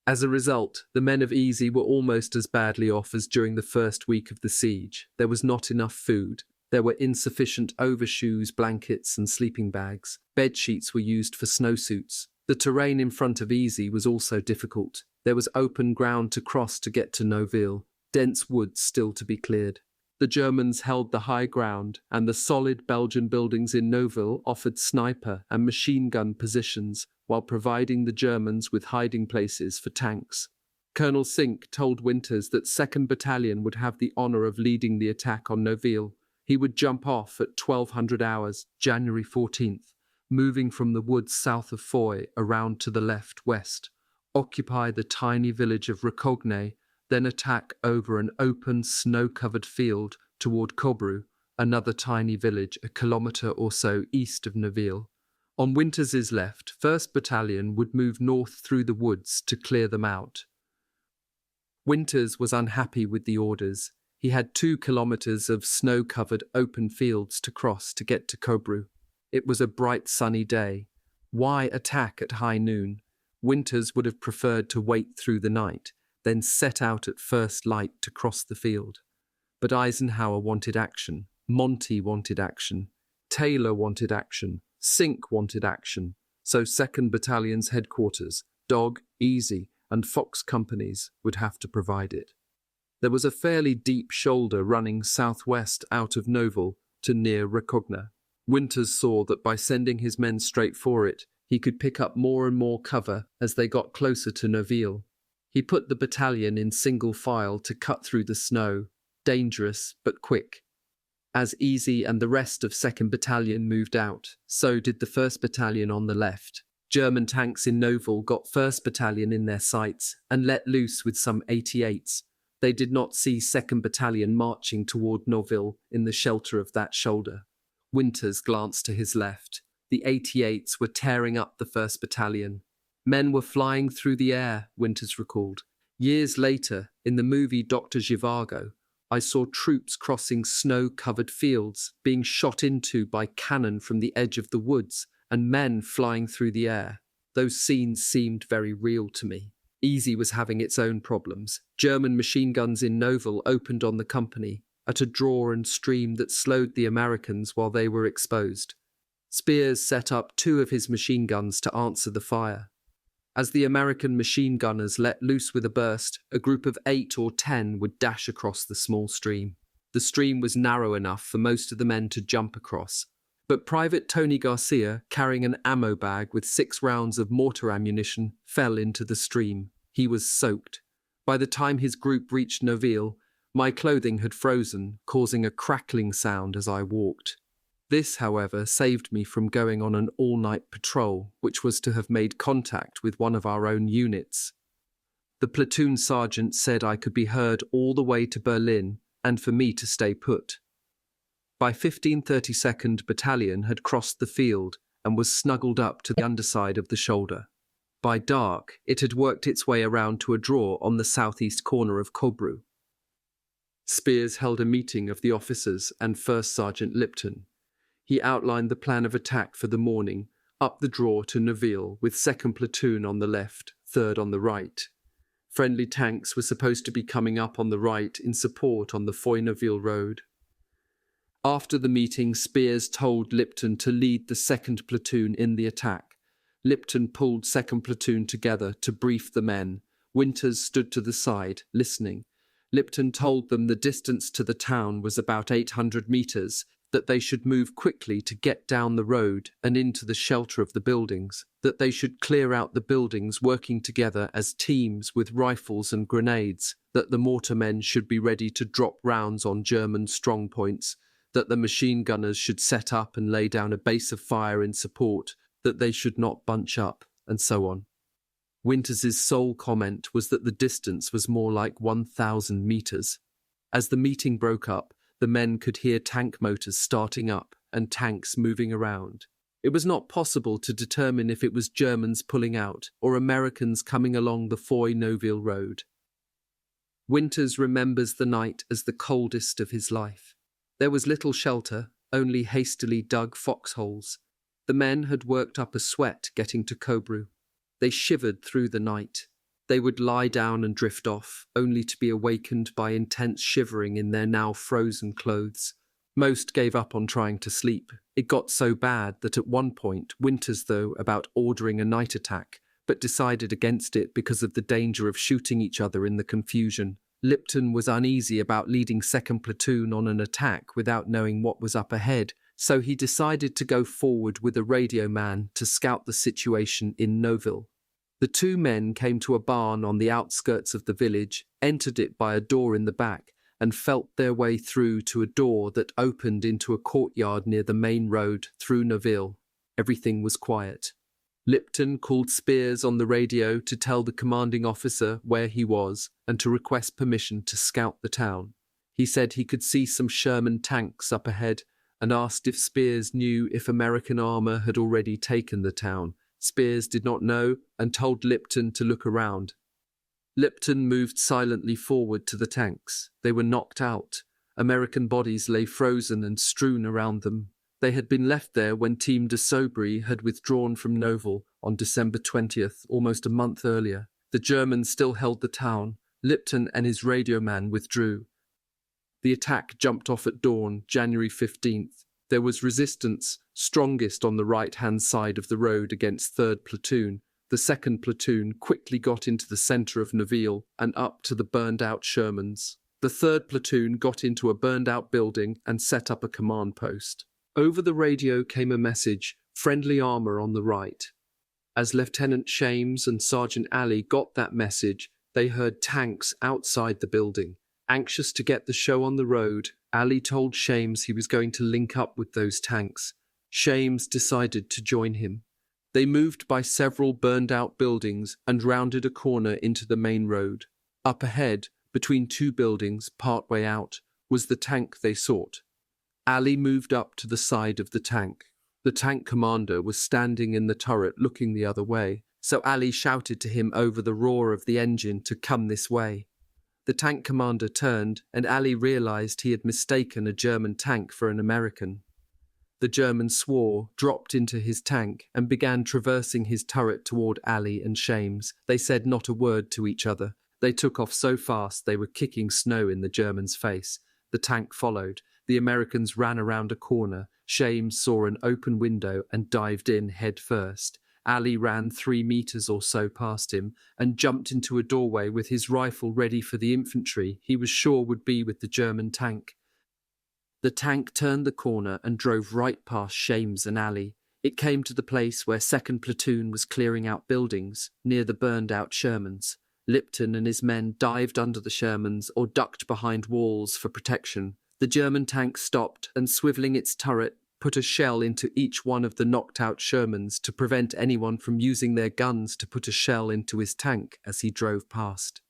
As a result, the men of Easy were almost as badly off as during the first week of the siege. There was not enough food. There were insufficient overshoes, blankets, and sleeping bags. Bed sheets were used for snowsuits. The terrain in front of Easy was also difficult. There was open ground to cross to get to Noville, dense woods still to be cleared. The Germans held the high ground, and the solid Belgian buildings in Noville offered sniper and machine gun positions while providing the Germans with hiding places for tanks. Colonel Sink told Winters that 2nd Battalion would have the honour of leading the attack on Noville. He would jump off at 1200 hours, January 14th, moving from the woods south of Foy around to the left-west. occupy the tiny village of Recogne, then attack over an open, snow-covered field toward Cobru, another tiny village a kilometre or so east of Noville. On Winters's left, 1st Battalion would move north through the woods to clear them out. Winters was unhappy with the orders. He had 2 kilometres of snow-covered open fields to cross to get to Cobru. It was a bright sunny day. Why attack at high noon? Winters would have preferred to wait through the night, then set out at first light to cross the field. But Eisenhower wanted action, Monty wanted action, Taylor wanted action, Sink wanted action, so 2nd Battalion's headquarters, Dog, Easy, and Fox companies would have to provide it. There was a fairly deep shoulder running southwest out of Noville to near Recogne. Winters saw that by sending his men straight for it, he could pick up more and more cover as they got closer to Noville. He put the battalion in single file to cut through the snow, dangerous but quick. As Easy and the rest of 2nd Battalion moved out, so did the 1st Battalion on the left. German tanks in Noville got 1st Battalion in their sights and let loose with some 88s. They did not see 2nd Battalion marching toward Noville in the shelter of that shoulder. Winters glanced to his left. The 88s were tearing up the 1st Battalion. Men were flying through the air, Winters recalled. Years later, in the movie Dr. Zhivago, I saw troops crossing snow-covered fields, being shot into by cannon from the edge of the woods, and men flying through the air. Those scenes seemed very real to me. Easy was having its own problems. German machine guns in Noville opened on the company, at a draw and stream that slowed the Americans while they were exposed. Spears set up 2 of his machine guns to answer the fire. As the American machine gunners let loose with a burst, a group of 8 or 10 would dash across the small stream. The stream was narrow enough for most of the men to jump across. But Private Tony Garcia, carrying an ammo bag with 6 rounds of mortar ammunition, fell into the stream. He was soaked. By the time his group reached Noville, my clothing had frozen, causing a crackling sound as I walked. This, however, saved me from going on an all-night patrol, which was to have made contact with one of our own units. The platoon sergeant said I could be heard all the way to Berlin and for me to stay put. By 1532nd Battalion had crossed the field and was snuggled up to the underside of the shoulder. By dark, it had worked its way around to a draw on the southeast corner of Cobru. Spears held a meeting of the officers and 1st Sergeant Lipton. He outlined the plan of attack for the morning, up the draw to Noville with 2nd Platoon on the left, 3rd on the right. Friendly tanks were supposed to be coming up on the right in support on the Foy-Noville road. After the meeting, Spears told Lipton to lead the 2nd Platoon in the attack. Lipton pulled 2nd Platoon together to brief the men. Winters stood to the side, listening. Lipton told them the distance to the town was about 800 metres, that they should move quickly to get down the road and into the shelter of the buildings, that they should clear out the buildings working together as teams with rifles and grenades, that the mortar men should be ready to drop rounds on German strongpoints, that the machine gunners should set up and lay down a base of fire in support, that they should not bunch up, and so on. Winters's sole comment was that the distance was more like 1,000 metres. As the meeting broke up, the men could hear tank motors starting up and tanks moving around. It was not possible to determine if it was Germans pulling out or Americans coming along the Foy-Noville road. Winters remembers the night as the coldest of his life. There was little shelter, only hastily dug foxholes. The men had worked up a sweat getting to Cobru. They shivered through the night. They would lie down and drift off, only to be awakened by intense shivering in their now frozen clothes. Most gave up on trying to sleep. It got so bad that at one point Winters thought about ordering a night attack, but decided against it because of the danger of shooting each other in the confusion. Lipton was uneasy about leading 2nd Platoon on an attack without knowing what was up ahead, so he decided to go forward with a radio man to scout the situation in Noville. The 2 men came to a barn on the outskirts of the village, entered it by a door in the back, and felt their way through to a door that opened into a courtyard near the main road through Noville. Everything was quiet. Lipton called Spears on the radio to tell the commanding officer where he was and to request permission to scout the town. He said he could see some Sherman tanks up ahead and asked if Spears knew if American armor had already taken the town. Spears did not know and told Lipton to look around. Lipton moved silently forward to the tanks. They were knocked out. American bodies lay frozen and strewn around them. They had been left there when Team de Sobry had withdrawn from Noville on December 20th, almost a month earlier. The Germans still held the town. Lipton and his radio man withdrew. The attack jumped off at dawn, January 15th. There was resistance, strongest on the right-hand side of the road against 3rd Platoon. The 2nd Platoon quickly got into the centre of Noville and up to the burned-out Shermans. The 3rd Platoon got into a burned-out building and set up a command post. Over the radio came a message, friendly armour on the right. As Lieutenant Shames and Sergeant Alley got that message, they heard tanks outside the building. Anxious to get the show on the road, Alley told Shames he was going to link up with those tanks. Shames decided to join him. They moved by several burned-out buildings and rounded a corner into the main road. Up ahead, between two buildings, partway out, was the tank they sought. Alley moved up to the side of the tank. The tank commander was standing in the turret looking the other way, so Alley shouted to him over the roar of the engine to come this way. The tank commander turned, and Alley realized he had mistaken a German tank for an American. The German swore, dropped into his tank, and began traversing his turret toward Alley and Shames. They said not a word to each other. They took off so fast they were kicking snow in the German's face. The tank followed. The Americans ran around a corner. Shames saw an open window and dived in head first. Alley ran 3 meters or so past him and jumped into a doorway with his rifle ready for the infantry he was sure would be with the German tank. The tank turned the corner and drove right past Shames and Alley. It came to the place where 2nd Platoon was clearing out buildings, near the burned-out Shermans. Lipton and his men dived under the Shermans or ducked behind walls for protection. The German tank stopped and, swiveling its turret, put a shell into each one of the knocked-out Shermans to prevent anyone from using their guns to put a shell into his tank as he drove past.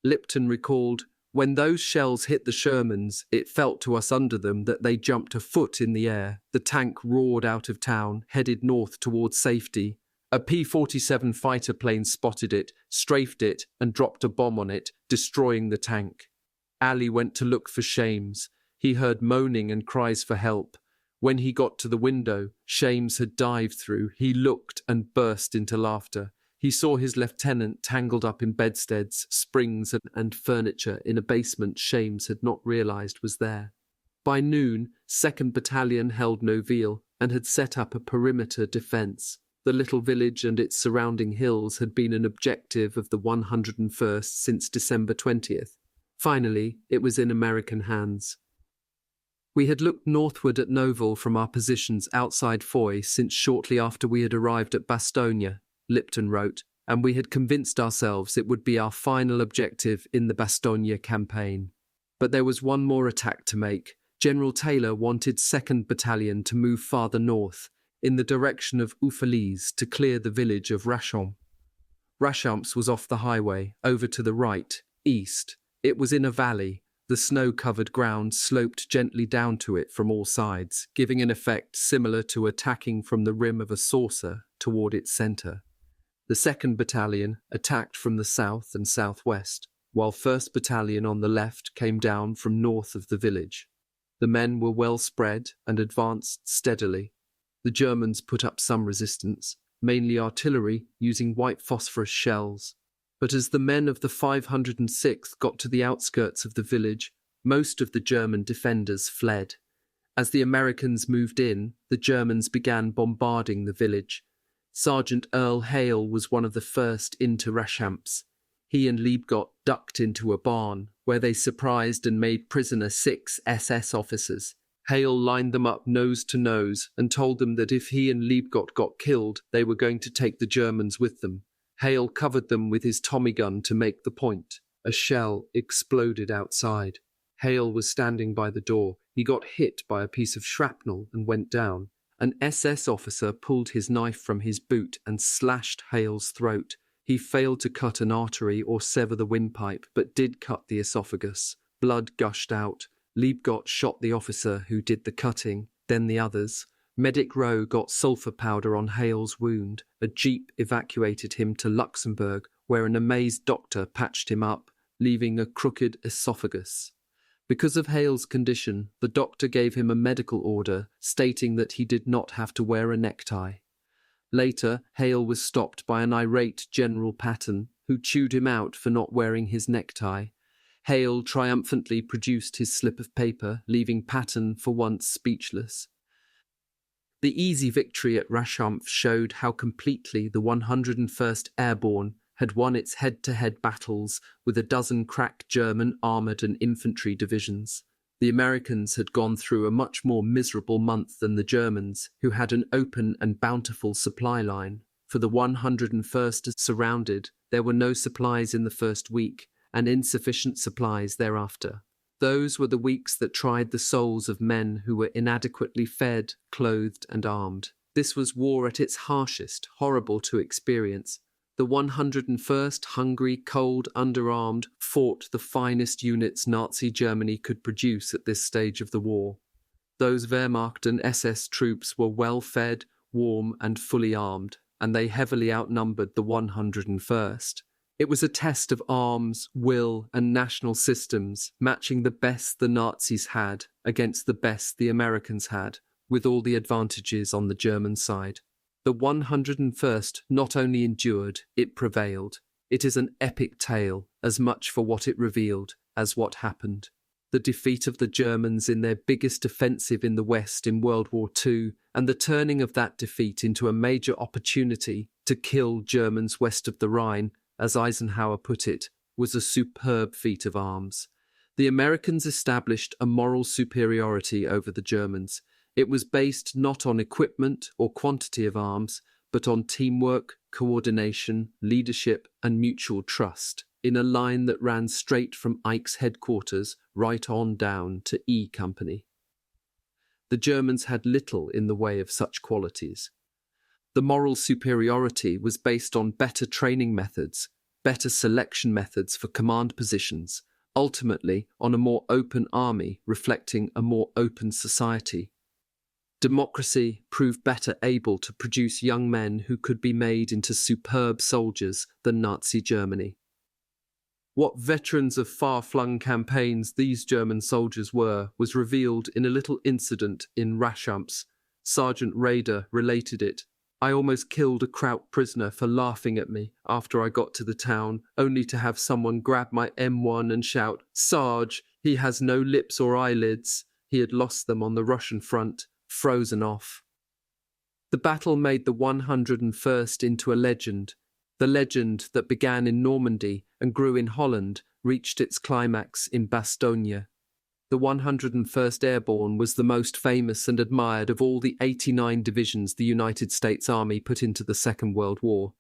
Lipton recalled, "When those shells hit the Shermans, it felt to us under them that they jumped a foot in the air. The tank roared out of town, headed north towards safety. A P-47 fighter plane spotted it, strafed it, and dropped a bomb on it, destroying the tank." Alley went to look for Shames. He heard moaning and cries for help. When he got to the window Shames had dived through, he looked and burst into laughter. He saw his lieutenant tangled up in bedsteads, springs, and furniture in a basement Shames had not realized was there. By noon, 2nd Battalion held Noville and had set up a perimeter defense. The little village and its surrounding hills had been an objective of the 101st since December 20th. Finally, it was in American hands. We had looked northward at Noville from our positions outside Foy since shortly after we had arrived at Bastogne, Lipton wrote, and we had convinced ourselves it would be our final objective in the Bastogne campaign. But there was one more attack to make. General Taylor wanted 2nd Battalion to move farther north, in the direction of Uffalise, to clear the village of Rachamps. Rachamps was off the highway, over to the right, east. It was in a valley. The snow-covered ground sloped gently down to it from all sides, giving an effect similar to attacking from the rim of a saucer toward its centre. The 2nd Battalion attacked from the south and southwest, while 1st Battalion on the left came down from north of the village. The men were well spread and advanced steadily. The Germans put up some resistance, mainly artillery using white phosphorus shells. But as the men of the 506th got to the outskirts of the village, most of the German defenders fled. As the Americans moved in, the Germans began bombarding the village. Sergeant Earl Hale was one of the first into Rachamps. He and Liebgott ducked into a barn, where they surprised and made prisoner 6 SS officers. Hale lined them up nose to nose and told them that if he and Liebgott got killed, they were going to take the Germans with them. Hale covered them with his Tommy gun to make the point. A shell exploded outside. Hale was standing by the door. He got hit by a piece of shrapnel and went down. An SS officer pulled his knife from his boot and slashed Hale's throat. He failed to cut an artery or sever the windpipe, but did cut the esophagus. Blood gushed out. Liebgott shot the officer who did the cutting, then the others. Medic Rowe got sulfur powder on Hale's wound. A jeep evacuated him to Luxembourg, where an amazed doctor patched him up, leaving a crooked esophagus. Because of Hale's condition, the doctor gave him a medical order stating that he did not have to wear a necktie. Later, Hale was stopped by an irate General Patton, who chewed him out for not wearing his necktie. Hale triumphantly produced his slip of paper, leaving Patton for once speechless. The easy victory at Rachampf showed how completely the 101st Airborne had won its head-to-head battles with a dozen crack German armoured and infantry divisions. The Americans had gone through a much more miserable month than the Germans, who had an open and bountiful supply line. For the 101st surrounded, there were no supplies in the first week, and insufficient supplies thereafter. Those were the weeks that tried the souls of men who were inadequately fed, clothed, and armed. This was war at its harshest, horrible to experience. The 101st, hungry, cold, underarmed, fought the finest units Nazi Germany could produce at this stage of the war. Those Wehrmacht and SS troops were well fed, warm, and fully armed, and they heavily outnumbered the 101st. It was a test of arms, will, and national systems, matching the best the Nazis had against the best the Americans had, with all the advantages on the German side. The 101st not only endured, it prevailed. It is an epic tale, as much for what it revealed as what happened. The defeat of the Germans in their biggest offensive in the West in World War II, and the turning of that defeat into a major opportunity to kill Germans west of the Rhine, as Eisenhower put it, was a superb feat of arms. The Americans established a moral superiority over the Germans. It was based not on equipment or quantity of arms, but on teamwork, coordination, leadership, and mutual trust, in a line that ran straight from Eich's headquarters right on down to E Company. The Germans had little in the way of such qualities. The moral superiority was based on better training methods, better selection methods for command positions, ultimately on a more open army reflecting a more open society. Democracy proved better able to produce young men who could be made into superb soldiers than Nazi Germany. What veterans of far-flung campaigns these German soldiers were was revealed in a little incident in Rachampf. Sergeant Rader related it. I almost killed a Kraut prisoner for laughing at me after I got to the town, only to have someone grab my M1 and shout, "Sarge, he has no lips or eyelids." He had lost them on the Russian front, frozen off. The battle made the 101st into a legend. The legend that began in Normandy and grew in Holland reached its climax in Bastogne. The 101st Airborne was the most famous and admired of all the 89 divisions the United States Army put into the Second World War.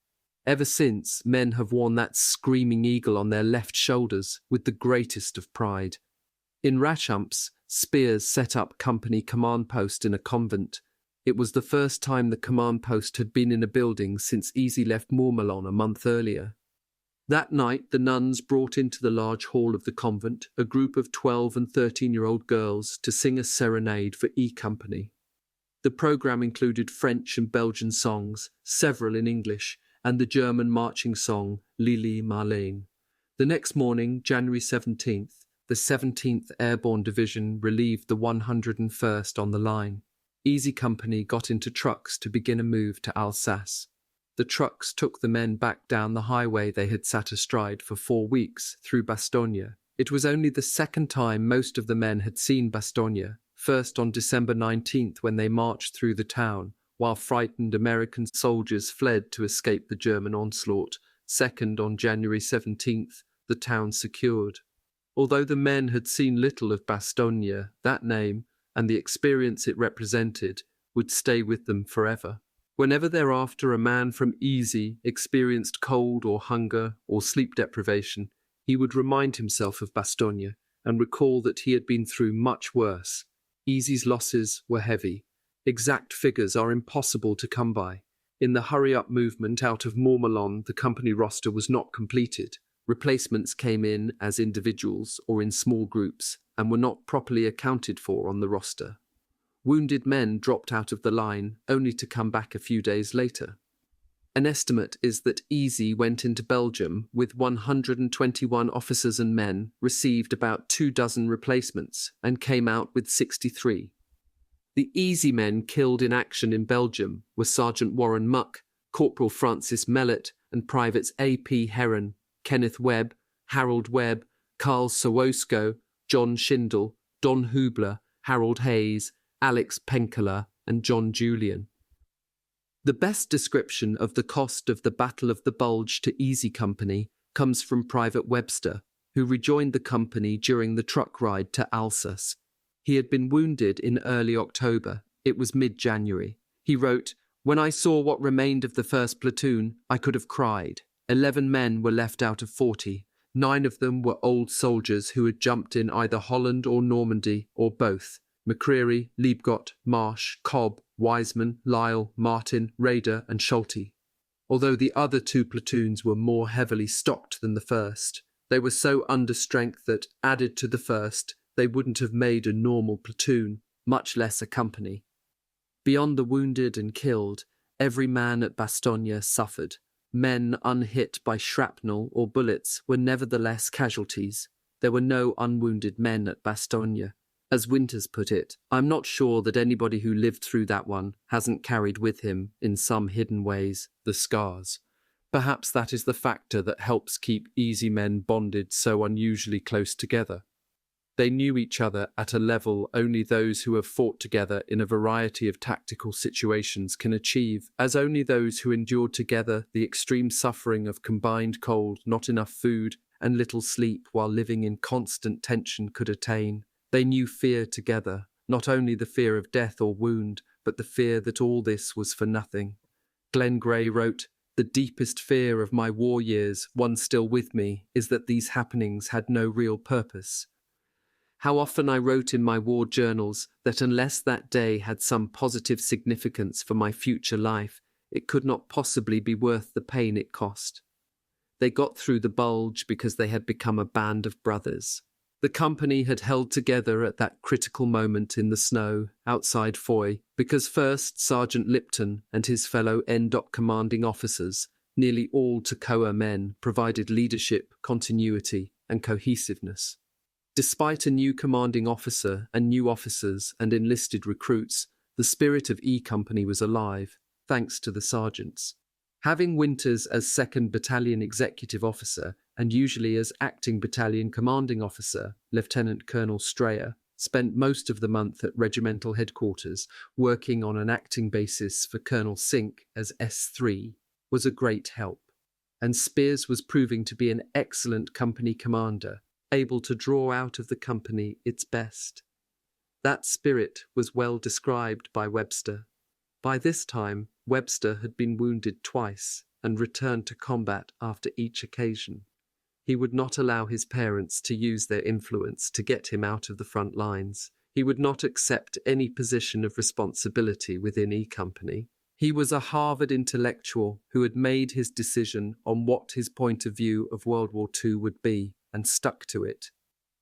Ever since, men have worn that screaming eagle on their left shoulders with the greatest of pride. In Rachampf, Spears set up company command post in a convent. It was the first time the command post had been in a building since Easy left Mourmelon a month earlier. That night, the nuns brought into the large hall of the convent a group of 12 and 13-year-old girls to sing a serenade for E Company. The programme included French and Belgian songs, several in English, and the German marching song Lili Marlene. The next morning, January 17th, the 17th Airborne Division relieved the 101st on the line. Easy Company got into trucks to begin a move to Alsace. The trucks took the men back down the highway they had sat astride for 4 weeks through Bastogne. It was only the second time most of the men had seen Bastogne, first on December 19th when they marched through the town, while frightened American soldiers fled to escape the German onslaught, second on January 17th, the town secured. Although the men had seen little of Bastogne, that name, and the experience it represented, would stay with them forever. Whenever thereafter a man from Easy experienced cold or hunger or sleep deprivation, he would remind himself of Bastogne and recall that he had been through much worse. Easy's losses were heavy. Exact figures are impossible to come by. In the hurry-up movement out of Montmelon, the company roster was not completed. Replacements came in as individuals or in small groups and were not properly accounted for on the roster. Wounded men dropped out of the line only to come back a few days later. An estimate is that Easy went into Belgium with 121 officers and men, received about 24 replacements, and came out with 63. The Easy men killed in action in Belgium were Sergeant Warren Muck, Corporal Francis Mellett, and Privates A.P. Heron, Kenneth Webb, Harold Webb, Carl Sawosko, John Schindel, Don Hubler, Harold Hayes, Alex Penkela, and John Julian. The best description of the cost of the Battle of the Bulge to Easy Company comes from Private Webster, who rejoined the company during the truck ride to Alsace. He had been wounded in early October. It was mid-January. He wrote, "When I saw what remained of the first platoon, I could have cried. 11 men were left out of 40. 9 of them were old soldiers who had jumped in either Holland or Normandy, or both. McCreary, Liebgott, Marsh, Cobb, Wiseman, Lyle, Martin, Rader, and Schulte. Although the other 2 platoons were more heavily stocked than the first, they were so under strength that, added to the first, they wouldn't have made a normal platoon, much less a company. Beyond the wounded and killed, every man at Bastogne suffered. Men unhit by shrapnel or bullets were nevertheless casualties. There were no unwounded men at Bastogne. As Winters put it, I'm not sure that anybody who lived through that one hasn't carried with him, in some hidden ways, the scars. Perhaps that is the factor that helps keep Easy men bonded so unusually close together. They knew each other at a level only those who have fought together in a variety of tactical situations can achieve, as only those who endured together the extreme suffering of combined cold, not enough food, and little sleep while living in constant tension could attain. They knew fear together, not only the fear of death or wound, but the fear that all this was for nothing. Glenn Gray wrote, "The deepest fear of my war years, one still with me, is that these happenings had no real purpose. How often I wrote in my war journals that unless that day had some positive significance for my future life, it could not possibly be worth the pain it cost." They got through the Bulge because they had become a band of brothers. The company had held together at that critical moment in the snow outside Foy because first Sergeant Lipton and his fellow NDOC commanding officers, nearly all Toccoa men, provided leadership, continuity, and cohesiveness. Despite a new commanding officer and new officers and enlisted recruits, the spirit of E Company was alive, thanks to the sergeants. Having Winters as 2nd Battalion Executive Officer and usually as Acting Battalion Commanding Officer, Lieutenant Colonel Strayer, spent most of the month at regimental headquarters working on an acting basis for Colonel Sink as S3, was a great help. And Spears was proving to be an excellent company commander, able to draw out of the company its best. That spirit was well described by Webster. By this time, Webster had been wounded twice and returned to combat after each occasion. He would not allow his parents to use their influence to get him out of the front lines. He would not accept any position of responsibility within E Company. He was a Harvard intellectual who had made his decision on what his point of view of World War II would be and stuck to it.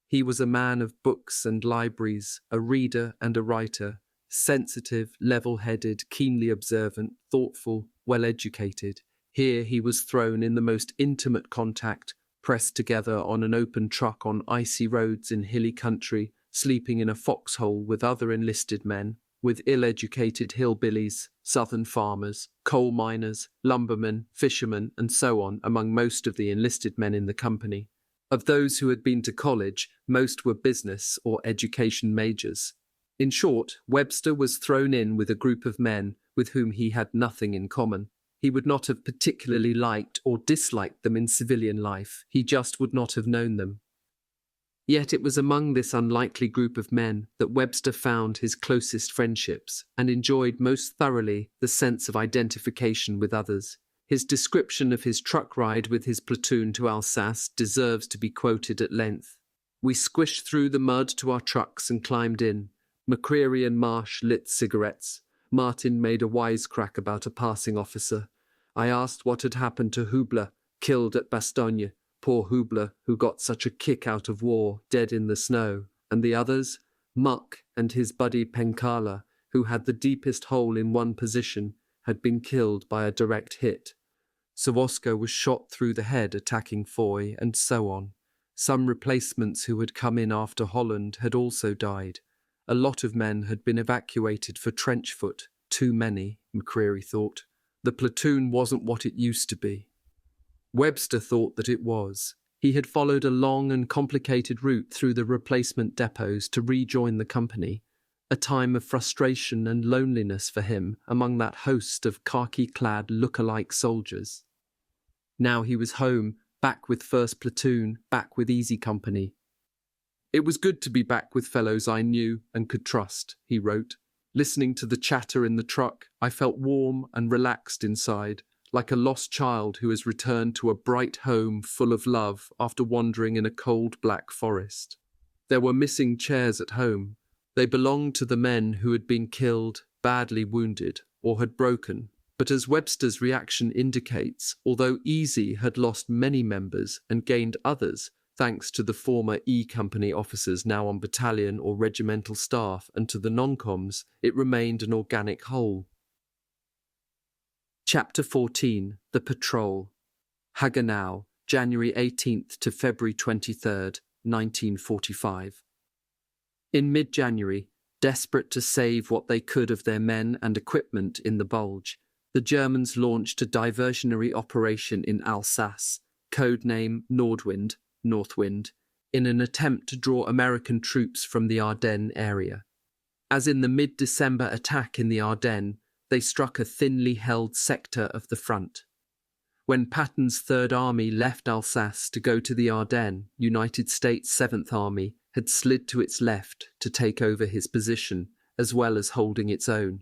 He was a man of books and libraries, a reader and a writer, sensitive, level-headed, keenly observant, thoughtful, well-educated. Here he was thrown in the most intimate contact, pressed together on an open truck on icy roads in hilly country, sleeping in a foxhole with other enlisted men, with ill-educated hillbillies, southern farmers, coal miners, lumbermen, fishermen, and so on among most of the enlisted men in the company. Of those who had been to college, most were business or education majors. In short, Webster was thrown in with a group of men with whom he had nothing in common. He would not have particularly liked or disliked them in civilian life. He just would not have known them. Yet it was among this unlikely group of men that Webster found his closest friendships and enjoyed most thoroughly the sense of identification with others. His description of his truck ride with his platoon to Alsace deserves to be quoted at length. "We squished through the mud to our trucks and climbed in. McCreary and Marsh lit cigarettes. Martin made a wisecrack about a passing officer. I asked what had happened to Hubler, killed at Bastogne. Poor Hubler, who got such a kick out of war, dead in the snow. And the others? Muck and his buddy Penkala, who had the deepest hole in one position, had been killed by a direct hit. Savosko was shot through the head attacking Foy, and so on. Some replacements who had come in after Holland had also died. A lot of men had been evacuated for trench foot. Too many, McCreary thought. The platoon wasn't what it used to be. Webster thought that it was. He had followed a long and complicated route through the replacement depots to rejoin the company, a time of frustration and loneliness for him among that host of khaki-clad look-alike soldiers. Now he was home, back with 1st Platoon, back with Easy Company. It was good to be back with fellows I knew and could trust, he wrote. Listening to the chatter in the truck, I felt warm and relaxed inside, like a lost child who has returned to a bright home full of love after wandering in a cold black forest. There were missing chairs at home. They belonged to the men who had been killed, badly wounded, or had broken. But as Webster's reaction indicates, although Easy had lost many members and gained others, thanks to the former E Company officers now on battalion or regimental staff and to the non-coms, it remained an organic whole. Chapter 14. The Patrol. Hagenau, January 18th to February 23rd, 1945. In mid-January, desperate to save what they could of their men and equipment in the Bulge, the Germans launched a diversionary operation in Alsace, codename Nordwind, Northwind, in an attempt to draw American troops from the Ardennes area. As in the mid-December attack in the Ardennes, they struck a thinly held sector of the front. When Patton's Third Army left Alsace to go to the Ardennes, United States Seventh Army had slid to its left to take over his position, as well as holding its own.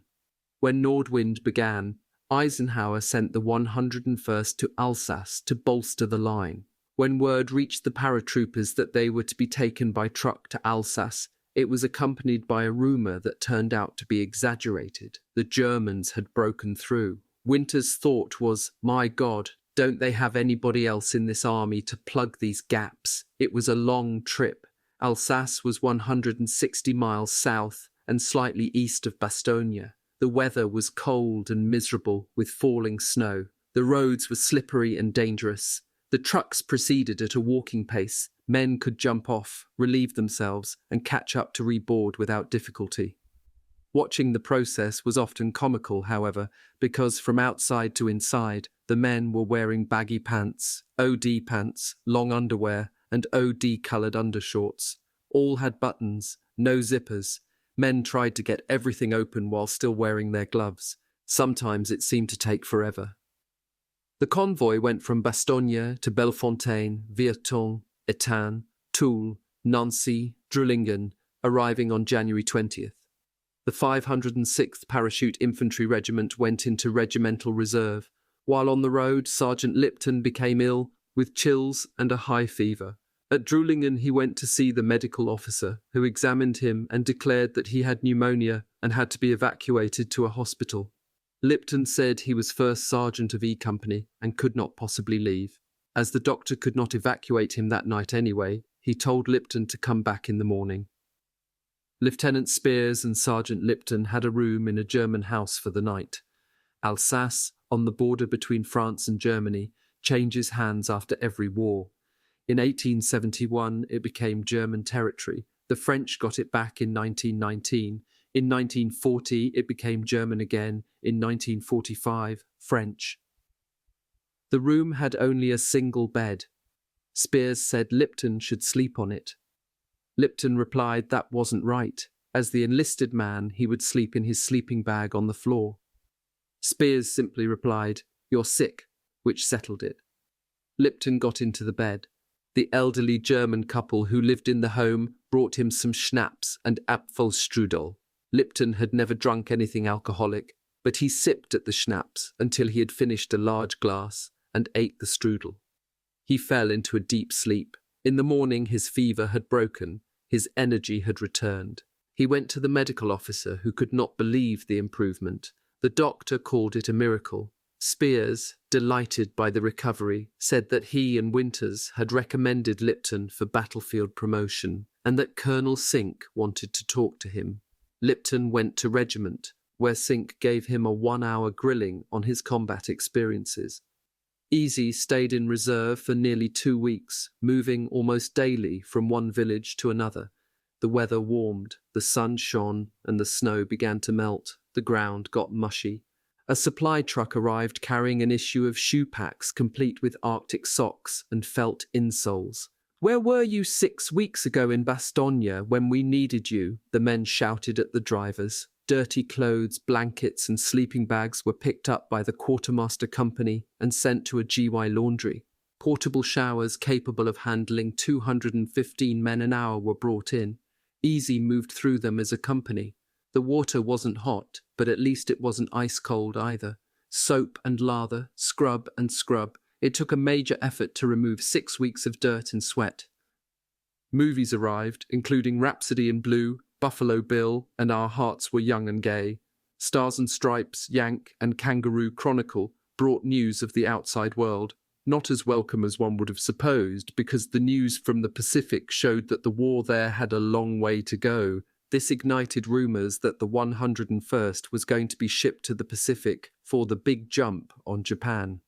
When Nordwind began, Eisenhower sent the 101st to Alsace to bolster the line. When word reached the paratroopers that they were to be taken by truck to Alsace, it was accompanied by a rumor that turned out to be exaggerated. The Germans had broken through. Winter's thought was, my God, don't they have anybody else in this army to plug these gaps? It was a long trip. Alsace was 160 miles south and slightly east of Bastogne. The weather was cold and miserable with falling snow. The roads were slippery and dangerous. The trucks proceeded at a walking pace. Men could jump off, relieve themselves, and catch up to reboard without difficulty. Watching the process was often comical, however, because from outside to inside, the men were wearing baggy pants, OD pants, long underwear, and OD-coloured undershorts. All had buttons, no zippers. Men tried to get everything open while still wearing their gloves. Sometimes it seemed to take forever. The convoy went from Bastogne to Bellefontaine, Virton, Étain, Toul, Nancy, Drillingen, arriving on January 20th. The 506th Parachute Infantry Regiment went into regimental reserve. While on the road, Sergeant Lipton became ill, with chills and a high fever. At Drillingen he went to see the medical officer, who examined him and declared that he had pneumonia and had to be evacuated to a hospital. Lipton said he was first sergeant of E Company and could not possibly leave. As the doctor could not evacuate him that night anyway, he told Lipton to come back in the morning. Lieutenant Spears and Sergeant Lipton had a room in a German house for the night. Alsace, on the border between France and Germany, changes hands after every war. In 1871, it became German territory. The French got it back in 1919. In 1940, it became German again. In 1945, French. The room had only a single bed. Spears said Lipton should sleep on it. Lipton replied that wasn't right. As the enlisted man, he would sleep in his sleeping bag on the floor. Spears simply replied, "You're sick," which settled it. Lipton got into the bed. The elderly German couple who lived in the home brought him some schnapps and Apfelstrudel. Lipton had never drunk anything alcoholic, but he sipped at the schnapps until he had finished a large glass and ate the strudel. He fell into a deep sleep. In the morning his fever had broken, his energy had returned. He went to the medical officer, who could not believe the improvement. The doctor called it a miracle. Spears, delighted by the recovery, said that he and Winters had recommended Lipton for battlefield promotion and that Colonel Sink wanted to talk to him. Lipton went to regiment, where Sink gave him a 1-hour grilling on his combat experiences. Easy stayed in reserve for nearly 2 weeks, moving almost daily from one village to another. The weather warmed, the sun shone, and the snow began to melt. The ground got mushy. A supply truck arrived carrying an issue of shoe packs complete with Arctic socks and felt insoles. "Where were you 6 weeks ago in Bastogne when we needed you?" the men shouted at the drivers. Dirty clothes, blankets, and sleeping bags were picked up by the quartermaster company and sent to a GY laundry. Portable showers capable of handling 215 men an hour were brought in. Easy moved through them as a company. The water wasn't hot, but at least it wasn't ice cold either. Soap and lather, scrub and scrub. It took a major effort to remove 6 weeks of dirt and sweat. Movies arrived, including Rhapsody in Blue, Buffalo Bill, and Our Hearts Were Young and Gay. Stars and Stripes, Yank, and Kangaroo Chronicle brought news of the outside world. Not as welcome as one would have supposed, because the news from the Pacific showed that the war there had a long way to go. This ignited rumours that the 101st was going to be shipped to the Pacific for the big jump on Japan.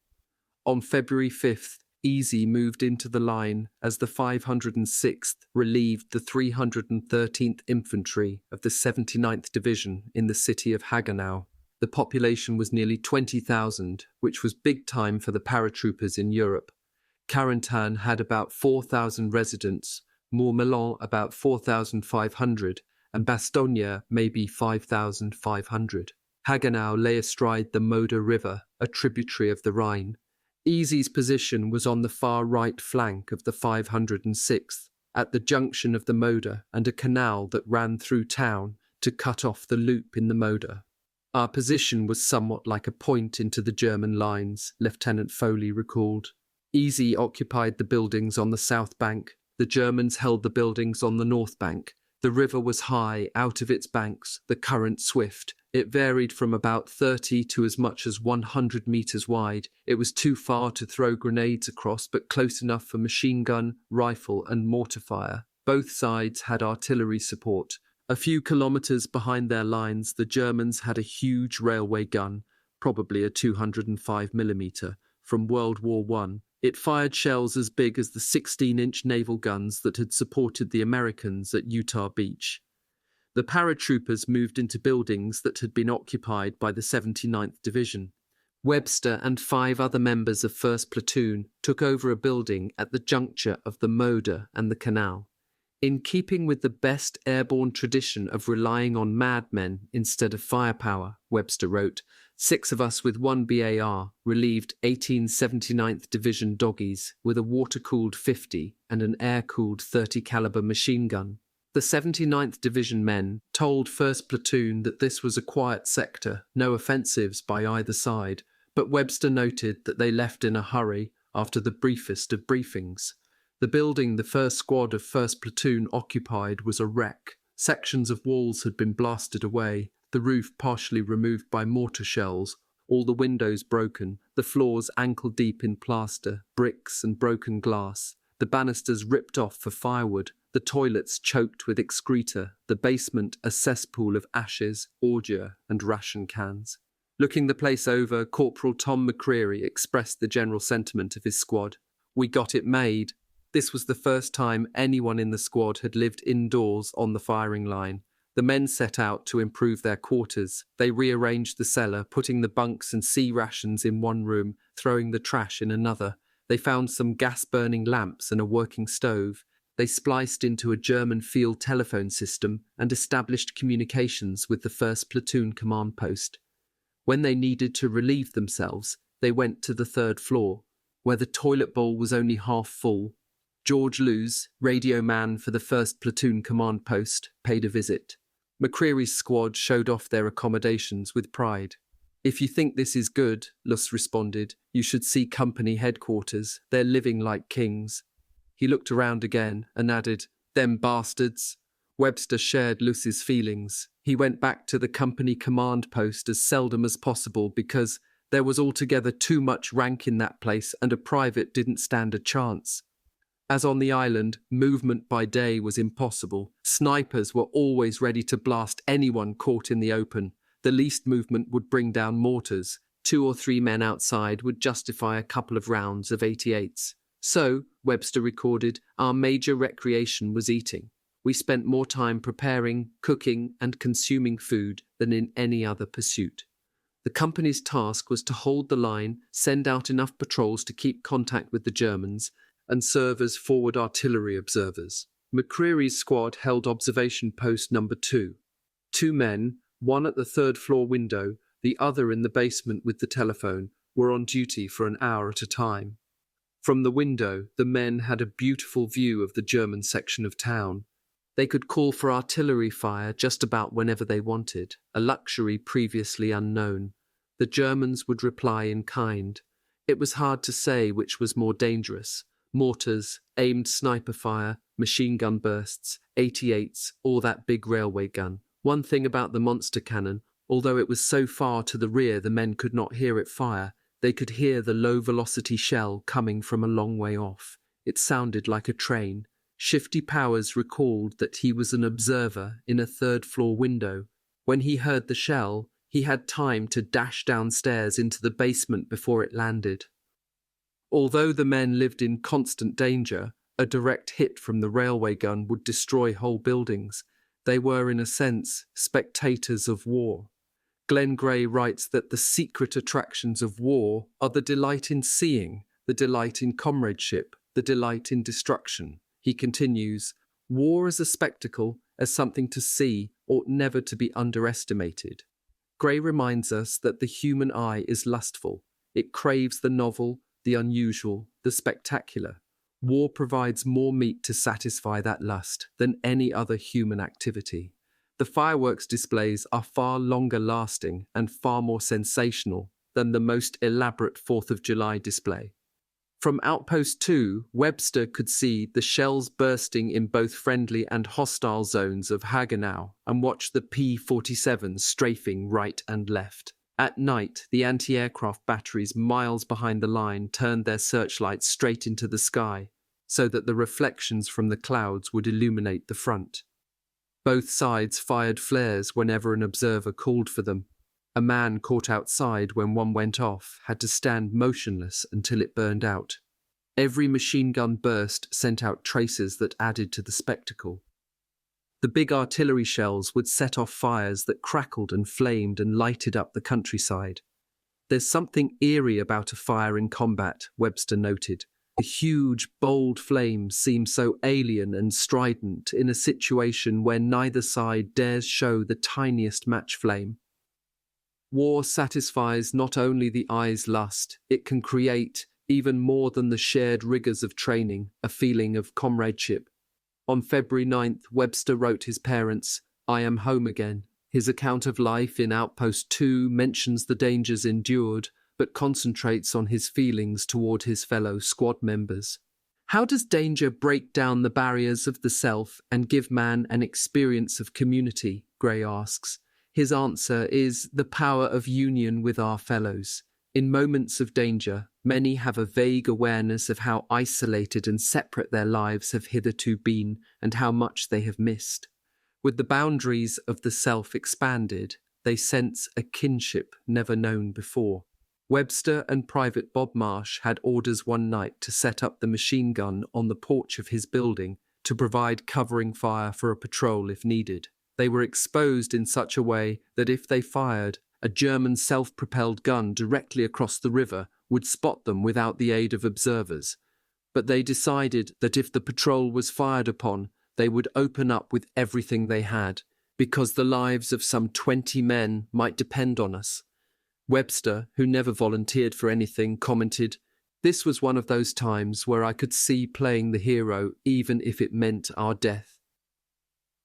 On February 5th, Easy moved into the line as the 506th relieved the 313th Infantry of the 79th Division in the city of Hagenau. The population was nearly 20,000, which was big time for the paratroopers in Europe. Carentan had about 4,000 residents, Mourmelon about 4,500, and Bastogne maybe 5,500. Hagenau lay astride the Moder River, a tributary of the Rhine. Easy's position was on the far right flank of the 506th, at the junction of the Moder and a canal that ran through town to cut off the loop in the Moder. "Our position was somewhat like a point into the German lines," Lieutenant Foley recalled. Easy occupied the buildings on the south bank. The Germans held the buildings on the north bank. The river was high, out of its banks, the current swift. It varied from about 30 to as much as 100 meters wide. It was too far to throw grenades across, but close enough for machine gun, rifle, and mortar fire. Both sides had artillery support. A few kilometers behind their lines, the Germans had a huge railway gun, probably a 205mm, from World War I. It fired shells as big as the 16-inch naval guns that had supported the Americans at Utah Beach. The paratroopers moved into buildings that had been occupied by the 79th Division. Webster and 5 other members of 1st Platoon took over a building at the juncture of the Moder and the canal. In keeping with the best airborne tradition of relying on madmen instead of firepower, Webster wrote, 6 of us with 1 BAR relieved 18 79th Division doggies with a water-cooled 50 and an air-cooled 30 caliber machine gun. The 79th Division men told 1st Platoon that this was a quiet sector, no offensives by either side, but Webster noted that they left in a hurry after the briefest of briefings. The building the 1st Squad of 1st Platoon occupied was a wreck. Sections of walls had been blasted away, the roof partially removed by mortar shells, all the windows broken, the floors ankle-deep in plaster, bricks and broken glass, the banisters ripped off for firewood, the toilets choked with excreta, the basement a cesspool of ashes, ordure and ration cans. Looking the place over, Corporal Tom McCreary expressed the general sentiment of his squad. "We got it made." This was the first time anyone in the squad had lived indoors on the firing line. The men set out to improve their quarters. They rearranged the cellar, putting the bunks and sea rations in one room, throwing the trash in another. They found some gas-burning lamps and a working stove. They spliced into a German field telephone system and established communications with the 1st Platoon command post. When they needed to relieve themselves, they went to the 3rd floor, where the toilet bowl was only half full. George Lewes, radio man for the 1st Platoon command post, paid a visit. McCreary's squad showed off their accommodations with pride. "If you think this is good," Luss responded, "you should see company headquarters. They're living like kings." He looked around again and added, "Them bastards." Webster shared Lucy's feelings. He went back to the company command post as seldom as possible because there was altogether too much rank in that place and a private didn't stand a chance. As on the island, movement by day was impossible. Snipers were always ready to blast anyone caught in the open. The least movement would bring down mortars. 2 or 3 men outside would justify a couple of rounds of 88s. So, Webster recorded, our major recreation was eating. We spent more time preparing, cooking, and consuming food than in any other pursuit. The company's task was to hold the line, send out enough patrols to keep contact with the Germans, and serve as forward artillery observers. McCreary's squad held observation post number 2. 2 men, one at the 3rd floor window, the other in the basement with the telephone, were on duty for an hour at a time. From the window, the men had a beautiful view of the German section of town. They could call for artillery fire just about whenever they wanted, a luxury previously unknown. The Germans would reply in kind. It was hard to say which was more dangerous. Mortars, aimed sniper fire, machine gun bursts, 88s, or that big railway gun. One thing about the monster cannon, although it was so far to the rear the men could not hear it fire, they could hear the low-velocity shell coming from a long way off. It sounded like a train. Shifty Powers recalled that he was an observer in a 3rd-floor window. When he heard the shell, he had time to dash downstairs into the basement before it landed. Although the men lived in constant danger, a direct hit from the railway gun would destroy whole buildings. They were, in a sense, spectators of war. Glenn Gray writes that the secret attractions of war are the delight in seeing, the delight in comradeship, the delight in destruction. He continues, war as a spectacle, as something to see, ought never to be underestimated. Gray reminds us that the human eye is lustful. It craves the novel, the unusual, the spectacular. War provides more meat to satisfy that lust than any other human activity. The fireworks displays are far longer lasting and far more sensational than the most elaborate 4th of July display. From Outpost 2, Webster could see the shells bursting in both friendly and hostile zones of Hagenau and watch the P-47s strafing right and left. At night, the anti-aircraft batteries miles behind the line turned their searchlights straight into the sky, so that the reflections from the clouds would illuminate the front. Both sides fired flares whenever an observer called for them. A man caught outside when one went off had to stand motionless until it burned out. Every machine gun burst sent out traces that added to the spectacle. The big artillery shells would set off fires that crackled and flamed and lighted up the countryside. There's something eerie about a fire in combat, Webster noted. The huge, bold flames seem so alien and strident in a situation where neither side dares show the tiniest match flame. War satisfies not only the eye's lust, it can create, even more than the shared rigours of training, a feeling of comradeship. On February 9th, Webster wrote his parents, "I am home again." His account of life in Outpost 2 mentions the dangers endured, but concentrates on his feelings toward his fellow squad members. How does danger break down the barriers of the self and give man an experience of community? Gray asks. His answer is the power of union with our fellows. In moments of danger, many have a vague awareness of how isolated and separate their lives have hitherto been and how much they have missed. With the boundaries of the self expanded, they sense a kinship never known before. Webster and Private Bob Marsh had orders one night to set up the machine gun on the porch of his building to provide covering fire for a patrol if needed. They were exposed in such a way that if they fired, a German self-propelled gun directly across the river would spot them without the aid of observers. But they decided that if the patrol was fired upon, they would open up with everything they had, because the lives of some 20 men might depend on us. Webster, who never volunteered for anything, commented, "This was one of those times where I could see playing the hero even if it meant our death."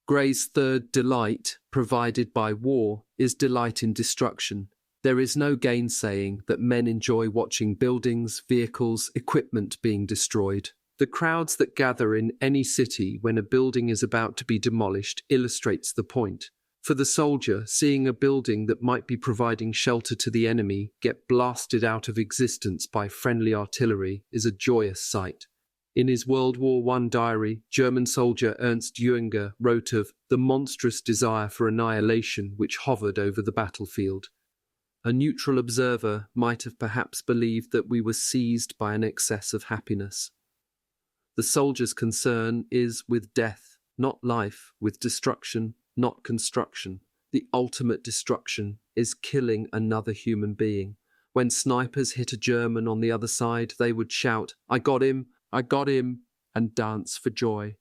Gray's third delight, provided by war, is delight in destruction. There is no gainsaying that men enjoy watching buildings, vehicles, equipment being destroyed. The crowds that gather in any city when a building is about to be demolished illustrates the point. For the soldier, seeing a building that might be providing shelter to the enemy get blasted out of existence by friendly artillery is a joyous sight. In his World War I diary, German soldier Ernst Jünger wrote of the monstrous desire for annihilation which hovered over the battlefield. A neutral observer might have perhaps believed that we were seized by an excess of happiness. The soldier's concern is with death, not life, with destruction, not construction. The ultimate destruction is killing another human being. When snipers hit a German on the other side, they would shout, I got him, and dance for joy.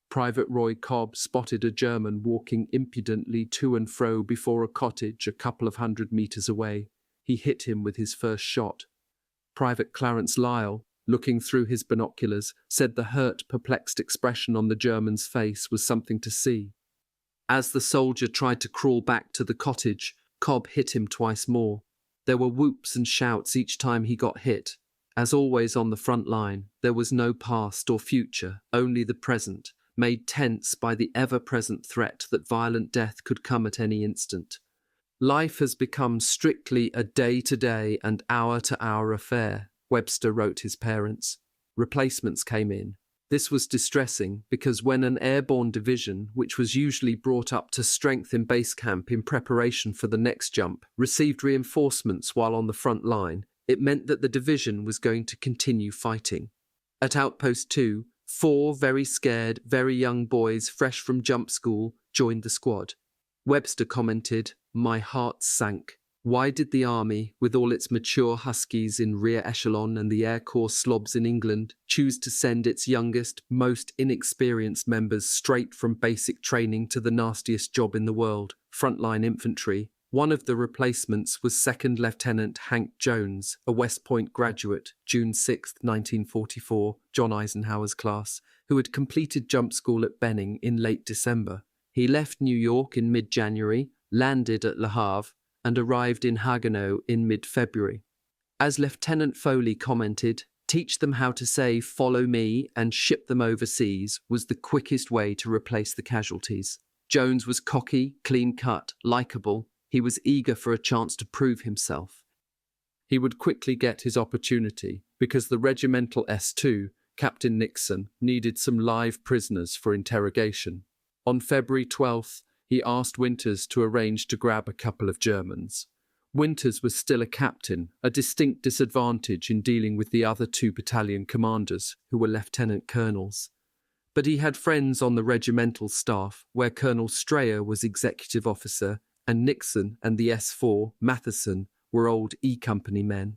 Private Roy Cobb spotted a German walking impudently to and fro before a cottage a couple of 100 meters away. He hit him with his first shot. Private Clarence Lyle, looking through his binoculars, said the hurt, perplexed expression on the German's face was something to see. As the soldier tried to crawl back to the cottage, Cobb hit him twice more. There were whoops and shouts each time he got hit. As always on the front line, there was no past or future, only the present, made tense by the ever-present threat that violent death could come at any instant. Life has become strictly a day-to-day and hour-to-hour affair, Webster wrote his parents. Replacements came in. This was distressing because when an airborne division, which was usually brought up to strength in base camp in preparation for the next jump, received reinforcements while on the front line, it meant that the division was going to continue fighting. At Outpost 2, 4 very scared, very young boys fresh from jump school joined the squad. Webster commented, "My heart sank. Why did the army, with all its mature huskies in rear echelon and the Air Corps slobs in England, choose to send its youngest, most inexperienced members straight from basic training to the nastiest job in the world, frontline infantry?" One of the replacements was 2nd Lieutenant Hank Jones, a West Point graduate, June 6, 1944, John Eisenhower's class, who had completed jump school at Benning in late December. He left New York in mid-January, landed at Le Havre, and arrived in Haguenau in mid-February. As Lieutenant Foley commented, teach them how to say "follow me" and ship them overseas was the quickest way to replace the casualties. Jones was cocky, clean-cut, likeable. He was eager for a chance to prove himself. He would quickly get his opportunity because the regimental S2, Captain Nixon, needed some live prisoners for interrogation. On February 12th, he asked Winters to arrange to grab a couple of Germans. Winters was still a captain, a distinct disadvantage in dealing with the other 2 battalion commanders, who were lieutenant colonels. But he had friends on the regimental staff, where Colonel Strayer was executive officer, and Nixon and the S4, Matheson, were old E Company men.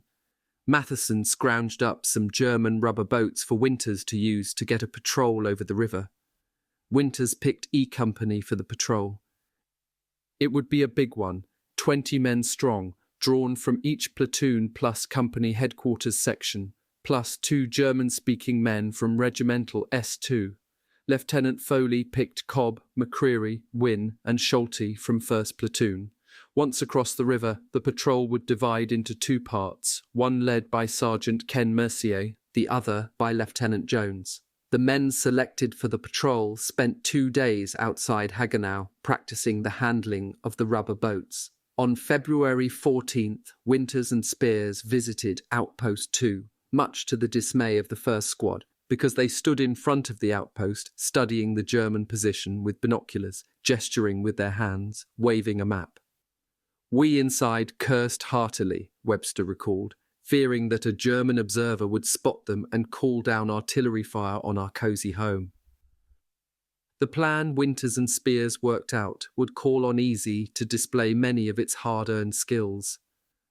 Matheson scrounged up some German rubber boats for Winters to use to get a patrol over the river. Winters picked E Company for the patrol. It would be a big one, 20 men strong, drawn from each platoon plus company headquarters section, plus 2 German-speaking men from regimental S2. Lieutenant Foley picked Cobb, McCreary, Wynne, and Schulte from 1st Platoon. Once across the river, the patrol would divide into 2 parts, one led by Sergeant Ken Mercier, the other by Lieutenant Jones. The men selected for the patrol spent 2 days outside Haguenau, practicing the handling of the rubber boats. On February 14th, Winters and Spears visited Outpost 2, much to the dismay of the 1st Squad, because they stood in front of the outpost, studying the German position with binoculars, gesturing with their hands, waving a map. "We inside cursed heartily," Webster recalled, fearing that a German observer would spot them and call down artillery fire on our cosy home. The plan Winters and Spears worked out would call on Easy to display many of its hard-earned skills.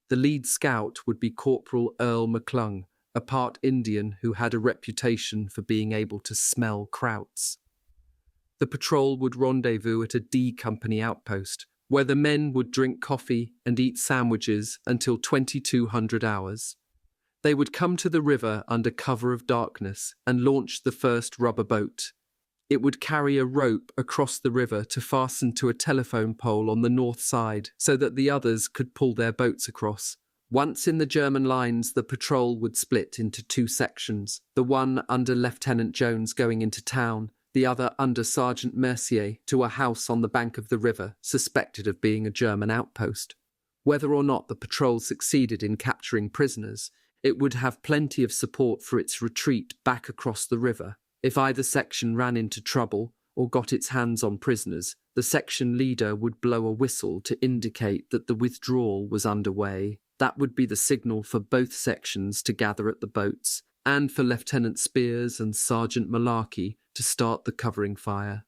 The lead scout would be Corporal Earl McClung, a part Indian who had a reputation for being able to smell krauts. The patrol would rendezvous at a D Company outpost, where the men would drink coffee and eat sandwiches until 2200 hours. They would come to the river under cover of darkness and launch the first rubber boat. It would carry a rope across the river to fasten to a telephone pole on the north side so that the others could pull their boats across. Once in the German lines, the patrol would split into two sections, the one under Lieutenant Jones going into town, the other under Sergeant Mercier to a house on the bank of the river, suspected of being a German outpost. Whether or not the patrol succeeded in capturing prisoners, it would have plenty of support for its retreat back across the river. If either section ran into trouble or got its hands on prisoners, the section leader would blow a whistle to indicate that the withdrawal was underway. That would be the signal for both sections to gather at the boats, and for Lieutenant Spears and Sergeant Malarkey to start the covering fire.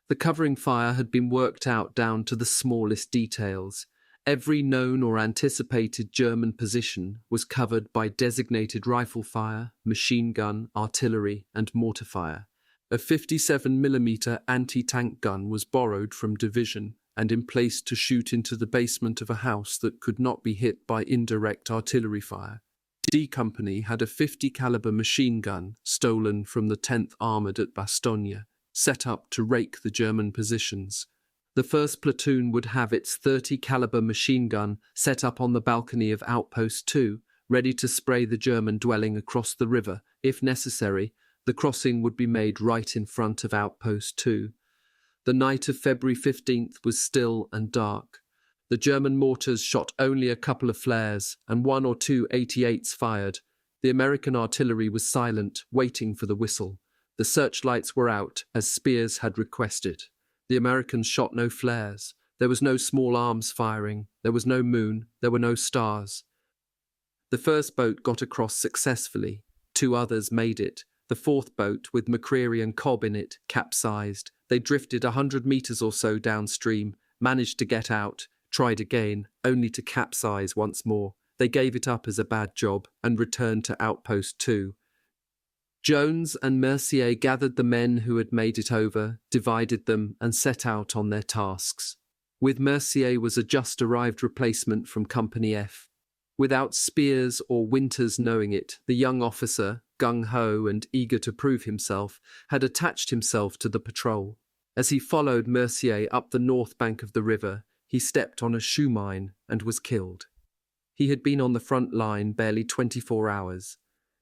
The covering fire had been worked out down to the smallest details. Every known or anticipated German position was covered by designated rifle fire, machine gun, artillery, and mortar fire. A 57mm anti-tank gun was borrowed from Division and emplaced to shoot into the basement of a house that could not be hit by indirect artillery fire. D Company had a 50 caliber machine gun stolen from the 10th Armoured at Bastogne, set up to rake the German positions. The 1st platoon would have its 30 caliber machine gun set up on the balcony of Outpost 2, ready to spray the German dwelling across the river. If necessary, the crossing would be made right in front of Outpost 2. The night of February 15th was still and dark. The German mortars shot only a couple of flares, and 1 or 2 88s fired. The American artillery was silent, waiting for the whistle. The searchlights were out, as Spears had requested. The Americans shot no flares. There was no small arms firing. There was no moon. There were no stars. The first boat got across successfully. 2 others made it. The 4th boat, with McCreary and Cobb in it, capsized. They drifted 100 meters or so downstream, managed to get out, tried again, only to capsize once more. They gave it up as a bad job and returned to Outpost 2. Jones and Mercier gathered the men who had made it over, divided them, and set out on their tasks. With Mercier was a just-arrived replacement from Company F. Without Spears or Winters knowing it, the young officer, gung-ho and eager to prove himself, had attached himself to the patrol. As he followed Mercier up the north bank of the river, he stepped on a shoe mine and was killed. He had been on the front line barely 24 hours.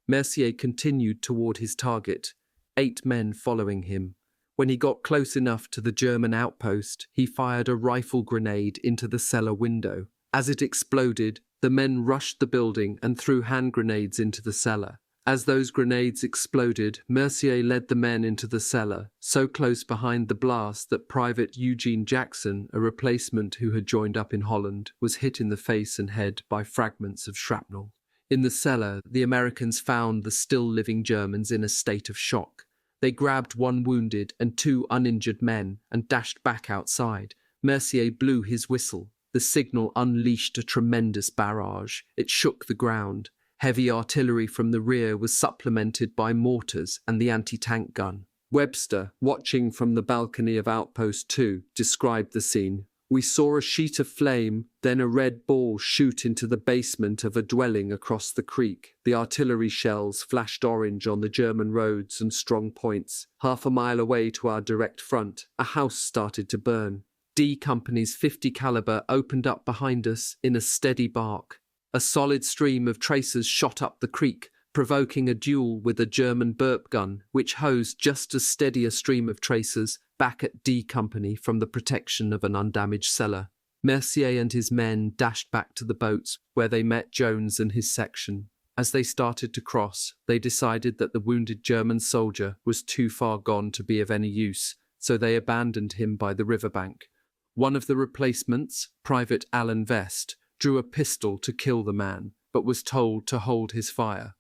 Mercier continued toward his target, 8 men following him. When he got close enough to the German outpost, he fired a rifle grenade into the cellar window. As it exploded, the men rushed the building and threw hand grenades into the cellar. As those grenades exploded, Mercier led the men into the cellar, so close behind the blast that Private Eugene Jackson, a replacement who had joined up in Holland, was hit in the face and head by fragments of shrapnel. In the cellar, the Americans found the still-living Germans in a state of shock. They grabbed 1 wounded and 2 uninjured men and dashed back outside. Mercier blew his whistle. The signal unleashed a tremendous barrage. It shook the ground. Heavy artillery from the rear was supplemented by mortars and the anti-tank gun. Webster, watching from the balcony of Outpost 2, described the scene. "We saw a sheet of flame, then a red ball shoot into the basement of a dwelling across the creek. The artillery shells flashed orange on the German roads and strong points. Half a mile away to our direct front, a house started to burn. D Company's 50 caliber opened up behind us in a steady bark. A solid stream of tracers shot up the creek, provoking a duel with a German burp gun, which hosed just as steady a stream of tracers back at D Company from the protection of an undamaged cellar. Mercier and his men dashed back to the boats, where they met Jones and his section. As they started to cross, they decided that the wounded German soldier was too far gone to be of any use, so they abandoned him by the riverbank. One of the replacements, Private Alan Vest, drew a pistol to kill the man, but was told to hold his fire.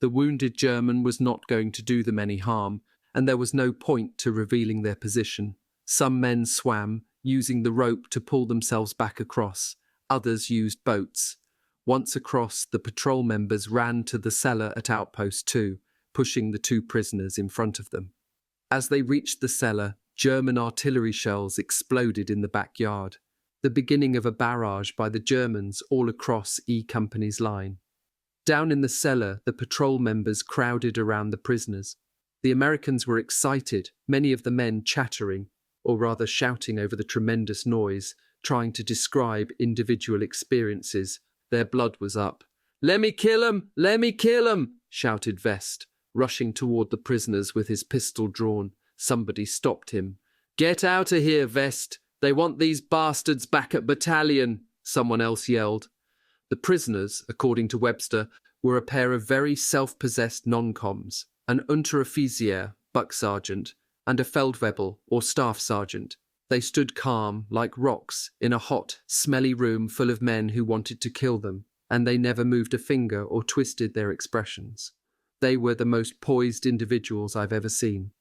The wounded German was not going to do them any harm, and there was no point to revealing their position. Some men swam, using the rope to pull themselves back across. Others used boats. Once across, the patrol members ran to the cellar at Outpost 2, pushing the 2 prisoners in front of them. As they reached the cellar, German artillery shells exploded in the backyard, the beginning of a barrage by the Germans all across E Company's line. Down in the cellar, the patrol members crowded around the prisoners. The Americans were excited, many of the men chattering, or rather shouting over the tremendous noise, trying to describe individual experiences, Their blood was up. "Let me kill 'em! Let me kill 'em!" shouted Vest, rushing toward the prisoners with his pistol drawn. Somebody stopped him. "Get out of here, Vest! They want these bastards back at battalion!" someone else yelled. The prisoners, according to Webster, were a pair of very self-possessed non-coms, an Unteroffizier, buck sergeant, and a Feldwebel, or staff sergeant. They stood calm, like rocks, in a hot, smelly room full of men who wanted to kill them, and they never moved a finger or twisted their expressions. They were the most poised individuals I've ever seen.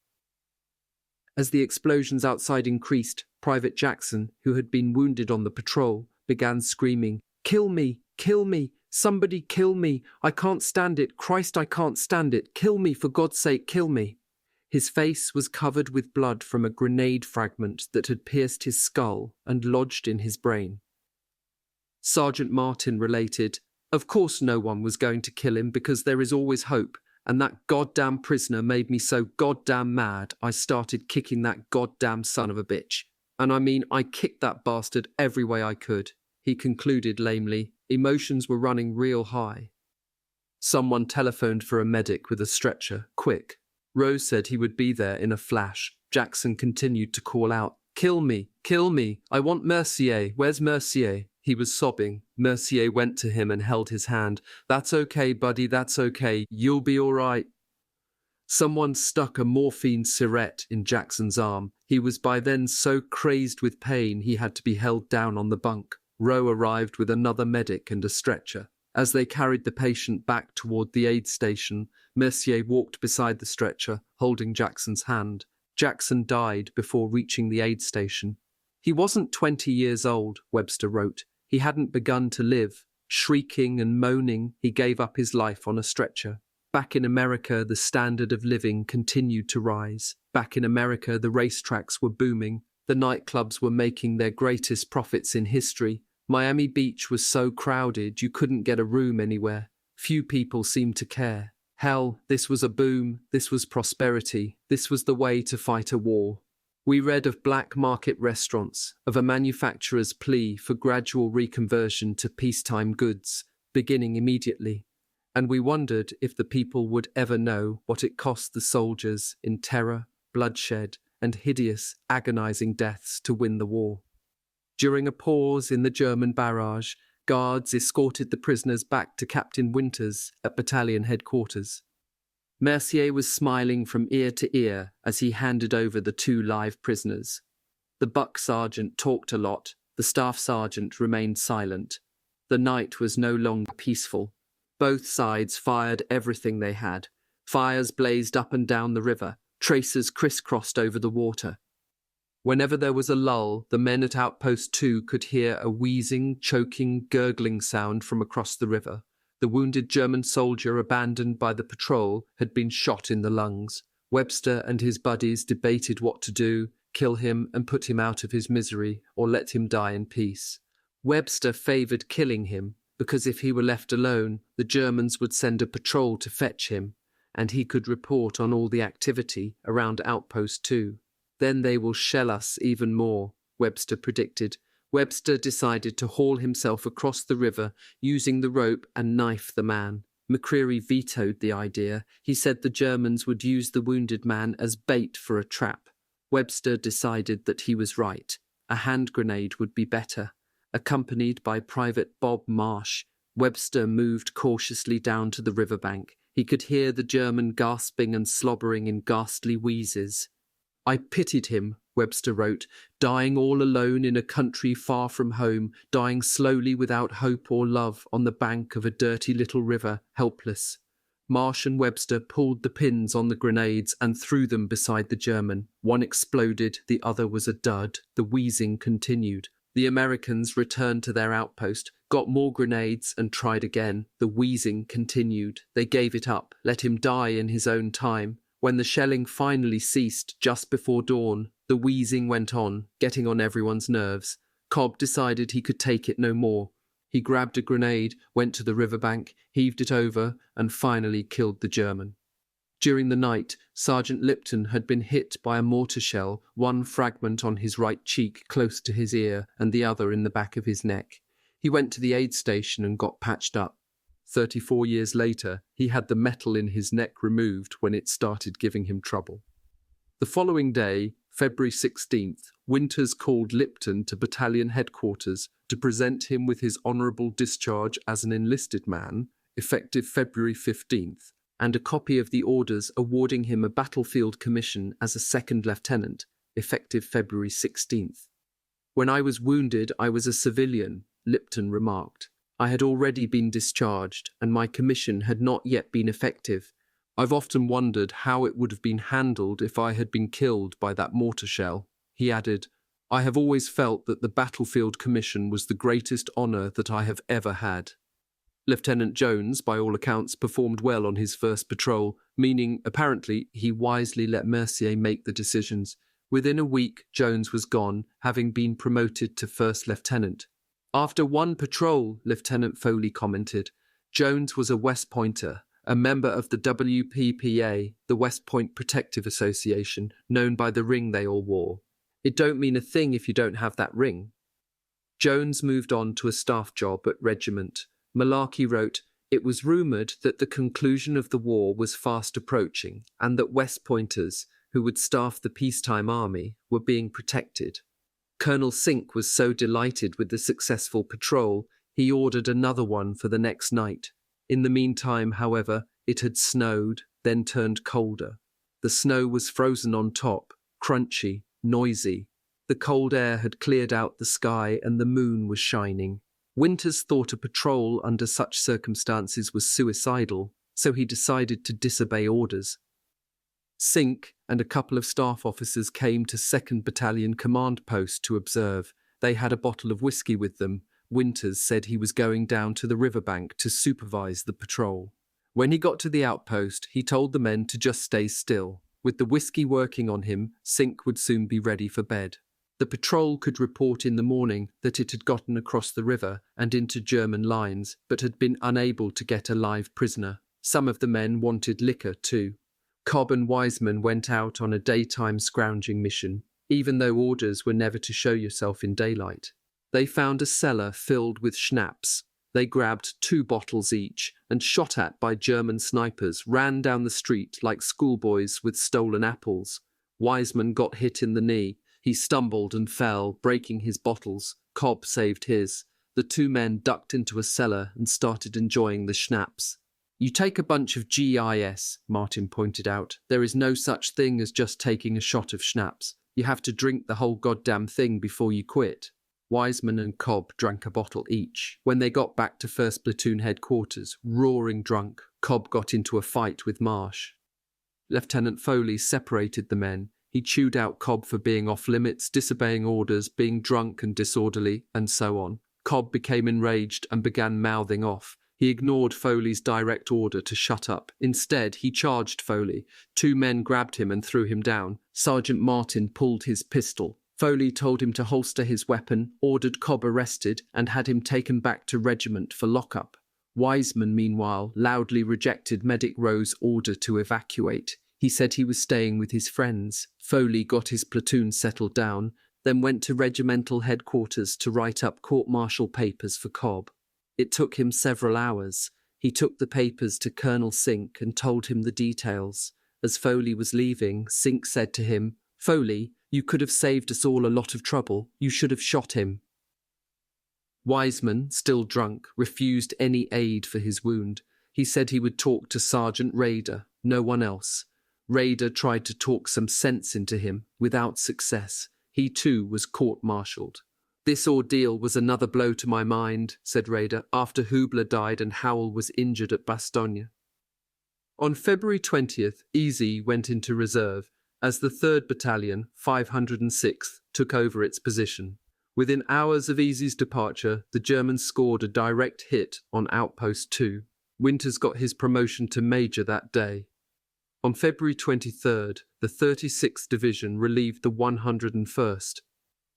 As the explosions outside increased, Private Jackson, who had been wounded on the patrol, began screaming, "Kill me! Kill me! Somebody kill me! I can't stand it! Christ, I can't stand it! Kill me, for God's sake, kill me!" His face was covered with blood from a grenade fragment that had pierced his skull and lodged in his brain. Sergeant Martin related, "Of course no one was going to kill him because there is always hope, and that goddamn prisoner made me so goddamn mad I started kicking that goddamn son of a bitch. And I mean, I kicked that bastard every way I could." He concluded lamely. Emotions were running real high. Someone telephoned for a medic with a stretcher, quick. Rose said he would be there in a flash. Jackson continued to call out, "Kill me! Kill me! I want Mercier! Where's Mercier?" He was sobbing. Mercier went to him and held his hand. "That's okay, buddy, that's okay. You'll be all right." Someone stuck a morphine syringe in Jackson's arm. He was by then so crazed with pain he had to be held down on the bunk. Rowe arrived with another medic and a stretcher. As they carried the patient back toward the aid station, Mercier walked beside the stretcher, holding Jackson's hand. Jackson died before reaching the aid station. He wasn't 20 years old, Webster wrote. He hadn't begun to live. Shrieking and moaning, he gave up his life on a stretcher. Back in America, the standard of living continued to rise. Back in America, the racetracks were booming. The nightclubs were making their greatest profits in history. Miami Beach was so crowded you couldn't get a room anywhere. Few people seemed to care. Hell, this was a boom, this was prosperity, this was the way to fight a war. We read of black market restaurants, of a manufacturer's plea for gradual reconversion to peacetime goods, beginning immediately. And we wondered if the people would ever know what it cost the soldiers in terror, bloodshed, and hideous, agonizing deaths to win the war. During a pause in the German barrage, guards escorted the prisoners back to Captain Winters at battalion headquarters. Mercier was smiling from ear to ear as he handed over the 2 live prisoners. The buck sergeant talked a lot, the staff sergeant remained silent. The night was no longer peaceful. Both sides fired everything they had. Fires blazed up and down the river. Tracers crisscrossed over the water. Whenever there was a lull, the men at Outpost 2 could hear a wheezing, choking, gurgling sound from across the river. The wounded German soldier abandoned by the patrol had been shot in the lungs. Webster and his buddies debated what to do, kill him and put him out of his misery, or let him die in peace. Webster favoured killing him, because if he were left alone, the Germans would send a patrol to fetch him, and he could report on all the activity around Outpost 2. Then they will shell us even more, Webster predicted. Webster decided to haul himself across the river using the rope and knife the man. McCreary vetoed the idea. He said the Germans would use the wounded man as bait for a trap. Webster decided that he was right. A hand grenade would be better. Accompanied by Private Bob Marsh, Webster moved cautiously down to the riverbank. He could hear the German gasping and slobbering in ghastly wheezes. "I pitied him," Webster wrote, "dying all alone in a country far from home, dying slowly without hope or love on the bank of a dirty little river, helpless." Marsh and Webster pulled the pins on the grenades and threw them beside the German. One exploded, the other was a dud. The wheezing continued. The Americans returned to their outpost, got more grenades and tried again. The wheezing continued. They gave it up, let him die in his own time. When the shelling finally ceased just before dawn, the wheezing went on, getting on everyone's nerves. Cobb decided he could take it no more. He grabbed a grenade, went to the riverbank, heaved it over, and finally killed the German. During the night, Sergeant Lipton had been hit by a mortar shell, one fragment on his right cheek close to his ear and the other in the back of his neck. He went to the aid station and got patched up. 34 years later, he had the metal in his neck removed when it started giving him trouble. The following day, February 16th, Winters called Lipton to battalion headquarters to present him with his honourable discharge as an enlisted man, effective February 15th, and a copy of the orders awarding him a battlefield commission as a second lieutenant, effective February 16th. "When I was wounded, I was a civilian," Lipton remarked. "I had already been discharged, and my commission had not yet been effective. I've often wondered how it would have been handled if I had been killed by that mortar shell." He added, "I have always felt that the battlefield commission was the greatest honour that I have ever had." Lieutenant Jones, by all accounts, performed well on his first patrol, meaning, apparently, he wisely let Mercier make the decisions. Within a week, Jones was gone, having been promoted to first lieutenant. "After one patrol," Lieutenant Foley commented, "Jones was a West Pointer, a member of the WPPA, the West Point Protective Association, known by the ring they all wore. It don't mean a thing if you don't have that ring." Jones moved on to a staff job at Regiment. Malarkey wrote, "It was rumoured that the conclusion of the war was fast approaching and that West Pointers, who would staff the peacetime army, were being protected. Colonel Sink was so delighted with the successful patrol, he ordered another one for the next night. In the meantime, however, it had snowed, then turned colder. The snow was frozen on top, crunchy, noisy. The cold air had cleared out the sky and the moon was shining. Winters thought a patrol under such circumstances was suicidal, so he decided to disobey orders. Sink and a couple of staff officers came to 2nd Battalion command post to observe. They had a bottle of whiskey with them. Winters said he was going down to the riverbank to supervise the patrol. When he got to the outpost, he told the men to just stay still. With the whiskey working on him, Sink would soon be ready for bed. The patrol could report in the morning that it had gotten across the river and into German lines, but had been unable to get a live prisoner. Some of the men wanted liquor too. Cobb and Wiseman went out on a daytime scrounging mission, even though orders were never to show yourself in daylight. They found a cellar filled with schnapps. They grabbed 2 bottles each and, shot at by German snipers, ran down the street like schoolboys with stolen apples. Wiseman got hit in the knee. He stumbled and fell, breaking his bottles. Cobb saved his. The 2 men ducked into a cellar and started enjoying the schnapps. "You take a bunch of GIS, Martin pointed out. There is no such thing as just taking a shot of schnapps. You have to drink the whole goddamn thing before you quit." Wiseman and Cobb drank a bottle each. When they got back to 1st Platoon headquarters, roaring drunk, Cobb got into a fight with Marsh. Lieutenant Foley separated the men. He chewed out Cobb for being off limits, disobeying orders, being drunk and disorderly, and so on. Cobb became enraged and began mouthing off. He ignored Foley's direct order to shut up. Instead, he charged Foley. 2 men grabbed him and threw him down. Sergeant Martin pulled his pistol. Foley told him to holster his weapon, ordered Cobb arrested, and had him taken back to regiment for lockup. Wiseman, meanwhile, loudly rejected Medic Rowe's order to evacuate. He said he was staying with his friends. Foley got his platoon settled down, then went to regimental headquarters to write up court-martial papers for Cobb. It took him several hours. He took the papers to Colonel Sink and told him the details. As Foley was leaving, Sink said to him, "Foley, you could have saved us all a lot of trouble. You should have shot him." Wiseman, still drunk, refused any aid for his wound. He said he would talk to Sergeant Rader, no one else. Rader tried to talk some sense into him, without success. He too was court-martialed. "This ordeal was another blow to my mind," said Rader, "after Hubler died and Howell was injured at Bastogne." On February 20th, Easy went into reserve, as the 3rd Battalion, 506th, took over its position. Within hours of Easy's departure, the Germans scored a direct hit on Outpost 2. Winters got his promotion to Major that day. On February 23rd, the 36th Division relieved the 101st.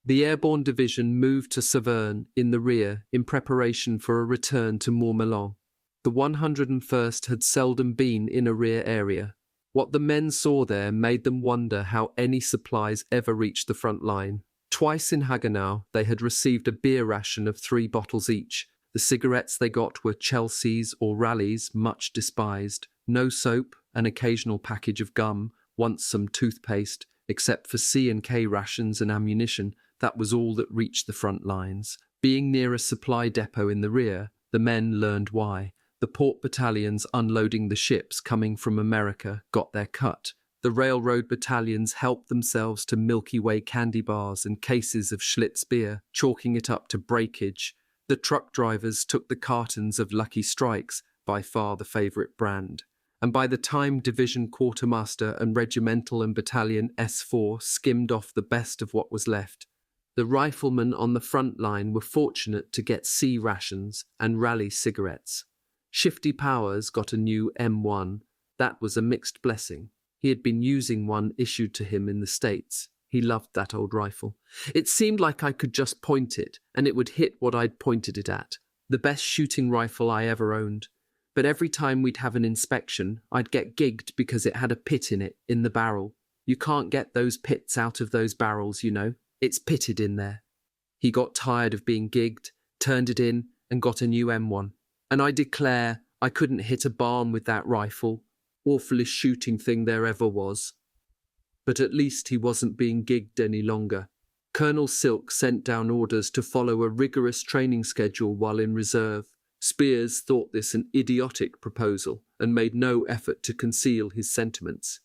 The Airborne Division moved to Saverne in the rear in preparation for a return to Mourmelon. The 101st had seldom been in a rear area. What the men saw there made them wonder how any supplies ever reached the front line. Twice in Hagenau, they had received a beer ration of 3 bottles each. The cigarettes they got were Chelsea's or Rally's, much despised. No soap, an occasional package of gum, once some toothpaste. Except for C&K rations and ammunition, that was all that reached the front lines. Being near a supply depot in the rear, the men learned why. The port battalions unloading the ships coming from America got their cut. The railroad battalions helped themselves to Milky Way candy bars and cases of Schlitz beer, chalking it up to breakage. The truck drivers took the cartons of Lucky Strikes, by far the favourite brand. And by the time Division Quartermaster and Regimental and Battalion S4 skimmed off the best of what was left, the riflemen on the front line were fortunate to get C rations and Rally cigarettes. Shifty Powers got a new M1. That was a mixed blessing. He had been using one issued to him in the States. He loved that old rifle. It seemed like I could just point it, and it would hit what I'd pointed it at. The best shooting rifle I ever owned. But every time we'd have an inspection, I'd get gigged because it had a pit in it, in the barrel. You can't get those pits out of those barrels, you know. It's pitted in there. He got tired of being gigged, turned it in, and got a new M1. And I declare I couldn't hit a barn with that rifle. Awfulest shooting thing there ever was. But at least he wasn't being gigged any longer. Colonel Silk sent down orders to follow a rigorous training schedule while in reserve. Spears thought this an idiotic proposal and made no effort to conceal his sentiments.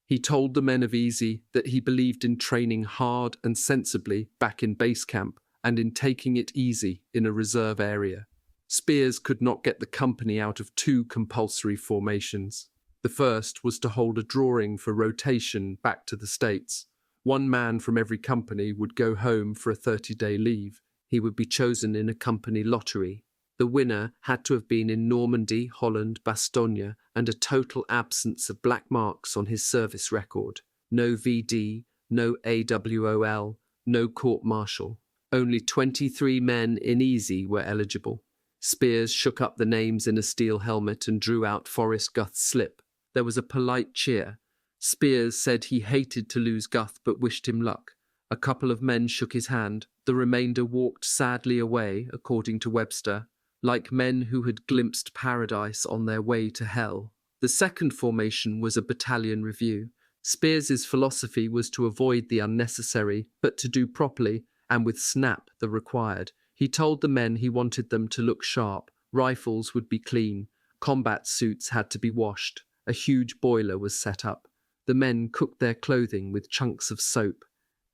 He told the men of Easy that he believed in training hard and sensibly back in base camp and in taking it easy in a reserve area. Spears could not get the company out of 2 compulsory formations. The first was to hold a drawing for rotation back to the States. 1 man from every company would go home for a 30-day leave. He would be chosen in a company lottery. The winner had to have been in Normandy, Holland, Bastogne, and a total absence of black marks on his service record. No VD, no AWOL, no court-martial. Only 23 men in Easy were eligible. Spears shook up the names in a steel helmet and drew out Forrest Guth's slip. There was a polite cheer. Spears said he hated to lose Guth but wished him luck. A couple of men shook his hand. The remainder walked sadly away, according to Webster, like men who had glimpsed paradise on their way to hell. The second formation was a battalion review. Spears's philosophy was to avoid the unnecessary, but to do properly, and with snap, the required. He told the men he wanted them to look sharp. Rifles would be clean. Combat suits had to be washed. A huge boiler was set up. The men cooked their clothing with chunks of soap.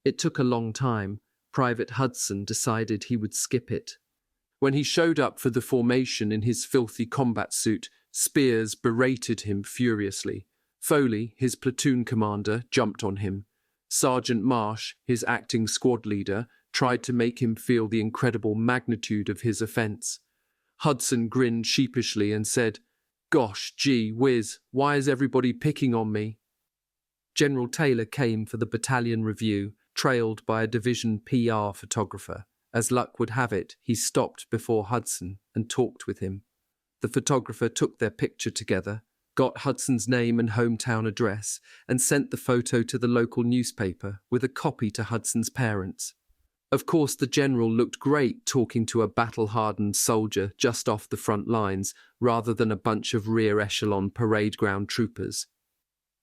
It took a long time. Private Hudson decided he would skip it. When he showed up for the formation in his filthy combat suit, Spears berated him furiously. Foley, his platoon commander, jumped on him. Sergeant Marsh, his acting squad leader, tried to make him feel the incredible magnitude of his offence. Hudson grinned sheepishly and said, "Gosh, gee whiz, why is everybody picking on me?" General Taylor came for the battalion review, trailed by a division PR photographer. As luck would have it, he stopped before Hudson and talked with him. The photographer took their picture together, got Hudson's name and hometown address, and sent the photo to the local newspaper with a copy to Hudson's parents. Of course, the general looked great talking to a battle-hardened soldier just off the front lines, rather than a bunch of rear-echelon parade ground troopers.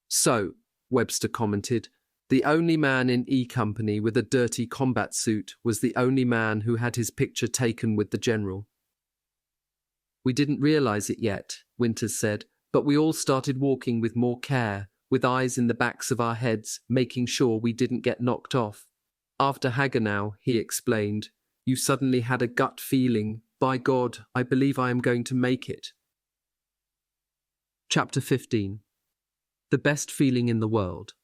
"So," Webster commented, "the only man in E Company with a dirty combat suit was the only man who had his picture taken with the general." "We didn't realize it yet," Winters said, "but we all started walking with more care, with eyes in the backs of our heads, making sure we didn't get knocked off. After Hagenau," he explained, "you suddenly had a gut feeling, by God, I believe I am going to make it." Chapter 15. The Best Feeling in the World.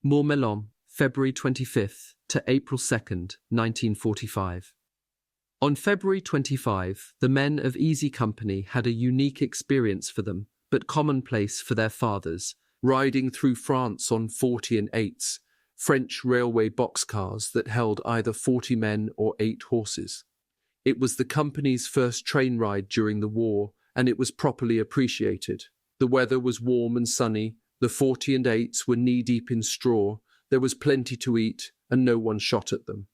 Mourmelon, February 25th to April 2nd, 1945. On February 25, the men of Easy Company had a unique experience for them, but commonplace for their fathers, riding through France on 40 and 8s, French railway boxcars that held either 40 men or 8 horses. It was the company's first train ride during the war, and it was properly appreciated. The weather was warm and sunny, the 40 and 8s were knee-deep in straw, there was plenty to eat, and no one shot at them.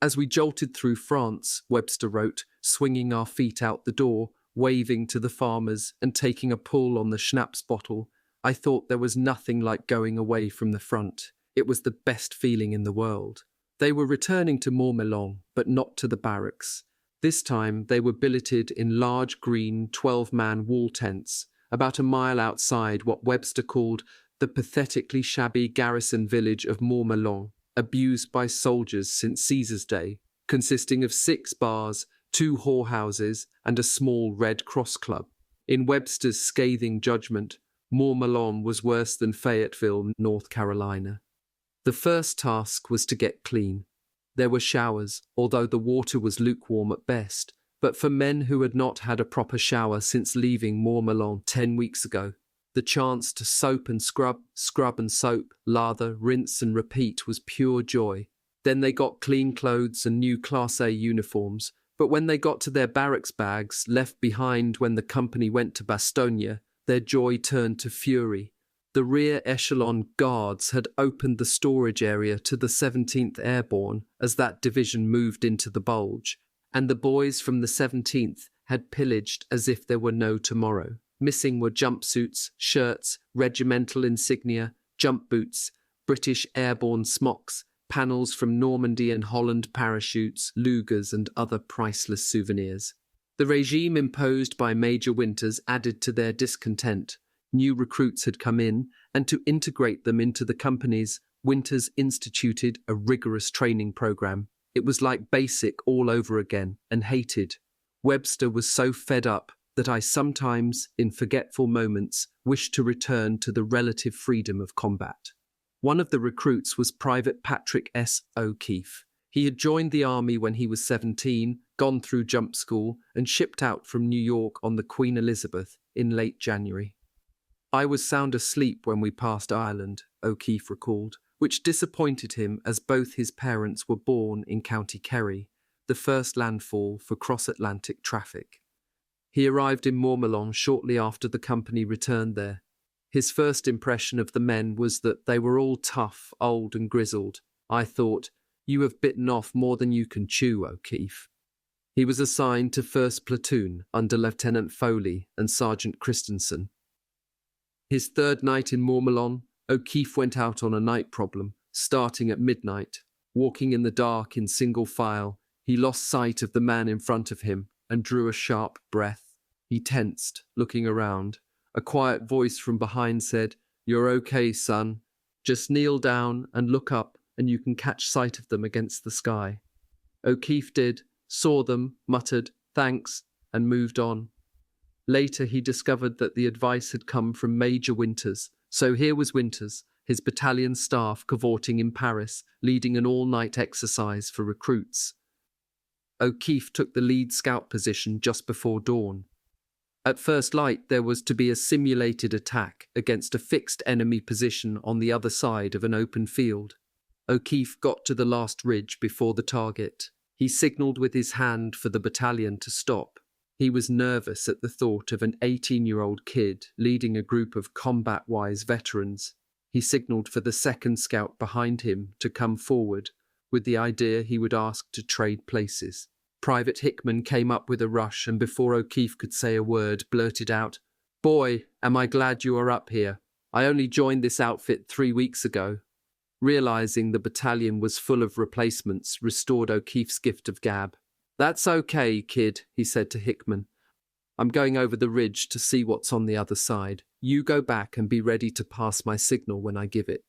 As we jolted through France, Webster wrote, swinging our feet out the door, waving to the farmers and taking a pull on the schnapps bottle, I thought there was nothing like going away from the front. It was the best feeling in the world. They were returning to Montmelon, but not to the barracks. This time they were billeted in large green 12-man wall tents, about a mile outside what Webster called the pathetically shabby garrison village of Montmelon, abused by soldiers since Caesar's day, consisting of 6 bars, 2 whorehouses, and a small Red Cross club. In Webster's scathing judgment, Montmelon was worse than Fayetteville, North Carolina. The first task was to get clean. There were showers, although the water was lukewarm at best, but for men who had not had a proper shower since leaving Montmelon 10 weeks ago, the chance to soap and scrub, scrub and soap, lather, rinse and repeat was pure joy. Then they got clean clothes and new Class A uniforms, but when they got to their barracks bags, left behind when the company went to Bastogne, their joy turned to fury. The rear echelon guards had opened the storage area to the 17th Airborne as that division moved into the Bulge, and the boys from the 17th had pillaged as if there were no tomorrow. Missing were jumpsuits, shirts, regimental insignia, jump boots, British airborne smocks, panels from Normandy and Holland parachutes, Lugers and other priceless souvenirs. The regime imposed by Major Winters added to their discontent. New recruits had come in, and to integrate them into the companies, Winters instituted a rigorous training program. It was like basic all over again, and hated. Webster was so fed up that I sometimes, in forgetful moments, wished to return to the relative freedom of combat. One of the recruits was Private Patrick S. O'Keefe. He had joined the army when he was 17, gone through jump school, and shipped out from New York on the Queen Elizabeth in late January. I was sound asleep when we passed Ireland, O'Keefe recalled, which disappointed him as both his parents were born in County Kerry, the first landfall for cross-Atlantic traffic. He arrived in Montmelon shortly after the company returned there. His first impression of the men was that they were all tough, old and grizzled. I thought, "You have bitten off more than you can chew, O'Keefe." He was assigned to 1st Platoon under Lieutenant Foley and Sergeant Christensen. His third night in Montmelon, O'Keefe went out on a night problem, starting at midnight. Walking in the dark in single file, he lost sight of the man in front of him and drew a sharp breath. He tensed, looking around. A quiet voice from behind said, "You're okay, son. Just kneel down and look up and you can catch sight of them against the sky." O'Keefe did, saw them, muttered, "Thanks," and moved on. Later he discovered that the advice had come from Major Winters. So here was Winters, his battalion staff cavorting in Paris, leading an all-night exercise for recruits. O'Keefe took the lead scout position just before dawn. At first light, there was to be a simulated attack against a fixed enemy position on the other side of an open field. O'Keefe got to the last ridge before the target. He signalled with his hand for the battalion to stop. He was nervous at the thought of an 18-year-old kid leading a group of combat-wise veterans. He signalled for the second scout behind him to come forward, with the idea he would ask to trade places. Private Hickman came up with a rush and before O'Keefe could say a word, blurted out, "Boy, am I glad you are up here. I only joined this outfit 3 weeks ago." Realising the battalion was full of replacements, restored O'Keefe's gift of gab. "That's okay, kid," he said to Hickman. "I'm going over the ridge to see what's on the other side. You go back and be ready to pass my signal when I give it."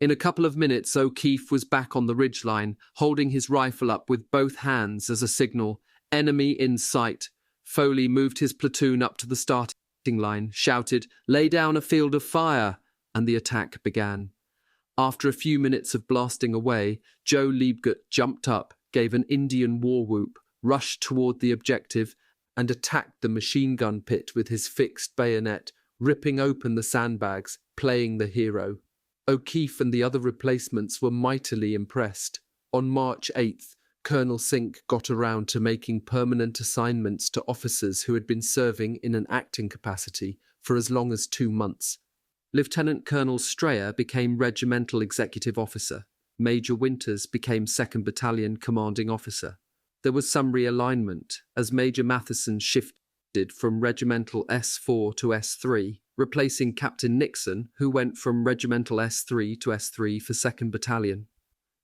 In a couple of minutes, O'Keefe was back on the ridgeline, holding his rifle up with both hands as a signal. Enemy in sight. Foley moved his platoon up to the starting line, shouted, "Lay down a field of fire," and the attack began. After a few minutes of blasting away, Joe Liebgut jumped up, gave an Indian war whoop, rushed toward the objective, and attacked the machine gun pit with his fixed bayonet, ripping open the sandbags, playing the hero. O'Keefe and the other replacements were mightily impressed. On March 8th, Colonel Sink got around to making permanent assignments to officers who had been serving in an acting capacity for as long as 2 months. Lieutenant Colonel Strayer became regimental executive officer. Major Winters became 2nd Battalion commanding officer. There was some realignment as Major Matheson shifted from regimental S4 to S3, replacing Captain Nixon, who went from regimental S3 to S3 for 2nd Battalion.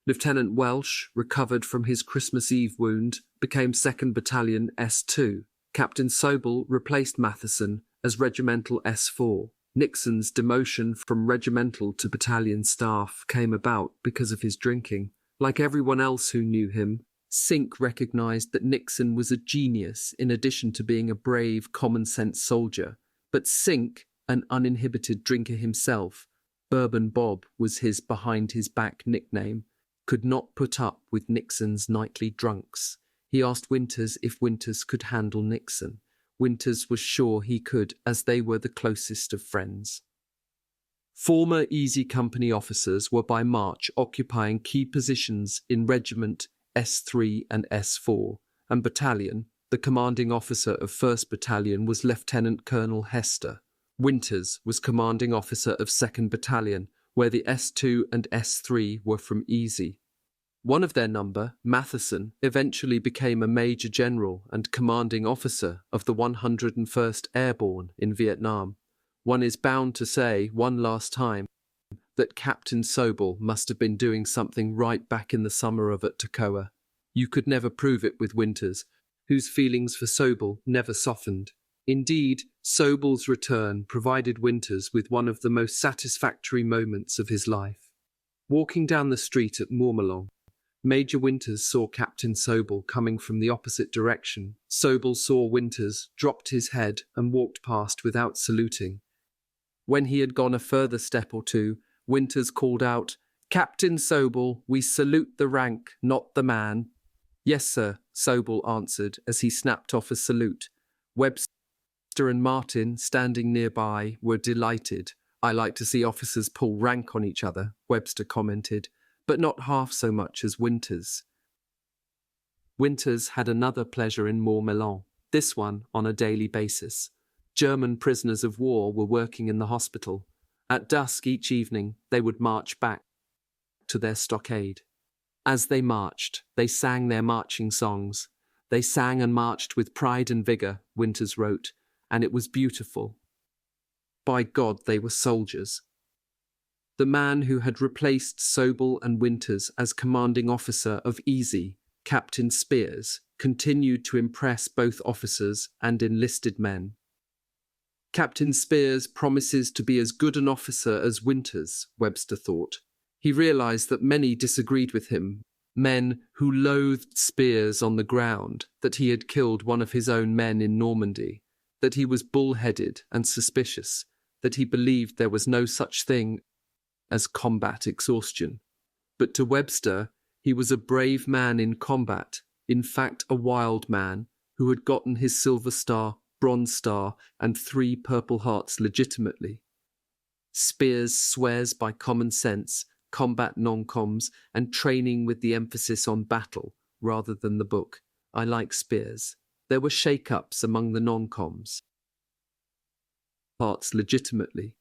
Lieutenant Welsh, recovered from his Christmas Eve wound, became 2nd Battalion S2. Captain Sobel replaced Matheson as regimental S4. Nixon's demotion from regimental to battalion staff came about because of his drinking. Like everyone else who knew him, Sink recognized that Nixon was a genius in addition to being a brave, common-sense soldier. But Sink, an uninhibited drinker himself, Bourbon Bob was his behind-his-back nickname, could not put up with Nixon's nightly drunks. He asked Winters if Winters could handle Nixon. Winters was sure he could, as they were the closest of friends. Former Easy Company officers were by March occupying key positions in Regiment S3 and S4, and Battalion. The commanding officer of 1st Battalion was Lieutenant Colonel Hester. Winters was commanding officer of 2nd Battalion, where the S2 and S3 were from Easy. One of their number, Matheson, eventually became a major general and commanding officer of the 101st Airborne in Vietnam. One is bound to say, one last time, that Captain Sobel must have been doing something right back in the summer of at Toccoa. You could never prove it with Winters, whose feelings for Sobel never softened. Indeed, Sobel's return provided Winters with one of the most satisfactory moments of his life. Walking down the street at Mourmelon, Major Winters saw Captain Sobel coming from the opposite direction. Sobel saw Winters, dropped his head, and walked past without saluting. When he had gone a further step or two, Winters called out, "Captain Sobel, we salute the rank, not the man." "Yes, sir," Sobel answered as he snapped off a salute. Webster and Martin, standing nearby, were delighted. "I like to see officers pull rank on each other," Webster commented, "but not half so much as Winters." Winters had another pleasure in Mourmelon, this one on a daily basis. German prisoners of war were working in the hospital. At dusk each evening, they would march back to their stockade. As they marched, they sang their marching songs. They sang and marched with pride and vigor, Winters wrote, and it was beautiful. By God, they were soldiers. The man who had replaced Sobel and Winters as commanding officer of Easy, Captain Spears, continued to impress both officers and enlisted men. Captain Spears promises to be as good an officer as Winters, Webster thought. He realized that many disagreed with him, men who loathed Spears on the ground, that he had killed one of his own men in Normandy, that he was bull-headed and suspicious, that he believed there was no such thing as combat exhaustion. But to Webster, he was a brave man in combat, in fact a wild man, who had gotten his Silver Star, Bronze Star, and 3 Purple Hearts legitimately. Spears swears by common sense, combat non-coms, and training with the emphasis on battle, rather than the book. I like Spears. There were shake-ups among the non-coms. Hearts legitimately.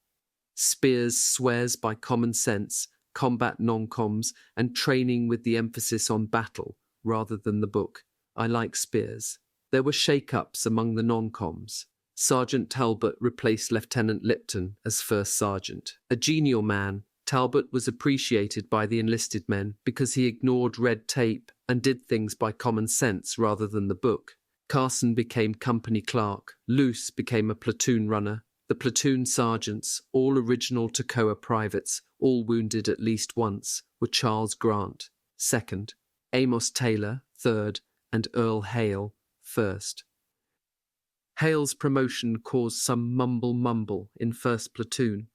Spears swears by common sense, combat non-coms, and training with the emphasis on battle, rather than the book. I like Spears. There were shake-ups among the non-coms. Sergeant Talbot replaced Lieutenant Lipton as first sergeant. A genial man, Talbot was appreciated by the enlisted men because he ignored red tape and did things by common sense rather than the book. Carson became company clerk. Luce became a platoon runner. The platoon sergeants, all original Toccoa privates, all wounded at least once, were Charles Grant, 2nd, Amos Taylor, 3rd, and Earl Hale, 1st. Hale's promotion caused some mumble in 1st Platoon.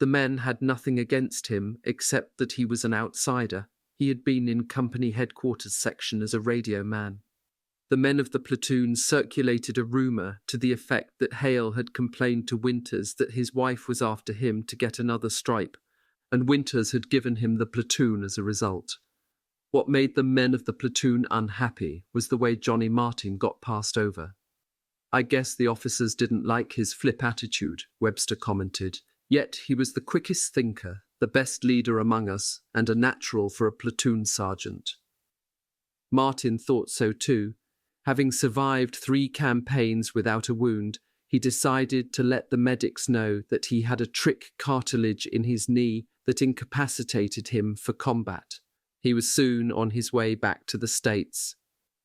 The men had nothing against him except that he was an outsider. He had been in company headquarters section as a radio man. The men of the platoon circulated a rumour to the effect that Hale had complained to Winters that his wife was after him to get another stripe, and Winters had given him the platoon as a result. What made the men of the platoon unhappy was the way Johnny Martin got passed over. I guess the officers didn't like his flip attitude, Webster commented. Yet he was the quickest thinker, the best leader among us, and a natural for a platoon sergeant. Martin thought so too. Having survived 3 campaigns without a wound, he decided to let the medics know that he had a trick cartilage in his knee that incapacitated him for combat. He was soon on his way back to the States.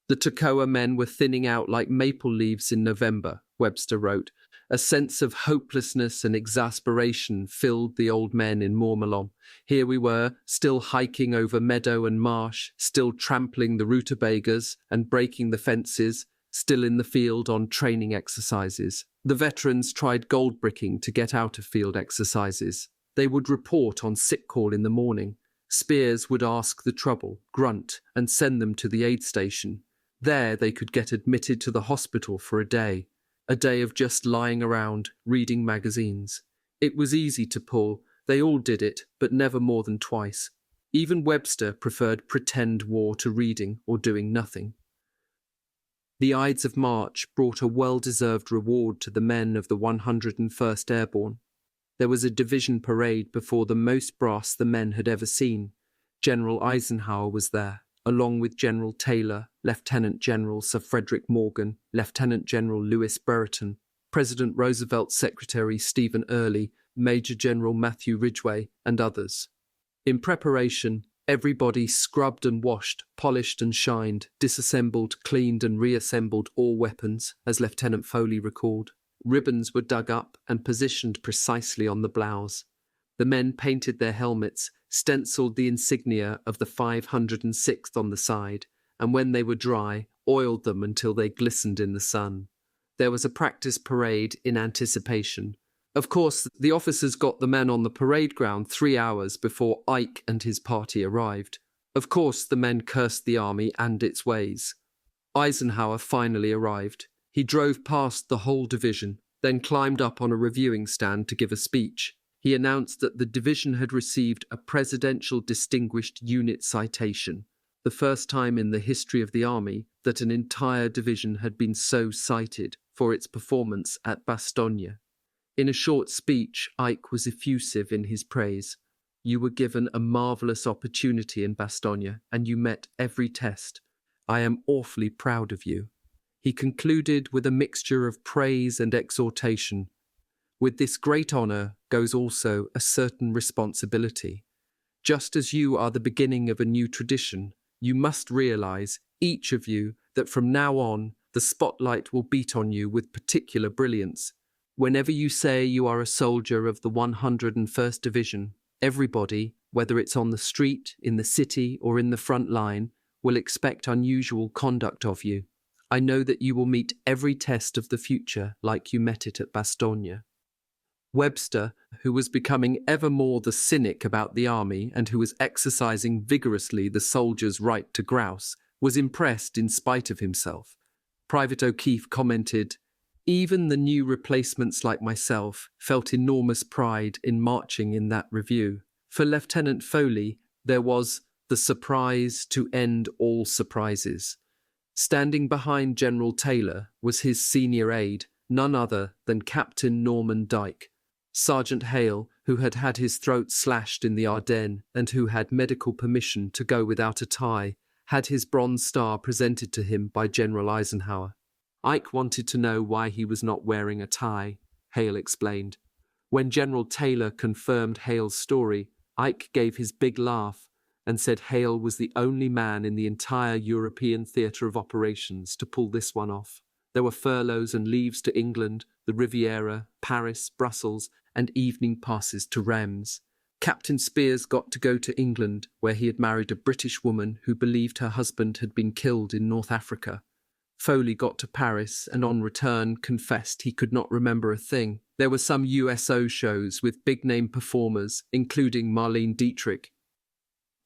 The Toccoa men were thinning out like maple leaves in November, Webster wrote. A sense of hopelessness and exasperation filled the old men in Mourmelon. Here we were, still hiking over meadow and marsh, still trampling the rutabagas and breaking the fences, still in the field on training exercises. The veterans tried gold bricking to get out of field exercises. They would report on sick call in the morning. Spears would ask the trouble, grunt, and send them to the aid station. There they could get admitted to the hospital for a day of just lying around, reading magazines. It was easy to pull. They all did it, but never more than twice. Even Webster preferred pretend war to reading or doing nothing. The Ides of March brought a well-deserved reward to the men of the 101st Airborne. There was a division parade before the most brass the men had ever seen. General Eisenhower was there, along with General Taylor, Lieutenant General Sir Frederick Morgan, Lieutenant General Louis Brereton, President Roosevelt's Secretary Stephen Early, Major General Matthew Ridgway, and others. In preparation, everybody scrubbed and washed, polished and shined, disassembled, cleaned and reassembled all weapons, as Lieutenant Foley recalled. Ribbons were dug up and positioned precisely on the blouse. The men painted their helmets, stenciled the insignia of the 506th on the side, and when they were dry, oiled them until they glistened in the sun. There was a practice parade in anticipation. Of course, the officers got the men on the parade ground 3 hours before Ike and his party arrived. Of course, the men cursed the army and its ways. Eisenhower finally arrived. He drove past the whole division, then climbed up on a reviewing stand to give a speech. He announced that the division had received a Presidential Distinguished Unit Citation, the first time in the history of the Army that an entire division had been so cited for its performance at Bastogne. In a short speech, Ike was effusive in his praise. You were given a marvellous opportunity in Bastogne, and you met every test. I am awfully proud of you. He concluded with a mixture of praise and exhortation. With this great honour goes also a certain responsibility. Just as you are the beginning of a new tradition, you must realise, each of you, that from now on the spotlight will beat on you with particular brilliance. Whenever you say you are a soldier of the 101st Division, everybody, whether it's on the street, in the city, or in the front line, will expect unusual conduct of you. I know that you will meet every test of the future like you met it at Bastogne. Webster, who was becoming ever more the cynic about the army and who was exercising vigorously the soldier's right to grouse, was impressed in spite of himself. Private O'Keefe commented, "Even the new replacements like myself felt enormous pride in marching in that review. For Lieutenant Foley, there was the surprise to end all surprises." Standing behind General Taylor was his senior aide, none other than Captain Norman Dyke. Sergeant Hale, who had had his throat slashed in the Ardennes and who had medical permission to go without a tie, had his Bronze Star presented to him by General Eisenhower. Ike wanted to know why he was not wearing a tie, Hale explained. When General Taylor confirmed Hale's story, Ike gave his big laugh and said Hale was the only man in the entire European theatre of operations to pull this one off. There were furloughs and leaves to England, the Riviera, Paris, Brussels, and evening passes to Reims. Captain Spears got to go to England, where he had married a British woman who believed her husband had been killed in North Africa. Foley got to Paris and on return confessed he could not remember a thing. There were some USO shows with big-name performers, including Marlene Dietrich.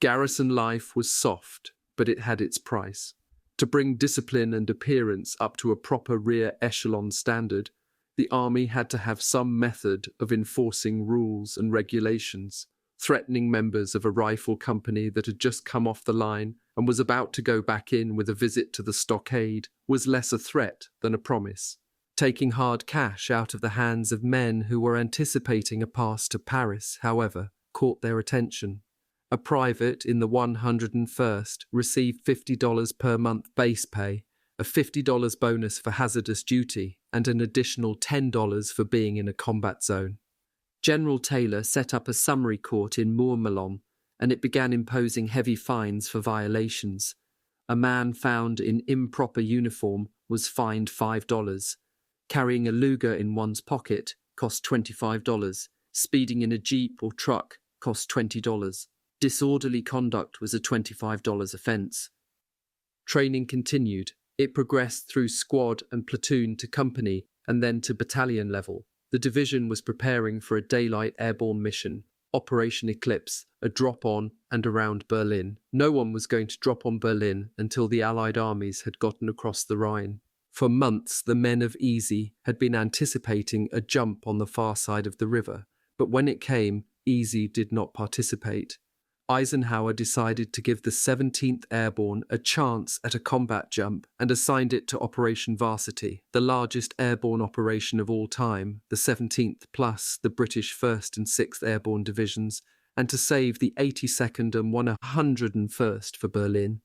Garrison life was soft, but it had its price. To bring discipline and appearance up to a proper rear echelon standard, the army had to have some method of enforcing rules and regulations. Threatening members of a rifle company that had just come off the line and was about to go back in with a visit to the stockade was less a threat than a promise. Taking hard cash out of the hands of men who were anticipating a pass to Paris, however, caught their attention. A private in the 101st received $50 per month base pay, a $50 bonus for hazardous duty, and an additional $10 for being in a combat zone. General Taylor set up a summary court in Mourmelon, and it began imposing heavy fines for violations. A man found in improper uniform was fined $5. Carrying a Luger in one's pocket cost $25. Speeding in a jeep or truck cost $20. Disorderly conduct was a $25 offence. Training continued. It progressed through squad and platoon to company and then to battalion level. The division was preparing for a daylight airborne mission, Operation Eclipse, a drop on and around Berlin. No one was going to drop on Berlin until the Allied armies had gotten across the Rhine. For months, the men of Easy had been anticipating a jump on the far side of the river, but when it came, Easy did not participate. Eisenhower decided to give the 17th Airborne a chance at a combat jump and assigned it to Operation Varsity, the largest airborne operation of all time, the 17th plus the British 1st and 6th Airborne Divisions, and to save the 82nd and 101st for Berlin.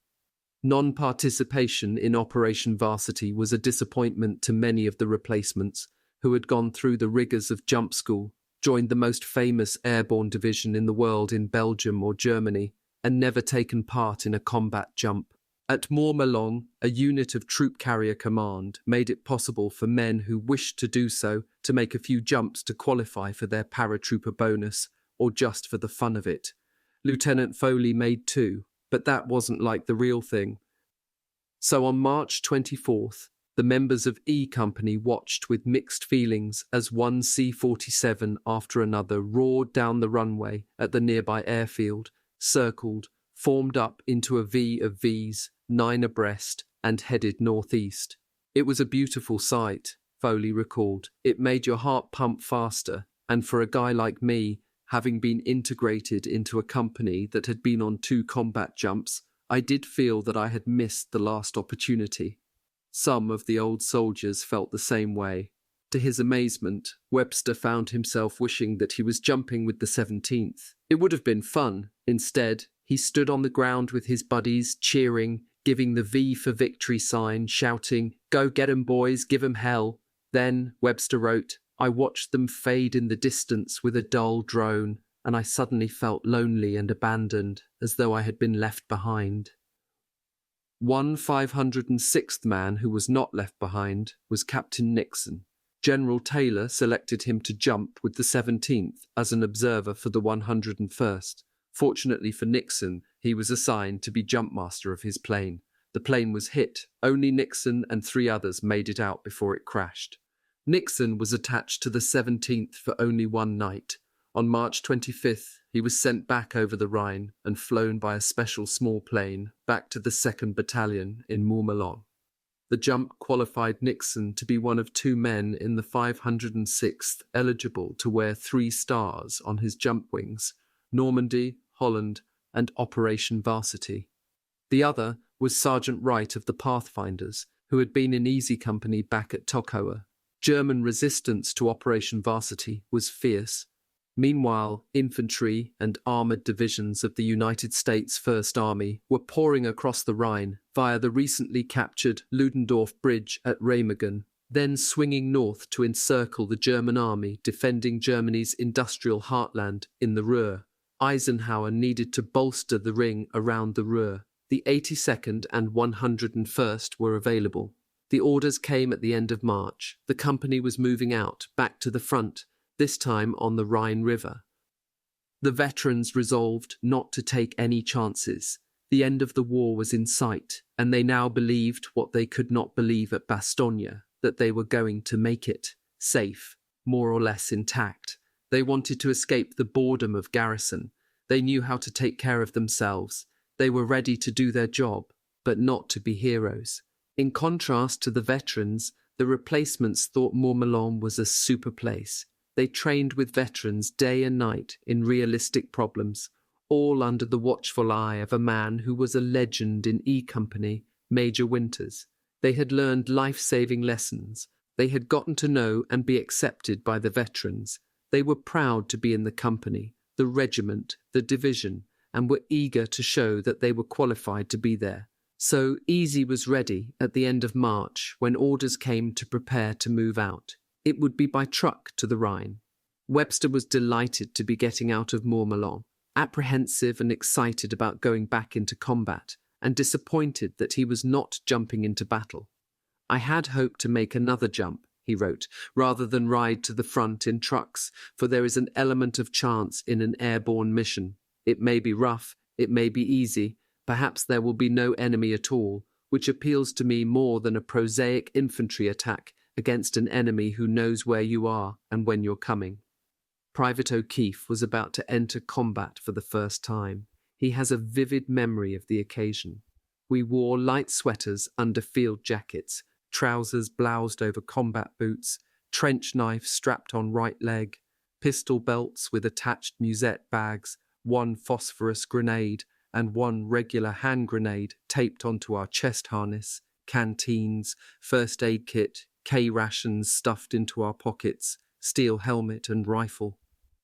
Non-participation in Operation Varsity was a disappointment to many of the replacements who had gone through the rigours of jump school, joined the most famous airborne division in the world in Belgium or Germany, and never taken part in a combat jump. At Mourmelon, a unit of Troop Carrier Command made it possible for men who wished to do so to make a few jumps to qualify for their paratrooper bonus, or just for the fun of it. Lieutenant Foley made 2, but that wasn't like the real thing. So on March 24th, the members of E Company watched with mixed feelings as one C-47 after another roared down the runway at the nearby airfield, circled, formed up into a V of Vs, 9 abreast, and headed northeast. It was a beautiful sight, Foley recalled. It made your heart pump faster, and for a guy like me, having been integrated into a company that had been on 2 combat jumps, I did feel that I had missed the last opportunity. Some of the old soldiers felt the same way. To his amazement, Webster found himself wishing that he was jumping with the 17th. It would have been fun. Instead, he stood on the ground with his buddies, cheering, giving the V for victory sign, shouting, "Go get 'em, boys, give 'em hell." Then, Webster wrote, I watched them fade in the distance with a dull drone, and I suddenly felt lonely and abandoned, as though I had been left behind. One 506th man who was not left behind was Captain Nixon. General Taylor selected him to jump with the 17th as an observer for the 101st. Fortunately for Nixon, he was assigned to be jumpmaster of his plane. The plane was hit. Only Nixon and 3 others made it out before it crashed. Nixon was attached to the 17th for only one night. On March 25th, he was sent back over the Rhine and flown by a special small plane back to the 2nd Battalion in Mourmelon. The jump qualified Nixon to be one of 2 men in the 506th eligible to wear 3 stars on his jump wings, Normandy, Holland, and Operation Varsity. The other was Sergeant Wright of the Pathfinders, who had been in Easy Company back at Tokhoa. German resistance to Operation Varsity was fierce. Meanwhile, infantry and armoured divisions of the United States First Army were pouring across the Rhine via the recently captured Ludendorff Bridge at Remagen, then swinging north to encircle the German army defending Germany's industrial heartland in the Ruhr. Eisenhower needed to bolster the ring around the Ruhr. The 82nd and 101st were available. The orders came at the end of March. The company was moving out, back to the front, this time on the Rhine River. The veterans resolved not to take any chances. The end of the war was in sight, and they now believed what they could not believe at Bastogne, that they were going to make it, safe, more or less intact. They wanted to escape the boredom of garrison. They knew how to take care of themselves. They were ready to do their job, but not to be heroes. In contrast to the veterans, the replacements thought Mourmelon was a super place. They trained with veterans day and night in realistic problems, all under the watchful eye of a man who was a legend in E Company, Major Winters. They had learned life-saving lessons, They had gotten to know and be accepted by the veterans. They were proud to be in the company, the regiment, the division, and were eager to show that they were qualified to be there. So Easy was ready at the end of March when orders came to prepare to move out. It would be by truck to the Rhine. Webster was delighted to be getting out of Mourmelon, apprehensive and excited about going back into combat, and disappointed that he was not jumping into battle. "I had hoped to make another jump," he wrote, "rather than ride to the front in trucks, for there is an element of chance in an airborne mission. It may be rough, it may be easy, perhaps there will be no enemy at all, which appeals to me more than a prosaic infantry attack against an enemy who knows where you are and when you're coming." Private O'Keefe was about to enter combat for the first time. He has a vivid memory of the occasion. "We wore light sweaters under field jackets, trousers bloused over combat boots, trench knife strapped on right leg, pistol belts with attached musette bags, one phosphorus grenade, and one regular hand grenade taped onto our chest harness, canteens, first aid kit, K-rations stuffed into our pockets, steel helmet and rifle.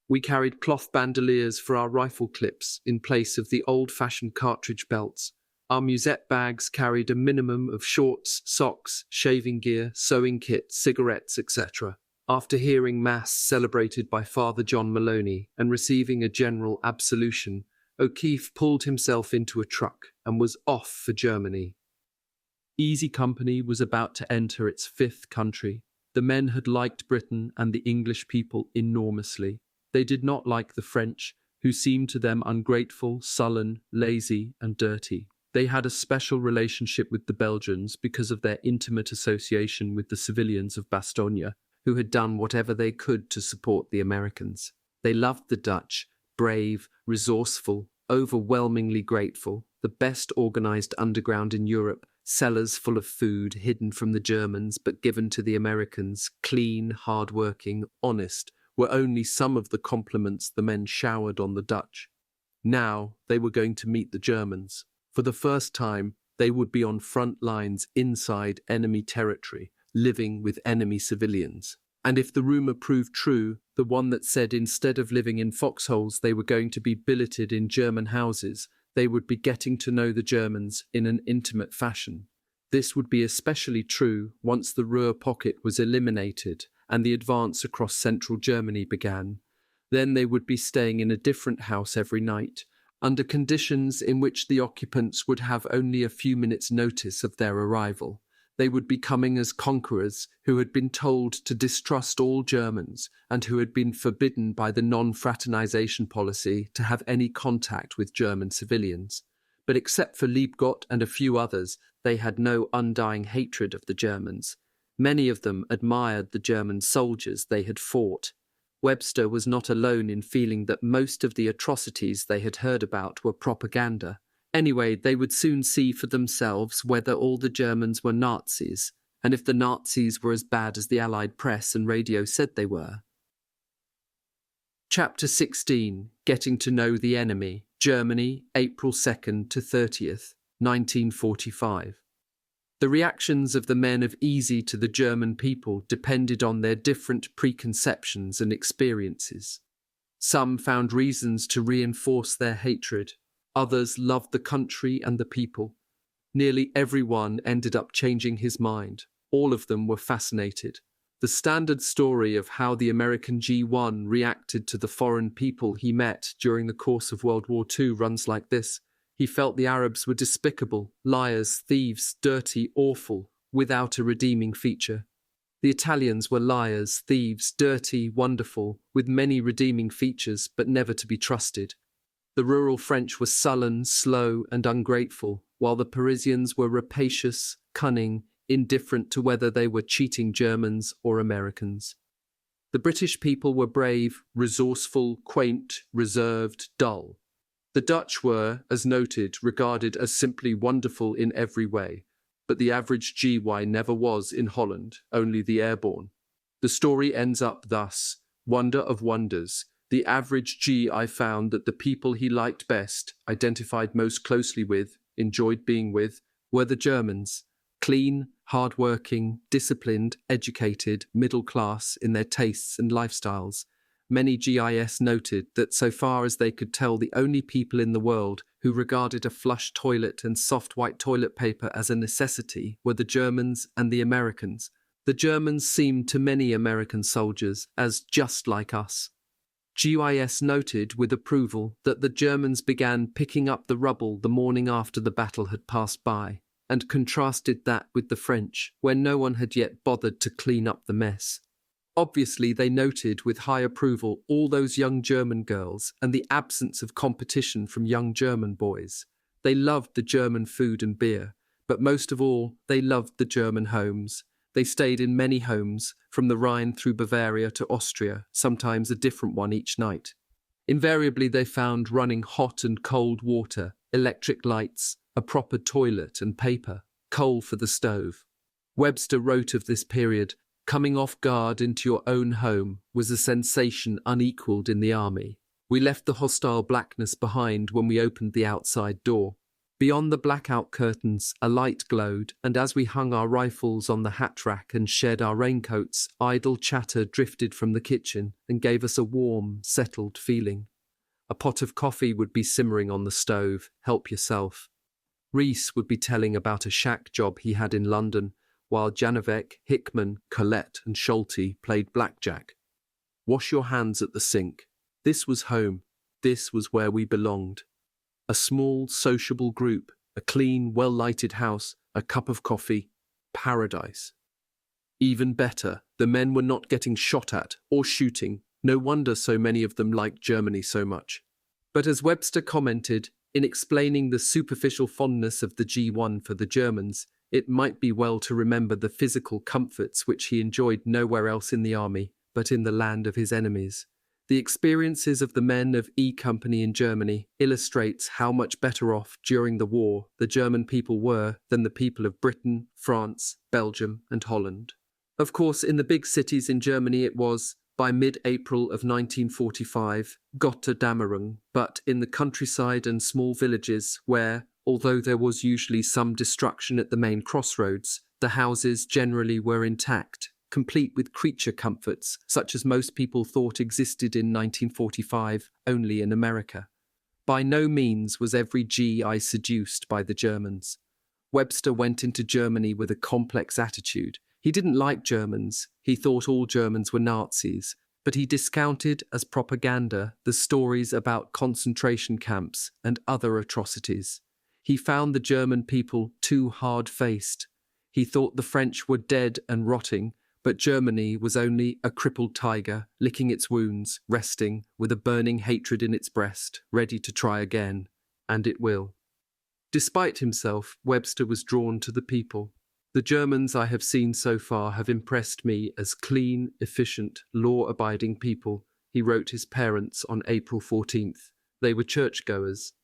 We carried cloth bandoliers for our rifle clips in place of the old-fashioned cartridge belts. Our musette bags carried a minimum of shorts, socks, shaving gear, sewing kit, cigarettes, etc. After hearing Mass celebrated by Father John Maloney and receiving a general absolution, O'Keefe pulled himself into a truck and was off for Germany. Easy Company was about to enter its fifth country. The men had liked Britain and the English people enormously. They did not like the French, who seemed to them ungrateful, sullen, lazy, and dirty. They had a special relationship with the Belgians because of their intimate association with the civilians of Bastogne, who had done whatever they could to support the Americans. They loved the Dutch, brave, resourceful, overwhelmingly grateful, the best organized underground in Europe, cellars full of food hidden from the Germans but given to the Americans, clean, hard-working, honest, were only some of the compliments the men showered on the Dutch. Now they were going to meet the Germans. For the first time, they would be on front lines inside enemy territory, living with enemy civilians. And if the rumor proved true, the one that said instead of living in foxholes they were going to be billeted in German houses, they would be getting to know the Germans in an intimate fashion. This would be especially true once the Ruhr pocket was eliminated and the advance across central Germany began. Then they would be staying in a different house every night, under conditions in which the occupants would have only a few minutes' notice of their arrival. They would be coming as conquerors who had been told to distrust all Germans and who had been forbidden by the non-fraternization policy to have any contact with German civilians. But except for Liebgott and a few others, they had no undying hatred of the Germans. Many of them admired the German soldiers they had fought. Webster was not alone in feeling that most of the atrocities they had heard about were propaganda. Anyway, they would soon see for themselves whether all the Germans were Nazis, and if the Nazis were as bad as the Allied press and radio said they were. Chapter 16, Getting to Know the Enemy, Germany, April 2nd to 30th, 1945. The reactions of the men of Easy to the German people depended on their different preconceptions and experiences. Some found reasons to reinforce their hatred. Others loved the country and the people. Nearly everyone ended up changing his mind. All of them were fascinated. The standard story of how the American G1 reacted to the foreign people he met during the course of World War II runs like this. He felt the Arabs were despicable, liars, thieves, dirty, awful, without a redeeming feature. The Italians were liars, thieves, dirty, wonderful, with many redeeming features, but never to be trusted. The rural French were sullen, slow, and ungrateful, while the Parisians were rapacious, cunning, indifferent to whether they were cheating Germans or Americans. The British people were brave, resourceful, quaint, reserved, dull. The Dutch were, as noted, regarded as simply wonderful in every way, but the average GY never was in Holland, only the airborne. The story ends up thus: wonder of wonders. The average GI found that the people he liked best, identified most closely with, enjoyed being with, were the Germans. Clean, hard-working, disciplined, educated, middle class in their tastes and lifestyles. Many GIS noted that so far as they could tell, the only people in the world who regarded a flush toilet and soft white toilet paper as a necessity were the Germans and the Americans. The Germans seemed to many American soldiers as just like us. GIS noted with approval that the Germans began picking up the rubble the morning after the battle had passed by, and contrasted that with the French, where no one had yet bothered to clean up the mess. Obviously, they noted with high approval all those young German girls and the absence of competition from young German boys. They loved the German food and beer, but most of all, they loved the German homes. They stayed in many homes, from the Rhine through Bavaria to Austria, sometimes a different one each night. Invariably, they found running hot and cold water, electric lights, a proper toilet and paper, coal for the stove. Webster wrote of this period, "Coming off guard into your own home was a sensation unequalled in the army. We left the hostile blackness behind when we opened the outside door. Beyond the blackout curtains, a light glowed, and as we hung our rifles on the hat rack and shed our raincoats, idle chatter drifted from the kitchen and gave us a warm, settled feeling. A pot of coffee would be simmering on the stove, help yourself. Reese would be telling about a shack job he had in London, while Janowek, Hickman, Collette and Schulte played blackjack. Wash your hands at the sink. This was home. This was where we belonged. A small, sociable group, a clean, well-lighted house, a cup of coffee, paradise. Even better, the men were not getting shot at or shooting. No wonder so many of them liked Germany so much." But as Webster commented, in explaining the superficial fondness of the G1 for the Germans, it might be well to remember the physical comforts which he enjoyed nowhere else in the army, but in the land of his enemies. The experiences of the men of E Company in Germany illustrates how much better off during the war the German people were than the people of Britain, France, Belgium and Holland. Of course, in the big cities in Germany it was, by mid-April of 1945, Gotterdammerung, but in the countryside and small villages where, although there was usually some destruction at the main crossroads, the houses generally were intact, complete with creature comforts, such as most people thought existed in 1945 only in America. By no means was every GI seduced by the Germans. Webster went into Germany with a complex attitude. He didn't like Germans. He thought all Germans were Nazis, but he discounted as propaganda the stories about concentration camps and other atrocities. He found the German people too hard-faced. He thought the French were dead and rotting, but Germany was only a crippled tiger, licking its wounds, resting, with a burning hatred in its breast, ready to try again, and it will. Despite himself, Webster was drawn to the people. "The Germans I have seen so far have impressed me as clean, efficient, law-abiding people," he wrote his parents on April 14th. They were churchgoers.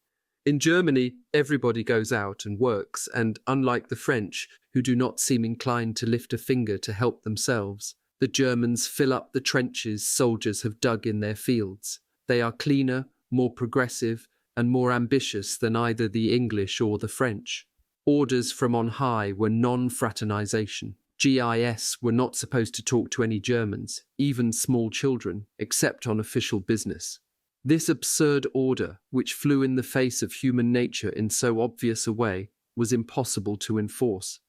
"In Germany, everybody goes out and works, and unlike the French, who do not seem inclined to lift a finger to help themselves, the Germans fill up the trenches soldiers have dug in their fields. They are cleaner, more progressive, and more ambitious than either the English or the French. Orders from on high were non-fraternization. GIS were not supposed to talk to any Germans, even small children, except on official business. This absurd order, which flew in the face of human nature in so obvious a way, was impossible to enforce.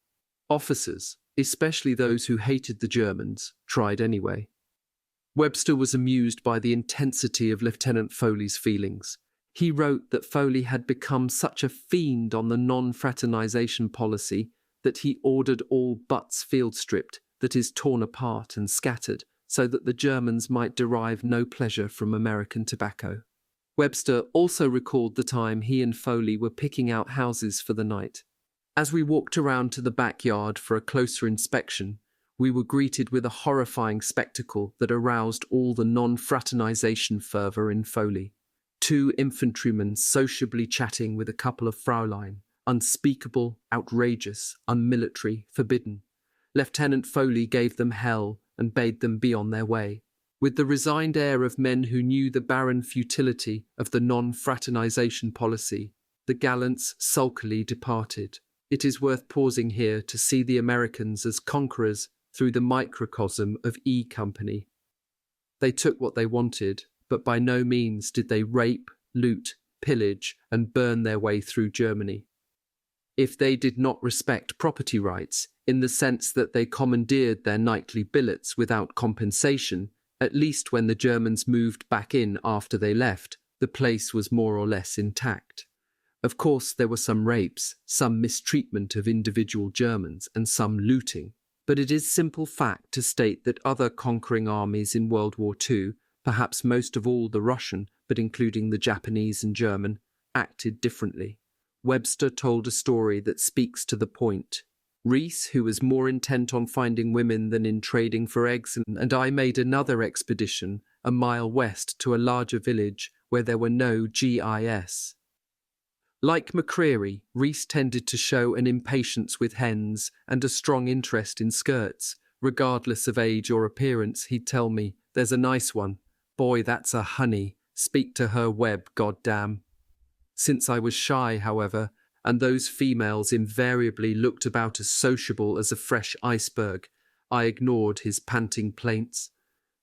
Officers, especially those who hated the Germans, tried anyway." Webster was amused by the intensity of Lieutenant Foley's feelings. He wrote that Foley had become such a fiend on the non-fraternization policy that he ordered all butts field stripped, that is torn apart and scattered, so that the Germans might derive no pleasure from American tobacco. Webster also recalled the time he and Foley were picking out houses for the night. "As we walked around to the backyard for a closer inspection, we were greeted with a horrifying spectacle that aroused all the non-fraternization fervor in Foley. 2 infantrymen sociably chatting with a couple of Fraulein. Unspeakable, outrageous, unmilitary, forbidden. Lieutenant Foley gave them hell and bade them be on their way. With the resigned air of men who knew the barren futility of the non-fraternization policy, the gallants sulkily departed. It is worth pausing here to see the Americans as conquerors through the microcosm of E Company. They took what they wanted, but by no means did they rape, loot, pillage, and burn their way through Germany. If they did not respect property rights, in the sense that they commandeered their nightly billets without compensation, at least when the Germans moved back in after they left, the place was more or less intact. Of course, there were some rapes, some mistreatment of individual Germans, and some looting, but it is simple fact to state that other conquering armies in World War II, perhaps most of all the Russian, but including the Japanese and German, acted differently. Webster told a story that speaks to the point. Rees, who was more intent on finding women than in trading for eggs, and I made another expedition, a mile west to a larger village where there were no GIS. Like McCreary, Rees tended to show an impatience with hens and a strong interest in skirts. Regardless of age or appearance, he'd tell me, "There's a nice one. Boy, that's a honey. Speak to her, Webb, goddamn." Since I was shy, however, and those females invariably looked about as sociable as a fresh iceberg, I ignored his panting plaints.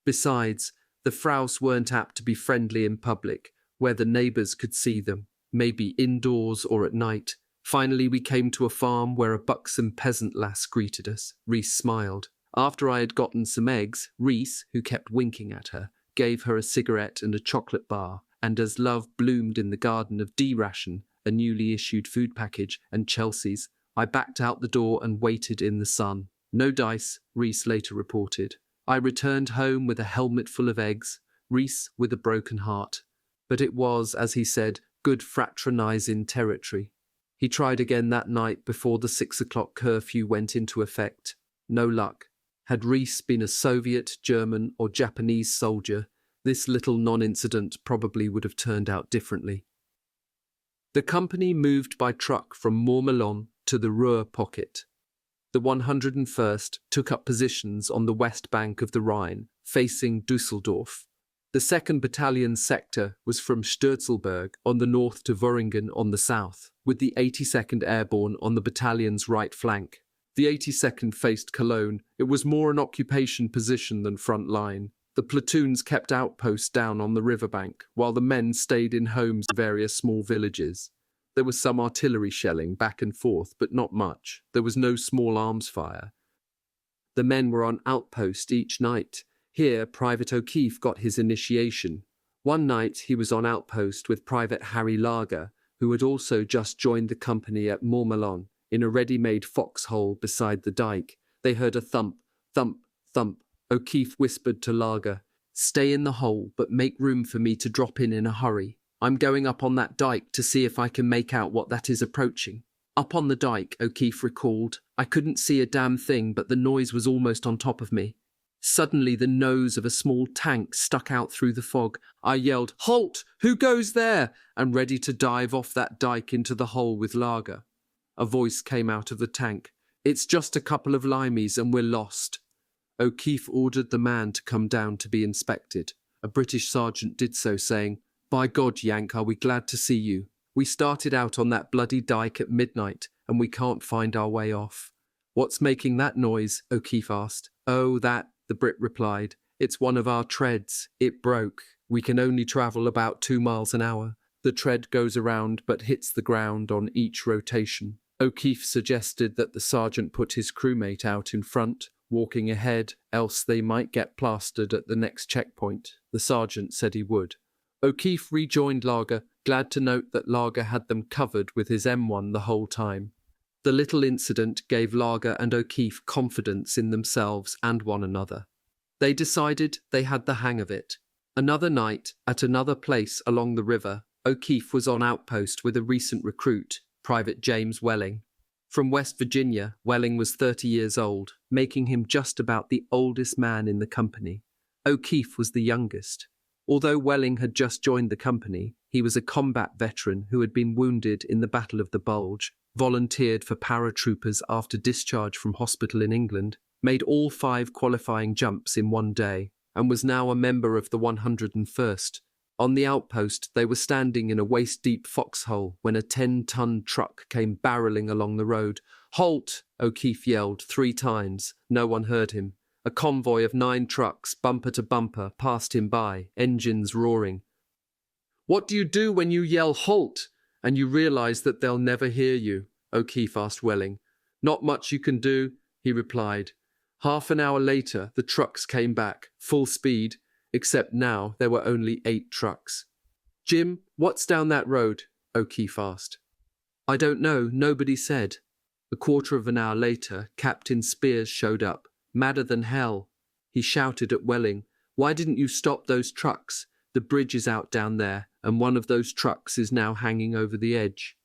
Besides, the Fraus weren't apt to be friendly in public, where the neighbours could see them, maybe indoors or at night. Finally, we came to a farm where a buxom peasant lass greeted us. Rees smiled. After I had gotten some eggs, Rees, who kept winking at her, gave her a cigarette and a chocolate bar, and as love bloomed in the garden of D-Ration, a newly issued food package, and Chelsea's, I backed out the door and waited in the sun. "No dice," Rees later reported. I returned home with a helmet full of eggs, Rees with a broken heart. But it was, as he said, good fraternizing territory. He tried again that night before the 6 o'clock curfew went into effect. No luck. Had Rees been a Soviet, German, or Japanese soldier, this little non-incident probably would have turned out differently. The company moved by truck from Mourmelon to the Ruhr pocket. The 101st took up positions on the west bank of the Rhine, facing Düsseldorf. The 2nd Battalion's sector was from Stürzelberg on the north to Worringen on the south, with the 82nd Airborne on the battalion's right flank. The 82nd faced Cologne. It was more an occupation position than front line. The platoons kept outposts down on the riverbank, while the men stayed in homes in various small villages. There was some artillery shelling back and forth, but not much. There was no small arms fire. The men were on outpost each night. Here, Private O'Keefe got his initiation. One night, he was on outpost with Private Harry Lager, who had also just joined the company at Mourmelon, in a ready-made foxhole beside the dike. They heard a thump, thump, thump. O'Keefe whispered to Lager, "Stay in the hole, but make room for me to drop in a hurry. I'm going up on that dike to see if I can make out what that is approaching." Up on the dike, O'Keefe recalled. I couldn't see a damn thing, but the noise was almost on top of me. Suddenly, the nose of a small tank stuck out through the fog. I yelled, "Halt! Who goes there?" and ready to dive off that dike into the hole with Lager. A voice came out of the tank. "It's just a couple of limeys and we're lost." O'Keefe ordered the man to come down to be inspected. A British sergeant did so, saying, "By God, Yank, are we glad to see you. We started out on that bloody dike at midnight, and we can't find our way off." "What's making that noise?" O'Keefe asked. "Oh, that," the Brit replied. "It's one of our treads. It broke. We can only travel about 2 miles an hour. The tread goes around but hits the ground on each rotation." O'Keefe suggested that the sergeant put his crewmate out in front, walking ahead, else they might get plastered at the next checkpoint. The sergeant said he would. O'Keefe rejoined Lager, glad to note that Lager had them covered with his M1 the whole time. The little incident gave Lager and O'Keefe confidence in themselves and one another. They decided they had the hang of it. Another night, at another place along the river, O'Keefe was on outpost with a recent recruit, Private James Welling. From West Virginia, Welling was 30 years old, making him just about the oldest man in the company. O'Keefe was the youngest. Although Welling had just joined the company, he was a combat veteran who had been wounded in the Battle of the Bulge, volunteered for paratroopers after discharge from hospital in England, made all 5 qualifying jumps in one day, and was now a member of the 101st, On the outpost, they were standing in a waist-deep foxhole when a 10-ton truck came barreling along the road. "Halt!" O'Keefe yelled 3 times. No one heard him. A convoy of 9 trucks, bumper to bumper, passed him by, engines roaring. "What do you do when you yell 'halt' and you realize that they'll never hear you?" O'Keefe asked Welling. "Not much you can do," he replied. Half an hour later, the trucks came back, full speed, except now there were only 8 trucks. "Jim, what's down that road?" O'Keefe asked. "I don't know, nobody said." A quarter of an hour later, Captain Spears showed up, madder than hell. He shouted at Welling, "Why didn't you stop those trucks? The bridge is out down there, and one of those trucks is now hanging over the edge."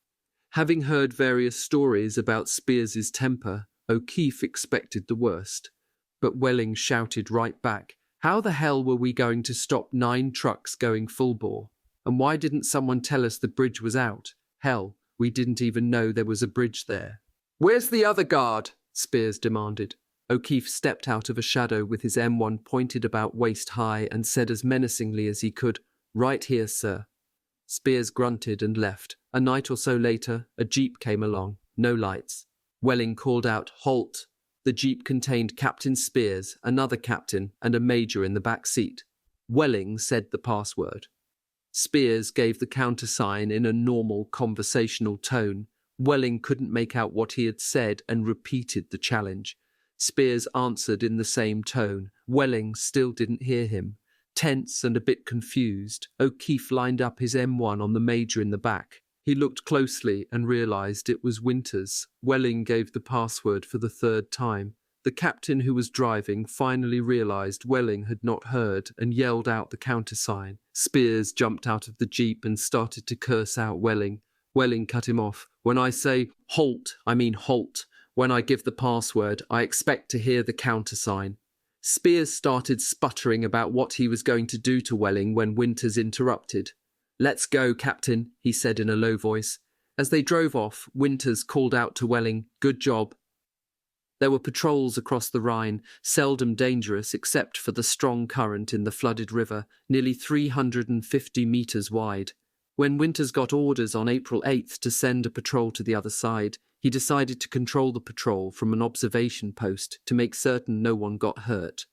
Having heard various stories about Spears's temper, O'Keefe expected the worst. But Welling shouted right back, "How the hell were we going to stop 9 trucks going full bore? And why didn't someone tell us the bridge was out? Hell, we didn't even know there was a bridge there." "Where's the other guard?" Spears demanded. O'Keefe stepped out of a shadow with his M1 pointed about waist high and said as menacingly as he could, "Right here, sir." Spears grunted and left. A night or so later, a jeep came along, no lights. Welling called out, "Halt!" The jeep contained Captain Spears, another captain, and a major in the back seat. Welling said the password. Spears gave the countersign in a normal conversational tone. Welling couldn't make out what he had said and repeated the challenge. Spears answered in the same tone. Welling still didn't hear him. Tense and a bit confused, O'Keefe lined up his M1 on the major in the back. He looked closely and realized it was Winters. Welling gave the password for the 3rd time. The captain who was driving finally realized Welling had not heard and yelled out the countersign. Spears jumped out of the jeep and started to curse out Welling. Welling cut him off. "When I say halt, I mean halt. When I give the password, I expect to hear the countersign." Spears started sputtering about what he was going to do to Welling when Winters interrupted. "Let's go, Captain," he said in a low voice. As they drove off, Winters called out to Welling, "Good job." There were patrols across the Rhine, seldom dangerous except for the strong current in the flooded river, nearly 350 meters wide. When Winters got orders on April 8th to send a patrol to the other side, he decided to control the patrol from an observation post to make certain no one got hurt.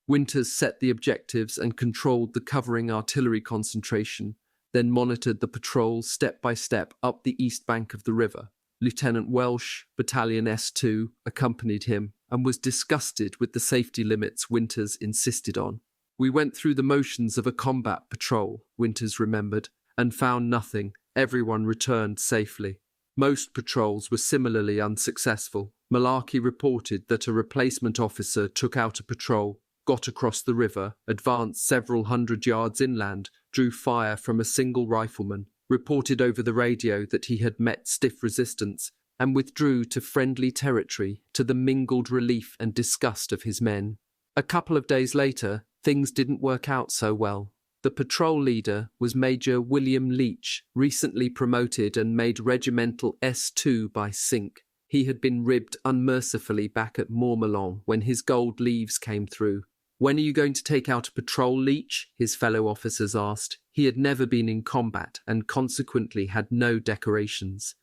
Winters set the objectives and controlled the covering artillery concentration, then monitored the patrol step by step up the east bank of the river. Lieutenant Welsh, Battalion S2, accompanied him and was disgusted with the safety limits Winters insisted on. "We went through the motions of a combat patrol," Winters remembered, "and found nothing. Everyone returned safely." Most patrols were similarly unsuccessful. Malarkey reported that a replacement officer took out a patrol, got across the river, advanced several hundred yards inland, drew fire from a single rifleman, reported over the radio that he had met stiff resistance, and withdrew to friendly territory to the mingled relief and disgust of his men. A couple of days later, things didn't work out so well. The patrol leader was Major William Leach, recently promoted and made regimental S2 by Sink. He had been ribbed unmercifully back at Mourmelon when his gold leaves came through. "When are you going to take out a patrol, Leach?" his fellow officers asked. He had never been in combat and consequently had no decorations.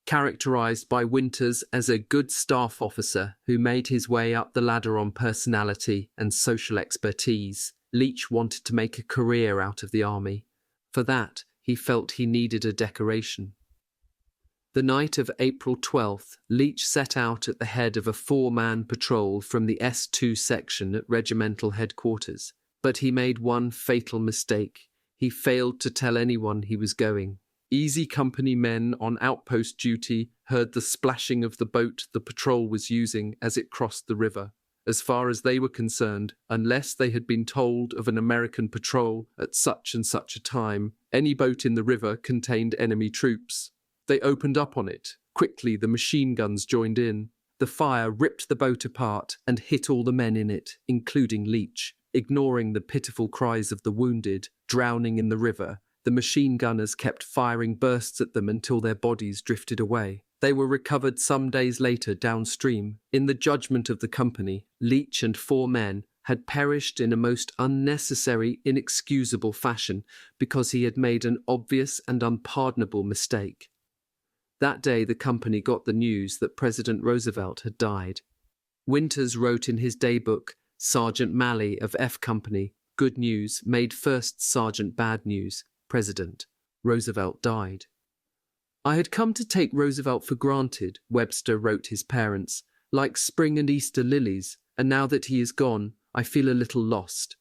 Characterized by Winters as a good staff officer who made his way up the ladder on personality and social expertise, Leach wanted to make a career out of the army. For that, he felt he needed a decoration. The night of April 12th, Leach set out at the head of a 4-man patrol from the S2 section at regimental headquarters. But he made one fatal mistake. He failed to tell anyone he was going. Easy Company men on outpost duty heard the splashing of the boat the patrol was using as it crossed the river. As far as they were concerned, unless they had been told of an American patrol at such and such a time, any boat in the river contained enemy troops. They opened up on it. Quickly the machine guns joined in. The fire ripped the boat apart and hit all the men in it, including Leach. Ignoring the pitiful cries of the wounded, drowning in the river, the machine gunners kept firing bursts at them until their bodies drifted away. They were recovered some days later downstream. In the judgment of the company, Leach and 4 men, had perished in a most unnecessary, inexcusable fashion because he had made an obvious and unpardonable mistake. That day the company got the news that President Roosevelt had died. Winters wrote in his daybook, Sergeant Malley of F Company, good news, made first sergeant bad news, President. Roosevelt died. I had come to take Roosevelt for granted, Webster wrote his parents, like spring and Easter lilies, and now that he is gone, I feel a little lost.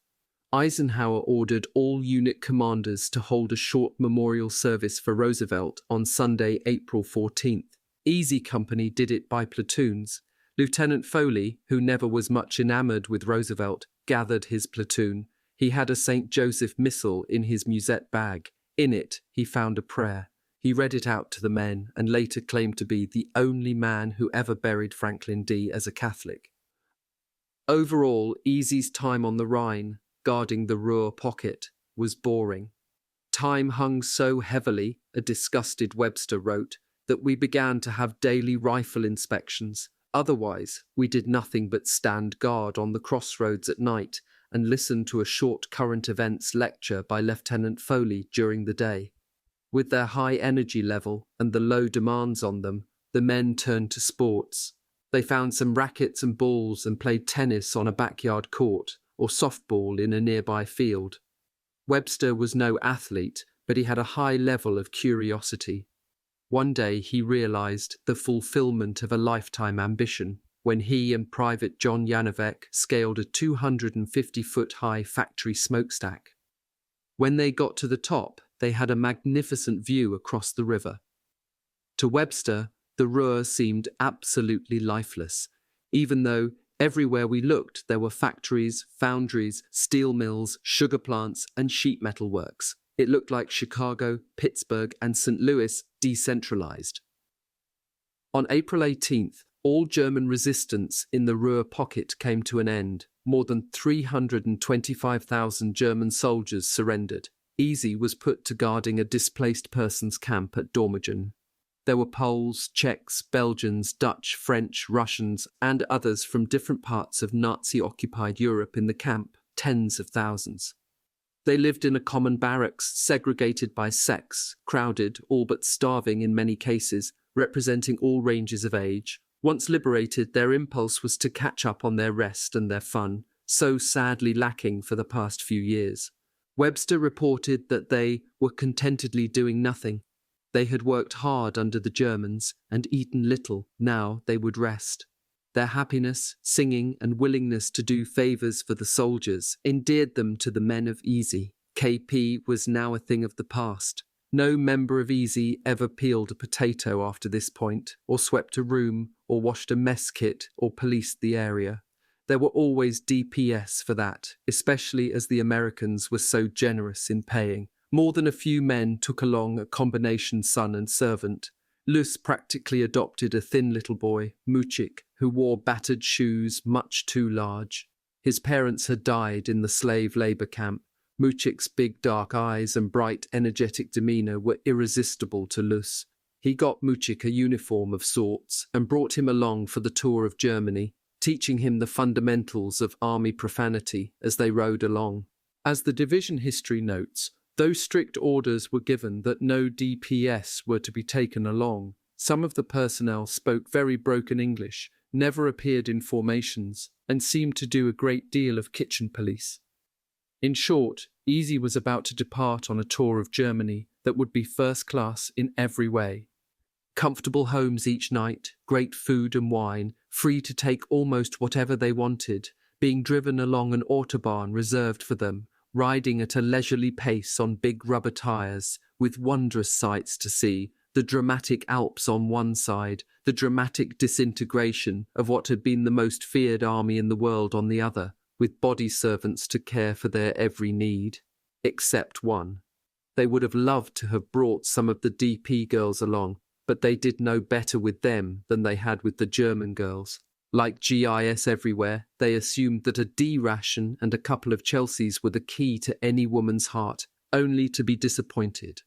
Eisenhower ordered all unit commanders to hold a short memorial service for Roosevelt on Sunday, April 14th. Easy Company did it by platoons. Lieutenant Foley, who never was much enamored with Roosevelt, gathered his platoon. He had a St. Joseph missal in his musette bag. In it, he found a prayer. He read it out to the men and later claimed to be the only man who ever buried Franklin D. as a Catholic. Overall, Easy's time on the Rhine, guarding the Ruhr pocket, was boring. Time hung so heavily, a disgusted Webster wrote, that we began to have daily rifle inspections. Otherwise, we did nothing but stand guard on the crossroads at night and listen to a short current events lecture by Lieutenant Foley during the day. With their high energy level and the low demands on them, the men turned to sports. They found some rackets and balls and played tennis on a backyard court or softball in a nearby field. Webster was no athlete, but he had a high level of curiosity. One day he realized the fulfillment of a lifetime ambition when he and Private John Yanovec scaled a 250-foot-high factory smokestack. When they got to the top, they had a magnificent view across the river. To Webster, the Ruhr seemed absolutely lifeless, even though everywhere we looked there were factories, foundries, steel mills, sugar plants, and sheet metal works. It looked like Chicago, Pittsburgh, and St. Louis decentralized. On April 18th, all German resistance in the Ruhr pocket came to an end. More than 325,000 German soldiers surrendered. Easy was put to guarding a displaced persons camp at Dormagen. There were Poles, Czechs, Belgians, Dutch, French, Russians, and others from different parts of Nazi-occupied Europe in the camp, tens of thousands. They lived in a common barracks, segregated by sex, crowded, all but starving in many cases, representing all ranges of age. Once liberated, their impulse was to catch up on their rest and their fun, so sadly lacking for the past few years. Webster reported that they were contentedly doing nothing. They had worked hard under the Germans and eaten little. Now they would rest. Their happiness, singing, and willingness to do favors for the soldiers endeared them to the men of Easy. KP was now a thing of the past. No member of Easy ever peeled a potato after this point, or swept a room, or washed a mess kit, or policed the area. There were always DPS for that, especially as the Americans were so generous in paying. More than a few men took along a combination son and servant. Luce practically adopted a thin little boy, Muchik, who wore battered shoes much too large. His parents had died in the slave labor camp. Muchik's big dark eyes and bright, energetic demeanor were irresistible to Luce. He got Muchik a uniform of sorts and brought him along for the tour of Germany, teaching him the fundamentals of army profanity as they rode along. As the division history notes, though strict orders were given that no DPS were to be taken along, some of the personnel spoke very broken English, never appeared in formations, and seemed to do a great deal of kitchen police. In short, Easy was about to depart on a tour of Germany that would be first class in every way. Comfortable homes each night, great food and wine, free to take almost whatever they wanted, being driven along an autobahn reserved for them, riding at a leisurely pace on big rubber tires, with wondrous sights to see, the dramatic Alps on one side, the dramatic disintegration of what had been the most feared army in the world on the other, with body servants to care for their every need, except one. They would have loved to have brought some of the DP girls along, but they did no better with them than they had with the German girls. Like GIS everywhere, they assumed that a D ration and a couple of Chelseas were the key to any woman's heart, only to be disappointed.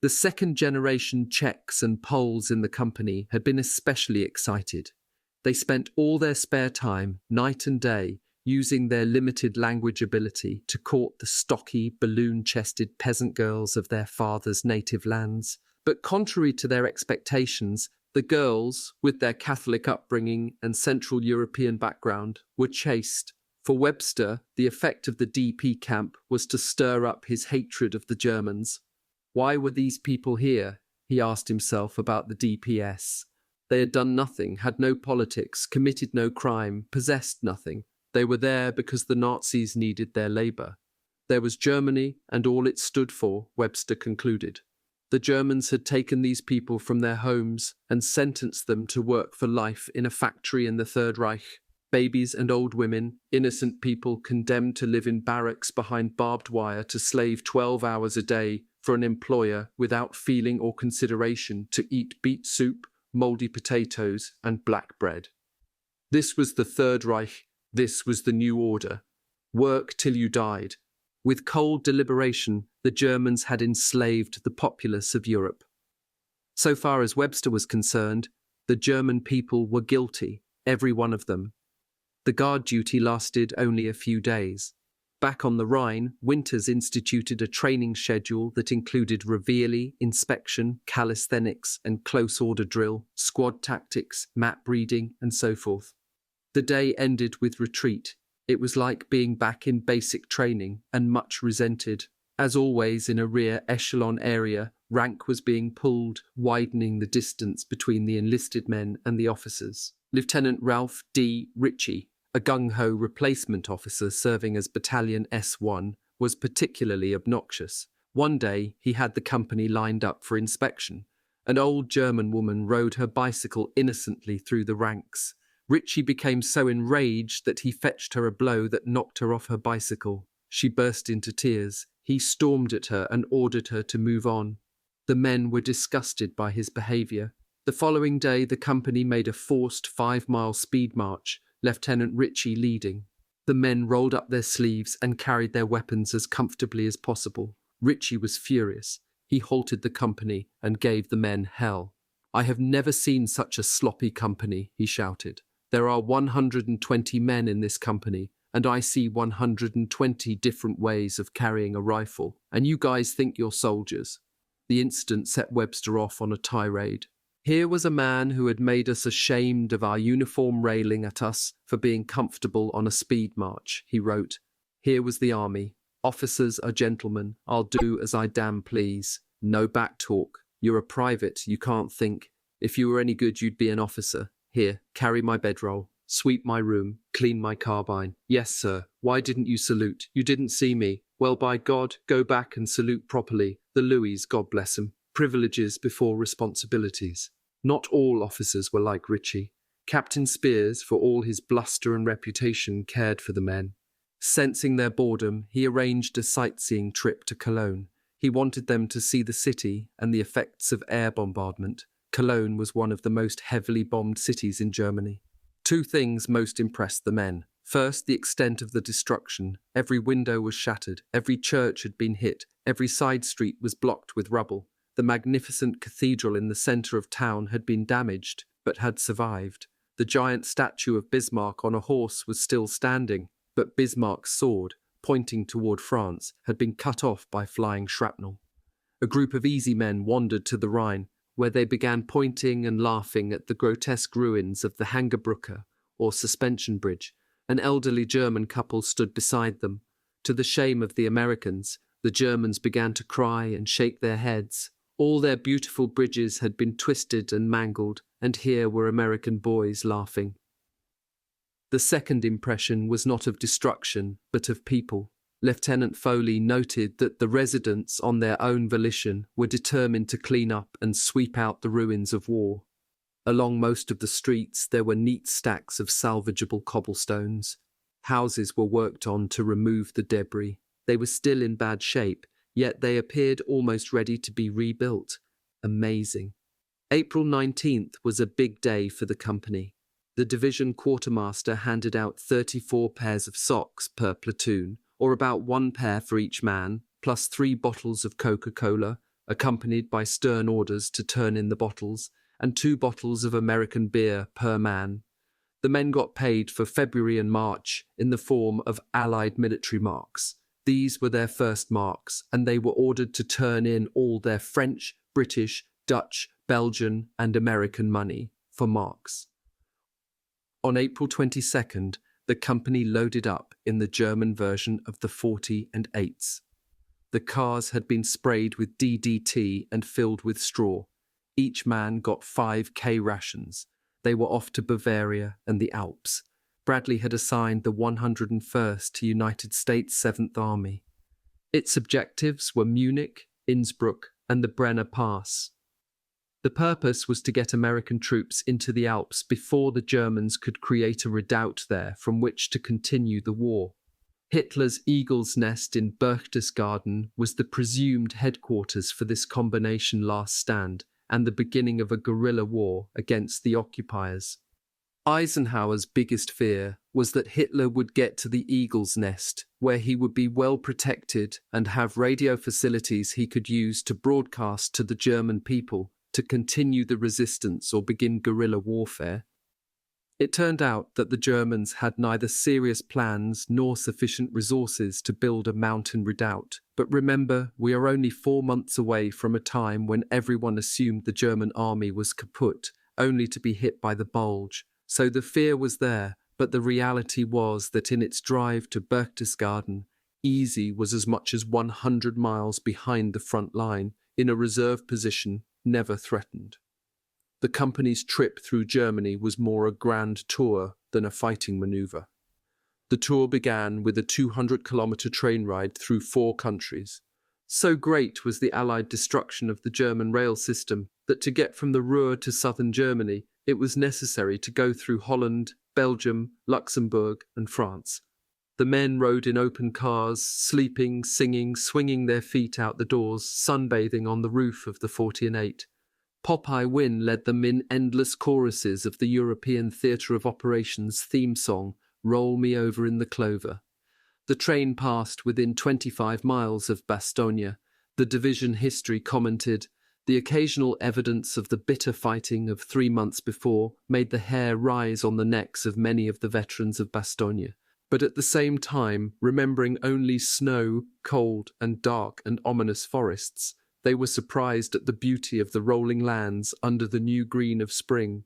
The second-generation Czechs and Poles in the company had been especially excited. They spent all their spare time, night and day, using their limited language ability to court the stocky, balloon-chested peasant girls of their fathers' native lands. But contrary to their expectations, the girls, with their Catholic upbringing and Central European background, were chaste. For Webster, the effect of the DP camp was to stir up his hatred of the Germans. Why were these people here? He asked himself about the DPS. They had done nothing, had no politics, committed no crime, possessed nothing. They were there because the Nazis needed their labor. There was Germany and all it stood for, Webster concluded. The Germans had taken these people from their homes and sentenced them to work for life in a factory in the Third Reich. Babies and old women, innocent people condemned to live in barracks behind barbed wire to slave 12 hours a day for an employer without feeling or consideration to eat beet soup, mouldy potatoes, and black bread. This was the Third Reich. This was the new order. Work till you died. With cold deliberation, the Germans had enslaved the populace of Europe. So far as Webster was concerned, the German people were guilty, every one of them. The guard duty lasted only a few days. Back on the Rhine, Winters instituted a training schedule that included reveille, inspection, calisthenics, and close order drill, squad tactics, map reading, and so forth. The day ended with retreat. It was like being back in basic training and much resented. As always in a rear echelon area, rank was being pulled, widening the distance between the enlisted men and the officers. Lieutenant Ralph D. Ritchie, a gung-ho replacement officer serving as Battalion S1, was particularly obnoxious. One day, he had the company lined up for inspection. An old German woman rode her bicycle innocently through the ranks. Ritchie became so enraged that he fetched her a blow that knocked her off her bicycle. She burst into tears. He stormed at her and ordered her to move on. The men were disgusted by his behavior. The following day, the company made a forced 5-mile speed march, Lieutenant Ritchie leading. The men rolled up their sleeves and carried their weapons as comfortably as possible. Ritchie was furious. He halted the company and gave the men hell. "I have never seen such a sloppy company," he shouted. "There are 120 men in this company, and I see 120 different ways of carrying a rifle, and you guys think you're soldiers." The incident set Webster off on a tirade. Here was a man who had made us ashamed of our uniform railing at us for being comfortable on a speed march, he wrote. Here was the army. "Officers are gentlemen. I'll do as I damn please. No back talk. You're a private, you can't think. If you were any good, you'd be an officer. Here, carry my bedroll. Sweep my room. Clean my carbine." "Yes, sir. Why didn't you salute? You didn't see me." "Well, by God, go back and salute properly. The Louis, God bless 'em. Privileges before responsibilities." Not all officers were like Ritchie. Captain Spears, for all his bluster and reputation, cared for the men. Sensing their boredom, he arranged a sightseeing trip to Cologne. He wanted them to see the city and the effects of air bombardment. Cologne was one of the most heavily bombed cities in Germany. Two things most impressed the men. First, the extent of the destruction. Every window was shattered, every church had been hit, every side street was blocked with rubble. The magnificent cathedral in the centre of town had been damaged, but had survived. The giant statue of Bismarck on a horse was still standing, but Bismarck's sword, pointing toward France, had been cut off by flying shrapnel. A group of easy men wandered to the Rhine, where they began pointing and laughing at the grotesque ruins of the Hangerbrücke, or suspension bridge. An elderly German couple stood beside them. To the shame of the Americans, the Germans began to cry and shake their heads. All their beautiful bridges had been twisted and mangled, and here were American boys laughing. The second impression was not of destruction, but of people. Lieutenant Foley noted that the residents, on their own volition, were determined to clean up and sweep out the ruins of war. Along most of the streets there were neat stacks of salvageable cobblestones. Houses were worked on to remove the debris. They were still in bad shape, yet they appeared almost ready to be rebuilt. Amazing. April 19th was a big day for the company. The division quartermaster handed out 34 pairs of socks per platoon, or about 1 pair for each man, plus 3 bottles of Coca-Cola, accompanied by stern orders to turn in the bottles, and 2 bottles of American beer per man. The The men got paid for February and March in the form of Allied military marks. These were their first marks, and they were ordered to turn in all their French, British, Dutch, Belgian, and American money for marks. On April 22nd, the company loaded up in the German version of the 40 and 8s. The cars had been sprayed with DDT and filled with straw. Each man got 5K rations. They were off to Bavaria and the Alps. Bradley had assigned the 101st to United States 7th Army. Its objectives were Munich, Innsbruck, and the Brenner Pass. The purpose was to get American troops into the Alps before the Germans could create a redoubt there from which to continue the war. Hitler's Eagle's Nest in Berchtesgaden was the presumed headquarters for this combination last stand and the beginning of a guerrilla war against the occupiers. Eisenhower's biggest fear was that Hitler would get to the Eagle's Nest, where he would be well protected and have radio facilities he could use to broadcast to the German people to continue the resistance or begin guerrilla warfare. It turned out that the Germans had neither serious plans nor sufficient resources to build a mountain redoubt. But remember, we are only 4 months away from a time when everyone assumed the German army was kaput, only to be hit by the Bulge. So the fear was there, but the reality was that in its drive to Berchtesgaden, Easy was as much as 100 miles behind the front line, in a reserve position, never threatened. The company's trip through Germany was more a grand tour than a fighting maneuver. The tour began with a 200-kilometer train ride through 4 countries. So great was the Allied destruction of the German rail system that to get from the Ruhr to southern Germany, it was necessary to go through Holland, Belgium, Luxembourg, and France. The men rode in open cars, sleeping, singing, swinging their feet out the doors, sunbathing on the roof of the 40 and 8. Popeye Wynne led them in endless choruses of the European Theatre of Operations theme song, Roll Me Over in the Clover. The train passed within 25 miles of Bastogne. The division history commented, the occasional evidence of the bitter fighting of 3 months before made the hair rise on the necks of many of the veterans of Bastogne. But at the same time, remembering only snow, cold, and dark and ominous forests, they were surprised at the beauty of the rolling lands under the new green of spring.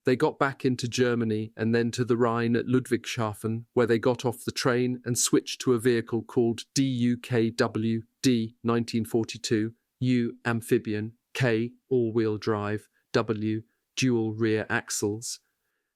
They got back into Germany and then to the Rhine at Ludwigshafen, where they got off the train and switched to a vehicle called DUKW, D 1942, U amphibian, K all-wheel drive, W dual rear axles.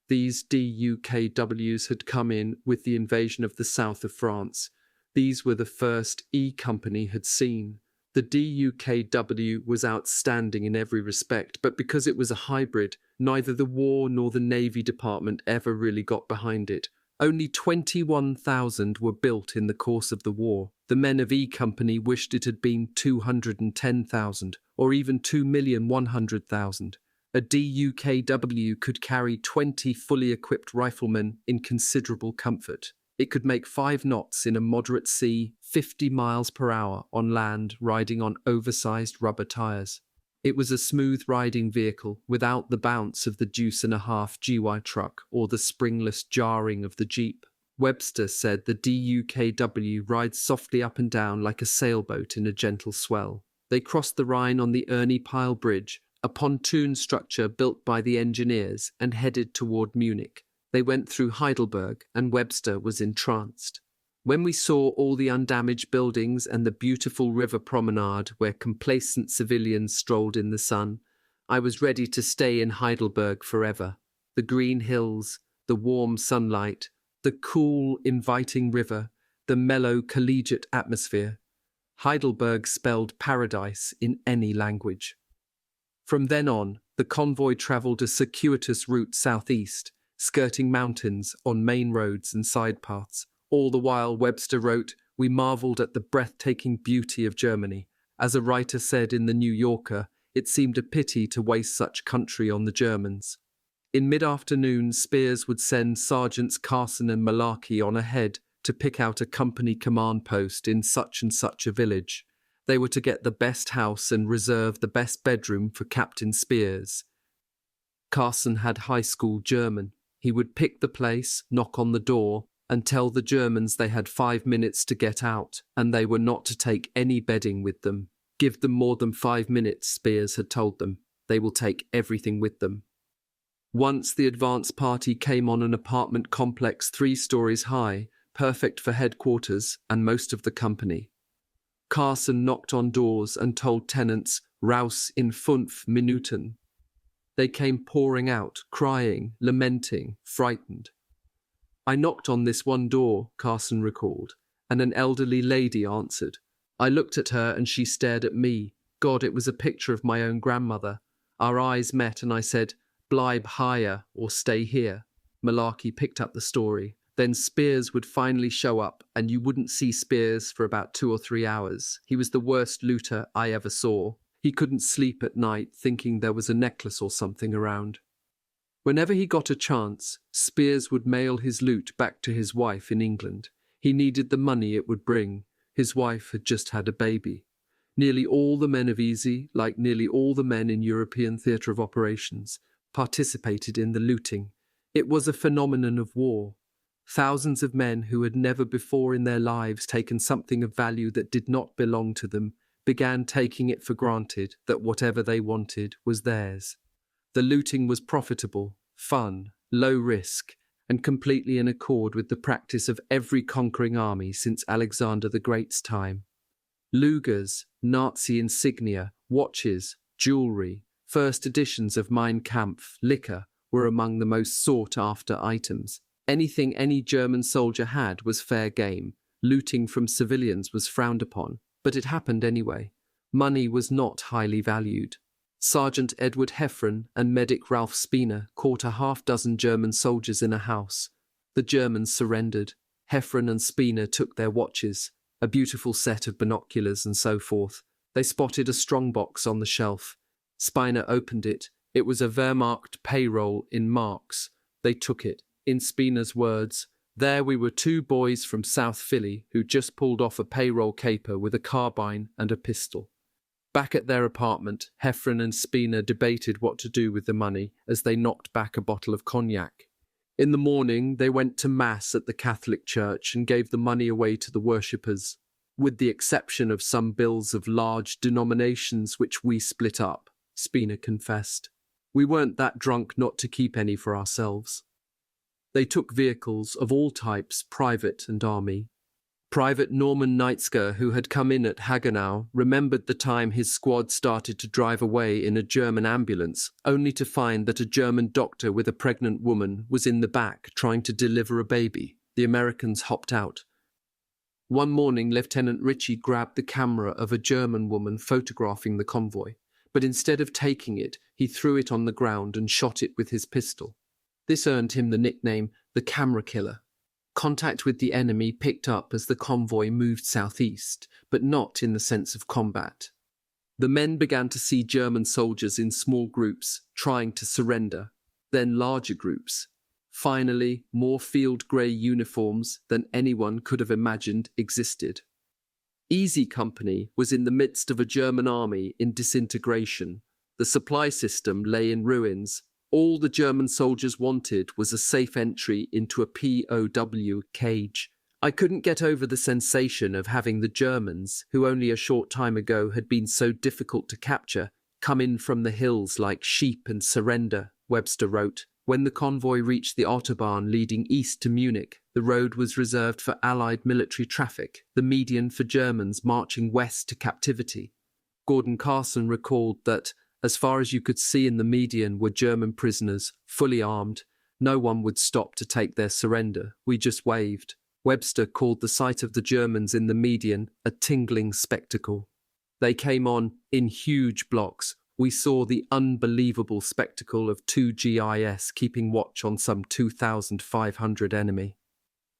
These DUKWs had come in with the invasion of the south of France. These were the first E Company had seen. The DUKW was outstanding in every respect, but because it was a hybrid, neither the War nor the Navy Department ever really got behind it. Only 21,000 were built in the course of the war. The men of E Company wished it had been 210,000, or even 2,100,000. A DUKW could carry 20 fully equipped riflemen in considerable comfort. It could make 5 knots in a moderate sea, 50 miles per hour on land, riding on oversized rubber tires. It was a smooth riding vehicle without the bounce of the deuce-and-a-half GY truck or the springless jarring of the Jeep. Webster said the DUKW rides softly up and down like a sailboat in a gentle swell. They crossed the Rhine on the Ernie Pyle Bridge, a pontoon structure built by the engineers, and headed toward Munich. They went through Heidelberg, and Webster was entranced. When we saw all the undamaged buildings and the beautiful river promenade where complacent civilians strolled in the sun, I was ready to stay in Heidelberg forever. The green hills, the warm sunlight, the cool, inviting river, the mellow, collegiate atmosphere. Heidelberg spelled paradise in any language. From then on, the convoy travelled a circuitous route southeast, skirting mountains on main roads and side paths. All the while, Webster wrote, we marvelled at the breathtaking beauty of Germany. As a writer said in the New Yorker, it seemed a pity to waste such country on the Germans. In mid-afternoon, Spears would send Sergeants Carson and Malarkey on ahead to pick out a company command post in such and such a village. They were to get the best house and reserve the best bedroom for Captain Spears. Carson had high school German. He would pick the place, knock on the door, and tell the Germans they had 5 minutes to get out, and they were not to take any bedding with them. Give them more than 5 minutes, Spears had told them. They will take everything with them. Once the advance party came on an apartment complex 3 stories high, perfect for headquarters and most of the company. Carson knocked on doors and told tenants, "Raus in 5 Minuten." They came pouring out, crying, lamenting, frightened. "I knocked on this one door," Carson recalled, "and an elderly lady answered. I looked at her and she stared at me. God, it was a picture of my own grandmother. Our eyes met and I said, 'Bleib higher or stay here.'" Malarkey picked up the story. Then Spears would finally show up, and you wouldn't see Spears for about 2 or 3 hours. He was the worst looter I ever saw. He couldn't sleep at night thinking there was a necklace or something around. Whenever he got a chance, Spears would mail his loot back to his wife in England. He needed the money it would bring. His wife had just had a baby. Nearly all the men of Easy, like nearly all the men in European theatre of operations, participated in the looting. It was a phenomenon of war. Thousands of men who had never before in their lives taken something of value that did not belong to them began taking it for granted that whatever they wanted was theirs. The looting was profitable, fun, low risk, and completely in accord with the practice of every conquering army since Alexander the Great's time. Lugers, Nazi insignia, watches, jewellery, first editions of Mein Kampf, liquor were among the most sought-after items. Anything any German soldier had was fair game. Looting from civilians was frowned upon, but it happened anyway. Money was not highly valued. Sergeant Edward Heffron and medic Ralph Spiener caught a half-dozen German soldiers in a house. The Germans surrendered. Heffron and Spiener took their watches, a beautiful set of binoculars and so forth. They spotted a strongbox on the shelf. Spiener opened it. It was a Wehrmacht payroll in marks. They took it. In Spiener's words, "There we were 2 boys from South Philly who just pulled off a payroll caper with a carbine and a pistol." Back at their apartment, Heffron and Spiener debated what to do with the money as they knocked back a bottle of cognac. In the morning, they went to Mass at the Catholic Church and gave the money away to the worshippers, with the exception of some bills of large denominations which we split up, Spiener confessed. "We weren't that drunk not to keep any for ourselves." They took vehicles of all types, private and army. Private Norman Neitzker, who had come in at Hagenau, remembered the time his squad started to drive away in a German ambulance, only to find that a German doctor with a pregnant woman was in the back trying to deliver a baby. The Americans hopped out. One morning, Lieutenant Ritchie grabbed the camera of a German woman photographing the convoy, but instead of taking it, he threw it on the ground and shot it with his pistol. This earned him the nickname the Camera Killer. Contact with the enemy picked up as the convoy moved southeast, but not in the sense of combat. The men began to see German soldiers in small groups, trying to surrender, then larger groups. Finally, more field grey uniforms than anyone could have imagined existed. Easy Company was in the midst of a German army in disintegration. The supply system lay in ruins. All the German soldiers wanted was a safe entry into a POW cage. I couldn't get over the sensation of having the Germans, who only a short time ago had been so difficult to capture, come in from the hills like sheep and surrender, Webster wrote. When the convoy reached the Autobahn leading east to Munich, the road was reserved for Allied military traffic, the median for Germans marching west to captivity. Gordon Carson recalled that, as far as you could see in the median were German prisoners, fully armed. No one would stop to take their surrender. We just waved. Webster called the sight of the Germans in the median a tingling spectacle. They came on in huge blocks. We saw the unbelievable spectacle of 2 GIS keeping watch on some 2,500 enemy.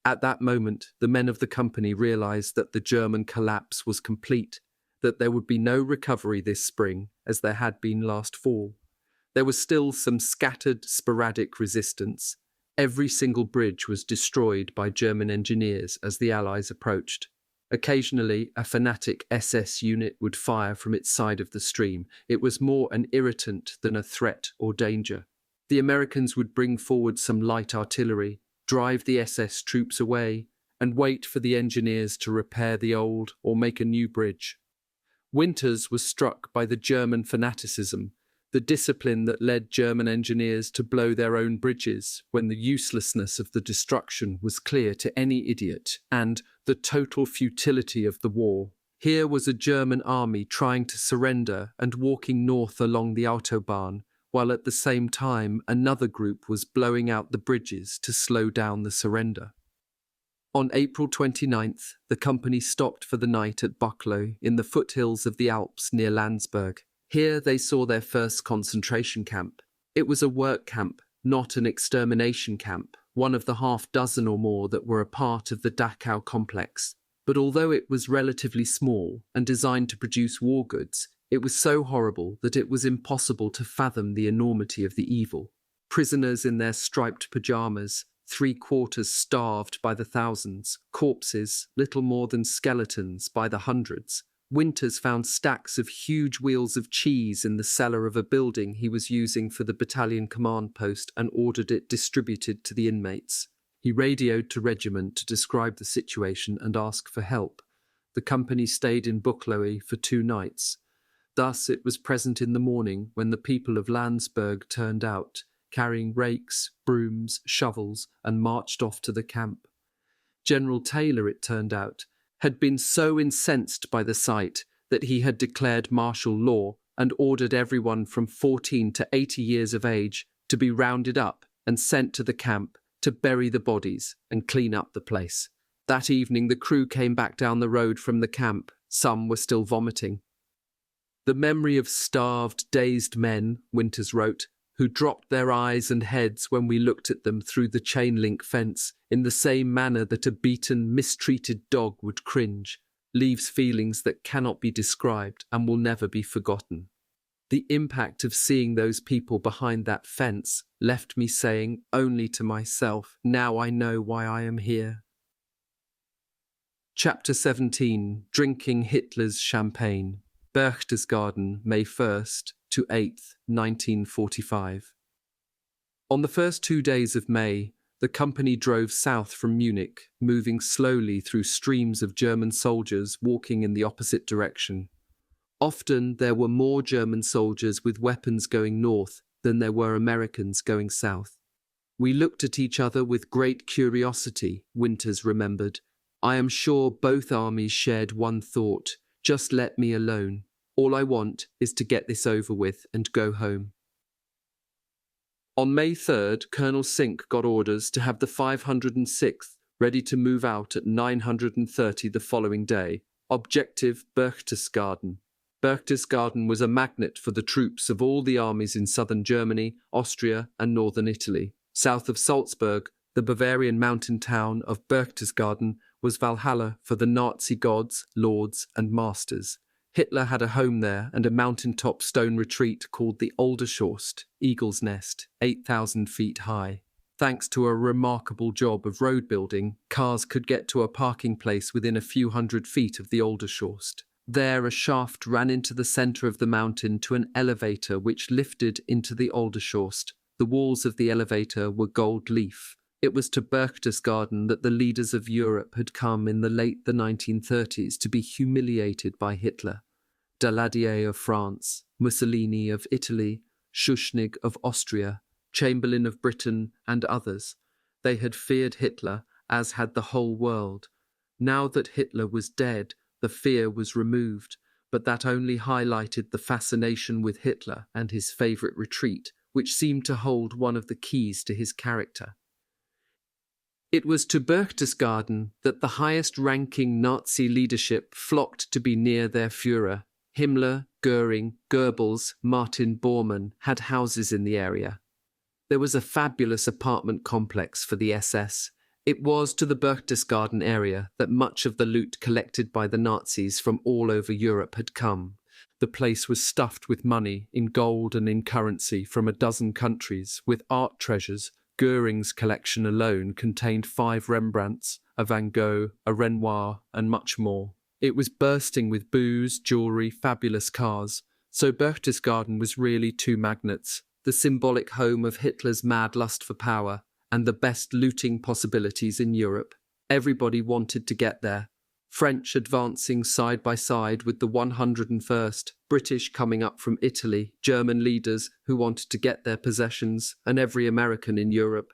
At that moment, the men of the company realized that the German collapse was complete, that there would be no recovery this spring, as there had been last fall. There was still some scattered, sporadic resistance. Every single bridge was destroyed by German engineers as the Allies approached. Occasionally, a fanatic SS unit would fire from its side of the stream. It was more an irritant than a threat or danger. The Americans would bring forward some light artillery, drive the SS troops away, and wait for the engineers to repair the old or make a new bridge. Winters was struck by the German fanaticism, the discipline that led German engineers to blow their own bridges when the uselessness of the destruction was clear to any idiot, and the total futility of the war. Here was a German army trying to surrender and walking north along the Autobahn, while at the same time another group was blowing out the bridges to slow down the surrender. On April 29th, the company stopped for the night at Buchloe in the foothills of the Alps near Landsberg. Here they saw their first concentration camp. It was a work camp, not an extermination camp, one of the half-dozen or more that were a part of the Dachau complex. But although it was relatively small and designed to produce war goods, it was so horrible that it was impossible to fathom the enormity of the evil. Prisoners in their striped pajamas, 3/4 starved by the thousands, corpses, little more than skeletons, by the hundreds. Winters found stacks of huge wheels of cheese in the cellar of a building he was using for the battalion command post and ordered it distributed to the inmates. He radioed to regiment to describe the situation and ask for help. The company stayed in Buchloe for 2 nights. Thus it was present in the morning when the people of Landsberg turned out, carrying rakes, brooms, shovels, and marched off to the camp. General Taylor, it turned out, had been so incensed by the sight that he had declared martial law and ordered everyone from 14 to 80 years of age to be rounded up and sent to the camp to bury the bodies and clean up the place. That evening the crew came back down the road from the camp. Some were still vomiting. The memory of starved, dazed men, Winters wrote, who dropped their eyes and heads when we looked at them through the chain-link fence, in the same manner that a beaten, mistreated dog would cringe, leaves feelings that cannot be described and will never be forgotten. The impact of seeing those people behind that fence left me saying only to myself, now I know why I am here. Chapter 17. Drinking Hitler's Champagne. Berchtesgaden, May 1st to 8th, 1945. On the first 2 days of May, the company drove south from Munich, moving slowly through streams of German soldiers walking in the opposite direction. Often there were more German soldiers with weapons going north than there were Americans going south. We looked at each other with great curiosity, Winters remembered. I am sure both armies shared one thought, just let me alone. All I want is to get this over with and go home. On May 3rd, Colonel Sink got orders to have the 506th ready to move out at 9:30 the following day. Objective Berchtesgaden. Berchtesgaden was a magnet for the troops of all the armies in southern Germany, Austria, and northern Italy. South of Salzburg, the Bavarian mountain town of Berchtesgaden was Valhalla for the Nazi gods, lords, and masters. Hitler had a home there and a mountaintop stone retreat called the Oldershorst, Eagle's Nest, 8,000 feet high. Thanks to a remarkable job of road building, cars could get to a parking place within a few hundred feet of the Oldershorst. There, a shaft ran into the center of the mountain to an elevator which lifted into the Oldershorst. The walls of the elevator were gold leaf. It was to Berchtesgaden that the leaders of Europe had come in the late 1930s to be humiliated by Hitler. Daladier of France, Mussolini of Italy, Schuschnigg of Austria, Chamberlain of Britain, and others. They had feared Hitler, as had the whole world. Now that Hitler was dead, the fear was removed, but that only highlighted the fascination with Hitler and his favourite retreat, which seemed to hold one of the keys to his character. It was to Berchtesgaden that the highest-ranking Nazi leadership flocked to be near their Führer. Himmler, Goering, Goebbels, Martin Bormann had houses in the area. There was a fabulous apartment complex for the SS. It was to the Berchtesgaden area that much of the loot collected by the Nazis from all over Europe had come. The place was stuffed with money, in gold and in currency, from a dozen countries, with art treasures. Goering's collection alone contained 5 Rembrandts, a Van Gogh, a Renoir, and much more. It was bursting with booze, jewellery, fabulous cars. So Berchtesgaden was really 2 magnets. the symbolic home of Hitler's mad lust for power and the best looting possibilities in Europe. Everybody wanted to get there. French advancing side by side with the 101st, British coming up from Italy, German leaders who wanted to get their possessions, and every American in Europe.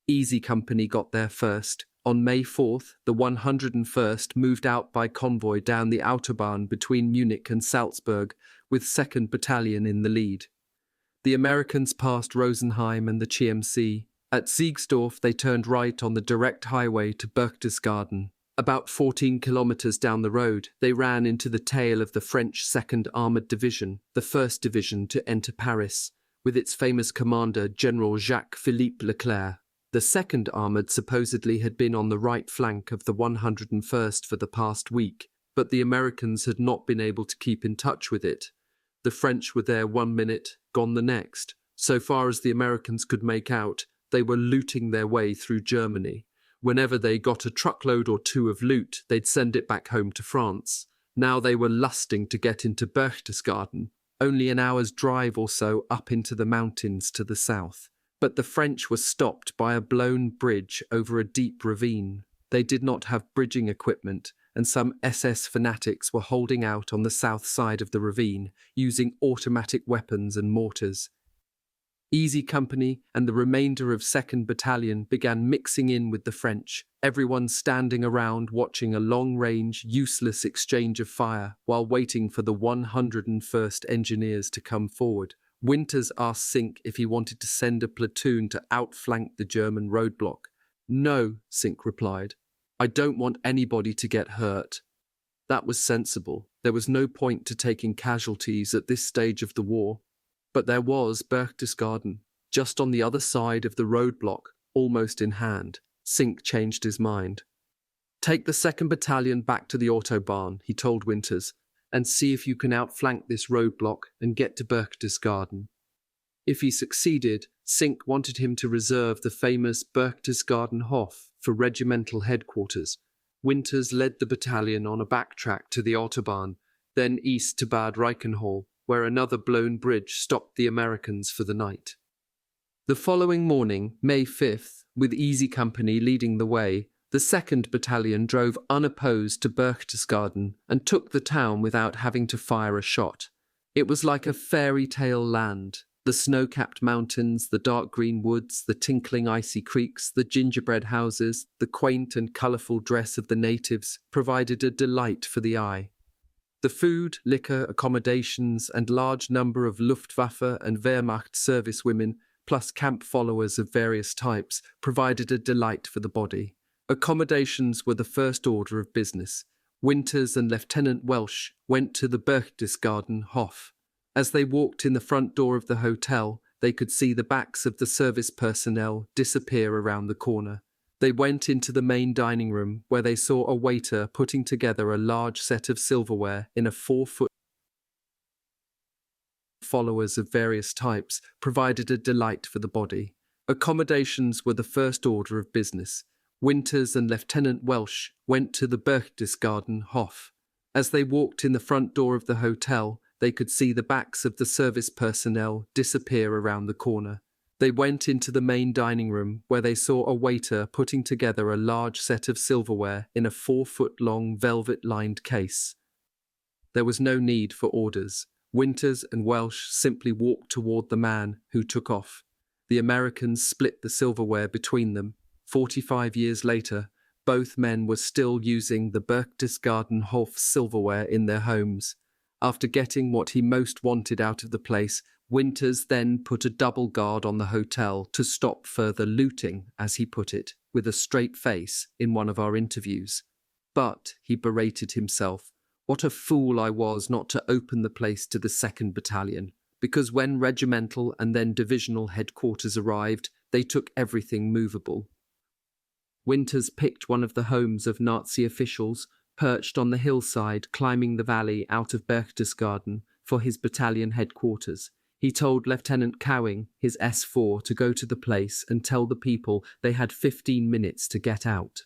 Easy Company got there first. On May 4th, the 101st moved out by convoy down the Autobahn between Munich and Salzburg, with 2nd Battalion in the lead. The Americans passed Rosenheim and the Chiemsee. At Siegsdorf, they turned right on the direct highway to Berchtesgaden. About 14 kilometers down the road, they ran into the tail of the French 2nd Armored Division, the 1st Division to enter Paris, with its famous commander, General Jacques-Philippe Leclerc. The 2nd Armored supposedly had been on the right flank of the 101st for the past week, but the Americans had not been able to keep in touch with it. The French were there 1 minute, gone the next. So far as the Americans could make out, they were looting their way through Germany. Whenever they got a truckload or two of loot, they'd send it back home to France. Now they were lusting to get into Berchtesgaden, only an hour's drive or so up into the mountains to the south. But the French were stopped by a blown bridge over a deep ravine. They did not have bridging equipment, and some SS fanatics were holding out on the south side of the ravine, using automatic weapons and mortars. Easy Company and the remainder of 2nd Battalion began mixing in with the French, everyone standing around watching a long-range, useless exchange of fire while waiting for the 101st Engineers to come forward. Winters asked Sink if he wanted to send a platoon to outflank the German roadblock. "No," Sink replied. "I don't want anybody to get hurt." That was sensible. There was no point to taking casualties at this stage of the war. But there was Berchtesgaden, just on the other side of the roadblock, almost in hand. Sink changed his mind. "Take the 2nd Battalion back to the Autobahn," he told Winters, "and see if you can outflank this roadblock and get to Berchtesgaden." If he succeeded, Sink wanted him to reserve the famous Berchtesgaden Hof for regimental headquarters. Winters led the battalion on a backtrack to the Autobahn, then east to Bad Reichenhall, where another blown bridge stopped the Americans for the night. The following morning, May 5th, with Easy Company leading the way, the 2nd Battalion drove unopposed to Berchtesgaden and took the town without having to fire a shot. It was like a fairy tale land. The snow-capped mountains, the dark green woods, the tinkling icy creeks, the gingerbread houses, the quaint and colourful dress of the natives provided a delight for the eye. The food, liquor, accommodations, and large number of Luftwaffe and Wehrmacht servicewomen, plus camp followers of various types, provided a delight for the body. Accommodations were the first order of business. Winters and Lieutenant Welsh went to the Berchtesgaden Hof. As they walked in the front door of the hotel, they could see the backs of the service personnel disappear around the corner. They went into the main dining room, where they saw a waiter putting together a large set of silverware in a 4-foot. Followers of various types provided a delight for the body. Accommodations were the first order of business. Winters and Lieutenant Welsh went to the Berchtesgaden Hof. As they walked in the front door of the hotel, they could see the backs of the service personnel disappear around the corner. They went into the main dining room, where they saw a waiter putting together a large set of silverware in a 4-foot-long velvet-lined case. There was no need for orders. Winters and Welsh simply walked toward the man, who took off. The Americans split the silverware between them. 45 years later, both men were still using the Berchtesgaden Hof silverware in their homes. After getting what he most wanted out of the place, Winters then put a double guard on the hotel to stop further looting, as he put it, with a straight face in one of our interviews. But, he berated himself, what a fool I was not to open the place to the 2nd Battalion, because when regimental and then divisional headquarters arrived, they took everything movable. Winters picked one of the homes of Nazi officials, perched on the hillside climbing the valley out of Berchtesgaden, for his battalion headquarters. He told Lieutenant Cowing, his S4, to go to the place and tell the people they had 15 minutes to get out.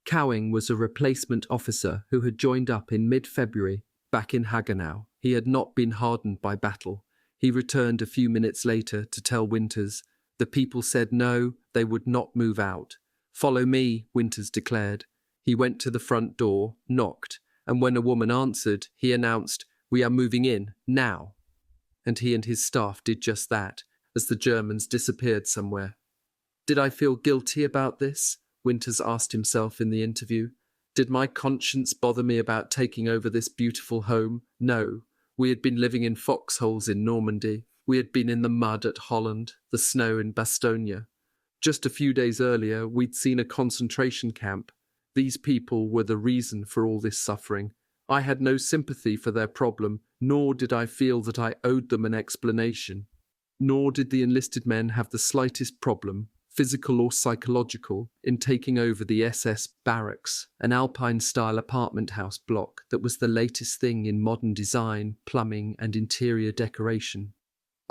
Cowing was a replacement officer who had joined up in mid-February, back in Hagenau. He had not been hardened by battle. He returned a few minutes later to tell Winters. The people said no, they would not move out. "Follow me," Winters declared. He went to the front door, knocked, and when a woman answered, he announced, "We are moving in, now." And he and his staff did just that, as the Germans disappeared somewhere. Did I feel guilty about this? Winters asked himself in the interview. Did my conscience bother me about taking over this beautiful home? No. We had been living in foxholes in Normandy. We had been in the mud at Holland, the snow in Bastogne. Just a few days earlier, we'd seen a concentration camp. These people were the reason for all this suffering. I had no sympathy for their problem, nor did I feel that I owed them an explanation. Nor did the enlisted men have the slightest problem, physical or psychological, in taking over the SS barracks, an Alpine-style apartment house block that was the latest thing in modern design, plumbing, and interior decoration.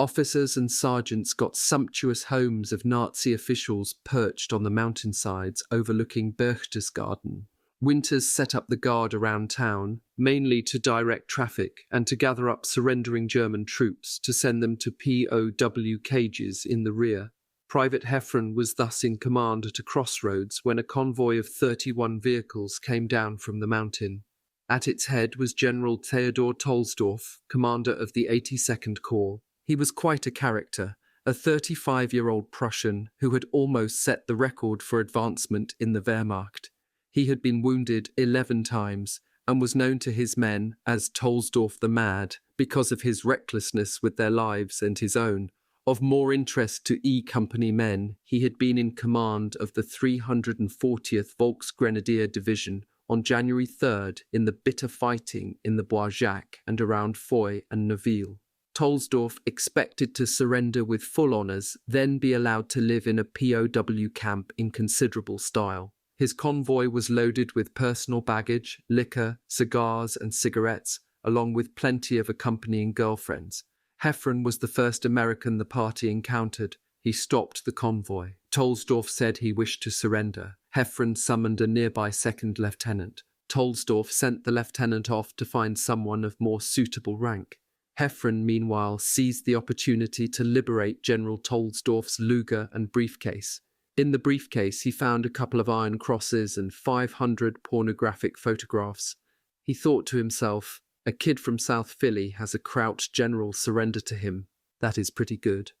Officers and sergeants got sumptuous homes of Nazi officials perched on the mountainsides overlooking Berchtesgaden. Winters set up the guard around town, mainly to direct traffic and to gather up surrendering German troops to send them to POW cages in the rear. Private Heffron was thus in command at a crossroads when a convoy of 31 vehicles came down from the mountain. At its head was General Theodor Tolsdorf, commander of the 82nd Corps. He was quite a character, a 35-year-old Prussian who had almost set the record for advancement in the Wehrmacht. He had been wounded 11 times and was known to his men as Tolsdorf the Mad because of his recklessness with their lives and his own. Of more interest to E Company men, he had been in command of the 340th Volksgrenadier Division on January 3rd in the bitter fighting in the Bois-Jacques and around Foy and Neuville. Tolsdorf expected to surrender with full honours, then be allowed to live in a POW camp in considerable style. His convoy was loaded with personal baggage, liquor, cigars and cigarettes, along with plenty of accompanying girlfriends. Heffron was the first American the party encountered. He stopped the convoy. Tolsdorf said he wished to surrender. Heffron summoned a nearby second lieutenant. Tolsdorf sent the lieutenant off to find someone of more suitable rank. Heffron, meanwhile, seized the opportunity to liberate General Tolsdorf's Luger and briefcase. In the briefcase, he found a couple of iron crosses and 500 pornographic photographs. He thought to himself, a kid from South Philly has a crouched general surrender to him. That is pretty good.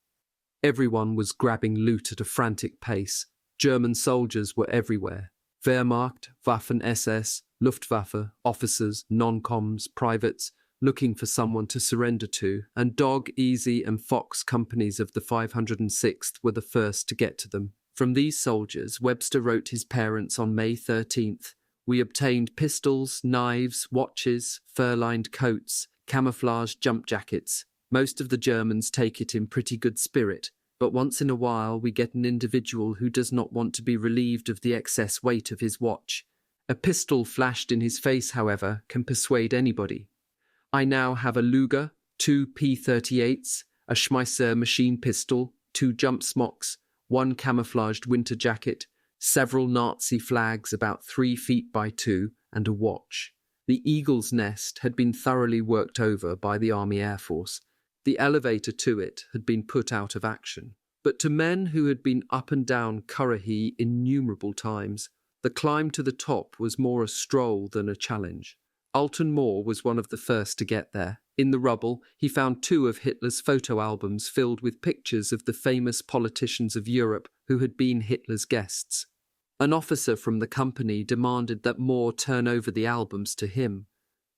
Everyone was grabbing loot at a frantic pace. German soldiers were everywhere. Wehrmacht, Waffen-SS, Luftwaffe, officers, non-coms, privates, looking for someone to surrender to, and Dog, Easy and Fox companies of the 506th were the first to get to them. From these soldiers, Webster wrote his parents on May 13th, "We obtained pistols, knives, watches, fur-lined coats, camouflage jump jackets. Most of the Germans take it in pretty good spirit, but once in a while we get an individual who does not want to be relieved of the excess weight of his watch. A pistol flashed in his face, however, can persuade anybody. I now have a Luger, 2 P38s, a Schmeisser machine pistol, 2 jump smocks, 1 camouflaged winter jacket, several Nazi flags about 3 feet by 2, and a watch." The Eagle's Nest had been thoroughly worked over by the Army Air Force. The elevator to it had been put out of action. But to men who had been up and down Currahee innumerable times, the climb to the top was more a stroll than a challenge. Alton Moore was one of the first to get there. In the rubble, he found 2 of Hitler's photo albums filled with pictures of the famous politicians of Europe who had been Hitler's guests. An officer from the company demanded that Moore turn over the albums to him.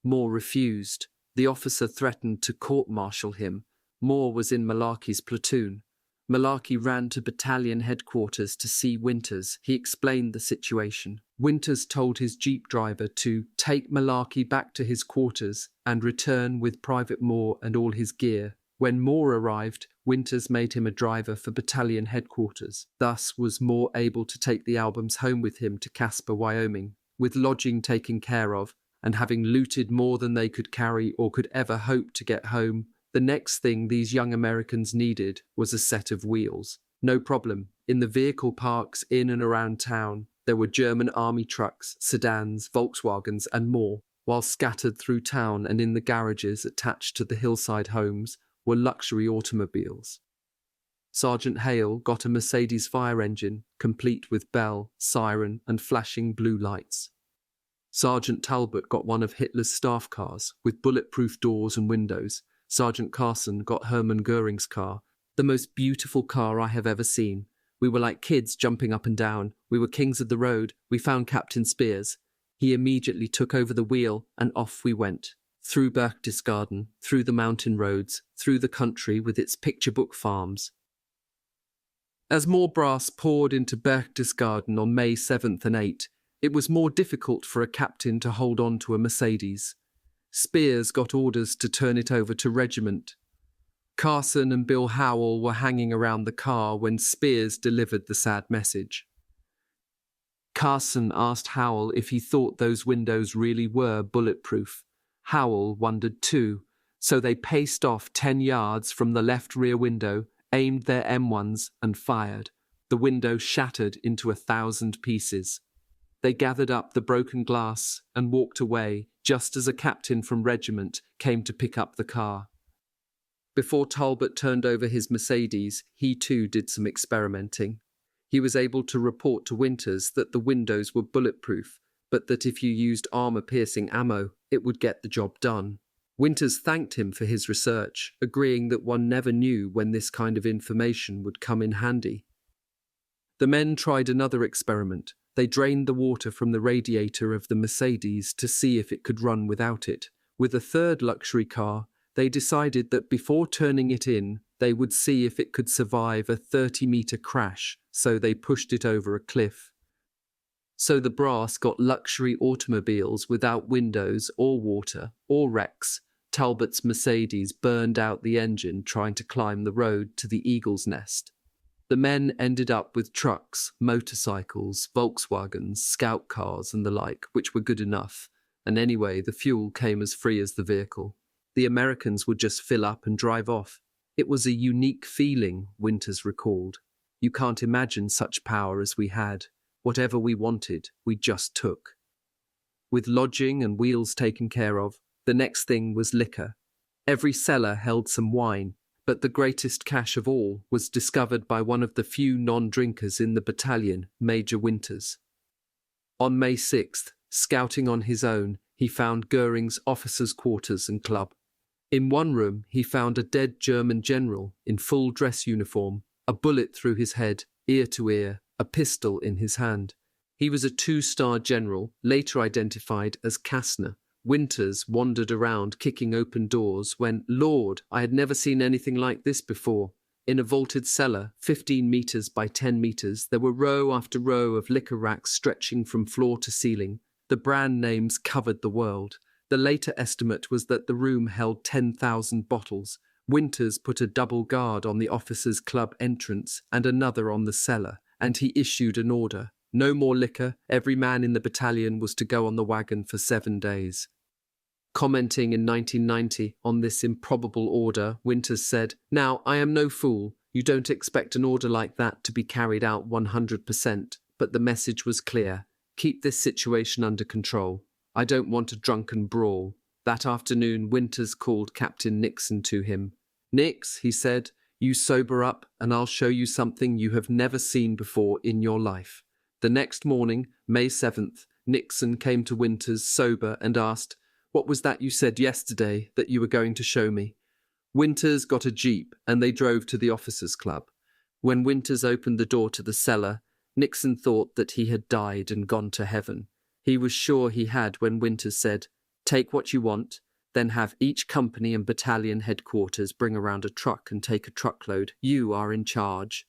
Moore refused. The officer threatened to court-martial him. Moore was in Malarkey's platoon. Malarkey ran to battalion headquarters to see Winters. He explained the situation. Winters told his jeep driver to take Malarkey back to his quarters and return with Private Moore and all his gear. When Moore arrived, Winters made him a driver for battalion headquarters. Thus was Moore able to take the albums home with him to Casper, Wyoming, with lodging taken care of, and having looted more than they could carry or could ever hope to get home. The next thing these young Americans needed was a set of wheels. No problem. In the vehicle parks in and around town, there were German army trucks, sedans, Volkswagens, and more, while scattered through town and in the garages attached to the hillside homes were luxury automobiles. Sergeant Hale got a Mercedes fire engine, complete with bell, siren, and flashing blue lights. Sergeant Talbot got one of Hitler's staff cars, with bulletproof doors and windows. Sergeant Carson got Hermann Goering's car, the most beautiful car I have ever seen. We were like kids jumping up and down. We were kings of the road. We found Captain Spears. He immediately took over the wheel, and off we went. Through Berchtesgaden, through the mountain roads, through the country with its picture book farms. As more brass poured into Berchtesgaden on May 7th and 8th, it was more difficult for a captain to hold on to a Mercedes. Spears got orders to turn it over to regiment. Carson and Bill Howell were hanging around the car when Spears delivered the sad message. Carson asked Howell if he thought those windows really were bulletproof. Howell wondered too, so they paced off 10 yards from the left rear window, aimed their M1s and fired. The window shattered into 1,000 pieces. They gathered up the broken glass and walked away just as a captain from regiment came to pick up the car. Before Talbot turned over his Mercedes, he too did some experimenting. He was able to report to Winters that the windows were bulletproof, but that if you used armor-piercing ammo, it would get the job done. Winters thanked him for his research, agreeing that one never knew when this kind of information would come in handy. The men tried another experiment. They drained the water from the radiator of the Mercedes to see if it could run without it. With a third luxury car, they decided that before turning it in, they would see if it could survive a 30-meter crash, so they pushed it over a cliff. So the brass got luxury automobiles without windows or water or wrecks. Talbot's Mercedes burned out the engine trying to climb the road to the Eagle's Nest. The men ended up with trucks, motorcycles, Volkswagens, scout cars and the like, which were good enough, and anyway the fuel came as free as the vehicle. The Americans would just fill up and drive off. It was a unique feeling, Winters recalled. You can't imagine such power as we had. Whatever we wanted, we just took. With lodging and wheels taken care of, the next thing was liquor. Every cellar held some wine, but the greatest cache of all was discovered by one of the few non-drinkers in the battalion, Major Winters. On May 6th, scouting on his own, he found Goering's officers' quarters and club. In one room, he found a dead German general in full dress uniform, a bullet through his head, ear to ear, a pistol in his hand. He was a 2-star general, later identified as Kastner. Winters wandered around kicking open doors when, Lord, I had never seen anything like this before. In a vaulted cellar, 15 meters by 10 meters, there were row after row of liquor racks stretching from floor to ceiling. The brand names covered the world. The later estimate was that the room held 10,000 bottles. Winters put a double guard on the officers' club entrance and another on the cellar, and he issued an order. No more liquor. Every man in the battalion was to go on the wagon for 7 days. Commenting in 1990 on this improbable order, Winters said, "Now, I am no fool. You don't expect an order like that to be carried out 100%, but the message was clear. Keep this situation under control. I don't want a drunken brawl." That afternoon, Winters called Captain Nixon to him. "Nix," he said, "you sober up and I'll show you something you have never seen before in your life." The next morning, May 7th, Nixon came to Winters sober and asked, "What was that you said yesterday that you were going to show me?" Winters got a jeep and they drove to the officers' club. When Winters opened the door to the cellar, Nixon thought that he had died and gone to heaven. He was sure he had when Winters said, "Take what you want, then have each company and battalion headquarters bring around a truck and take a truckload. You are in charge."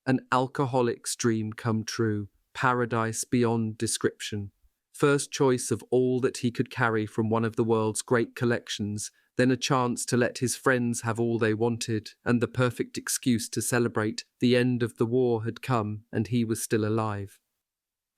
An alcoholic's dream come true, paradise beyond description. First choice of all that he could carry from one of the world's great collections, then a chance to let his friends have all they wanted, and the perfect excuse to celebrate. The end of the war had come, and he was still alive.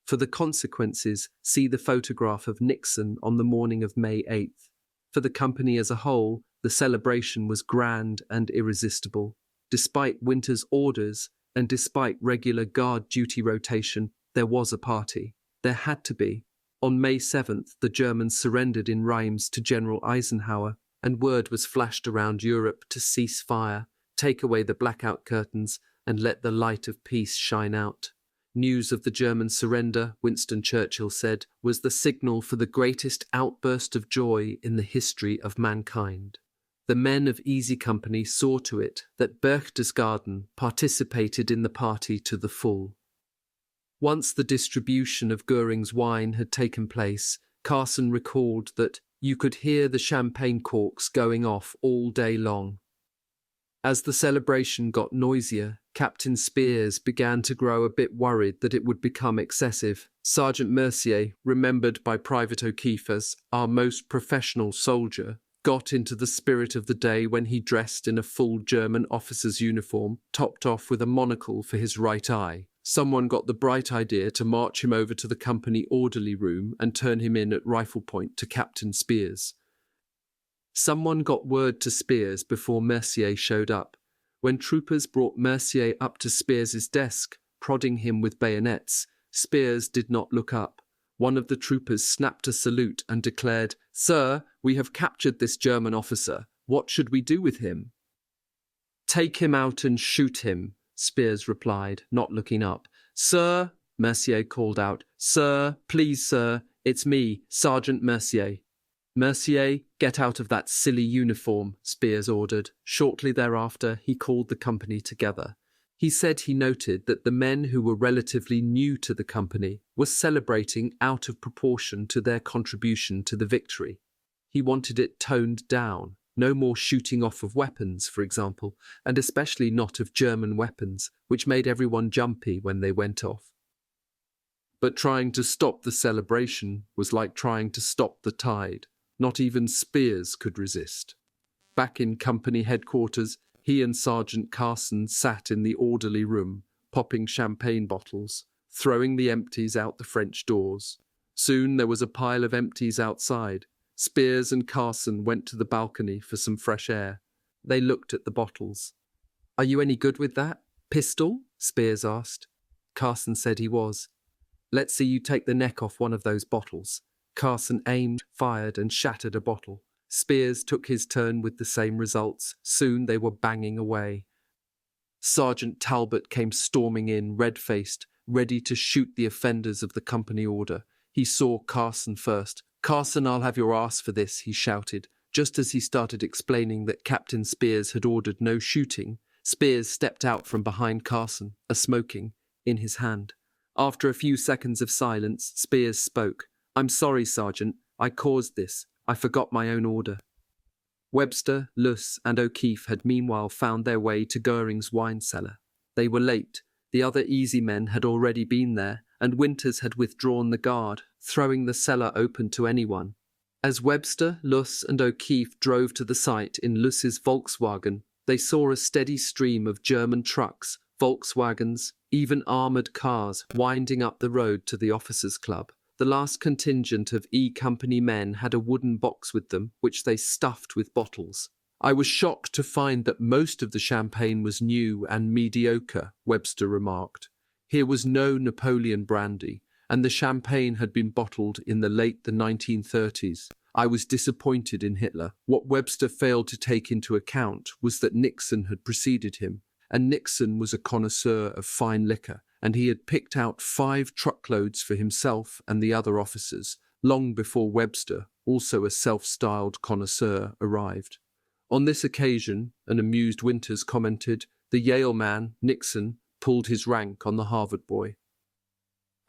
For the consequences, see the photograph of Nixon on the morning of May 8th. For the company as a whole, the celebration was grand and irresistible. Despite Winters' orders, and despite regular guard duty rotation, there was a party. There had to be. On May 7th, the Germans surrendered in Reims to General Eisenhower. and word was flashed around Europe to cease fire, take away the blackout curtains, and let the light of peace shine out. News of the German surrender, Winston Churchill said, was the signal for the greatest outburst of joy in the history of mankind. The men of Easy Company saw to it that Berchtesgaden participated in the party to the full. Once the distribution of Goering's wine had taken place, Carson recalled that you could hear the champagne corks going off all day long. As the celebration got noisier, Captain Spears began to grow a bit worried that it would become excessive. Sergeant Mercier, remembered by Private O'Keefe as our most professional soldier, got into the spirit of the day when he dressed in a full German officer's uniform, topped off with a monocle for his right eye. Someone got the bright idea to march him over to the company orderly room and turn him in at rifle point to Captain Spears. Someone got word to Spears before Mercier showed up. When troopers brought Mercier up to Spears's desk, prodding him with bayonets, Spears did not look up. One of the troopers snapped a salute and declared, "Sir, we have captured this German officer. What should we do with him?" "Take him out and shoot him," Spears replied, not looking up. "Sir," Mercier called out, "Sir, please, sir, it's me, Sergeant Mercier." "Mercier, get out of that silly uniform," Spears ordered. Shortly thereafter, he called the company together. He said he noted that the men who were relatively new to the company were celebrating out of proportion to their contribution to the victory. He wanted it toned down. No more shooting off of weapons, for example, and especially not of German weapons, which made everyone jumpy when they went off. But trying to stop the celebration was like trying to stop the tide. Not even Spears could resist. Back in company headquarters, he and Sergeant Carson sat in the orderly room, popping champagne bottles, throwing the empties out the French doors. Soon there was a pile of empties outside. Spears and Carson went to the balcony for some fresh air. They looked at the bottles. "Are you any good with that pistol?" Spears asked. Carson said he was. "Let's see you take the neck off one of those bottles." Carson aimed, fired, and shattered a bottle. Spears took his turn with the same results. Soon they were banging away. Sergeant Talbot came storming in, red-faced, ready to shoot the offenders of the company order. He saw Carson first. "Carson, I'll have your ass for this," he shouted. Just as he started explaining that Captain Spears had ordered no shooting, Spears stepped out from behind Carson, a smoking in his hand. After a few seconds of silence, Spears spoke. "I'm sorry, Sergeant. I caused this. I forgot my own order." Webster, Luss, and O'Keefe had meanwhile found their way to Goering's wine cellar. They were late. The other Easy men had already been there, and Winters had withdrawn the guard, throwing the cellar open to anyone. As Webster, Luss, and O'Keefe drove to the site in Luss's Volkswagen, they saw a steady stream of German trucks, Volkswagens, even armoured cars winding up the road to the officers' club. The last contingent of E Company men had a wooden box with them, which they stuffed with bottles. "I was shocked to find that most of the champagne was new and mediocre," Webster remarked. "Here was no Napoleon brandy, and the champagne had been bottled in the late 1930s. I was disappointed in Hitler. What Webster failed to take into account was that Nixon had preceded him, and Nixon was a connoisseur of fine liquor, and he had picked out 5 truckloads for himself and the other officers, long before Webster, also a self-styled connoisseur, arrived. On this occasion, an amused Winters commented, the Yale man, Nixon, pulled his rank on the Harvard boy.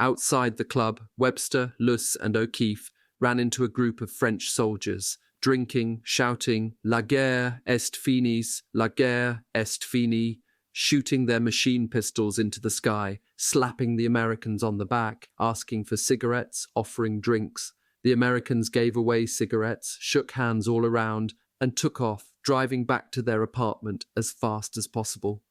Outside the club, Webster, Luss, and O'Keefe ran into a group of French soldiers, drinking, shouting, "La guerre est finie, la guerre est finie," shooting their machine pistols into the sky, slapping the Americans on the back, asking for cigarettes, offering drinks. The Americans gave away cigarettes, shook hands all around, and took off, driving back to their apartment as fast as possible.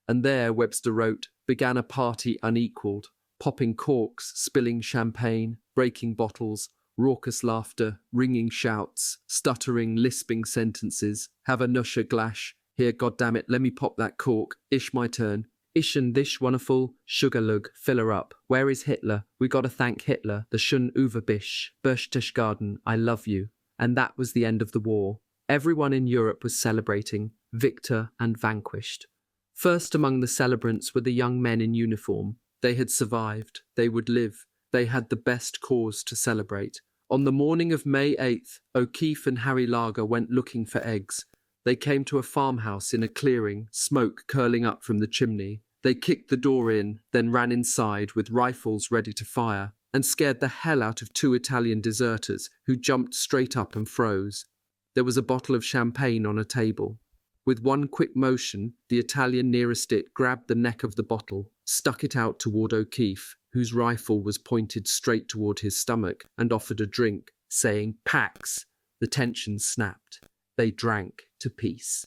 And there, Webster wrote, began a party unequalled, popping corks, spilling champagne, breaking bottles, raucous laughter, ringing shouts, stuttering, lisping sentences, "Have a nusher glash, here, goddammit, let me pop that cork, ish my turn, ish and this wonderful, sugar lug, fill her up, where is Hitler, we gotta thank Hitler, the schön Uwe Bisch, Berchtesgaden, I love you." And that was the end of the war. Everyone in Europe was celebrating, victor and vanquished. First among the celebrants were the young men in uniform. They had survived, they would live, they had the best cause to celebrate. On the morning of May 8th, O'Keefe and Harry Lager went looking for eggs. They came to a farmhouse in a clearing, smoke curling up from the chimney. They kicked the door in, then ran inside with rifles ready to fire, and scared the hell out of 2 Italian deserters who jumped straight up and froze. There was a bottle of champagne on a table. With one quick motion, the Italian nearest it grabbed the neck of the bottle, stuck it out toward O'Keefe, whose rifle was pointed straight toward his stomach, and offered a drink, saying, "Pax." The tension snapped. They drank to peace.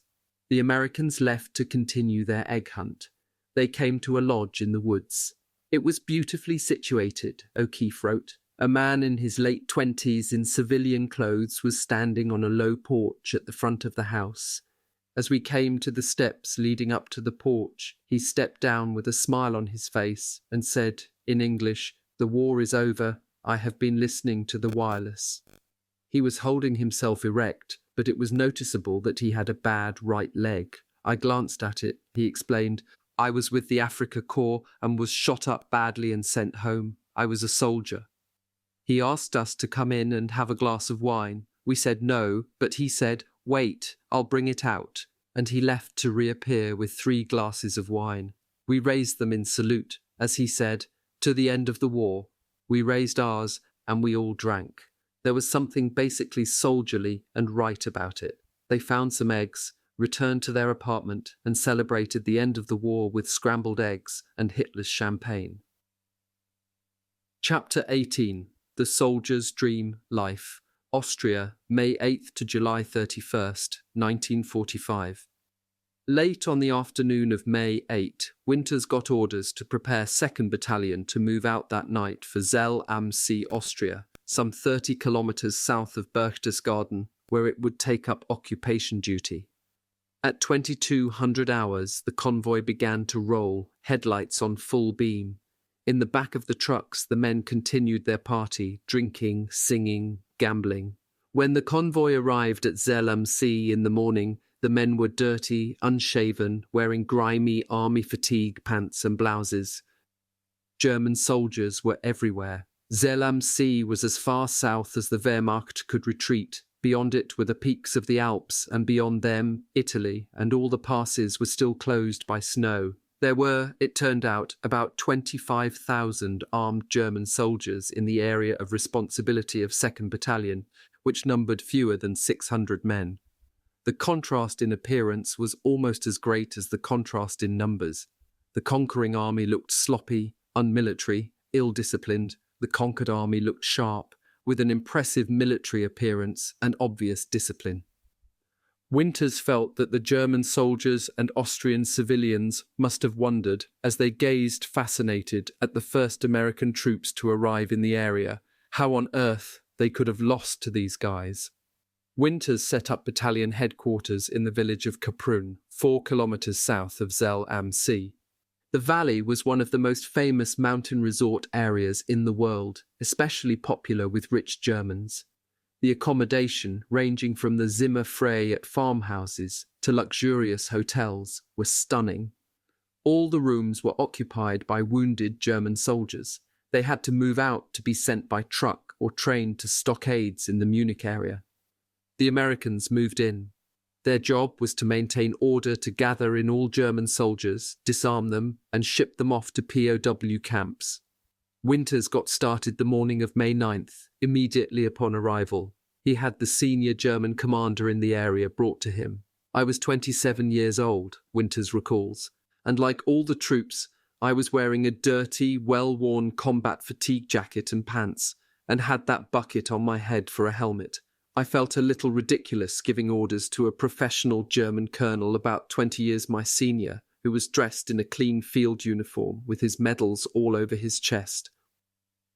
The Americans left to continue their egg hunt. They came to a lodge in the woods. It was beautifully situated, O'Keefe wrote. A man in his late 20s in civilian clothes was standing on a low porch at the front of the house. As we came to the steps leading up to the porch, he stepped down with a smile on his face and said, in English, "The war is over. I have been listening to the wireless." He was holding himself erect, but it was noticeable that he had a bad right leg. I glanced at it, he explained. I was with the Africa Corps and was shot up badly and sent home. I was a soldier. He asked us to come in and have a glass of wine. We said no, but he said, "Wait, I'll bring it out." And he left to reappear with 3 glasses of wine. We raised them in salute, as he said, "To the end of the war." We raised ours, and we all drank. There was something basically soldierly and right about it. They found some eggs, returned to their apartment, and celebrated the end of the war with scrambled eggs and Hitler's champagne. Chapter 18. The Soldier's Dream Life. Austria, May 8th to July 31st, 1945. Late on the afternoon of May 8, Winters got orders to prepare 2nd Battalion to move out that night for Zell am See, Austria, some 30 kilometers south of Berchtesgaden, where it would take up occupation duty. At 2200 hours, the convoy began to roll, headlights on full beam. In the back of the trucks, the men continued their party, drinking, singing, gambling. When the convoy arrived at Zell am See in the morning, the men were dirty, unshaven, wearing grimy army fatigue pants and blouses. German soldiers were everywhere. Zell am See was as far south as the Wehrmacht could retreat. Beyond it were the peaks of the Alps, and beyond them, Italy, and all the passes were still closed by snow. There were, it turned out, about 25,000 armed German soldiers in the area of responsibility of 2nd Battalion, which numbered fewer than 600 men. The contrast in appearance was almost as great as the contrast in numbers. The conquering army looked sloppy, unmilitary, ill-disciplined. The conquered army looked sharp, with an impressive military appearance and obvious discipline. Winters felt that the German soldiers and Austrian civilians must have wondered, as they gazed fascinated at the first American troops to arrive in the area, how on earth they could have lost to these guys. Winters set up battalion headquarters in the village of Kaprun, 4 kilometers south of Zell am See. The valley was one of the most famous mountain resort areas in the world, especially popular with rich Germans. The accommodation, ranging from the Zimmer frei at farmhouses to luxurious hotels, was stunning. All the rooms were occupied by wounded German soldiers. They had to move out to be sent by truck or train to stockades in the Munich area. The Americans moved in. Their job was to maintain order, to gather in all German soldiers, disarm them, and ship them off to POW camps. Winters got started the morning of May 9th, immediately upon arrival. He had the senior German commander in the area brought to him. I was 27 years old, Winters recalls, and like all the troops, I was wearing a dirty, well-worn combat fatigue jacket and pants, and had that bucket on my head for a helmet. I felt a little ridiculous giving orders to a professional German colonel about 20 years my senior, who was dressed in a clean field uniform with his medals all over his chest.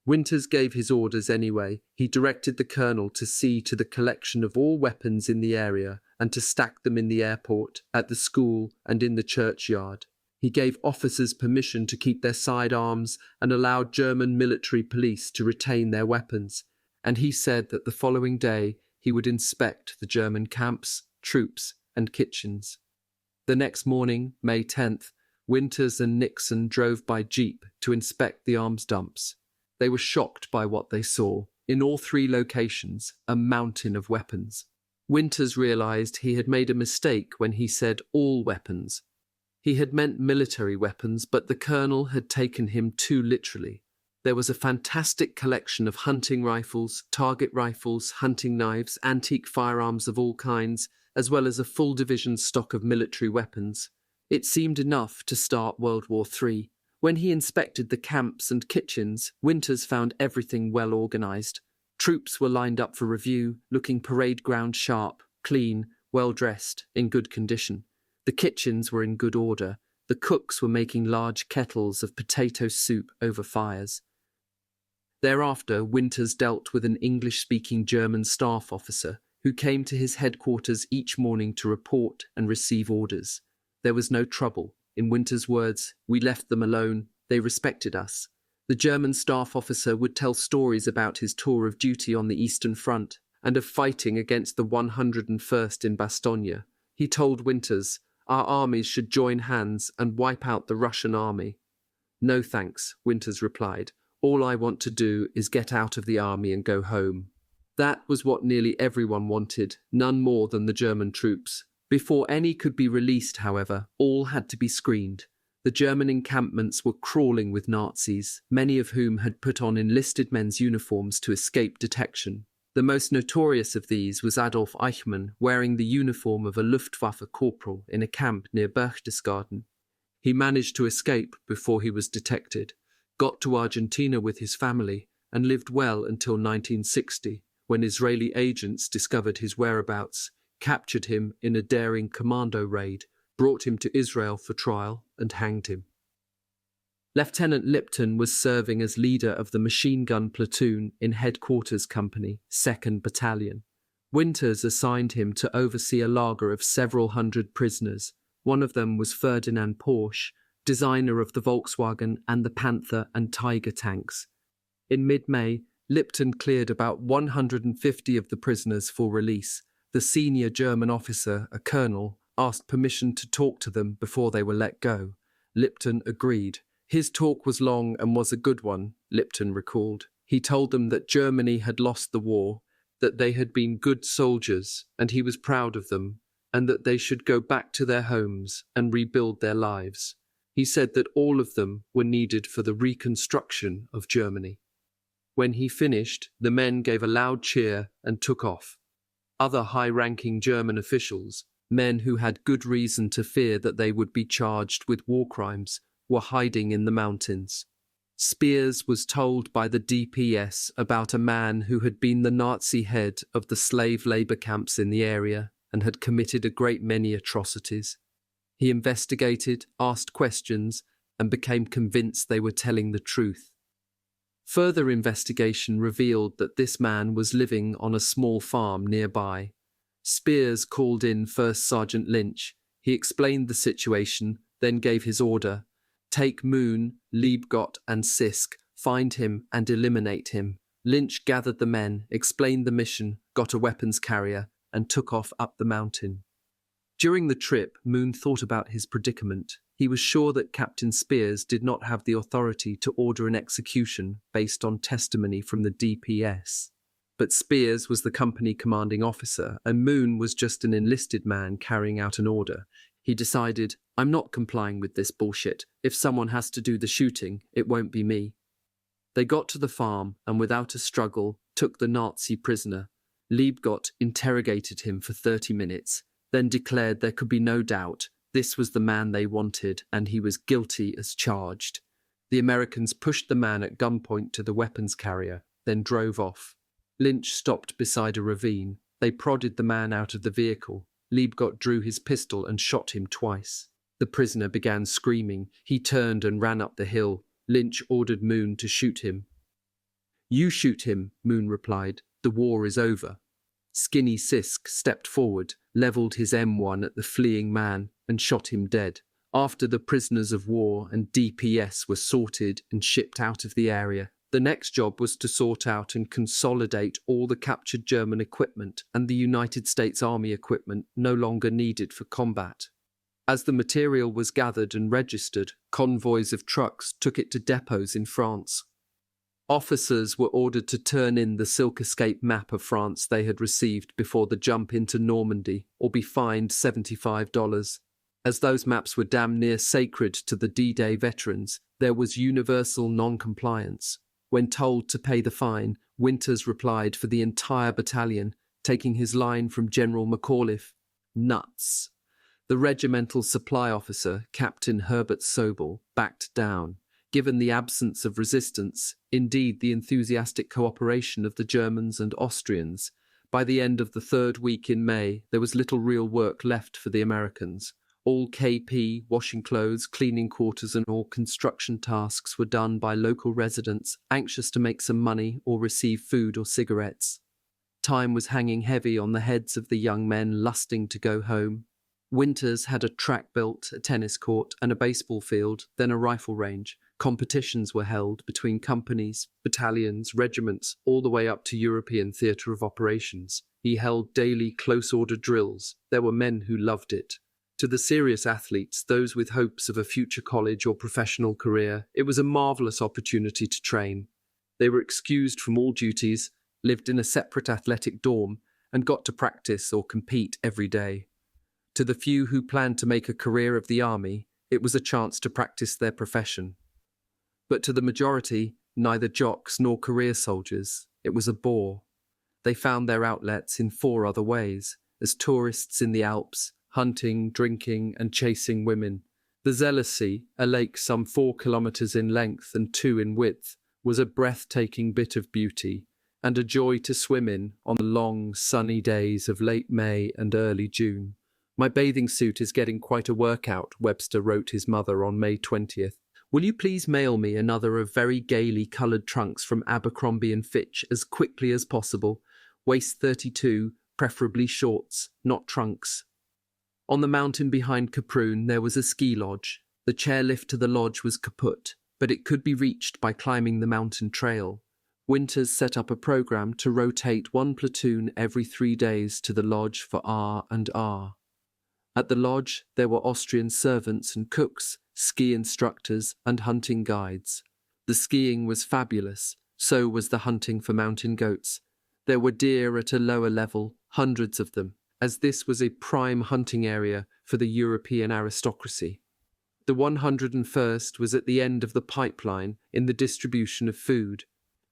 Winters gave his orders anyway. He directed the colonel to see to the collection of all weapons in the area and to stack them in the airport, at the school, and in the churchyard. He gave officers permission to keep their sidearms and allowed German military police to retain their weapons. And he said that the following day he would inspect the German camps, troops, and kitchens. The next morning, May 10th, Winters and Nixon drove by jeep to inspect the arms dumps. They were shocked by what they saw. In all three locations, a mountain of weapons. Winters realized he had made a mistake when he said all weapons. He had meant military weapons, but the colonel had taken him too literally. There was a fantastic collection of hunting rifles, target rifles, hunting knives, antique firearms of all kinds, as well as a full division stock of military weapons. It seemed enough to start World War III. When he inspected the camps and kitchens, Winters found everything well organized. Troops were lined up for review, looking parade ground sharp, clean, well-dressed, in good condition. The kitchens were in good order. The cooks were making large kettles of potato soup over fires. Thereafter, Winters dealt with an English-speaking German staff officer who came to his headquarters each morning to report and receive orders. There was no trouble. In Winters' words, "We left them alone. They respected us." The German staff officer would tell stories about his tour of duty on the Eastern Front and of fighting against the 101st in Bastogne. He told Winters, "Our armies should join hands and wipe out the Russian army." "No thanks," Winters replied. "All I want to do is get out of the army and go home." That was what nearly everyone wanted, none more than the German troops. Before any could be released, however, all had to be screened. The German encampments were crawling with Nazis, many of whom had put on enlisted men's uniforms to escape detection. The most notorious of these was Adolf Eichmann, wearing the uniform of a Luftwaffe corporal in a camp near Berchtesgaden. He managed to escape before he was detected, got to Argentina with his family, and lived well until 1960, when Israeli agents discovered his whereabouts, captured him in a daring commando raid, brought him to Israel for trial, and hanged him. Lieutenant Lipton was serving as leader of the machine gun platoon in Headquarters Company, 2nd Battalion. Winters assigned him to oversee a lager of several hundred prisoners. One of them was Ferdinand Porsche, designer of the Volkswagen and the Panther and Tiger tanks. In mid-May, Lipton cleared about 150 of the prisoners for release. The senior German officer, a colonel, asked permission to talk to them before they were let go. Lipton agreed. His talk was long and was a good one, Lipton recalled. He told them that Germany had lost the war, that they had been good soldiers, and he was proud of them, and that they should go back to their homes and rebuild their lives. He said that all of them were needed for the reconstruction of Germany. When he finished, the men gave a loud cheer and took off. Other high-ranking German officials, men who had good reason to fear that they would be charged with war crimes, were hiding in the mountains. Spears was told by the DPS about a man who had been the Nazi head of the slave labor camps in the area and had committed a great many atrocities. He investigated, asked questions, and became convinced they were telling the truth. Further investigation revealed that this man was living on a small farm nearby. Spears called in First Sergeant Lynch. He explained the situation, then gave his order: take Moon, Liebgott, and Sisk, find him and eliminate him. Lynch gathered the men, explained the mission, got a weapons carrier, and took off up the mountain. During the trip, Moon thought about his predicament. He was sure that Captain Spears did not have the authority to order an execution based on testimony from the DPS. But Spears was the company commanding officer, and Moon was just an enlisted man carrying out an order. He decided, I'm not complying with this bullshit. If someone has to do the shooting, it won't be me. They got to the farm and without a struggle took the Nazi prisoner. Liebgott interrogated him for 30 minutes, then declared there could be no doubt this was the man they wanted and he was guilty as charged. The Americans pushed the man at gunpoint to the weapons carrier, then drove off. Lynch stopped beside a ravine. They prodded the man out of the vehicle. Liebgott drew his pistol and shot him twice. The prisoner began screaming. He turned and ran up the hill. Lynch ordered Moon to shoot him. You shoot him, Moon replied. The war is over. Skinny Sisk stepped forward, levelled his M1 at the fleeing man, and shot him dead. After the prisoners of war and DPS were sorted and shipped out of the area, The next job was to sort out and consolidate all the captured German equipment and the United States Army equipment no longer needed for combat. As the material was gathered and registered, convoys of trucks took it to depots in France. Officers were ordered to turn in the Silk Escape map of France they had received before the jump into Normandy, or be fined $75. As those maps were damn near sacred to the D-Day veterans, there was universal non-compliance. When told to pay the fine, Winters replied for the entire battalion, taking his line from General McAuliffe, "Nuts." The regimental supply officer, Captain Herbert Sobel, backed down. Given the absence of resistance, indeed the enthusiastic cooperation of the Germans and Austrians, by the end of the third week in May, there was little real work left for the Americans. All KP, washing clothes, cleaning quarters and all construction tasks were done by local residents anxious to make some money or receive food or cigarettes. Time was hanging heavy on the heads of the young men lusting to go home. Winters had a track built, a tennis court and a baseball field, then a rifle range. Competitions were held between companies, battalions, regiments, all the way up to European theatre of operations. He held daily close-order drills. There were men who loved it. To the serious athletes, those with hopes of a future college or professional career, it was a marvellous opportunity to train. They were excused from all duties, lived in a separate athletic dorm, and got to practice or compete every day. To the few who planned to make a career of the army, it was a chance to practice their profession. But to the majority, neither jocks nor career soldiers, it was a bore. They found their outlets in 4 other ways: as tourists in the Alps, hunting, drinking, and chasing women. The Zellesee, a lake some 4 kilometers in length and 2 in width, was a breathtaking bit of beauty, and a joy to swim in on the long, sunny days of late May and early June. "My bathing suit is getting quite a workout," Webster wrote his mother on May 20th. "Will you please mail me another of very gaily coloured trunks from Abercrombie & Fitch as quickly as possible? Waist 32, preferably shorts, not trunks." On the mountain behind Kaprun there was a ski lodge. The chairlift to the lodge was kaput, but it could be reached by climbing the mountain trail. Winters set up a program to rotate 1 platoon every 3 days to the lodge for R&R. At the lodge there were Austrian servants and cooks, ski instructors and hunting guides. The skiing was fabulous, so was the hunting for mountain goats. There were deer at a lower level, hundreds of them, as this was a prime hunting area for the European aristocracy. The 101st was at the end of the pipeline in the distribution of food.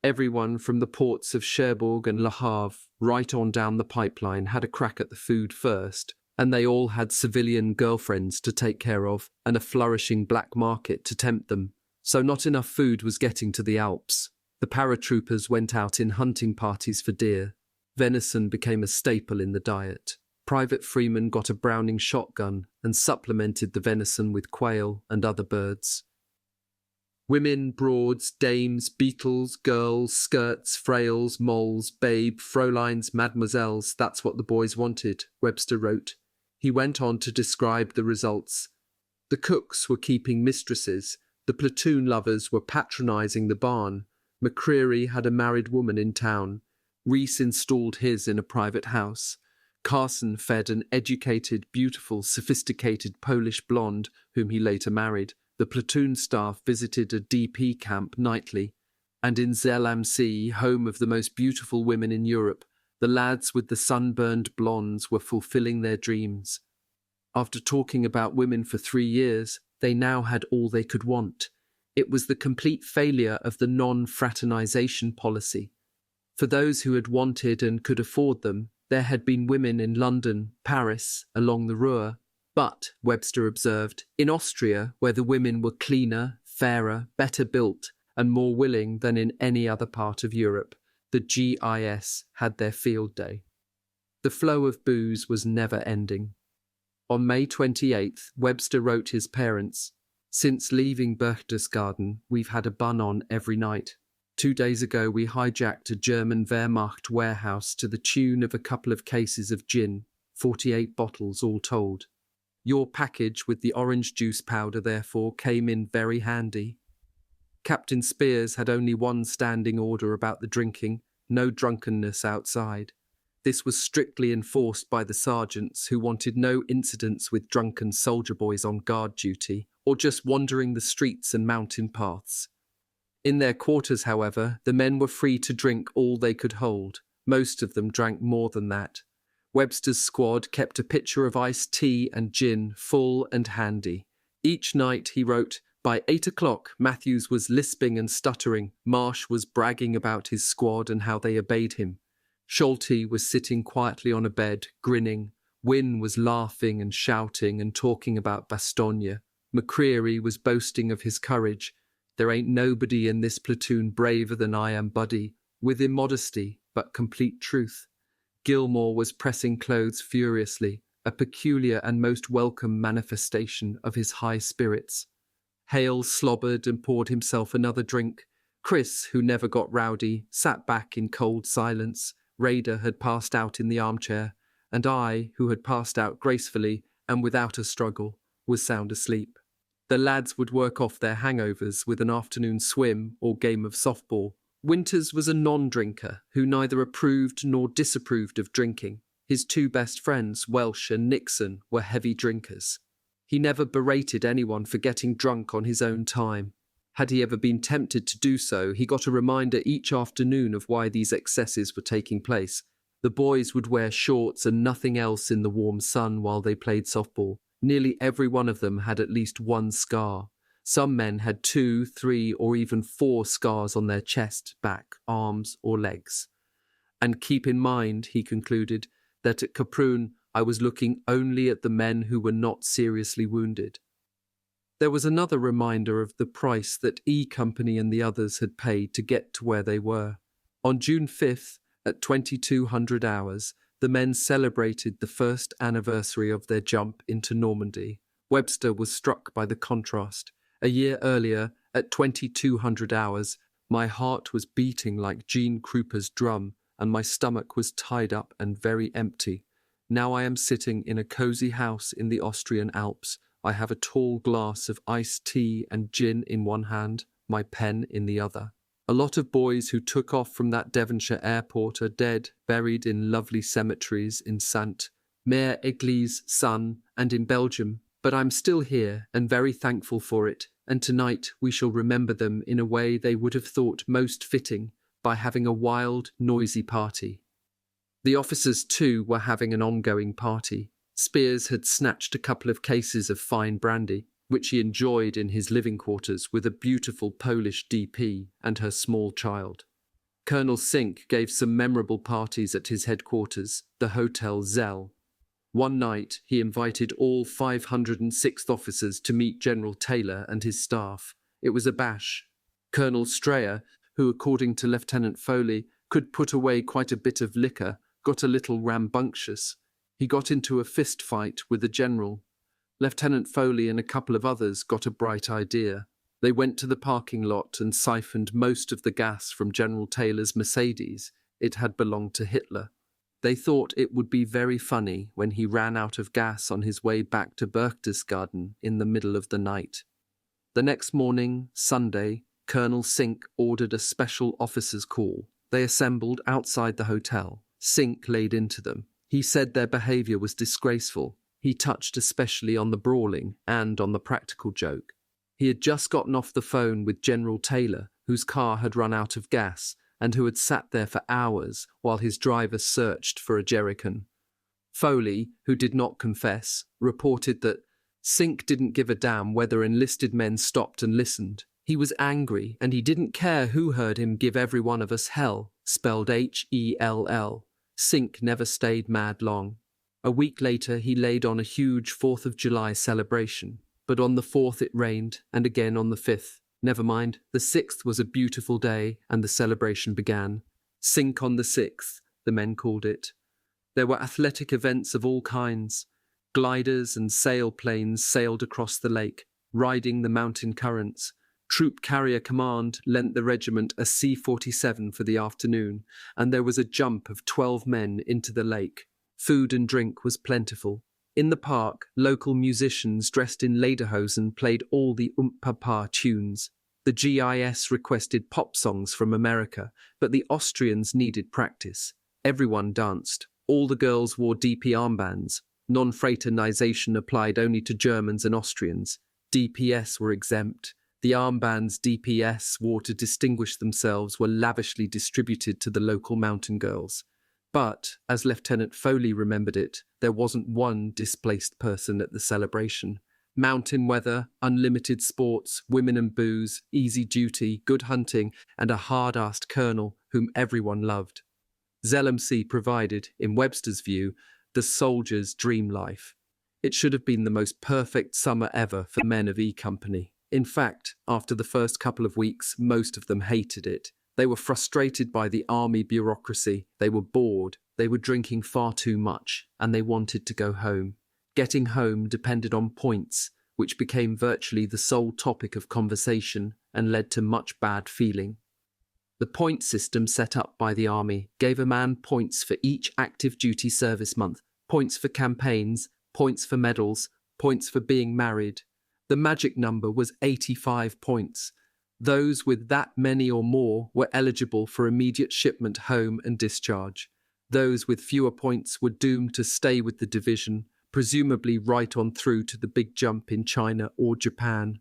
Everyone from the ports of Cherbourg and Le Havre right on down the pipeline had a crack at the food first, and they all had civilian girlfriends to take care of and a flourishing black market to tempt them. So not enough food was getting to the Alps. The paratroopers went out in hunting parties for deer. Venison became a staple in the diet. Private Freeman got a Browning shotgun and supplemented the venison with quail and other birds. Women, broads, dames, beetles, girls, skirts, frails, moles, babe, frolines, mademoiselles, that's what the boys wanted, Webster wrote. He went on to describe the results. The cooks were keeping mistresses. The platoon lovers were patronising the barn. McCreary had a married woman in town. Rees installed his in a private house. Carson fed an educated, beautiful, sophisticated Polish blonde, whom he later married. The platoon staff visited a DP camp nightly. And in Zell am See, home of the most beautiful women in Europe, the lads with the sunburned blondes were fulfilling their dreams. After talking about women for 3 years, they now had all they could want. It was the complete failure of the non-fraternization policy. For those who had wanted and could afford them, there had been women in London, Paris, along the Ruhr. But, Webster observed, in Austria, where the women were cleaner, fairer, better built, and more willing than in any other part of Europe, the GIS had their field day. The flow of booze was never ending. On May 28th, Webster wrote his parents, "Since leaving Berchtesgaden, we've had a bun on every night. 2 days ago we hijacked a German Wehrmacht warehouse to the tune of a couple of cases of gin, 48 bottles all told. Your package with the orange juice powder, therefore, came in very handy." Captain Spears had only one standing order about the drinking: no drunkenness outside. This was strictly enforced by the sergeants, who wanted no incidents with drunken soldier boys on guard duty or just wandering the streets and mountain paths. In their quarters, however, the men were free to drink all they could hold. Most of them drank more than that. Webster's squad kept a pitcher of iced tea and gin full and handy. Each night, he wrote, by 8 o'clock, Matthews was lisping and stuttering. Marsh was bragging about his squad and how they obeyed him. Schulte was sitting quietly on a bed, grinning. Wynne was laughing and shouting and talking about Bastogne. McCreary was boasting of his courage. There ain't nobody in this platoon braver than I am, buddy, with immodesty, but complete truth. Gilmore was pressing clothes furiously, a peculiar and most welcome manifestation of his high spirits. Hale slobbered and poured himself another drink. Chris, who never got rowdy, sat back in cold silence. Raider had passed out in the armchair, and I, who had passed out gracefully and without a struggle, was sound asleep. The lads would work off their hangovers with an afternoon swim or game of softball. Winters was a non-drinker who neither approved nor disapproved of drinking. His two best friends, Welsh and Nixon, were heavy drinkers. He never berated anyone for getting drunk on his own time. Had he ever been tempted to do so, he got a reminder each afternoon of why these excesses were taking place. The boys would wear shorts and nothing else in the warm sun while they played softball. Nearly every one of them had at least one scar. Some men had 2, 3, or even 4 scars on their chest, back, arms, or legs. And keep in mind, he concluded, that at Kaprun I was looking only at the men who were not seriously wounded. There was another reminder of the price that E Company and the others had paid to get to where they were. On June 5th, at 2200 hours, the men celebrated the first anniversary of their jump into Normandy. Webster was struck by the contrast. A year earlier, at 2200 hours, my heart was beating like Gene Krupa's drum, and my stomach was tied up and very empty. Now I am sitting in a cozy house in the Austrian Alps. I have a tall glass of iced tea and gin in one hand, my pen in the other. A lot of boys who took off from that Devonshire airport are dead, buried in lovely cemeteries in Sainte Mère Église, Sun, and in Belgium. But I'm still here and very thankful for it, and tonight we shall remember them in a way they would have thought most fitting, by having a wild, noisy party. The officers, too, were having an ongoing party. Spears had snatched a couple of cases of fine brandy, which he enjoyed in his living quarters with a beautiful Polish DP and her small child. Colonel Sink gave some memorable parties at his headquarters, the Hotel Zell. One night, he invited all 506th officers to meet General Taylor and his staff. It was a bash. Colonel Strayer, who, according to Lieutenant Foley, could put away quite a bit of liquor, got a little rambunctious. He got into a fist fight with the general. Lieutenant Foley and a couple of others got a bright idea. They went to the parking lot and siphoned most of the gas from General Taylor's Mercedes. It had belonged to Hitler. They thought it would be very funny when he ran out of gas on his way back to Berchtesgaden in the middle of the night. The next morning, Sunday, Colonel Sink ordered a special officers' call. They assembled outside the hotel. Sink laid into them. He said their behaviour was disgraceful. He touched especially on the brawling and on the practical joke. He had just gotten off the phone with General Taylor, whose car had run out of gas, and who had sat there for hours while his driver searched for a jerrycan. Foley, who did not confess, reported that Sink didn't give a damn whether enlisted men stopped and listened. He was angry, and he didn't care who heard him give every one of us hell, spelled H-E-L-L. Sink never stayed mad long. A week later, he laid on a huge 4th of July celebration, but on the 4th it rained, and again on the 5th. Never mind, the 6th was a beautiful day, and the celebration began. Sink on the 6th, the men called it. There were athletic events of all kinds. Gliders and sailplanes sailed across the lake, riding the mountain currents. Troop Carrier Command lent the regiment a C-47 for the afternoon, and there was a jump of 12 men into the lake. Food and drink was plentiful. In the park, local musicians dressed in lederhosen played all the Papa tunes. The GIS requested pop songs from America, but the Austrians needed practice. Everyone danced. All the girls wore DP armbands. Non-fraternization applied only to Germans and Austrians. DPS were exempt. The armbands DPS wore to distinguish themselves were lavishly distributed to the local mountain girls. But, as Lieutenant Foley remembered it, there wasn't one displaced person at the celebration. Mountain weather, unlimited sports, women and booze, easy duty, good hunting, and a hard-assed colonel whom everyone loved. Zellamsey provided, in Webster's view, the soldier's dream life. It should have been the most perfect summer ever for men of E Company. In fact, after the first couple of weeks, most of them hated it. They were frustrated by the army bureaucracy, they were bored, they were drinking far too much, and they wanted to go home. Getting home depended on points, which became virtually the sole topic of conversation and led to much bad feeling. The point system set up by the army gave a man points for each active duty service month, points for campaigns, points for medals, points for being married. The magic number was 85 points. Those with that many or more were eligible for immediate shipment home and discharge. Those with fewer points were doomed to stay with the division, presumably right on through to the big jump in China or Japan.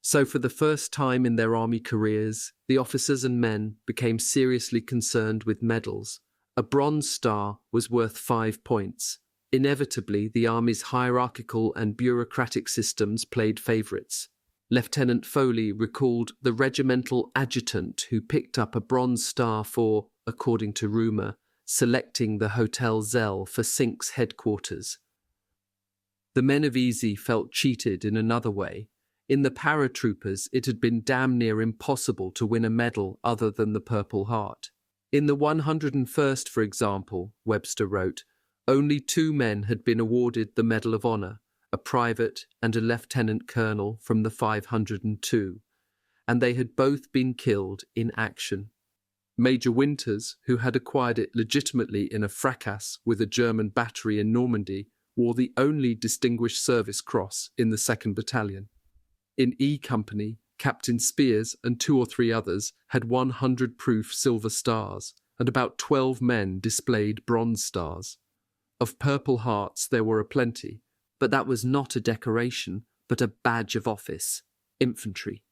So for the first time in their army careers, the officers and men became seriously concerned with medals. A Bronze Star was worth 5 points. Inevitably, the army's hierarchical and bureaucratic systems played favourites. Lieutenant Foley recalled the regimental adjutant who picked up a Bronze Star for, according to rumour, selecting the Hotel Zell for Sink's headquarters. The men of Easy felt cheated in another way. In the paratroopers, it had been damn near impossible to win a medal other than the Purple Heart. In the 101st, for example, Webster wrote, only 2 men had been awarded the Medal of Honor, a private and a lieutenant colonel from the 502, and they had both been killed in action. Major Winters, who had acquired it legitimately in a fracas with a German battery in Normandy, wore the only Distinguished Service Cross in the 2nd Battalion. In E Company, Captain Spears and 2 or 3 others had 100-proof silver stars, and about 12 men displayed bronze stars. Of Purple Hearts there were aplenty, but that was not a decoration, but a badge of office. Infantry.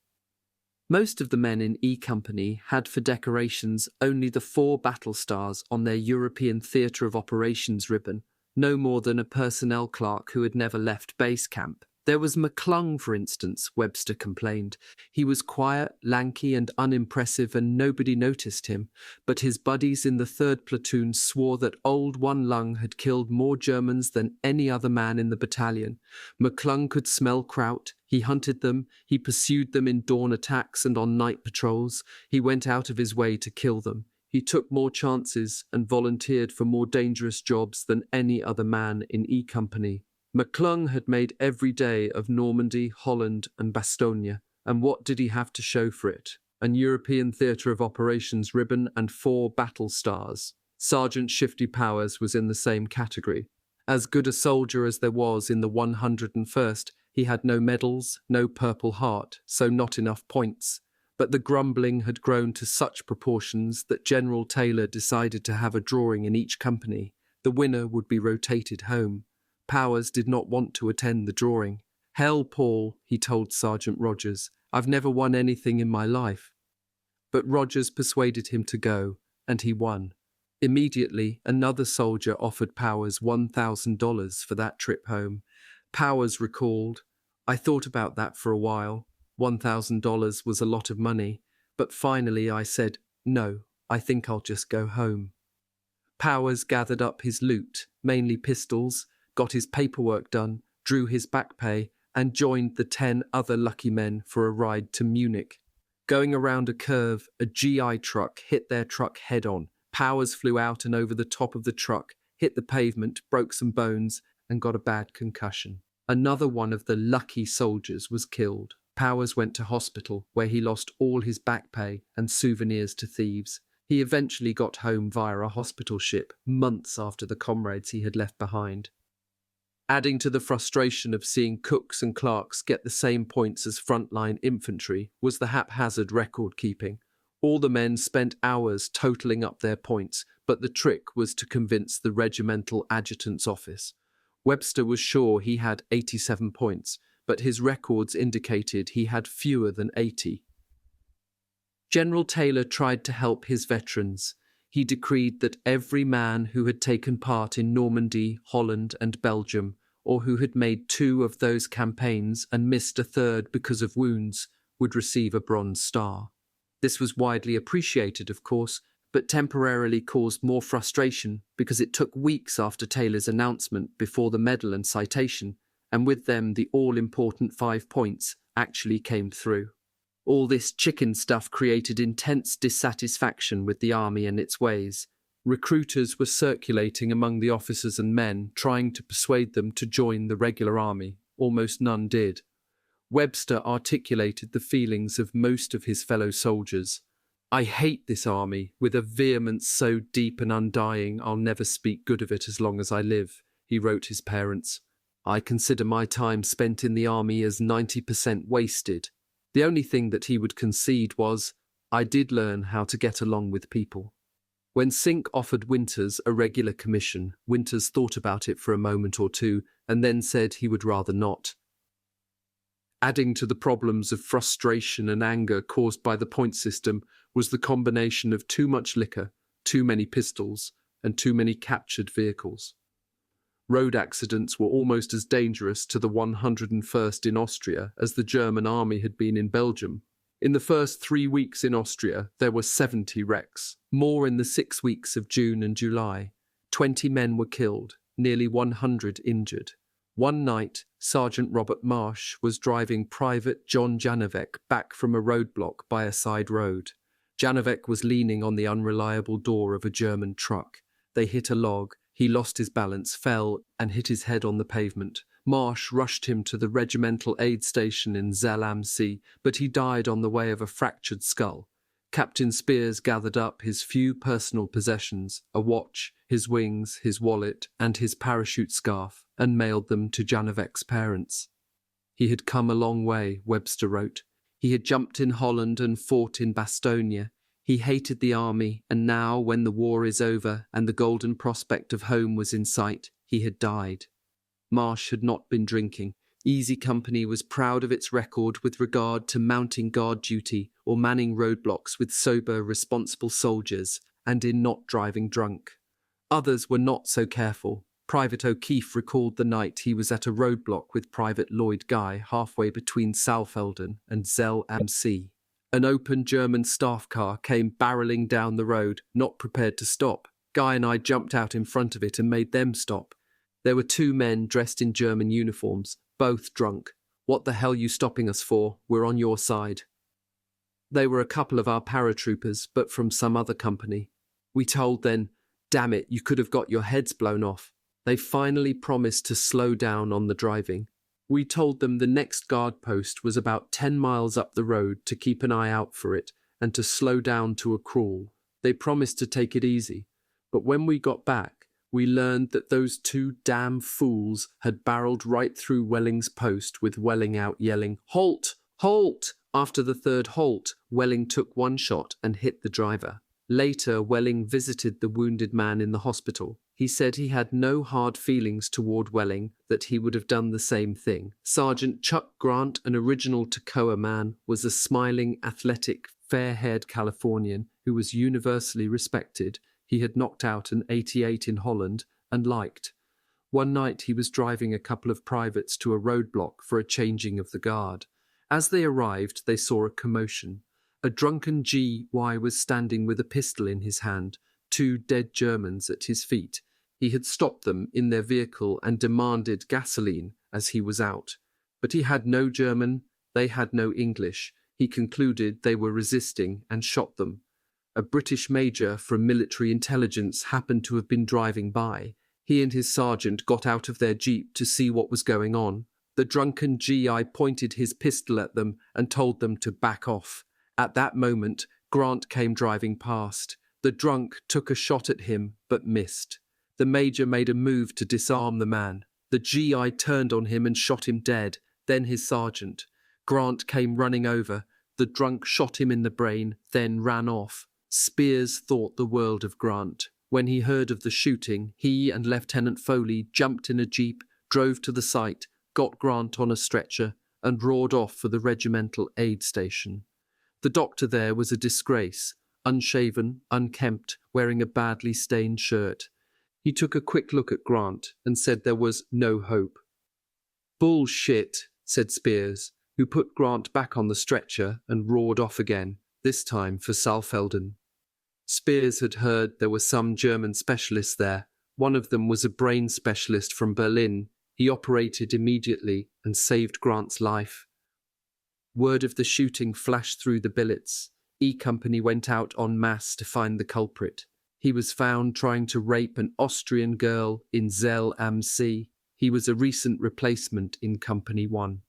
Most of the men in E Company had for decorations only the 4 battle stars on their European Theatre of Operations ribbon, no more than a personnel clerk who had never left base camp. There was McClung, for instance, Webster complained. He was quiet, lanky and unimpressive and nobody noticed him, but his buddies in the 3rd platoon swore that old One Lung had killed more Germans than any other man in the battalion. McClung could smell kraut, he hunted them, he pursued them in dawn attacks and on night patrols, he went out of his way to kill them. He took more chances and volunteered for more dangerous jobs than any other man in E Company. McClung had made every day of Normandy, Holland and Bastogne, and what did he have to show for it? An European Theatre of Operations ribbon and 4 battle stars. Sergeant Shifty Powers was in the same category. As good a soldier as there was in the 101st, he had no medals, no Purple Heart, so not enough points. But the grumbling had grown to such proportions that General Taylor decided to have a drawing in each company. The winner would be rotated home. Powers did not want to attend the drawing. Hell, Paul, he told Sergeant Rogers, I've never won anything in my life. But Rogers persuaded him to go, and he won. Immediately, another soldier offered Powers $1,000 for that trip home. Powers recalled, I thought about that for a while. $1,000 was a lot of money, but finally I said, no, I think I'll just go home. Powers gathered up his loot, mainly pistols, got his paperwork done, drew his back pay, and joined the 10 other lucky men for a ride to Munich. Going around a curve, a GI truck hit their truck head-on. Powers flew out and over the top of the truck, hit the pavement, broke some bones, and got a bad concussion. Another one of the lucky soldiers was killed. Powers went to hospital, where he lost all his back pay and souvenirs to thieves. He eventually got home via a hospital ship, months after the comrades he had left behind. Adding to the frustration of seeing cooks and clerks get the same points as frontline infantry was the haphazard record-keeping. All the men spent hours totaling up their points, but the trick was to convince the regimental adjutant's office. Webster was sure he had 87 points, but his records indicated he had fewer than 80. General Taylor tried to help his veterans. He decreed that every man who had taken part in Normandy, Holland, and Belgium, or who had made 2 of those campaigns and missed a third because of wounds, would receive a Bronze Star. This was widely appreciated, of course, but temporarily caused more frustration because it took weeks after Taylor's announcement before the medal and citation, and with them the all-important 5 points, actually came through. All this chicken stuff created intense dissatisfaction with the army and its ways. Recruiters were circulating among the officers and men, trying to persuade them to join the regular army. Almost none did. Webster articulated the feelings of most of his fellow soldiers. "I hate this army with a vehemence so deep and undying I'll never speak good of it as long as I live," he wrote his parents. "I consider my time spent in the army as 90% wasted." The only thing that he would concede was, "I did learn how to get along with people." When Sink offered Winters a regular commission, Winters thought about it for a moment or two and then said he would rather not. Adding to the problems of frustration and anger caused by the point system was the combination of too much liquor, too many pistols, and too many captured vehicles. Road accidents were almost as dangerous to the 101st in Austria as the German army had been in Belgium. In the first 3 weeks in Austria, there were 70 wrecks, more in the 6 weeks of June and July. 20 men were killed, nearly 100 injured. One night, Sergeant Robert Marsh was driving Private John Janowek back from a roadblock by a side road. Janowek was leaning on the unreliable door of a German truck. They hit a log. He lost his balance, fell, and hit his head on the pavement. Marsh rushed him to the regimental aid station in Zell am See, but he died on the way of a fractured skull. Captain Spears gathered up his few personal possessions, a watch, his wings, his wallet, and his parachute scarf, and mailed them to Janowek's parents. He had come a long way, Webster wrote. He had jumped in Holland and fought in Bastogne. He hated the army, and now, when the war is over and the golden prospect of home was in sight, he had died. Marsh had not been drinking. Easy Company was proud of its record with regard to mounting guard duty or manning roadblocks with sober, responsible soldiers, and in not driving drunk. Others were not so careful. Private O'Keefe recalled the night he was at a roadblock with Private Lloyd Guy halfway between Saalfelden and Zell am See. An open German staff car came barreling down the road, not prepared to stop. Guy and I jumped out in front of it and made them stop. There were 2 men dressed in German uniforms, both drunk. "What the hell you stopping us for? We're on your side." They were a couple of our paratroopers, but from some other company. We told them, "Damn it, you could have got your heads blown off." They finally promised to slow down on the driving. We told them the next guard post was about 10 miles up the road to keep an eye out for it and to slow down to a crawl. They promised to take it easy, but when we got back, we learned that those 2 damn fools had barreled right through Welling's post with Welling out yelling, "Halt! Halt!" After the 3rd halt, Welling took 1 shot and hit the driver. Later, Welling visited the wounded man in the hospital. He said he had no hard feelings toward Welling, that he would have done the same thing. Sergeant Chuck Grant, an original Toccoa man, was a smiling, athletic, fair-haired Californian who was universally respected. He had knocked out an 88 in Holland and liked. One night he was driving a couple of privates to a roadblock for a changing of the guard. As they arrived, they saw a commotion. A drunken GY was standing with a pistol in his hand, 2 dead Germans at his feet. He had stopped them in their vehicle and demanded gasoline as he was out. But he had no German, they had no English. He concluded they were resisting and shot them. A British major from military intelligence happened to have been driving by. He and his sergeant got out of their jeep to see what was going on. The drunken GI pointed his pistol at them and told them to back off. At that moment, Grant came driving past. The drunk took a shot at him, but missed. The major made a move to disarm the man. The GI turned on him and shot him dead, then his sergeant. Grant came running over. The drunk shot him in the brain, then ran off. Spears thought the world of Grant. When he heard of the shooting, he and Lieutenant Foley jumped in a jeep, drove to the site, got Grant on a stretcher, and roared off for the regimental aid station. The doctor there was a disgrace, unshaven, unkempt, wearing a badly stained shirt. He took a quick look at Grant and said there was no hope. "Bullshit," said Spears, who put Grant back on the stretcher and roared off again, this time for Saalfelden. Spears had heard there were some German specialists there. One of them was a brain specialist from Berlin. He operated immediately and saved Grant's life. Word of the shooting flashed through the billets. E Company went out en masse to find the culprit. He was found trying to rape an Austrian girl in Zell am See. He was a recent replacement in Company 1.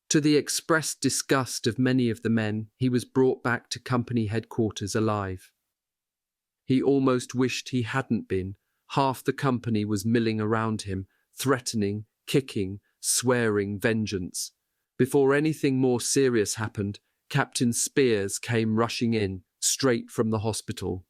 To the expressed disgust of many of the men, he was brought back to company headquarters alive. He almost wished he hadn't been. Half the company was milling around him, threatening, kicking, swearing vengeance. Before anything more serious happened, Captain Spears came rushing in, straight from the hospital.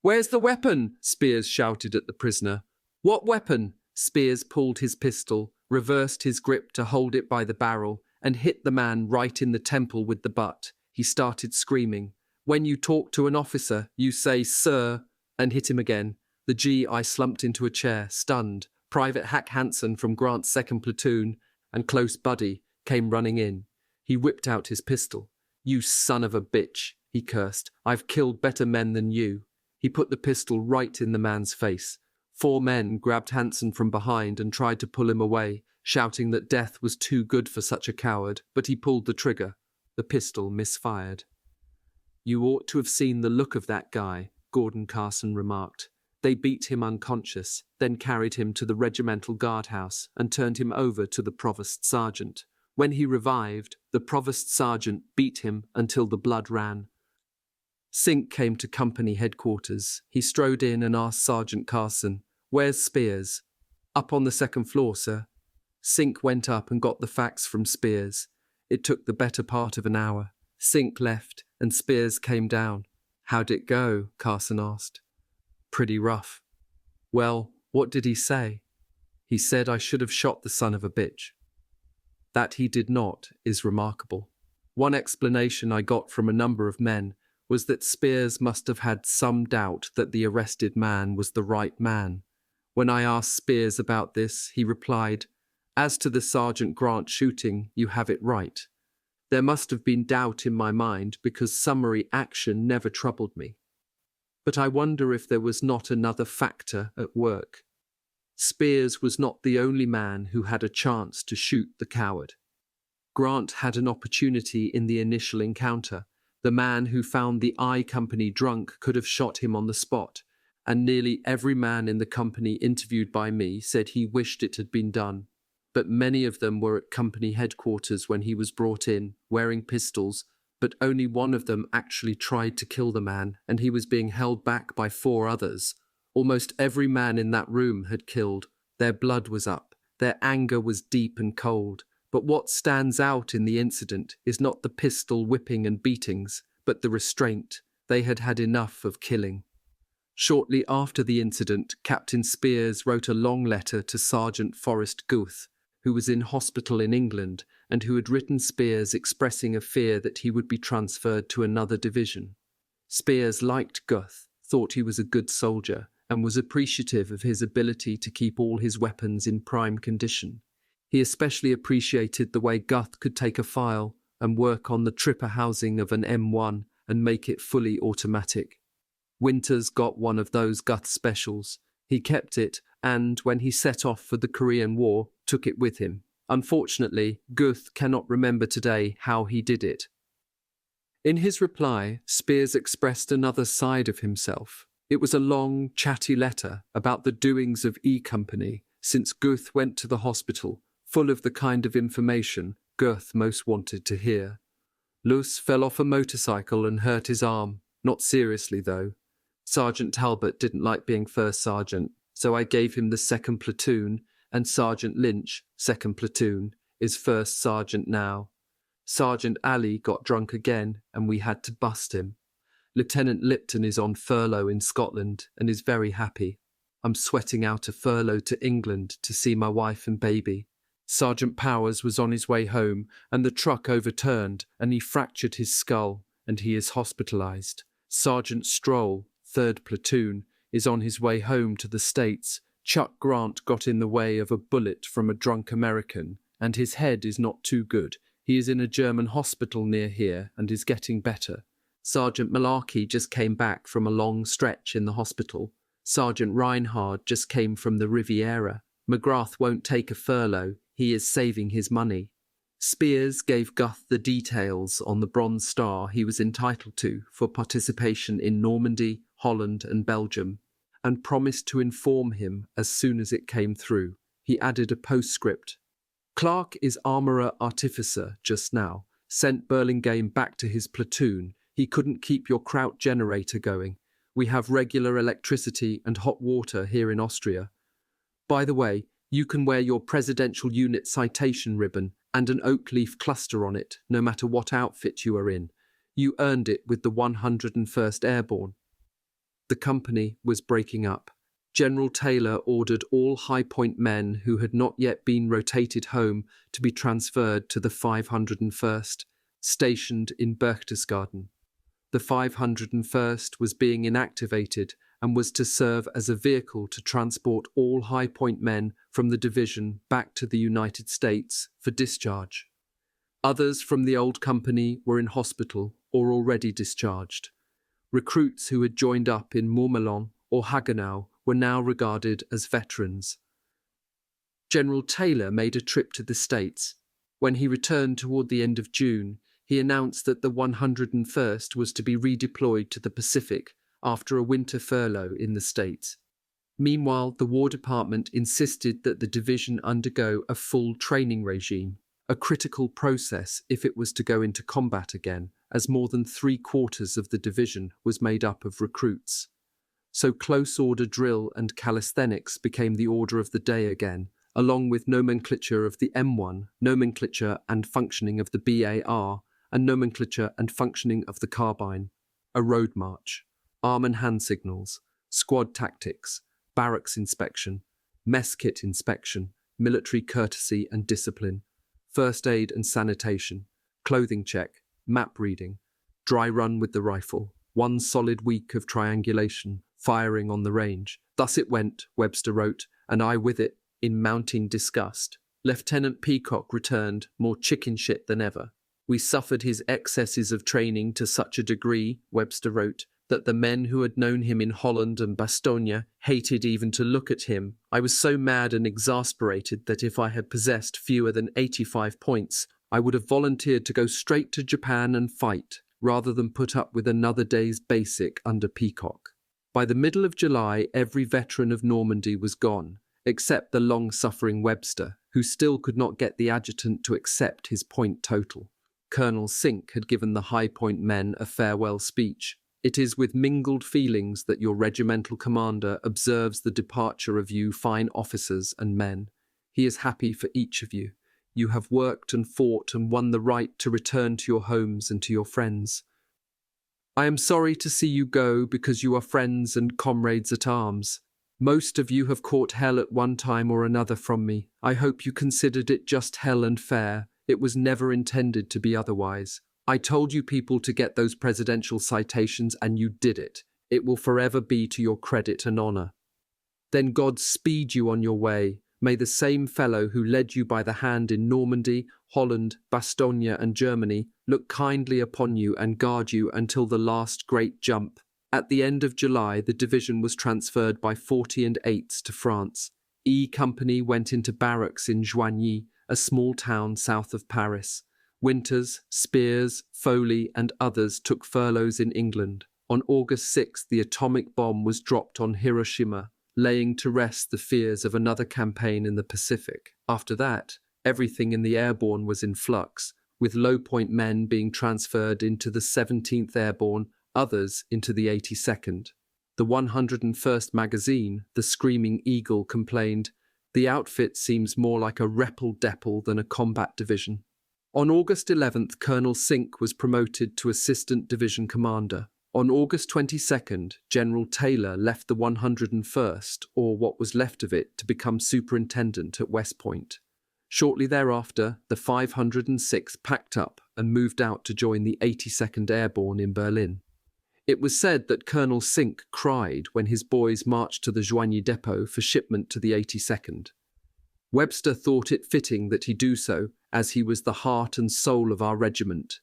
"Where's the weapon?" Spears shouted at the prisoner. "What weapon?" Spears pulled his pistol, reversed his grip to hold it by the barrel, and hit the man right in the temple with the butt. He started screaming. "When you talk to an officer, you say, 'Sir,' and hit him again." The GI slumped into a chair, stunned. Private Hack Hansen from Grant's 2nd Platoon and close buddy came running in. He whipped out his pistol. "You son of a bitch," he cursed. "I've killed better men than you." He put the pistol right in the man's face. 4 men grabbed Hansen from behind and tried to pull him away, shouting that death was too good for such a coward, but he pulled the trigger. The pistol misfired. "You ought to have seen the look of that guy," Gordon Carson remarked. "They beat him unconscious, then carried him to the regimental guardhouse and turned him over to the provost sergeant. When he revived, the provost sergeant beat him until the blood ran." Sink came to company headquarters. He strode in and asked Sergeant Carson, "Where's Spears?" "Up on the 2nd floor, sir." Sink went up and got the facts from Spears. It took the better part of an hour. Sink left and Spears came down. "How'd it go?" Carson asked. "Pretty rough." "Well, what did he say?" "He said I should have shot the son of a bitch." That he did not is remarkable. One explanation I got from a number of men was that Spears must have had some doubt that the arrested man was the right man. When I asked Spears about this, he replied, "As to the Sergeant Grant shooting, you have it right. There must have been doubt in my mind because summary action never troubled me. But I wonder if there was not another factor at work. Spears was not the only man who had a chance to shoot the coward. Grant had an opportunity in the initial encounter. The man who found the I Company drunk could have shot him on the spot, and nearly every man in the company interviewed by me said he wished it had been done. But many of them were at company headquarters when he was brought in, wearing pistols, but only one of them actually tried to kill the man, and he was being held back by 4 others. Almost every man in that room had killed. Their blood was up. Their anger was deep and cold. But what stands out in the incident is not the pistol whipping and beatings, but the restraint. They had had enough of killing. Shortly after the incident, Captain Spears wrote a long letter to Sergeant Forrest Guth, who was in hospital in England and who had written Spears expressing a fear that he would be transferred to another division. Spears liked Guth, thought he was a good soldier, and was appreciative of his ability to keep all his weapons in prime condition. He especially appreciated the way Guth could take a file and work on the tripper housing of an M1 and make it fully automatic. Winters got one of those Guth specials. He kept it and, when he set off for the Korean War, took it with him. Unfortunately, Guth cannot remember today how he did it. In his reply, Spears expressed another side of himself. It was a long, chatty letter about the doings of E Company since Guth went to the hospital, full of the kind of information Guth most wanted to hear. Luce fell off a motorcycle and hurt his arm, not seriously though. Sergeant Talbot didn't like being first sergeant, so I gave him the 2nd platoon, and Sergeant Lynch, 2nd Platoon, is 1st Sergeant now. Sergeant Ali got drunk again and we had to bust him. Lieutenant Lipton is on furlough in Scotland and is very happy. I'm sweating out a furlough to England to see my wife and baby. Sergeant Powers was on his way home and the truck overturned and he fractured his skull and he is hospitalised. Sergeant Stroll, 3rd Platoon, is on his way home to the States. Chuck Grant got in the way of a bullet from a drunk American and his head is not too good. He is in a German hospital near here and is getting better. Sergeant Malarkey just came back from a long stretch in the hospital. Sergeant Reinhard just came from the Riviera. McGrath won't take a furlough. He is saving his money. Spears gave Guth the details on the Bronze Star he was entitled to for participation in Normandy, Holland and Belgium, and promised to inform him as soon as it came through. He added a postscript. Clark is armourer artificer just now. Sent Burlingame back to his platoon. He couldn't keep your Kraut generator going. We have regular electricity and hot water here in Austria. By the way, you can wear your presidential unit citation ribbon and an oak leaf cluster on it, no matter what outfit you are in. You earned it with the 101st Airborne. The company was breaking up. General Taylor ordered all High Point men who had not yet been rotated home to be transferred to the 501st, stationed in Berchtesgaden. The 501st was being inactivated and was to serve as a vehicle to transport all High Point men from the division back to the United States for discharge. Others from the old company were in hospital or already discharged. Recruits who had joined up in Mourmelon or Hagenau were now regarded as veterans. General Taylor made a trip to the States. When he returned toward the end of June, he announced that the 101st was to be redeployed to the Pacific after a winter furlough in the States. Meanwhile, the War Department insisted that the division undergo a full training regime, a critical process if it was to go into combat again, as more than 3/4 of the division was made up of recruits. So close order drill and calisthenics became the order of the day again, along with nomenclature of the M1, nomenclature and functioning of the BAR, and nomenclature and functioning of the carbine. A road march, arm and hand signals, squad tactics, barracks inspection, mess kit inspection, military courtesy and discipline, first aid and sanitation, clothing check, map reading, dry run with the rifle, 1 solid week of triangulation, firing on the range. Thus it went, Webster wrote, and I with it, in mounting disgust. Lieutenant Peacock returned, more chicken shit than ever. We suffered his excesses of training to such a degree, Webster wrote, that the men who had known him in Holland and Bastogne hated even to look at him. I was so mad and exasperated that if I had possessed fewer than 85 points, I would have volunteered to go straight to Japan and fight, rather than put up with another day's basic under Peacock. By the middle of July, every veteran of Normandy was gone, except the long-suffering Webster, who still could not get the adjutant to accept his point total. Colonel Sink had given the High Point men a farewell speech. It is with mingled feelings that your regimental commander observes the departure of you fine officers and men. He is happy for each of you. You have worked and fought and won the right to return to your homes and to your friends. I am sorry to see you go because you are friends and comrades at arms. Most of you have caught hell at one time or another from me. I hope you considered it just hell and fair. It was never intended to be otherwise. I told you people to get those presidential citations and you did it. It will forever be to your credit and honour. Then God speed you on your way. May the same fellow who led you by the hand in Normandy, Holland, Bastogne and Germany look kindly upon you and guard you until the last great jump. At the end of July, the division was transferred by 40 and 8s to France. E Company went into barracks in Joigny, a small town south of Paris. Winters, Spears, Foley and others took furloughs in England. On August 6th, the atomic bomb was dropped on Hiroshima, laying to rest the fears of another campaign in the Pacific. After that, everything in the Airborne was in flux, with low-point men being transferred into the 17th Airborne, others into the 82nd. The 101st magazine, the Screaming Eagle, complained, The outfit seems more like a repel-depel than a combat division. On August 11th, Colonel Sink was promoted to Assistant Division Commander. On August 22nd, General Taylor left the 101st, or what was left of it, to become Superintendent at West Point. Shortly thereafter, the 506th packed up and moved out to join the 82nd Airborne in Berlin. It was said that Colonel Sink cried when his boys marched to the Joigny depot for shipment to the 82nd. Webster thought it fitting that he do so, as he was the heart and soul of our regiment.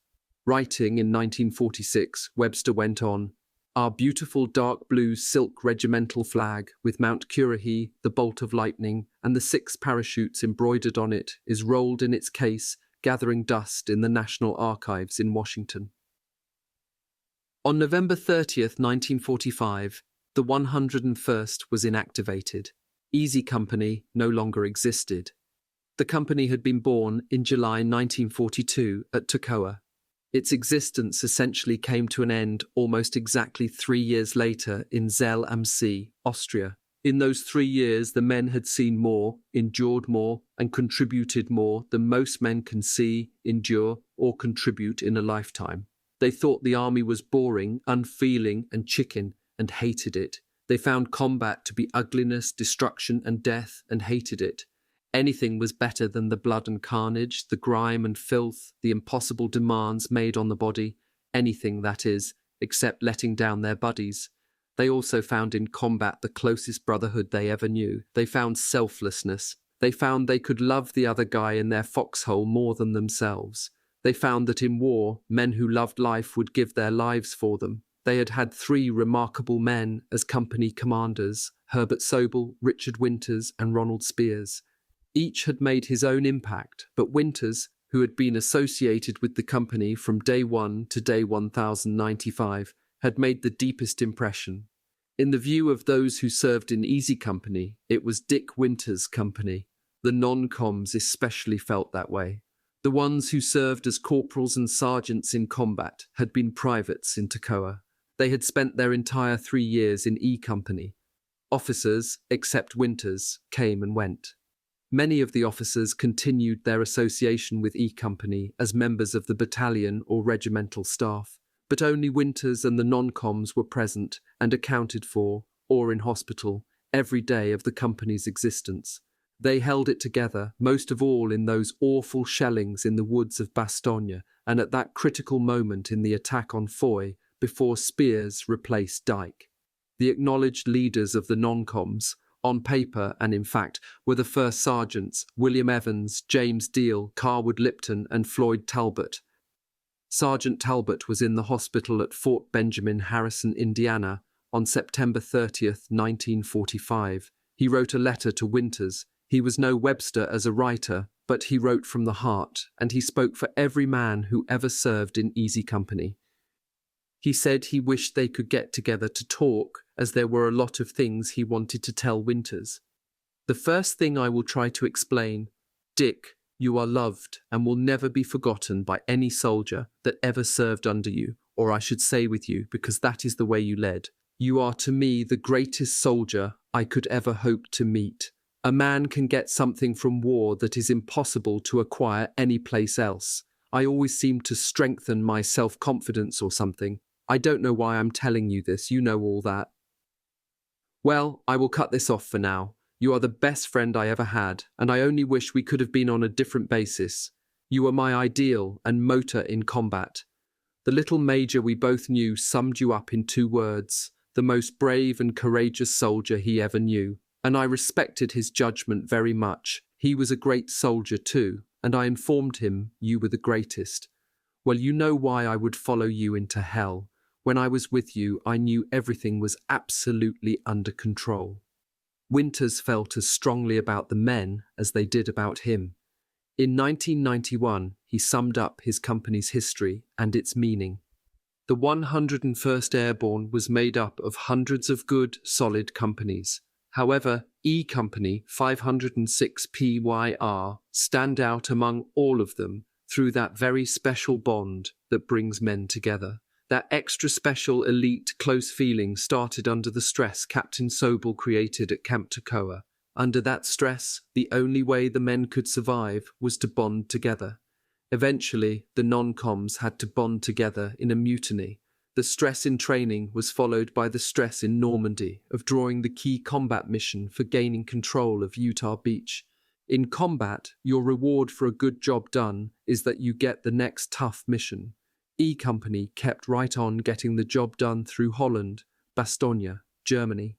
Writing in 1946, Webster went on, "Our beautiful dark blue silk regimental flag, with Mount Currahee, the bolt of lightning, and the 6 parachutes embroidered on it, is rolled in its case, gathering dust in the National Archives in Washington." On November 30th, 1945, the 101st was inactivated. Easy Company no longer existed. The company had been born in July 1942 at Toccoa. Its existence essentially came to an end almost exactly 3 years later in Zell am See, Austria. In those 3 years, the men had seen more, endured more, and contributed more than most men can see, endure, or contribute in a lifetime. They thought the army was boring, unfeeling, and chicken, and hated it. They found combat to be ugliness, destruction, and death, and hated it. Anything was better than the blood and carnage, the grime and filth, the impossible demands made on the body, anything, that is, except letting down their buddies. They also found in combat the closest brotherhood they ever knew. They found selflessness. They found they could love the other guy in their foxhole more than themselves. They found that in war, men who loved life would give their lives for them. They had had 3 remarkable men as company commanders, Herbert Sobel, Richard Winters, and Ronald Spears. Each had made his own impact, but Winters, who had been associated with the company from day 1 to day 1095, had made the deepest impression. In the view of those who served in Easy Company, it was Dick Winters' company. The non-coms especially felt that way. The ones who served as corporals and sergeants in combat had been privates in Toccoa. They had spent their entire 3 years in E Company. Officers, except Winters, came and went. Many of the officers continued their association with E Company as members of the battalion or regimental staff, but only Winters and the non-coms were present and accounted for, or in hospital, every day of the company's existence. They held it together, most of all in those awful shellings in the woods of Bastogne, and at that critical moment in the attack on Foy, before Spears replaced Dyke. The acknowledged leaders of the non-coms, on paper and in fact, were the first sergeants, William Evans, James Deal, Carwood Lipton, and Floyd Talbot. Sergeant Talbot was in the hospital at Fort Benjamin Harrison, Indiana, on September 30th, 1945. He wrote a letter to Winters. He was no Webster as a writer, but he wrote from the heart, and he spoke for every man who ever served in Easy Company. He said he wished they could get together to talk, as there were a lot of things he wanted to tell Winters. "The first thing I will try to explain, Dick, you are loved and will never be forgotten by any soldier that ever served under you, or I should say with you, because that is the way you led. You are to me the greatest soldier I could ever hope to meet. A man can get something from war that is impossible to acquire any place else. I always seem to strengthen my self-confidence or something. I don't know why I'm telling you this, you know all that. Well, I will cut this off for now. You are the best friend I ever had, and I only wish we could have been on a different basis. You were my ideal and motor in combat. The little major we both knew summed you up in 2 words, the most brave and courageous soldier he ever knew, and I respected his judgment very much. He was a great soldier too, and I informed him you were the greatest. Well, you know why I would follow you into hell. When I was with you, I knew everything was absolutely under control." Winters felt as strongly about the men as they did about him. In 1991, he summed up his company's history and its meaning. The 101st Airborne was made up of hundreds of good, solid companies. However, E Company 506 PYR stand out among all of them through that very special bond that brings men together. That extra special, elite, close feeling started under the stress Captain Sobel created at Camp Toccoa. Under that stress, the only way the men could survive was to bond together. Eventually, the non-coms had to bond together in a mutiny. The stress in training was followed by the stress in Normandy of drawing the key combat mission for gaining control of Utah Beach. In combat, your reward for a good job done is that you get the next tough mission. E Company kept right on getting the job done through Holland, Bastogne, Germany.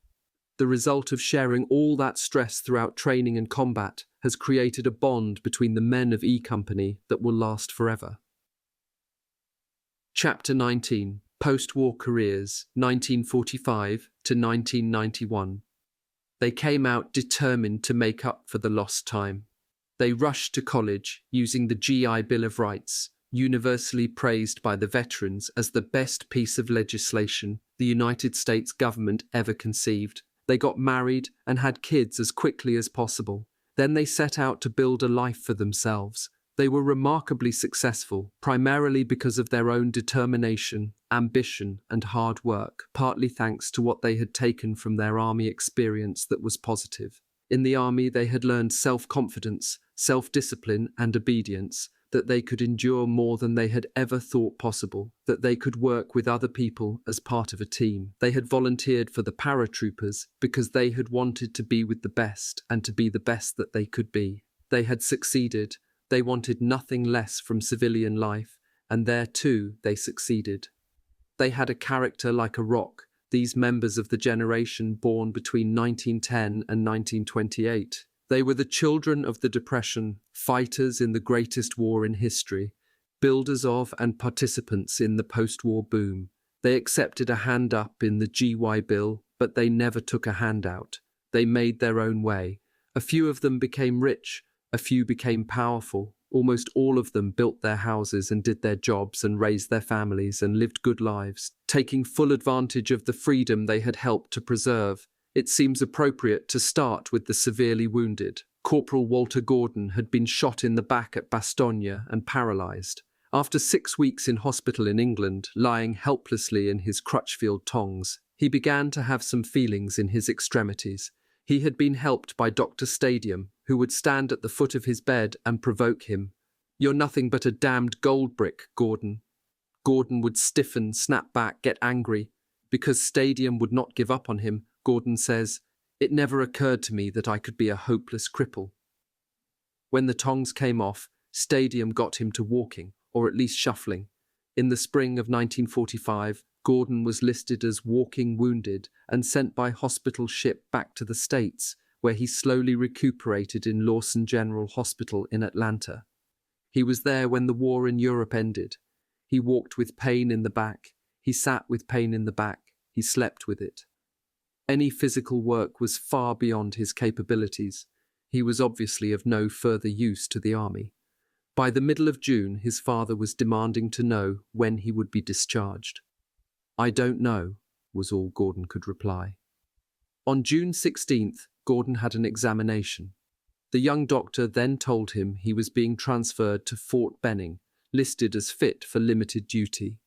The result of sharing all that stress throughout training and combat has created a bond between the men of E Company that will last forever. Chapter 19. Post-war careers, 1945 to 1991. They came out determined to make up for the lost time. They rushed to college using the GI Bill of Rights, universally praised by the veterans as the best piece of legislation the United States government ever conceived. They got married and had kids as quickly as possible. Then they set out to build a life for themselves. They were remarkably successful, primarily because of their own determination, ambition, and hard work, partly thanks to what they had taken from their army experience that was positive. In the army, they had learned self-confidence, self-discipline, and obedience, that they could endure more than they had ever thought possible, that they could work with other people as part of a team. They had volunteered for the paratroopers because they had wanted to be with the best and to be the best that they could be. They had succeeded. They wanted nothing less from civilian life, and there too they succeeded. They had a character like a rock, these members of the generation born between 1910 and 1928. They were the children of the Depression, fighters in the greatest war in history, builders of and participants in the post-war boom. They accepted a hand up in the GY Bill, but they never took a handout. They made their own way. A few of them became rich, a few became powerful. Almost all of them built their houses and did their jobs and raised their families and lived good lives, taking full advantage of the freedom they had helped to preserve. It seems appropriate to start with the severely wounded. Corporal Walter Gordon had been shot in the back at Bastogne and paralysed. After 6 weeks in hospital in England, lying helplessly in his Crutchfield tongs, he began to have some feelings in his extremities. He had been helped by Dr. Stadium, who would stand at the foot of his bed and provoke him. "You're nothing but a damned gold brick, Gordon." Gordon would stiffen, snap back, get angry. Because Stadium would not give up on him, Gordon says, "It never occurred to me that I could be a hopeless cripple." When the tongs came off, Stadium got him to walking, or at least shuffling. In the spring of 1945, Gordon was listed as walking wounded and sent by hospital ship back to the States, where he slowly recuperated in Lawson General Hospital in Atlanta. He was there when the war in Europe ended. He walked with pain in the back. He sat with pain in the back. He slept with it. Any physical work was far beyond his capabilities. He was obviously of no further use to the army. By the middle of June, his father was demanding to know when he would be discharged. "I don't know," was all Gordon could reply. On June 16th, Gordon had an examination. The young doctor then told him he was being transferred to Fort Benning, listed as fit for limited duty.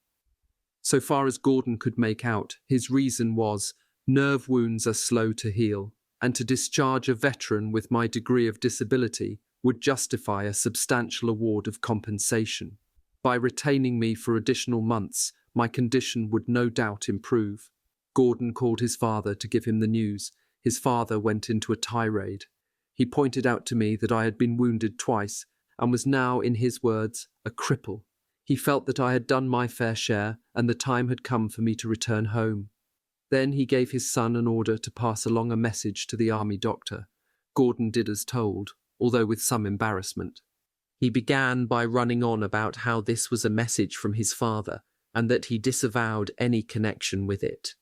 So far as Gordon could make out, his reason was, "Nerve wounds are slow to heal, and to discharge a veteran with my degree of disability would justify a substantial award of compensation. By retaining me for additional months, my condition would no doubt improve." Gordon called his father to give him the news. His father went into a tirade. He pointed out to me that I had been wounded twice and was now, in his words, a cripple. He felt that I had done my fair share and the time had come for me to return home. Then he gave his son an order to pass along a message to the army doctor. Gordon did as told, although with some embarrassment. He began by running on about how this was a message from his father and that he disavowed any connection with it.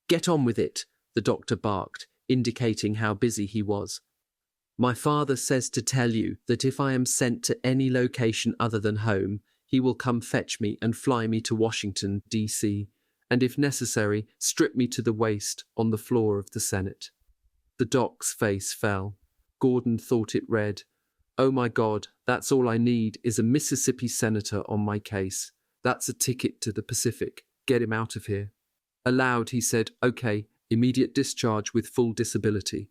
"Get on with it," the doctor barked, indicating how busy he was. "My father says to tell you that if I am sent to any location other than home, he will come fetch me and fly me to Washington, D.C., and if necessary, strip me to the waist on the floor of the Senate." The doc's face fell. Gordon thought it read, "Oh my God, that's all I need is a Mississippi senator on my case. That's a ticket to the Pacific. Get him out of here." Aloud he said, "Okay, immediate discharge with full disability."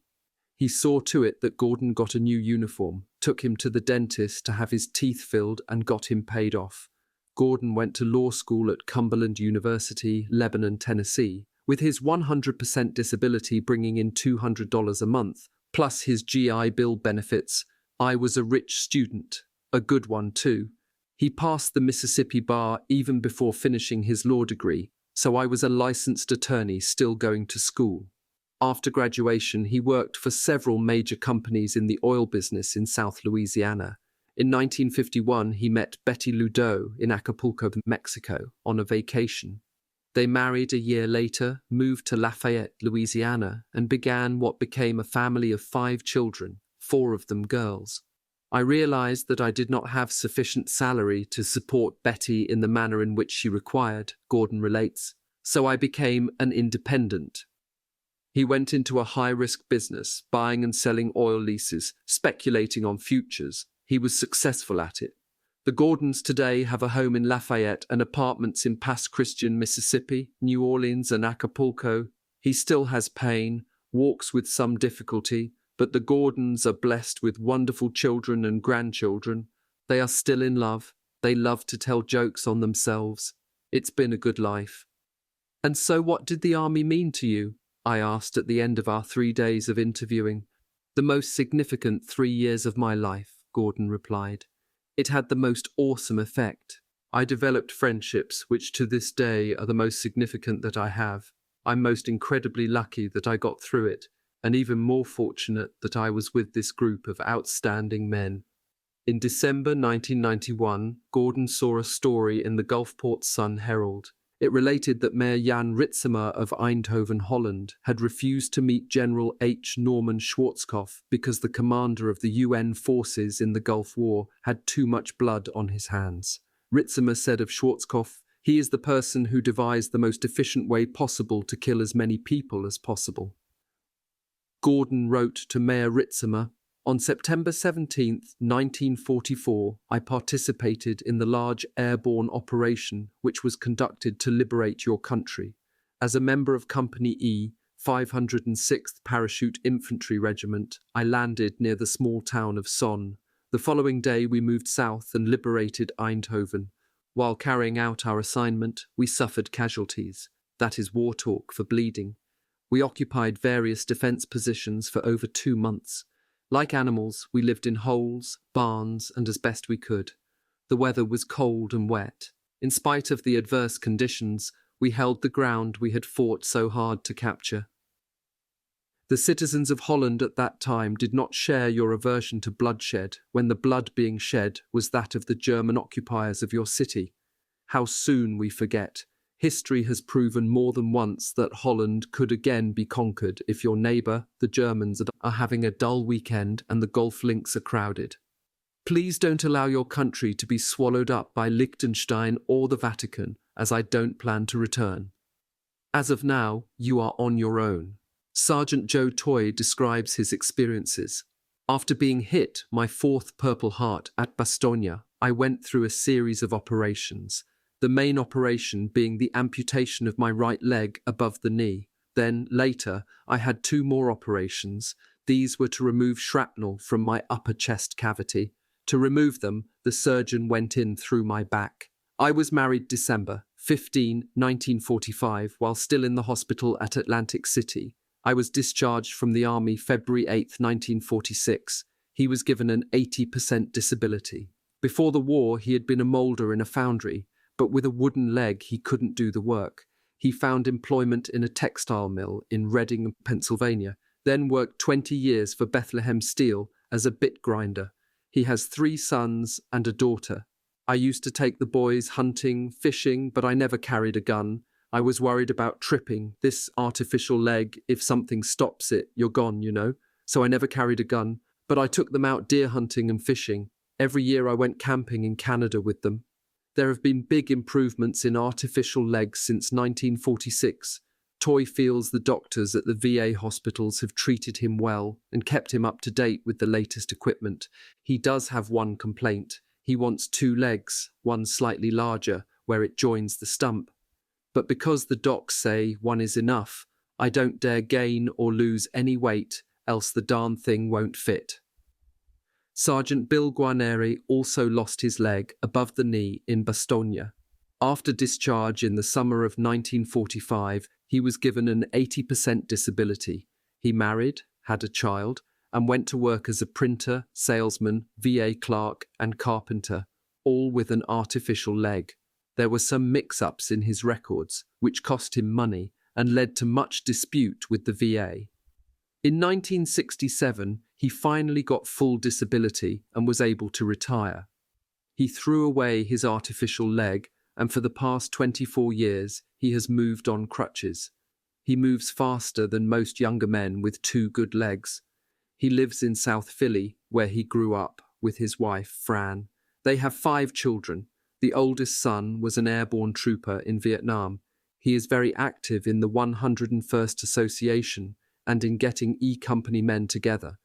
He saw to it that Gordon got a new uniform, took him to the dentist to have his teeth filled, and got him paid off. Gordon went to law school at Cumberland University, Lebanon, Tennessee, with his 100% disability bringing in $200 a month, plus his GI Bill benefits. I was a rich student, a good one too. He passed the Mississippi bar even before finishing his law degree, so I was a licensed attorney still going to school. After graduation, he worked for several major companies in the oil business in South Louisiana. In 1951, he met Betty Ludo in Acapulco, Mexico, on a vacation. They married a year later, moved to Lafayette, Louisiana, and began what became a family of 5 children, 4 of them girls. I realized that I did not have sufficient salary to support Betty in the manner in which she required, Gordon relates, so I became an independent. He went into a high-risk business, buying and selling oil leases, speculating on futures. He was successful at it. The Gordons today have a home in Lafayette and apartments in Pass Christian, Mississippi, New Orleans and Acapulco. He still has pain, walks with some difficulty, but the Gordons are blessed with wonderful children and grandchildren. They are still in love. They love to tell jokes on themselves. It's been a good life. And so what did the army mean to you? I asked at the end of our 3 days of interviewing. The most significant 3 years of my life, Gordon replied. It had the most awesome effect. I developed friendships which to this day are the most significant that I have. I'm most incredibly lucky that I got through it, and even more fortunate that I was with this group of outstanding men. In December 1991, Gordon saw a story in the Gulfport Sun Herald. It related that Mayor Jan Ritzema of Eindhoven, Holland, had refused to meet General H. Norman Schwarzkopf because the commander of the UN forces in the Gulf War had too much blood on his hands. Ritzema said of Schwarzkopf, "He is the person who devised the most efficient way possible to kill as many people as possible." Gordon wrote to Mayor Ritzema, "On September 17, 1944, I participated in the large airborne operation which was conducted to liberate your country. As a member of Company E, 506th Parachute Infantry Regiment, I landed near the small town of Sonne. The following day we moved south and liberated Eindhoven. While carrying out our assignment, we suffered casualties. That is war talk for bleeding. We occupied various defense positions for over 2 months. Like animals, we lived in holes, barns, and as best we could. The weather was cold and wet. In spite of the adverse conditions, we held the ground we had fought so hard to capture. The citizens of Holland at that time did not share your aversion to bloodshed when the blood being shed was that of the German occupiers of your city. How soon we forget. History has proven more than once that Holland could again be conquered if your neighbour, the Germans, are having a dull weekend and the golf links are crowded. Please don't allow your country to be swallowed up by Liechtenstein or the Vatican, as I don't plan to return. As of now, you are on your own." Sergeant Joe Toy describes his experiences. "After being hit my 4th Purple Heart at Bastogne, I went through a series of operations. The main operation being the amputation of my right leg above the knee. Then, later, I had 2 more operations. These were to remove shrapnel from my upper chest cavity. To remove them, the surgeon went in through my back. I was married December 15, 1945, while still in the hospital at Atlantic City. I was discharged from the Army February 8, 1946. He was given an 80% disability. Before the war, he had been a moulder in a foundry, but with a wooden leg he couldn't do the work. He found employment in a textile mill in Reading, Pennsylvania, then worked 20 years for Bethlehem Steel as a bit grinder. He has 3 sons and a daughter. I used to take the boys hunting, fishing, but I never carried a gun. I was worried about tripping. This artificial leg, if something stops it, you're gone, you know. So I never carried a gun, but I took them out deer hunting and fishing. Every year I went camping in Canada with them. There have been big improvements in artificial legs since 1946. Toy feels the doctors at the VA hospitals have treated him well and kept him up to date with the latest equipment. He does have one complaint. He wants 2 legs, one slightly larger, where it joins the stump. But because the docs say one is enough, I don't dare gain or lose any weight, else the darn thing won't fit. Sergeant Bill Guarneri also lost his leg above the knee in Bastogne. After discharge in the summer of 1945, he was given an 80% disability. He married, had a child, and went to work as a printer, salesman, VA clerk, and carpenter, all with an artificial leg. There were some mix-ups in his records, which cost him money and led to much dispute with the VA. In 1967, he finally got full disability and was able to retire. He threw away his artificial leg, and for the past 24 years, he has moved on crutches. He moves faster than most younger men with 2 good legs. He lives in South Philly, where he grew up, with his wife, Fran. They have 5 children. The oldest son was an airborne trooper in Vietnam. He is very active in the 101st Association and in getting E-Company men together.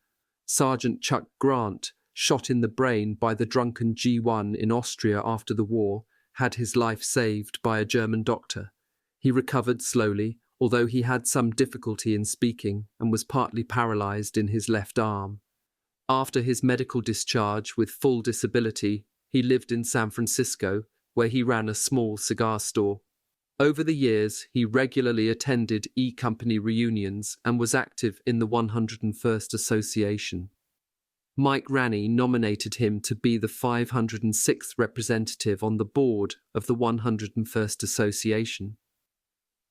Sergeant Chuck Grant, shot in the brain by the drunken G1 in Austria after the war, had his life saved by a German doctor. He recovered slowly, although he had some difficulty in speaking and was partly paralyzed in his left arm. After his medical discharge with full disability, he lived in San Francisco, where he ran a small cigar store. Over the years, he regularly attended E-Company reunions and was active in the 101st Association. Mike Ranney nominated him to be the 506th representative on the board of the 101st Association.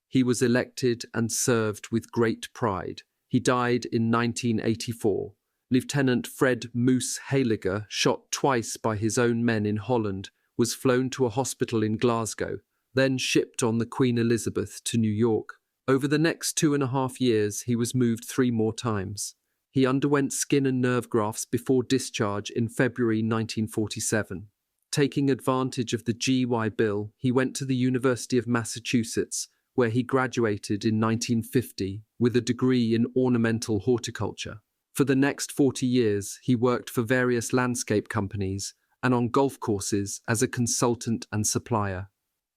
He was elected and served with great pride. He died in 1984. Lieutenant Fred Moose Heiliger, shot twice by his own men in Holland, was flown to a hospital in Glasgow, then shipped on the Queen Elizabeth to New York. Over the next 2.5 years, he was moved 3 more times. He underwent skin and nerve grafts before discharge in February 1947. Taking advantage of the GY Bill, he went to the University of Massachusetts, where he graduated in 1950 with a degree in ornamental horticulture. For the next 40 years, he worked for various landscape companies and on golf courses as a consultant and supplier.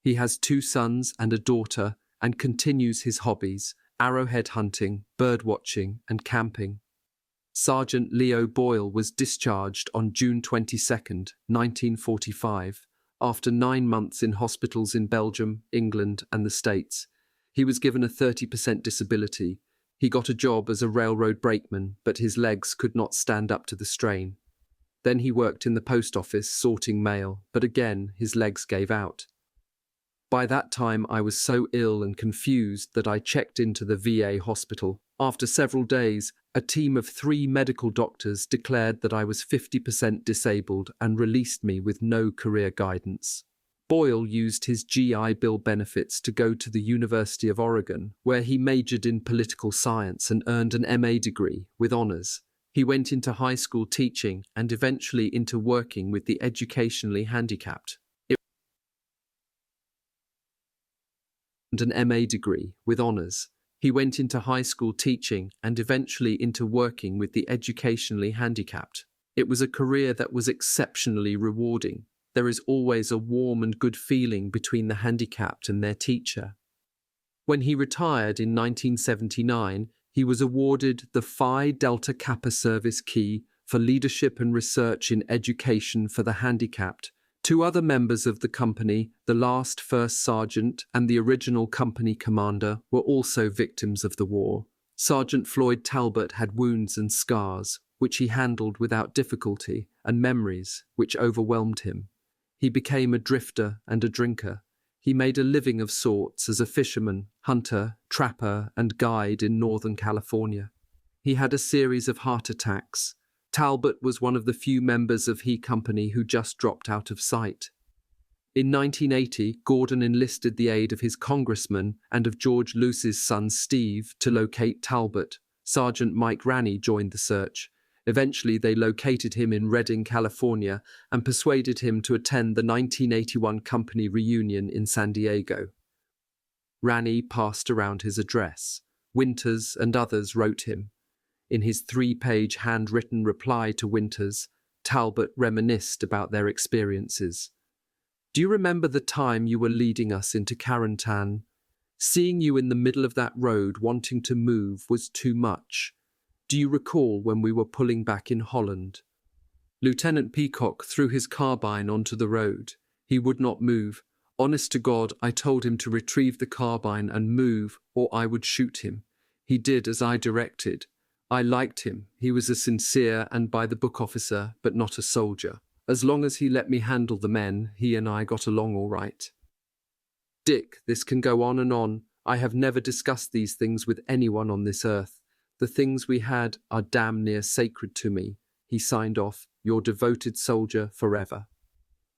He has 2 sons and a daughter and continues his hobbies, arrowhead hunting, bird watching, and camping. Sergeant Leo Boyle was discharged on June 22, 1945, after 9 months in hospitals in Belgium, England, and the States. He was given a 30% disability. He got a job as a railroad brakeman, but his legs could not stand up to the strain. Then he worked in the post office sorting mail, but again his legs gave out. By that time I was so ill and confused that I checked into the VA hospital. After several days, a team of 3 medical doctors declared that I was 50% disabled and released me with no career guidance. Boyle used his GI Bill benefits to go to the University of Oregon, where he majored in political science and earned an MA degree with honors. He went into high school teaching and eventually into working with the educationally handicapped. An MA degree with honors. He went into high school teaching and eventually into working with the educationally handicapped. It was a career that was exceptionally rewarding. There is always a warm and good feeling between the handicapped and their teacher. When he retired in 1979, he was awarded the Phi Delta Kappa Service Key for leadership and research in education for the handicapped. 2 other members of the company, the last first sergeant and the original company commander, were also victims of the war. Sergeant Floyd Talbot had wounds and scars, which he handled without difficulty, and memories, which overwhelmed him. He became a drifter and a drinker. He made a living of sorts as a fisherman, hunter, trapper, and guide in Northern California. He had a series of heart attacks. Talbot was one of the few members of He Company who just dropped out of sight. In 1980, Gordon enlisted the aid of his congressman and of George Luce's son Steve to locate Talbot. Sergeant Mike Ranney joined the search. Eventually, they located him in Redding, California, and persuaded him to attend the 1981 company reunion in San Diego. Ranney passed around his address. Winters and others wrote him. In his 3-page handwritten reply to Winters, Talbot reminisced about their experiences. "Do you remember the time you were leading us into Carentan? Seeing you in the middle of that road wanting to move was too much. Do you recall when we were pulling back in Holland? Lieutenant Peacock threw his carbine onto the road. He would not move. Honest to God, I told him to retrieve the carbine and move, or I would shoot him. He did as I directed. I liked him. He was a sincere and by-the-book officer, but not a soldier. As long as he let me handle the men, he and I got along all right. Dick, this can go on and on. I have never discussed these things with anyone on this earth. The things we had are damn near sacred to me. He signed off, your devoted soldier forever.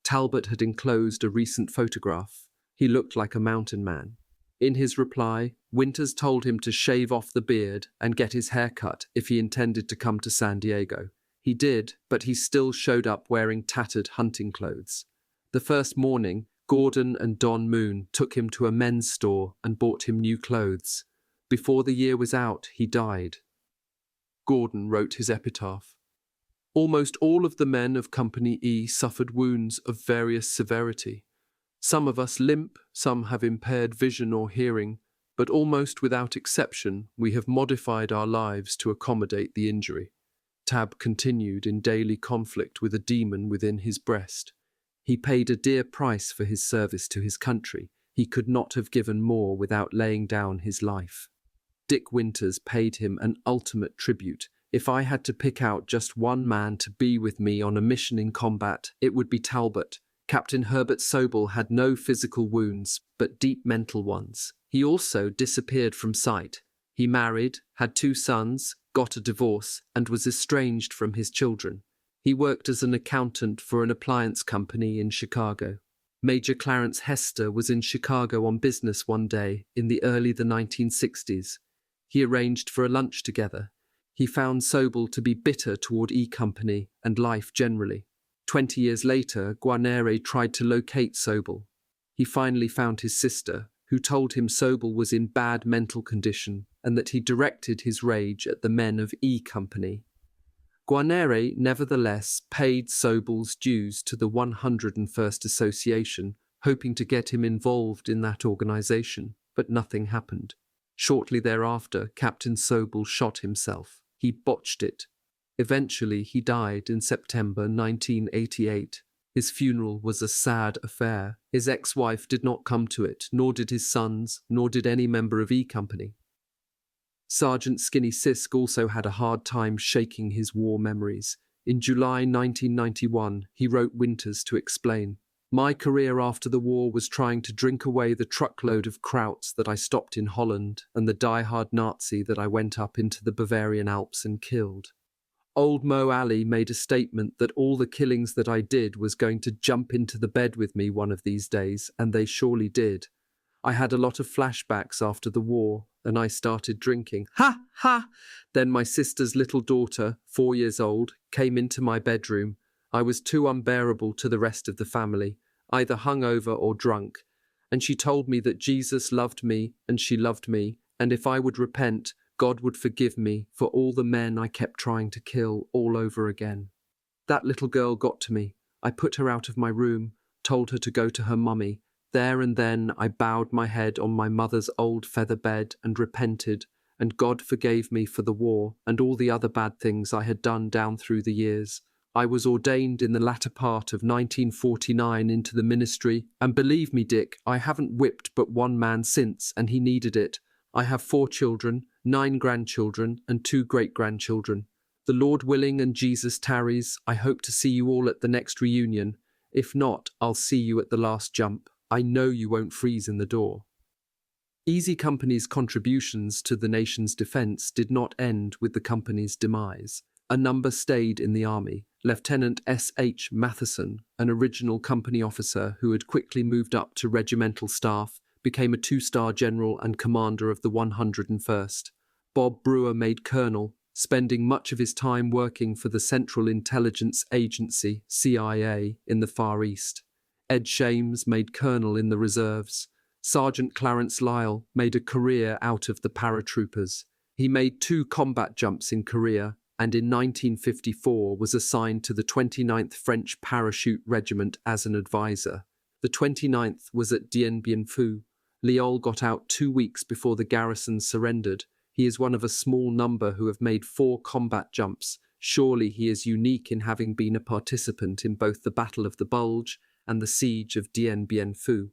Talbot had enclosed a recent photograph. He looked like a mountain man. In his reply, Winters told him to shave off the beard and get his hair cut if he intended to come to San Diego. He did, but he still showed up wearing tattered hunting clothes. The first morning, Gordon and Don Moon took him to a men's store and bought him new clothes. Before the year was out, he died. Gordon wrote his epitaph. Almost all of the men of Company E suffered wounds of various severity. Some of us limp, some have impaired vision or hearing, but almost without exception, we have modified our lives to accommodate the injury. Tab continued in daily conflict with a demon within his breast. He paid a dear price for his service to his country. He could not have given more without laying down his life. Dick Winters paid him an ultimate tribute. If I had to pick out just one man to be with me on a mission in combat, it would be Talbot. Captain Herbert Sobel had no physical wounds, but deep mental ones. He also disappeared from sight. He married, had 2 sons, got a divorce, and was estranged from his children. He worked as an accountant for an appliance company in Chicago. Major Clarence Hester was in Chicago on business one day in the early 1960s. He arranged for a lunch together. He found Sobel to be bitter toward E Company and life generally. 20 years later, Guarnere tried to locate Sobel. He finally found his sister, who told him Sobel was in bad mental condition and that he directed his rage at the men of E Company. Guarnere, nevertheless, paid Sobel's dues to the 101st Association, hoping to get him involved in that organization, but nothing happened. Shortly thereafter, Captain Sobel shot himself. He botched it. Eventually, he died in September 1988. His funeral was a sad affair. His ex-wife did not come to it, nor did his sons, nor did any member of E Company. Sergeant Skinny Sisk also had a hard time shaking his war memories. In July 1991, he wrote Winters to explain, "My career after the war was trying to drink away the truckload of krauts that I stopped in Holland and the die-hard Nazi that I went up into the Bavarian Alps and killed. Old Mo Ali made a statement that all the killings that I did was going to jump into the bed with me one of these days, and they surely did. I had a lot of flashbacks after the war, and I started drinking. Ha! Ha! Then my sister's little daughter, 4 years old, came into my bedroom. I was too unbearable to the rest of the family, either hungover or drunk, and she told me that Jesus loved me and she loved me, and if I would repent, God would forgive me for all the men I kept trying to kill all over again. That little girl got to me. I put her out of my room, told her to go to her mummy. There and then I bowed my head on my mother's old feather bed and repented, and God forgave me for the war and all the other bad things I had done down through the years. I was ordained in the latter part of 1949 into the ministry, and believe me, Dick, I haven't whipped but one man since, and he needed it. I have 4 children, 9 grandchildren, and 2 great-grandchildren. The Lord willing and Jesus tarries, I hope to see you all at the next reunion. If not, I'll see you at the last jump. I know you won't freeze in the door." Easy Company's contributions to the nation's defence did not end with the company's demise. A number stayed in the army. Lieutenant S.H. Matheson, an original company officer who had quickly moved up to regimental staff, became a 2-star general and commander of the 101st. Bob Brewer made colonel, spending much of his time working for the Central Intelligence Agency, CIA, in the Far East. Ed Shames made colonel in the reserves. Sergeant Clarence Lyle made a career out of the paratroopers. He made 2 combat jumps in Korea, and in 1954 was assigned to the 29th French Parachute Regiment as an advisor. The 29th was at Dien Bien Phu. Liol got out 2 weeks before the garrison surrendered. He is one of a small number who have made 4 combat jumps. Surely he is unique in having been a participant in both the Battle of the Bulge and the Siege of Dien Bien Phu.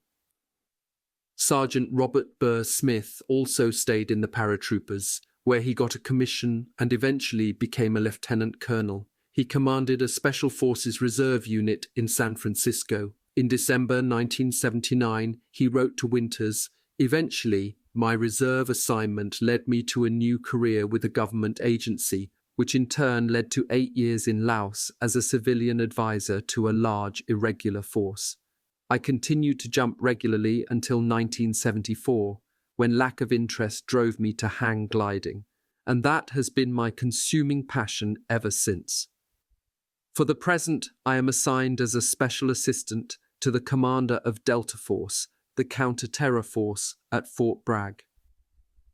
Sergeant Robert Burr Smith also stayed in the paratroopers, where he got a commission and eventually became a lieutenant colonel. He commanded a Special Forces Reserve unit in San Francisco. In December 1979, he wrote to Winters, "Eventually, my reserve assignment led me to a new career with a government agency, which in turn led to 8 years in Laos as a civilian advisor to a large irregular force. I continued to jump regularly until 1974, when lack of interest drove me to hang gliding, and that has been my consuming passion ever since. For the present, I am assigned as a special assistant to the commander of Delta Force, the counter-terror force at Fort Bragg.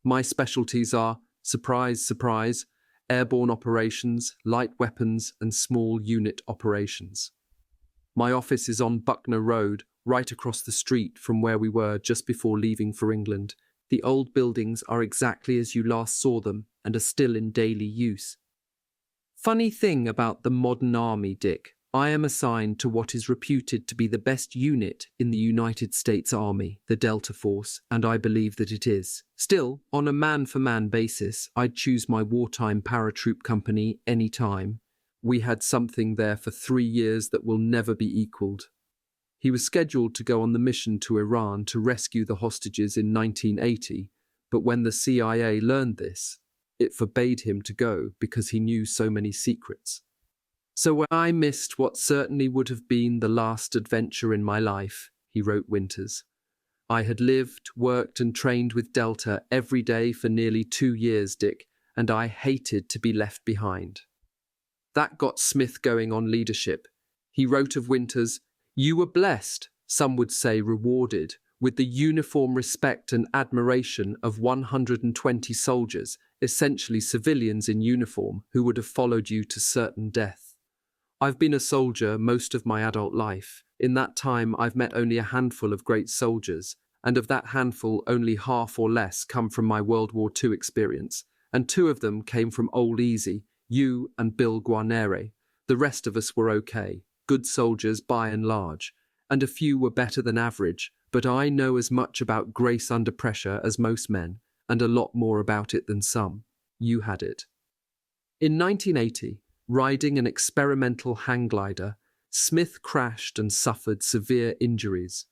My specialties are, surprise, surprise, airborne operations, light weapons, and small unit operations. My office is on Buckner Road, right across the street from where we were just before leaving for England. The old buildings are exactly as you last saw them and are still in daily use. Funny thing about the modern army, Dick. I am assigned to what is reputed to be the best unit in the United States Army, the Delta Force, and I believe that it is. Still, on a man-for-man basis, I'd choose my wartime paratroop company any time. We had something there for 3 years that will never be equaled." He was scheduled to go on the mission to Iran to rescue the hostages in 1980, but when the CIA learned this, it forbade him to go because he knew so many secrets. "So I missed what certainly would have been the last adventure in my life," he wrote Winters. "I had lived, worked and trained with Delta every day for nearly 2 years, Dick, and I hated to be left behind." That got Smith going on leadership. He wrote of Winters, "You were blessed, some would say rewarded, with the uniform respect and admiration of 120 soldiers, essentially civilians in uniform, who would have followed you to certain death. I've been a soldier most of my adult life. In that time, I've met only a handful of great soldiers, and of that handful, only half or less come from my World War II experience, and 2 of them came from Old Easy, you and Bill Guarnere. The rest of us were okay, good soldiers by and large, and a few were better than average, but I know as much about grace under pressure as most men, and a lot more about it than some. You had it." In 1980, riding an experimental hang glider, Smith crashed and suffered severe injuries.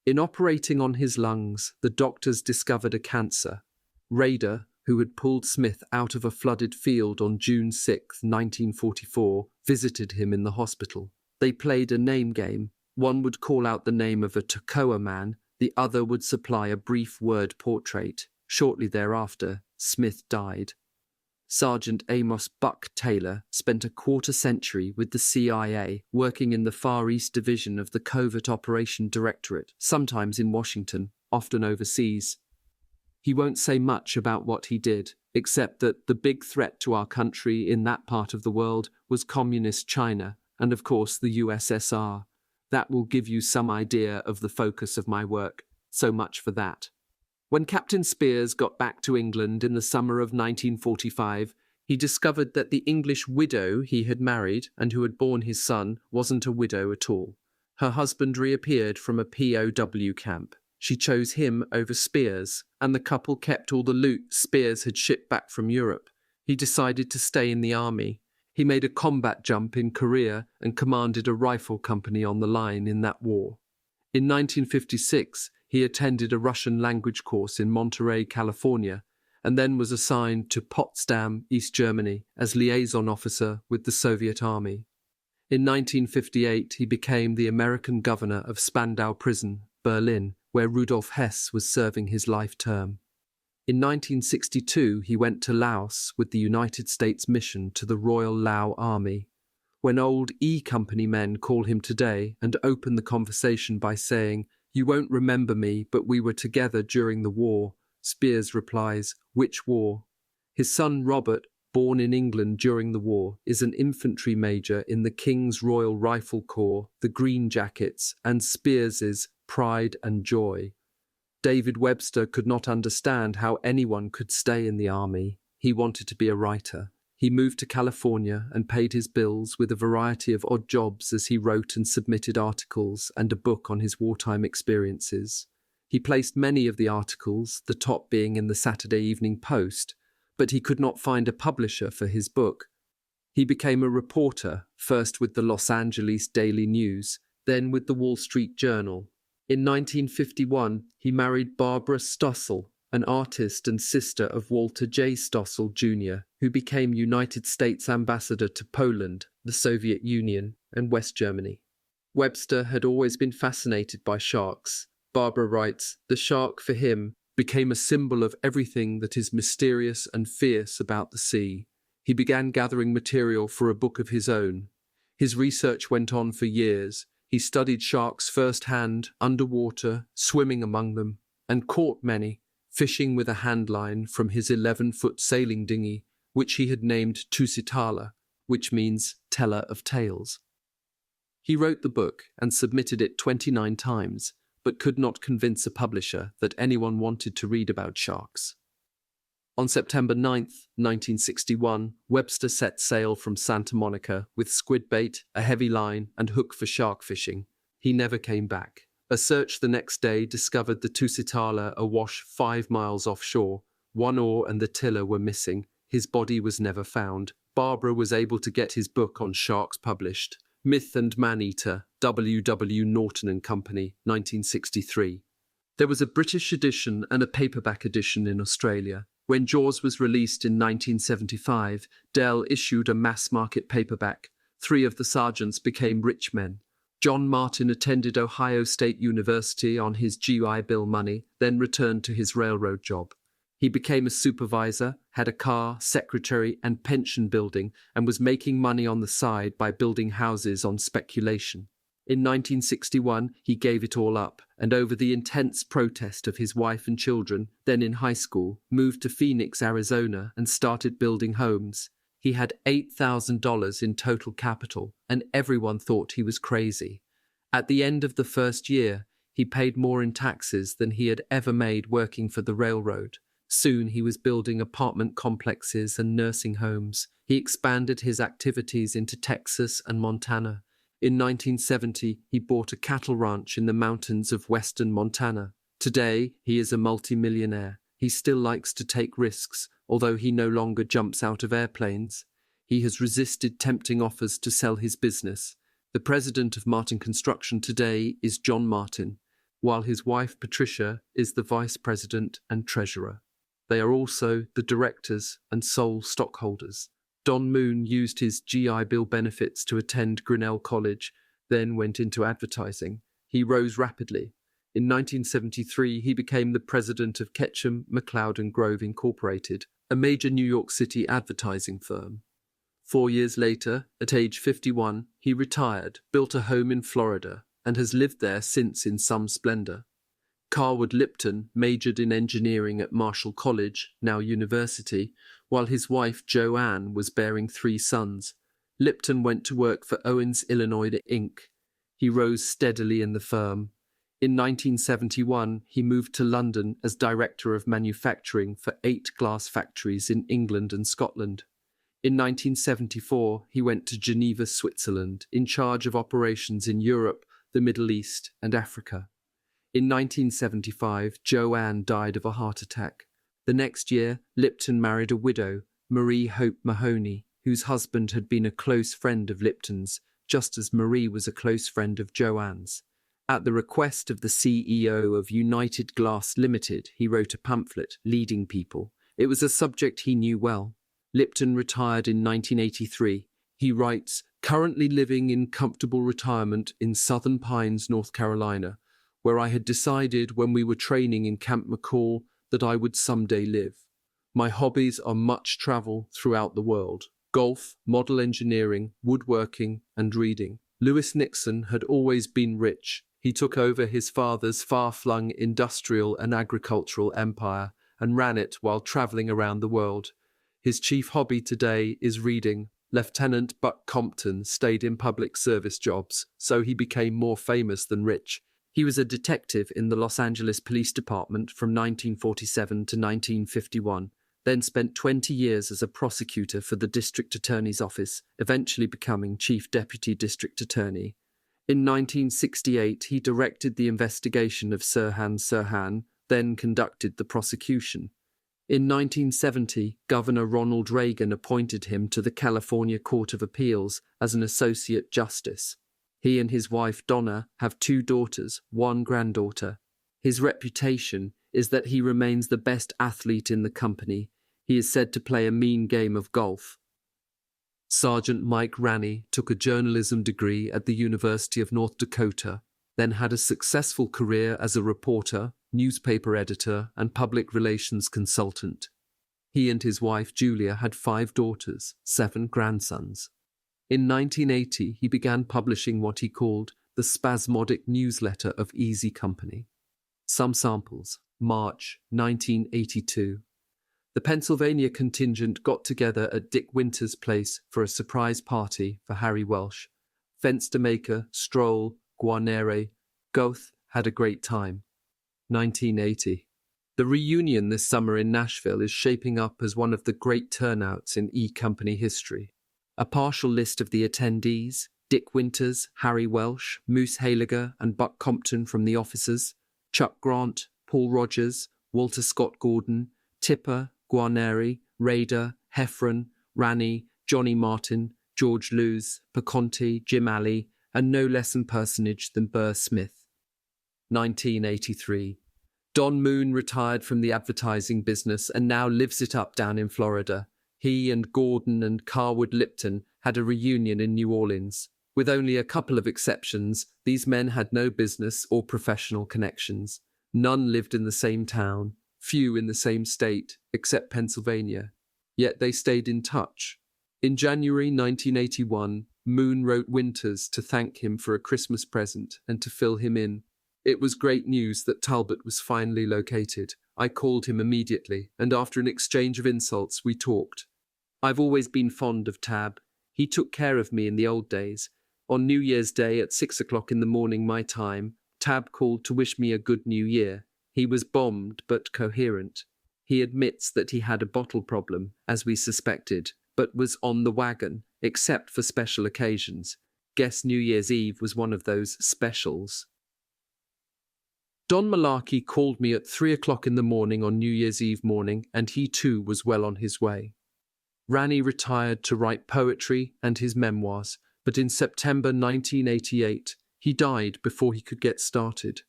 In operating on his lungs, the doctors discovered a cancer. Rader, who had pulled Smith out of a flooded field on June 6, 1944, visited him in the hospital. They played a name game. One would call out the name of a Toccoa man, the other would supply a brief word portrait. Shortly thereafter, Smith died. Sergeant Amos Buck Taylor spent a quarter-century with the CIA, working in the Far East Division of the Covert Operation Directorate, sometimes in Washington, often overseas. He won't say much about what he did, except that the big threat to our country in that part of the world was Communist China, and of course the USSR. That will give you some idea of the focus of my work. So much for that. When Captain Spears got back to England in the summer of 1945, he discovered that the English widow he had married and who had borne his son wasn't a widow at all. Her husband reappeared from a POW camp. She chose him over Spears, and the couple kept all the loot Spears had shipped back from Europe. He decided to stay in the army. He made a combat jump in Korea and commanded a rifle company on the line in that war. In 1956, he attended a Russian language course in Monterey, California, and then was assigned to Potsdam, East Germany, as liaison officer with the Soviet Army. In 1958, he became the American governor of Spandau Prison, Berlin, where Rudolf Hess was serving his life term. In 1962, he went to Laos with the United States mission to the Royal Lao Army. When old E Company men call him today and open the conversation by saying, "You won't remember me, but we were together during the war," Spears replies, "Which war?" His son Robert, born in England during the war, is an infantry major in the King's Royal Rifle Corps, the Green Jackets, and Spears's pride and joy. David Webster could not understand how anyone could stay in the army. He wanted to be a writer. He moved to California and paid his bills with a variety of odd jobs as he wrote and submitted articles and a book on his wartime experiences. He placed many of the articles, the top being in the Saturday Evening Post, but he could not find a publisher for his book. He became a reporter, first with the Los Angeles Daily News, then with the Wall Street Journal. In 1951, he married Barbara Stossel, an artist and sister of Walter J. Stossel, Jr., who became United States ambassador to Poland, the Soviet Union, and West Germany. Webster had always been fascinated by sharks. Barbara writes, "The shark for him became a symbol of everything that is mysterious and fierce about the sea." He began gathering material for a book of his own. His research went on for years. He studied sharks firsthand, underwater, swimming among them, and caught many, fishing with a handline from his 11-foot sailing dinghy, which he had named Tusitala, which means teller of tales. He wrote the book and submitted it 29 times, but could not convince a publisher that anyone wanted to read about sharks. On September 9, 1961, Webster set sail from Santa Monica with squid bait, a heavy line, and hook for shark fishing. He never came back. A search the next day discovered the Tusitala awash 5 miles offshore. One oar and the tiller were missing. His body was never found. Barbara was able to get his book on sharks published. Myth and Man-Eater, W. Norton and Company, 1963. There was a British edition and a paperback edition in Australia. When Jaws was released in 1975, Dell issued a mass-market paperback. 3 of the sergeants became rich men. John Martin attended Ohio State University on his GI Bill money, then returned to his railroad job. He became a supervisor, had a car, secretary, and pension building, and was making money on the side by building houses on speculation. In 1961, he gave it all up, and over the intense protest of his wife and children, then in high school, moved to Phoenix, Arizona, and started building homes. He had $8,000 in total capital, and everyone thought he was crazy. At the end of the first year, he paid more in taxes than he had ever made working for the railroad. Soon he was building apartment complexes and nursing homes. He expanded his activities into Texas and Montana. In 1970, he bought a cattle ranch in the mountains of western Montana. Today, he is a multimillionaire. He still likes to take risks, although he no longer jumps out of airplanes. He has resisted tempting offers to sell his business. The president of Martin Construction today is John Martin, while his wife Patricia is the vice president and treasurer. They are also the directors and sole stockholders. Don Moon used his GI Bill benefits to attend Grinnell College, then went into advertising. He rose rapidly. In 1973, he became the president of Ketchum, McLeod & Grove Incorporated, a major New York City advertising firm. 4 years later, at age 51, he retired, built a home in Florida, and has lived there since in some splendor. Carwood Lipton majored in engineering at Marshall College, now university, while his wife Joanne was bearing 3 sons. Lipton went to work for Owens Illinois Inc. He rose steadily in the firm. In 1971, he moved to London as director of manufacturing for 8 glass factories in England and Scotland. In 1974, he went to Geneva, Switzerland, in charge of operations in Europe, the Middle East, and Africa. In 1975, Joanne died of a heart attack. The next year, Lipton married a widow, Marie Hope Mahoney, whose husband had been a close friend of Lipton's, just as Marie was a close friend of Joanne's. At the request of the CEO of United Glass Limited, he wrote a pamphlet, Leading People. It was a subject he knew well. Lipton retired in 1983. He writes, "Currently living in comfortable retirement in Southern Pines, North Carolina, where I had decided when we were training in Camp McCall that I would someday live. My hobbies are much travel throughout the world, golf, model engineering, woodworking, and reading." Lewis Nixon had always been rich. He took over his father's far-flung industrial and agricultural empire and ran it while traveling around the world. His chief hobby today is reading. Lieutenant Buck Compton stayed in public service jobs, so he became more famous than rich. He was a detective in the Los Angeles Police Department from 1947 to 1951, then spent 20 years as a prosecutor for the District Attorney's Office, eventually becoming Chief Deputy District Attorney. In 1968, he directed the investigation of Sirhan Sirhan, then conducted the prosecution. In 1970, Governor Ronald Reagan appointed him to the California Court of Appeals as an Associate Justice. He and his wife Donna have 2 daughters, 1 granddaughter. His reputation is that he remains the best athlete in the company. He is said to play a mean game of golf. Sergeant Mike Ranney took a journalism degree at the University of North Dakota, then had a successful career as a reporter, newspaper editor, and public relations consultant. He and his wife Julia had 5 daughters, 7 grandsons. In 1980, he began publishing what he called the spasmodic newsletter of Easy Company. Some samples. March 1982. The Pennsylvania contingent got together at Dick Winter's place for a surprise party for Harry Welsh. Fenstermaker, Stroll, Guarnere, Goethe had a great time. 1980. The reunion this summer in Nashville is shaping up as one of the great turnouts in E Company history. A partial list of the attendees: Dick Winters, Harry Welsh, Moose Haliger and Buck Compton from the officers, Chuck Grant, Paul Rogers, Walter Scott Gordon, Tipper, Guarneri, Rader, Heffron, Ranney, Johnny Martin, George Lewes, Paconti, Jim Alley, and no less a personage than Burr Smith. 1983. Don Moon retired from the advertising business and now lives it up down in Florida. He and Gordon and Carwood Lipton had a reunion in New Orleans. With only a couple of exceptions, these men had no business or professional connections. None lived in the same town, few in the same state, except Pennsylvania. Yet they stayed in touch. In January 1981, Moon wrote Winters to thank him for a Christmas present and to fill him in. It was great news that Talbot was finally located. I called him immediately, and after an exchange of insults, we talked. I've always been fond of Tab. He took care of me in the old days. On New Year's Day at 6 o'clock in the morning my time, Tab called to wish me a good new year. He was bombed but coherent. He admits that he had a bottle problem, as we suspected, but was on the wagon, except for special occasions. Guess New Year's Eve was one of those specials. Don Malarkey called me at 3 o'clock in the morning on New Year's Eve morning, and he too was well on his way. Ranney retired to write poetry and his memoirs, but in September 1988, he died before he could get started.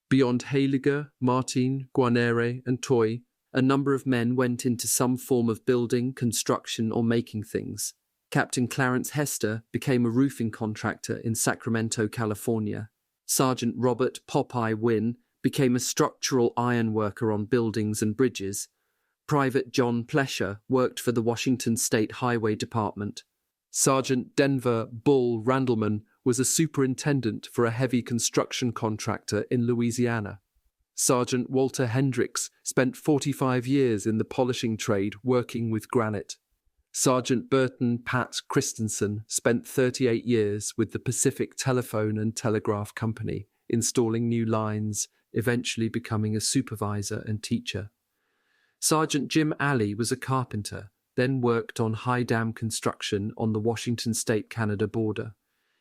Beyond Haliger, Martin, Guarnere, and Toy, a number of men went into some form of building, construction, or making things. Captain Clarence Hester became a roofing contractor in Sacramento, California. Sergeant Robert Popeye Wynne became a structural iron worker on buildings and bridges. Private John Plesher worked for the Washington State Highway Department. Sergeant Denver Bull Randleman was a superintendent for a heavy construction contractor in Louisiana. Sergeant Walter Hendricks spent 45 years in the polishing trade working with granite. Sergeant Burton Pat Christensen spent 38 years with the Pacific Telephone and Telegraph Company, installing new lines, eventually becoming a supervisor and teacher. Sergeant Jim Alley was a carpenter, then worked on high dam construction on the Washington State-Canada border.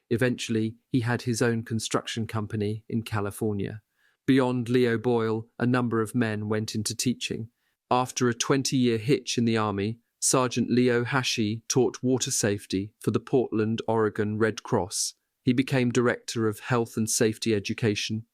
Eventually, he had his own construction company in California. Beyond Leo Boyle, a number of men went into teaching. After a 20-year hitch in the Army, Sergeant Leo Hashi taught water safety for the Portland, Oregon Red Cross. He became Director of Health and Safety Education.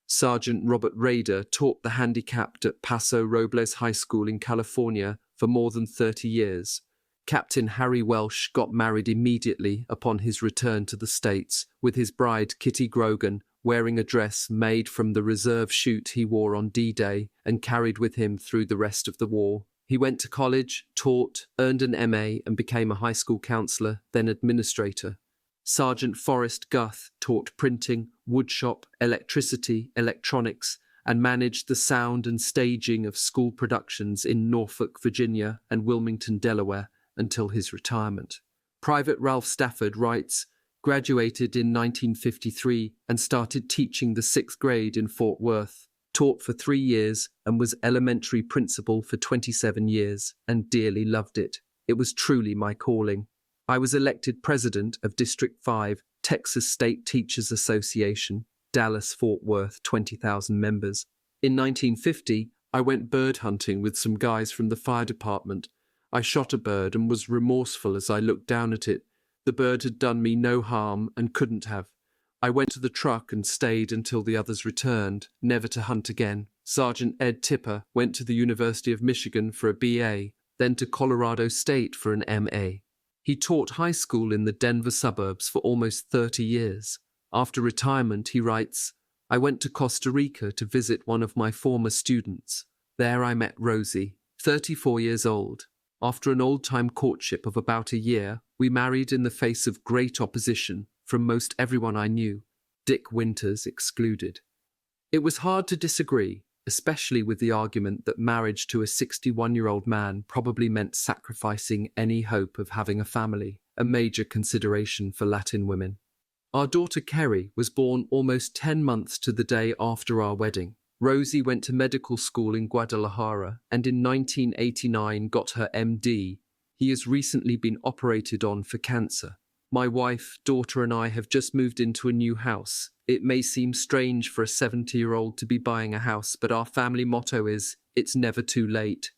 Sergeant Robert Rader taught the handicapped at Paso Robles High School in California for more than 30 years. Captain Harry Welsh got married immediately upon his return to the States, with his bride Kitty Grogan wearing a dress made from the reserve chute he wore on D-Day and carried with him through the rest of the war. He went to college, taught, earned an MA and became a high school counselor, then administrator. Sergeant Forrest Guth taught printing, woodshop, electricity, electronics, and managed the sound and staging of school productions in Norfolk, Virginia and Wilmington, Delaware, until his retirement. Private Ralph Stafford writes, Graduated in 1953 and started teaching the 6th grade in Fort Worth. Taught for 3 years and was elementary principal for 27 years and dearly loved it. It was truly my calling. I was elected president of District 5, Texas State Teachers Association, Dallas-Fort Worth, 20,000 members. In 1950, I went bird hunting with some guys from the fire department. I shot a bird and was remorseful as I looked down at it. The bird had done me no harm and couldn't have. I went to the truck and stayed until the others returned, never to hunt again. Sergeant Ed Tipper went to the University of Michigan for a BA, then to Colorado State for an MA. He taught high school in the Denver suburbs for almost 30 years. After retirement, he writes, "I went to Costa Rica to visit one of my former students. There I met Rosie, 34 years old. After an old-time courtship of about a year, we married in the face of great opposition from most everyone I knew, Dick Winters excluded. It was hard to disagree, especially with the argument that marriage to a 61-year-old man probably meant sacrificing any hope of having a family, a major consideration for Latin women. Our daughter Kerry was born almost 10 months to the day after our wedding. Rosie went to medical school in Guadalajara and in 1989 got her MD. He has recently been operated on for cancer. My wife, daughter and I have just moved into a new house. It may seem strange for a 70-year-old to be buying a house, but our family motto is, it's never too late.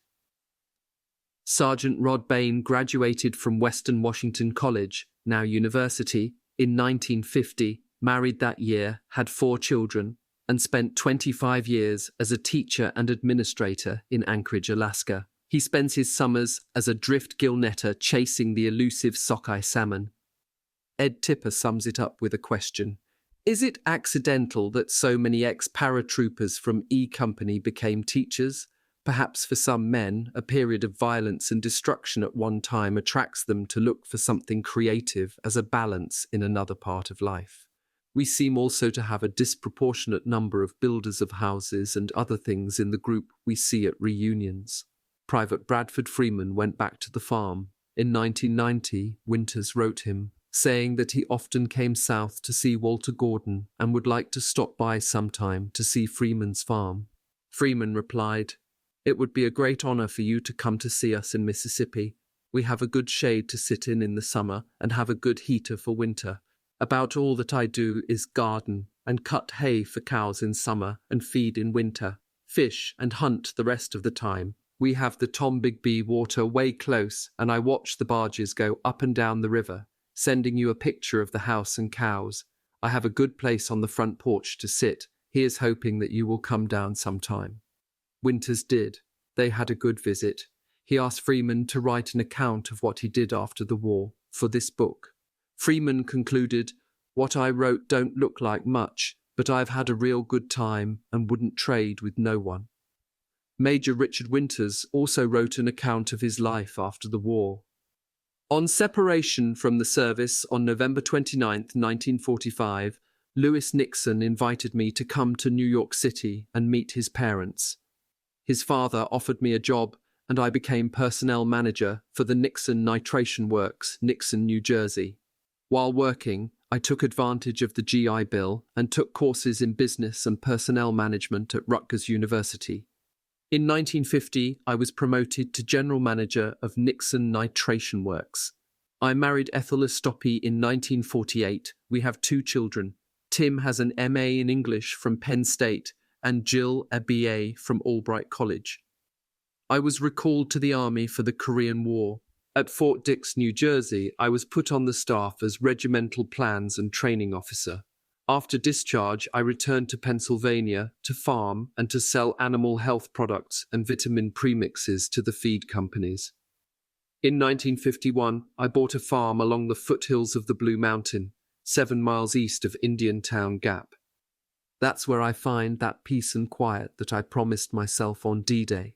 Sergeant Rod Bain graduated from Western Washington College, now university, in 1950, married that year, had 4 children, and spent 25 years as a teacher and administrator in Anchorage, Alaska. He spends his summers as a drift gill netter chasing the elusive sockeye salmon. Ed Tipper sums it up with a question. Is it accidental that so many ex-paratroopers from E Company became teachers? Perhaps for some men, a period of violence and destruction at one time attracts them to look for something creative as a balance in another part of life. We seem also to have a disproportionate number of builders of houses and other things in the group we see at reunions. Private Bradford Freeman went back to the farm. In 1990, Winters wrote him, saying that he often came south to see Walter Gordon and would like to stop by sometime to see Freeman's farm. Freeman replied, "It would be a great honor for you to come to see us in Mississippi. We have a good shade to sit in the summer and have a good heater for winter. About all that I do is garden and cut hay for cows in summer and feed in winter, fish and hunt the rest of the time. We have the Tombigbee water way close and I watch the barges go up and down the river, sending you a picture of the house and cows. I have a good place on the front porch to sit. He is hoping that you will come down sometime." Winters did. They had a good visit. He asked Freeman to write an account of what he did after the war for this book. Freeman concluded, "What I wrote don't look like much, but I've had a real good time and wouldn't trade with no one." Major Richard Winters also wrote an account of his life after the war. On separation from the service on November 29, 1945, Lewis Nixon invited me to come to New York City and meet his parents. His father offered me a job, and I became personnel manager for the Nixon Nitration Works, Nixon, New Jersey. While working, I took advantage of the GI Bill and took courses in business and personnel management at Rutgers University. In 1950, I was promoted to general manager of Nixon Nitration Works. I married Ethel Estopi in 1948. We have 2 children. Tim has an MA in English from Penn State and Jill a BA from Albright College. I was recalled to the Army for the Korean War. At Fort Dix, New Jersey, I was put on the staff as Regimental Plans and Training Officer. After discharge, I returned to Pennsylvania to farm and to sell animal health products and vitamin premixes to the feed companies. In 1951, I bought a farm along the foothills of the Blue Mountain, 7 miles east of Indiantown Gap. That's where I find that peace and quiet that I promised myself on D-Day.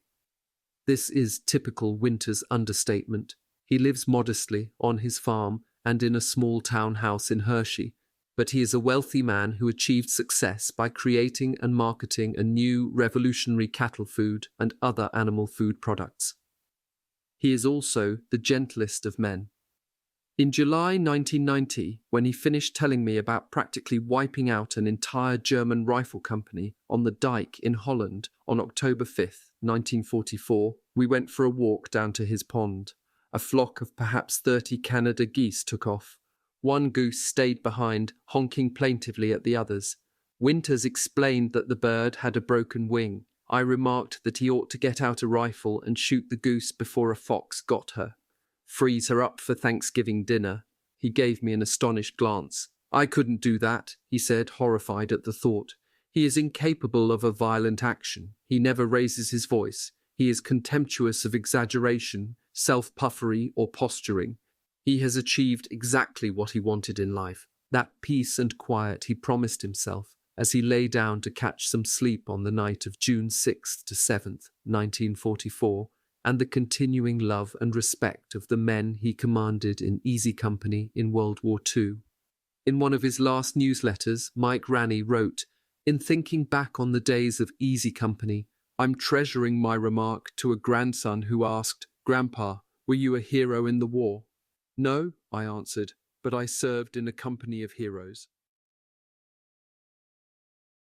This is typical Winters understatement. He lives modestly on his farm and in a small townhouse in Hershey, but he is a wealthy man who achieved success by creating and marketing a new revolutionary cattle food and other animal food products. He is also the gentlest of men. In July 1990, when he finished telling me about practically wiping out an entire German rifle company on the dike in Holland on October 5th, 1944, we went for a walk down to his pond. A flock of perhaps 30 Canada geese took off. One goose stayed behind, honking plaintively at the others. Winters explained that the bird had a broken wing. I remarked that he ought to get out a rifle and shoot the goose before a fox got her. Freeze her up for Thanksgiving dinner. He gave me an astonished glance. I couldn't do that, he said, horrified at the thought. He is incapable of a violent action. He never raises his voice. He is contemptuous of exaggeration, self-puffery, or posturing. He has achieved exactly what he wanted in life, that peace and quiet he promised himself as he lay down to catch some sleep on the night of June 6th to 7th, 1944, and the continuing love and respect of the men he commanded in Easy Company in World War II. In one of his last newsletters, Mike Ranney wrote, "In thinking back on the days of Easy Company, I'm treasuring my remark to a grandson who asked, 'Grandpa, were you a hero in the war?' 'No,' I answered, 'but I served in a company of heroes.'"